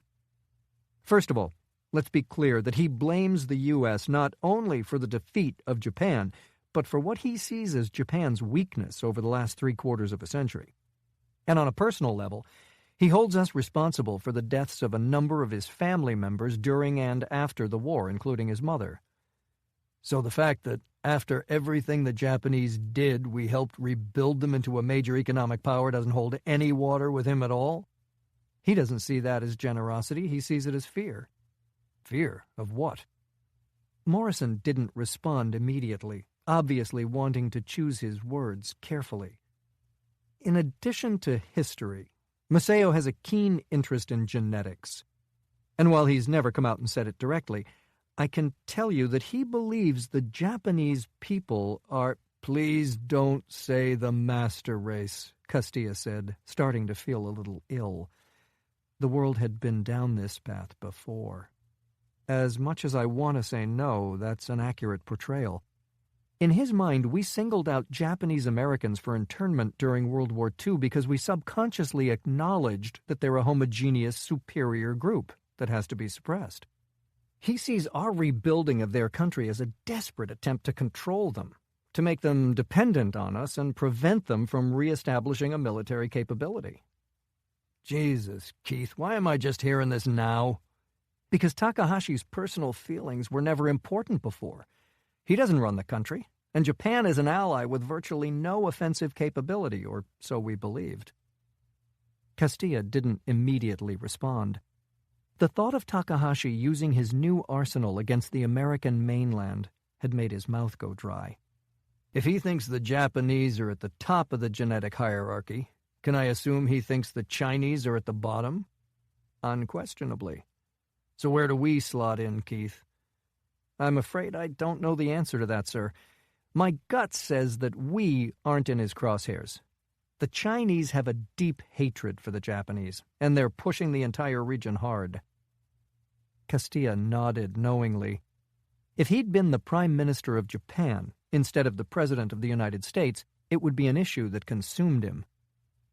"First of all, let's be clear that he blames the U.S. not only for the defeat of Japan, but for what he sees as Japan's weakness over the last 3/4 of a century. And on a personal level, he holds us responsible for the deaths of a number of his family members during and after the war, including his mother." "So the fact that after everything the Japanese did, we helped rebuild them into a major economic power doesn't hold any water with him at all?" "He doesn't see that as generosity, he sees it as fear." "Fear of what?" Morrison didn't respond immediately, obviously wanting to choose his words carefully. In addition to history, Masao has a keen interest in genetics. And while he's never come out and said it directly, I can tell you that he believes the Japanese people are— "Please don't say the master race," Castilla said, starting to feel a little ill. The world had been down this path before. As much as I want to say no, that's an accurate portrayal. In his mind, we singled out Japanese Americans for internment during World War II because we subconsciously acknowledged that they're a homogeneous, superior group that has to be suppressed. He sees our rebuilding of their country as a desperate attempt to control them, to make them dependent on us and prevent them from reestablishing a military capability. Jesus, Keith, why am I just hearing this now? Because Takahashi's personal feelings were never important before. He doesn't run the country, and Japan is an ally with virtually no offensive capability, or so we believed. Castilla didn't immediately respond. The thought of Takahashi using his new arsenal against the American mainland had made his mouth go dry. If he thinks the Japanese are at the top of the genetic hierarchy, can I assume he thinks the Chinese are at the bottom? Unquestionably. So where do we slot in, Keith? I'm afraid I don't know the answer to that, sir. My gut says that we aren't in his crosshairs. The Chinese have a deep hatred for the Japanese, and they're pushing the entire region hard. Castilla nodded knowingly. If he'd been the Prime Minister of Japan instead of the President of the United States, it would be an issue that consumed him.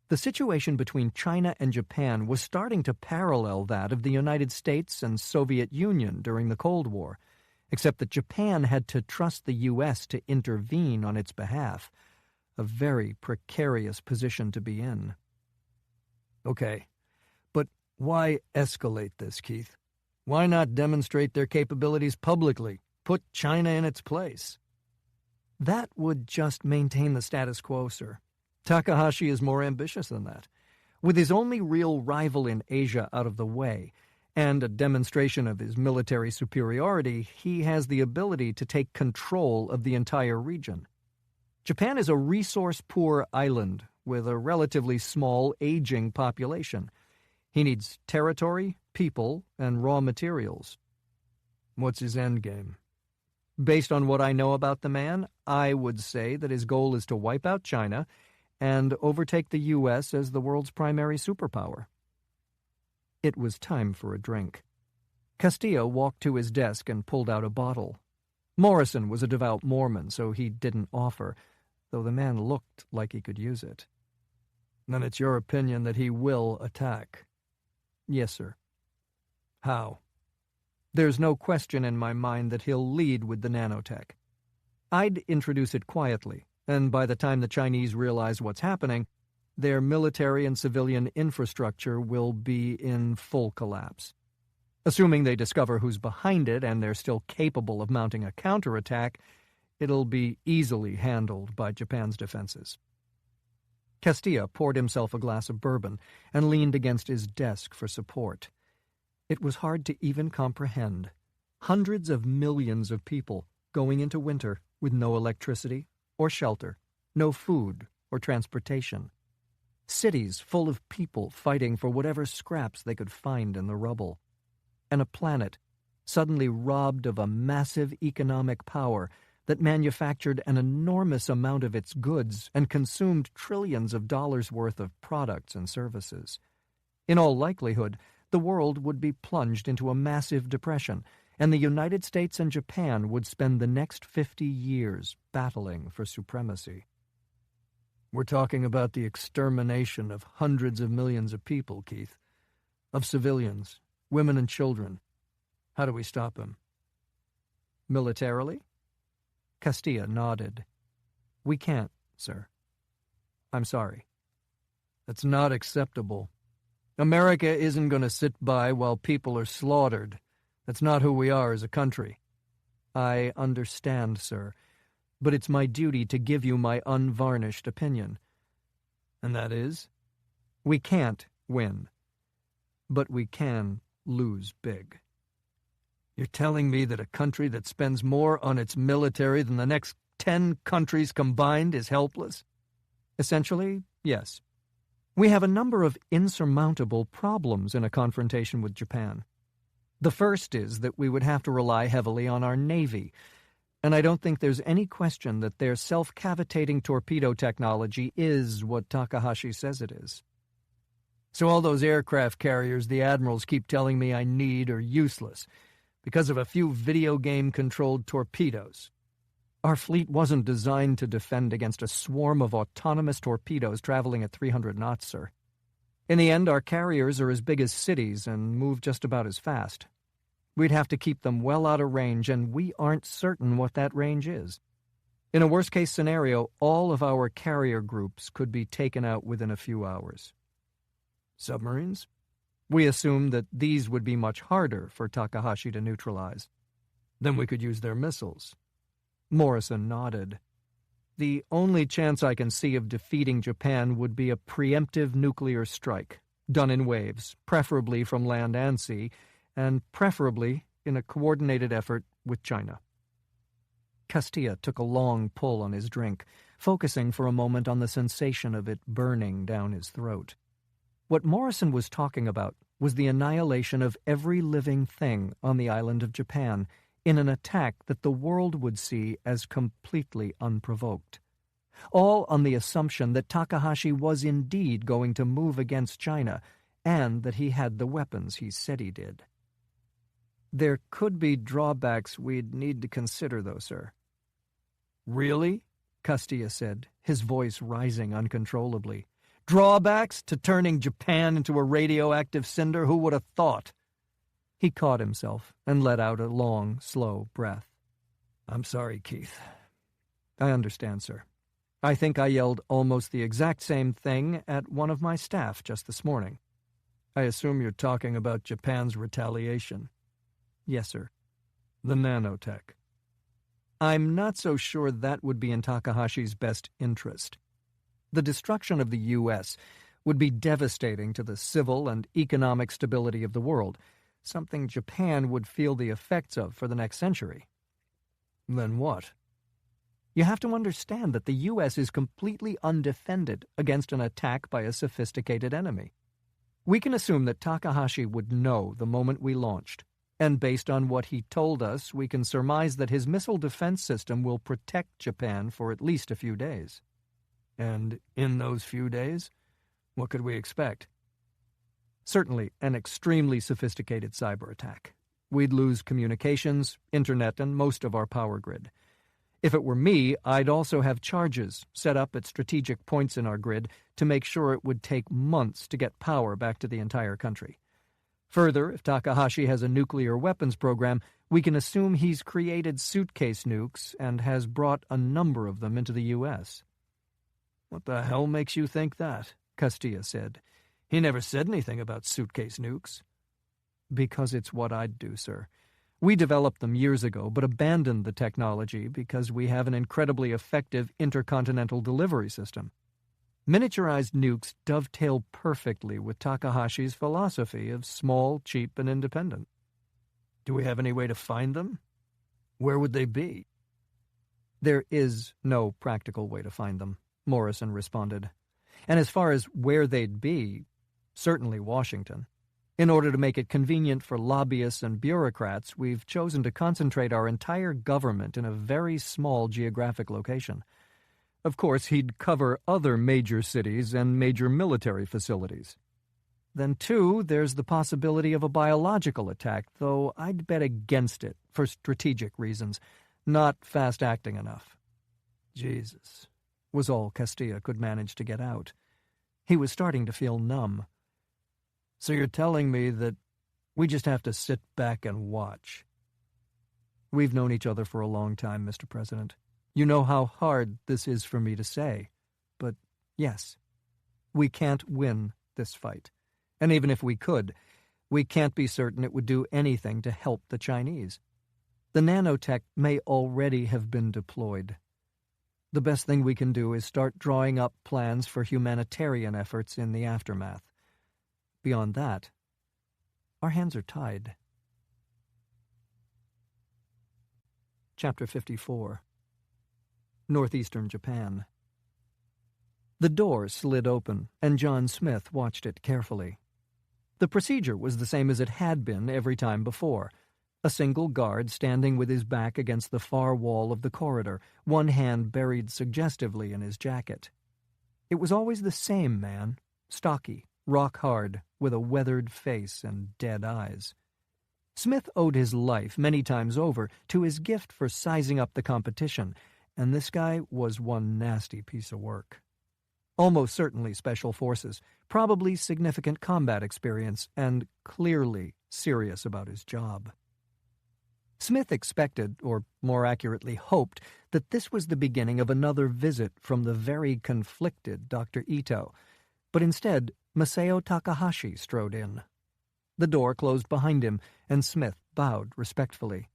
The situation between China and Japan was starting to parallel that of the United States and Soviet Union during the Cold War, except that Japan had to trust the U.S. to intervene on its behalf, a very precarious position to be in. Okay, but why escalate this, Keith? Why not demonstrate their capabilities publicly? Put China in its place? That would just maintain the status quo, sir. Takahashi is more ambitious than that. With his only real rival in Asia out of the way, and a demonstration of his military superiority, he has the ability to take control of the entire region. Japan is a resource-poor island with a relatively small, aging population. He needs territory, people, and raw materials. What's his endgame? Based on what I know about the man, I would say that his goal is to wipe out China and overtake the U.S. as the world's primary superpower. It was time for a drink. Castillo walked to his desk and pulled out a bottle. Morrison was a devout Mormon, so he didn't offer, though the man looked like he could use it. Then it's your opinion that he will attack? Yes, sir. How? There's no question in my mind that he'll lead with the nanotech. I'd introduce it quietly, and by the time the Chinese realize what's happening, their military and civilian infrastructure will be in full collapse. Assuming they discover who's behind it and they're still capable of mounting a counterattack, it'll be easily handled by Japan's defenses. Castilla poured himself a glass of bourbon and leaned against his desk for support. It was hard to even comprehend. Hundreds of millions of people going into winter with no electricity or shelter, no food or transportation. Cities full of people fighting for whatever scraps they could find in the rubble. And a planet suddenly robbed of a massive economic power that manufactured an enormous amount of its goods and consumed trillions of dollars worth of products and services. In all likelihood, the world would be plunged into a massive depression, and the United States and Japan would spend the next 50 years battling for supremacy. We're talking about the extermination of hundreds of millions of people, Keith. Of civilians, women and children. How do we stop him? Militarily? Castilla nodded. We can't, sir. I'm sorry. That's not acceptable. America isn't going to sit by while people are slaughtered. That's not who we are as a country. I understand, sir, but it's my duty to give you my unvarnished opinion. And that is? We can't win, but we can lose big. You're telling me that a country that spends more on its military than the next 10 countries combined is helpless? Essentially, yes. We have a number of insurmountable problems in a confrontation with Japan. The first is that we would have to rely heavily on our Navy, and I don't think there's any question that their self-cavitating torpedo technology is what Takahashi says it is. So all those aircraft carriers the admirals keep telling me I need are useless because of a few video game-controlled torpedoes. Our fleet wasn't designed to defend against a swarm of autonomous torpedoes traveling at 300 knots, sir. In the end, our carriers are as big as cities and move just about as fast. We'd have to keep them well out of range, and we aren't certain what that range is. In a worst-case scenario, all of our carrier groups could be taken out within a few hours. Submarines? We assume that these would be much harder for Takahashi to neutralize. Then we could use their missiles. Morrison nodded. The only chance I can see of defeating Japan would be a preemptive nuclear strike, done in waves, preferably from land and sea, and preferably in a coordinated effort with China. Castilla took a long pull on his drink, focusing for a moment on the sensation of it burning down his throat. What Morrison was talking about was the annihilation of every living thing on the island of Japan in an attack that the world would see as completely unprovoked. All on the assumption that Takahashi was indeed going to move against China, and that he had the weapons he said he did. There could be drawbacks we'd need to consider, though, sir. Really? Castilla said, his voice rising uncontrollably. Drawbacks to turning Japan into a radioactive cinder? Who would have thought? He caught himself and let out a long, slow breath. I'm sorry, Keith. I understand, sir. I think I yelled almost the exact same thing at one of my staff just this morning. I assume you're talking about Japan's retaliation. Yes, sir. The nanotech. I'm not so sure that would be in Takahashi's best interest. The destruction of the U.S. would be devastating to the civil and economic stability of the world, something Japan would feel the effects of for the next century. Then what? You have to understand that the U.S. is completely undefended against an attack by a sophisticated enemy. We can assume that Takahashi would know the moment we launched, and based on what he told us, we can surmise that his missile defense system will protect Japan for at least a few days. And in those few days, what could we expect? Certainly an extremely sophisticated cyber attack. We'd lose communications, internet, and most of our power grid. If it were me, I'd also have charges set up at strategic points in our grid to make sure it would take months to get power back to the entire country. Further, if Takahashi has a nuclear weapons program, we can assume he's created suitcase nukes and has brought a number of them into the U.S. What the hell makes you think that? Castilla said. He never said anything about suitcase nukes. Because it's what I'd do, sir. We developed them years ago, but abandoned the technology because we have an incredibly effective intercontinental delivery system. Miniaturized nukes dovetail perfectly with Takahashi's philosophy of small, cheap, and independent. Do we have any way to find them? Where would they be? There is no practical way to find them, Morrison responded. And as far as where they'd be, certainly Washington. In order to make it convenient for lobbyists and bureaucrats, we've chosen to concentrate our entire government in a very small geographic location. Of course, he'd cover other major cities and major military facilities. Then, too, there's the possibility of a biological attack, though I'd bet against it for strategic reasons, not fast-acting enough. Jesus, was all Castilla could manage to get out. He was starting to feel numb. So you're telling me that we just have to sit back and watch? We've known each other for a long time, Mr. President. You know how hard this is for me to say. But yes, we can't win this fight. And even if we could, we can't be certain it would do anything to help the Chinese. The nanotech may already have been deployed. The best thing we can do is start drawing up plans for humanitarian efforts in the aftermath. Beyond that, our hands are tied. Chapter 54. Northeastern Japan. The door slid open, and John Smith watched it carefully. The procedure was the same as it had been every time before. A single guard standing with his back against the far wall of the corridor, one hand buried suggestively in his jacket. It was always the same man, stocky, rock-hard, with a weathered face and dead eyes. Smith owed his life many times over to his gift for sizing up the competition, and this guy was one nasty piece of work. Almost certainly special forces, probably significant combat experience, and clearly serious about his job. Smith expected, or more accurately hoped, that this was the beginning of another visit from the very conflicted Dr. Ito, but instead Masao Takahashi strode in. The door closed behind him, and Smith bowed respectfully.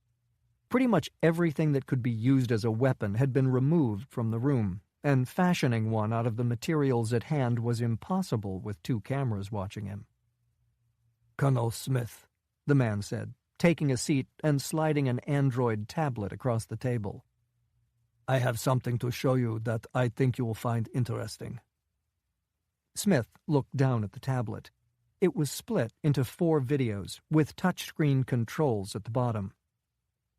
Pretty much everything that could be used as a weapon had been removed from the room, and fashioning one out of the materials at hand was impossible with 2 cameras watching him. "Colonel Smith," the man said, taking a seat and sliding an Android tablet across the table. "I have something to show you that I think you will find interesting." Smith looked down at the tablet. It was split into 4 videos, with touchscreen controls at the bottom.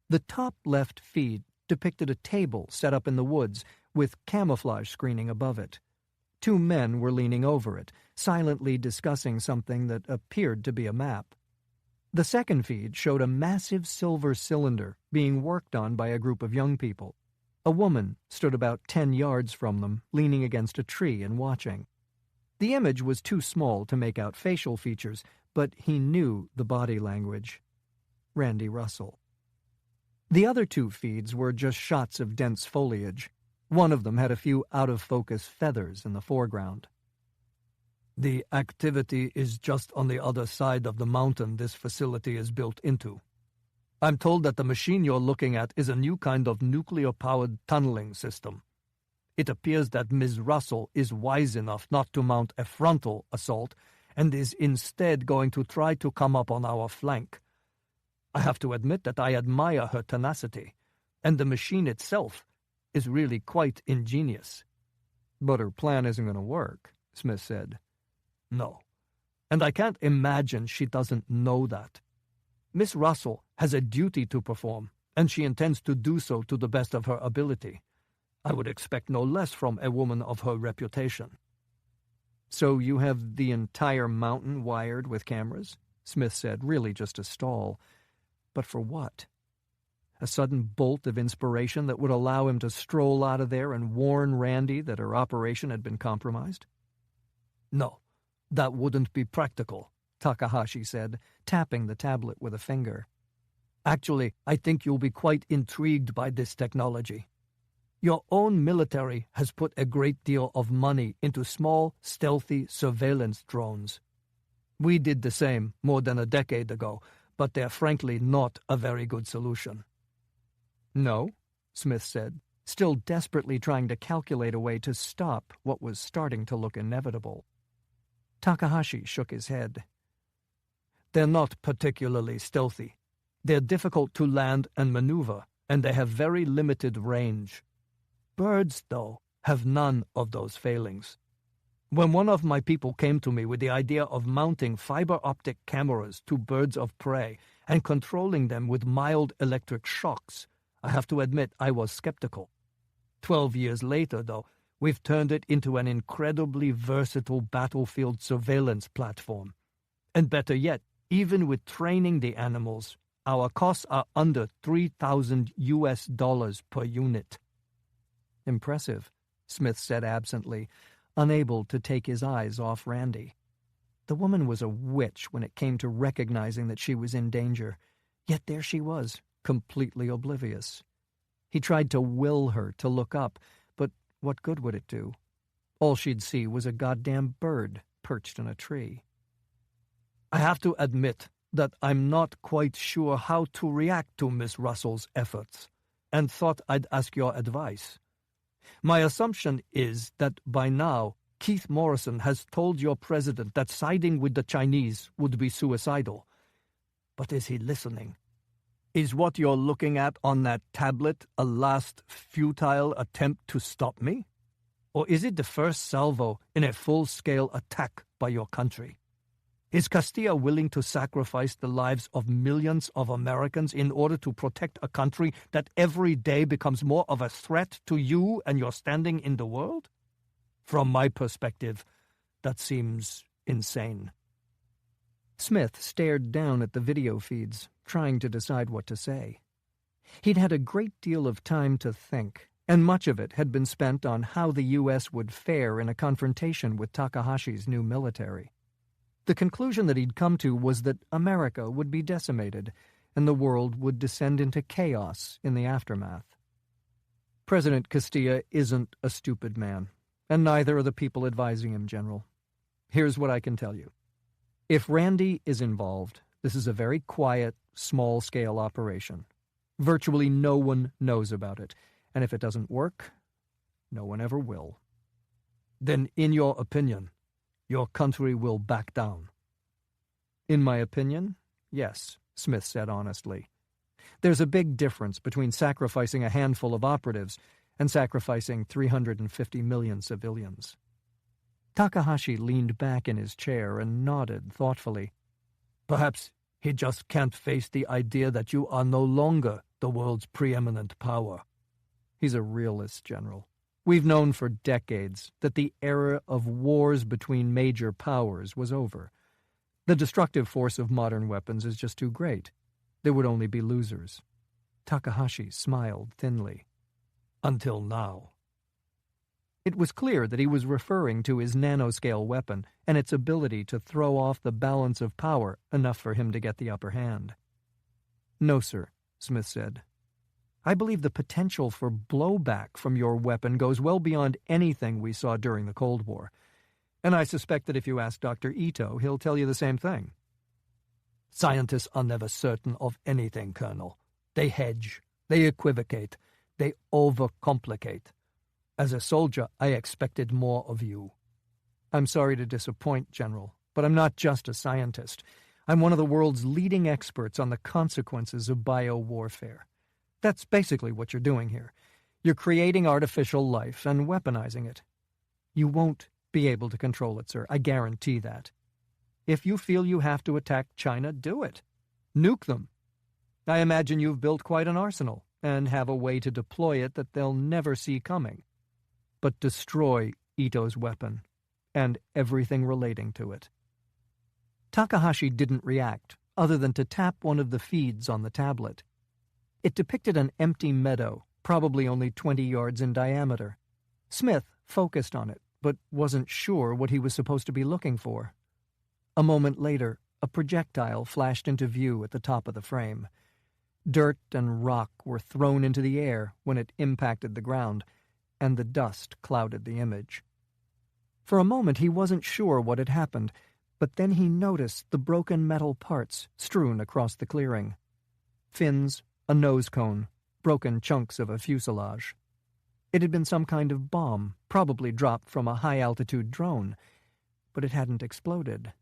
The top left feed depicted a table set up in the woods, with camouflage screening above it. 2 men were leaning over it, silently discussing something that appeared to be a map. The second feed showed a massive silver cylinder being worked on by a group of young people. A woman stood about 10 yards from them, leaning against a tree and watching. The image was too small to make out facial features, but he knew the body language. Randy Russell. The other two feeds were just shots of dense foliage. One of them had a few out-of-focus feathers in the foreground. The activity is just on the other side of the mountain this facility is built into. I'm told that the machine you're looking at is a new kind of nuclear-powered tunneling system. It appears that Ms. Russell is wise enough not to mount a frontal assault and is instead going to try to come up on our flank. I have to admit that I admire her tenacity, and the machine itself is really quite ingenious. But her plan isn't going to work, Smith said. No, and I can't imagine she doesn't know that. Miss Russell has a duty to perform, and she intends to do so to the best of her ability. I would expect no less from a woman of her reputation. So you have the entire mountain wired with cameras? Smith said, really just a stall. But for what? A sudden bolt of inspiration that would allow him to stroll out of there and warn Randy that her operation had been compromised? No, that wouldn't be practical, Takahashi said, tapping the tablet with a finger. Actually, I think you'll be quite intrigued by this technology. Your own military has put a great deal of money into small, stealthy surveillance drones. We did the same more than a decade ago, but they're frankly not a very good solution. No, Smith said, still desperately trying to calculate a way to stop what was starting to look inevitable. Takahashi shook his head. They're not particularly stealthy. They're difficult to land and maneuver, and they have very limited range. Birds, though, have none of those failings. When one of my people came to me with the idea of mounting fiber-optic cameras to birds of prey and controlling them with mild electric shocks, I have to admit I was skeptical. 12 years later, though, we've turned it into an incredibly versatile battlefield surveillance platform. And better yet, even with training the animals, our costs are under $3,000 per unit. Impressive, Smith said absently, unable to take his eyes off Randy. The woman was a witch when it came to recognizing that she was in danger, yet there she was, completely oblivious. He tried to will her to look up, but what good would it do? All she'd see was a goddamn bird perched in a tree. I have to admit that I'm not quite sure how to react to Miss Russell's efforts, and thought I'd ask your advice. My assumption is that by now, Keith Morrison has told your president that siding with the Chinese would be suicidal. But is he listening? Is what you're looking at on that tablet a last futile attempt to stop me? Or is it the first salvo in a full-scale attack by your country? Is Castilla willing to sacrifice the lives of millions of Americans in order to protect a country that every day becomes more of a threat to you and your standing in the world? From my perspective, that seems insane. Smith stared down at the video feeds, trying to decide what to say. He'd had a great deal of time to think, and much of it had been spent on how the U.S. would fare in a confrontation with Takahashi's new military. The conclusion that he'd come to was that America would be decimated, and the world would descend into chaos in the aftermath. President Castilla isn't a stupid man, and neither are the people advising him, General. Here's what I can tell you. If Randy is involved, this is a very quiet, small-scale operation. Virtually no one knows about it, and if it doesn't work, no one ever will. Then, in your opinion, your country will back down? In my opinion, yes, Smith said honestly. There's a big difference between sacrificing a handful of operatives and sacrificing 350 million civilians. Takahashi leaned back in his chair and nodded thoughtfully. Perhaps he just can't face the idea that you are no longer the world's preeminent power. He's a realist, General. We've known for decades that the era of wars between major powers was over. The destructive force of modern weapons is just too great. There would only be losers. Takahashi smiled thinly. Until now. It was clear that he was referring to his nanoscale weapon and its ability to throw off the balance of power enough for him to get the upper hand. "No, sir," Smith said. "I believe the potential for blowback from your weapon goes well beyond anything we saw during the Cold War. And I suspect that if you ask Dr. Ito, he'll tell you the same thing." "Scientists are never certain of anything, Colonel. They hedge, they equivocate, they overcomplicate. As a soldier, I expected more of you." "I'm sorry to disappoint, General, but I'm not just a scientist. I'm one of the world's leading experts on the consequences of biowarfare. That's basically what you're doing here. You're creating artificial life and weaponizing it. You won't be able to control it, sir. I guarantee that. If you feel you have to attack China, do it. Nuke them. I imagine you've built quite an arsenal and have a way to deploy it that they'll never see coming. But destroy Ito's weapon and everything relating to it." Takahashi didn't react, other than to tap one of the feeds on the tablet. It depicted an empty meadow, probably only 20 yards in diameter. Smith focused on it, but wasn't sure what he was supposed to be looking for. A moment later, a projectile flashed into view at the top of the frame. Dirt and rock were thrown into the air when it impacted the ground, and the dust clouded the image. For a moment he wasn't sure what had happened, but then he noticed the broken metal parts strewn across the clearing. Fins, a nose cone, broken chunks of a fuselage. It had been some kind of bomb, probably dropped from a high-altitude drone, but it hadn't exploded.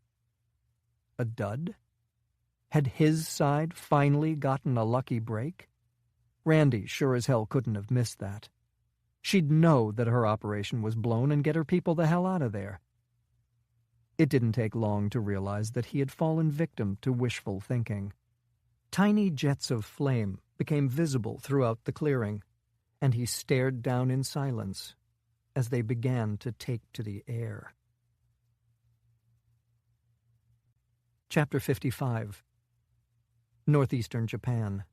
A dud? Had his side finally gotten a lucky break? Randy sure as hell couldn't have missed that. She'd know that her operation was blown and get her people the hell out of there. It didn't take long to realize that he had fallen victim to wishful thinking. Tiny jets of flame became visible throughout the clearing, and he stared down in silence as they began to take to the air. Chapter 55. Northeastern Japan.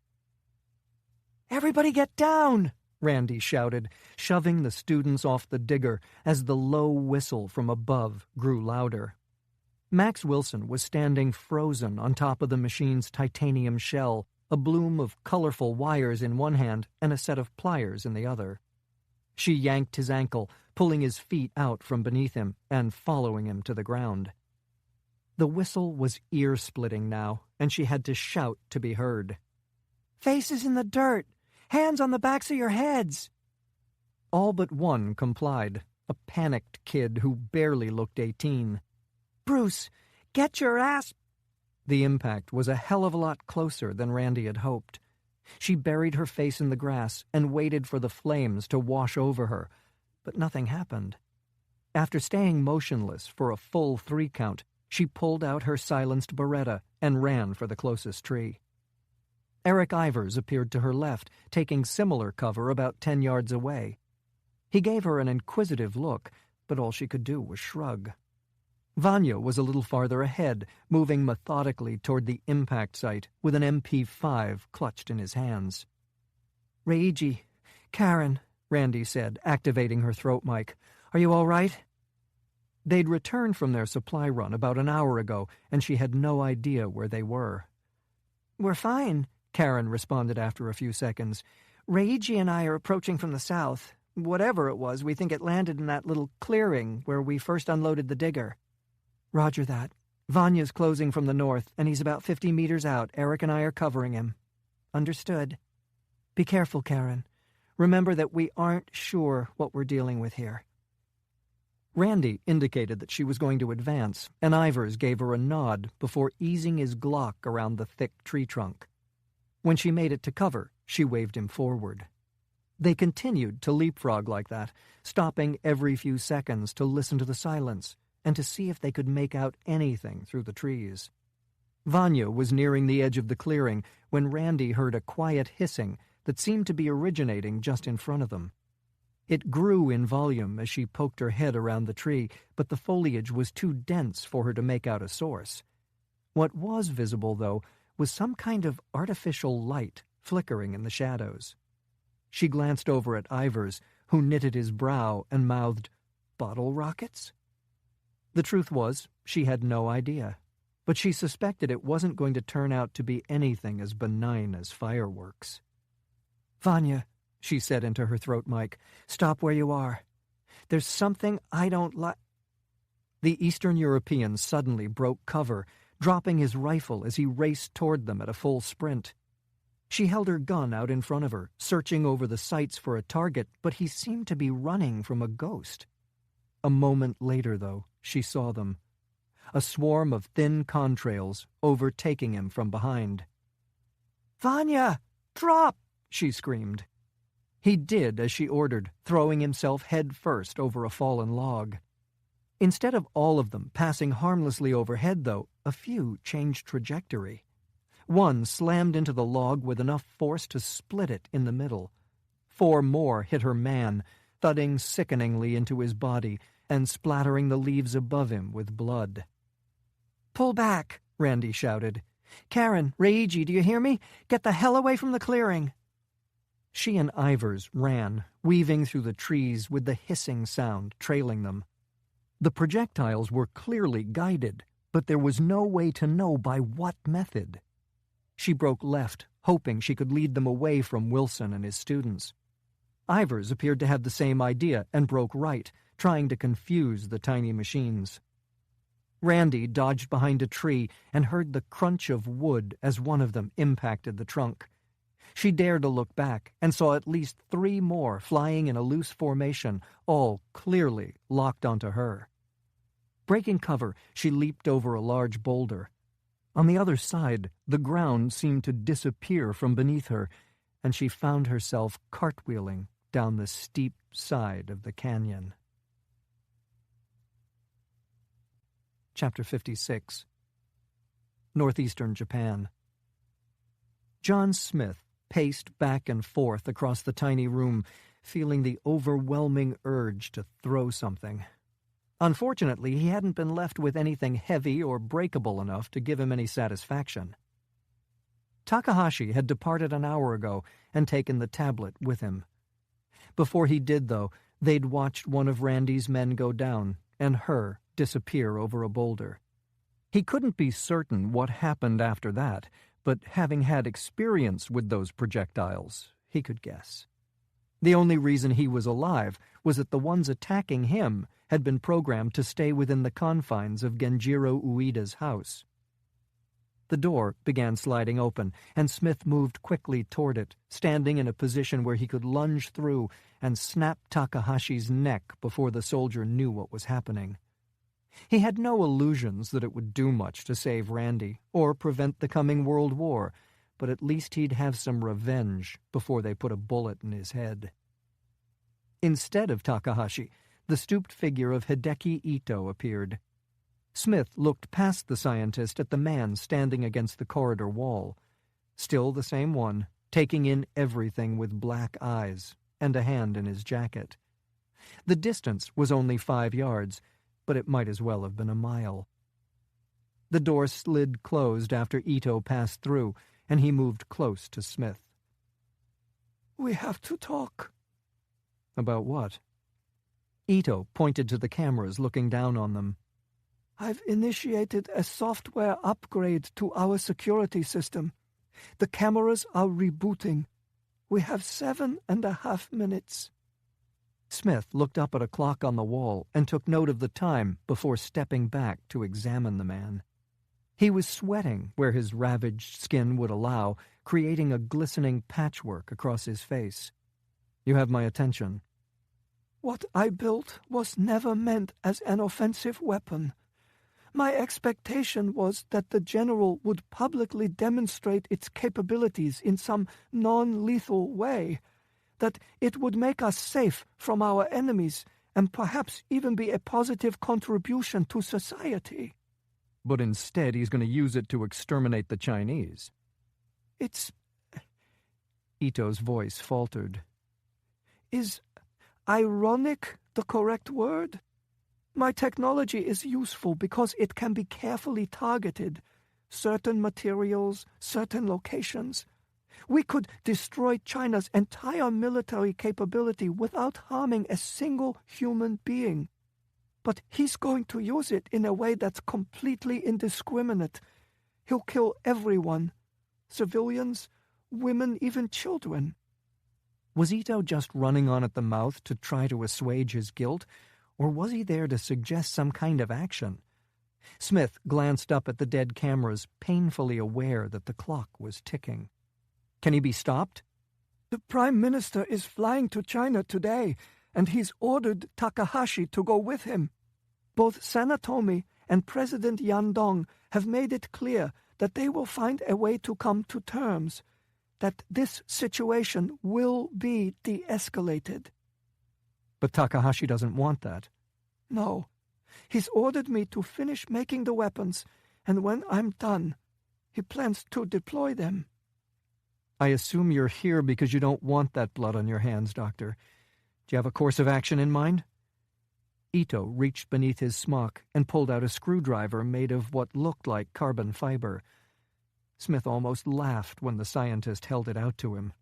"Everybody get down!" Randy shouted, shoving the students off the digger as the low whistle from above grew louder. Max Wilson was standing frozen on top of the machine's titanium shell, a bloom of colorful wires in one hand and a set of pliers in the other. She yanked his ankle, pulling his feet out from beneath him and following him to the ground. The whistle was ear-splitting now, and she had to shout to be heard. "Faces in the dirt! Hands on the backs of your heads!" All but one complied, a panicked kid who barely looked 18. "Bruce, get your ass—" The impact was a hell of a lot closer than Randy had hoped. She buried her face in the grass and waited for the flames to wash over her, but nothing happened. After staying motionless for a full 3 count, she pulled out her silenced Beretta and ran for the closest tree. Eric Ivers appeared to her left, taking similar cover about 10 yards away. He gave her an inquisitive look, but all she could do was shrug. Vanya was a little farther ahead, moving methodically toward the impact site with an MP5 clutched in his hands. "Reiji, Karen," Randy said, activating her throat mic. "Are you all right?" They'd returned from their supply run about an hour ago, and she had no idea where they were. "We're fine," Karen responded after a few seconds. "Reiji and I are approaching from the south. Whatever it was, we think it landed in that little clearing where we first unloaded the digger." "Roger that. Vanya's closing from the north, and he's about 50 meters out. Eric and I are covering him." "Understood. Be careful, Karen. Remember that we aren't sure what we're dealing with here." Randy indicated that she was going to advance, and Ivers gave her a nod before easing his Glock around the thick tree trunk. When she made it to cover, she waved him forward. They continued to leapfrog like that, stopping every few seconds to listen to the silence and to see if they could make out anything through the trees. Vanya was nearing the edge of the clearing when Randy heard a quiet hissing that seemed to be originating just in front of them. It grew in volume as she poked her head around the tree, but the foliage was too dense for her to make out a source. What was visible, though, was some kind of artificial light flickering in the shadows. She glanced over at Ivers, who knitted his brow and mouthed, "Bottle rockets?" The truth was, she had no idea, but she suspected it wasn't going to turn out to be anything as benign as fireworks. "Vanya," she said into her throat mic, "stop where you are. There's something I don't like." The Eastern European suddenly broke cover, dropping his rifle as he raced toward them at a full sprint. She held her gun out in front of her, searching over the sights for a target, but he seemed to be running from a ghost. A moment later, though, she saw them. A swarm of thin contrails overtaking him from behind. "Vanya, drop!" she screamed. He did as she ordered, throwing himself head first over a fallen log. Instead of all of them passing harmlessly overhead, though, a few changed trajectory. One slammed into the log with enough force to split it in the middle. 4 more hit her man, thudding sickeningly into his body and splattering the leaves above him with blood. "Pull back," Randy shouted. "Karen, Reiji, do you hear me? Get the hell away from the clearing." She and Ivers ran, weaving through the trees with the hissing sound trailing them. The projectiles were clearly guided, but there was no way to know by what method. She broke left, hoping she could lead them away from Wilson and his students. Ivers appeared to have the same idea and broke right, trying to confuse the tiny machines. Randy dodged behind a tree and heard the crunch of wood as one of them impacted the trunk. She dared to look back and saw at least 3 more flying in a loose formation, all clearly locked onto her. Breaking cover, she leaped over a large boulder. On the other side, the ground seemed to disappear from beneath her, and she found herself cartwheeling down the steep side of the canyon. Chapter 56. Northeastern Japan. John Smith paced back and forth across the tiny room, feeling the overwhelming urge to throw something. Unfortunately, he hadn't been left with anything heavy or breakable enough to give him any satisfaction. Takahashi had departed an hour ago and taken the tablet with him. Before he did, though, they'd watched one of Randy's men go down and her disappear over a boulder. He couldn't be certain what happened after that, but having had experience with those projectiles, he could guess. The only reason he was alive was that the ones attacking him had been programmed to stay within the confines of Genjiro Ueda's house. The door began sliding open, and Smith moved quickly toward it, standing in a position where he could lunge through and snap Takahashi's neck before the soldier knew what was happening. He had no illusions that it would do much to save Randy or prevent the coming World War, but at least he'd have some revenge before they put a bullet in his head. Instead of Takahashi, the stooped figure of Hideki Ito appeared. Smith looked past the scientist at the man standing against the corridor wall. Still the same one, taking in everything with black eyes and a hand in his jacket. The distance was only 5 yards, but it might as well have been a mile. The door slid closed after Ito passed through, and he moved close to Smith. "We have to talk." About what? Ito pointed to the cameras looking down on them. "I've initiated a software upgrade to our security system. The cameras are rebooting. We have 7.5 minutes. Smith looked up at a clock on the wall and took note of the time before stepping back to examine the man. He was sweating where his ravaged skin would allow, creating a glistening patchwork across his face. "You have my attention." What I built was never meant as an offensive weapon. My expectation was that the general would publicly demonstrate its capabilities in some non-lethal way, that it would make us safe from our enemies and perhaps even be a positive contribution to society. But instead he's going to use it to exterminate the Chinese. It's... Ito's voice faltered. Is ironic the correct word? My technology is useful because it can be carefully targeted, certain materials, certain locations. We could destroy China's entire military capability without harming a single human being. But he's going to use it in a way that's completely indiscriminate. He'll kill everyone. Civilians, women, even children. Was Ito just running on at the mouth to try to assuage his guilt, or was he there to suggest some kind of action? Smith glanced up at the dead cameras, painfully aware that the clock was ticking. Can he be stopped? The Prime Minister is flying to China today, and he's ordered Takahashi to go with him. Both Sanatomi and President Yandong have made it clear that they will find a way to come to terms, that this situation will be de-escalated. But Takahashi doesn't want that. No. He's ordered me to finish making the weapons, and when I'm done, he plans to deploy them. I assume you're here because you don't want that blood on your hands, Doctor. Do you have a course of action in mind? Ito reached beneath his smock and pulled out a screwdriver made of what looked like carbon fiber. Smith almost laughed when the scientist held it out to him.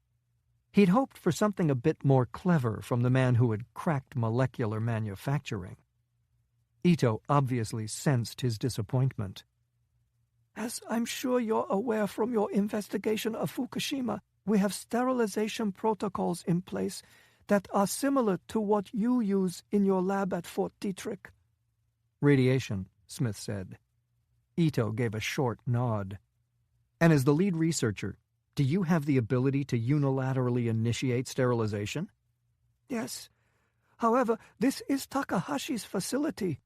He'd hoped for something a bit more clever from the man who had cracked molecular manufacturing. Ito obviously sensed his disappointment. As I'm sure you're aware from your investigation of Fukushima, we have sterilization protocols in place that are similar to what you use in your lab at Fort Detrick. Radiation, Smith said. Ito gave a short nod. And as the lead researcher, do you have the ability to unilaterally initiate sterilization? Yes. However, this is Takahashi's facility.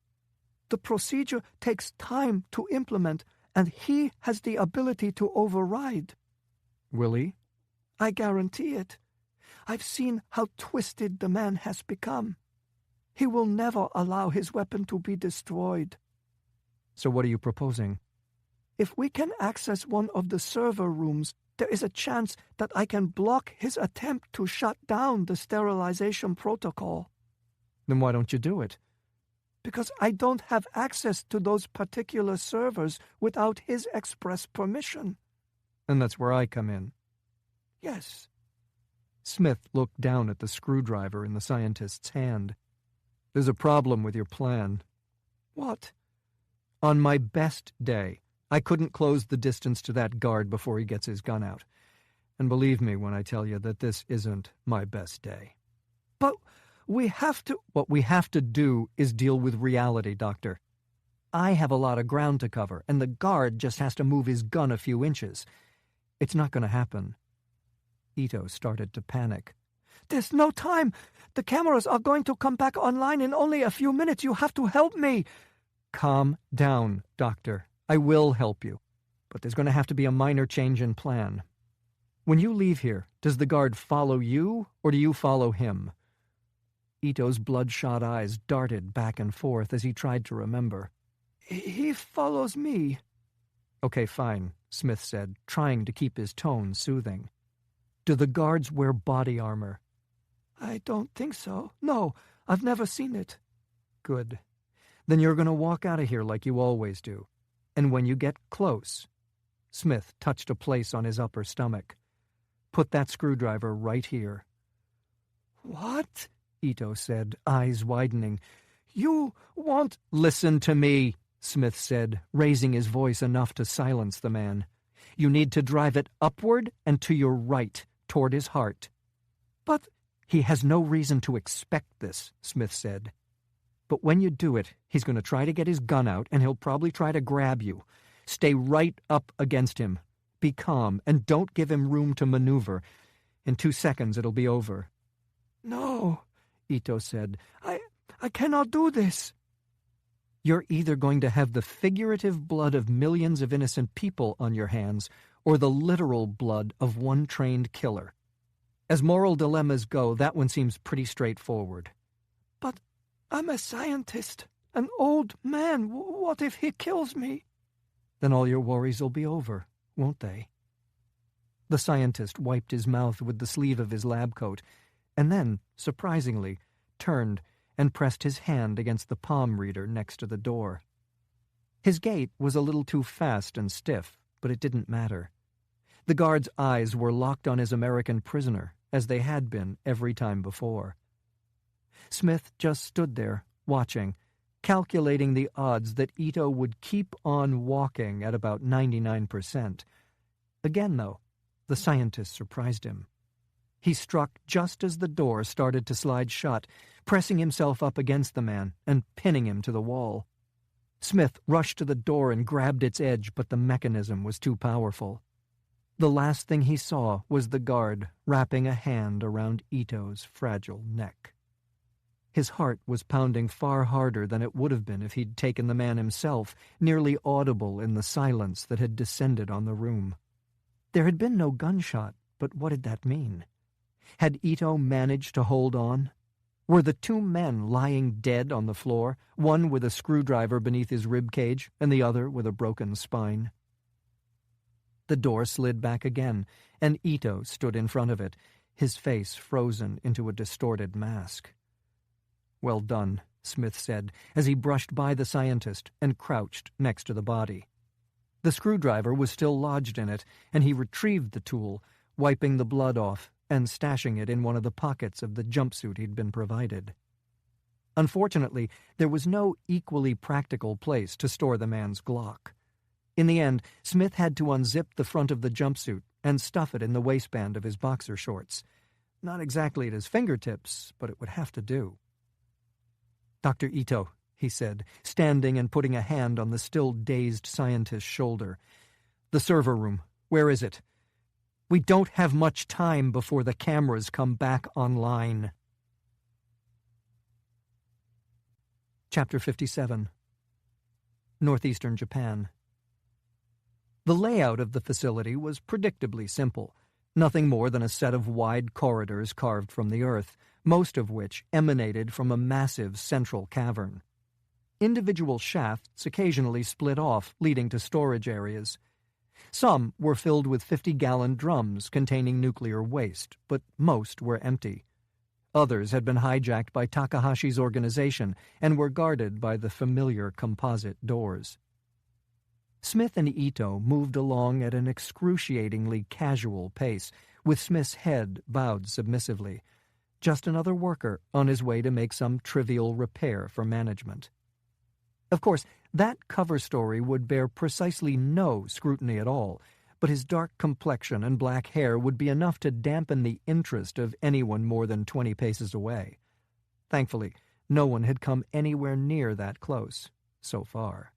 The procedure takes time to implement, and he has the ability to override. Will he? I guarantee it. I've seen how twisted the man has become. He will never allow his weapon to be destroyed. So what are you proposing? If we can access one of the server rooms, there is a chance that I can block his attempt to shut down the sterilization protocol. Then why don't you do it? Because I don't have access to those particular servers without his express permission. And that's where I come in. Yes. Smith looked down at the screwdriver in the scientist's hand. There's a problem with your plan. What? On my best day, I couldn't close the distance to that guard before he gets his gun out. And believe me when I tell you that this isn't my best day. But we have to... What we have to do is deal with reality, Doctor. I have a lot of ground to cover, and the guard just has to move his gun a few inches. It's not going to happen. Ito started to panic. There's no time. The cameras are going to come back online in only a few minutes. You have to help me. Calm down, Doctor. I will help you. But there's going to have to be a minor change in plan. When you leave here, does the guard follow you, or do you follow him? Ito's bloodshot eyes darted back and forth as he tried to remember. He follows me. Okay, fine, Smith said, trying to keep his tone soothing. Do the guards wear body armor? I don't think so. No, I've never seen it. Good. Then you're going to walk out of here like you always do. And when you get close... Smith touched a place on his upper stomach. Put that screwdriver right here. What? Ito said, eyes widening. You want... Listen to me, Smith said, raising his voice enough to silence the man. You need to drive it upward and to your right, toward his heart. But... He has no reason to expect this, Smith said. But when you do it, he's going to try to get his gun out, and he'll probably try to grab you. Stay right up against him. Be calm, and don't give him room to maneuver. In 2 seconds, it'll be over. No, Ito said. I cannot do this. You're either going to have the figurative blood of millions of innocent people on your hands, or the literal blood of one trained killer. As moral dilemmas go, that one seems pretty straightforward. But I'm a scientist, an old man. What if he kills me? Then all your worries will be over, won't they? The scientist wiped his mouth with the sleeve of his lab coat, and then, surprisingly, turned and pressed his hand against the palm reader next to the door. His gait was a little too fast and stiff, but it didn't matter. The guard's eyes were locked on his American prisoner, as they had been every time before. Smith just stood there, watching, calculating the odds that Ito would keep on walking at about 99%. Again, though, the scientist surprised him. He struck just as the door started to slide shut, pressing himself up against the man and pinning him to the wall. Smith rushed to the door and grabbed its edge, but the mechanism was too powerful. The last thing he saw was the guard wrapping a hand around Ito's fragile neck. His heart was pounding far harder than it would have been if he'd taken the man himself, nearly audible in the silence that had descended on the room. There had been no gunshot, but what did that mean? Had Ito managed to hold on? Were the two men lying dead on the floor, one with a screwdriver beneath his rib cage and the other with a broken spine? The door slid back again, and Ito stood in front of it, his face frozen into a distorted mask. "Well done," Smith said, as he brushed by the scientist and crouched next to the body. The screwdriver was still lodged in it, and he retrieved the tool, wiping the blood off and stashing it in one of the pockets of the jumpsuit he'd been provided. Unfortunately, there was no equally practical place to store the man's Glock. In the end, Smith had to unzip the front of the jumpsuit and stuff it in the waistband of his boxer shorts. Not exactly at his fingertips, but it would have to do. "Dr. Ito," he said, standing and putting a hand on the still dazed scientist's shoulder. "The server room. Where is it? We don't have much time before the cameras come back online." Chapter 57. Northeastern Japan. The layout of the facility was predictably simple, nothing more than a set of wide corridors carved from the earth, most of which emanated from a massive central cavern. Individual shafts occasionally split off, leading to storage areas. Some were filled with 50-gallon drums containing nuclear waste, but most were empty. Others had been hijacked by Takahashi's organization and were guarded by the familiar composite doors. Smith and Ito moved along at an excruciatingly casual pace, with Smith's head bowed submissively. Just another worker on his way to make some trivial repair for management. Of course, that cover story would bear precisely no scrutiny at all, but his dark complexion and black hair would be enough to dampen the interest of anyone more than 20 paces away. Thankfully, no one had come anywhere near that close, so far.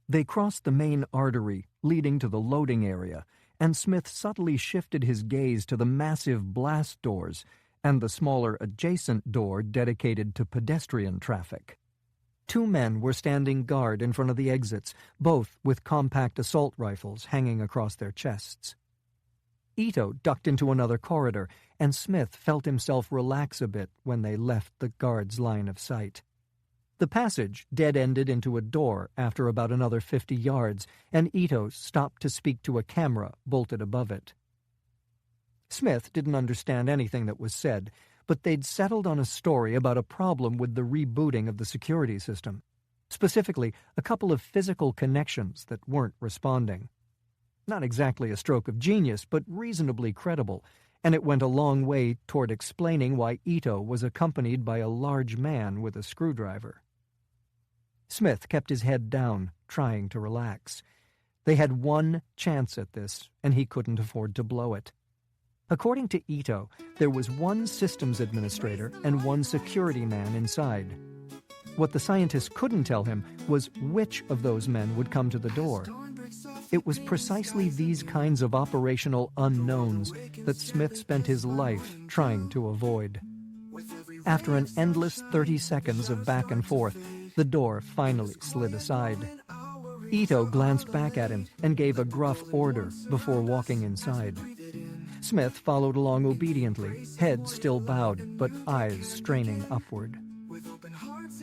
They crossed the main artery leading to the loading area, and Smith subtly shifted his gaze to the massive blast doors and the smaller adjacent door dedicated to pedestrian traffic. Two men were standing guard in front of the exits, both with compact assault rifles hanging across their chests. Ito ducked into another corridor, and Smith felt himself relax a bit when they left the guard's line of sight. The passage dead-ended into a door after about another 50 yards, and Ito stopped to speak to a camera bolted above it. Smith didn't understand anything that was said, but they'd settled on a story about a problem with the rebooting of the security system, specifically a couple of physical connections that weren't responding. Not exactly a stroke of genius, but reasonably credible, and it went a long way toward explaining why Ito was accompanied by a large man with a screwdriver. Smith kept his head down, trying to relax. They had one chance at this, and he couldn't afford to blow it. According to Ito, there was one systems administrator and one security man inside. What the scientist couldn't tell him was which of those men would come to the door. It was precisely these kinds of operational unknowns that Smith spent his life trying to avoid. After an endless 30 seconds of back and forth, the door finally slid aside. Ito glanced back at him and gave a gruff order before walking inside. Smith followed along obediently, head still bowed, but eyes straining upward.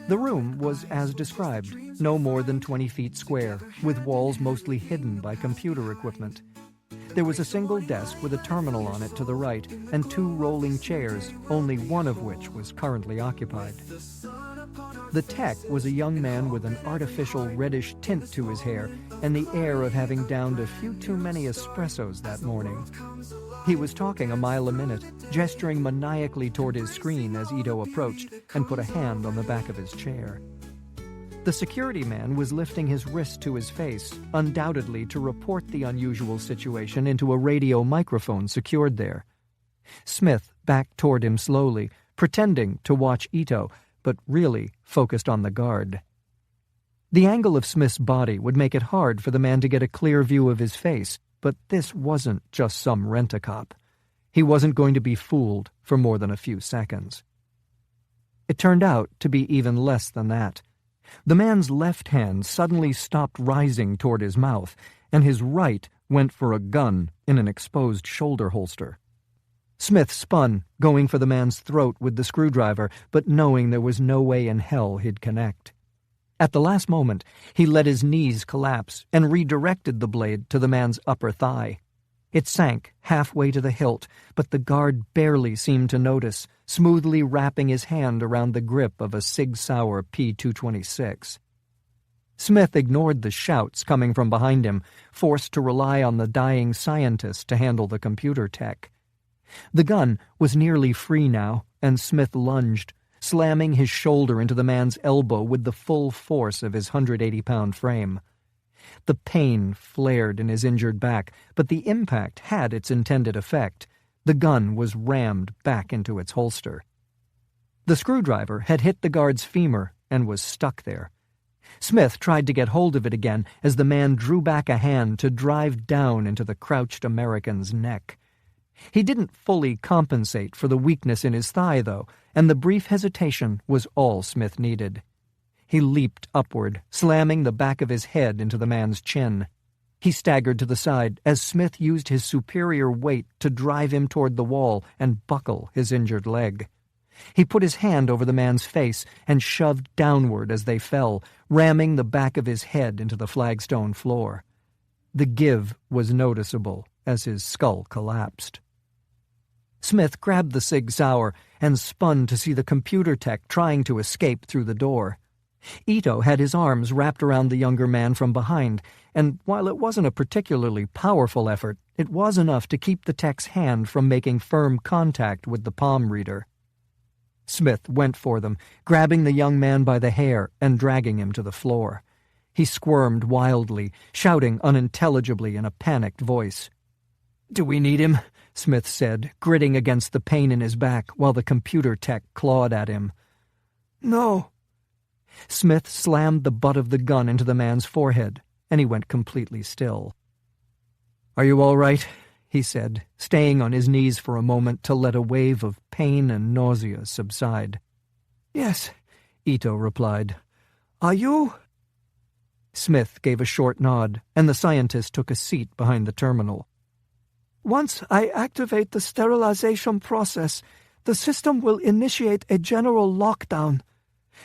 The room was as described, no more than 20 feet square, with walls mostly hidden by computer equipment. There was a single desk with a terminal on it to the right, and two rolling chairs, only one of which was currently occupied. The tech was a young man with an artificial reddish tint to his hair and the air of having downed a few too many espressos that morning. He was talking a mile a minute, gesturing maniacally toward his screen as Ito approached and put a hand on the back of his chair. The security man was lifting his wrist to his face, undoubtedly to report the unusual situation into a radio microphone secured there. Smith backed toward him slowly, pretending to watch Ito, but really focused on the guard. The angle of Smith's body would make it hard for the man to get a clear view of his face, but this wasn't just some rent-a-cop. He wasn't going to be fooled for more than a few seconds. It turned out to be even less than that. The man's left hand suddenly stopped rising toward his mouth, and his right went for a gun in an exposed shoulder holster. Smith spun, going for the man's throat with the screwdriver, but knowing there was no way in hell he'd connect. At the last moment, he let his knees collapse and redirected the blade to the man's upper thigh. It sank halfway to the hilt, but the guard barely seemed to notice, smoothly wrapping his hand around the grip of a Sig Sauer P226. Smith ignored the shouts coming from behind him, forced to rely on the dying scientist to handle the computer tech. The gun was nearly free now, and Smith lunged, slamming his shoulder into the man's elbow with the full force of his 180-pound frame. The pain flared in his injured back, but the impact had its intended effect. The gun was rammed back into its holster. The screwdriver had hit the guard's femur and was stuck there. Smith tried to get hold of it again as the man drew back a hand to drive down into the crouched American's neck. He didn't fully compensate for the weakness in his thigh, though, and the brief hesitation was all Smith needed. He leaped upward, slamming the back of his head into the man's chin. He staggered to the side as Smith used his superior weight to drive him toward the wall and buckle his injured leg. He put his hand over the man's face and shoved downward as they fell, ramming the back of his head into the flagstone floor. The give was noticeable as his skull collapsed. Smith grabbed the Sig Sauer and spun to see the computer tech trying to escape through the door. Ito had his arms wrapped around the younger man from behind, and while it wasn't a particularly powerful effort, it was enough to keep the tech's hand from making firm contact with the palm reader. Smith went for them, grabbing the young man by the hair and dragging him to the floor. He squirmed wildly, shouting unintelligibly in a panicked voice. "Do we need him?" Smith said, gritting against the pain in his back while the computer tech clawed at him. "No." Smith slammed the butt of the gun into the man's forehead, and he went completely still. "Are you all right?" he said, staying on his knees for a moment to let a wave of pain and nausea subside. "Yes," Ito replied. "Are you?" Smith gave a short nod, and the scientist took a seat behind the terminal. "Once I activate the sterilization process, the system will initiate a general lockdown.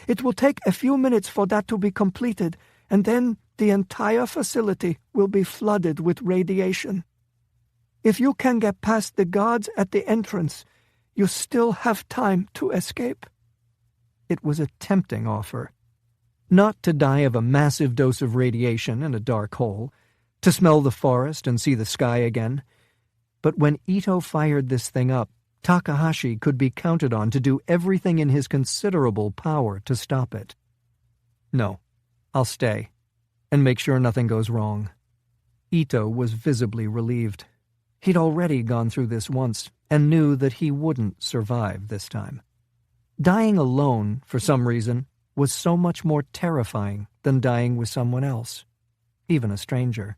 It will take a few minutes for that to be completed, and then the entire facility will be flooded with radiation. If you can get past the guards at the entrance, you still have time to escape." It was a tempting offer. Not to die of a massive dose of radiation in a dark hole, to smell the forest and see the sky again. But when Ito fired this thing up, Takahashi could be counted on to do everything in his considerable power to stop it. "No, I'll stay, and make sure nothing goes wrong." Ito was visibly relieved. He'd already gone through this once, and knew that he wouldn't survive this time. Dying alone, for some reason, was so much more terrifying than dying with someone else, even a stranger.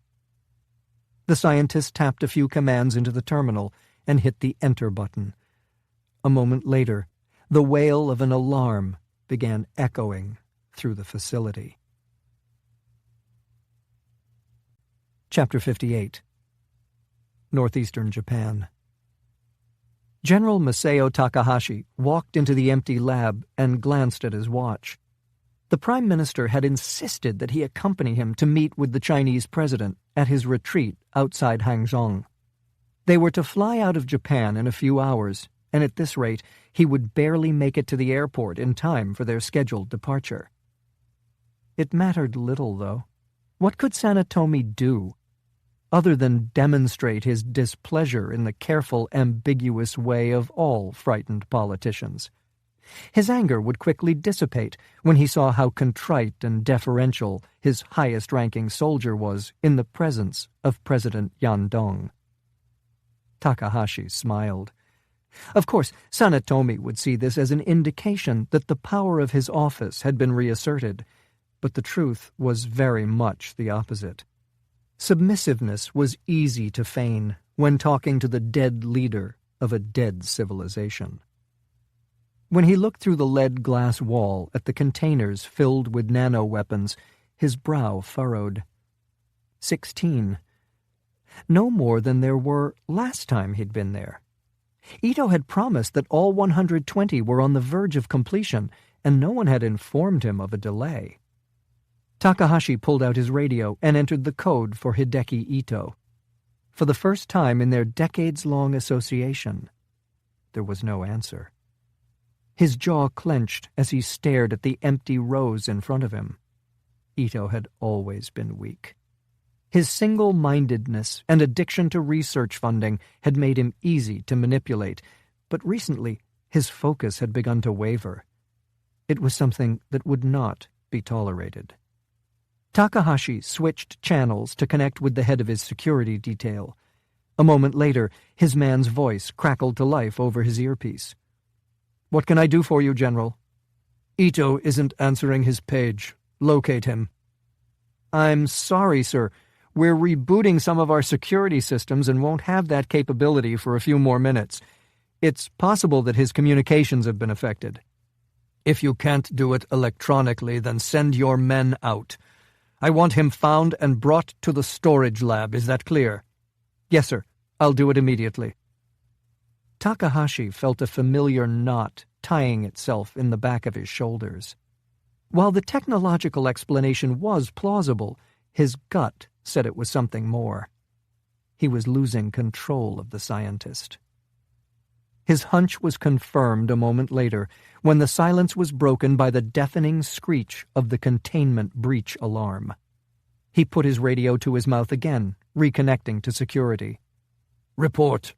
The scientist tapped a few commands into the terminal and hit the enter button. A moment later, the wail of an alarm began echoing through the facility. Chapter 58. Northeastern Japan. General Masao Takahashi walked into the empty lab and glanced at his watch. The Prime Minister had insisted that he accompany him to meet with the Chinese president at his retreat outside Hangzhou. They were to fly out of Japan in a few hours, and at this rate he would barely make it to the airport in time for their scheduled departure. It mattered little, though. What could Sanetomi do, other than demonstrate his displeasure in the careful, ambiguous way of all frightened politicians? His anger would quickly dissipate when he saw how contrite and deferential his highest-ranking soldier was in the presence of President Yandong. Takahashi smiled. Of course, Sanetomi would see this as an indication that the power of his office had been reasserted, but the truth was very much the opposite. Submissiveness was easy to feign when talking to the dead leader of a dead civilization. When he looked through the lead glass wall at the containers filled with nano-weapons, his brow furrowed. 16. No more than there were last time he'd been there. Ito had promised that all 120 were on the verge of completion, and no one had informed him of a delay. Takahashi pulled out his radio and entered the code for Hideki Ito. For the first time in their decades-long association, there was no answer. His jaw clenched as he stared at the empty rows in front of him. Ito had always been weak. His single-mindedness and addiction to research funding had made him easy to manipulate, but recently his focus had begun to waver. It was something that would not be tolerated. Takahashi switched channels to connect with the head of his security detail. A moment later, his man's voice crackled to life over his earpiece. "What can I do for you, General?" "Ito isn't answering his page. Locate him." "I'm sorry, sir. We're rebooting some of our security systems and won't have that capability for a few more minutes. It's possible that his communications have been affected." "If you can't do it electronically, then send your men out. I want him found and brought to the storage lab. Is that clear?" "Yes, sir. I'll do it immediately." Takahashi felt a familiar knot tying itself in the back of his shoulders. While the technological explanation was plausible, his gut said it was something more. He was losing control of the scientist. His hunch was confirmed a moment later when the silence was broken by the deafening screech of the containment breach alarm. He put his radio to his mouth again, reconnecting to security. "Report."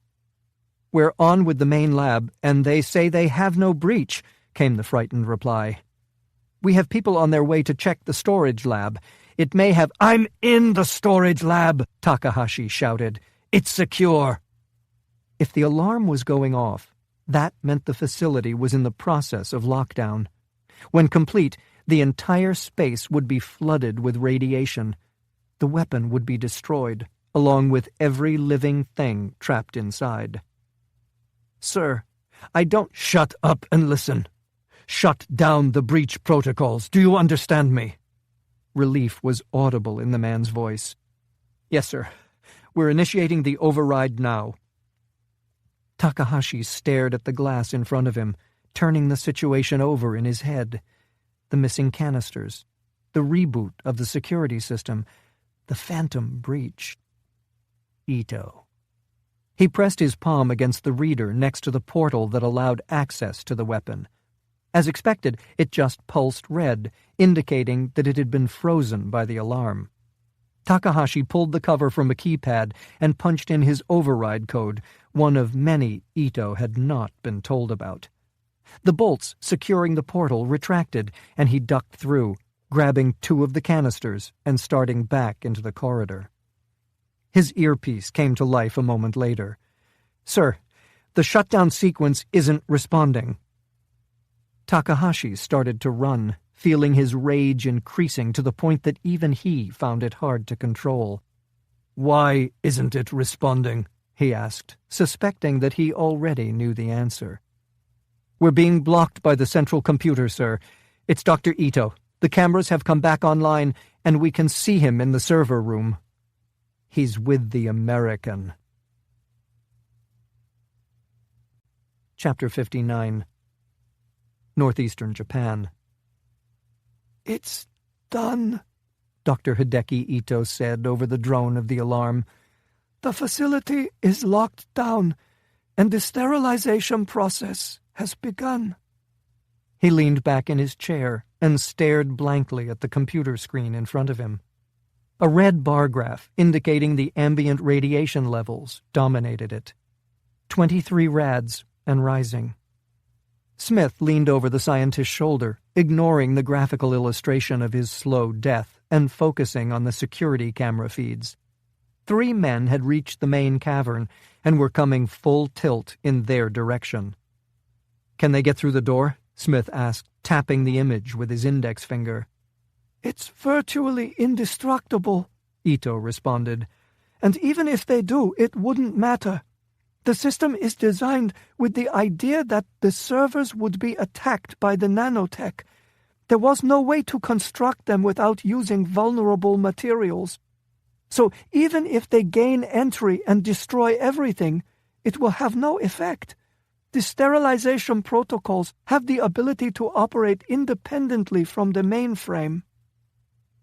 "We're on with the main lab, and they say they have no breach," came the frightened reply. "We have people on their way to check the storage lab. It may have—" "I'm in the storage lab!" Takahashi shouted. "It's secure!" If the alarm was going off, that meant the facility was in the process of lockdown. When complete, the entire space would be flooded with radiation. The weapon would be destroyed, along with every living thing trapped inside. "Sir, I don't—" "Shut up and listen. Shut down the breach protocols. Do you understand me?" Relief was audible in the man's voice. "Yes, sir. We're initiating the override now." Takahashi stared at the glass in front of him, turning the situation over in his head. The missing canisters, the reboot of the security system, the phantom breach. Ito. He pressed his palm against the reader next to the portal that allowed access to the weapon. As expected, it just pulsed red, indicating that it had been frozen by the alarm. Takahashi pulled the cover from a keypad and punched in his override code, one of many Ito had not been told about. The bolts securing the portal retracted, and he ducked through, grabbing 2 of the canisters and starting back into the corridor. His earpiece came to life a moment later. "Sir, the shutdown sequence isn't responding." Takahashi started to run, feeling his rage increasing to the point that even he found it hard to control. "Why isn't it responding?" he asked, suspecting that he already knew the answer. "We're being blocked by the central computer, sir. It's Dr. Ito. The cameras have come back online, and we can see him in the server room. He's with the American." Chapter 59. Northeastern Japan. "It's done," Dr. Hideki Ito said over the drone of the alarm. "The facility is locked down. and the sterilization process has begun. He leaned back in his chair and stared blankly at the computer screen in front of him. A red bar graph indicating the ambient radiation levels dominated it. 23 rads and rising. Smith leaned over the scientist's shoulder, ignoring the graphical illustration of his slow death and focusing on the security camera feeds. 3 men had reached the main cavern and were coming full tilt in their direction. "Can they get through the door?" Smith asked, tapping the image with his index finger. "It's virtually indestructible," Ito responded. "And even if they do, it wouldn't matter. The system is designed with the idea that the servers would be attacked by the nanotech. There was no way to construct them without using vulnerable materials. So even if they gain entry and destroy everything, it will have no effect. The sterilization protocols have the ability to operate independently from the mainframe."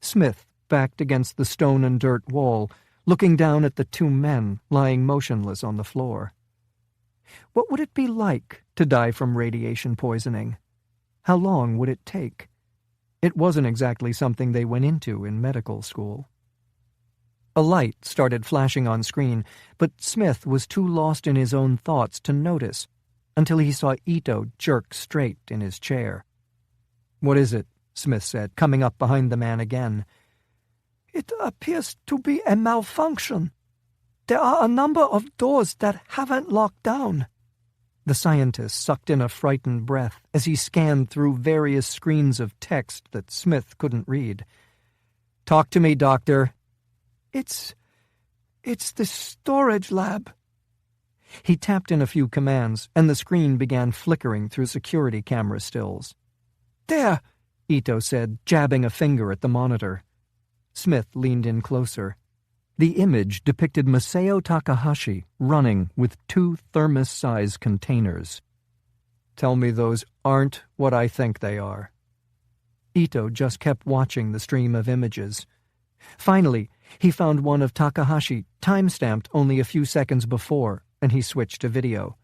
Smith backed against the stone and dirt wall, looking down at the 2 men lying motionless on the floor. What would it be like to die from radiation poisoning? How long would it take? It wasn't exactly something they went into in medical school. A light started flashing on screen, but Smith was too lost in his own thoughts to notice until he saw Ito jerk straight in his chair. "What is it?" Smith said, coming up behind the man again. "It appears to be a malfunction. There are a number of doors that haven't locked down." The scientist sucked in a frightened breath as he scanned through various screens of text that Smith couldn't read. "Talk to me, Doctor." It's the storage lab." He tapped in a few commands, and the screen began flickering through security camera stills. "There," Ito said, jabbing a finger at the monitor. Smith leaned in closer. The image depicted Masao Takahashi running with 2 thermos-size containers. "Tell me those aren't what I think they are." Ito just kept watching the stream of images. Finally, he found one of Takahashi, time-stamped only a few seconds before, and he switched to video.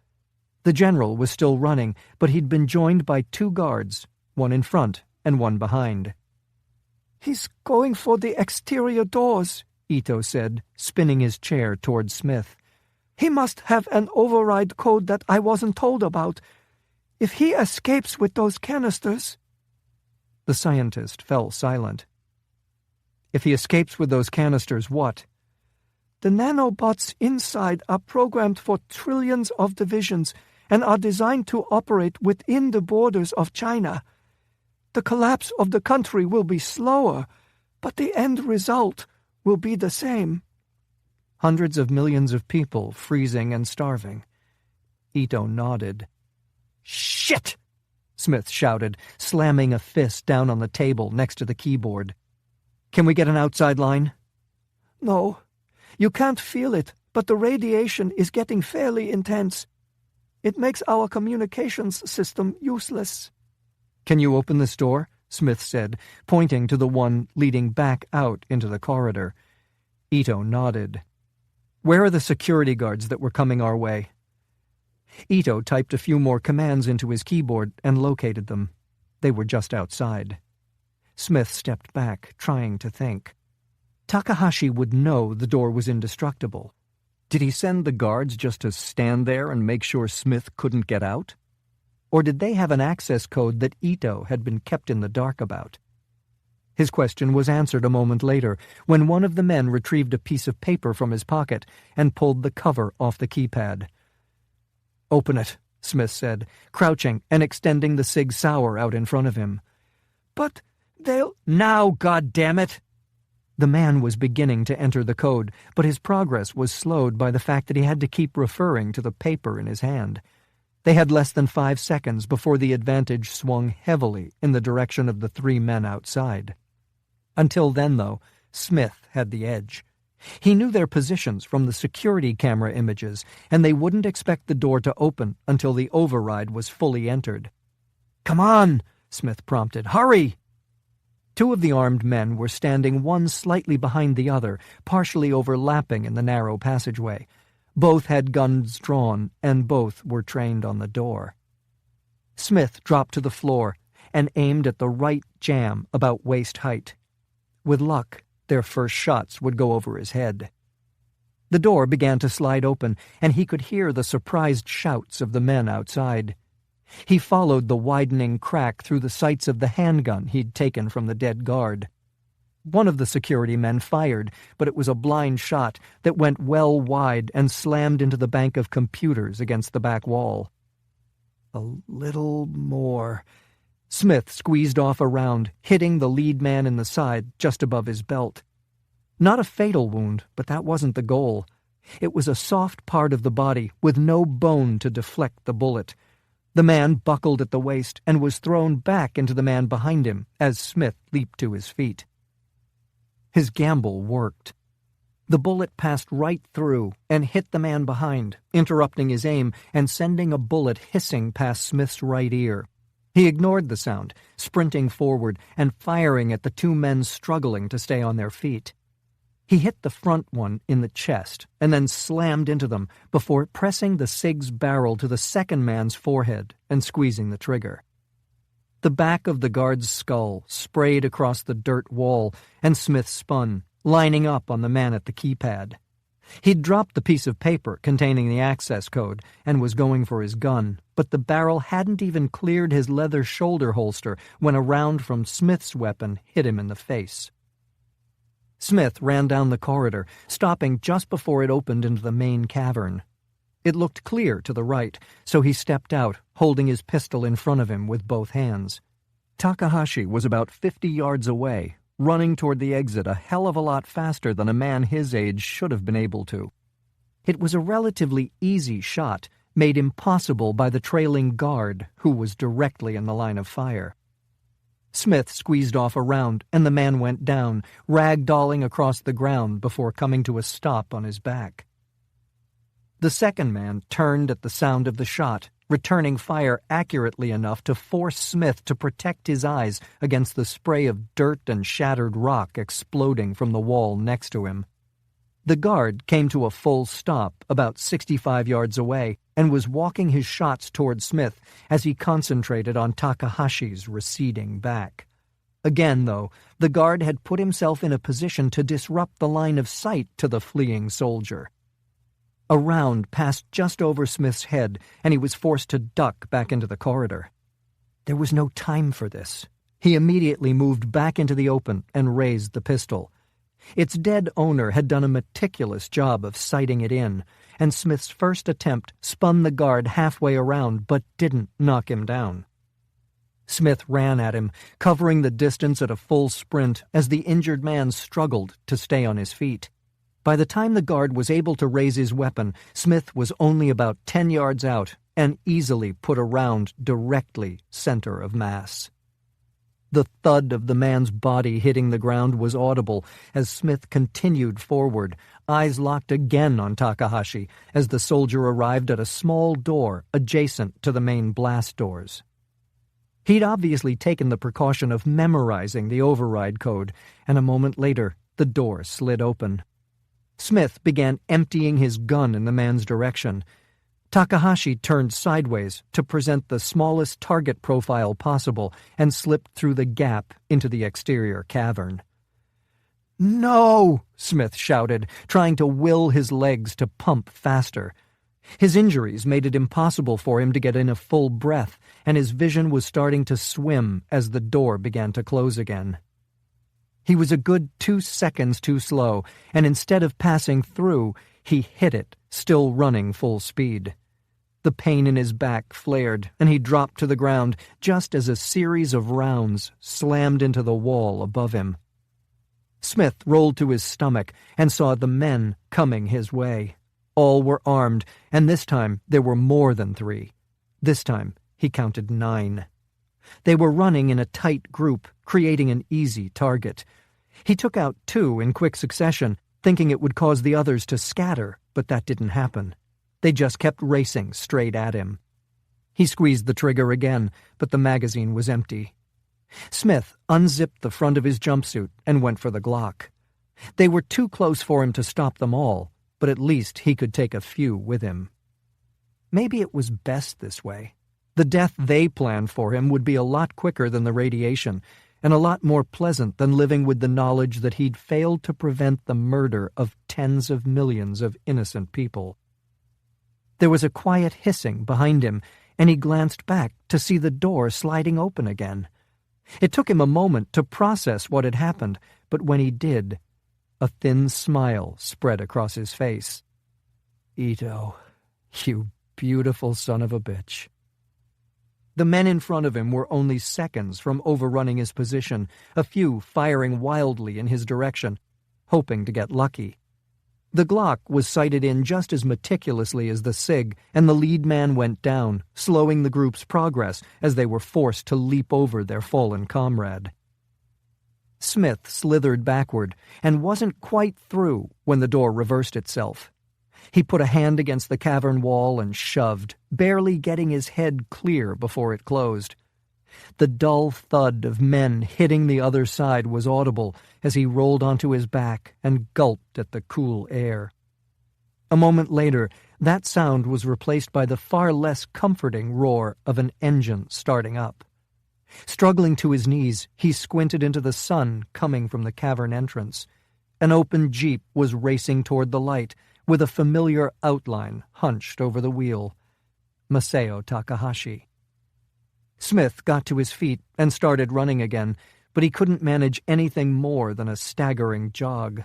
The general was still running, but he'd been joined by 2 guards, one in front and one behind. "He's going for the exterior doors," Ito said, spinning his chair toward Smith. "He must have an override code that I wasn't told about. If he escapes with those canisters—" The scientist fell silent. "If he escapes with those canisters, what?" "The nanobots inside are programmed for trillions of divisions and are designed to operate within the borders of China. The collapse of the country will be slower, but the end result will be the same." Hundreds of millions of people freezing and starving. Ito nodded. "Shit!" Smith shouted, slamming a fist down on the table next to the keyboard. "Can we get an outside line?" "No. You can't feel it, but the radiation is getting fairly intense. It makes our communications system useless." "Can you open this door?" Smith said, pointing to the one leading back out into the corridor. Ito nodded. "Where are the security guards that were coming our way?" Ito typed a few more commands into his keyboard and located them. They were just outside. Smith stepped back, trying to think. Takahashi would know the door was indestructible. Did he send the guards just to stand there and make sure Smith couldn't get out? Or did they have an access code that Ito had been kept in the dark about? His question was answered a moment later when one of the men retrieved a piece of paper from his pocket and pulled the cover off the keypad. "Open it," Smith said, crouching and extending the Sig Sauer out in front of him. "But they'll—" "Now, goddammit!" The man was beginning to enter the code, but his progress was slowed by the fact that he had to keep referring to the paper in his hand. They had less than 5 seconds before the advantage swung heavily in the direction of the 3 men outside. Until then, though, Smith had the edge. He knew their positions from the security camera images, and they wouldn't expect the door to open until the override was fully entered. "Come on," Smith prompted. "Hurry!" 2 of the armed men were standing one slightly behind the other, partially overlapping in the narrow passageway. Both had guns drawn, and both were trained on the door. Smith dropped to the floor and aimed at the right jamb about waist height. With luck, their first shots would go over his head. The door began to slide open, and he could hear the surprised shouts of the men outside. He followed the widening crack through the sights of the handgun he'd taken from the dead guard. One of the security men fired, but it was a blind shot that went well wide and slammed into the bank of computers against the back wall. A little more. Smith squeezed off a round, hitting the lead man in the side just above his belt. Not a fatal wound, but that wasn't the goal. It was a soft part of the body with no bone to deflect the bullet. The man buckled at the waist and was thrown back into the man behind him as Smith leaped to his feet. His gamble worked. The bullet passed right through and hit the man behind, interrupting his aim and sending a bullet hissing past Smith's right ear. He ignored the sound, sprinting forward and firing at the two men struggling to stay on their feet. He hit the front one in the chest and then slammed into them before pressing the SIG's barrel to the second man's forehead and squeezing the trigger. The back of the guard's skull sprayed across the dirt wall, and Smith spun, lining up on the man at the keypad. He'd dropped the piece of paper containing the access code and was going for his gun, but the barrel hadn't even cleared his leather shoulder holster when a round from Smith's weapon hit him in the face. Smith ran down the corridor, stopping just before it opened into the main cavern. It looked clear to the right, so he stepped out, holding his pistol in front of him with both hands. Takahashi was about 50 yards away, running toward the exit a hell of a lot faster than a man his age should have been able to. It was a relatively easy shot, made impossible by the trailing guard, who was directly in the line of fire. Smith squeezed off a round, and the man went down, ragdolling across the ground before coming to a stop on his back. The second man turned at the sound of the shot, returning fire accurately enough to force Smith to protect his eyes against the spray of dirt and shattered rock exploding from the wall next to him. The guard came to a full stop about 65 yards away and was walking his shots toward Smith as he concentrated on Takahashi's receding back. Again, though, the guard had put himself in a position to disrupt the line of sight to the fleeing soldier. A round passed just over Smith's head, and he was forced to duck back into the corridor. There was no time for this. He immediately moved back into the open and raised the pistol. Its dead owner had done a meticulous job of sighting it in, and Smith's first attempt spun the guard halfway around but didn't knock him down. Smith ran at him, covering the distance at a full sprint as the injured man struggled to stay on his feet. By the time the guard was able to raise his weapon, Smith was only about 10 yards out and easily put a round directly center of mass. The thud of the man's body hitting the ground was audible as Smith continued forward, eyes locked again on Takahashi as the soldier arrived at a small door adjacent to the main blast doors. He'd obviously taken the precaution of memorizing the override code, and a moment later the door slid open. Smith began emptying his gun in the man's direction. Takahashi turned sideways to present the smallest target profile possible and slipped through the gap into the exterior cavern. "No!" Smith shouted, trying to will his legs to pump faster. His injuries made it impossible for him to get in a full breath, and his vision was starting to swim as the door began to close again. He was a good 2 seconds too slow, and instead of passing through, he hit it, still running full speed. The pain in his back flared, and he dropped to the ground just as a series of rounds slammed into the wall above him. Smith rolled to his stomach and saw the men coming his way. All were armed, and this time there were more than 3. This time he counted 9. They were running in a tight group, creating an easy target. He took out 2 in quick succession, thinking it would cause the others to scatter, but that didn't happen. They just kept racing straight at him. He squeezed the trigger again, but the magazine was empty. Smith unzipped the front of his jumpsuit and went for the Glock. They were too close for him to stop them all, but at least he could take a few with him. Maybe it was best this way. The death they planned for him would be a lot quicker than the radiation, and a lot more pleasant than living with the knowledge that he'd failed to prevent the murder of tens of millions of innocent people. There was a quiet hissing behind him, and he glanced back to see the door sliding open again. It took him a moment to process what had happened, but when he did, a thin smile spread across his face. "Ito, you beautiful son of a bitch." The men in front of him were only seconds from overrunning his position, a few firing wildly in his direction, hoping to get lucky. The Glock was sighted in just as meticulously as the SIG, and the lead man went down, slowing the group's progress as they were forced to leap over their fallen comrade. Smith slithered backward and wasn't quite through when the door reversed itself. He put a hand against the cavern wall and shoved, barely getting his head clear before it closed. The dull thud of men hitting the other side was audible as he rolled onto his back and gulped at the cool air. A moment later, that sound was replaced by the far less comforting roar of an engine starting up. Struggling to his knees, he squinted into the sun coming from the cavern entrance. An open jeep was racing toward the light, with a familiar outline hunched over the wheel. Masao Takahashi. Smith got to his feet and started running again, but he couldn't manage anything more than a staggering jog.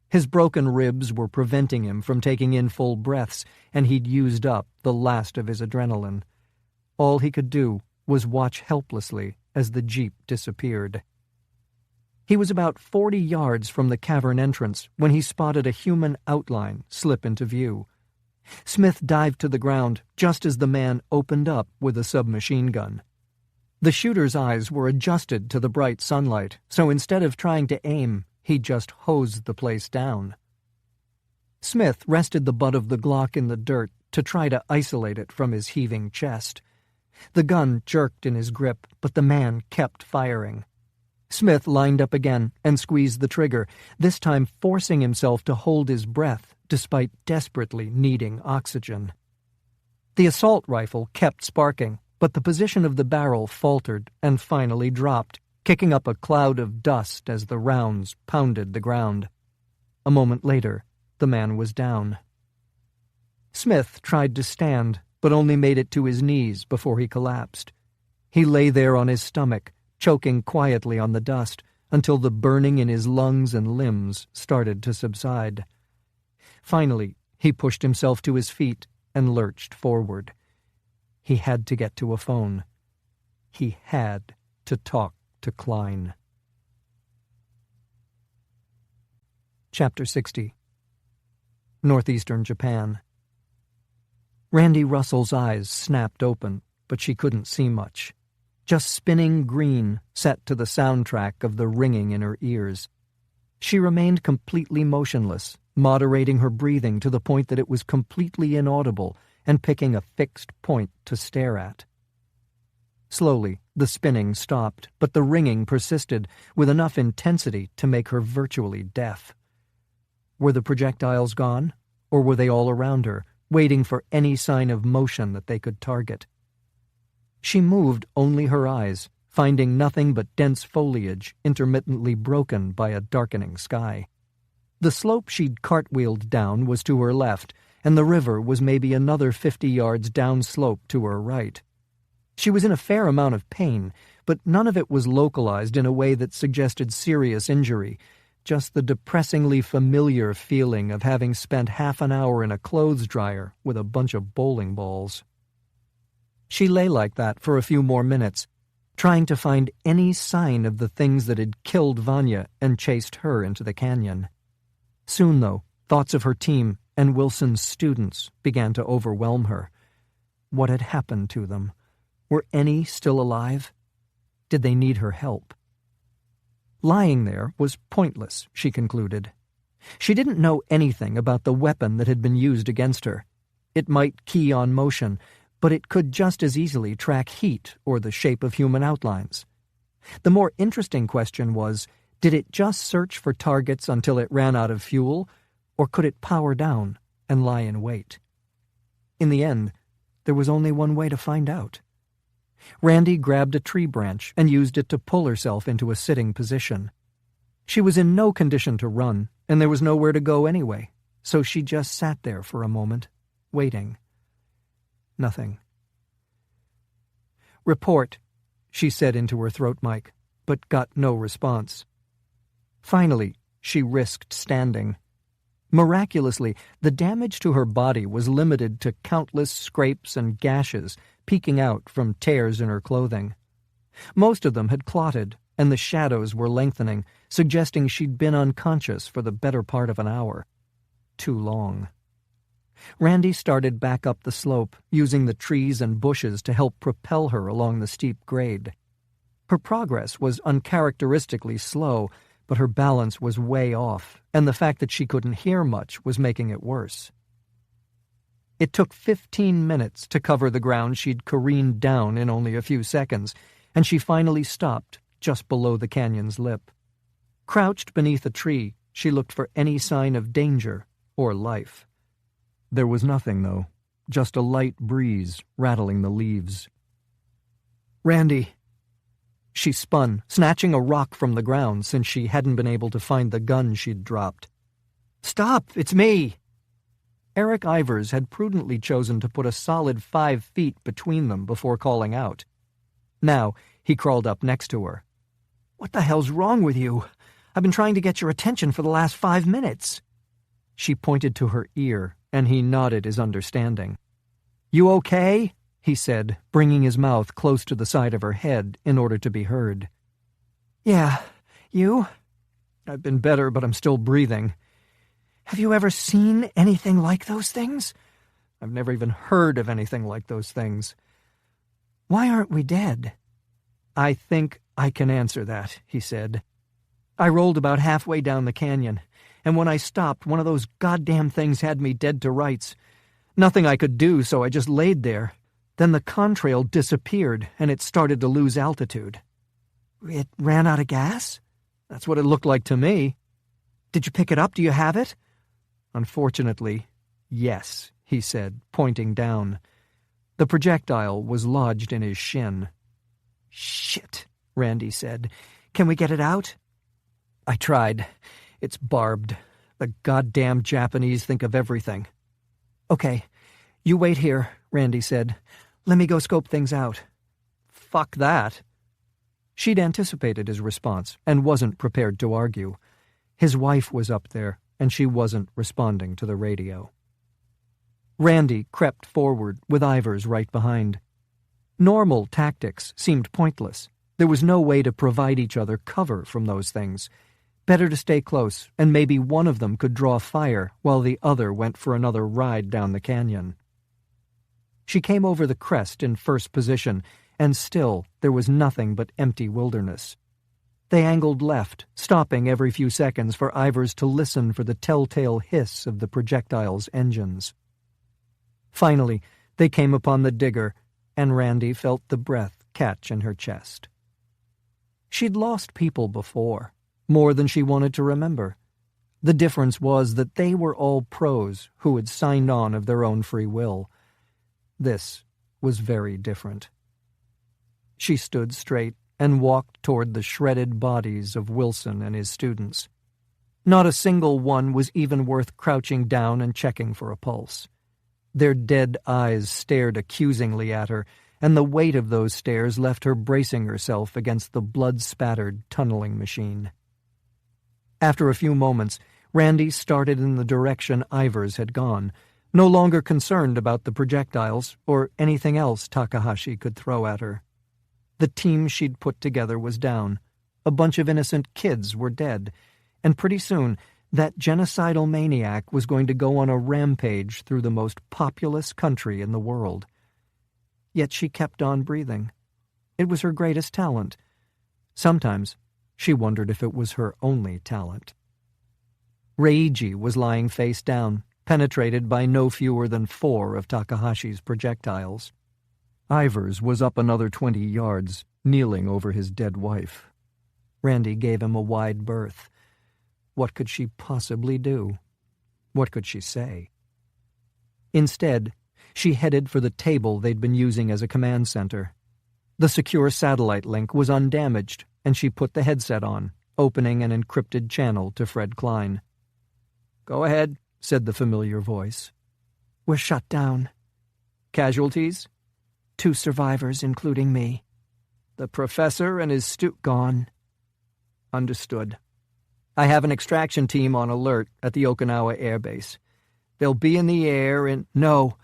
His broken ribs were preventing him from taking in full breaths, and he'd used up the last of his adrenaline. All he could do was watch helplessly as the jeep disappeared. He was about 40 yards from the cavern entrance when he spotted a human outline slip into view. Smith dived to the ground just as the man opened up with a submachine gun. The shooter's eyes were adjusted to the bright sunlight, so instead of trying to aim, he just hosed the place down. Smith rested the butt of the Glock in the dirt to try to isolate it from his heaving chest. The gun jerked in his grip, but the man kept firing. Smith lined up again and squeezed the trigger, this time forcing himself to hold his breath despite desperately needing oxygen. The assault rifle kept sparking, but the position of the barrel faltered and finally dropped, kicking up a cloud of dust as the rounds pounded the ground. A moment later, the man was down. Smith tried to stand, but only made it to his knees before he collapsed. He lay there on his stomach, choking quietly on the dust, until the burning in his lungs and limbs started to subside. Finally, he pushed himself to his feet and lurched forward. He had to get to a phone. He had to talk to Klein. Chapter 60. Northeastern Japan. Randy Russell's eyes snapped open, but she couldn't see much. Just spinning green, set to the soundtrack of the ringing in her ears. She remained completely motionless, moderating her breathing to the point that it was completely inaudible and picking a fixed point to stare at. Slowly, the spinning stopped, but the ringing persisted with enough intensity to make her virtually deaf. Were the projectiles gone, or were they all around her, waiting for any sign of motion that they could target? She moved only her eyes, finding nothing but dense foliage intermittently broken by a darkening sky. The slope she'd cartwheeled down was to her left, and the river was maybe another 50 yards downslope to her right. She was in a fair amount of pain, but none of it was localized in a way that suggested serious injury, just the depressingly familiar feeling of having spent half an hour in a clothes dryer with a bunch of bowling balls. She lay like that for a few more minutes, trying to find any sign of the things that had killed Vanya and chased her into the canyon. Soon, though, thoughts of her team and Wilson's students began to overwhelm her. What had happened to them? Were any still alive? Did they need her help? Lying there was pointless, she concluded. She didn't know anything about the weapon that had been used against her. It might key on motion, but it could just as easily track heat or the shape of human outlines. The more interesting question was, did it just search for targets until it ran out of fuel, Or could it power down and lie in wait? In the end, there was only one way to find out. Randy grabbed a tree branch and used it to pull herself into a sitting position. She was in no condition to run, and there was nowhere to go anyway, so she just sat there for a moment, waiting. Nothing. "Report," she said into her throat mic, but got no response. Finally, she risked standing. Miraculously, the damage to her body was limited to countless scrapes and gashes peeking out from tears in her clothing. Most of them had clotted, and the shadows were lengthening, suggesting she'd been unconscious for the better part of an hour. Too long. Randy started back up the slope, using the trees and bushes to help propel her along the steep grade. Her progress was uncharacteristically slow, but her balance was way off, and the fact that she couldn't hear much was making it worse. It took 15 minutes to cover the ground she'd careened down in only a few seconds, and she finally stopped just below the canyon's lip. Crouched beneath a tree, she looked for any sign of danger or life. There was nothing, though, just a light breeze rattling the leaves. "Randy!" She spun, snatching a rock from the ground since she hadn't been able to find the gun she'd dropped. "Stop! It's me!" Eric Ivers had prudently chosen to put a solid 5 feet between them before calling out. Now, he crawled up next to her. "What the hell's wrong with you? I've been trying to get your attention for the last 5 minutes." She pointed to her ear, and he nodded his understanding. "You okay?" he said, bringing his mouth close to the side of her head in order to be heard. "Yeah, you?" "I've been better, but I'm still breathing." "Have you ever seen anything like those things?" "I've never even heard of anything like those things." "Why aren't we dead?" "I think I can answer that," he said. "I rolled about halfway down the canyon, and when I stopped, one of those goddamn things had me dead to rights. Nothing I could do, so I just laid there. Then the contrail disappeared, and it started to lose altitude." "It ran out of gas?" "That's what it looked like to me." "Did you pick it up? Do you have it?" "Unfortunately, yes," he said, pointing down. The projectile was lodged in his shin. "Shit," Randy said. "Can we get it out?" "I tried. It's barbed. The goddamn Japanese think of everything." "Okay, you wait here," Randy said. "Let me go scope things out." "Fuck that." She'd anticipated his response and wasn't prepared to argue. His wife was up there, and she wasn't responding to the radio. Randy crept forward, with Ivers right behind. Normal tactics seemed pointless. There was no way to provide each other cover from those things. Better to stay close, and maybe one of them could draw fire while the other went for another ride down the canyon. She came over the crest in first position, and still there was nothing but empty wilderness. They angled left, stopping every few seconds for Ivers to listen for the telltale hiss of the projectile's engines. Finally, they came upon the digger, and Randy felt the breath catch in her chest. She'd lost people before, more than she wanted to remember. The difference was that they were all pros who had signed on of their own free will. This was very different. She stood straight and walked toward the shredded bodies of Wilson and his students. Not a single one was even worth crouching down and checking for a pulse. Their dead eyes stared accusingly at her, and the weight of those stares left her bracing herself against the blood-spattered tunneling machine. After a few moments, Randy started in the direction Ivers had gone, no longer concerned about the projectiles or anything else Takahashi could throw at her. The team she'd put together was down. A bunch of innocent kids were dead, and pretty soon that genocidal maniac was going to go on a rampage through the most populous country in the world. Yet she kept on breathing. It was her greatest talent. Sometimes she wondered if it was her only talent. Reiji was lying face down, penetrated by no fewer than 4 of Takahashi's projectiles. Ivers was up another 20 yards, kneeling over his dead wife. Randy gave him a wide berth. What could she possibly do? What could she say? Instead, she headed for the table they'd been using as a command center. The secure satellite link was undamaged, and she put the headset on, opening an encrypted channel to Fred Klein. "Go ahead," said the familiar voice. "We're shut down." "Casualties?" 2 survivors, including me. "The professor and his Gone." Understood. I have an extraction team on alert at the Okinawa Air Base. They'll be in the air in— No,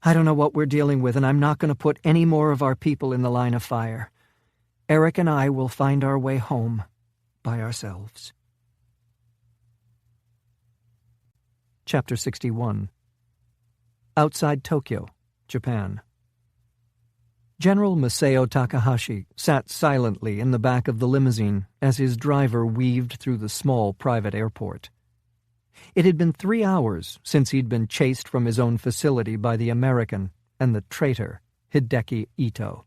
I don't know what we're dealing with, and I'm not going to put any more of our people in the line of fire. Eric and I will find our way home by ourselves. Chapter 61. Outside Tokyo, Japan. General Masao Takahashi sat silently in the back of the limousine as his driver weaved through the small private airport. It had been 3 hours since he'd been chased from his own facility by the American and the traitor, Hideki Ito.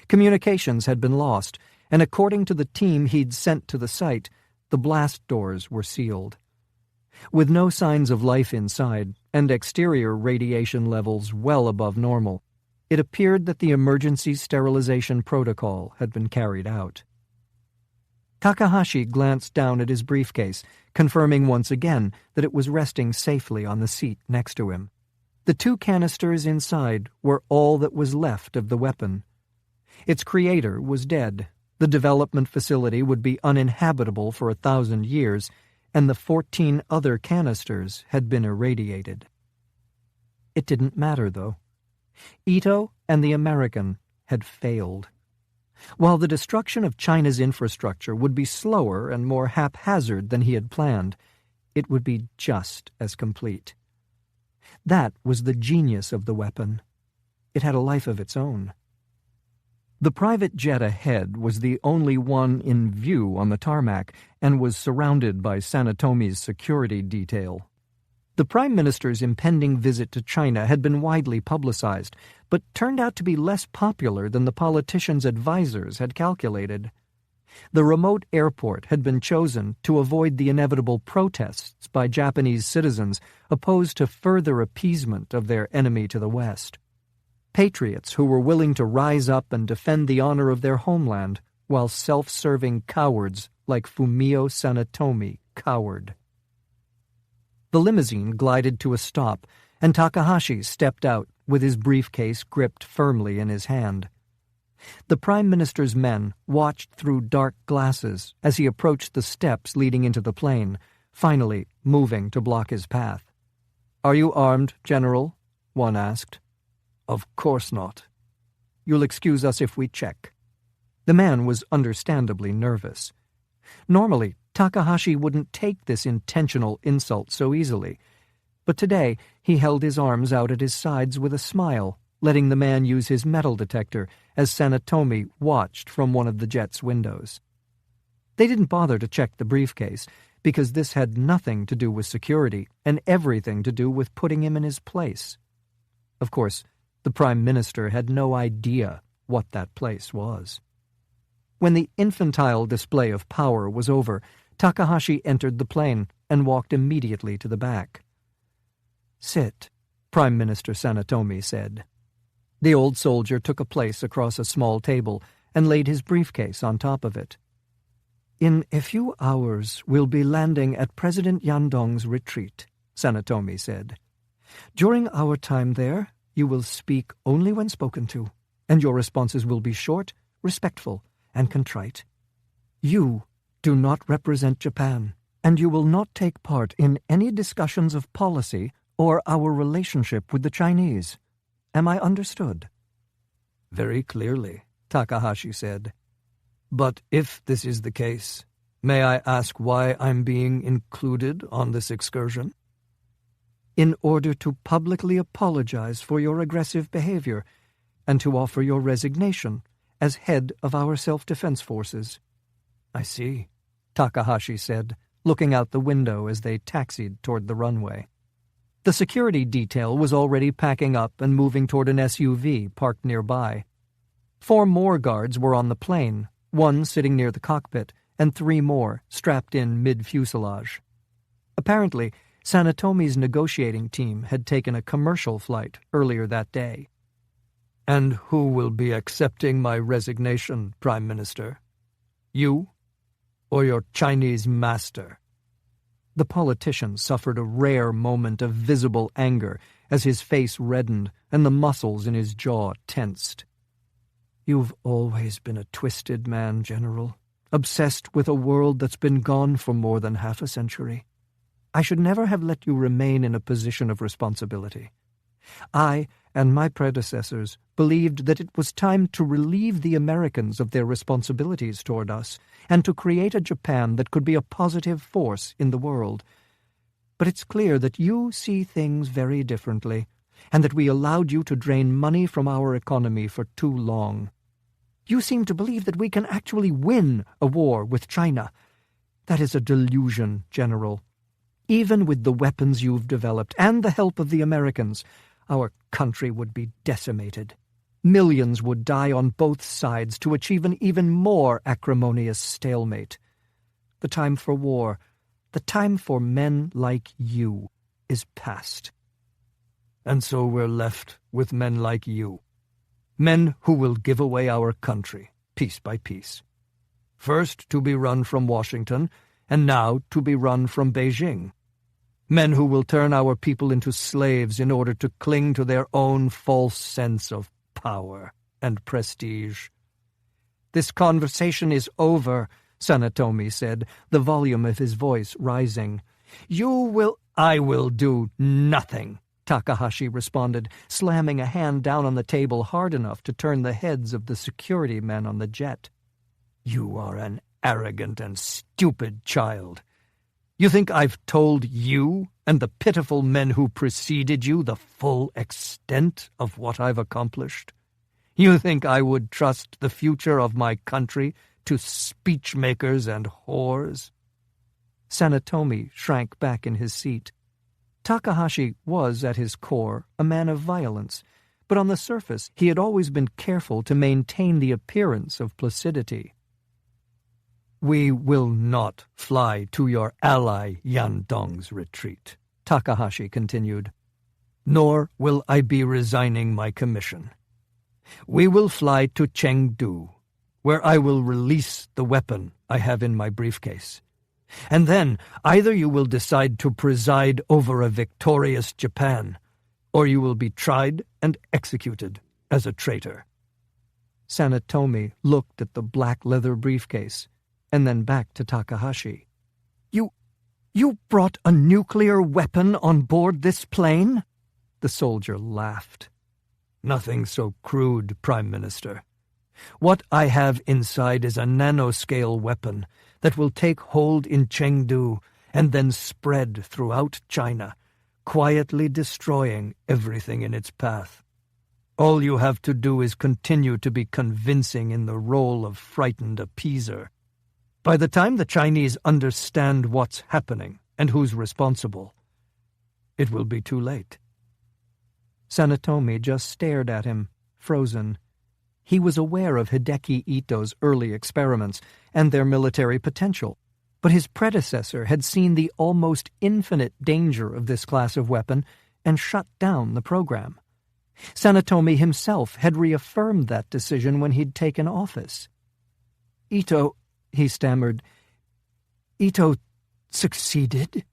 Communications had been lost, and according to the team he'd sent to the site, the blast doors were sealed. With no signs of life inside, and exterior radiation levels well above normal, it appeared that the emergency sterilization protocol had been carried out. Takahashi glanced down at his briefcase, confirming once again that it was resting safely on the seat next to him. The 2 canisters inside were all that was left of the weapon. Its creator was dead, the development facility would be uninhabitable for 1,000 years, and the 14 other canisters had been irradiated. It didn't matter, though. Ito and the American had failed. While the destruction of China's infrastructure would be slower and more haphazard than he had planned, it would be just as complete. That was the genius of the weapon. It had a life of its own. The private jet ahead was the only one in view on the tarmac and was surrounded by Sanetomi's security detail. The Prime Minister's impending visit to China had been widely publicized, but turned out to be less popular than the politicians' advisers had calculated. The remote airport had been chosen to avoid the inevitable protests by Japanese citizens opposed to further appeasement of their enemy to the west. Patriots who were willing to rise up and defend the honor of their homeland, while self-serving cowards like Fumio Sanetomi cowered. The limousine glided to a stop, and Takahashi stepped out with his briefcase gripped firmly in his hand. The Prime Minister's men watched through dark glasses as he approached the steps leading into the plane, finally moving to block his path. "Are you armed, General?" one asked. "Of course not." "You'll excuse us if we check." The man was understandably nervous. Normally, Takahashi wouldn't take this intentional insult so easily, but today he held his arms out at his sides with a smile, letting the man use his metal detector as Sanetomi watched from one of the jet's windows. They didn't bother to check the briefcase, because this had nothing to do with security and everything to do with putting him in his place. Of course, the Prime Minister had no idea what that place was. When the infantile display of power was over, Takahashi entered the plane and walked immediately to the back. "Sit," Prime Minister Sanetomi said. The old soldier took a place across a small table and laid his briefcase on top of it. "In a few hours we'll be landing at President Yandong's retreat," Sanetomi said. "During our time there, you will speak only when spoken to, and your responses will be short, respectful, and contrite. You do not represent Japan, and you will not take part in any discussions of policy or our relationship with the Chinese. Am I understood?" "Very clearly," Takahashi said. "But if this is the case, may I ask why I'm being included on this excursion?" "In order to publicly apologize for your aggressive behavior and to offer your resignation as head of our self-defense forces." "I see," Takahashi said, looking out the window as they taxied toward the runway. The security detail was already packing up and moving toward an SUV parked nearby. 4 more guards were on the plane, 1 sitting near the cockpit, and 3 more strapped in mid-fuselage. Apparently, Sanetomi's negotiating team had taken a commercial flight earlier that day. "And who will be accepting my resignation, Prime Minister? You or your Chinese master?" The politician suffered a rare moment of visible anger as his face reddened and the muscles in his jaw tensed. "You've always been a twisted man, General, obsessed with a world that's been gone for more than half a century. I should never have let you remain in a position of responsibility. I and my predecessors believed that it was time to relieve the Americans of their responsibilities toward us and to create a Japan that could be a positive force in the world. But it's clear that you see things very differently, and that we allowed you to drain money from our economy for too long. You seem to believe that we can actually win a war with China. That is a delusion, General. Even with the weapons you've developed and the help of the Americans, our country would be decimated. Millions would die on both sides to achieve an even more acrimonious stalemate. The time for war, the time for men like you, is past." "And so we're left with men like you. Men who will give away our country, piece by piece. First to be run from Washington, and now to be run from Beijing. Men who will turn our people into slaves in order to cling to their own false sense of power and prestige." "This conversation is over," Sanetomi said, the volume of his voice rising. I will do nothing," Takahashi responded, slamming a hand down on the table hard enough to turn the heads of the security men on the jet. "You are an arrogant and stupid child. You think I've told you and the pitiful men who preceded you the full extent of what I've accomplished? You think I would trust the future of my country to speechmakers and whores?" Sanetomi shrank back in his seat. Takahashi was, at his core, a man of violence, but on the surface he had always been careful to maintain the appearance of placidity. "We will not fly to your ally Yandong's retreat," Takahashi continued. "Nor will I be resigning my commission. We will fly to Chengdu, where I will release the weapon I have in my briefcase. And then either you will decide to preside over a victorious Japan, or you will be tried and executed as a traitor." Sanetomi looked at the black leather briefcase, and then back to Takahashi. You brought a nuclear weapon on board this plane?" The soldier laughed. "Nothing so crude, Prime Minister. What I have inside is a nanoscale weapon that will take hold in Chengdu and then spread throughout China, quietly destroying everything in its path. All you have to do is continue to be convincing in the role of frightened appeaser. By the time the Chinese understand what's happening and who's responsible, it will be too late." Sanetomi just stared at him, frozen. He was aware of Hideki Ito's early experiments and their military potential, but his predecessor had seen the almost infinite danger of this class of weapon and shut down the program. Sanetomi himself had reaffirmed that decision when he'd taken office. "Ito," he stammered. "Ito succeeded?"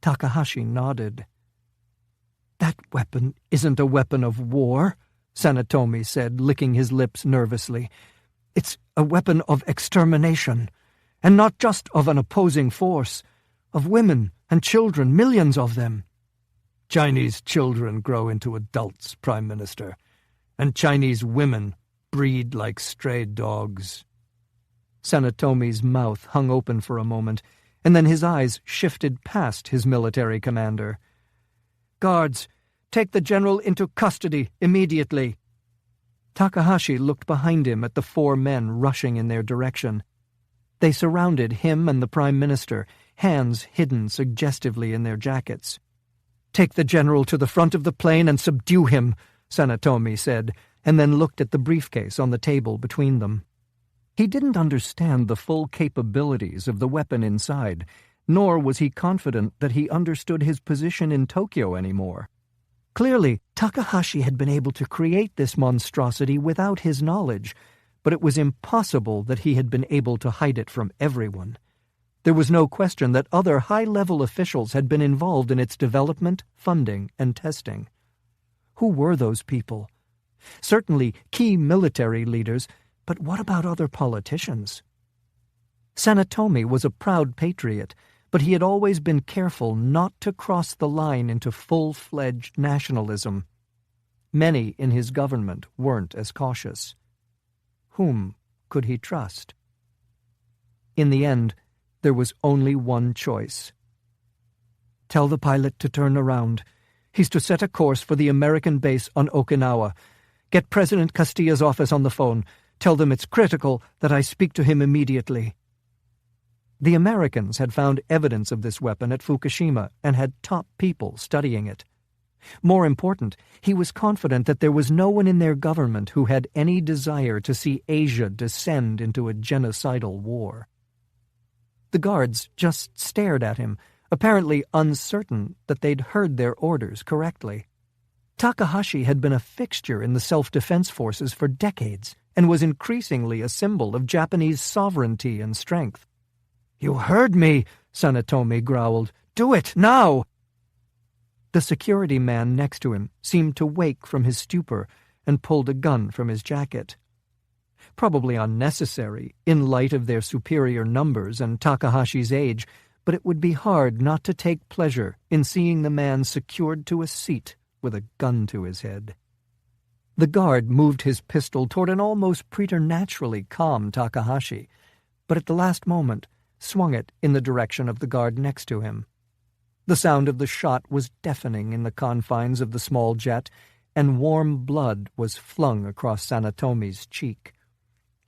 Takahashi nodded. "That weapon isn't a weapon of war," Sanetomi said, licking his lips nervously. "It's a weapon of extermination, and not just of an opposing force, of women and children, millions of them." "Chinese children grow into adults, Prime Minister, and Chinese women breed like stray dogs." Sanetomi's mouth hung open for a moment, and then his eyes shifted past his military commander. "Guards, take the general into custody immediately." Takahashi looked behind him at the 4 men rushing in their direction. They surrounded him and the Prime Minister, hands hidden suggestively in their jackets. "Take the general to the front of the plane and subdue him," Sanetomi said, and then looked at the briefcase on the table between them. He didn't understand the full capabilities of the weapon inside, nor was he confident that he understood his position in Tokyo anymore. Clearly, Takahashi had been able to create this monstrosity without his knowledge, but it was impossible that he had been able to hide it from everyone. There was no question that other high-level officials had been involved in its development, funding, and testing. Who were those people? Certainly key military leaders, but what about other politicians? Sanetomi was a proud patriot, but he had always been careful not to cross the line into full-fledged nationalism. Many in his government weren't as cautious. Whom could he trust? In the end, there was only one choice. Tell the pilot to turn around. He's to set a course for the American base on Okinawa. Get President Castilla's office on the phone. Tell them it's critical that I speak to him immediately. The Americans had found evidence of this weapon at Fukushima and had top people studying it. More important, he was confident that there was no one in their government who had any desire to see Asia descend into a genocidal war. The guards just stared at him, apparently uncertain that they'd heard their orders correctly. Takahashi had been a fixture in the self-defense forces for decades and was increasingly a symbol of Japanese sovereignty and strength. "You heard me," Sanetomi growled. "Do it, now!" The security man next to him seemed to wake from his stupor and pulled a gun from his jacket. Probably unnecessary, in light of their superior numbers and Takahashi's age, but it would be hard not to take pleasure in seeing the man secured to a seat with a gun to his head. The guard moved his pistol toward an almost preternaturally calm Takahashi, but at the last moment swung it in the direction of the guard next to him. The sound of the shot was deafening in the confines of the small jet, and warm blood was flung across Sanetomi's cheek.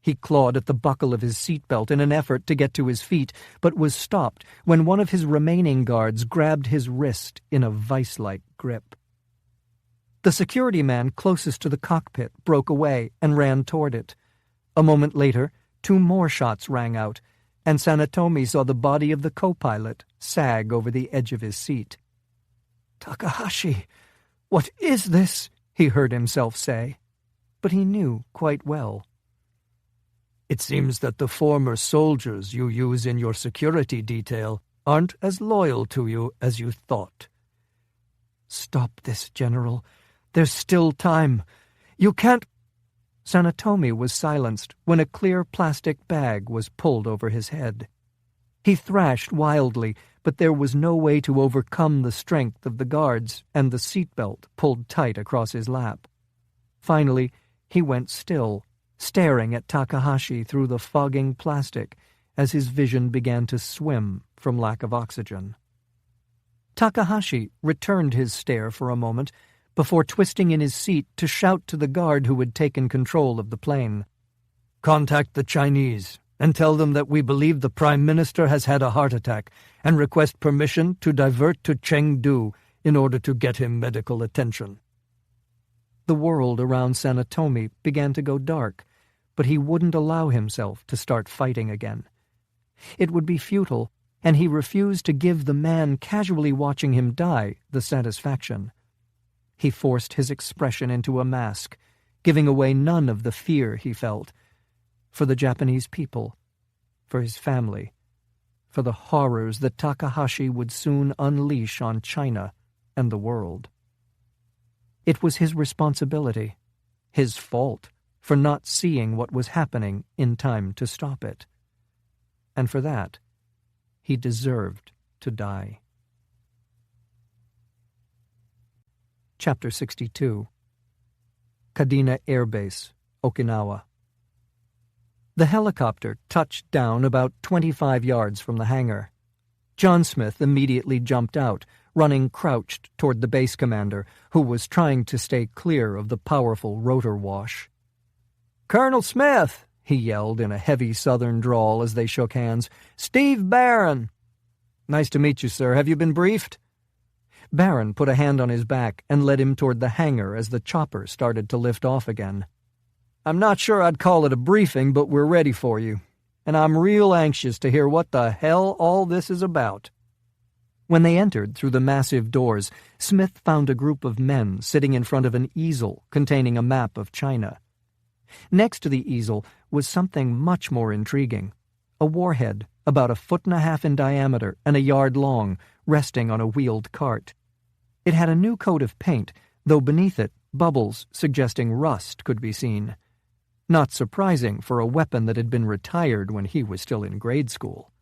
He clawed at the buckle of his seatbelt in an effort to get to his feet, but was stopped when one of his remaining guards grabbed his wrist in a vice-like grip. The security man closest to the cockpit broke away and ran toward it. A moment later, 2 more shots rang out, and Sanetomi saw the body of the co-pilot sag over the edge of his seat. "Takahashi, what is this?" he heard himself say, but he knew quite well. "It seems that the former soldiers you use in your security detail aren't as loyal to you as you thought." "Stop this, General. There's still time. You can't—" Sanetomi was silenced when a clear plastic bag was pulled over his head. He thrashed wildly, but there was no way to overcome the strength of the guards and the seatbelt pulled tight across his lap. Finally, he went still, staring at Takahashi through the fogging plastic as his vision began to swim from lack of oxygen. Takahashi returned his stare for a moment before twisting in his seat to shout to the guard who had taken control of the plane. "Contact the Chinese and tell them that we believe the Prime Minister has had a heart attack and request permission to divert to Chengdu in order to get him medical attention." The world around Sanetomi began to go dark, but he wouldn't allow himself to start fighting again. It would be futile, and he refused to give the man casually watching him die the satisfaction. He forced his expression into a mask, giving away none of the fear he felt, for the Japanese people, for his family, for the horrors that Takahashi would soon unleash on China and the world. It was his responsibility, his fault, for not seeing what was happening in time to stop it. And for that, he deserved to die. Chapter 62. Kadena Air Base, Okinawa. The helicopter touched down about 25 yards from the hangar. John Smith immediately jumped out, running crouched toward the base commander, who was trying to stay clear of the powerful rotor wash. "Colonel Smith," he yelled in a heavy southern drawl as they shook hands. "Steve Barron." "Nice to meet you, sir. Have you been briefed?" Barron put a hand on his back and led him toward the hangar as the chopper started to lift off again. "I'm not sure I'd call it a briefing, but we're ready for you. and I'm real anxious to hear what the hell all this is about." When they entered through the massive doors, Smith found a group of men sitting in front of an easel containing a map of China. Next to the easel was something much more intriguing: a warhead about 1.5 feet in diameter and 1 yard long, resting on a wheeled cart. It had a new coat of paint, though beneath it bubbles suggesting rust could be seen. Not surprising for a weapon that had been retired when he was still in grade school.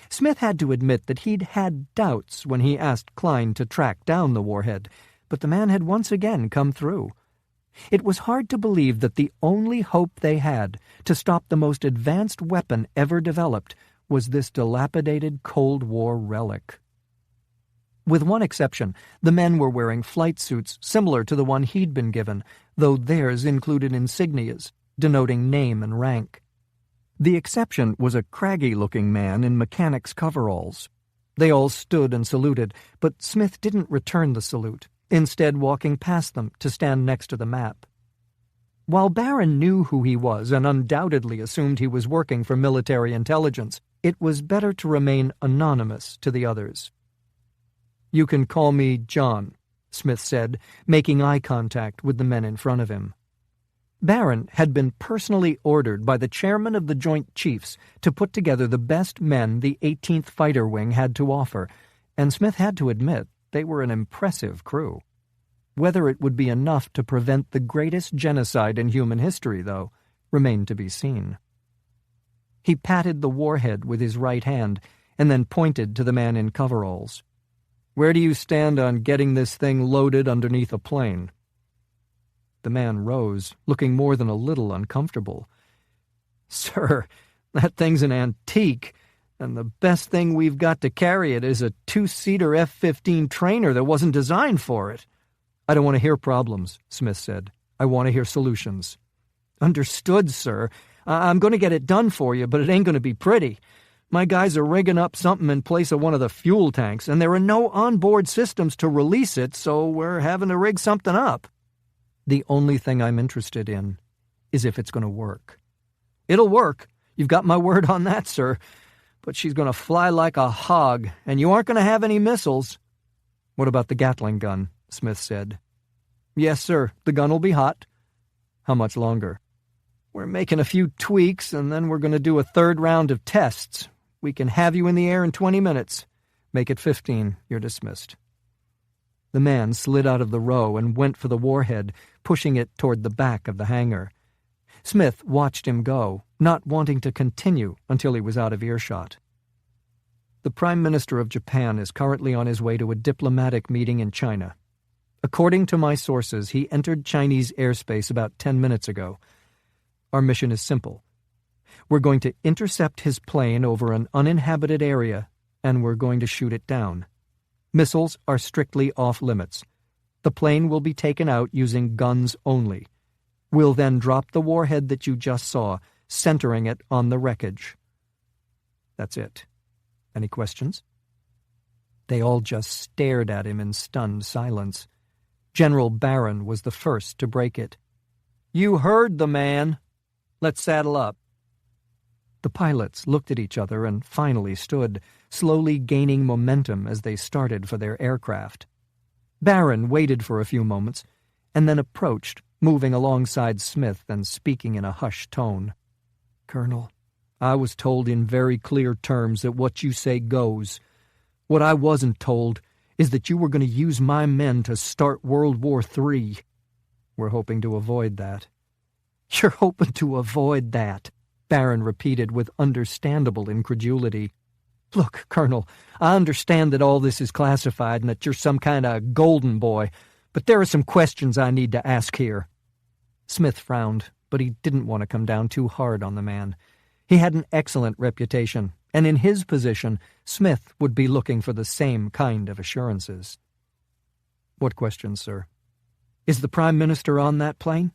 Smith had to admit that he'd had doubts when he asked Klein to track down the warhead, but the man had once again come through. It was hard to believe that the only hope they had to stop the most advanced weapon ever developed was this dilapidated Cold War relic. With one exception, the men were wearing flight suits similar to the one he'd been given, though theirs included insignias denoting name and rank. The exception was a craggy-looking man in mechanic's coveralls. They all stood and saluted, but Smith didn't return the salute, instead walking past them to stand next to the map. While Barron knew who he was and undoubtedly assumed he was working for military intelligence, it was better to remain anonymous to the others. "You can call me John," Smith said, making eye contact with the men in front of him. Barron had been personally ordered by the chairman of the Joint Chiefs to put together the best men the 18th Fighter Wing had to offer, and Smith had to admit they were an impressive crew. Whether it would be enough to prevent the greatest genocide in human history, though, remained to be seen. He patted the warhead with his right hand and then pointed to the man in coveralls. "Where do you stand on getting this thing loaded underneath a plane?" The man rose, looking more than a little uncomfortable. "Sir, that thing's an antique, and the best thing we've got to carry it is a 2-seater F-15 trainer that wasn't designed for it." "I don't want to hear problems," Smith said. "I want to hear solutions." "Understood, sir. I'm going to get it done for you, but it ain't going to be pretty. My guys are rigging up something in place of one of the fuel tanks, and there are no onboard systems to release it, so we're having to rig something up." "The only thing I'm interested in is if it's going to work." "It'll work. You've got my word on that, sir. But she's going to fly like a hog, and you aren't going to have any missiles." "What about the Gatling gun?" Smith said. "Yes, sir. The gun will be hot." "How much longer?" "We're making a few tweaks, and then we're going to do a 3rd round of tests. We can have you in the air in 20 minutes. Make it 15. You're dismissed." The man slid out of the row and went for the warhead, pushing it toward the back of the hangar. Smith watched him go, not wanting to continue until he was out of earshot. "The Prime Minister of Japan is currently on his way to a diplomatic meeting in China. According to my sources, he entered Chinese airspace about 10 minutes ago. Our mission is simple. We're going to intercept his plane over an uninhabited area, and we're going to shoot it down. Missiles are strictly off-limits. The plane will be taken out using guns only. We'll then drop the warhead that you just saw, centering it on the wreckage." That's it. Any questions? They all just stared at him in stunned silence. General Barron was the first to break it. "You heard the man. Let's saddle up." The pilots looked at each other and finally stood, slowly gaining momentum as they started for their aircraft. Barron waited for a few moments, and then approached, moving alongside Smith and speaking in a hushed tone. "Colonel, I was told in very clear terms that what you say goes. What I wasn't told is that you were going to use my men to start World War III. We're hoping to avoid that." "You're hoping to avoid that," Barron repeated with understandable incredulity. "Look, Colonel, I understand that all this is classified and that you're some kind of golden boy, but there are some questions I need to ask here." Smith frowned, but he didn't want to come down too hard on the man. He had an excellent reputation, and in his position, Smith would be looking for the same kind of assurances. "What questions, sir?" "Is the Prime Minister on that plane?"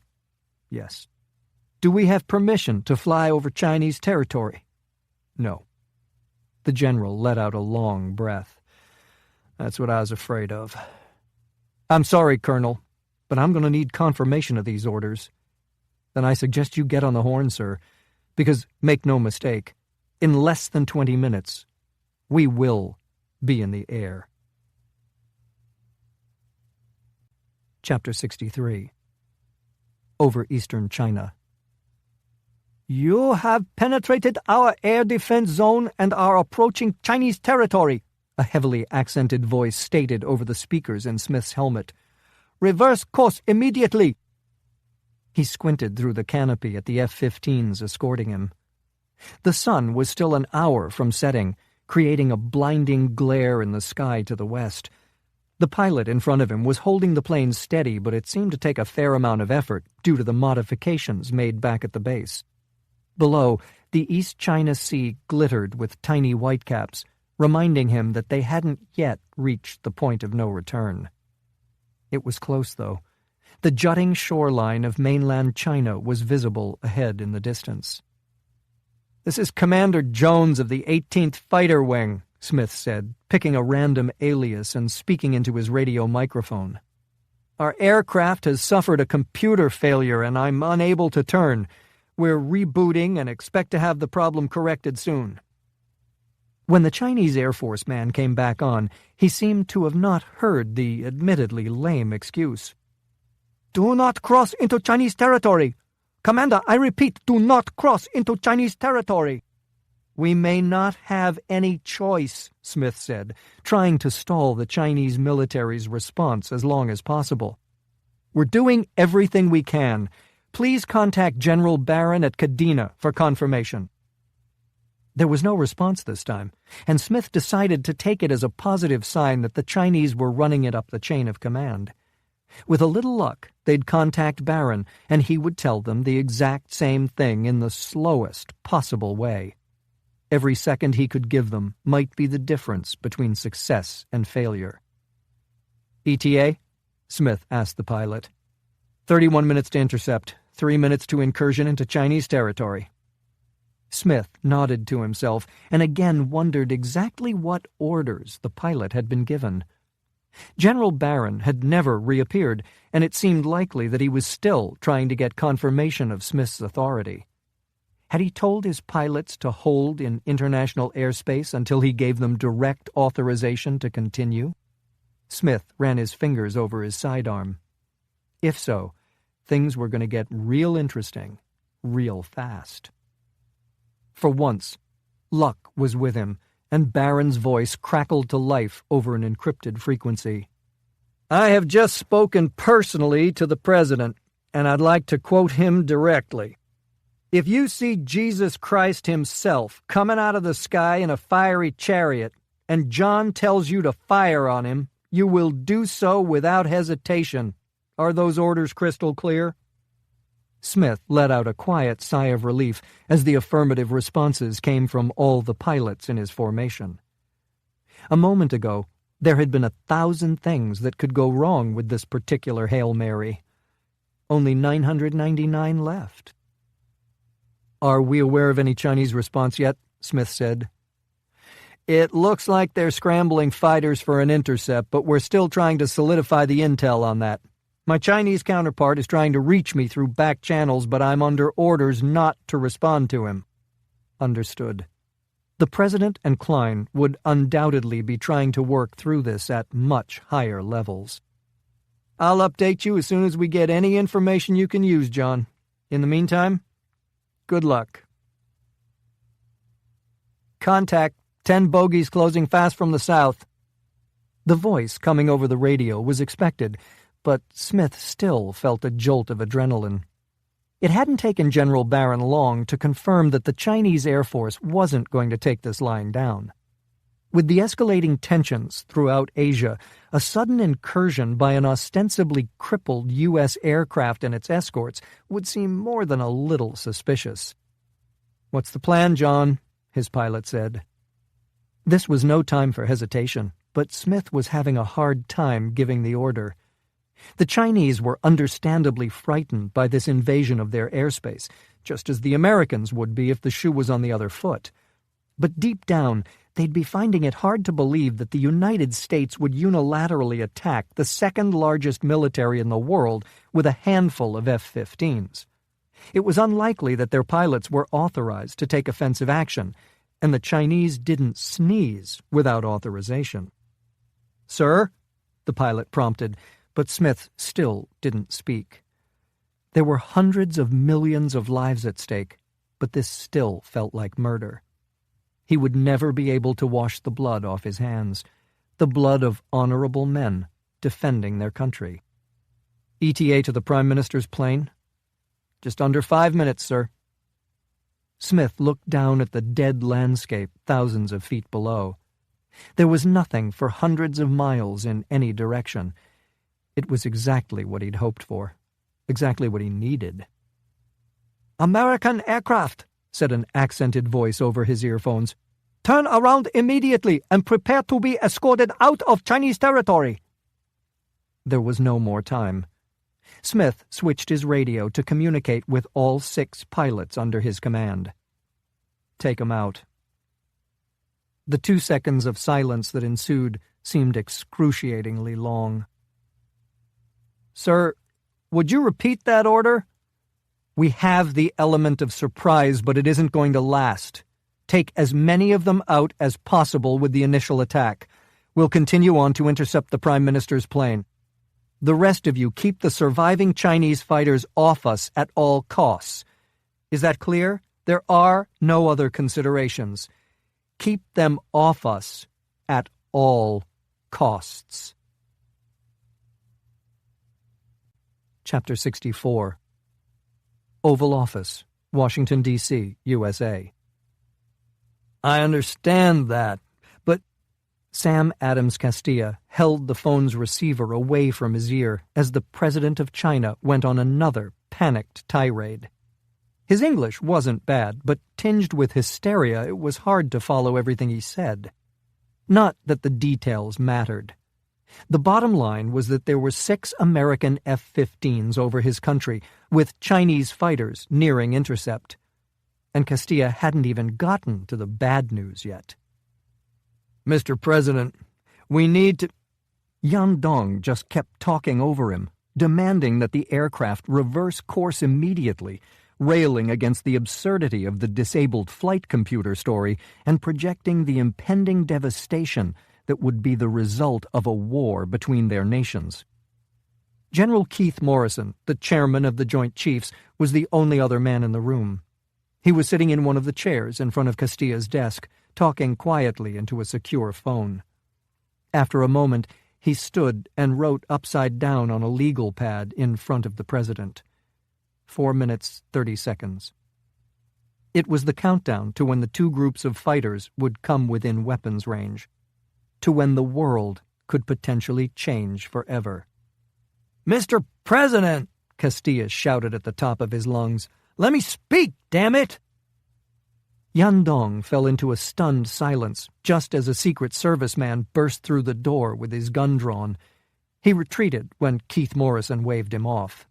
"Yes." "Do we have permission to fly over Chinese territory?" "No." The general let out a long breath. "That's what I was afraid of. I'm sorry, Colonel, but I'm going to need confirmation of these orders." "Then I suggest you get on the horn, sir. Because, make no mistake, in less than 20 minutes, we will be in the air. Chapter 63. Over Eastern China. You have penetrated our air defense zone and are approaching Chinese territory, a heavily accented voice stated over the speakers in Smith's helmet. Reverse course immediately. He squinted through the canopy at the F-15s escorting him. The sun was still an hour from setting, creating a blinding glare in the sky to the west. The pilot in front of him was holding the plane steady, but it seemed to take a fair amount of effort due to the modifications made back at the base. Below, the East China Sea glittered with tiny whitecaps, reminding him that they hadn't yet reached the point of no return. It was close, though. The jutting shoreline of mainland China was visible ahead in the distance. "This is Commander Jones of the 18th Fighter Wing," Smith said, picking a random alias and speaking into his radio microphone. "Our aircraft has suffered a computer failure and I'm unable to turn. We're rebooting and expect to have the problem corrected soon." When the Chinese Air Force man came back on, he seemed to have not heard the admittedly lame excuse. "Do not cross into Chinese territory. Commander, I repeat, do not cross into Chinese territory." "We may not have any choice," Smith said, trying to stall the Chinese military's response as long as possible. "We're doing everything we can. Please contact General Barron at Kadena for confirmation." There was no response this time, and Smith decided to take it as a positive sign that the Chinese were running it up the chain of command. With a little luck, they'd contact Barron, and he would tell them the exact same thing in the slowest possible way. Every second he could give them might be the difference between success and failure. "ETA?" Smith asked the pilot. 31 minutes to intercept, 3 minutes to incursion into Chinese territory." Smith nodded to himself and again wondered exactly what orders the pilot had been given. General Barron had never reappeared, and it seemed likely that he was still trying to get confirmation of Smith's authority. Had he told his pilots to hold in international airspace until he gave them direct authorization to continue? Smith ran his fingers over his sidearm. If so, things were going to get real interesting, real fast. For once, luck was with him, and Barron's voice crackled to life over an encrypted frequency. "I have just spoken personally to the President, and I'd like to quote him directly. If you see Jesus Christ himself coming out of the sky in a fiery chariot, and John tells you to fire on him, you will do so without hesitation. Are those orders crystal clear?" Smith let out a quiet sigh of relief as the affirmative responses came from all the pilots in his formation. A moment ago, there had been 1,000 things that could go wrong with this particular Hail Mary. Only 999 left. "Are we aware of any Chinese response yet?" Smith said. "It looks like they're scrambling fighters for an intercept, but we're still trying to solidify the intel on that. My Chinese counterpart is trying to reach me through back channels, but I'm under orders not to respond to him." Understood. The President and Klein would undoubtedly be trying to work through this at much higher levels. "I'll update you as soon as we get any information you can use, John. In the meantime, good luck." "Contact. 10 bogies closing fast from the south." The voice coming over the radio was expected, but Smith still felt a jolt of adrenaline. It hadn't taken General Barron long to confirm that the Chinese Air Force wasn't going to take this lying down. With the escalating tensions throughout Asia, a sudden incursion by an ostensibly crippled U.S. aircraft and its escorts would seem more than a little suspicious. "What's the plan, John?" his pilot said. This was no time for hesitation, but Smith was having a hard time giving the order. The Chinese were understandably frightened by this invasion of their airspace, just as the Americans would be if the shoe was on the other foot. But deep down, they'd be finding it hard to believe that the United States would unilaterally attack the second largest military in the world with a handful of F-15s. It was unlikely that their pilots were authorized to take offensive action, and the Chinese didn't sneeze without authorization. "Sir?" the pilot prompted, but Smith still didn't speak. There were hundreds of millions of lives at stake, but this still felt like murder. He would never be able to wash the blood off his hands, the blood of honorable men defending their country. "ETA to the Prime Minister's plane?" "Just under 5 minutes, sir." Smith looked down at the dead landscape thousands of feet below. There was nothing for hundreds of miles in any direction. It was exactly what he'd hoped for, exactly what he needed. "American aircraft," said an accented voice over his earphones. "Turn around immediately and prepare to be escorted out of Chinese territory." There was no more time. Smith switched his radio to communicate with all 6 pilots under his command. "Take 'em out." The 2 seconds of silence that ensued seemed excruciatingly long. "Sir, would you repeat that order?" "We have the element of surprise, but it isn't going to last. Take as many of them out as possible with the initial attack. We'll continue on to intercept the Prime Minister's plane. The rest of you keep the surviving Chinese fighters off us at all costs. Is that clear? There are no other considerations. Keep them off us at all costs." Chapter 64. Oval Office, Washington, D.C., USA. "I understand that, but—" Sam Adams Castilla held the phone's receiver away from his ear as the President of China went on another panicked tirade. His English wasn't bad, but tinged with hysteria, it was hard to follow everything he said. Not that the details mattered. The bottom line was that there were 6 American F-15s over his country, with Chinese fighters nearing intercept. And Castilla hadn't even gotten to the bad news yet. "Mr. President, we need to—" Yan Dong just kept talking over him, demanding that the aircraft reverse course immediately, railing against the absurdity of the disabled flight computer story and projecting the impending devastation that would be the result of a war between their nations. General Keith Morrison, the chairman of the Joint Chiefs, was the only other man in the room. He was sitting in one of the chairs in front of Castilla's desk, talking quietly into a secure phone. After a moment, he stood and wrote upside down on a legal pad in front of the president. 4 minutes, 30 seconds. It was the countdown to when the 2 groups of fighters would come within weapons range, to when the world could potentially change forever. "Mr. President," Castilla shouted at the top of his lungs, "let me speak, damn it!" Yan Dong fell into a stunned silence just as a Secret Service man burst through the door with his gun drawn. He retreated when Keith Morrison waved him off.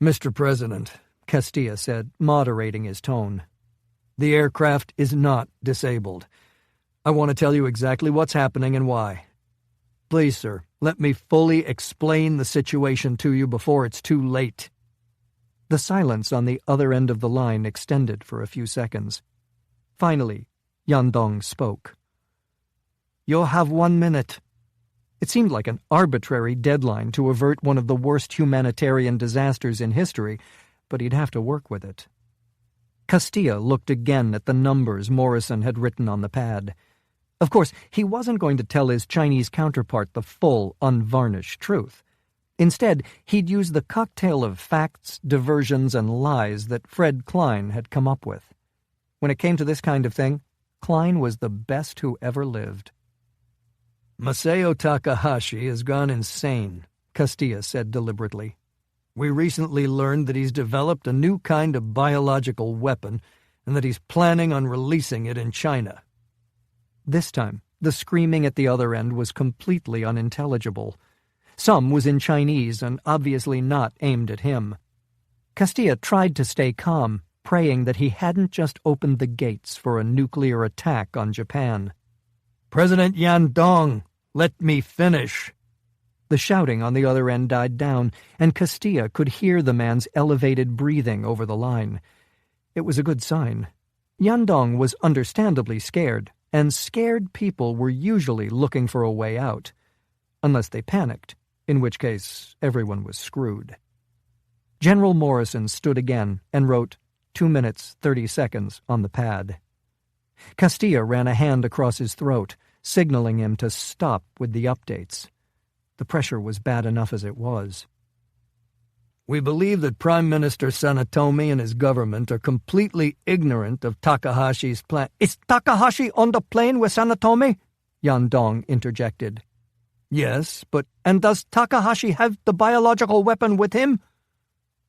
"Mr. President," Castilla said, moderating his tone, "the aircraft is not disabled. I want to tell you exactly what's happening and why. Please, sir, let me fully explain the situation to you before it's too late." The silence on the other end of the line extended for a few seconds. Finally, Yan Dong spoke. "You'll have 1 minute." It seemed like an arbitrary deadline to avert one of the worst humanitarian disasters in history, but he'd have to work with it. Castilla looked again at the numbers Morrison had written on the pad. Of course, he wasn't going to tell his Chinese counterpart the full, unvarnished truth. Instead, he'd use the cocktail of facts, diversions, and lies that Fred Klein had come up with. When it came to this kind of thing, Klein was the best who ever lived. "Masao Takahashi has gone insane," Castilla said deliberately. "We recently learned that he's developed a new kind of biological weapon and that he's planning on releasing it in China." This time, the screaming at the other end was completely unintelligible. Some was in Chinese and obviously not aimed at him. Castilla tried to stay calm, praying that he hadn't just opened the gates for a nuclear attack on Japan. "President Yan Dong, let me finish." The shouting on the other end died down, and Castilla could hear the man's elevated breathing over the line. It was a good sign. Yandong was understandably scared, and scared people were usually looking for a way out. Unless they panicked, in which case everyone was screwed. General Morrison stood again and wrote 2 minutes, 30 seconds on the pad. Castilla ran a hand across his throat, signaling him to stop with the updates. The pressure was bad enough as it was. We believe that Prime Minister Sanetomi and his government are completely ignorant of Takahashi's plan. Is Takahashi on the plane with Sanetomi? Yandong interjected. Yes, but and does Takahashi have the biological weapon with him?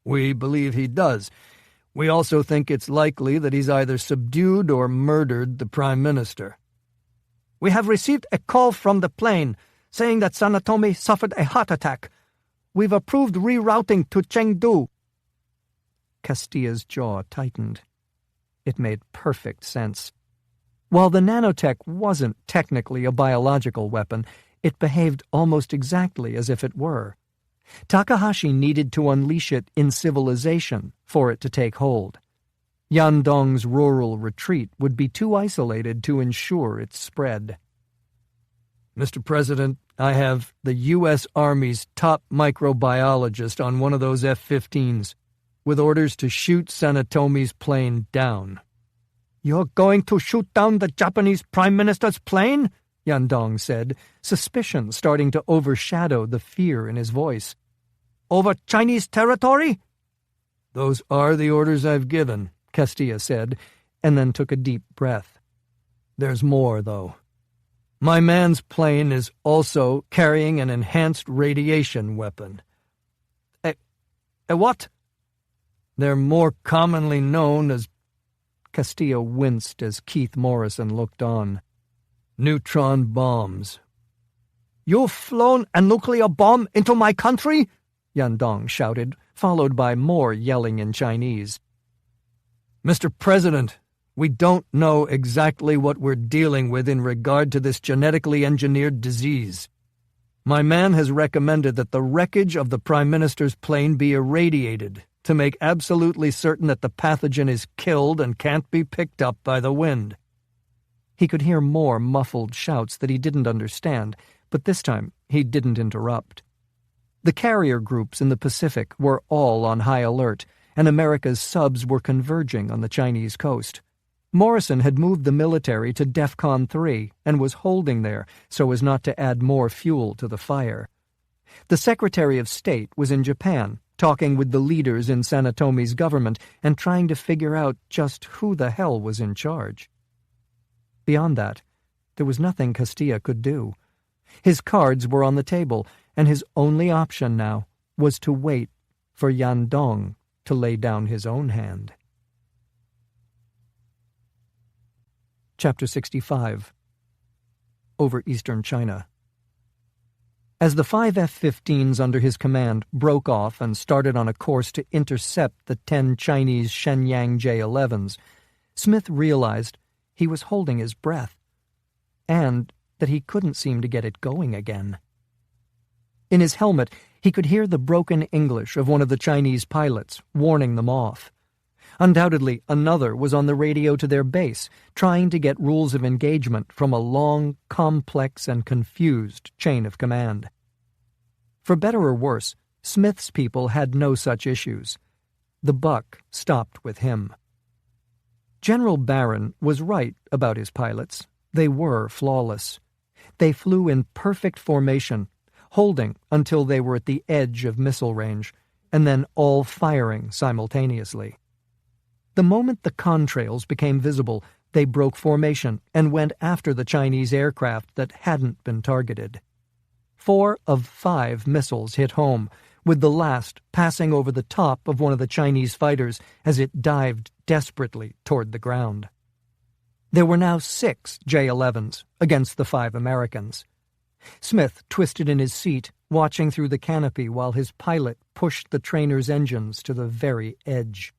We believe he does. We also think it's likely that he's either subdued or murdered the Prime Minister. We have received a call from the plane saying that Sanetomi suffered a heart attack. We've approved rerouting to Chengdu. Castilla's jaw tightened. It made perfect sense. While the nanotech wasn't technically a biological weapon, it behaved almost exactly as if it were. Takahashi needed to unleash it in civilization for it to take hold. Yandong's rural retreat would be too isolated to ensure its spread. Mr. President, I have the U.S. Army's top microbiologist on one of those F-15s, with orders to shoot Sanetomi's plane down. You're going to shoot down the Japanese Prime Minister's plane? Yandong said, suspicion starting to overshadow the fear in his voice. Over Chinese territory? Those are the orders I've given, Castilla said, and then took a deep breath. There's more, though. My man's plane is also carrying an enhanced radiation weapon. A what? They're more commonly known as... Castilla winced as Keith Morrison looked on. Neutron bombs. You've flown a nuclear bomb into my country? Yandong shouted, followed by more yelling in Chinese. Mr. President, we don't know exactly what we're dealing with in regard to this genetically engineered disease. My man has recommended that the wreckage of the Prime Minister's plane be irradiated to make absolutely certain that the pathogen is killed and can't be picked up by the wind. He could hear more muffled shouts that he didn't understand, but this time he didn't interrupt. The carrier groups in the Pacific were all on high alert, and America's subs were converging on the Chinese coast. Morrison had moved the military to DEFCON 3 and was holding there so as not to add more fuel to the fire. The Secretary of State was in Japan, talking with the leaders in Sanetomi's government and trying to figure out just who the hell was in charge. Beyond that, there was nothing Castilla could do. His cards were on the table, and his only option now was to wait for Yandong to lay down his own hand. Chapter 65. Over Eastern China. As the 5 F-15s under his command broke off and started on a course to intercept the 10 Chinese Shenyang J-11s, Smith realized he was holding his breath, and that he couldn't seem to get it going again. In his helmet, he could hear the broken English of one of the Chinese pilots, warning them off. Undoubtedly, another was on the radio to their base, trying to get rules of engagement from a long, complex, and confused chain of command. For better or worse, Smith's people had no such issues. The buck stopped with him. General Barron was right about his pilots. They were flawless. They flew in perfect formation, holding until they were at the edge of missile range, and then all firing simultaneously. The moment the contrails became visible, they broke formation and went after the Chinese aircraft that hadn't been targeted. 4 of 5 missiles hit home, with the last passing over the top of one of the Chinese fighters as it dived desperately toward the ground. There were now 6 J-11s against the 5 Americans. Smith twisted in his seat, watching through the canopy while his pilot pushed the trainer's engines to the very edge.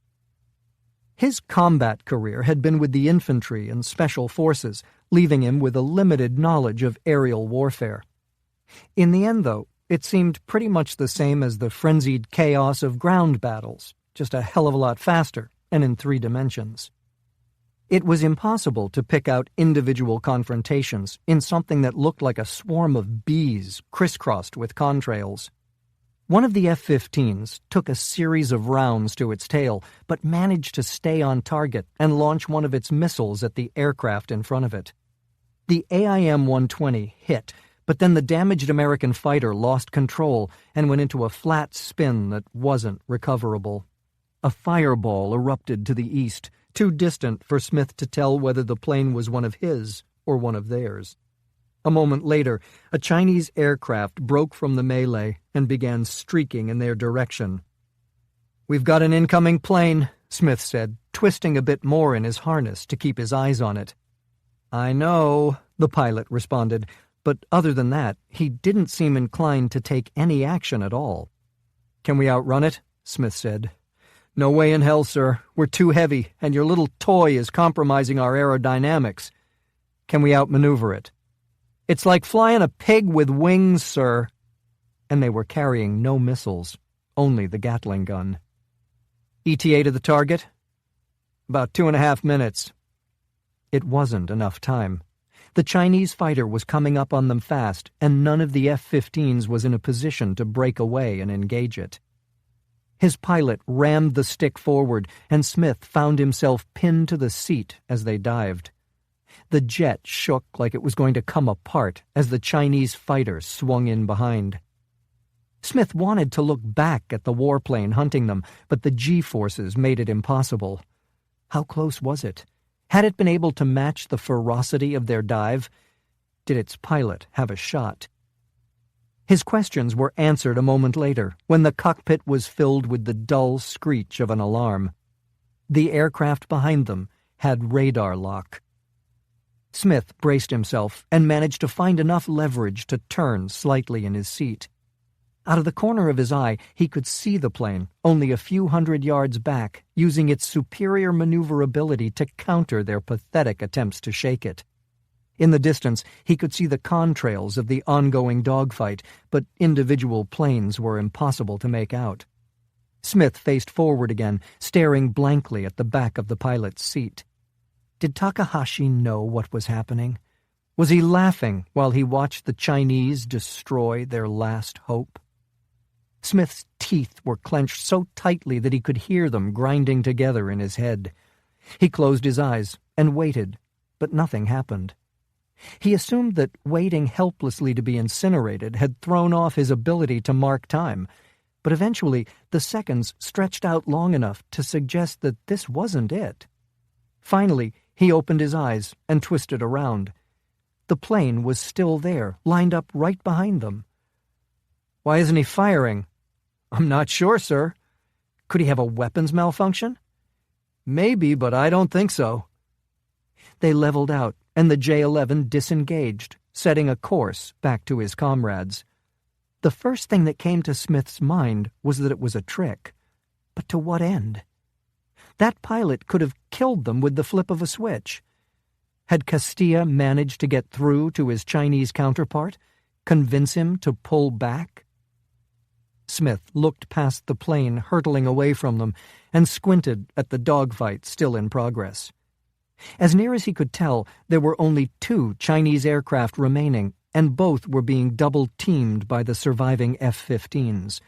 His combat career had been with the infantry and special forces, leaving him with a limited knowledge of aerial warfare. In the end, though, It seemed pretty much the same as the frenzied chaos of ground battles, just a hell of a lot faster and in 3 dimensions. It was impossible to pick out individual confrontations in something that looked like a swarm of bees crisscrossed with contrails. One of the F-15s took a series of rounds to its tail, but managed to stay on target and launch one of its missiles at the aircraft in front of it. The AIM-120 hit, but then the damaged American fighter lost control and went into a flat spin that wasn't recoverable. A fireball erupted to the east, too distant for Smith to tell whether the plane was one of his or one of theirs. A moment later, a Chinese aircraft broke from the melee and began streaking in their direction. "We've got an incoming plane," Smith said, twisting a bit more in his harness to keep his eyes on it. "I know," the pilot responded, but other than that, he didn't seem inclined to take any action at all. "Can we outrun it?" Smith said. "No way in hell, sir. We're too heavy, and your little toy is compromising our aerodynamics. Can we outmaneuver it?" "It's like flying a pig with wings, sir." And they were carrying no missiles, only the Gatling gun. "ETA to the target?" "About 2.5 minutes. It wasn't enough time. The Chinese fighter was coming up on them fast, and none of the F-15s was in a position to break away and engage it. His pilot rammed the stick forward, and Smith found himself pinned to the seat as they dived. The jet shook like it was going to come apart as the Chinese fighter swung in behind. Smith wanted to look back at the warplane hunting them, but the G-forces made it impossible. How close was it? Had it been able to match the ferocity of their dive? Did its pilot have a shot? His questions were answered a moment later, when the cockpit was filled with the dull screech of an alarm. The aircraft behind them had radar lock. Smith braced himself and managed to find enough leverage to turn slightly in his seat. Out of the corner of his eye, he could see the plane, only a few hundred yards back, using its superior maneuverability to counter their pathetic attempts to shake it. In the distance, he could see the contrails of the ongoing dogfight, but individual planes were impossible to make out. Smith faced forward again, staring blankly at the back of the pilot's seat. Did Takahashi know what was happening? Was he laughing while he watched the Chinese destroy their last hope? Smith's teeth were clenched so tightly that he could hear them grinding together in his head. He closed his eyes and waited, but nothing happened. He assumed that waiting helplessly to be incinerated had thrown off his ability to mark time, but eventually the seconds stretched out long enough to suggest that this wasn't it. Finally, he opened his eyes and twisted around. The plane was still there, lined up right behind them. "Why isn't he firing?" "I'm not sure, sir." "Could he have a weapons malfunction?" "Maybe, but I don't think so." They leveled out, and the J-11 disengaged, setting a course back to his comrades. The first thing that came to Smith's mind was that it was a trick. But to what end? That pilot could have killed them with the flip of a switch. Had Castilla managed to get through to his Chinese counterpart, convince him to pull back? Smith looked past the plane hurtling away from them and squinted at the dogfight still in progress. As near as he could tell, there were only 2 Chinese aircraft remaining, and both were being double-teamed by the surviving F-15s.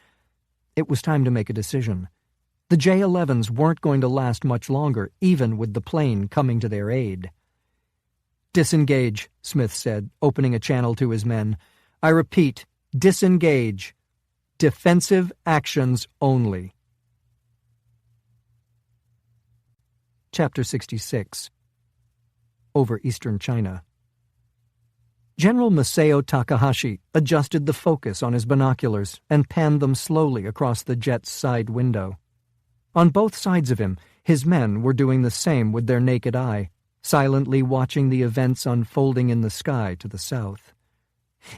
It was time to make a decision. The J-11s weren't going to last much longer, even with the plane coming to their aid. "Disengage," Smith said, opening a channel to his men. "I repeat, disengage. Defensive actions only." Chapter 66. Over Eastern China. General Masao Takahashi adjusted the focus on his binoculars and panned them slowly across the jet's side window. On both sides of him, his men were doing the same with their naked eye, silently watching the events unfolding in the sky to the south.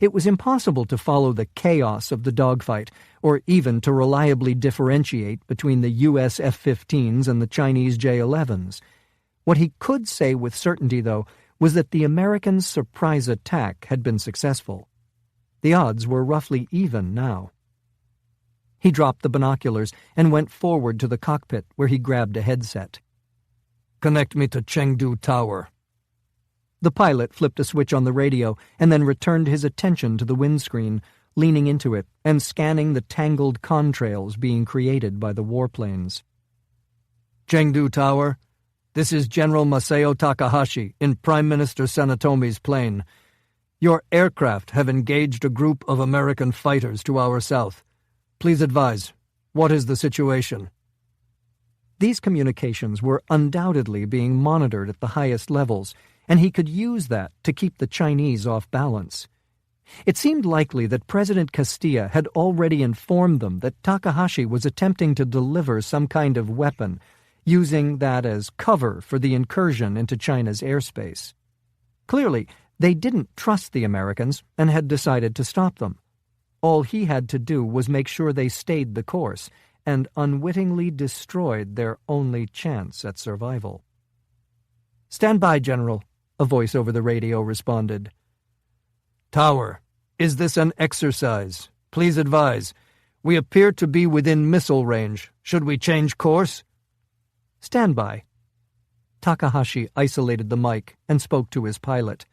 It was impossible to follow the chaos of the dogfight, or even to reliably differentiate between the U.S. F-15s and the Chinese J-11s. What he could say with certainty, though, was that the Americans' surprise attack had been successful. The odds were roughly even now. He dropped the binoculars and went forward to the cockpit, where he grabbed a headset. "Connect me to Chengdu Tower." The pilot flipped a switch on the radio and then returned his attention to the windscreen, leaning into it and scanning the tangled contrails being created by the warplanes. "Chengdu Tower, this is General Masao Takahashi in Prime Minister Sanetomi's plane. Your aircraft have engaged a group of American fighters to our south. Please advise, what is the situation?" These communications were undoubtedly being monitored at the highest levels, and he could use that to keep the Chinese off balance. It seemed likely that President Castilla had already informed them that Takahashi was attempting to deliver some kind of weapon, using that as cover for the incursion into China's airspace. Clearly, they didn't trust the Americans and had decided to stop them. All he had to do was make sure they stayed the course and unwittingly destroyed their only chance at survival. "Stand by, General," a voice over the radio responded. "Tower, is this an exercise? Please advise. We appear to be within missile range. Should we change course?" "Stand by." Takahashi isolated the mic and spoke to his pilot.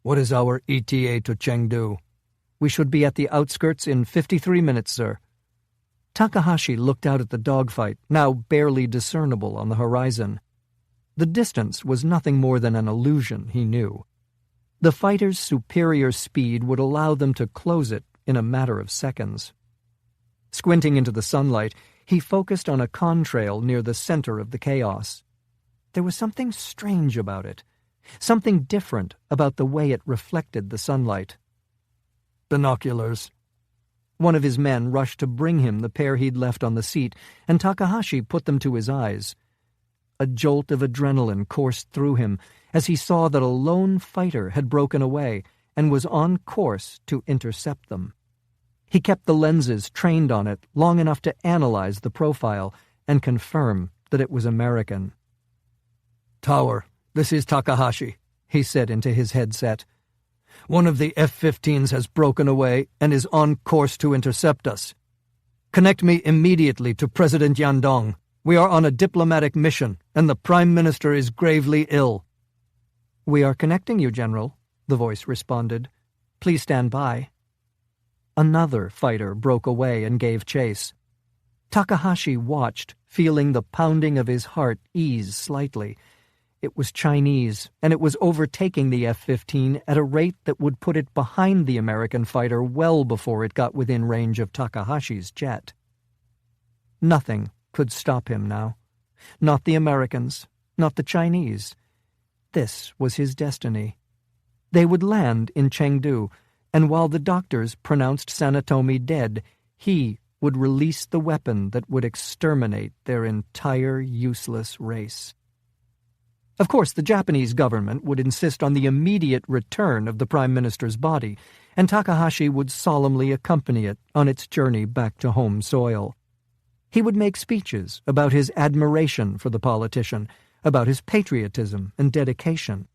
"What is our ETA to Chengdu?" "We should be at the outskirts in 53 minutes, sir." Takahashi looked out at the dogfight, now barely discernible on the horizon. The distance was nothing more than an illusion, he knew. The fighter's superior speed would allow them to close it in a matter of seconds. Squinting into the sunlight, he focused on a contrail near the center of the chaos. There was something strange about it, something different about the way it reflected the sunlight. "Binoculars." One of his men rushed to bring him the pair he'd left on the seat, and Takahashi put them to his eyes. A jolt of adrenaline coursed through him as he saw that a lone fighter had broken away and was on course to intercept them. He kept the lenses trained on it long enough to analyze the profile and confirm that it was American. "Tower, this is Takahashi," he said into his headset. "One of the F-15s has broken away and is on course to intercept us. Connect me immediately to President Yandong. We are on a diplomatic mission, and the Prime Minister is gravely ill." "We are connecting you, General," the voice responded. "Please stand by." Another fighter broke away and gave chase. Takahashi watched, feeling the pounding of his heart ease slightly. It was Chinese, and it was overtaking the F-15 at a rate that would put it behind the American fighter well before it got within range of Takahashi's jet. Nothing could stop him now. Not the Americans, not the Chinese. This was his destiny. They would land in Chengdu, and while the doctors pronounced Sanetomi dead, he would release the weapon that would exterminate their entire useless race. Of course, the Japanese government would insist on the immediate return of the Prime Minister's body, and Takahashi would solemnly accompany it on its journey back to home soil. He would make speeches about his admiration for the politician, about his patriotism and dedication.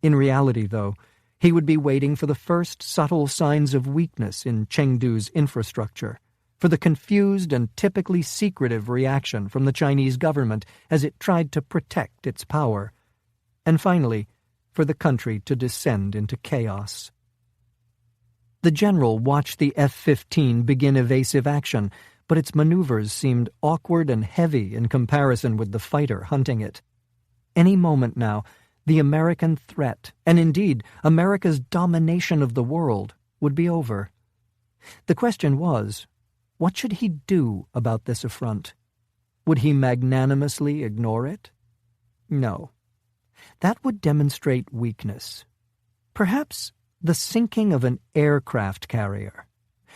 In reality, though, he would be waiting for the first subtle signs of weakness in Chengdu's infrastructure, for the confused and typically secretive reaction from the Chinese government as it tried to protect its power, and finally, for the country to descend into chaos. The general watched the F-15 begin evasive action, but its maneuvers seemed awkward and heavy in comparison with the fighter hunting it. Any moment now, the American threat, and indeed America's domination of the world, would be over. The question was, what should he do about this affront? Would he magnanimously ignore it? No. That would demonstrate weakness. Perhaps the sinking of an aircraft carrier.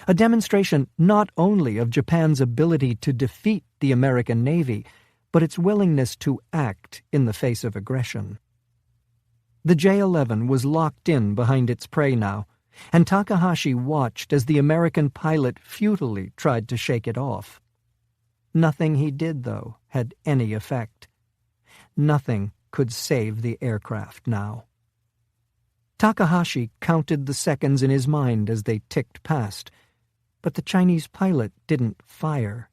A demonstration not only of Japan's ability to defeat the American Navy, but its willingness to act in the face of aggression. The J-11 was locked in behind its prey now, and Takahashi watched as the American pilot futilely tried to shake it off. Nothing he did, though, had any effect. Nothing could save the aircraft now. Takahashi counted the seconds in his mind as they ticked past, but the Chinese pilot didn't fire.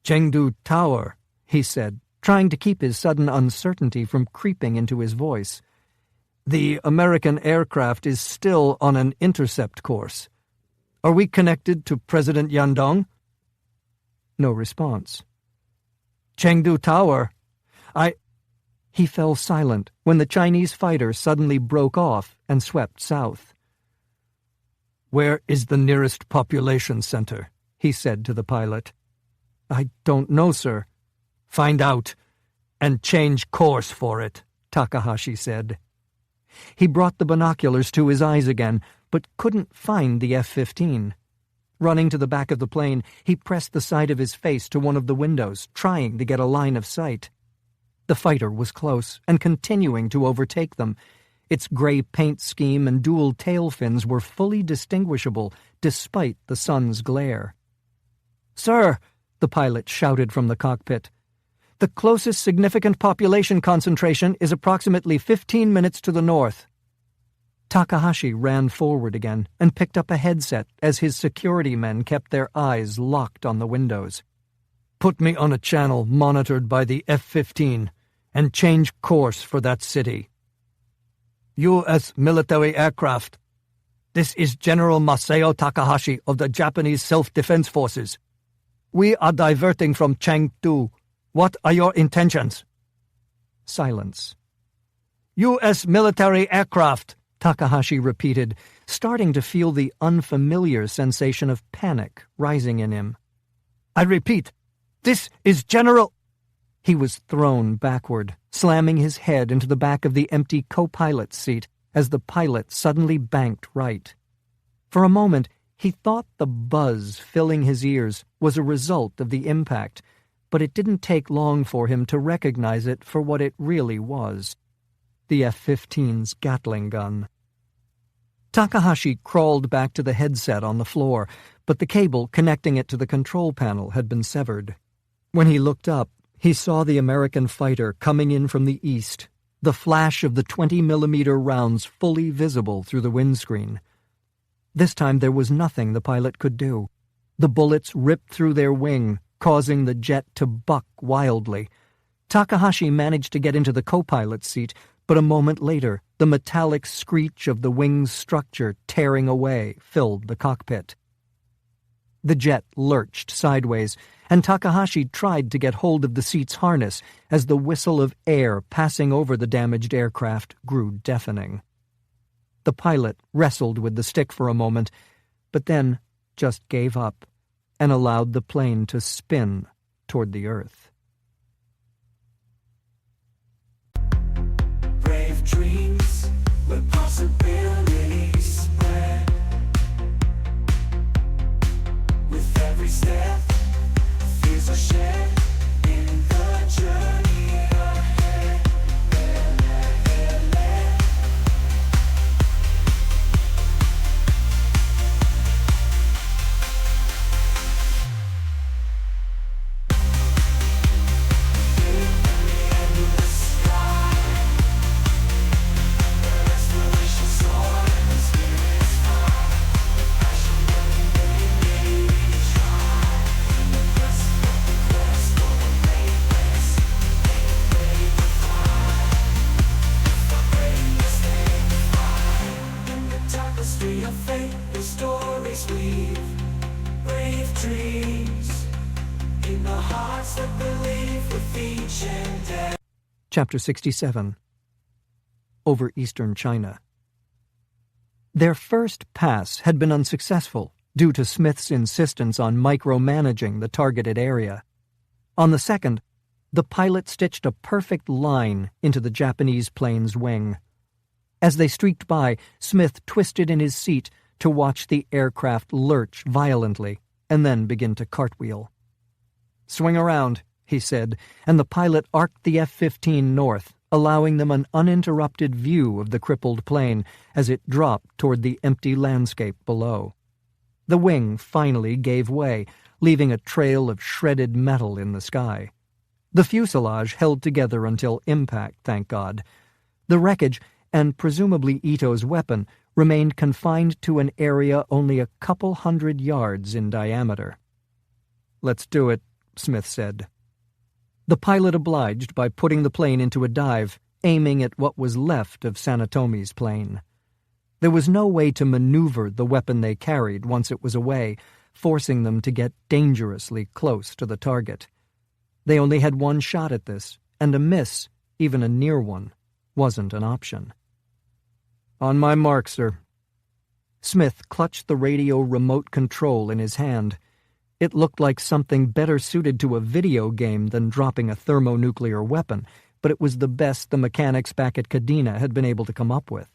"Chengdu Tower," he said, trying to keep his sudden uncertainty from creeping into his voice. "The American aircraft is still on an intercept course. Are we connected to President Yandong?" No response. "Chengdu Tower, He fell silent when the Chinese fighter suddenly broke off and swept south. "Where is the nearest population center?" he said to the pilot. "I don't know, sir." "Find out, and change course for it," Takahashi said. He brought the binoculars to his eyes again, but couldn't find the F-15. Running to the back of the plane, he pressed the side of his face to one of the windows, trying to get a line of sight. The fighter was close and continuing to overtake them. Its gray paint scheme and dual tail fins were fully distinguishable despite the sun's glare. "Sir," the pilot shouted from the cockpit, "the closest significant population concentration is approximately 15 minutes to the north." Takahashi ran forward again and picked up a headset as his security men kept their eyes locked on the windows. "Put me on a channel monitored by the F-15 and change course for that city." "U.S. military aircraft. This is General Masao Takahashi of the Japanese Self-Defense Forces. We are diverting from Chengdu. What are your intentions?" Silence. "U.S. military aircraft," Takahashi repeated, starting to feel the unfamiliar sensation of panic rising in him. "I repeat, this is General—" He was thrown backward, slamming his head into the back of the empty co-pilot's seat as the pilot suddenly banked right. For a moment, he thought the buzz filling his ears was a result of the impact, but it didn't take long for him to recognize it for what it really was: the F-15's Gatling gun. Takahashi crawled back to the headset on the floor, but the cable connecting it to the control panel had been severed. When he looked up, he saw the American fighter coming in from the east, the flash of the 20-millimeter rounds fully visible through the windscreen. This time there was nothing the pilot could do. The bullets ripped through their wing, causing the jet to buck wildly. Takahashi managed to get into the co-pilot's seat, but a moment later, the metallic screech of the wing's structure tearing away filled the cockpit. The jet lurched sideways, and Takahashi tried to get hold of the seat's harness as the whistle of air passing over the damaged aircraft grew deafening. The pilot wrestled with the stick for a moment, but then just gave up and allowed the plane to spin toward the earth. Brave dreams, where possibilities spread. With every step, fears are shared in the journey ahead. Chapter 67. Over Eastern China. Their first pass had been unsuccessful due to Smith's insistence on micromanaging the targeted area. On the second, the pilot stitched a perfect line into the Japanese plane's wing. As they streaked by, Smith twisted in his seat to watch the aircraft lurch violently and then begin to cartwheel. "Swing around," he said, and the pilot arced the F-15 north, allowing them an uninterrupted view of the crippled plane as it dropped toward the empty landscape below. The wing finally gave way, leaving a trail of shredded metal in the sky. The fuselage held together until impact, thank God. The wreckage, and presumably Ito's weapon remained confined to an area only a couple 100 yards in diameter. "Let's do it," Smith said. The pilot obliged by putting the plane into a dive, aiming at what was left of Sanetomi's plane. There was no way to maneuver the weapon they carried once it was away, forcing them to get dangerously close to the target. They only had one shot at this, and a miss, even a near one, wasn't an option. "On my mark, sir." Smith clutched the radio remote control in his hand. It looked like something better suited to a video game than dropping a thermonuclear weapon, but it was the best the mechanics back at Kadena had been able to come up with.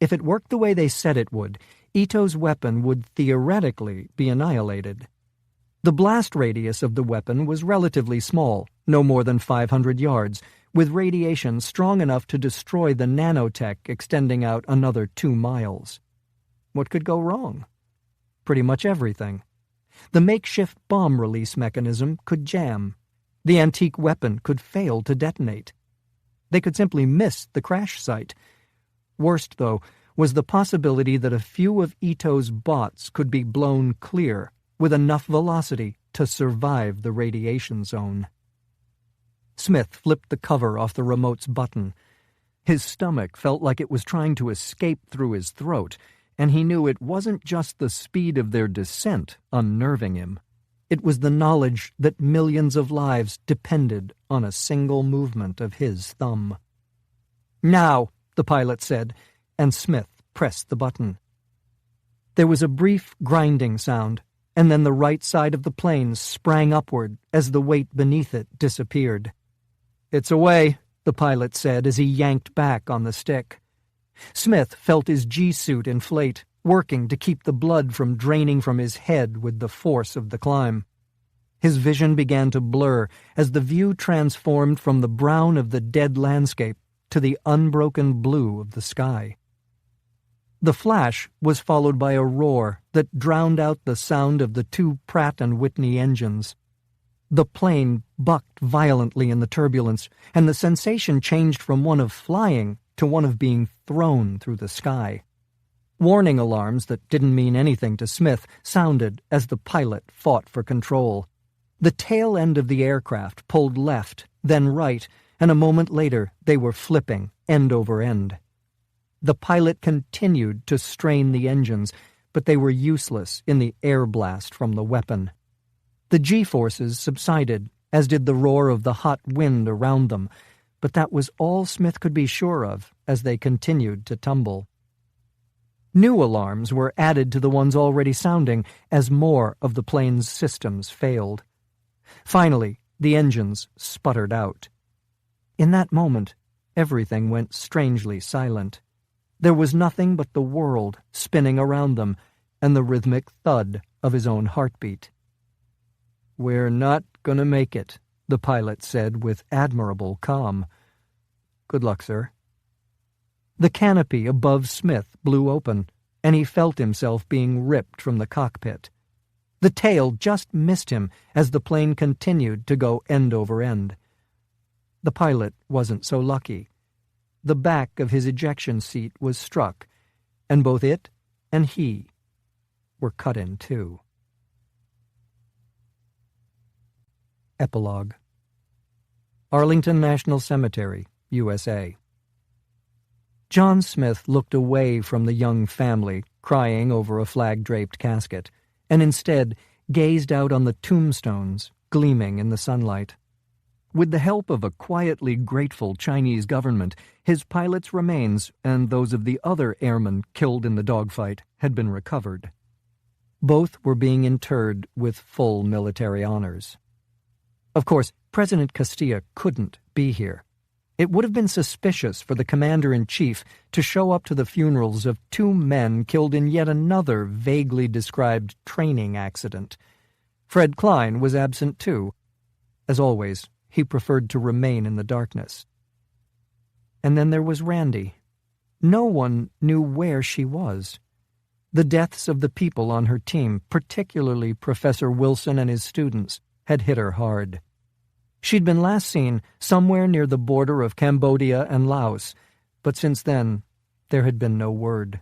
If it worked the way they said it would, Ito's weapon would theoretically be annihilated. The blast radius of the weapon was relatively small, no more than 500 yards, with radiation strong enough to destroy the nanotech extending out another 2 miles. What could go wrong? Pretty much everything. The makeshift bomb release mechanism could jam. The antique weapon could fail to detonate. They could simply miss the crash site. Worst, though, was the possibility that a few of Ito's bots could be blown clear with enough velocity to survive the radiation zone. Smith flipped the cover off the remote's button. His stomach felt like it was trying to escape through his throat, and he knew it wasn't just the speed of their descent unnerving him. It was the knowledge that millions of lives depended on a single movement of his thumb. "Now," the pilot said, and Smith pressed the button. There was a brief grinding sound, and then the right side of the plane sprang upward as the weight beneath it disappeared. "It's away," the pilot said as he yanked back on the stick. Smith felt his G-suit inflate, working to keep the blood from draining from his head with the force of the climb. His vision began to blur as the view transformed from the brown of the dead landscape to the unbroken blue of the sky. The flash was followed by a roar that drowned out the sound of the 2 Pratt & Whitney engines. The plane bucked violently in the turbulence, and the sensation changed from one of flying to one of being thrown through the sky. Warning alarms that didn't mean anything to Smith sounded as the pilot fought for control. The tail end of the aircraft pulled left, then right, and a moment later they were flipping end over end. The pilot continued to strain the engines, but they were useless in the air blast from the weapon. The G-forces subsided, as did the roar of the hot wind around them, but that was all Smith could be sure of as they continued to tumble. New alarms were added to the ones already sounding as more of the plane's systems failed. Finally, the engines sputtered out. In that moment, everything went strangely silent. There was nothing but the world spinning around them and the rhythmic thud of his own heartbeat. "We're not going to make it," the pilot said with admirable calm. "Good luck, sir." The canopy above Smith blew open, and he felt himself being ripped from the cockpit. The tail just missed him as the plane continued to go end over end. The pilot wasn't so lucky. The back of his ejection seat was struck, and both it and he were cut in two. Epilogue. Arlington National Cemetery, USA. John Smith looked away from the young family crying over a flag-draped casket, and instead gazed out on the tombstones gleaming in the sunlight. With the help of a quietly grateful Chinese government, his pilot's remains and those of the other airmen killed in the dogfight had been recovered. Both were being interred with full military honors. Of course, President Castilla couldn't be here. It would have been suspicious for the commander-in-chief to show up to the funerals of two men killed in yet another vaguely described training accident. Fred Klein was absent too. As always, he preferred to remain in the darkness. And then there was Randy. No one knew where she was. The deaths of the people on her team, particularly Professor Wilson and his students, had hit her hard. She'd been last seen somewhere near the border of Cambodia and Laos, but since then there had been no word.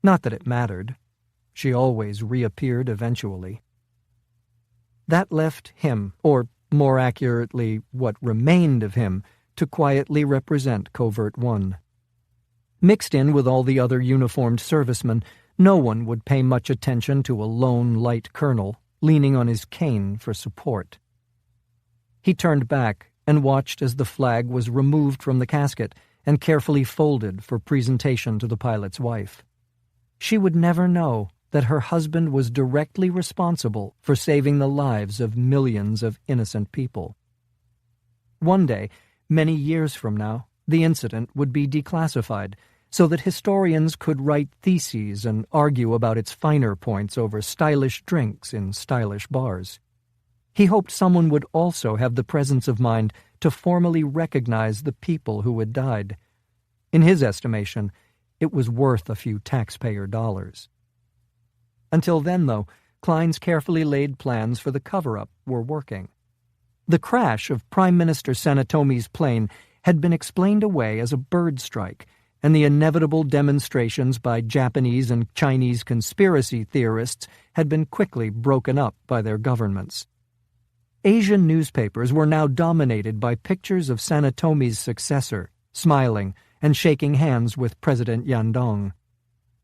Not that it mattered. She always reappeared eventually. That left him, or more accurately, what remained of him, to quietly represent Covert-One. Mixed in with all the other uniformed servicemen, no one would pay much attention to a lone light colonel leaning on his cane for support. He turned back and watched as the flag was removed from the casket and carefully folded for presentation to the pilot's wife. She would never know that her husband was directly responsible for saving the lives of millions of innocent people. One day, many years from now, the incident would be declassified so that historians could write theses and argue about its finer points over stylish drinks in stylish bars. He hoped someone would also have the presence of mind to formally recognize the people who had died. In his estimation, it was worth a few taxpayer dollars. Until then, though, Klein's carefully laid plans for the cover-up were working. The crash of Prime Minister Sanetomi's plane had been explained away as a bird strike, and the inevitable demonstrations by Japanese and Chinese conspiracy theorists had been quickly broken up by their governments. Asian newspapers were now dominated by pictures of Sanetomi's successor, smiling and shaking hands with President Yandong.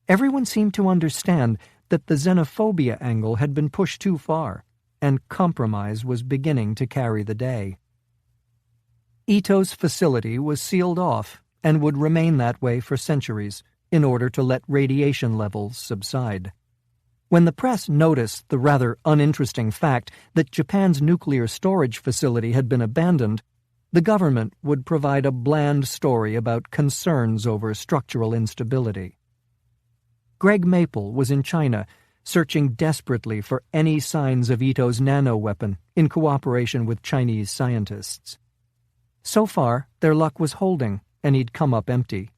Everyone seemed to understand that the xenophobia angle had been pushed too far, and compromise was beginning to carry the day. Ito's facility was sealed off and would remain that way for centuries in order to let radiation levels subside. When the press noticed the rather uninteresting fact that Japan's nuclear storage facility had been abandoned, the government would provide a bland story about concerns over structural instability. Greg Maple was in China, searching desperately for any signs of Ito's nano-weapon in cooperation with Chinese scientists. So far, their luck was holding, and he'd come up empty.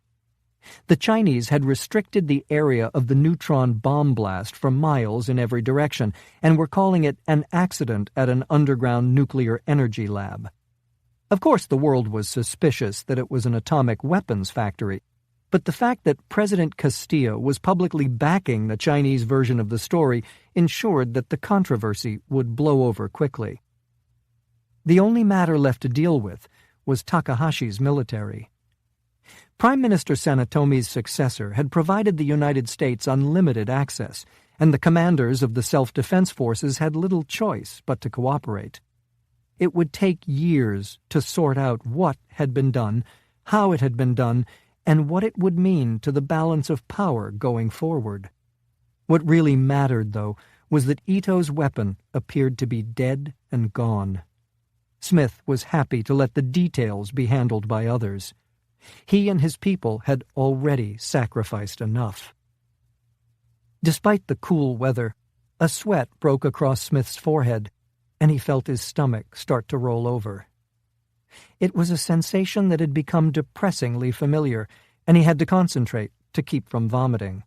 The Chinese had restricted the area of the neutron bomb blast for miles in every direction and were calling it an accident at an underground nuclear energy lab. Of course, the world was suspicious that it was an atomic weapons factory, but the fact that President Castillo was publicly backing the Chinese version of the story ensured that the controversy would blow over quickly. The only matter left to deal with was Takahashi's military. Prime Minister Sanetomi's successor had provided the United States unlimited access, and the commanders of the self-defense forces had little choice but to cooperate. It would take years to sort out what had been done, how it had been done, and what it would mean to the balance of power going forward. What really mattered, though, was that Ito's weapon appeared to be dead and gone. Smith was happy to let the details be handled by others. He and his people had already sacrificed enough. Despite the cool weather, a sweat broke across Smith's forehead, and he felt his stomach start to roll over. It was a sensation that had become depressingly familiar, and he had to concentrate to keep from vomiting.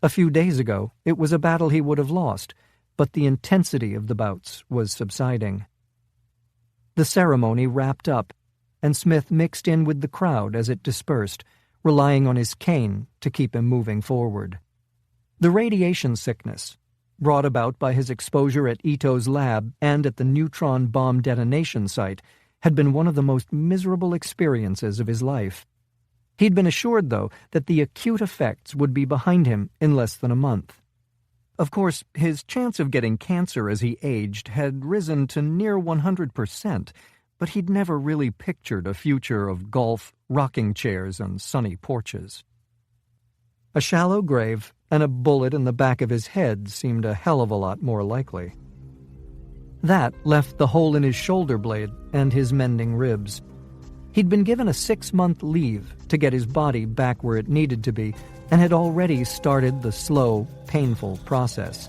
A few days ago, it was a battle he would have lost, but the intensity of the bouts was subsiding. The ceremony wrapped up, and Smith mixed in with the crowd as it dispersed, relying on his cane to keep him moving forward. The radiation sickness, brought about by his exposure at Ito's lab and at the neutron bomb detonation site, had been one of the most miserable experiences of his life. He'd been assured, though, that the acute effects would be behind him in less than a month. Of course, his chance of getting cancer as he aged had risen to near 100%, but he'd never really pictured a future of golf, rocking chairs, and sunny porches. A shallow grave and a bullet in the back of his head seemed a hell of a lot more likely. That left the hole in his shoulder blade and his mending ribs. He'd been given a 6-month leave to get his body back where it needed to be, and had already started the slow, painful process.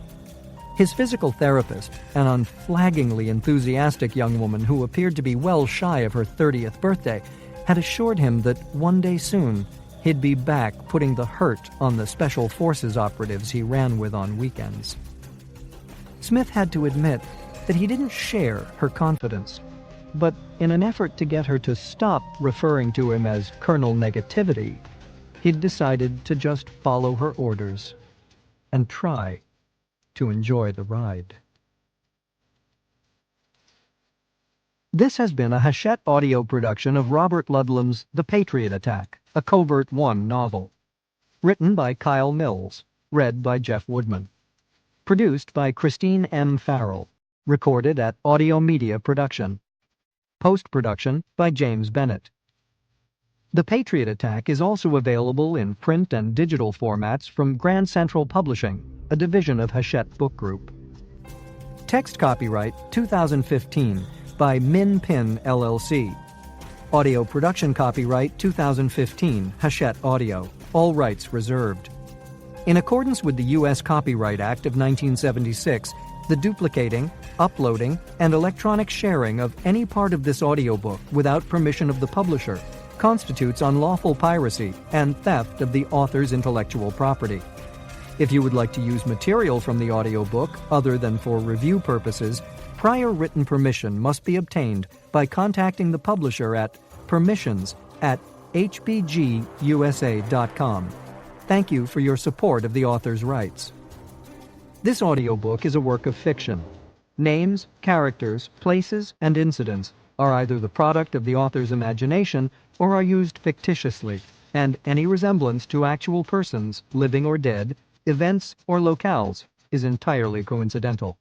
His physical therapist, an unflaggingly enthusiastic young woman who appeared to be well shy of her 30th birthday, had assured him that one day soon he'd be back putting the hurt on the Special Forces operatives he ran with on weekends. Smith had to admit that he didn't share her confidence. But in an effort to get her to stop referring to him as Colonel Negativity, he'd decided to just follow her orders and try to enjoy the ride. This has been a Hachette audio production of Robert Ludlum's The Patriot Attack, a Covert-One novel. Written by Kyle Mills, read by Jeff Woodman. Produced by Christine M. Farrell. Recorded at Audio Media Production. Post-production by James Bennett. The Patriot Attack is also available in print and digital formats from Grand Central Publishing, a division of Hachette Book Group. Text copyright 2015 by Min Pin LLC. Audio production copyright 2015 Hachette Audio. All rights reserved. In accordance with the U.S. Copyright Act of 1976, the duplicating, uploading, and electronic sharing of any part of this audiobook without permission of the publisher constitutes unlawful piracy and theft of the author's intellectual property. If you would like to use material from the audiobook other than for review purposes, prior written permission must be obtained by contacting the publisher at permissions@hbgusa.com. Thank you for your support of the author's rights. This audiobook is a work of fiction. Names, characters, places, and incidents are either the product of the author's imagination or are used fictitiously, and any resemblance to actual persons, living or dead, events, or locales is entirely coincidental.